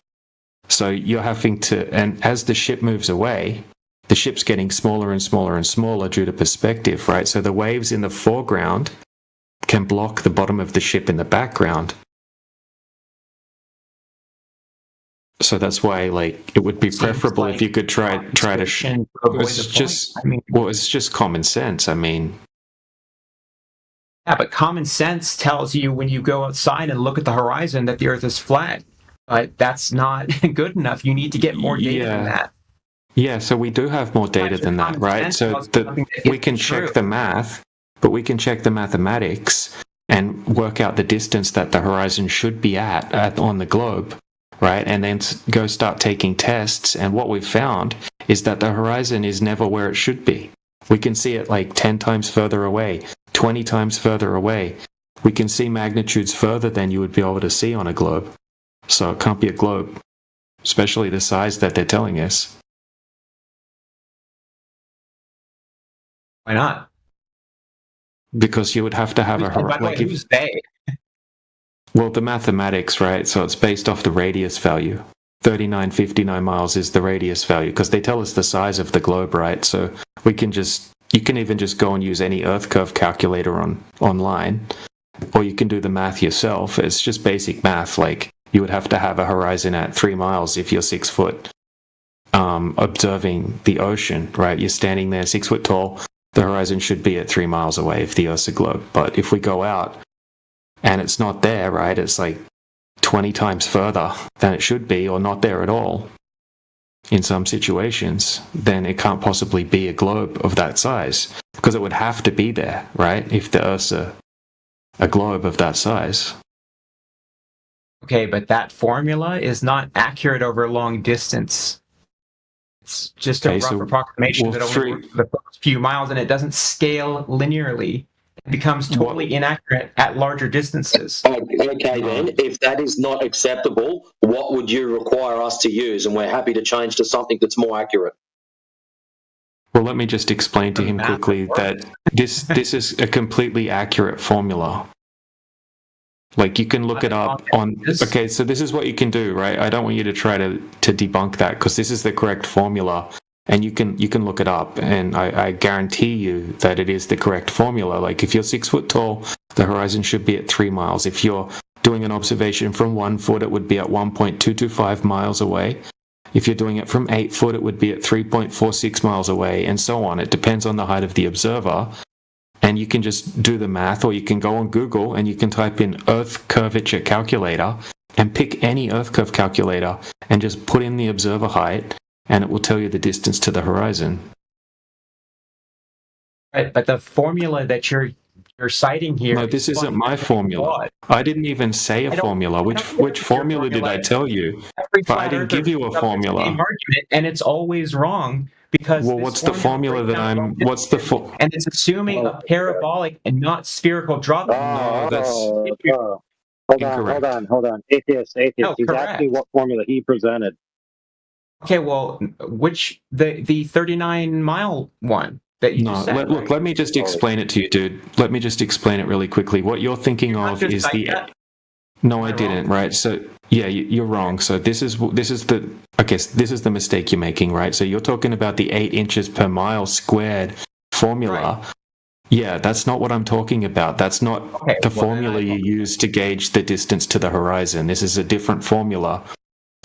So you're having to, and as the ship moves away, the ship's getting smaller and smaller and smaller due to perspective, right? So the waves in the foreground can block the bottom of the ship in the background. So that's why, like, it would be preferable if you could try to. It's just common sense. I mean, Yeah, but common sense tells you when you go outside and look at the horizon that the Earth is flat. But that's not good enough. You need to get more data than that. Yeah, so we do have more data than that, right? So we can check the math, but we can check the mathematics and work out the distance that the horizon should be at on the globe, right? And then go start taking tests. And what we've found is that the horizon is never where it should be. We can see it like 10 times further away, 20 times further away. We can see magnitudes further than you would be able to see on a globe. So it can't be a globe, especially the size that they're telling us. Why not? Because you would have to have who's they? Well, the mathematics, right? So it's based off the radius value. 3959 miles is the radius value because they tell us the size of the globe, right? So you can even just go and use any Earth curve calculator online, or you can do the math yourself. It's just basic math. Like, you would have to have a horizon at 3 miles if you're 6 foot, observing the ocean, right? You're standing there 6 foot tall. The horizon should be at 3 miles away if the Earth's a globe. But if we go out and it's not there, right? It's like 20 times further than it should be, or not there at all in some situations, then it can't possibly be a globe of that size, because it would have to be there, right? If the Earth's a globe of that size. Okay, but that formula is not accurate over long distance. It's just a rough approximation that only works for the first few miles, and it doesn't scale linearly. It becomes totally inaccurate at larger distances. Okay, then, if that is not acceptable, what would you require us to use? And we're happy to change to something that's more accurate. Well, let me just explain to him quickly that this is a completely accurate formula. Like, you can look it up on... Okay, so this is what you can do, right? I don't want you to try to debunk that, because this is the correct formula, and you can look it up, and I guarantee you that it is the correct formula. Like, if you're 6 foot tall, the horizon should be at 3 miles. If you're doing an observation from 1 foot, it would be at 1.225 miles away. If you're doing it from 8 foot, it would be at 3.46 miles away, and so on. It depends on the height of the observer. And you can just do the math, or you can go on Google and you can type in Earth curvature calculator and pick any Earth curve calculator and just put in the observer height, and it will tell you the distance to the horizon. Right, but the formula that you're citing here... No, this isn't my formula. I didn't even say a formula. Which formula did I tell you? But I didn't give you a formula. Argument, and it's always wrong. Because what's the formula that I'm... What's the... And it's assuming a parabolic and not spherical drop. No, that's... Hold on. Atheist. No, He's asking what formula he presented. Okay, well, the 39-mile one that you just said. Look, let me just explain it to you, dude. Let me just explain it really quickly. What you're thinking of is the... No, I didn't, right? So, yeah, you're wrong. So this is the mistake you're making, right? So you're talking about the 8 inches per mile squared formula. Right. Yeah, that's not what I'm talking about. That's not the formula you use to gauge the distance to the horizon. This is a different formula.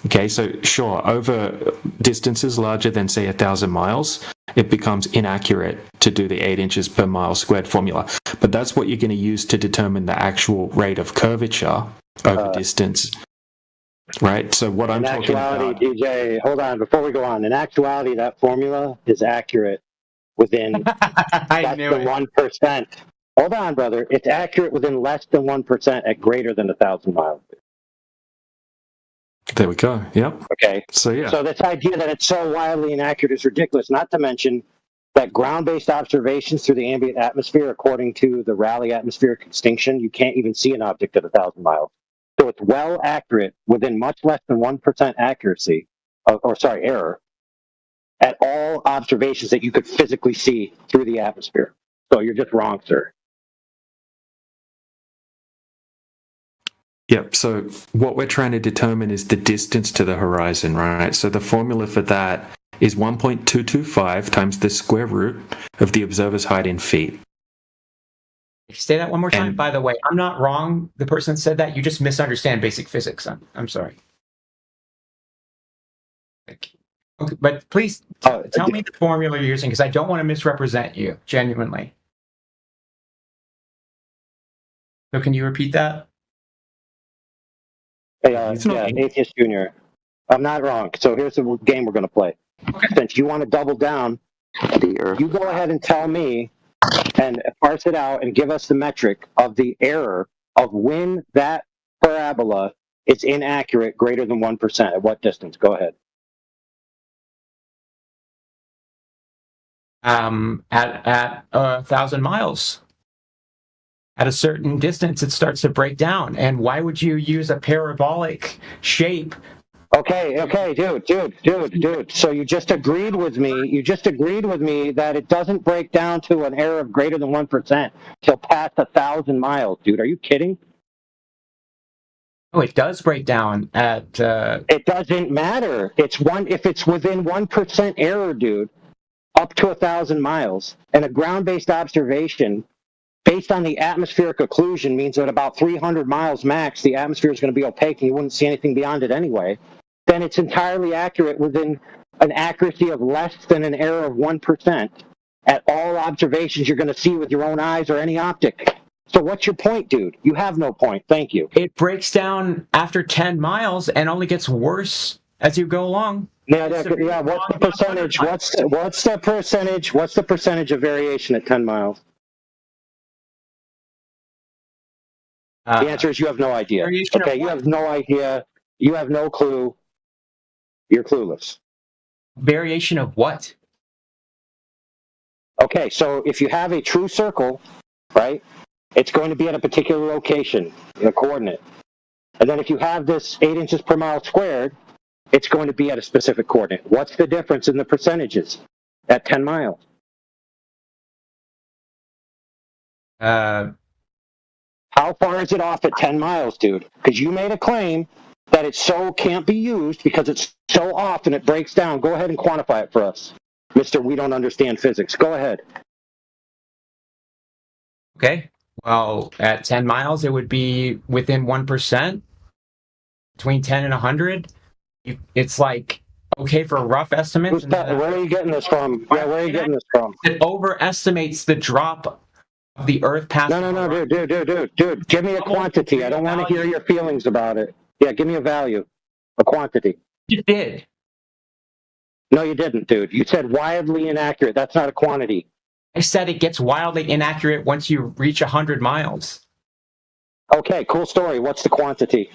Okay, so sure, over distances larger than, say, 1,000 miles, it becomes inaccurate to do the 8 inches per mile squared formula. But that's what you're going to use to determine the actual rate of curvature over distance. Right? So what I'm talking about... In actuality, DJ, hold on, before we go on. In actuality, that formula is accurate within less than 1%. Hold on, brother. It's accurate within less than 1% at greater than 1,000 miles. There we go. Yep. Okay. So, yeah. So this idea that it's so wildly inaccurate is ridiculous, not to mention that ground-based observations through the ambient atmosphere, according to the Rayleigh atmospheric extinction, you can't even see an object at 1,000 miles. So it's well accurate within much less than 1% accuracy, error. at all observations that you could physically see through the atmosphere. So you're just wrong, sir. Yep, so what we're trying to determine is the distance to the horizon, right? So the formula for that is 1.225 times the square root of the observer's height in feet. Say that one more time. By the way, I'm not wrong. The person said that. You just misunderstand basic physics. I'm sorry. Okay, but please tell me the formula you're using, because I don't want to misrepresent you, genuinely. So can you repeat that? Hey, Atheist Junior, I'm not wrong. So here's the game we're going to play. Okay. Since you want to double down, you go ahead and tell me and parse it out and give us the metric of the error of when that parabola is inaccurate greater than 1%. At what distance? Go ahead. At 1,000 miles. At a certain distance, it starts to break down. And why would you use a parabolic shape? Okay, dude. So you just agreed with me. You just agreed with me that it doesn't break down to an error of greater than 1% till past 1,000 miles, dude. Are you kidding? Oh, it does break down at. It doesn't matter. If it's within 1% error, dude, up to 1,000 miles, and a ground-based observation based on the atmospheric occlusion means that about 300 miles max, the atmosphere is going to be opaque and you wouldn't see anything beyond it anyway, then it's entirely accurate within an accuracy of less than an error of 1% at all observations you're going to see with your own eyes or any optic. So what's your point, dude? You have no point. Thank you. It breaks down after 10 miles and only gets worse as you go along. Yeah. What's the percentage? What's the percentage? What's the percentage of variation at 10 miles? The answer is you have no idea. Okay, you have no idea. You have no clue. You're clueless. Variation of what? Okay, so if you have a true circle, right, it's going to be at a particular location, a coordinate. And then if you have this 8 inches per mile squared, it's going to be at a specific coordinate. What's the difference in the percentages at 10 miles? How far is it off at 10 miles, dude? Because you made a claim that it so can't be used because it's so off and it breaks down. Go ahead and quantify it for us. Mr. We don't understand physics. Go ahead. Okay. Well, at 10 miles, it would be within 1%, between 10 and 100. It's like, okay, for rough estimates. Where are you getting this from? Yeah, where are you getting this from? It overestimates the drop of the Earth past. No, dude. Give me a quantity. I don't want to hear your feelings about it. Yeah, give me a value, a quantity. You did. No, you didn't, dude. You said wildly inaccurate. That's not a quantity. I said it gets wildly inaccurate once you reach 100 miles. Okay, cool story. What's the quantity?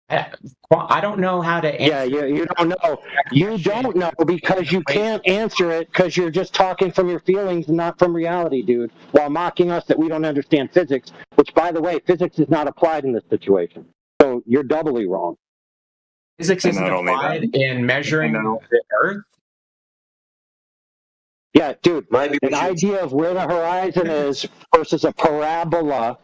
I don't know how to answer. Yeah, you don't know. You don't know because you can't answer it because you're just talking from your feelings and not from reality, dude, while mocking us that we don't understand physics, which, by the way, physics is not applied in this situation. So you're doubly wrong. Physics isn't applied in measuring the Earth? Yeah, dude, an idea of where the horizon is versus a parabola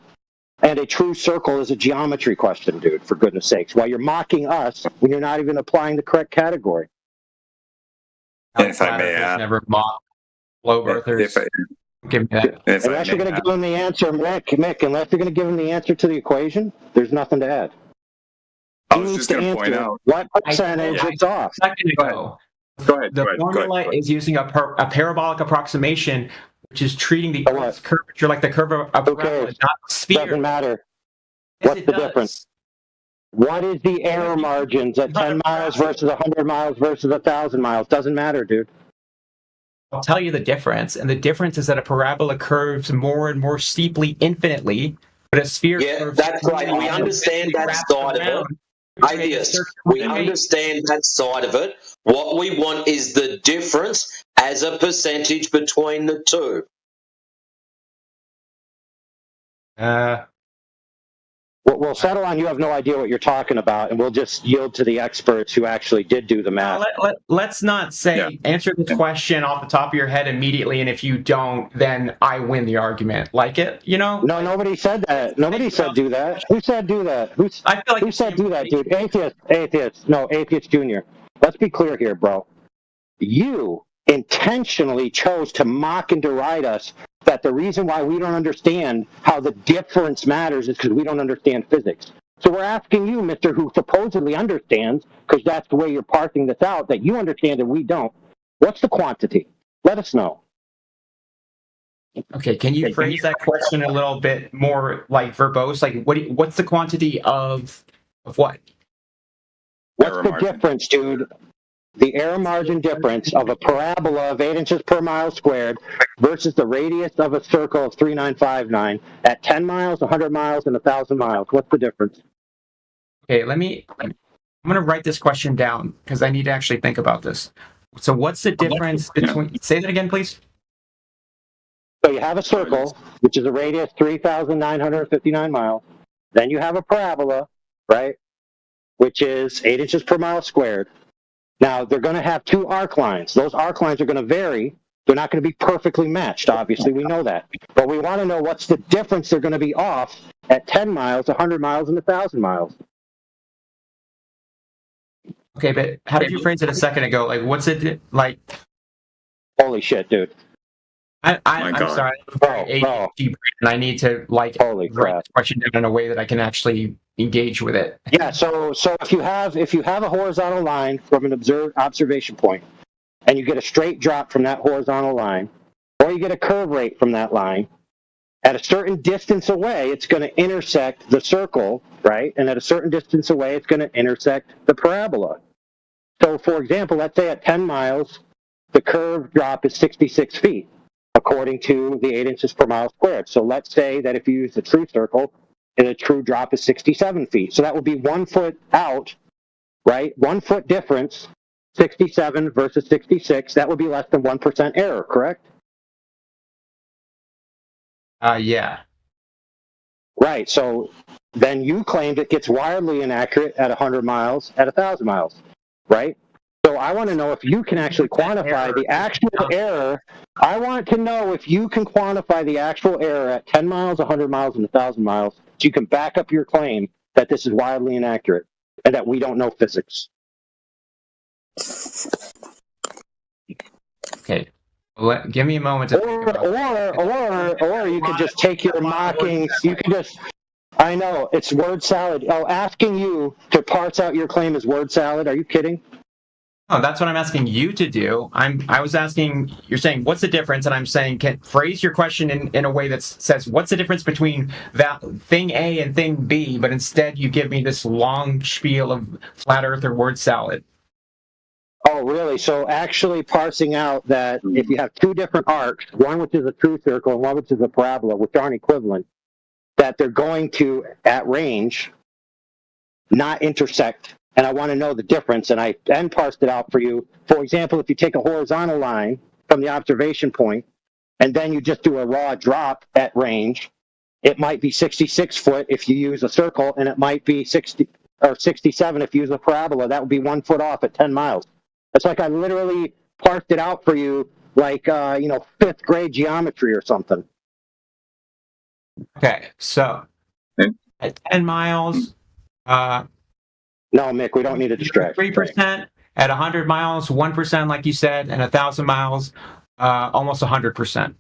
and a true circle is a geometry question, dude, for goodness sakes. While you're mocking us when you're not even applying the correct category. If I may never mock globe earthers. Give me that. Unless you're going to give him the answer, Mick, unless you're going to give him the answer to the equation, there's nothing to add. I was just going to point out what percentage it's off. Go ahead. The formula is using a parabolic approximation, which is treating the Earth's curvature like the curve of a parabola, not a sphere. Doesn't matter. What's the difference? What is the error margins at 10 miles versus 100 miles versus 1,000 miles? Doesn't matter, dude. I'll tell you the difference, and the difference is that a parabola curves more and more steeply infinitely, but a sphere curves... Yeah, that's right. We understand that side of it. Atheist, we understand that side of it. What we want is the difference as a percentage between the two. we'll settle on you have no idea what you're talking about, and we'll just yield to the experts who actually did do the math. Let's not say answer this question off the top of your head immediately, and if you don't, then I win the argument. Like it, you know? No, nobody said that. Nobody said do that. Who said do that? Who said do that, dude? Atheist. No, Atheist Junior. Let's be clear here, bro. You intentionally chose to mock and deride us that the reason why we don't understand how the difference matters is because we don't understand physics. So we're asking you, Mr. Who supposedly understands, because that's the way you're parsing this out, that you understand and we don't. What's the quantity? Let us know. Okay, can you phrase that question a little bit more like verbose? Like, what's the quantity of what? What's the difference, dude? The error margin difference of a parabola of 8 inches per mile squared versus the radius of a circle of 3959 at 10 miles, 100 miles, and 1,000 miles. What's the difference? Okay, I'm going to write this question down because I need to actually think about this. So what's the difference between, say that again, please? So you have a circle, which is a radius 3,959 miles. Then you have a parabola, right, which is 8 inches per mile squared. Now, they're going to have two arc lines. Those arc lines are going to vary. They're not going to be perfectly matched, obviously. We know that. But we want to know what's the difference they're going to be off at 10 miles, 100 miles, and 1,000 miles. Okay, but how did you phrase it a second ago? Like, what's it like? Holy shit, dude. I'm sorry. And I need to write this question down in a way that I can actually engage with it. Yeah. So if you have a horizontal line from an observation point, and you get a straight drop from that horizontal line, or you get a curve rate from that line, at a certain distance away, it's going to intersect the circle, right? And at a certain distance away, it's going to intersect the parabola. So, for example, let's say at 10 miles, the curve drop is 66 feet, according to the 8 inches per mile squared. So let's say that if you use the true circle, the true drop is 67 feet. So that would be 1 foot out, right? 1 foot difference, 67 versus 66. That would be less than 1% error, correct? Yeah. Right. So then you claimed it gets wildly inaccurate at 100 miles, at 1,000 miles, right? So I want to know if you can actually quantify the actual error. I want to know if you can quantify the actual error at 10 miles, 100 miles, and 1,000 miles, so you can back up your claim that this is wildly inaccurate and that we don't know physics. Okay. Give me a moment to think about it. Or you could just take your mockings. You could just, I know, it's word salad. Oh, asking you to parse out your claim is word salad. Are you kidding? No, that's what I'm asking you to do. I was asking, you're saying, what's the difference? And I'm saying, phrase your question in a way that says, what's the difference between that thing A and thing B? But instead, you give me this long spiel of flat earth or word salad. Oh, really? So actually parsing out that if you have two different arcs, one which is a true circle and one which is a parabola, which aren't equivalent, that they're going to, at range, not intersect. And I want to know the difference, and I then parsed it out for you. For example, if you take a horizontal line from the observation point, and then you just do a raw drop at range, it might be 66 foot if you use a circle, and it might be 60 or 67 if you use a parabola. That would be 1 foot off at 10 miles. It's like I literally parsed it out for you like, 5th grade geometry or something. Okay, so at 10 miles... No, Mick, we don't need to distract. 3%, at 100 miles, 1%, like you said, and 1,000 miles, almost 100%.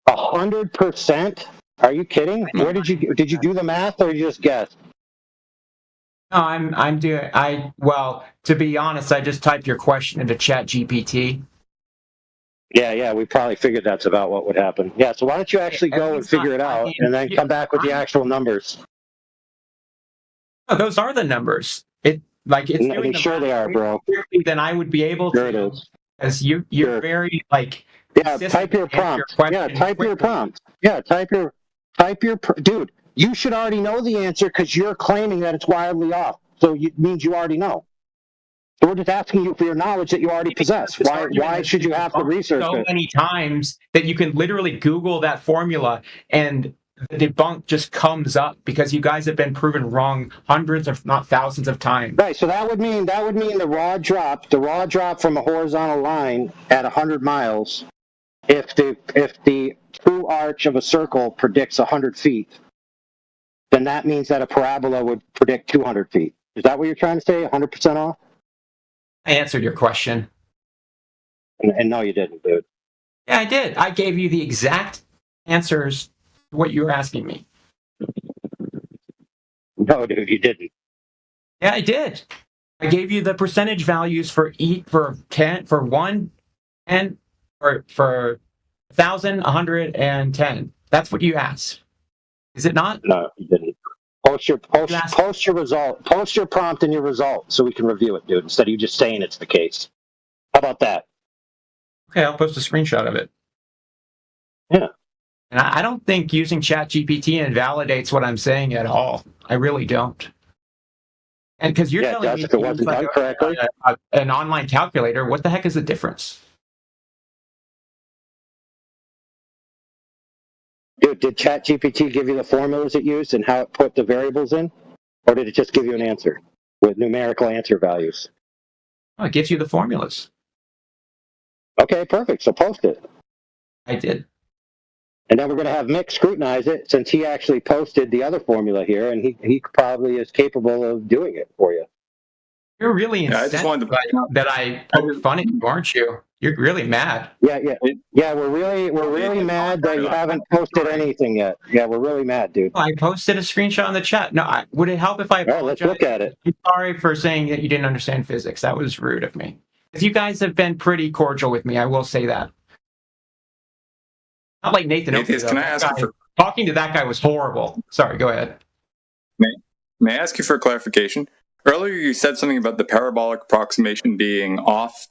100%? Are you kidding? Where did you do the math, or you just guess? No, I'm doing. Well, to be honest, I just typed your question into ChatGPT. Yeah, we probably figured that's about what would happen. Yeah, so why don't you actually go and figure it out, and then come back with the actual numbers? No, those are the numbers. It's doing sure they are, bro. Then I would be able to. Sure it is. As you're very Yeah, type your prompt. Yeah, type your prompt. Yeah, type your dude. You should already know the answer because you're claiming that it's wildly off. So it means you already know. So we're just asking you for your knowledge that you already possess. Why should you have to research so it? Many times that you can literally Google that formula and the debunk just comes up because you guys have been proven wrong hundreds, if not thousands, of times. Right. So that would mean the raw drop from a horizontal line at 100 miles. If the true arch of a circle predicts 100 feet, then that means that a parabola would predict 200 feet. Is that what you're trying to say? 100% off? I answered your question. And no, you didn't, dude. Yeah, I did. I gave you the exact answers to what you were asking me. No, dude, you didn't. Yeah, I did. I gave you the percentage values for 10, for 1, 10, or for 1,000, 110. That's what you asked. Is it not? No, you didn't. Post your result. Post your prompt and your result so we can review it, dude, instead of you just saying it's the case. How about that? Okay, I'll post a screenshot of it. Yeah. And I don't think using ChatGPT invalidates what I'm saying at all. I really don't. And because you're telling me if it wasn't done correctly, an online calculator, what the heck is the difference? Dude, did ChatGPT give you the formulas it used and how it put the variables in? Or did it just give you an answer with numerical answer values? Oh, it gives you the formulas. Okay, perfect. So post it. I did. And then we're going to have Mick scrutinize it since he actually posted the other formula here, and he probably is capable of doing it for you. You're really I just wanted to that I poked fun at you, aren't you? You're really mad. Yeah. We're really mad that you haven't posted anything yet. Yeah, we're really mad, dude. I posted a screenshot in the chat. No, would it help if I apologize? All right, let's look at it. I'm sorry for saying that you didn't understand physics. That was rude of me. Because you guys have been pretty cordial with me. I will say that. Not like Nathan. Nathan, can I ask you for... Talking to that guy was horrible. Sorry, go ahead. May I ask you for clarification? Earlier you said something about the parabolic approximation being off.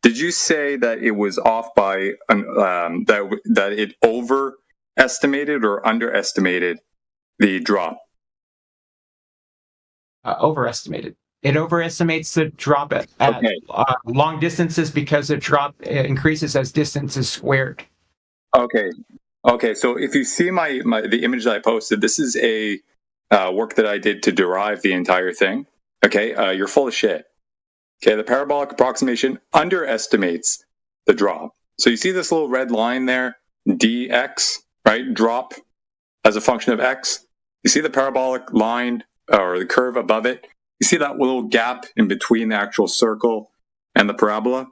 Did you say that it was off by that it overestimated or underestimated the drop? Overestimated. It overestimates the drop at long distances because the drop increases as distance is squared. Okay. So if you see the image that I posted, this is a work that I did to derive the entire thing. Okay, you're full of shit. Okay, the parabolic approximation underestimates the drop. So you see this little red line there, dx, right? Drop as a function of x. You see the parabolic line or the curve above it? You see that little gap in between the actual circle and the parabola?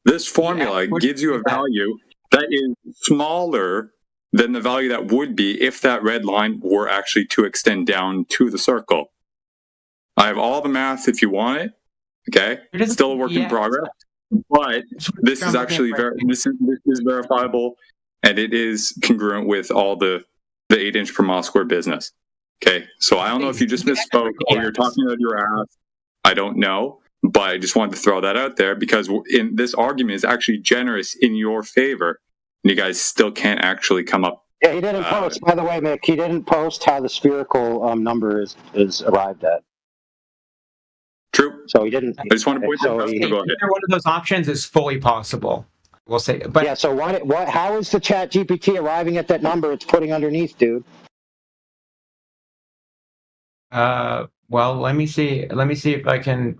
This formula gives you a value that is smaller than the value that would be if that red line were actually to extend down to the circle. I have all the math if you want it. Okay, it's still a work in progress, but this is actually this is verifiable, and it is congruent with all the 8-inch per mile square business. Okay, so I don't know if you just misspoke or you're talking out your ass. I don't know, but I just wanted to throw that out there because in this argument is actually generous in your favor, and you guys still can't actually come up. Yeah, he didn't post. By the way, Mick, he didn't post how the spherical number is arrived at. True. So he didn't. I just want to point that out. Either one of those options is fully possible. We'll say, but yeah. So what? How is the ChatGPT arriving at that number it's putting underneath, dude? Well, let me see. Let me see if I can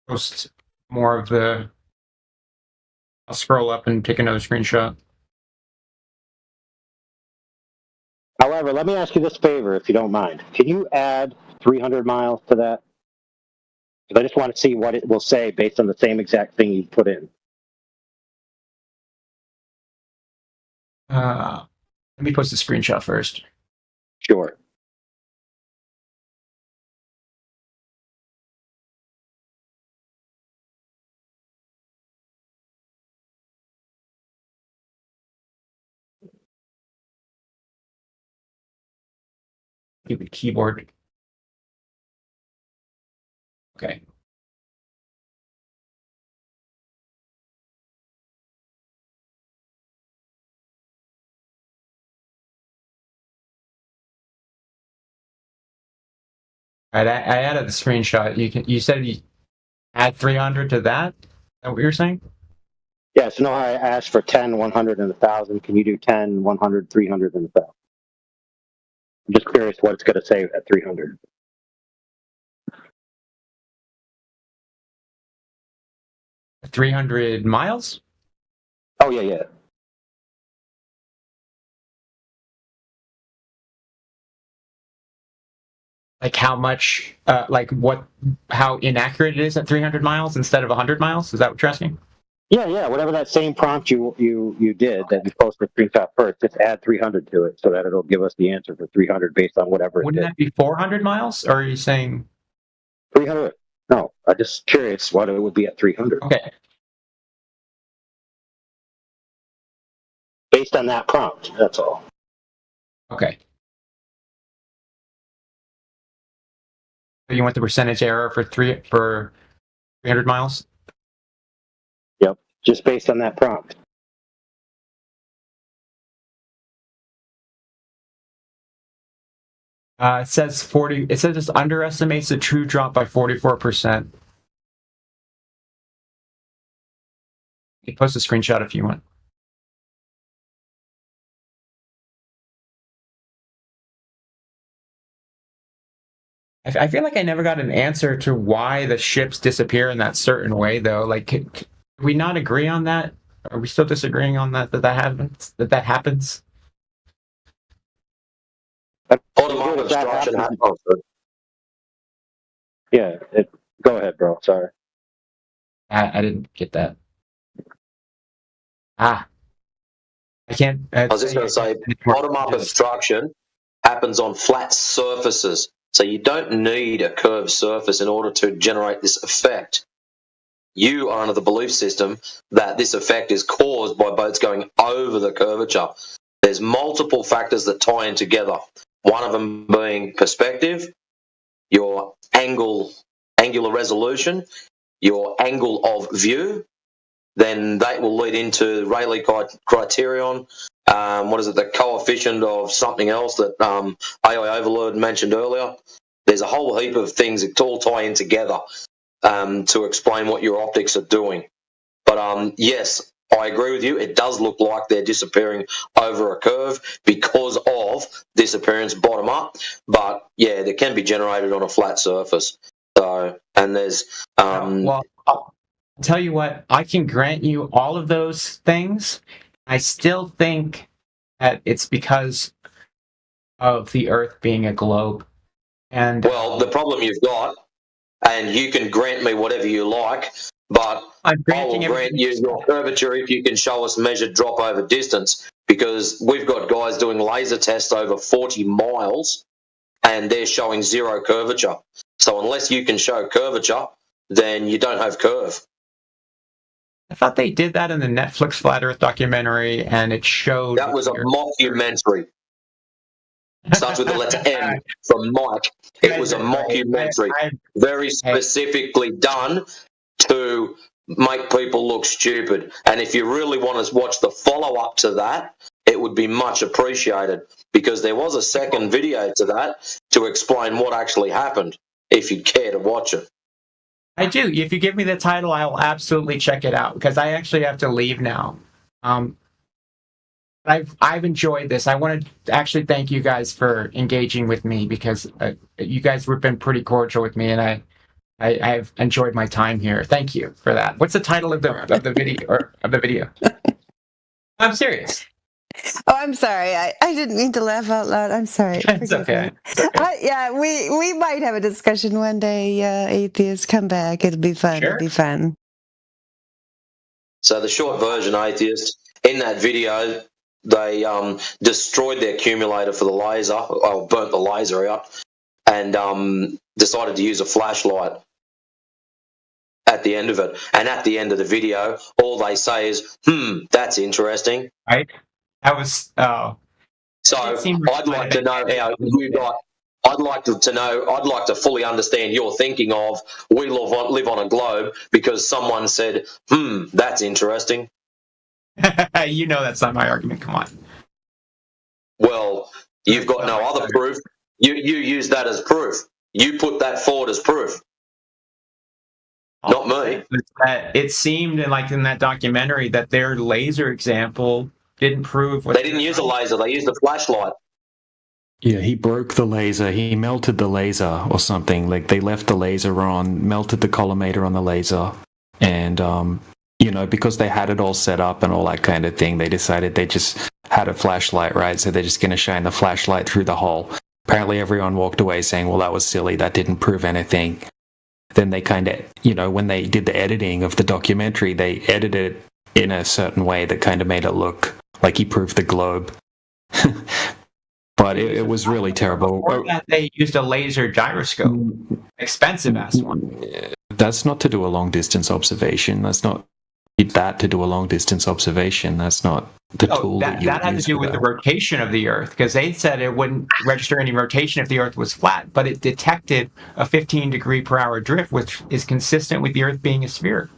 post more of the. I'll scroll up and take another screenshot. However, let me ask you this favor, if you don't mind. Can you add 300 miles to that? Because I just want to see what it will say based on the same exact thing you put in. Let me post the screenshot first. Sure. Give the keyboard. Okay. All right, I added the screenshot. You said you add 300 to that? Is that what you're saying? Yeah, so no, I asked for 10, 100, and 1,000. Can you do 10, 100, 300, and 1,000? I'm just curious what it's going to say at 300. $300 miles? Oh, yeah. Like how much, how inaccurate it is at 300 miles instead of 100 miles? Is that what you're asking? Yeah, whatever that same prompt you did that you posted a screenshot first, just add 300 to it so that it'll give us the answer for 300 based on whatever it Wouldn't did. that be 400 miles? Or are you saying 300? No, I'm just curious what it would be at 300. Okay. Based on that prompt, that's all. Okay. So you want the percentage error for 300 miles? Yep, just based on that prompt. It says 40. It says it underestimates the true drop by 44%. You can post a screenshot if you want. I feel like I never got an answer to why the ships disappear in that certain way, though. Like, can we not agree on that? Are we still disagreeing on that happens? That happens? Automatic obstruction happens. Yeah, go ahead, bro. Sorry. I didn't get that. I can't. I was just going to say, bottom-up obstruction happens on flat surfaces. So you don't need a curved surface in order to generate this effect. You are under the belief system that this effect is caused by boats going over the curvature. There's multiple factors that tie in together. One of them being perspective, your angular resolution, your angle of view. Then that will lead into Rayleigh criterion. What is it? The coefficient of something else that AI Overlord mentioned earlier. There's a whole heap of things that all tie in together to explain what your optics are doing. But yes, I agree with you. It does look like they're disappearing over a curve because of disappearance bottom up. But yeah, they can be generated on a flat surface. So, and there's well, I'll tell you what, I can grant you all of those things. I still think that it's because of the Earth being a globe. And well, the problem you've got, and you can grant me whatever you like, but I will grant you your curvature if you can show us measured drop over distance, because we've got guys doing laser tests over 40 miles and they're showing zero curvature. So unless you can show curvature, then you don't have curve. I thought they did that in the Netflix Flat Earth documentary, and it showed... That was a mockumentary. Starts with the letter M from Mike. It was a mockumentary, very specifically done to make people look stupid. And if you really want to watch the follow-up to that, it would be much appreciated, because there was a second video to that to explain what actually happened, if you'd care to watch it. I do. If you give me the title, I will absolutely check it out, because I actually have to leave now. I've enjoyed this. I want to actually thank you guys for engaging with me, because you guys have been pretty cordial with me, and I've enjoyed my time here. Thank you for that. What's the title of the video? I'm serious. Oh, I'm sorry. I didn't mean to laugh out loud. I'm sorry. It's okay. Yeah, we might have a discussion one day. Atheists, come back. It'll be fun. Sure. It'll be fun. So the short version, Atheist, in that video, they destroyed the accumulator for the laser, or burnt the laser out, and decided to use a flashlight at the end of it. And at the end of the video, all they say is, that's interesting. Right? That was... Oh. So I'd like to know how you got... I'd like to fully understand your thinking of, we live on a globe because someone said, that's interesting. You know that's not my argument. Come on. Well, you've got no other proof. You use that as proof. You put that forward as proof. Not me. That it seemed in that documentary that their laser example didn't prove what They didn't use a laser. They used a flashlight. Yeah, he broke the laser. He melted the laser or something. Like they left the laser on, melted the collimator on the laser, and because they had it all set up and all that kind of thing, they decided they just had a flashlight, right? So they're just going to shine the flashlight through the hole. Apparently, everyone walked away saying, "Well, that was silly. That didn't prove anything." Then they kind of, when they did the editing of the documentary, they edited it in a certain way that kind of made it look like he proved the globe. But it was really terrible. Before that, they used a laser gyroscope, expensive ass one. That's not to do a long distance observation. That's not to do a long distance observation. That's not the tool that you that had to do with the rotation of the Earth, because they said it wouldn't register any rotation if the Earth was flat, but it detected a 15 degree per hour drift, which is consistent with the Earth being a sphere.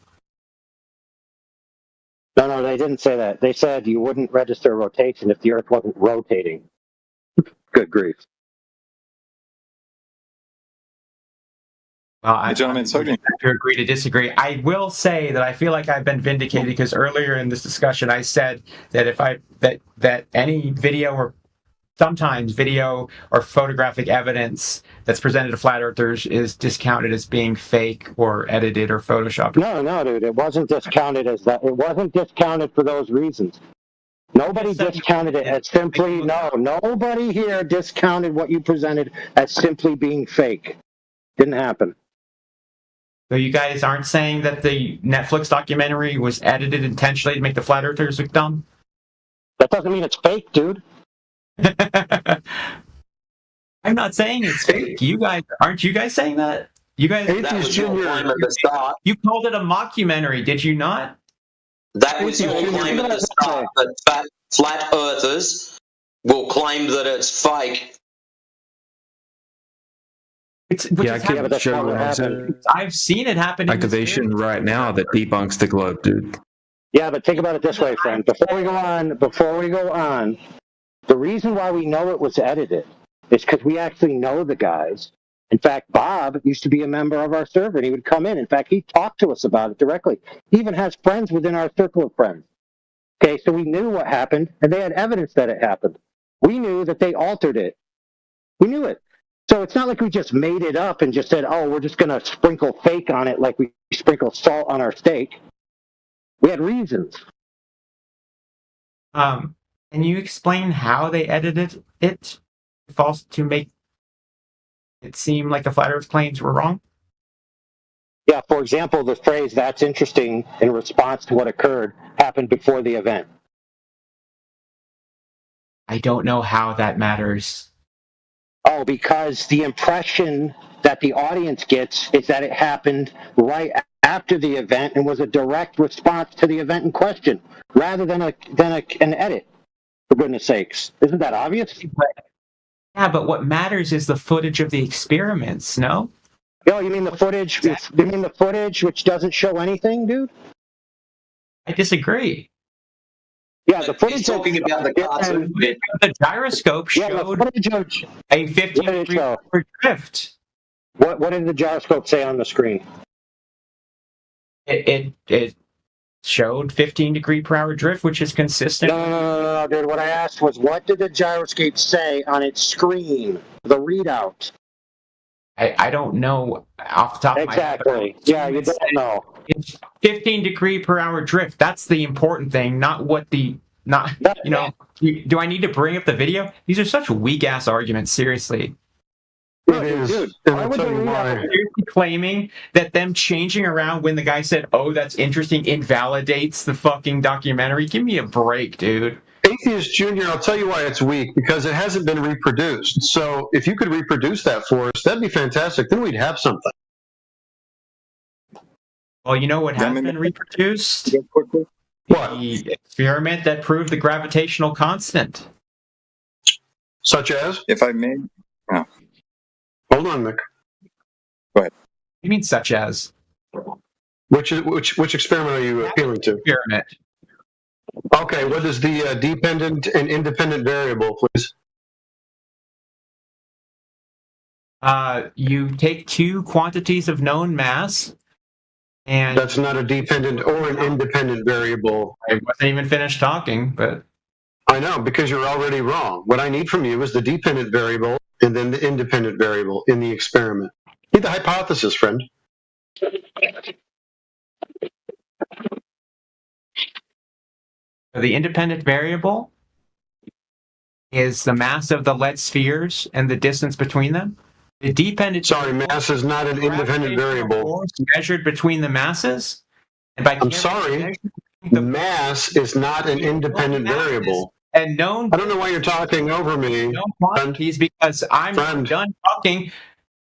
No, they didn't say that. They said you wouldn't register rotation if the Earth wasn't rotating. Good grief. Well, gentlemen, so to agree to disagree. I will say that I feel like I've been vindicated because earlier in this discussion I said that that any video or sometimes video or photographic evidence that's presented to flat earthers is discounted as being fake or edited or photoshopped. No, dude, it wasn't discounted as that. It wasn't discounted for those reasons. Nobody discounted it as simply nobody here discounted what you presented as simply being fake. Didn't happen. So you guys aren't saying that the Netflix documentary was edited intentionally to make the flat earthers look dumb? That doesn't mean it's fake, dude. I'm not saying it's fake. Aren't you guys saying that? You guys, that was your claim at the start. You called it a mockumentary, did you not? That was your claim at the start, that flat earthers will claim that it's fake. I've seen it happen. Accusation right now that debunks the globe, dude. Yeah, but think about it this way, friend. Before we go on, the reason why we know it was edited is because we actually know the guys. In fact, Bob used to be a member of our server, and he would come in. In fact, he talked to us about it directly. He even has friends within our circle of friends. Okay, so we knew what happened, and they had evidence that it happened. We knew that they altered it. We knew it. So it's not like we just made it up and just said, oh, we're just going to sprinkle fake on it like we sprinkle salt on our steak. We had reasons. Can you explain how they edited it false to make it seem like the flat earth claims were wrong? Yeah, for example, the phrase, that's interesting, in response to what occurred, happened before the event. I don't know how that matters. Oh, because the impression that the audience gets is that it happened right after the event and was a direct response to the event in question, rather than an edit, for goodness sakes. Isn't that obvious? Yeah, but what matters is the footage of the experiments, no? Oh, you mean the footage? You mean the footage which doesn't show anything, dude? I disagree. Yeah, the footage. He's talking about the cartoon bit. The gyroscope showed a 15-degree drift. What did the gyroscope say on the screen? It showed 15-degree per hour drift, which is consistent. No, dude. What I asked was, what did the gyroscope say on its screen? The readout. I don't know off the top of my head. Exactly. Yeah, you don't know. It's 15-degree per hour drift. That's the important thing, not what the do I need to bring up the video? These are such weak ass arguments, seriously. It is. Dude, why would they claiming that them changing around when the guy said, "Oh, that's interesting," invalidates the fucking documentary? Give me a break, dude. Atheist Junior, I'll tell you why it's weak, because it hasn't been reproduced. So if you could reproduce that for us, that'd be fantastic. Then we'd have something. Well, you know what has been reproduced? What? The experiment that proved the gravitational constant. Such as? If I may. Oh. Hold on, Mick. Go ahead. You mean such as? Which experiment are you appealing to? Experiment. Okay, what is the dependent and independent variable, please? You take two quantities of known mass, And that's not a dependent or an independent variable. I wasn't even finished talking, but I know, because you're already wrong. What I need from you is the dependent variable and then the independent variable in the experiment. Need the hypothesis, friend. the independent variable is the mass of the lead spheres and the distance between them. The dependent mass is not an independent variable. Force measured between the masses. And by I'm sorry, mass is not an independent variable. And known. I don't know why you're talking over me. Known quantities, because I'm done talking.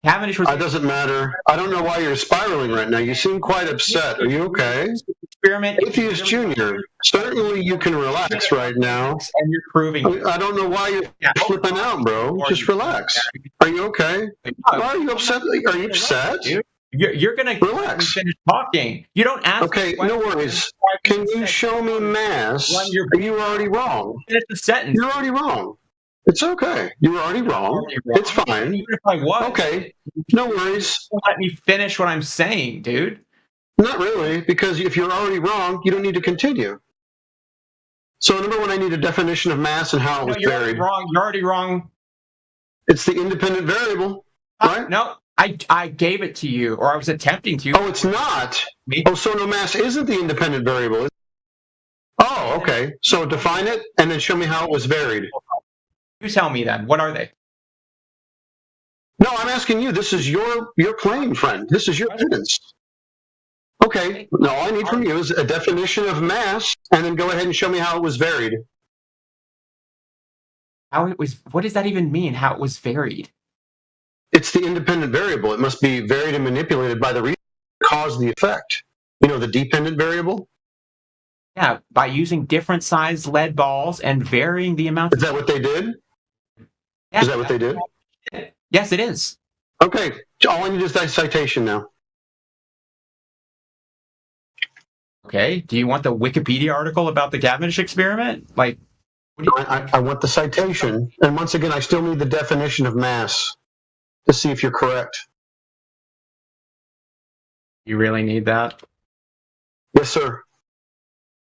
Cavendish was. It doesn't matter. I don't know why you're spiraling right now. You seem quite upset. Are you okay? Experiment. Atheist Junior, certainly you can relax right now. And you're proving. I don't know why you're flipping out, bro. Just relax. Are you okay? Why are you upset? Are you upset? You're going to relax. Finish talking. You don't ask. Okay, no worries. Can you show me mass? Are you already wrong? Finish the sentence. You're already wrong. It's okay. You were already wrong. It's fine. Even if I was. Okay, no worries. Let me finish what I'm saying, dude. Not really, because if you're already wrong, you don't need to continue. So number one, I need a definition of mass and how it was varied. Wrong. You're already wrong. It's the independent variable, right? No, I gave it to you, or I was attempting to. Oh, it's not. Oh, so no, mass isn't the independent variable. Oh, okay. So define it and then show me how it was varied. You tell me then. What are they? No, I'm asking you. This is your claim, friend. This is your evidence. Okay. No, all I need from you is a definition of mass, and then go ahead and show me how it was varied. How it was? What does that even mean? How it was varied? It's the independent variable. It must be varied and manipulated by the reason that caused the effect. You know, the dependent variable? Yeah, by using different sized lead balls and varying the amount. Is that what they did? Yeah, is that what they did? Yes, it is. Okay. All I need is that citation now. Okay. Do you want the Wikipedia article about the Cavendish experiment? Like, I want the citation. And once again, I still need the definition of mass to see if you're correct. You really need that? Yes, sir.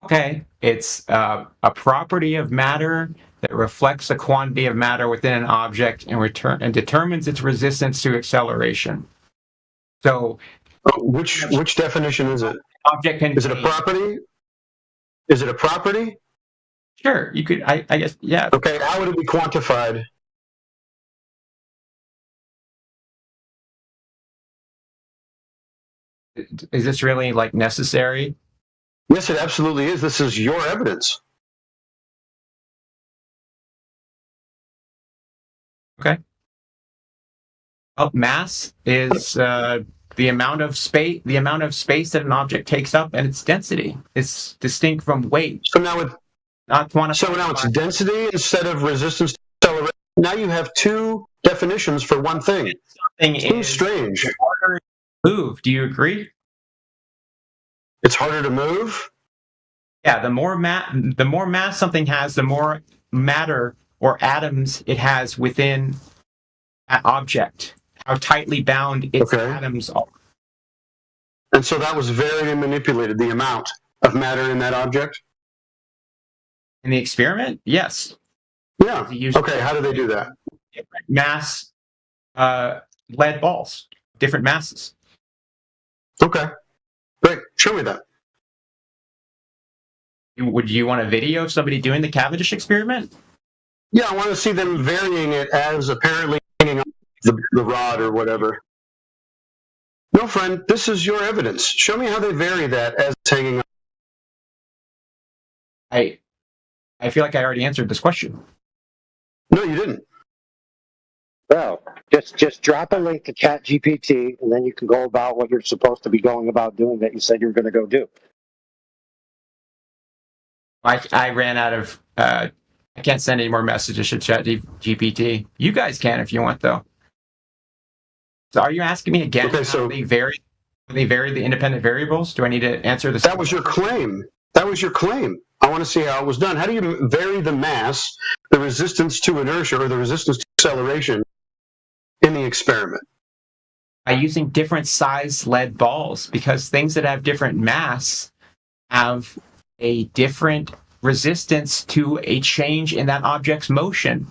Okay. It's a property of matter that reflects the quantity of matter within an object and determines its resistance to acceleration. So, which definition is it? Object is it a property? Is it a property? Sure, you could. I guess, yeah. Okay, how would it be quantified? Is this really like necessary? Yes, it absolutely is. This is your evidence. Okay. Mass is the amount of space that an object takes up and its density. It's distinct from weight. So now it's density instead of resistance to acceleration. Now you have two definitions for one thing. Something Seems strange. Harder to move. Do you agree? It's harder to move? Yeah, the more mass something has, the more matter or atoms it has within that object. How tightly bound its atoms are. And so that was varied and manipulated, the amount of matter in that object? In the experiment? Yes. Yeah. Okay, how do they do that? Mass lead balls, different masses. Okay. Great. Show me that. Would you want a video of somebody doing the Cavendish experiment? Yeah, I want to see them varying it as apparently hanging on the rod or whatever. No, friend, this is your evidence. Show me how they vary that as it's hanging on. I feel like I already answered this question. No, you didn't. Well, just drop a link to ChatGPT, and then you can go about what you're supposed to be going about doing that you said you were going to go do. I ran out of. I can't send any more messages to ChatGPT. You guys can if you want, though. So, are you asking me again? Okay, so they vary the independent variables. Do I need to answer this? That was your claim. That was your claim. I want to see how it was done. How do you vary the mass, the resistance to inertia, or the resistance to acceleration in the experiment? by using different size lead balls, because things that have different mass have a different resistance to a change in that object's motion.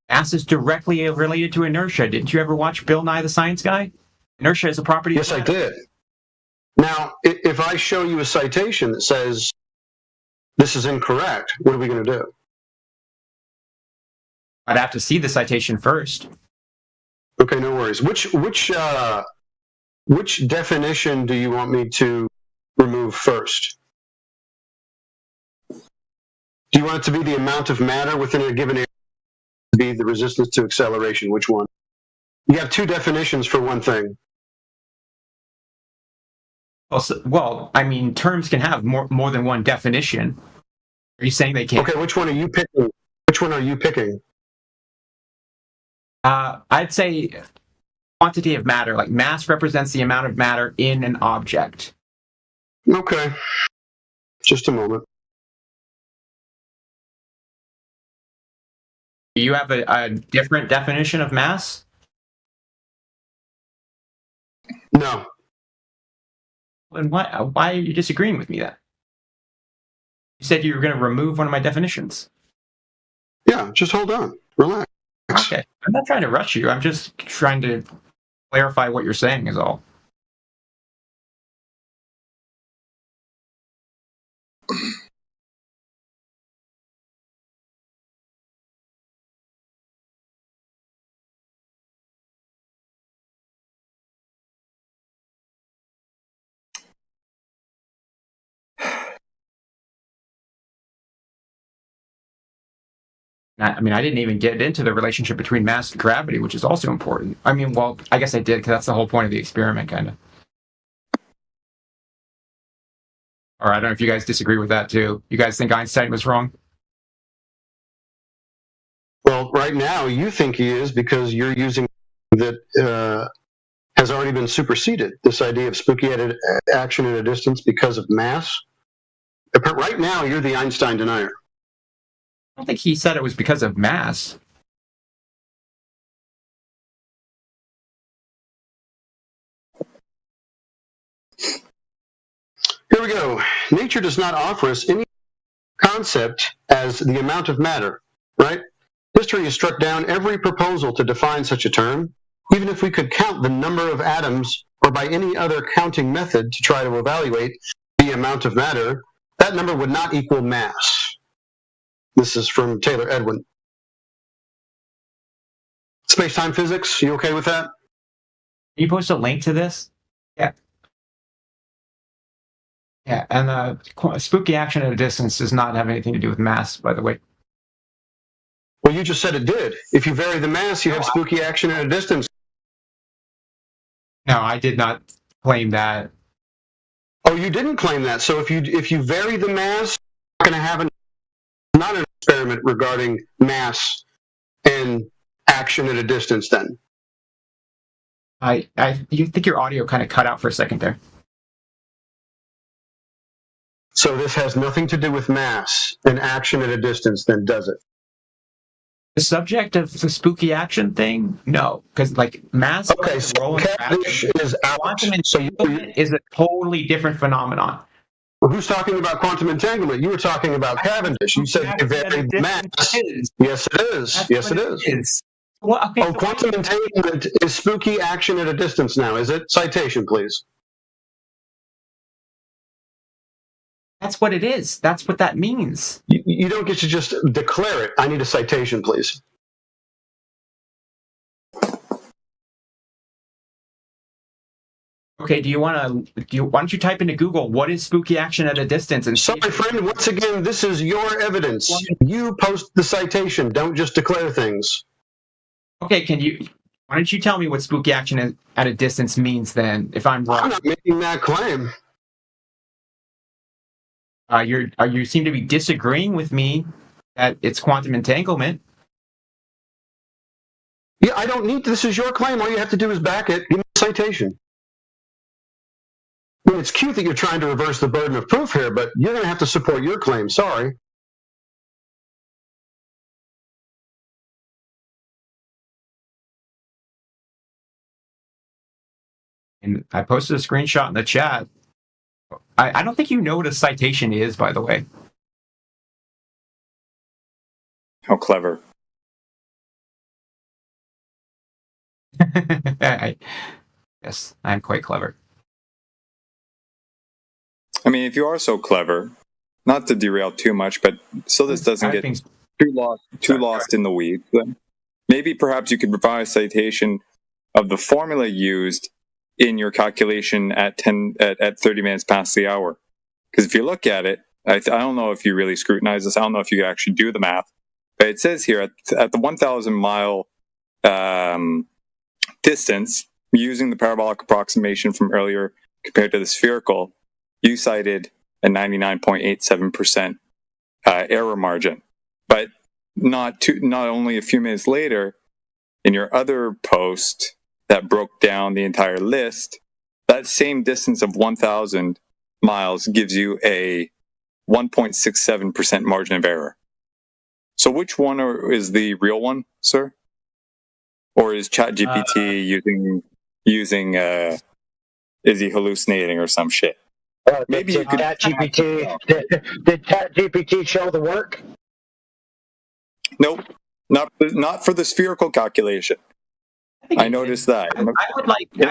Mass is directly related to inertia. Didn't you ever watch Bill Nye the Science Guy? Inertia is a property of Yes, I matter. did. Now, if I show you a citation that says this is incorrect, what are we going to do? I'd have to see the citation first. Okay, no worries. Which definition do you want me to remove first? Do you want it to be the amount of matter within a given area, to be the resistance to acceleration? Which one? You have two definitions for one thing. Well, I mean, terms can have more than one definition. Are you saying they can't? Okay, which one are you picking? Which one are you picking? I'd say quantity of matter. Like mass represents the amount of matter in an object. Okay, just a moment. Do you have a different definition of mass? No. Then why are you disagreeing with me then? You said you were going to remove one of my definitions. Yeah, just hold on. Relax. Okay. I'm not trying to rush you. I'm just trying to clarify what you're saying is all. I mean, I didn't even get into the relationship between mass and gravity, which is also important. I mean, well, I guess I did, because that's the whole point of the experiment, kind of. Or I don't know if you guys disagree with that, too. You guys think Einstein was wrong? Well, right now you think he is, because you're using that has already been superseded. This idea of spooky action at a distance because of mass. Right now, you're the Einstein denier. I don't think he said it was because of mass. Here we go. Nature does not offer us any concept as the amount of matter, right? History has struck down every proposal to define such a term. Even if we could count the number of atoms or by any other counting method to try to evaluate the amount of matter, that number would not equal mass. This is from Taylor Edwin. Space-time physics, you okay with that? Can you post a link to this? Yeah. Yeah, and spooky action at a distance does not have anything to do with mass, by the way. Well, you just said it did. If you vary the mass, you have spooky action at a distance. No, I did not claim that. Oh, you didn't claim that. So if you vary the mass, you're going to have not an experiment regarding mass and action at a distance then. You think your audio kind of cut out for a second there. So this has nothing to do with mass and action at a distance then, does it? The subject of the spooky action thing? No, because like mass plays a role in gravity. Quantum entanglement is a totally different phenomenon. Well, who's talking about quantum entanglement? You were talking about Cavendish. You said you varied the mass. Yes, it is. Yes, it is. Well, okay, oh, quantum entanglement is spooky action at a distance now, is it? Citation, please. That's what it is. That's what that means. You don't get to just declare it. I need a citation, please. Okay, why don't you type into Google, what is spooky action at a distance? And sorry, friend, once again, this is your evidence. You post the citation. Don't just declare things. Okay, why don't you tell me what spooky action at a distance means then, if I'm wrong? I'm not making that claim. You seem to be disagreeing with me that it's quantum entanglement. Yeah, I don't need this is your claim. All you have to do is back it. Give me a citation. I mean, it's cute that you're trying to reverse the burden of proof here, but you're going to have to support your claim. Sorry. And I posted a screenshot in the chat. I don't think you know what a citation is, by the way. How clever. Yes, I'm quite clever. I mean, if you are so clever, not to derail too much, but so this doesn't get too lost in the weeds, then maybe perhaps you could provide a citation of the formula used in your calculation at 30 minutes past the hour. Because if you look at it, I don't know if you really scrutinize this. I don't know if you could actually do the math, but it says here at the 1,000 mile distance, using the parabolic approximation from earlier compared to the spherical, you cited a 99.87% error margin. But not only a few minutes later, in your other post that broke down the entire list, that same distance of 1,000 miles gives you a 1.67% margin of error. So which one is the real one, sir? Or is ChatGPT using is he hallucinating or some shit? Maybe did ChatGPT show the work? Nope, not for the spherical calculation. I noticed that. I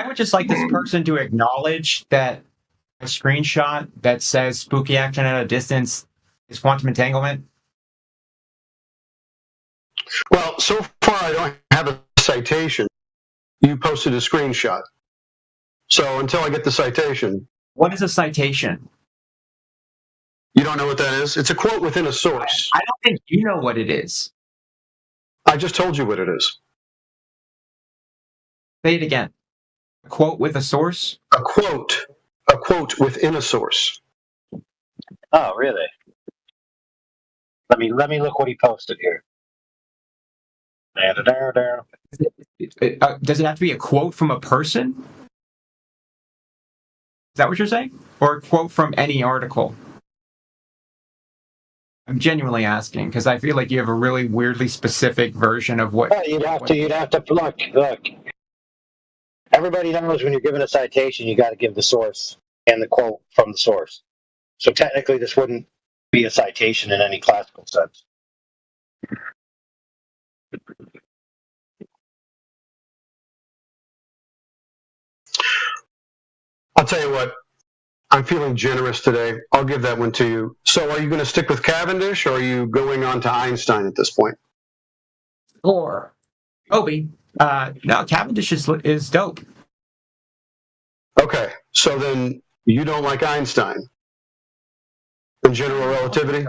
would just like this person to acknowledge that a screenshot that says spooky action at a distance is quantum entanglement. Well, so far I don't have a citation. You posted a screenshot. So until I get the citation. What is a citation? You don't know what that is? It's a quote within a source. I don't think you know what it is. I just told you what it is. Say it again. A quote with a source? A quote within a source. Oh, really? Let me look what he posted here. Does it have to be a quote from a person? Is that what you're saying? Or a quote from any article? I'm genuinely asking because I feel like you have a really weirdly specific version of what. Well, you'd have to look. Everybody knows when you're given a citation, you got to give the source and the quote from the source. So technically, this wouldn't be a citation in any classical sense. I'll tell you what, I'm feeling generous today. I'll give that one to you. So are you going to stick with Cavendish, or are you going on to Einstein at this point? Or Obi. No, Cavendish is dope. Okay, so then you don't like Einstein in general relativity?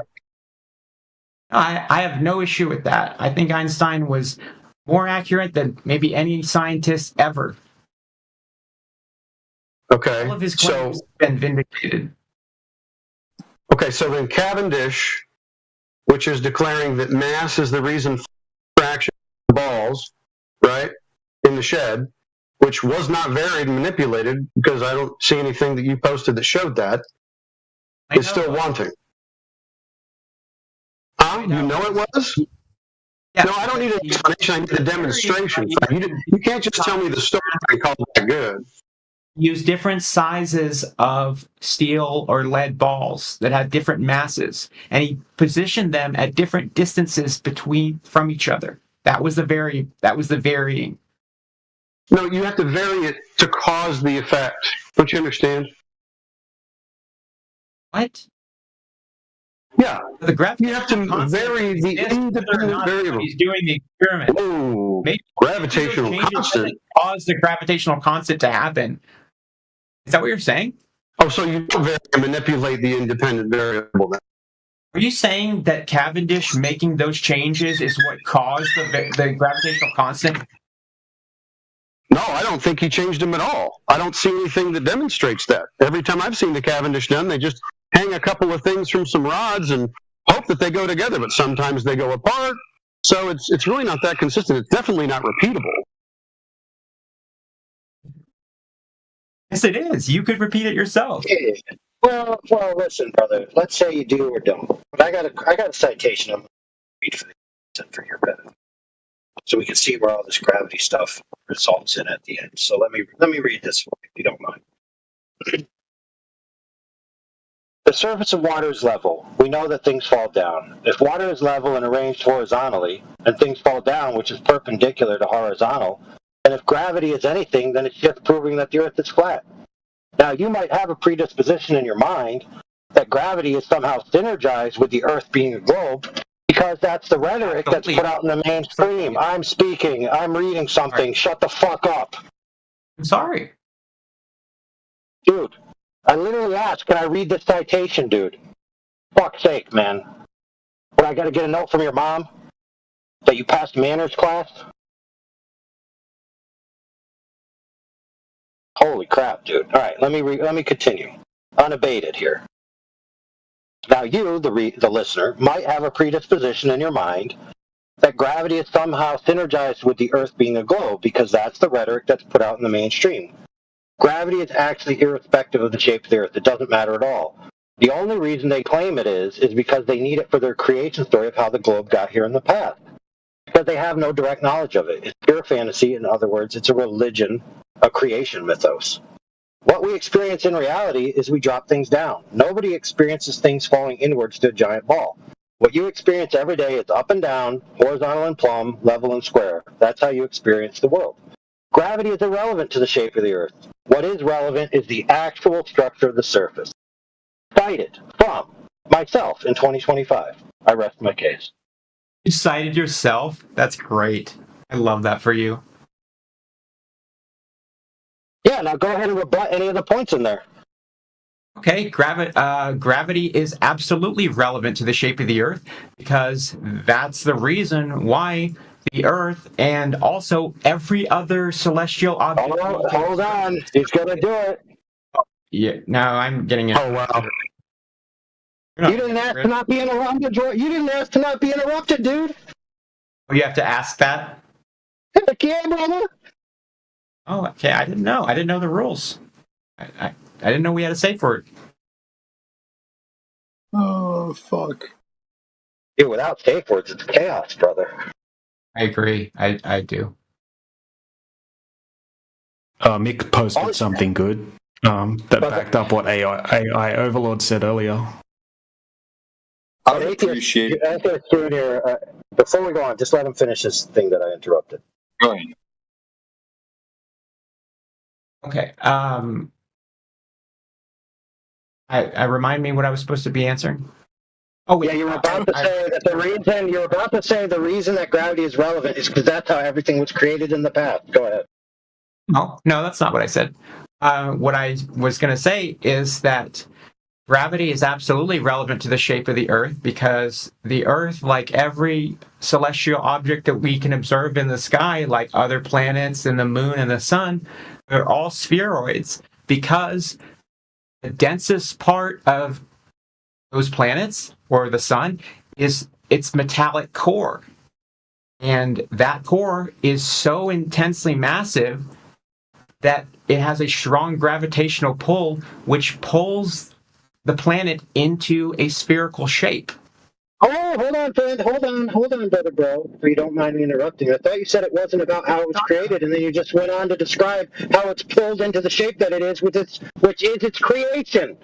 I have no issue with that. I think Einstein was more accurate than maybe any scientist ever. Okay, all of his claims have been vindicated. Okay, so then Cavendish, which is declaring that mass is the reason for action of balls, right, in the shed, which was not varied and manipulated, because I don't see anything that you posted that showed that, is still wanting. You know it was? Yeah. No, I don't need an explanation. I need a demonstration. You can't just tell me the story and call that good. Use different sizes of steel or lead balls that had different masses, and he positioned them at different distances from each other. That was the varying. No, you have to vary it to cause the effect. Don't you understand? What? Yeah. You have to vary the independent variable. He's doing the experiment. Oh, gravitational constant. Cause the gravitational constant to happen. Is that what you're saying? Oh, so you manipulate the independent variable then? Are you saying that Cavendish making those changes is what caused the gravitational constant? No, I don't think he changed them at all. I don't see anything that demonstrates that. Every time I've seen the Cavendish done, they just hang a couple of things from some rods and hope that they go together, but sometimes they go apart. So it's really not that consistent. It's definitely not repeatable. Yes, it is. You could repeat it yourself. Yeah. Well, listen, brother. Let's say you do or don't. But I got a citation I'm going to read for your benefit, so we can see where all this gravity stuff results in at the end. So let me read this for you. you don't mind. The surface of water is level. We know that things fall down. If water is level and arranged horizontally, and things fall down, which is perpendicular to horizontal, and if gravity is anything, then it's just proving that the Earth is flat. Now, you might have a predisposition in your mind that gravity is somehow synergized with the Earth being a globe, because that's the rhetoric that's put out in the mainstream. I'm speaking. I'm reading something. Shut the fuck up. I'm sorry. Dude, I literally asked, can I read this citation, dude? Fuck's sake, man. What, I gotta get a note from your mom? That you passed manners class? Holy crap, dude. All right, let me continue. Unabated here. Now you, the listener, might have a predisposition in your mind that gravity is somehow synergized with the Earth being a globe, because that's the rhetoric that's put out in the mainstream. Gravity is actually irrespective of the shape of the Earth. It doesn't matter at all. The only reason they claim it is because they need it for their creation story of how the globe got here in the past. Because they have no direct knowledge of it. It's pure fantasy. In other words, it's a religion, a creation mythos. What we experience in reality is we drop things down. Nobody experiences things falling inwards to a giant ball. What you experience every day is up and down, horizontal and plumb, level and square. That's how you experience the world. Gravity is irrelevant to the shape of the Earth. What is relevant is the actual structure of the surface. Cited from myself in 2025. I rest my case. You cited yourself? That's great. I love that for you. Yeah, now go ahead and rebut any of the points in there. Okay, gravity is absolutely relevant to the shape of the Earth, because that's the reason why the Earth and also every other celestial object... Hold on. He's going to do it. Yeah, now I'm getting it. Oh, wow. You didn't ask to not be interrupted, George. You didn't ask to not be interrupted, dude. Oh, you have to ask that? Heck yeah, brother. Oh, okay. I didn't know. I didn't know the rules. I didn't know we had a safe word. Oh, fuck. Dude, without safe words, it's chaos, brother. I agree. I do. Mick posted something good that backed up what AI Overlord said earlier. I would appreciate before we go on, just let him finish this thing that I interrupted. Go ahead. Okay. I remind me what I was supposed to be answering. Oh, yeah, you were about to say that the reason that gravity is relevant is because that's how everything was created in the past. Go ahead. No, that's not what I said. What I was going to say is that gravity is absolutely relevant to the shape of the Earth, because the Earth, like every celestial object that we can observe in the sky, like other planets and the moon and the sun, they're all spheroids, because the densest part of those planets, or the sun, is its metallic core. And that core is so intensely massive that it has a strong gravitational pull, which pulls the planet into a spherical shape. Oh, hold on, friend. Hold on, brother, bro. If you don't mind me interrupting. I thought you said it wasn't about how it was created, and then you just went on to describe how it's pulled into the shape that it is, which is its creation.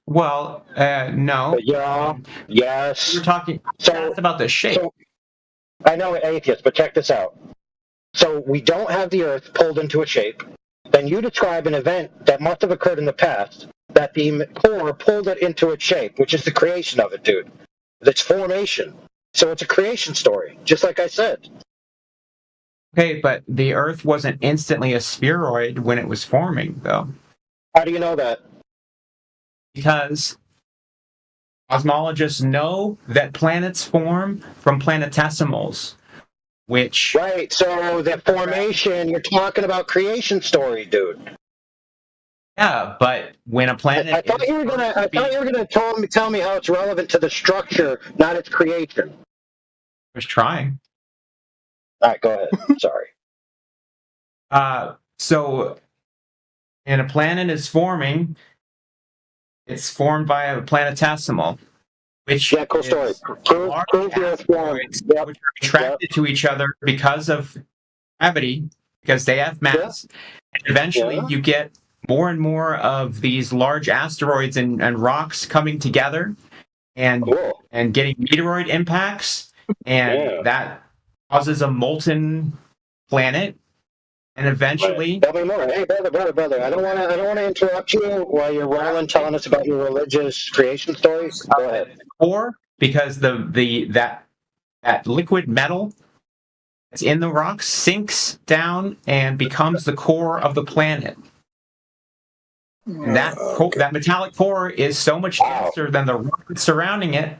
Well, no. Yeah. Yes. We're talking about the shape. So, I know, atheist, but check this out. So we don't have the Earth pulled into a shape. Then you describe an event that must have occurred in the past, that the core pulled it into its shape, which is the creation of it, dude. Its formation. So it's a creation story, just like I said. Okay, but the Earth wasn't instantly a spheroid when it was forming, though. How do you know that? Because cosmologists know that planets form from planetesimals, which... Right, so the formation, you're talking about creation story, dude. Yeah, but when a planet... I thought you were gonna tell me how it's relevant to the structure, not its creation. I was trying. All right, go ahead. Sorry. So, when a planet is forming, it's formed by a planetesimal, which cool story. Prove which are attracted to each other because of gravity, because they have mass. And eventually you get more and more of these large asteroids and rocks coming together and getting meteoroid impacts, and that causes a molten planet. And eventually, tell me more. Hey, brother. I don't want to interrupt you while you're rolling, telling us about your religious creation stories. Go ahead. Or because that liquid metal that's in the rock sinks down and becomes the core of the planet. And that metallic core is so much denser than the rock surrounding it.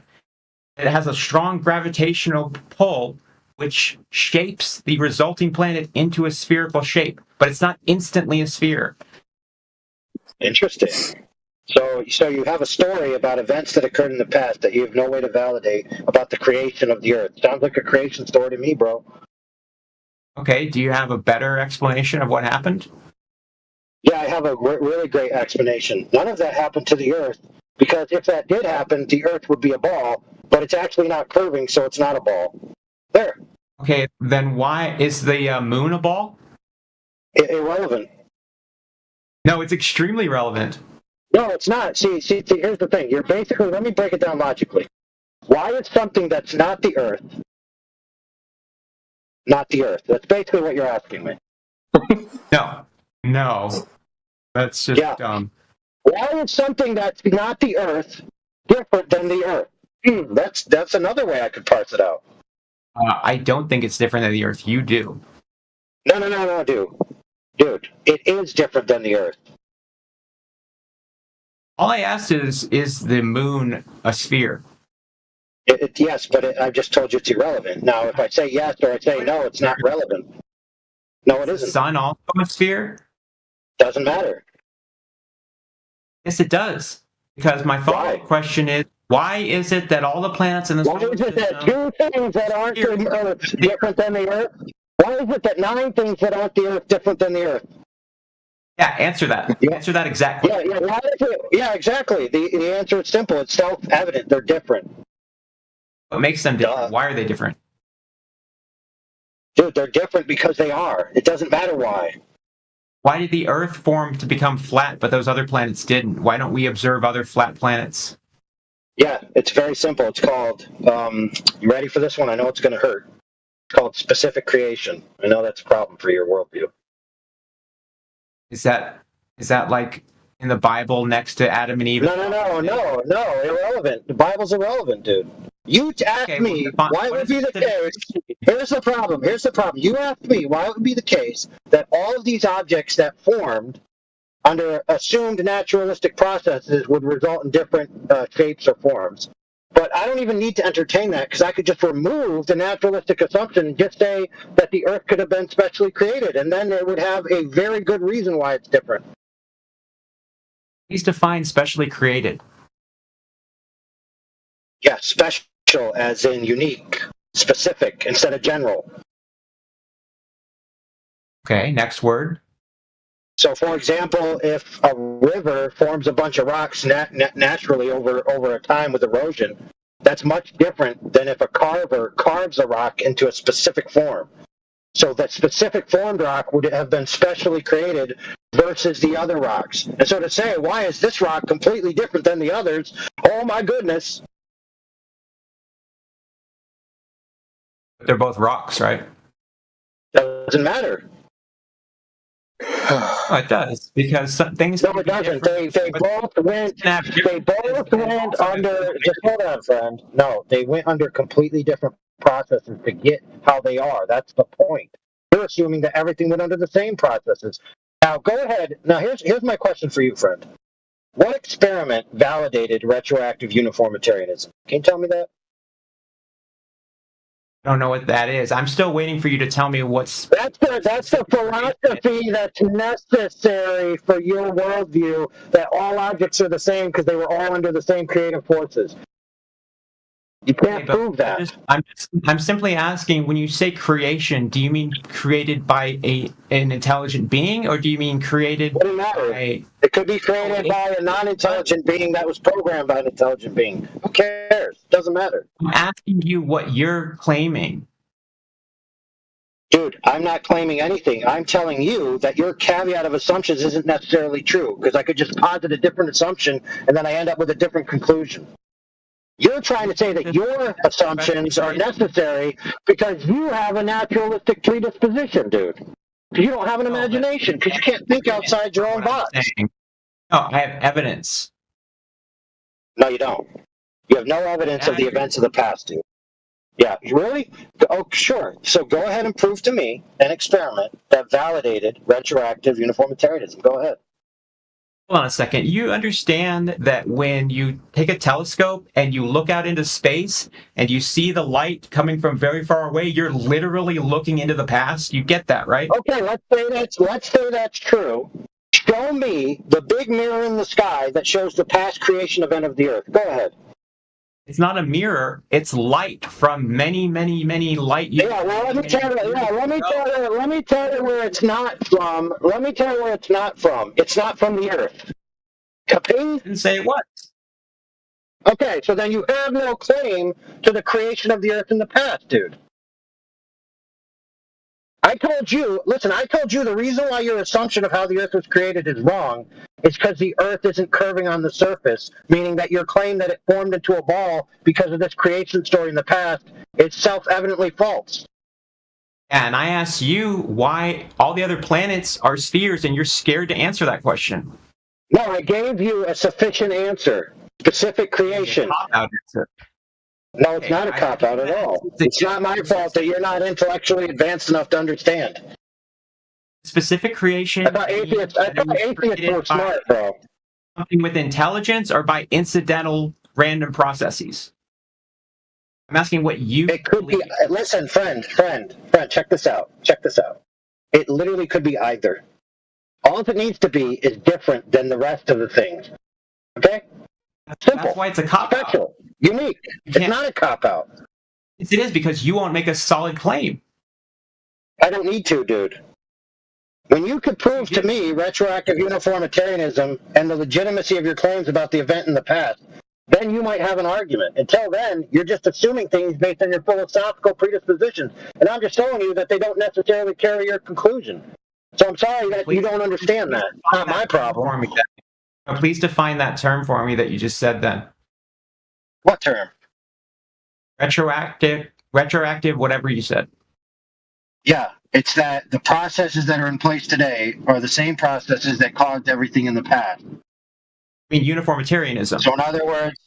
It has a strong gravitational pull, which shapes the resulting planet into a spherical shape, but it's not instantly a sphere. Interesting. So you have a story about events that occurred in the past that you have no way to validate about the creation of the Earth. Sounds like a creation story to me, bro. Okay, do you have a better explanation of what happened? Yeah, I have a really great explanation. None of that happened to the Earth, because if that did happen, the Earth would be a ball, but it's actually not curving, so it's not a ball. There. Okay, then why is the moon a ball? Irrelevant. No, it's extremely relevant. No, it's not. See, here's the thing. You're basically, let me break it down logically. Why is something that's not the Earth not the Earth? That's basically what you're asking me. No. That's just dumb. Why is something that's not the Earth different than the Earth? That's another way I could parse it out. I don't think it's different than the Earth. You do. No, dude. It is different than the Earth. All I asked is the moon a sphere? Yes, but I just told you it's irrelevant. Now, if I say yes or I say no, it's not relevant. No, it isn't. The sun also a sphere? Doesn't matter. Yes, it does. Because my follow-up question is, why is it that all the planets in the solar system... Why is it that 2 things that aren't the Earth different than the Earth? Why is it that 9 things that aren't the Earth different than the Earth? Yeah, answer that. Answer that exactly. Yeah, exactly. The answer is simple. It's self-evident. They're different. What makes them different? Why are they different? Dude, they're different because they are. It doesn't matter why. Why did the Earth form to become flat, but those other planets didn't? Why don't we observe other flat planets? Yeah, it's very simple. It's called, you ready for this one? I know it's going to hurt. It's called specific creation. I know that's a problem for your worldview. Is that like in the Bible next to Adam and Eve? No, irrelevant. The Bible's irrelevant, dude. You asked me why it would be the case. Here's the problem. You asked me why it would be the case that all of these objects that formed under assumed naturalistic processes would result in different shapes or forms. But I don't even need to entertain that, because I could just remove the naturalistic assumption and just say that the Earth could have been specially created, and then it would have a very good reason why it's different. Please define specially created. Yeah, special as in unique, specific instead of general. Okay, next word. So, for example, if a river forms a bunch of rocks naturally over a time with erosion, that's much different than if a carver carves a rock into a specific form. So that specific formed rock would have been specially created versus the other rocks. And so to say, why is this rock completely different than the others? Oh my goodness. They're both rocks, right? Doesn't matter. Oh, it does, because some things. No, it doesn't. They both went under. Just hold on, friend. No, they went under completely different processes to get how they are. That's the point. You're assuming that everything went under the same processes. Now, go ahead. Now, here's my question for you, friend. What experiment validated retroactive uniformitarianism? Can you tell me that? I don't know what that is. I'm still waiting for you to tell me what's... That's the philosophy that's necessary for your worldview, that all objects are the same because they were all under the same creative forces. You can't prove that. I'm simply asking, when you say creation, do you mean created by an intelligent being, or do you mean created by... It could be created by a non-intelligent being that was programmed by an intelligent being. Who cares? Doesn't matter. I'm asking you what you're claiming. Dude, I'm not claiming anything. I'm telling you that your caveat of assumptions isn't necessarily true, because I could just posit a different assumption and then I end up with a different conclusion. You're trying to say that your assumptions are necessary because you have a naturalistic predisposition, dude. Because you don't have an imagination, because you can't think outside your own box. No, I have evidence. No, you don't. You have no evidence of the events of the past, dude. Yeah, really? Oh, sure. So go ahead and prove to me an experiment that validated retroactive uniformitarianism. Go ahead. Hold on a second. You understand that when you take a telescope and you look out into space and you see the light coming from very far away, you're literally looking into the past? You get that, right? Okay, let's say that's true. Show me the big mirror in the sky that shows the past creation event of the Earth. Go ahead. It's not a mirror. It's light from many, many, many light years. Yeah, well, let me tell you. Yeah, let me tell you where it's not from. Let me tell you where it's not from. It's not from the Earth. Kaping? Didn't say it was. Okay, so then you have no claim to the creation of the Earth in the past, dude. I told you the reason why your assumption of how the Earth was created is wrong is because the Earth isn't curving on the surface, meaning that your claim that it formed into a ball because of this creation story in the past is self-evidently false. And I asked you why all the other planets are spheres, and you're scared to answer that question. No, I gave you a sufficient answer. Specific creation. No, it's not a cop-out at all. It's not my fault that you're not intellectually advanced enough to understand. Specific creation. I thought atheists were smart, bro. Something with intelligence or by incidental random processes? I'm asking what you. It could be. Listen, friend, check this out. It literally could be either. All it needs to be is different than the rest of the things. Okay? Simple. That's why it's a cop-out. Special. Unique. It's not a cop-out. It is because you won't make a solid claim. I don't need to, dude. When you could prove to me retroactive uniformitarianism and the legitimacy of your claims about the event in the past, then you might have an argument. Until then, you're just assuming things based on your philosophical predispositions. And I'm just showing you that they don't necessarily carry your conclusion. So I'm sorry that you don't understand that. It's not my problem. Please define that term for me that you just said then. What term? Retroactive, whatever you said. Yeah, it's that the processes that are in place today are the same processes that caused everything in the past. I mean uniformitarianism. So in other words,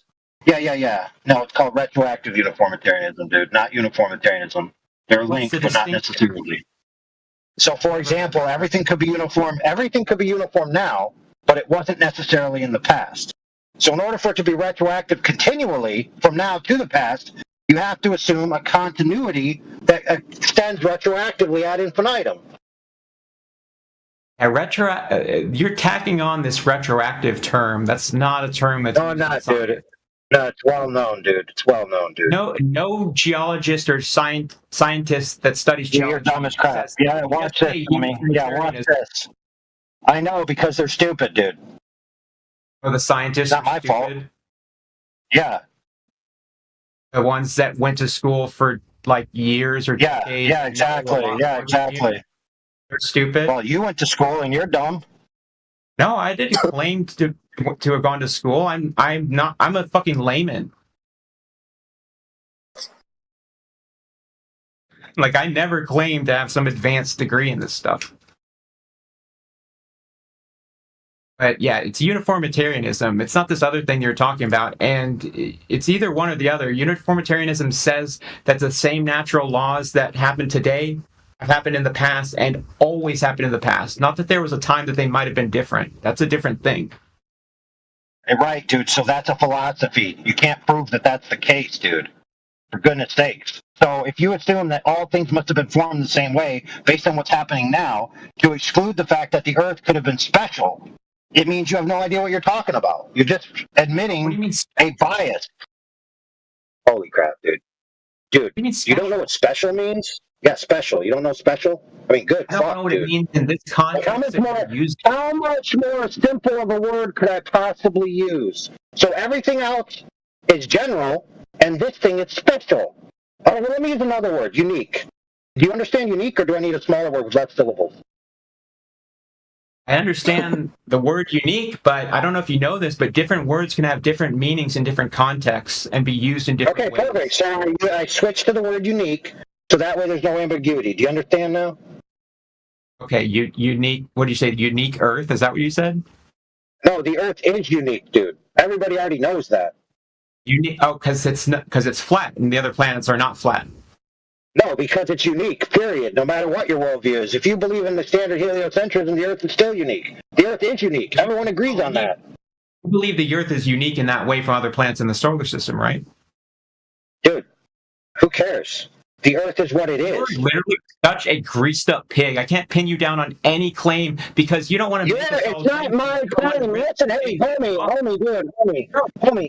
yeah. No, it's called retroactive uniformitarianism, dude, not uniformitarianism. They're linked, but not necessarily. So, for example, everything could be uniform now, but it wasn't necessarily in the past. So in order for it to be retroactive continually from now to the past, you have to assume a continuity that extends retroactively ad infinitum. You're tacking on this retroactive term. That's not a term that's... No, not, dude. No, it's well known, dude. No geologist or scientist that studies geology. You're dumb as crap. Yeah, watch this, homie. Yeah, watch this. I know, because they're stupid, dude. Or the scientists not my fault. Yeah. The ones that went to school for like years or decades. Yeah, exactly. They're stupid. Well, you went to school and you're dumb. No, I didn't claim to have gone to school. I'm a fucking layman. Like, I never claimed to have some advanced degree in this stuff. But yeah, it's uniformitarianism. It's not this other thing you're talking about. And it's either one or the other. Uniformitarianism says that the same natural laws that happen today have happened in the past and always happened in the past. Not that there was a time that they might have been different. That's a different thing. Right, dude. So that's a philosophy. You can't prove that that's the case, dude. For goodness sakes. So if you assume that all things must have been formed the same way based on what's happening now, to exclude the fact that the Earth could have been special, it means you have no idea what you're talking about. You're just admitting a bias. Holy crap, dude. Dude, you don't know what special means? Yeah, special. You don't know special? I mean, good. I don't know what it means in this context. How much more simple of a word could I possibly use? So everything else is general, and this thing is special. Oh, well, let me use another word, unique. Do you understand unique, or do I need a smaller word with less syllables? I understand the word unique, but I don't know if you know this, but different words can have different meanings in different contexts and be used in different ways. Okay, perfect. So I switched to the word unique, so that way there's no ambiguity. Do you understand now? Okay, unique. What do you say? Unique Earth? Is that what you said? No, the Earth is unique, dude. Everybody already knows that. Unique? Oh, because it's flat, and the other planets are not flat. No, because it's unique, period, no matter what your worldview is. If you believe in the standard heliocentrism, the Earth is still unique. The Earth is unique. Everyone agrees on that. You believe the Earth is unique in that way from other planets in the solar system, right? Dude, who cares? The Earth is what it is. You're literally such a greased up pig. I can't pin you down on any claim because you don't want to. Yeah, it's not my claim. Listen, hey, homie, dude, homie.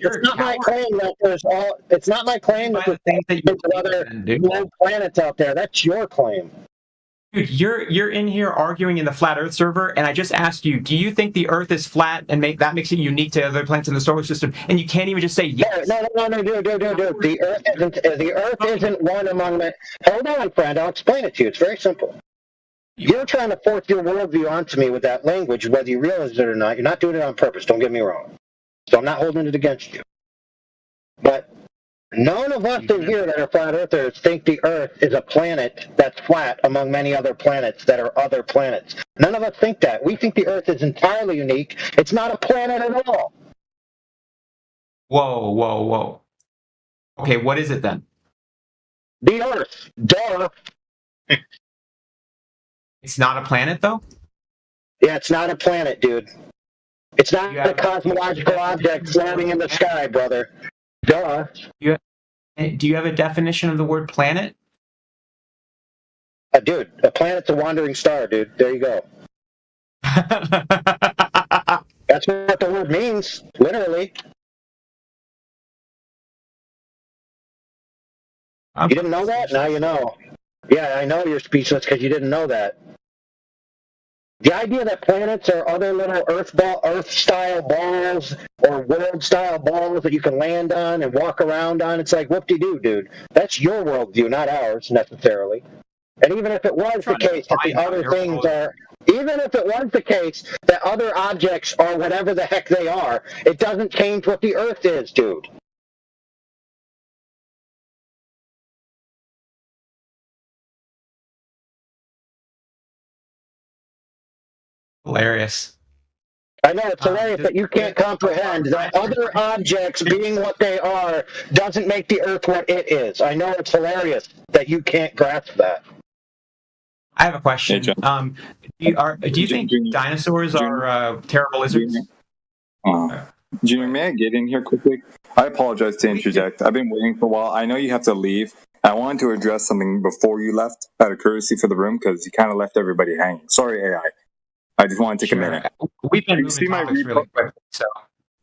It's not my claim that there's all. It's not my claim that there's things that other low planets out there. That's your claim. Dude, you're in here arguing in the flat Earth server, and I just asked you, do you think the Earth is flat and that makes it unique to other planets in the solar system? And you can't even just say yes. No, dude. The Earth isn't one among the. Hold on, friend. I'll explain it to you. It's very simple. You're trying to force your worldview onto me with that language, whether you realize it or not. You're not doing it on purpose. Don't get me wrong. So I'm not holding it against you. But none of us in here that are flat earthers think the Earth is a planet that's flat among many other planets that are other planets. None of us think that. We think the Earth is entirely unique. It's not a planet at all. Whoa. Okay, what is it then? The Earth. Duh. It's not a planet, though? Yeah, it's not a planet, dude. It's not a cosmological object floating in the sky, brother. Duh. Do you have a definition of the word planet? Dude, a planet's a wandering star, dude. There you go. That's what the word means, literally. You didn't know that? Now you know. Yeah, I know you're speechless because you didn't know that. The idea that planets are other little Earth-style balls or world-style balls that you can land on and walk around on, it's like, whoop-de-doo, dude. That's your worldview, not ours, necessarily. And even if it was the case that the other things are, even if it was the case that other objects are whatever the heck they are, it doesn't change what the Earth is, dude. Hilarious. I know, it's hilarious that you can't comprehend that other objects being what they are doesn't make the Earth what it is. I know it's hilarious that you can't grasp that. I have a question. Do you think dinosaurs are terrible lizards? Junior, may I get in here quickly? I apologize to interject. I've been waiting for a while. I know you have to leave. I wanted to address something before you left out of courtesy for the room because you kind of left everybody hanging. Sorry, AI. I just wanted to take a minute. We've been moving topics really quick, so.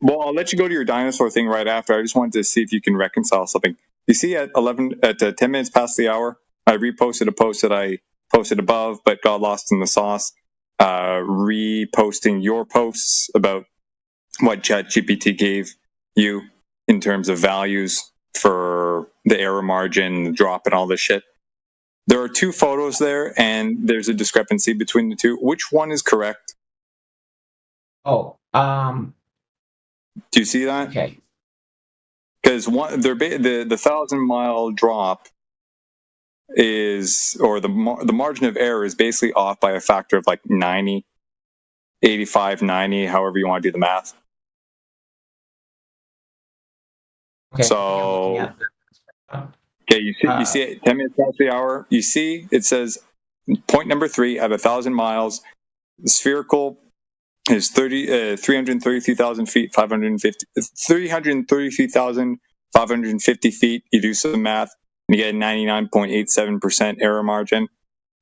Well, I'll let you go to your dinosaur thing right after. I just wanted to see if you can reconcile something. You see, at 10 minutes past the hour, I reposted a post that I posted above, but got lost in the sauce. Reposting your posts about what ChatGPT gave you in terms of values for the error margin, the drop, and all this shit. There are two photos there, and there's a discrepancy between the two. Which one is correct? Oh, do you see that? Okay. Because the 1,000-mile drop is, or the margin of error is basically off by a factor of like 90, 85, 90, however you want to do the math. Okay. So. Okay, you see it 10 minutes past the hour. You see, it says point number 3 at 1,000 miles. The spherical is 333,000 feet, 333,550 feet. You do some math, and you get a 99.87% error margin.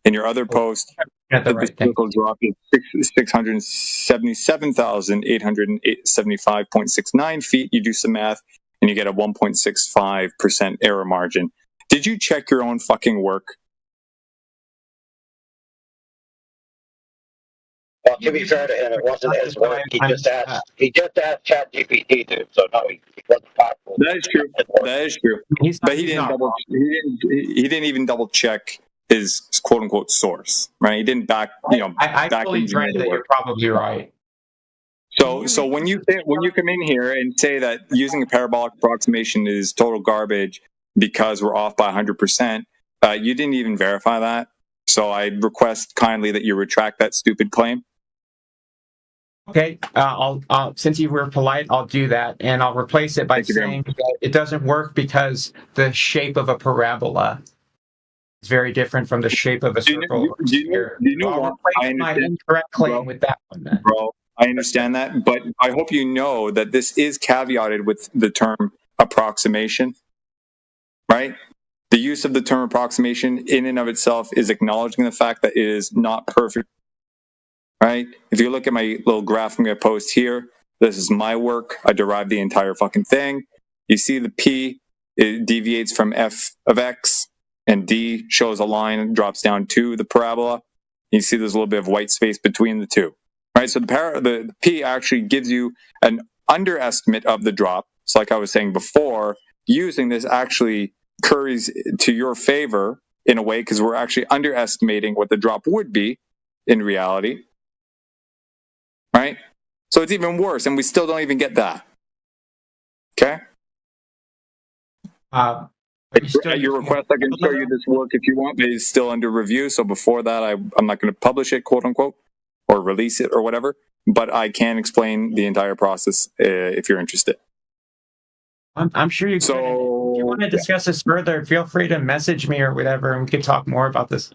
In your other post, the spherical drop is 677,875.69 feet. You do some math, and you get a 1.65% error margin. Did you check your own fucking work? Well, to be fair to him, it wasn't his work. He just asked ChatGPT to, so no, he wasn't possible. That is true. That is true. But he didn't even double check his quote unquote source, right? He didn't back, I back fully engineer grant the that work. you're probably right. So when you come in here and say that using a parabolic approximation is total garbage because we're off by 100%, you didn't even verify that. So I request kindly that you retract that stupid claim. Okay, I'll since you were polite, I'll do that, and I'll replace it by saying that it doesn't work because the shape of a parabola is very different from the shape of a circle. I'll replace my incorrect claim with that one then. Bro, I understand that, but I hope you know that this is caveated with the term approximation, right? The use of the term approximation in and of itself is acknowledging the fact that it is not perfect, right? If you look at my little graph I'm going to post here, this is my work. I derived the entire fucking thing. You see the P, it deviates from f of x, and D shows a line and drops down to the parabola. You see there's a little bit of white space between the two, right? So the P actually gives you an underestimate of the drop. So like I was saying before, using this actually curries to your favor in a way because we're actually underestimating what the drop would be in reality, right? So it's even worse, and we still don't even get that. Okay? At your request, I can show you this work if you want, but it's still under review. So before that, I'm not going to publish it, quote unquote, or release it or whatever. But I can explain the entire process if you're interested. I'm sure you can. If you want to discuss this further, feel free to message me or whatever, and we can talk more about this.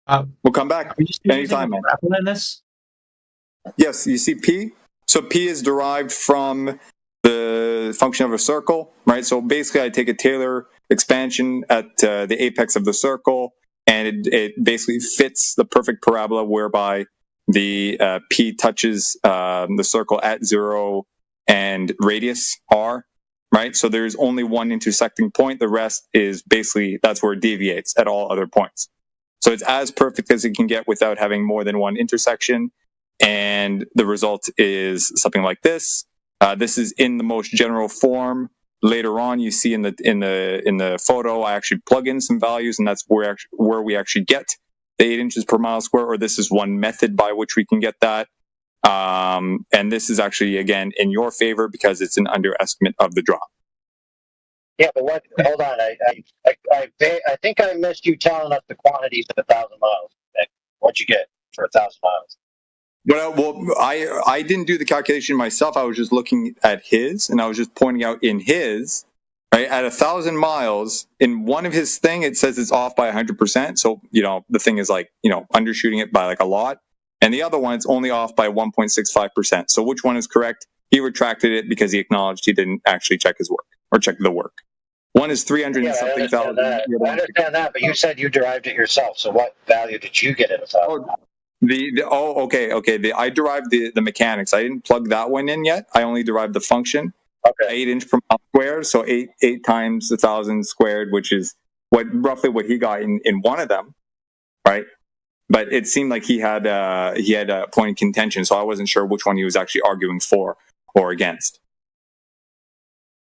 We'll come back anytime, man. In this? Yes, you see P? So P is derived from the function of a circle, right? So basically I take a Taylor expansion at the apex of the circle, and it basically fits the perfect parabola whereby the P touches the circle at 0 and radius r, right? So there's only one intersecting point. The rest is basically, that's where it deviates at all other points. So it's as perfect as it can get without having more than one intersection. And the result is something like this. This is in the most general form. Later on, you see in the photo, I actually plug in some values, and that's where we actually get the 8 inches per mile square. Or this is one method by which we can get that. And this is actually again in your favor because it's an underestimate of the drop. Yeah, but what? Hold on. I think I missed you telling us the quantities of 1,000 miles. What'd you get for 1,000 miles? Well, I didn't do the calculation myself. I was just looking at his, and I was just pointing out in his, right, at 1,000 miles, in one of his thing, it says it's off by 100%. So, the thing is like, undershooting it by like a lot. And the other one, it's only off by 1.65%. So which one is correct? He retracted it because he acknowledged he didn't actually check his work or check the work. One is 300 and something thousand. I understand that, but you said you derived it yourself. So what value did you get at 1,000 miles? Okay. I derived the mechanics. I didn't plug that one in yet. I only derived the function. Okay. 8 inch per mile squared. So eight times 1,000 squared, which is roughly what he got in one of them, right? But it seemed like he had a point of contention, so I wasn't sure which one he was actually arguing for or against.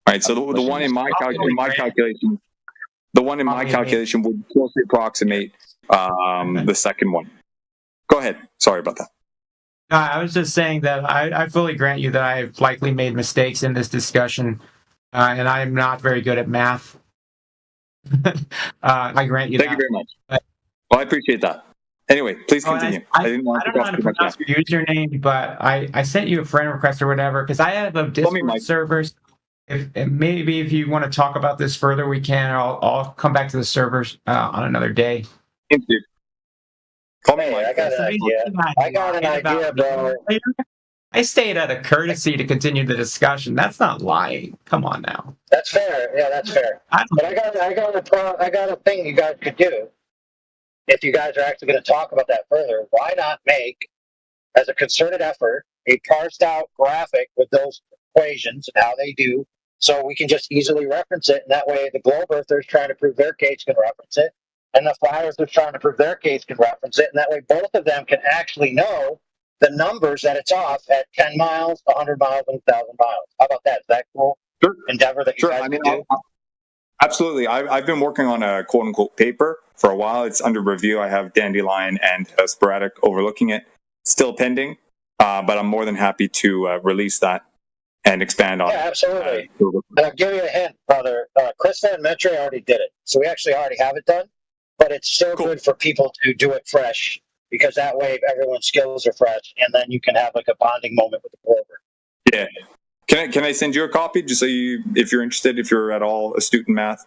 All right. So the one in my calculation, would closely approximate the second one. Go ahead. Sorry about that. I was just saying that I fully grant you that I've likely made mistakes in this discussion, and I'm not very good at math. I grant you that. Thank you very much. Well, I appreciate that. Anyway, please continue. I didn't want to know how to pronounce your username, but I sent you a friend request or whatever because I have a Discord servers. Maybe if you want to talk about this further, we can. I'll come back to the servers on another day. Thank you. Call me Mike. I got an idea, bro. I stayed out of courtesy to continue the discussion. That's not lying. Come on now. That's fair. Yeah, that's fair. But I got a thing you guys could do. If you guys are actually going to talk about that further, why not make, as a concerted effort, a parsed out graphic with those equations and how they do, so we can just easily reference it, and that way the globe earthers trying to prove their case can reference it, and the flat earthers trying to prove their case can reference it, and that way both of them can actually know the numbers that it's off at 10 miles, 100 miles, and 1,000 miles. How about that? Is that cool? Sure. Endeavor that you guys can do? Absolutely. I've been working on a quote unquote paper for a while. It's under review. I have Dandelion and Sporadic overlooking it. Still pending, but I'm more than happy to release that and expand on Yeah, it. absolutely. And I'll give you a hint, brother. Chris Van Metre already did it. So we actually already have it done, but it's still good for people to do it fresh because that way everyone's skills are fresh and then you can have like a bonding moment with the Clover. Yeah. Can I send you a copy just so you, if you're interested, if you're at all astute in math?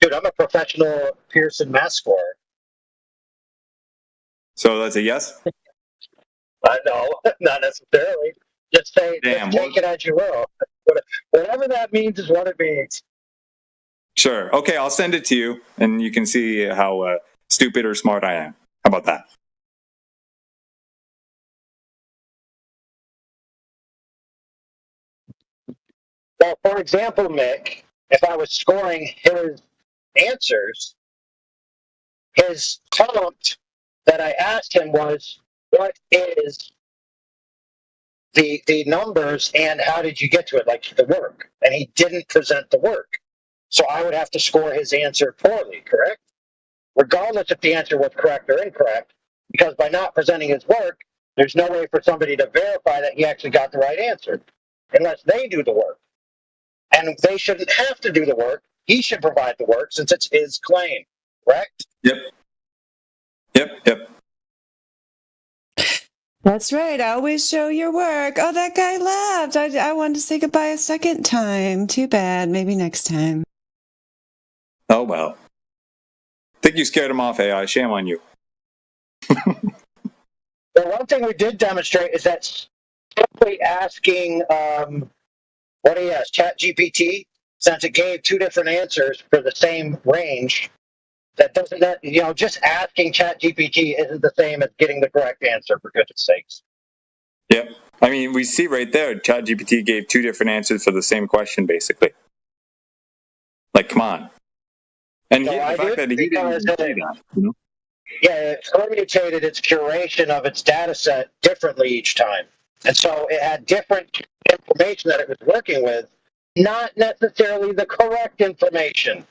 Dude, I'm a professional Pearson math scorer. So that's a yes? I know, not necessarily. Just say, Damn, just take it as you will. Whatever that means is what it means. Sure. Okay, I'll send it to you, and you can see how stupid or smart I am. How about that? Well, for example, Mick, if I was scoring his answers, his prompt that I asked him was, what is the numbers and how did you get to it, like the work? And he didn't present the work. So I would have to score his answer poorly, correct? Regardless if the answer was correct or incorrect, because by not presenting his work, there's no way for somebody to verify that he actually got the right answer unless they do the work. And they shouldn't have to do the work. He should provide the work since it's his claim, correct? Yep. That's right. Always show your work. Oh, that guy left. I wanted to say goodbye a second time. Too bad. Maybe next time. Oh, well. Think you scared him off, AI. Shame on you. The one thing we did demonstrate is that simply asking, what do you ask, ChatGPT, since it gave two different answers for the same range, that doesn't, just asking ChatGPT isn't the same as getting the correct answer, for goodness sakes. Yep. I mean, we see right there, ChatGPT gave two different answers for the same question, basically. Like, come on. And So the fact that he didn't say that, you know? Yeah, it permutated its curation of its data set differently each time. And so it had different information that it was working with, not necessarily the correct information.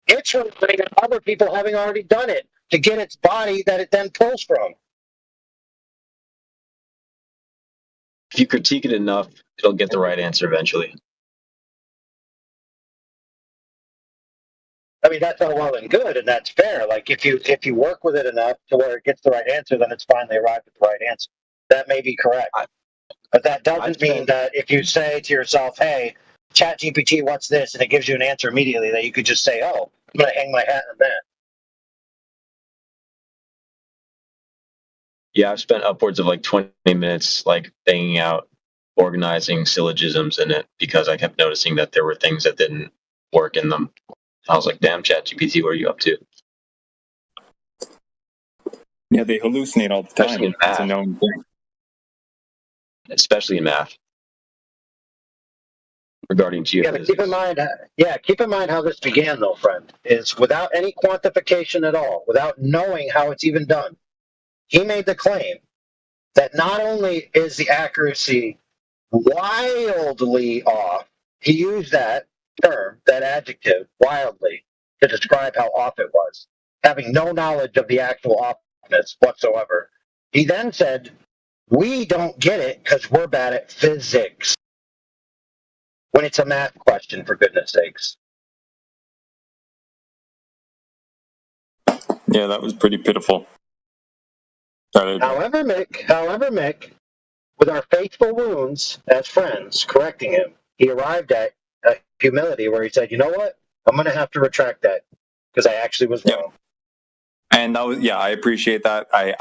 It's relying on other people having already done it to get its body that it then pulls from. If you critique it enough, it'll get the right answer eventually. I mean, that's all well and good, and that's fair. Like, if you work with it enough to where it gets the right answer, then it's finally arrived at the right answer. That may be correct. But that doesn't mean that if you say to yourself, hey, ChatGPT, what's this? And it gives you an answer immediately, that you could just say, oh, I'm going to hang my hat on that. Yeah, I've spent upwards of like 20 minutes like banging out, organizing syllogisms in it because I kept noticing that there were things that didn't work in them. I was like, damn, ChatGPT, what are you up to? Yeah, they hallucinate all the time. Especially in math. It's a known thing. Especially in math. Regarding geophysics. Yeah, but keep in mind how this began, though, friend, is without any quantification at all, without knowing how it's even done. He made the claim that not only is the accuracy wildly off, he used that term, that adjective, wildly, to describe how off it was, having no knowledge of the actual offness whatsoever. He then said, we don't get it because we're bad at physics. When it's a math question, for goodness sakes. Yeah, that was pretty pitiful. However, Mick, with our faithful wounds as friends correcting him, he arrived at a humility where he said, you know what? I'm going to have to retract that because I actually was wrong. And that was, yeah, I appreciate that. I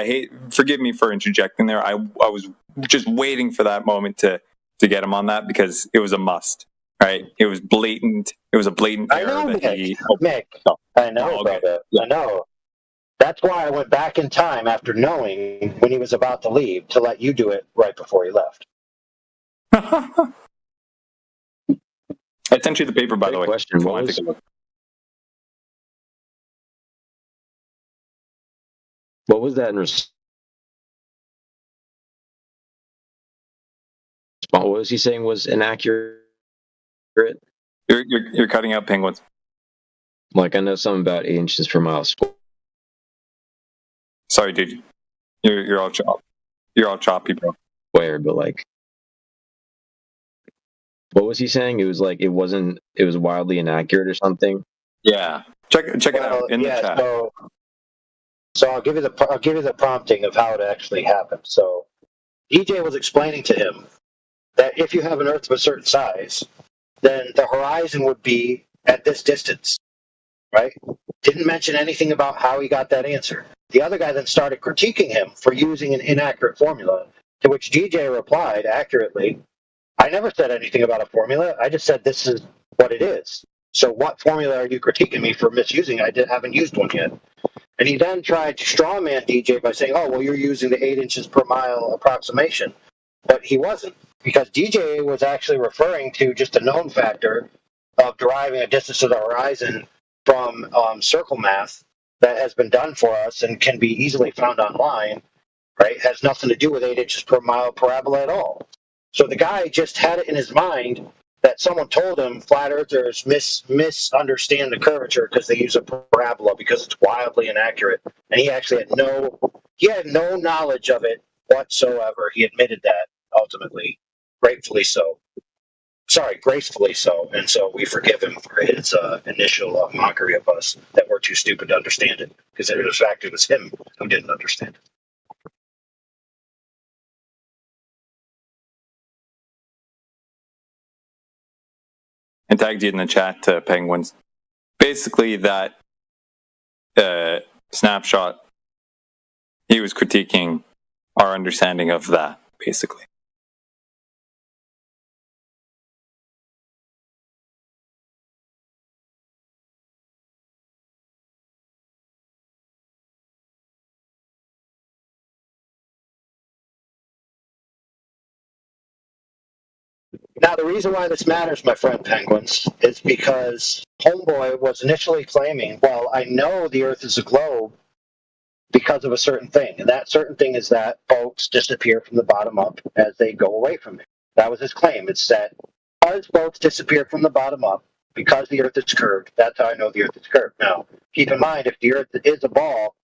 hate, forgive me for interjecting there. I was just waiting for that moment to get him on that because it was a must, right? It was blatant. It was a blatant error. I know, that Mick. I know, brother. I know. That's why I went back in time after knowing when he was about to leave to let you do it right before he left. I sent you the paper, by the way. Question. What was that in response? What was he saying was inaccurate? You're cutting out, Penguins. Like, I know something about 8 inches per mile square. Sorry, dude. You're all choppy. You're all choppy, bro. But like, what was he saying? It was like it was wildly inaccurate or something. Yeah, check it out in the chat. So I'll give you the prompting of how it actually happened. So DJ was explaining to him that if you have an Earth of a certain size, then the horizon would be at this distance, right? Didn't mention anything about how he got that answer. The other guy then started critiquing him for using an inaccurate formula, to which DJ replied accurately, I never said anything about a formula. I just said this is what it is. So what formula are you critiquing me for misusing? I haven't used one yet. And he then tried to strawman DJ by saying, oh, well, you're using the 8 inches per mile approximation. But he wasn't, because DJ was actually referring to just a known factor of deriving a distance to the horizon from circle math that has been done for us and can be easily found online, right? It has nothing to do with 8 inches per mile parabola at all. So the guy just had it in his mind that someone told him flat earthers misunderstand the curvature because they use a parabola because it's wildly inaccurate, and he actually had no knowledge of it whatsoever. He admitted that ultimately, gracefully so, and so we forgive him for his initial mockery of us that we're too stupid to understand it, because in fact it was him who didn't understand it. And tagged you in the chat, Penguins. Basically, that snapshot, he was critiquing our understanding of that, basically. Now, the reason why this matters, my friend Penguins, is because Homeboy was initially claiming, well, I know the Earth is a globe because of a certain thing. And that certain thing is that boats disappear from the bottom up as they go away from it. That was his claim. It's that because boats disappear from the bottom up, because the Earth is curved, that's how I know the Earth is curved. Now, keep in mind, if the Earth is a ball,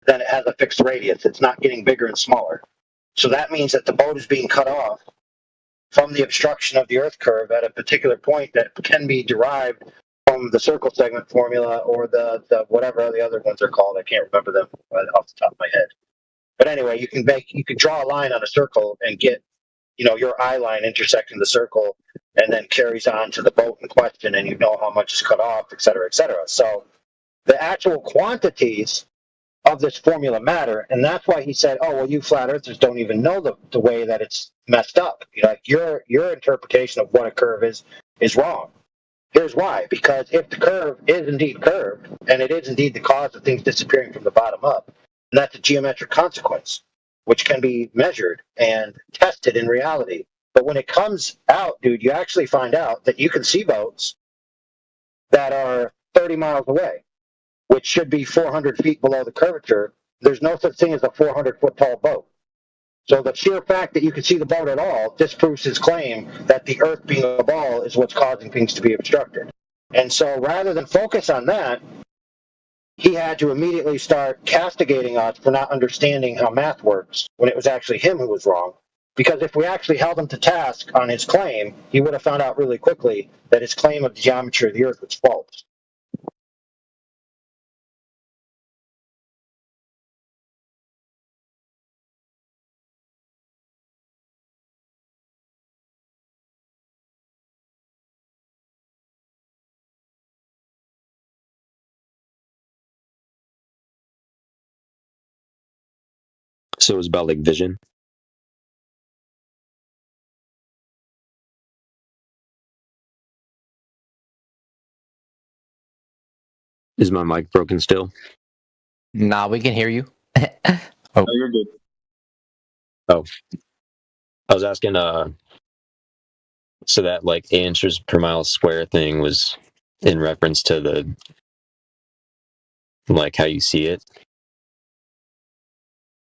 then it has a fixed radius. It's not getting bigger and smaller. So that means that the boat is being cut off from the obstruction of the Earth curve at a particular point that can be derived from the circle segment formula or the whatever the other ones are called. I can't remember them off the top of my head. But anyway, you can draw a line on a circle and get, your eye line intersecting the circle, and then carries on to the boat in question, and you know how much is cut off, et cetera, et cetera. So the actual quantities of this formula matter, and that's why he said, oh, well, you flat earthers don't even know the way that it's messed up. Like your interpretation of what a curve is wrong. Here's why. Because if the curve is indeed curved, and it is indeed the cause of things disappearing from the bottom up, and that's a geometric consequence, which can be measured and tested in reality. But when it comes out, dude, you actually find out that you can see boats that are 30 miles away, which should be 400 feet below the curvature. There's no such thing as a 400-foot tall boat. So the sheer fact that you can see the boat at all disproves his claim that the Earth being a ball is what's causing things to be obstructed. And so rather than focus on that, he had to immediately start castigating us for not understanding how math works when it was actually him who was wrong. Because if we actually held him to task on his claim, he would have found out really quickly that his claim of the geometry of the Earth was false. So it was about like vision. Is my mic broken still? Nah, we can hear you. Oh, you're good. Oh, I was asking. So that like 8 inches per mile square thing was in reference to the like how you see it.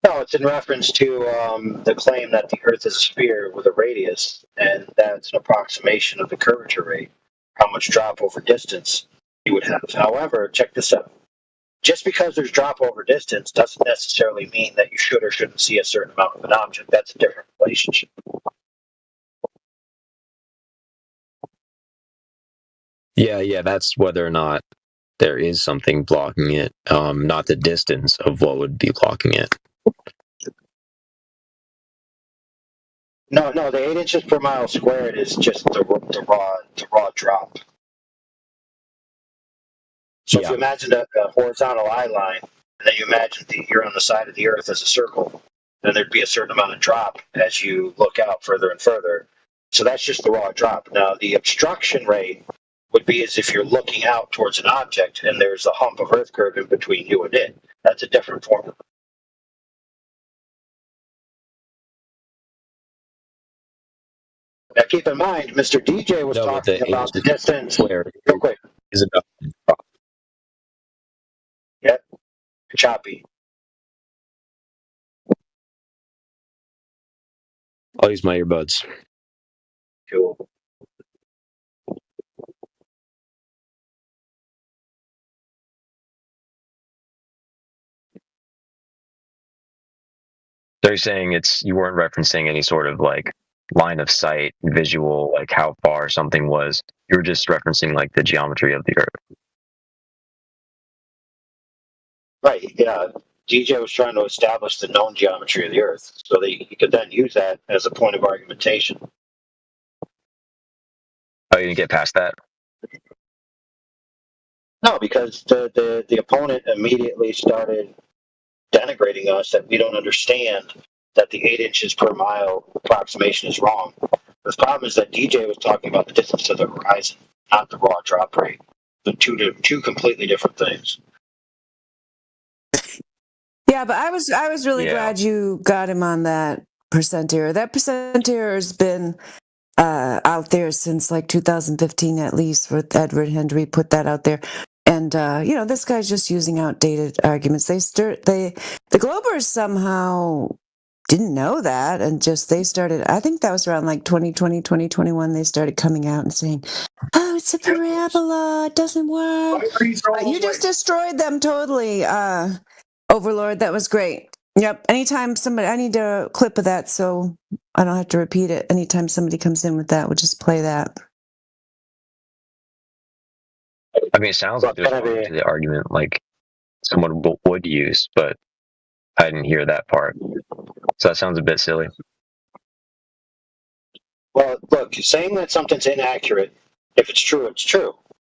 No, it's in reference to the claim that the Earth is a sphere with a radius, and that's an approximation of the curvature rate. how much drop over distance you would have. However, check this out. Just because there's drop over distance doesn't necessarily mean that you should or shouldn't see a certain amount of an object. That's a different relationship. Yeah, that's whether or not there is something blocking it, not the distance of what would be blocking it. No, the 8 inches per mile squared is just the raw drop. So if you imagine a horizontal eye line, and then you imagine you're on the side of the Earth as a circle, then there'd be a certain amount of drop as you look out further and further. So that's just the raw drop. Now, the obstruction rate would be as if you're looking out towards an object and there's a hump of Earth curve in between you and it. That's a different formula. Now, keep in mind, Mr. DJ was talking about the distance. Real quick. Is enough. Yep. Choppy. I'll use my earbuds. Cool. They're saying you weren't referencing any sort of like line of sight, visual, like how far something was. You were just referencing like the geometry of the Earth. Right, yeah. DJ was trying to establish the known geometry of the Earth so that he could then use that as a point of argumentation. Oh, you didn't get past that? No, because the opponent immediately started denigrating us that we don't understand that the 8 inches per mile approximation is wrong. The problem is that DJ was talking about the distance to the horizon, not the raw drop rate. The two completely different things. Yeah, but I was really glad you got him on that percent error. That percent error has been out there since like 2015 at least, with Edward Hendry put that out there. And this guy's just using outdated arguments. The Globers somehow didn't know that, and they started, I think that was around like 2020, 2021, they started coming out and saying, oh, it's a parabola, it doesn't work. You just destroyed them totally, Overlord. That was great. Yep. Anytime I need a clip of that so I don't have to repeat it. Anytime somebody comes in with that, we'll just play that. I mean, it sounds like there's more to the argument like someone would use, but I didn't hear that part. So that sounds a bit silly. Well, look, saying that something's inaccurate, if it's true, it's true.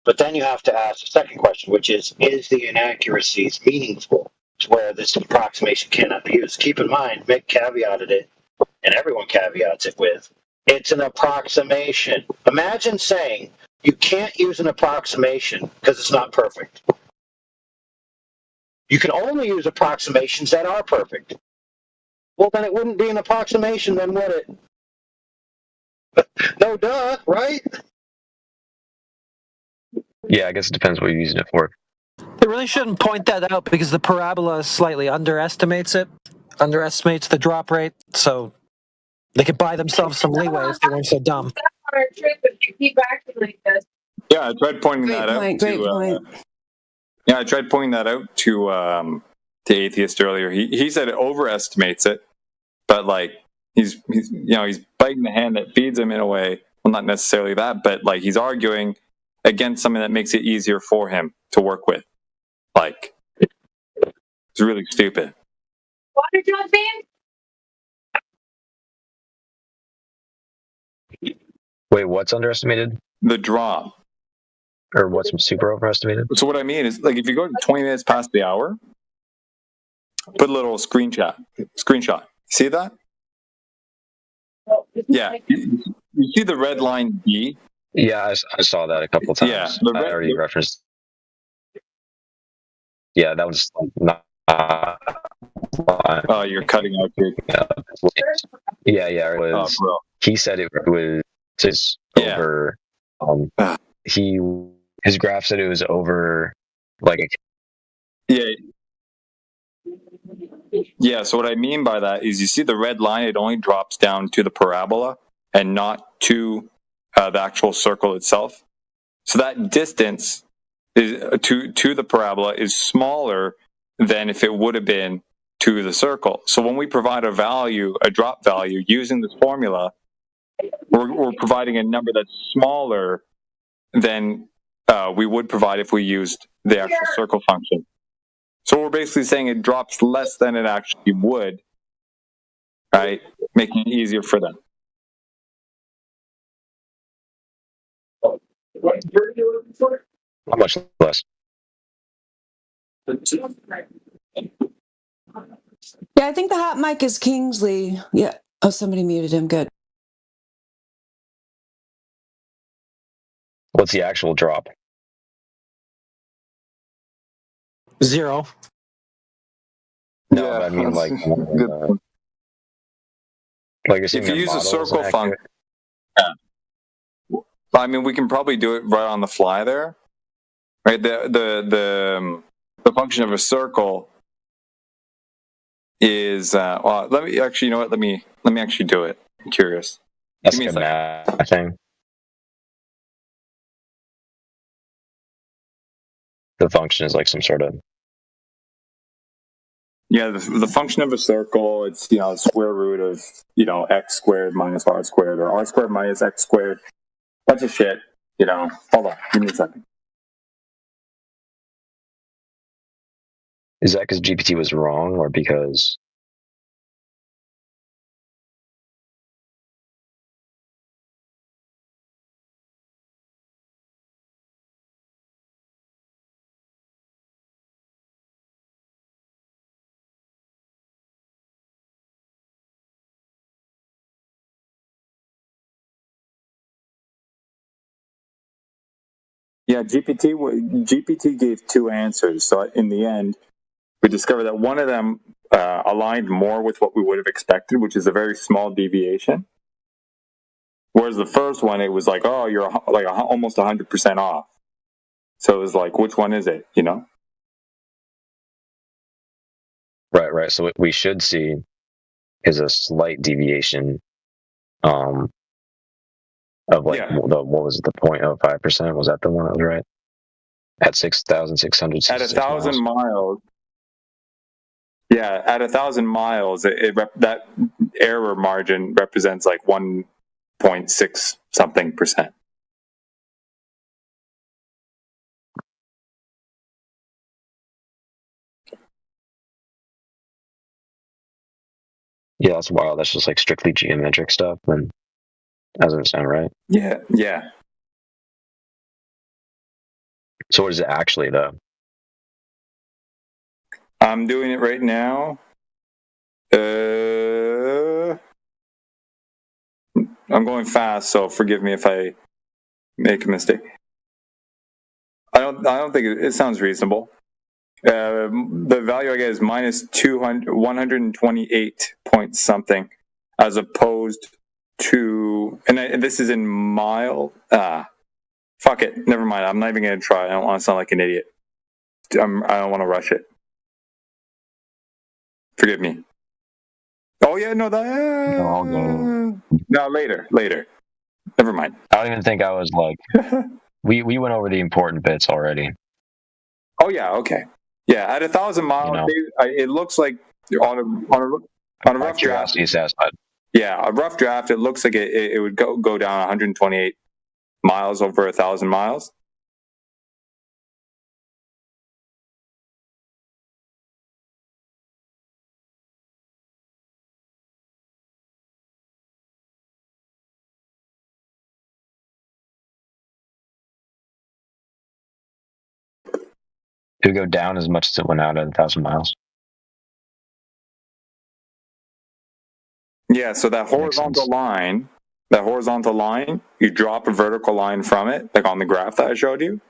But then you have to ask the second question, which is the inaccuracies meaningful to where this approximation cannot be used? Keep in mind, Mick caveated it, and everyone caveats it with, it's an approximation. Imagine saying you can't use an approximation because it's not perfect. You can only use approximations that are perfect. Well, then it wouldn't be an approximation, then would it? No, duh, right? Yeah, I guess it depends what you're using it for. They really shouldn't point that out because the parabola slightly underestimates the drop rate, so they could buy themselves some leeway if they weren't so dumb. Yeah, I tried pointing that out. Great point. Yeah, I tried pointing that out to Atheist earlier. He said it overestimates it, but like he's biting the hand that feeds him in a way. Well, not necessarily that, but like he's arguing against something that makes it easier for him to work with. Like it's really stupid. Water jug ban? Wait, what's underestimated? The drop. Or what's super overestimated? So what I mean is, like, if you go 20 minutes past the hour, put a little screenshot. See that? Yeah. You see the red line B? Yeah, I saw that a couple times. Yeah, I already referenced. Yeah, that was not. Oh, you're cutting out here. Yeah. It was. He said it was just over. His graph said it was over, like. Yeah. So what I mean by that is, you see the red line; it only drops down to the parabola and not to the actual circle itself. So that distance is to the parabola is smaller than if it would have been to the circle. So when we provide a drop value using this formula, we're providing a number that's smaller than we would provide if we used the actual circle function. So we're basically saying it drops less than it actually would, right? Making it easier for them. How much less? Yeah, I think the hot mic is Kingsley. Yeah. Oh, somebody muted him. Good. What's the actual drop? 0. No, I mean like if you use a circle function, I mean we can probably do it right on the fly there, right? The function of a circle is let me actually, you know what? Let me actually do it. I'm curious. That's like a math thing. The function is like some sort of. Yeah, the function of a circle, it's, you know, the square root of, you know, x squared minus r squared, or r squared minus x squared. Bunch of shit, you know. Hold on, give me a second. Is that because GPT was wrong, or because? Yeah, GPT gave two answers. So in the end, we discovered that one of them aligned more with what we would have expected, which is a very small deviation. Whereas the first one, it was like, oh, you're like almost 100% off. So it was like, which one is it? You know? Right. So what we should see is a slight deviation, of like what was it, the 0.05%? Was that the one that was right? At 6,600. At 1,000 miles. Yeah, at 1,000 miles, that error margin represents like 1.6 something percent. Yeah, that's wild. That's just like strictly geometric stuff, and doesn't sound right. Yeah. So what is it actually, though? I'm doing it right now. I'm going fast, so forgive me if I make a mistake. I don't think it sounds reasonable. The value I get is minus 128 point something, as opposed to, and this is in mile. Fuck it, never mind. I'm not even gonna try. I don't want to sound like an idiot. I don't want to rush it. Forgive me. Oh yeah, no, no, later. Never mind. I don't even think I was like. we went over the important bits already. Oh yeah, okay. Yeah, at 1,000 miles, it looks like on a rough draft. Satisfied. Yeah, a rough draft. It looks like it would go down 128 miles over 1,000 miles. It would go down as much as it went out at 1,000 miles. Yeah, so that horizontal line, you drop a vertical line from it, like on the graph that I showed you,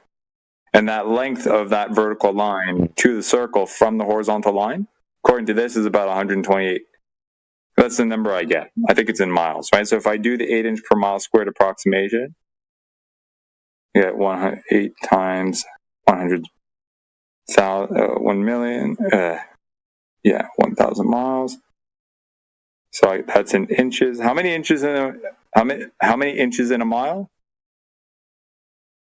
and that length of that vertical line to the circle from the horizontal line, according to this, is about 128. That's the number I get. I think it's in miles, right? So if I do the 8-inch per mile squared approximation, you get 8 times 100,000, 1 million, 1,000 miles. So that's in inches. How many inches in a mile?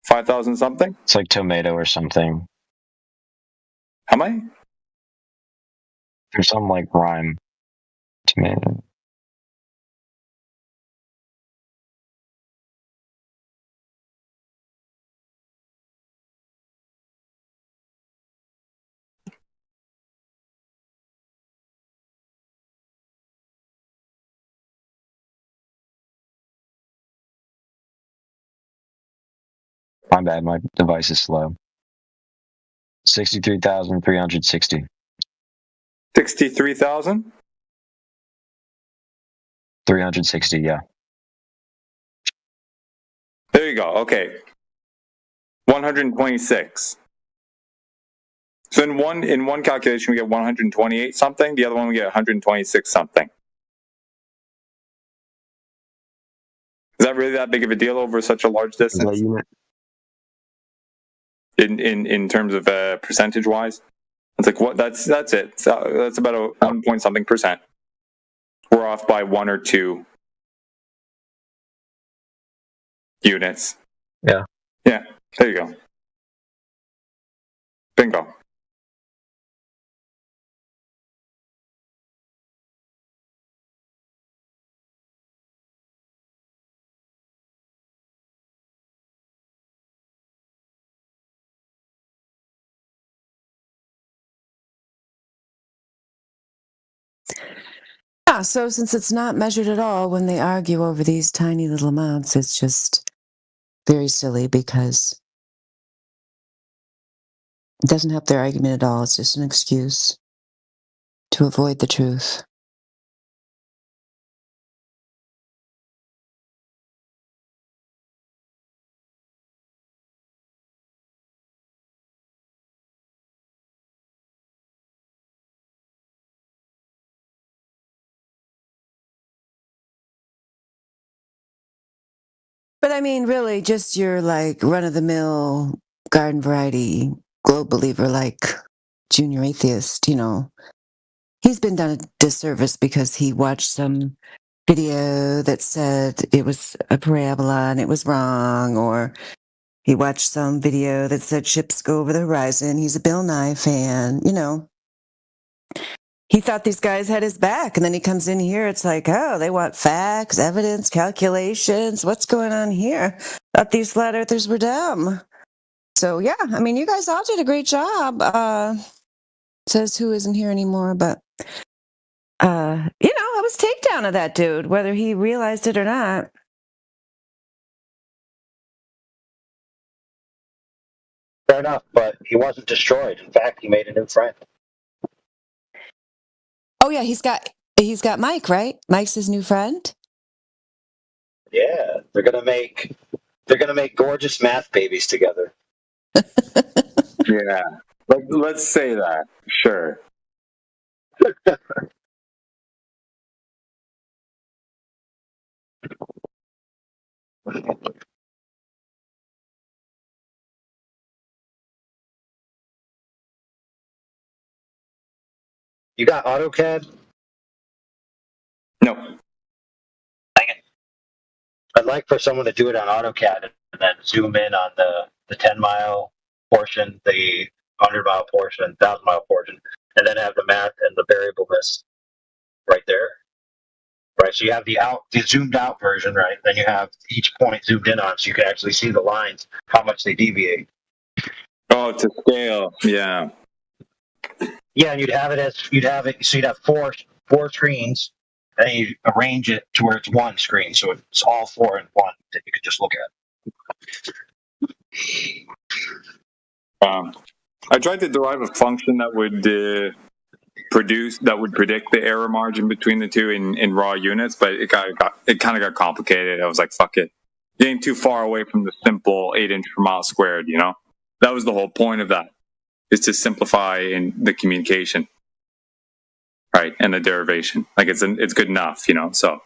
5,000 something? It's like tomato or something. How many? There's some like rhyme. Tomato. My bad, my device is slow. 63,360. 63,000? 360, yeah. There you go. Okay. 126. So in one calculation we get 128 something, the other one we get 126 something. Is that really that big of a deal over such a large distance? In terms of percentage wise? It's like what that's it. So that's about a 1 point something percent. We're off by 1 or 2 units. Yeah. Yeah. There you go. Bingo. Yeah, so since it's not measured at all when they argue over these tiny little amounts, it's just very silly because it doesn't help their argument at all. It's just an excuse to avoid the truth. But I mean, really, just your like run-of-the-mill garden variety globe believer like Junior Atheist, he's been done a disservice because he watched some video that said it was a parabola and it was wrong, or he watched some video that said ships go over the horizon. He's a Bill Nye fan, He thought these guys had his back, and then he comes in here, it's like, oh, they want facts, evidence, calculations. What's going on here? Thought these flat earthers were dumb. So, yeah, I mean, you guys all did a great job. Says who isn't here anymore, but, it was takedown of that dude, whether he realized it or not. Fair enough, but he wasn't destroyed. In fact, he made a new friend. Oh, yeah, he's got Mike, right? Mike's his new friend? Yeah, they're gonna make gorgeous math babies together. Yeah. Let's say that. Sure. You got AutoCAD? No. Dang it. I'd like for someone to do it on AutoCAD and then zoom in on the 10-mile portion, the 100-mile portion, 1,000-mile portion, and then have the math and the variableness right there. Right, so you have the zoomed out version, right? Then you have each point zoomed in on, so you can actually see the lines, how much they deviate. Oh, to scale, yeah. Yeah, and you'd have so you'd have four screens, and you arrange it to where it's one screen, so it's all 4 in one that you could just look at. I tried to derive a function that would predict the error margin between the two in raw units, but it kind of got complicated. I was like, fuck it, getting too far away from the simple 8-inch per mile squared. That was the whole point of that, is to simplify in the communication, right, and the derivation. Like it's good enough, So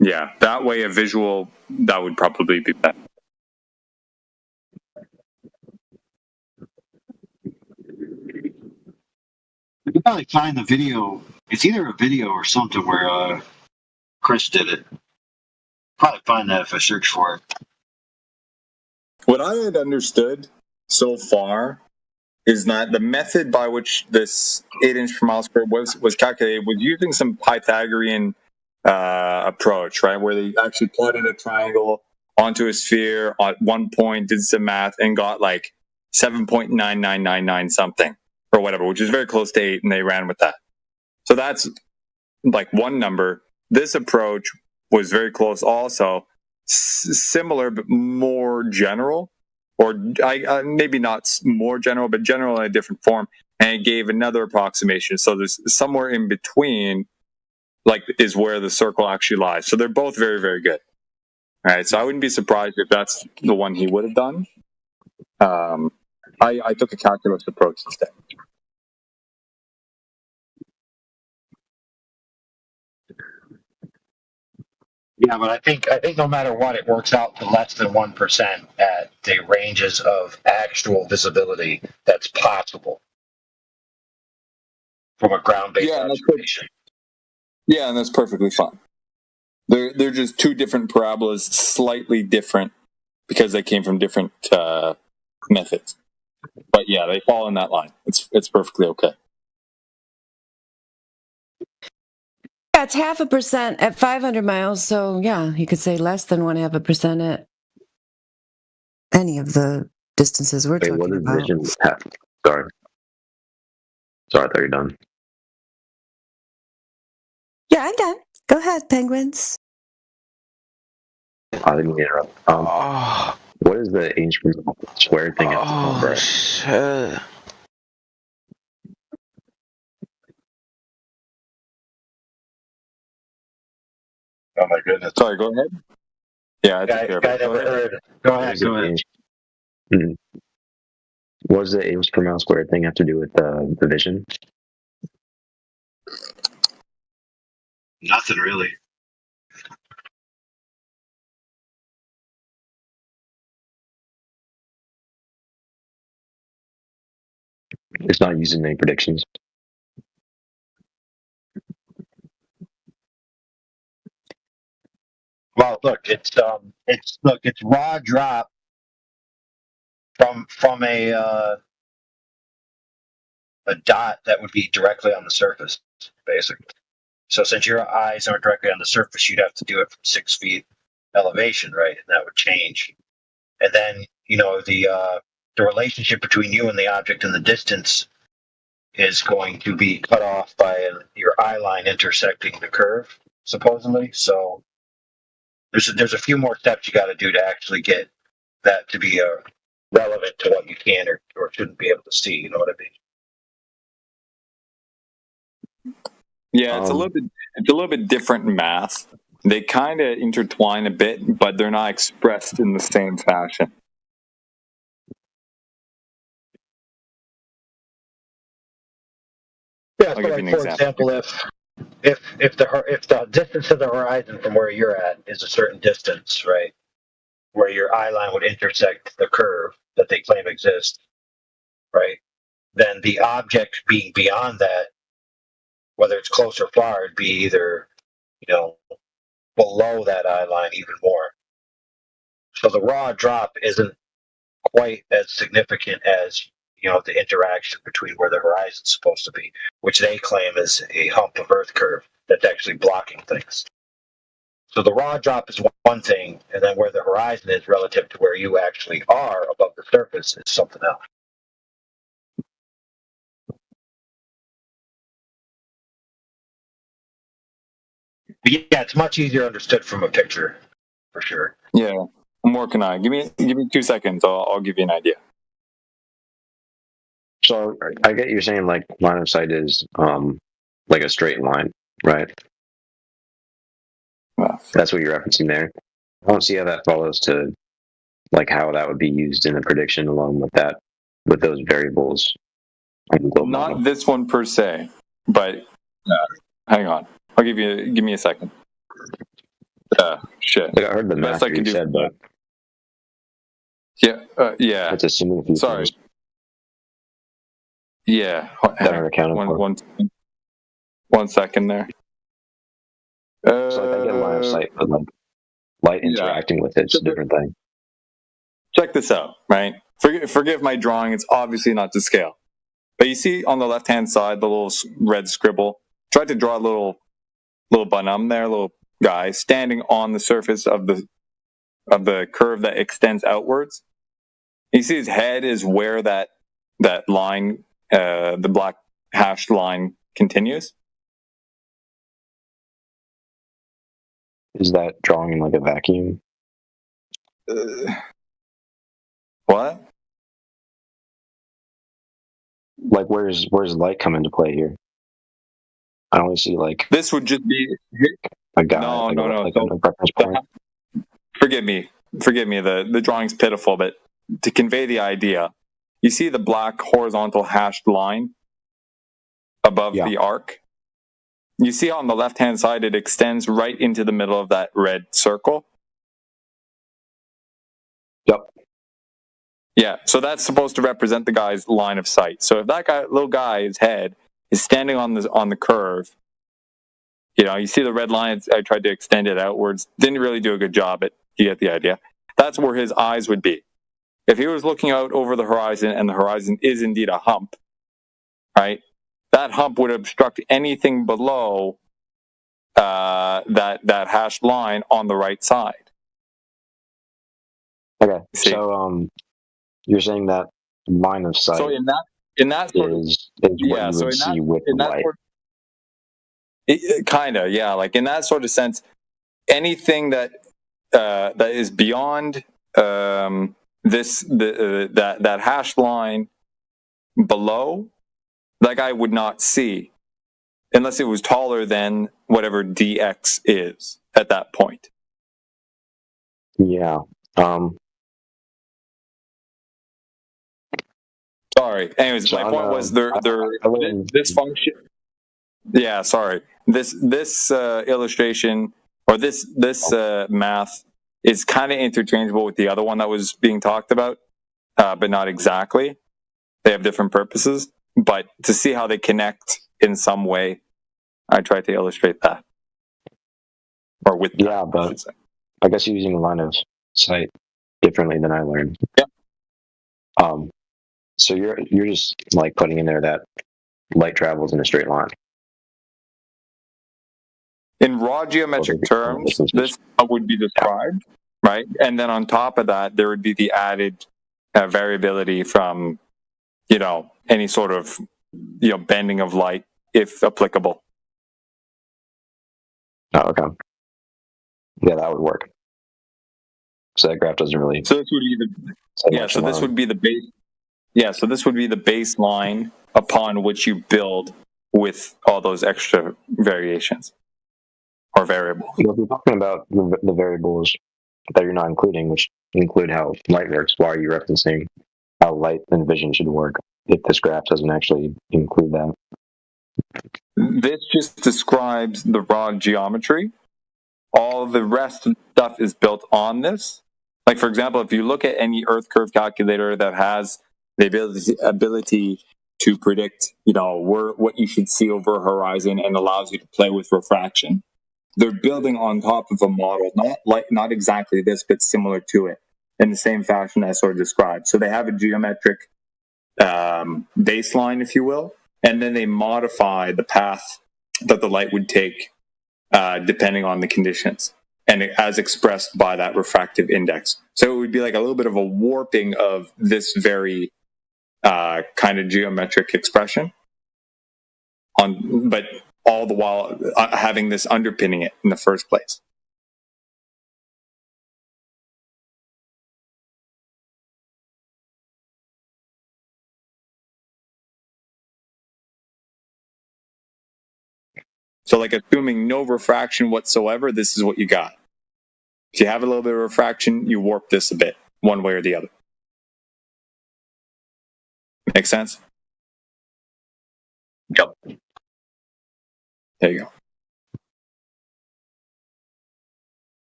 yeah, that way a visual that would probably be better. You can probably find the video. It's either a video or something where Chris did it. Probably find that if I search for it. What I had understood so far is that the method by which this 8 inch per mile square was calculated was using some Pythagorean approach, right? Where they actually plotted a triangle onto a sphere at one point, did some math, and got like 7.9999 something or whatever, which is very close to 8, and they ran with that. So that's like one number. This approach was very close also, similar but more general, or maybe not more general, but general in a different form, and it gave another approximation. So there's somewhere in between, like, is where the circle actually lies. So they're both very, very good. All right, so I wouldn't be surprised if that's the one he would have done. I took a calculus approach instead. Yeah, but I think no matter what, it works out to less than 1% at the ranges of actual visibility that's possible from a ground-based observation. Yeah, and that's perfectly fine. They're just two different parabolas, slightly different because they came from different methods. But yeah, they fall in that line. It's perfectly okay. Yeah, it's 0.5% at 500 miles. So yeah, you could say less than 0.5% at any of the distances we're talking about. Vision have? Sorry, I thought you're done. Yeah, I'm done. Go ahead, penguins. I didn't mean to interrupt. What is the inch per square thing at the top right? Shit. Oh my goodness. Sorry, go ahead. Yeah, I took care of it. Never heard. Go ahead. What does the inch per mile squared thing have to do with the vision? Nothing really. It's not using any predictions. Well, look, it's raw drop from a dot that would be directly on the surface, basically. So since your eyes aren't directly on the surface, you'd have to do it from 6 feet elevation, right? And that would change. And then, the relationship between you and the object and the distance is going to be cut off by your eye line intersecting the curve, supposedly. So there's a few more steps you got to do to actually get that to be relevant to what you can or shouldn't be able to see. You know what I mean? Yeah, it's a little bit different math. They kind of intertwine a bit, but they're not expressed in the same fashion. Yeah, so like, for example, if the distance to the horizon from where you're at is a certain distance, right, where your eye line would intersect the curve that they claim exists, right, then the object being beyond that, whether it's close or far, it'd be either, below that eye line even more. So the raw drop isn't quite as significant as, the interaction between where the horizon's supposed to be, which they claim is a hump of Earth curve that's actually blocking things. So the raw drop is one thing, and then where the horizon is relative to where you actually are above the surface is something else. But yeah, it's much easier understood from a picture, for sure. Yeah, I'm working on it. Give me 2 seconds. I'll give you an idea. So I get you're saying like line of sight is like a straight line, right? Well, that's what you're referencing there. I don't see how that follows to like how that would be used in a prediction along with that, with those variables. Not this one per se, but hang on. I'll give me a second. Shit. Like I heard the best math I can do. said, but yeah. It's assuming a few Sorry. things. Yeah. That are accounted for. One second there. So like I get line of sight, but like light interacting with it's a different thing. check this out, right? Forgive my drawing. It's obviously not to scale. But you see on the left-hand side, the little red scribble. Tried to draw a little Banum there, little guy standing on the surface of the curve that extends outwards. You see his head is where that line, the black hashed line, continues. Is that drawing in like a vacuum? What? Like, where's light come into play here? I only see like this would just be a guy. No. Like a reference point. Forgive me. The drawing's pitiful, but to convey the idea, you see the black horizontal hashed line above the arc. You see on the left-hand side, it extends right into the middle of that red circle. Yep. Yeah, so that's supposed to represent the guy's line of sight. So if that little guy's head is standing on the curve, you see the red line. I tried to extend it outwards. Didn't really do a good job, but you get the idea. That's where his eyes would be. If he was looking out over the horizon, and the horizon is indeed a hump, right? That hump would obstruct anything below that hashed line on the right side. Okay, so you're saying that line of sight. So in that sort is what you would see with the light. Kinda, yeah. Like in that sort of sense, anything that is beyond that hashed line below, that guy would not see unless it was taller than whatever dx is at that point. Yeah. Sorry. Anyways, my point was this function. Yeah, sorry. This illustration or this math is kind of interchangeable with the other one that was being talked about, but not exactly. They have different purposes, but to see how they connect in some way, I tried to illustrate that. Or with that, but I guess you're using a line of sight differently than I learned. Yeah. So you're just like putting in there that light travels in a straight line. In raw geometric terms, this would be described, right? And then on top of that, there would be the added variability from, any sort of, bending of light, if applicable. Oh, okay. Yeah, that would work. So that graph doesn't really. So this would be this would be the base. Yeah, so this would be the baseline upon which you build with all those extra variations or variables. If you're talking about the variables that you're not including, which include how light works, why are you referencing how light and vision should work if this graph doesn't actually include that? This just describes the raw geometry. All the rest of the stuff is built on this. Like, for example, if you look at any Earth curve calculator that has the ability to predict, what you should see over a horizon and allows you to play with refraction, they're building on top of a model, not exactly this, but similar to it, in the same fashion as sort of described. So they have a geometric baseline, if you will, and then they modify the path that the light would take depending on the conditions, and as expressed by that refractive index. So it would be like a little bit of a warping of this very kind of geometric expression, but all the while having this underpinning it in the first place. So like assuming no refraction whatsoever, this is what you got. If you have a little bit of refraction, you warp this a bit, one way or the other. Make sense? Yep. There you go.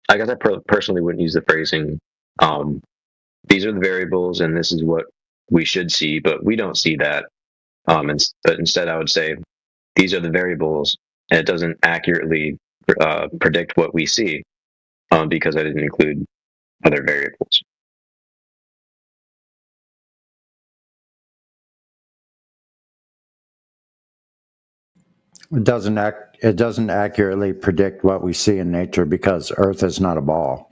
I guess I personally wouldn't use the phrasing, these are the variables and this is what we should see, but we don't see that. But instead I would say, these are the variables, and it doesn't accurately predict what we see because I didn't include other variables. It doesn't accurately predict what we see in nature because Earth is not a ball.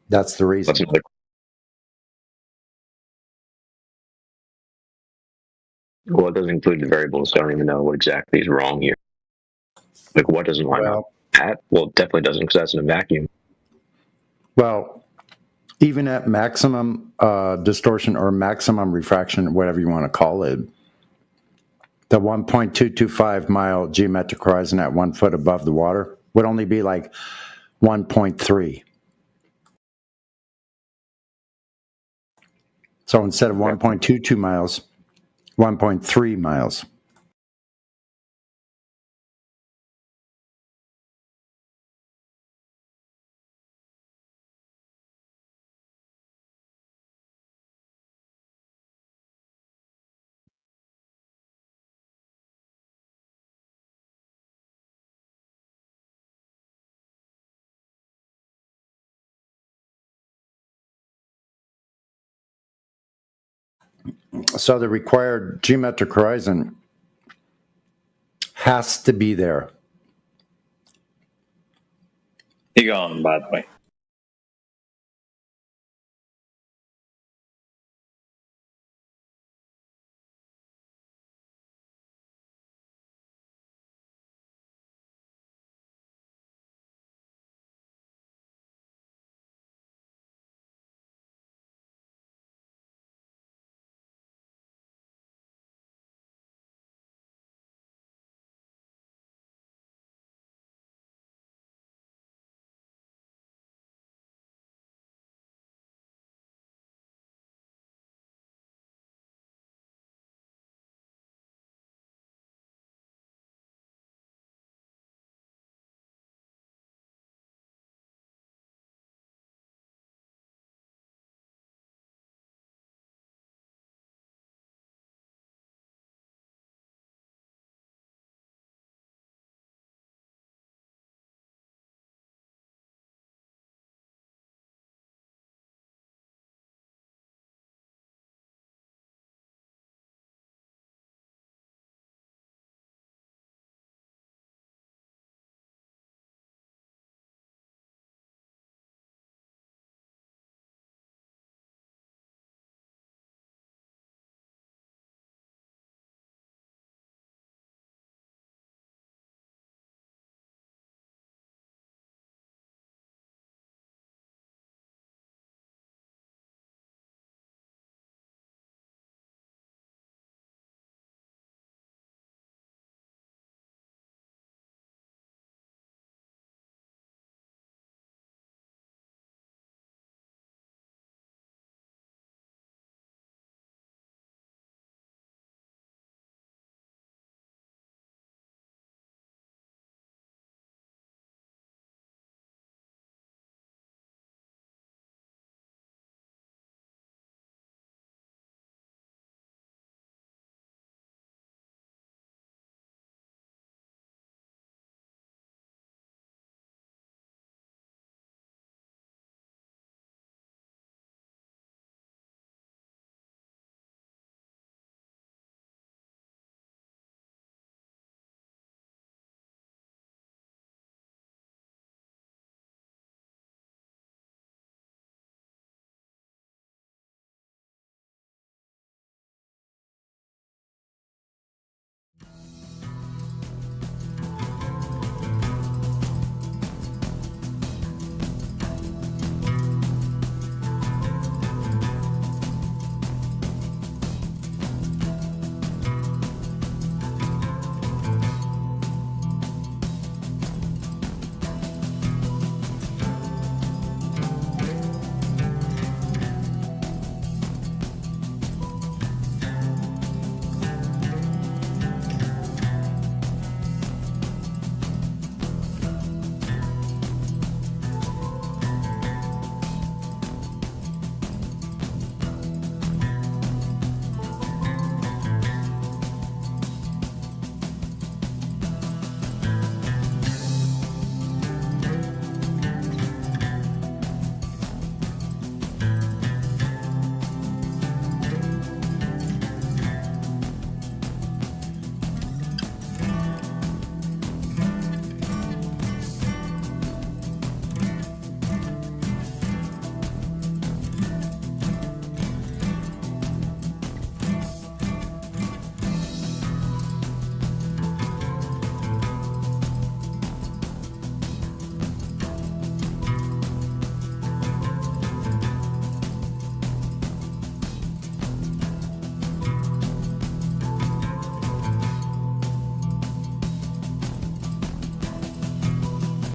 That's the reason. Well, it doesn't include the variables, so I don't even know what exactly is wrong here. Like, what doesn't line up? That? Well, it definitely doesn't, because that's in a vacuum. Well, even at maximum distortion or maximum refraction, whatever you want to call it, the 1.225 mile geometric horizon at 1 foot above the water would only be like 1.3. So instead of 1.22 miles, 1.3 miles. So the required geometric horizon has to be there. You're gone, by the way.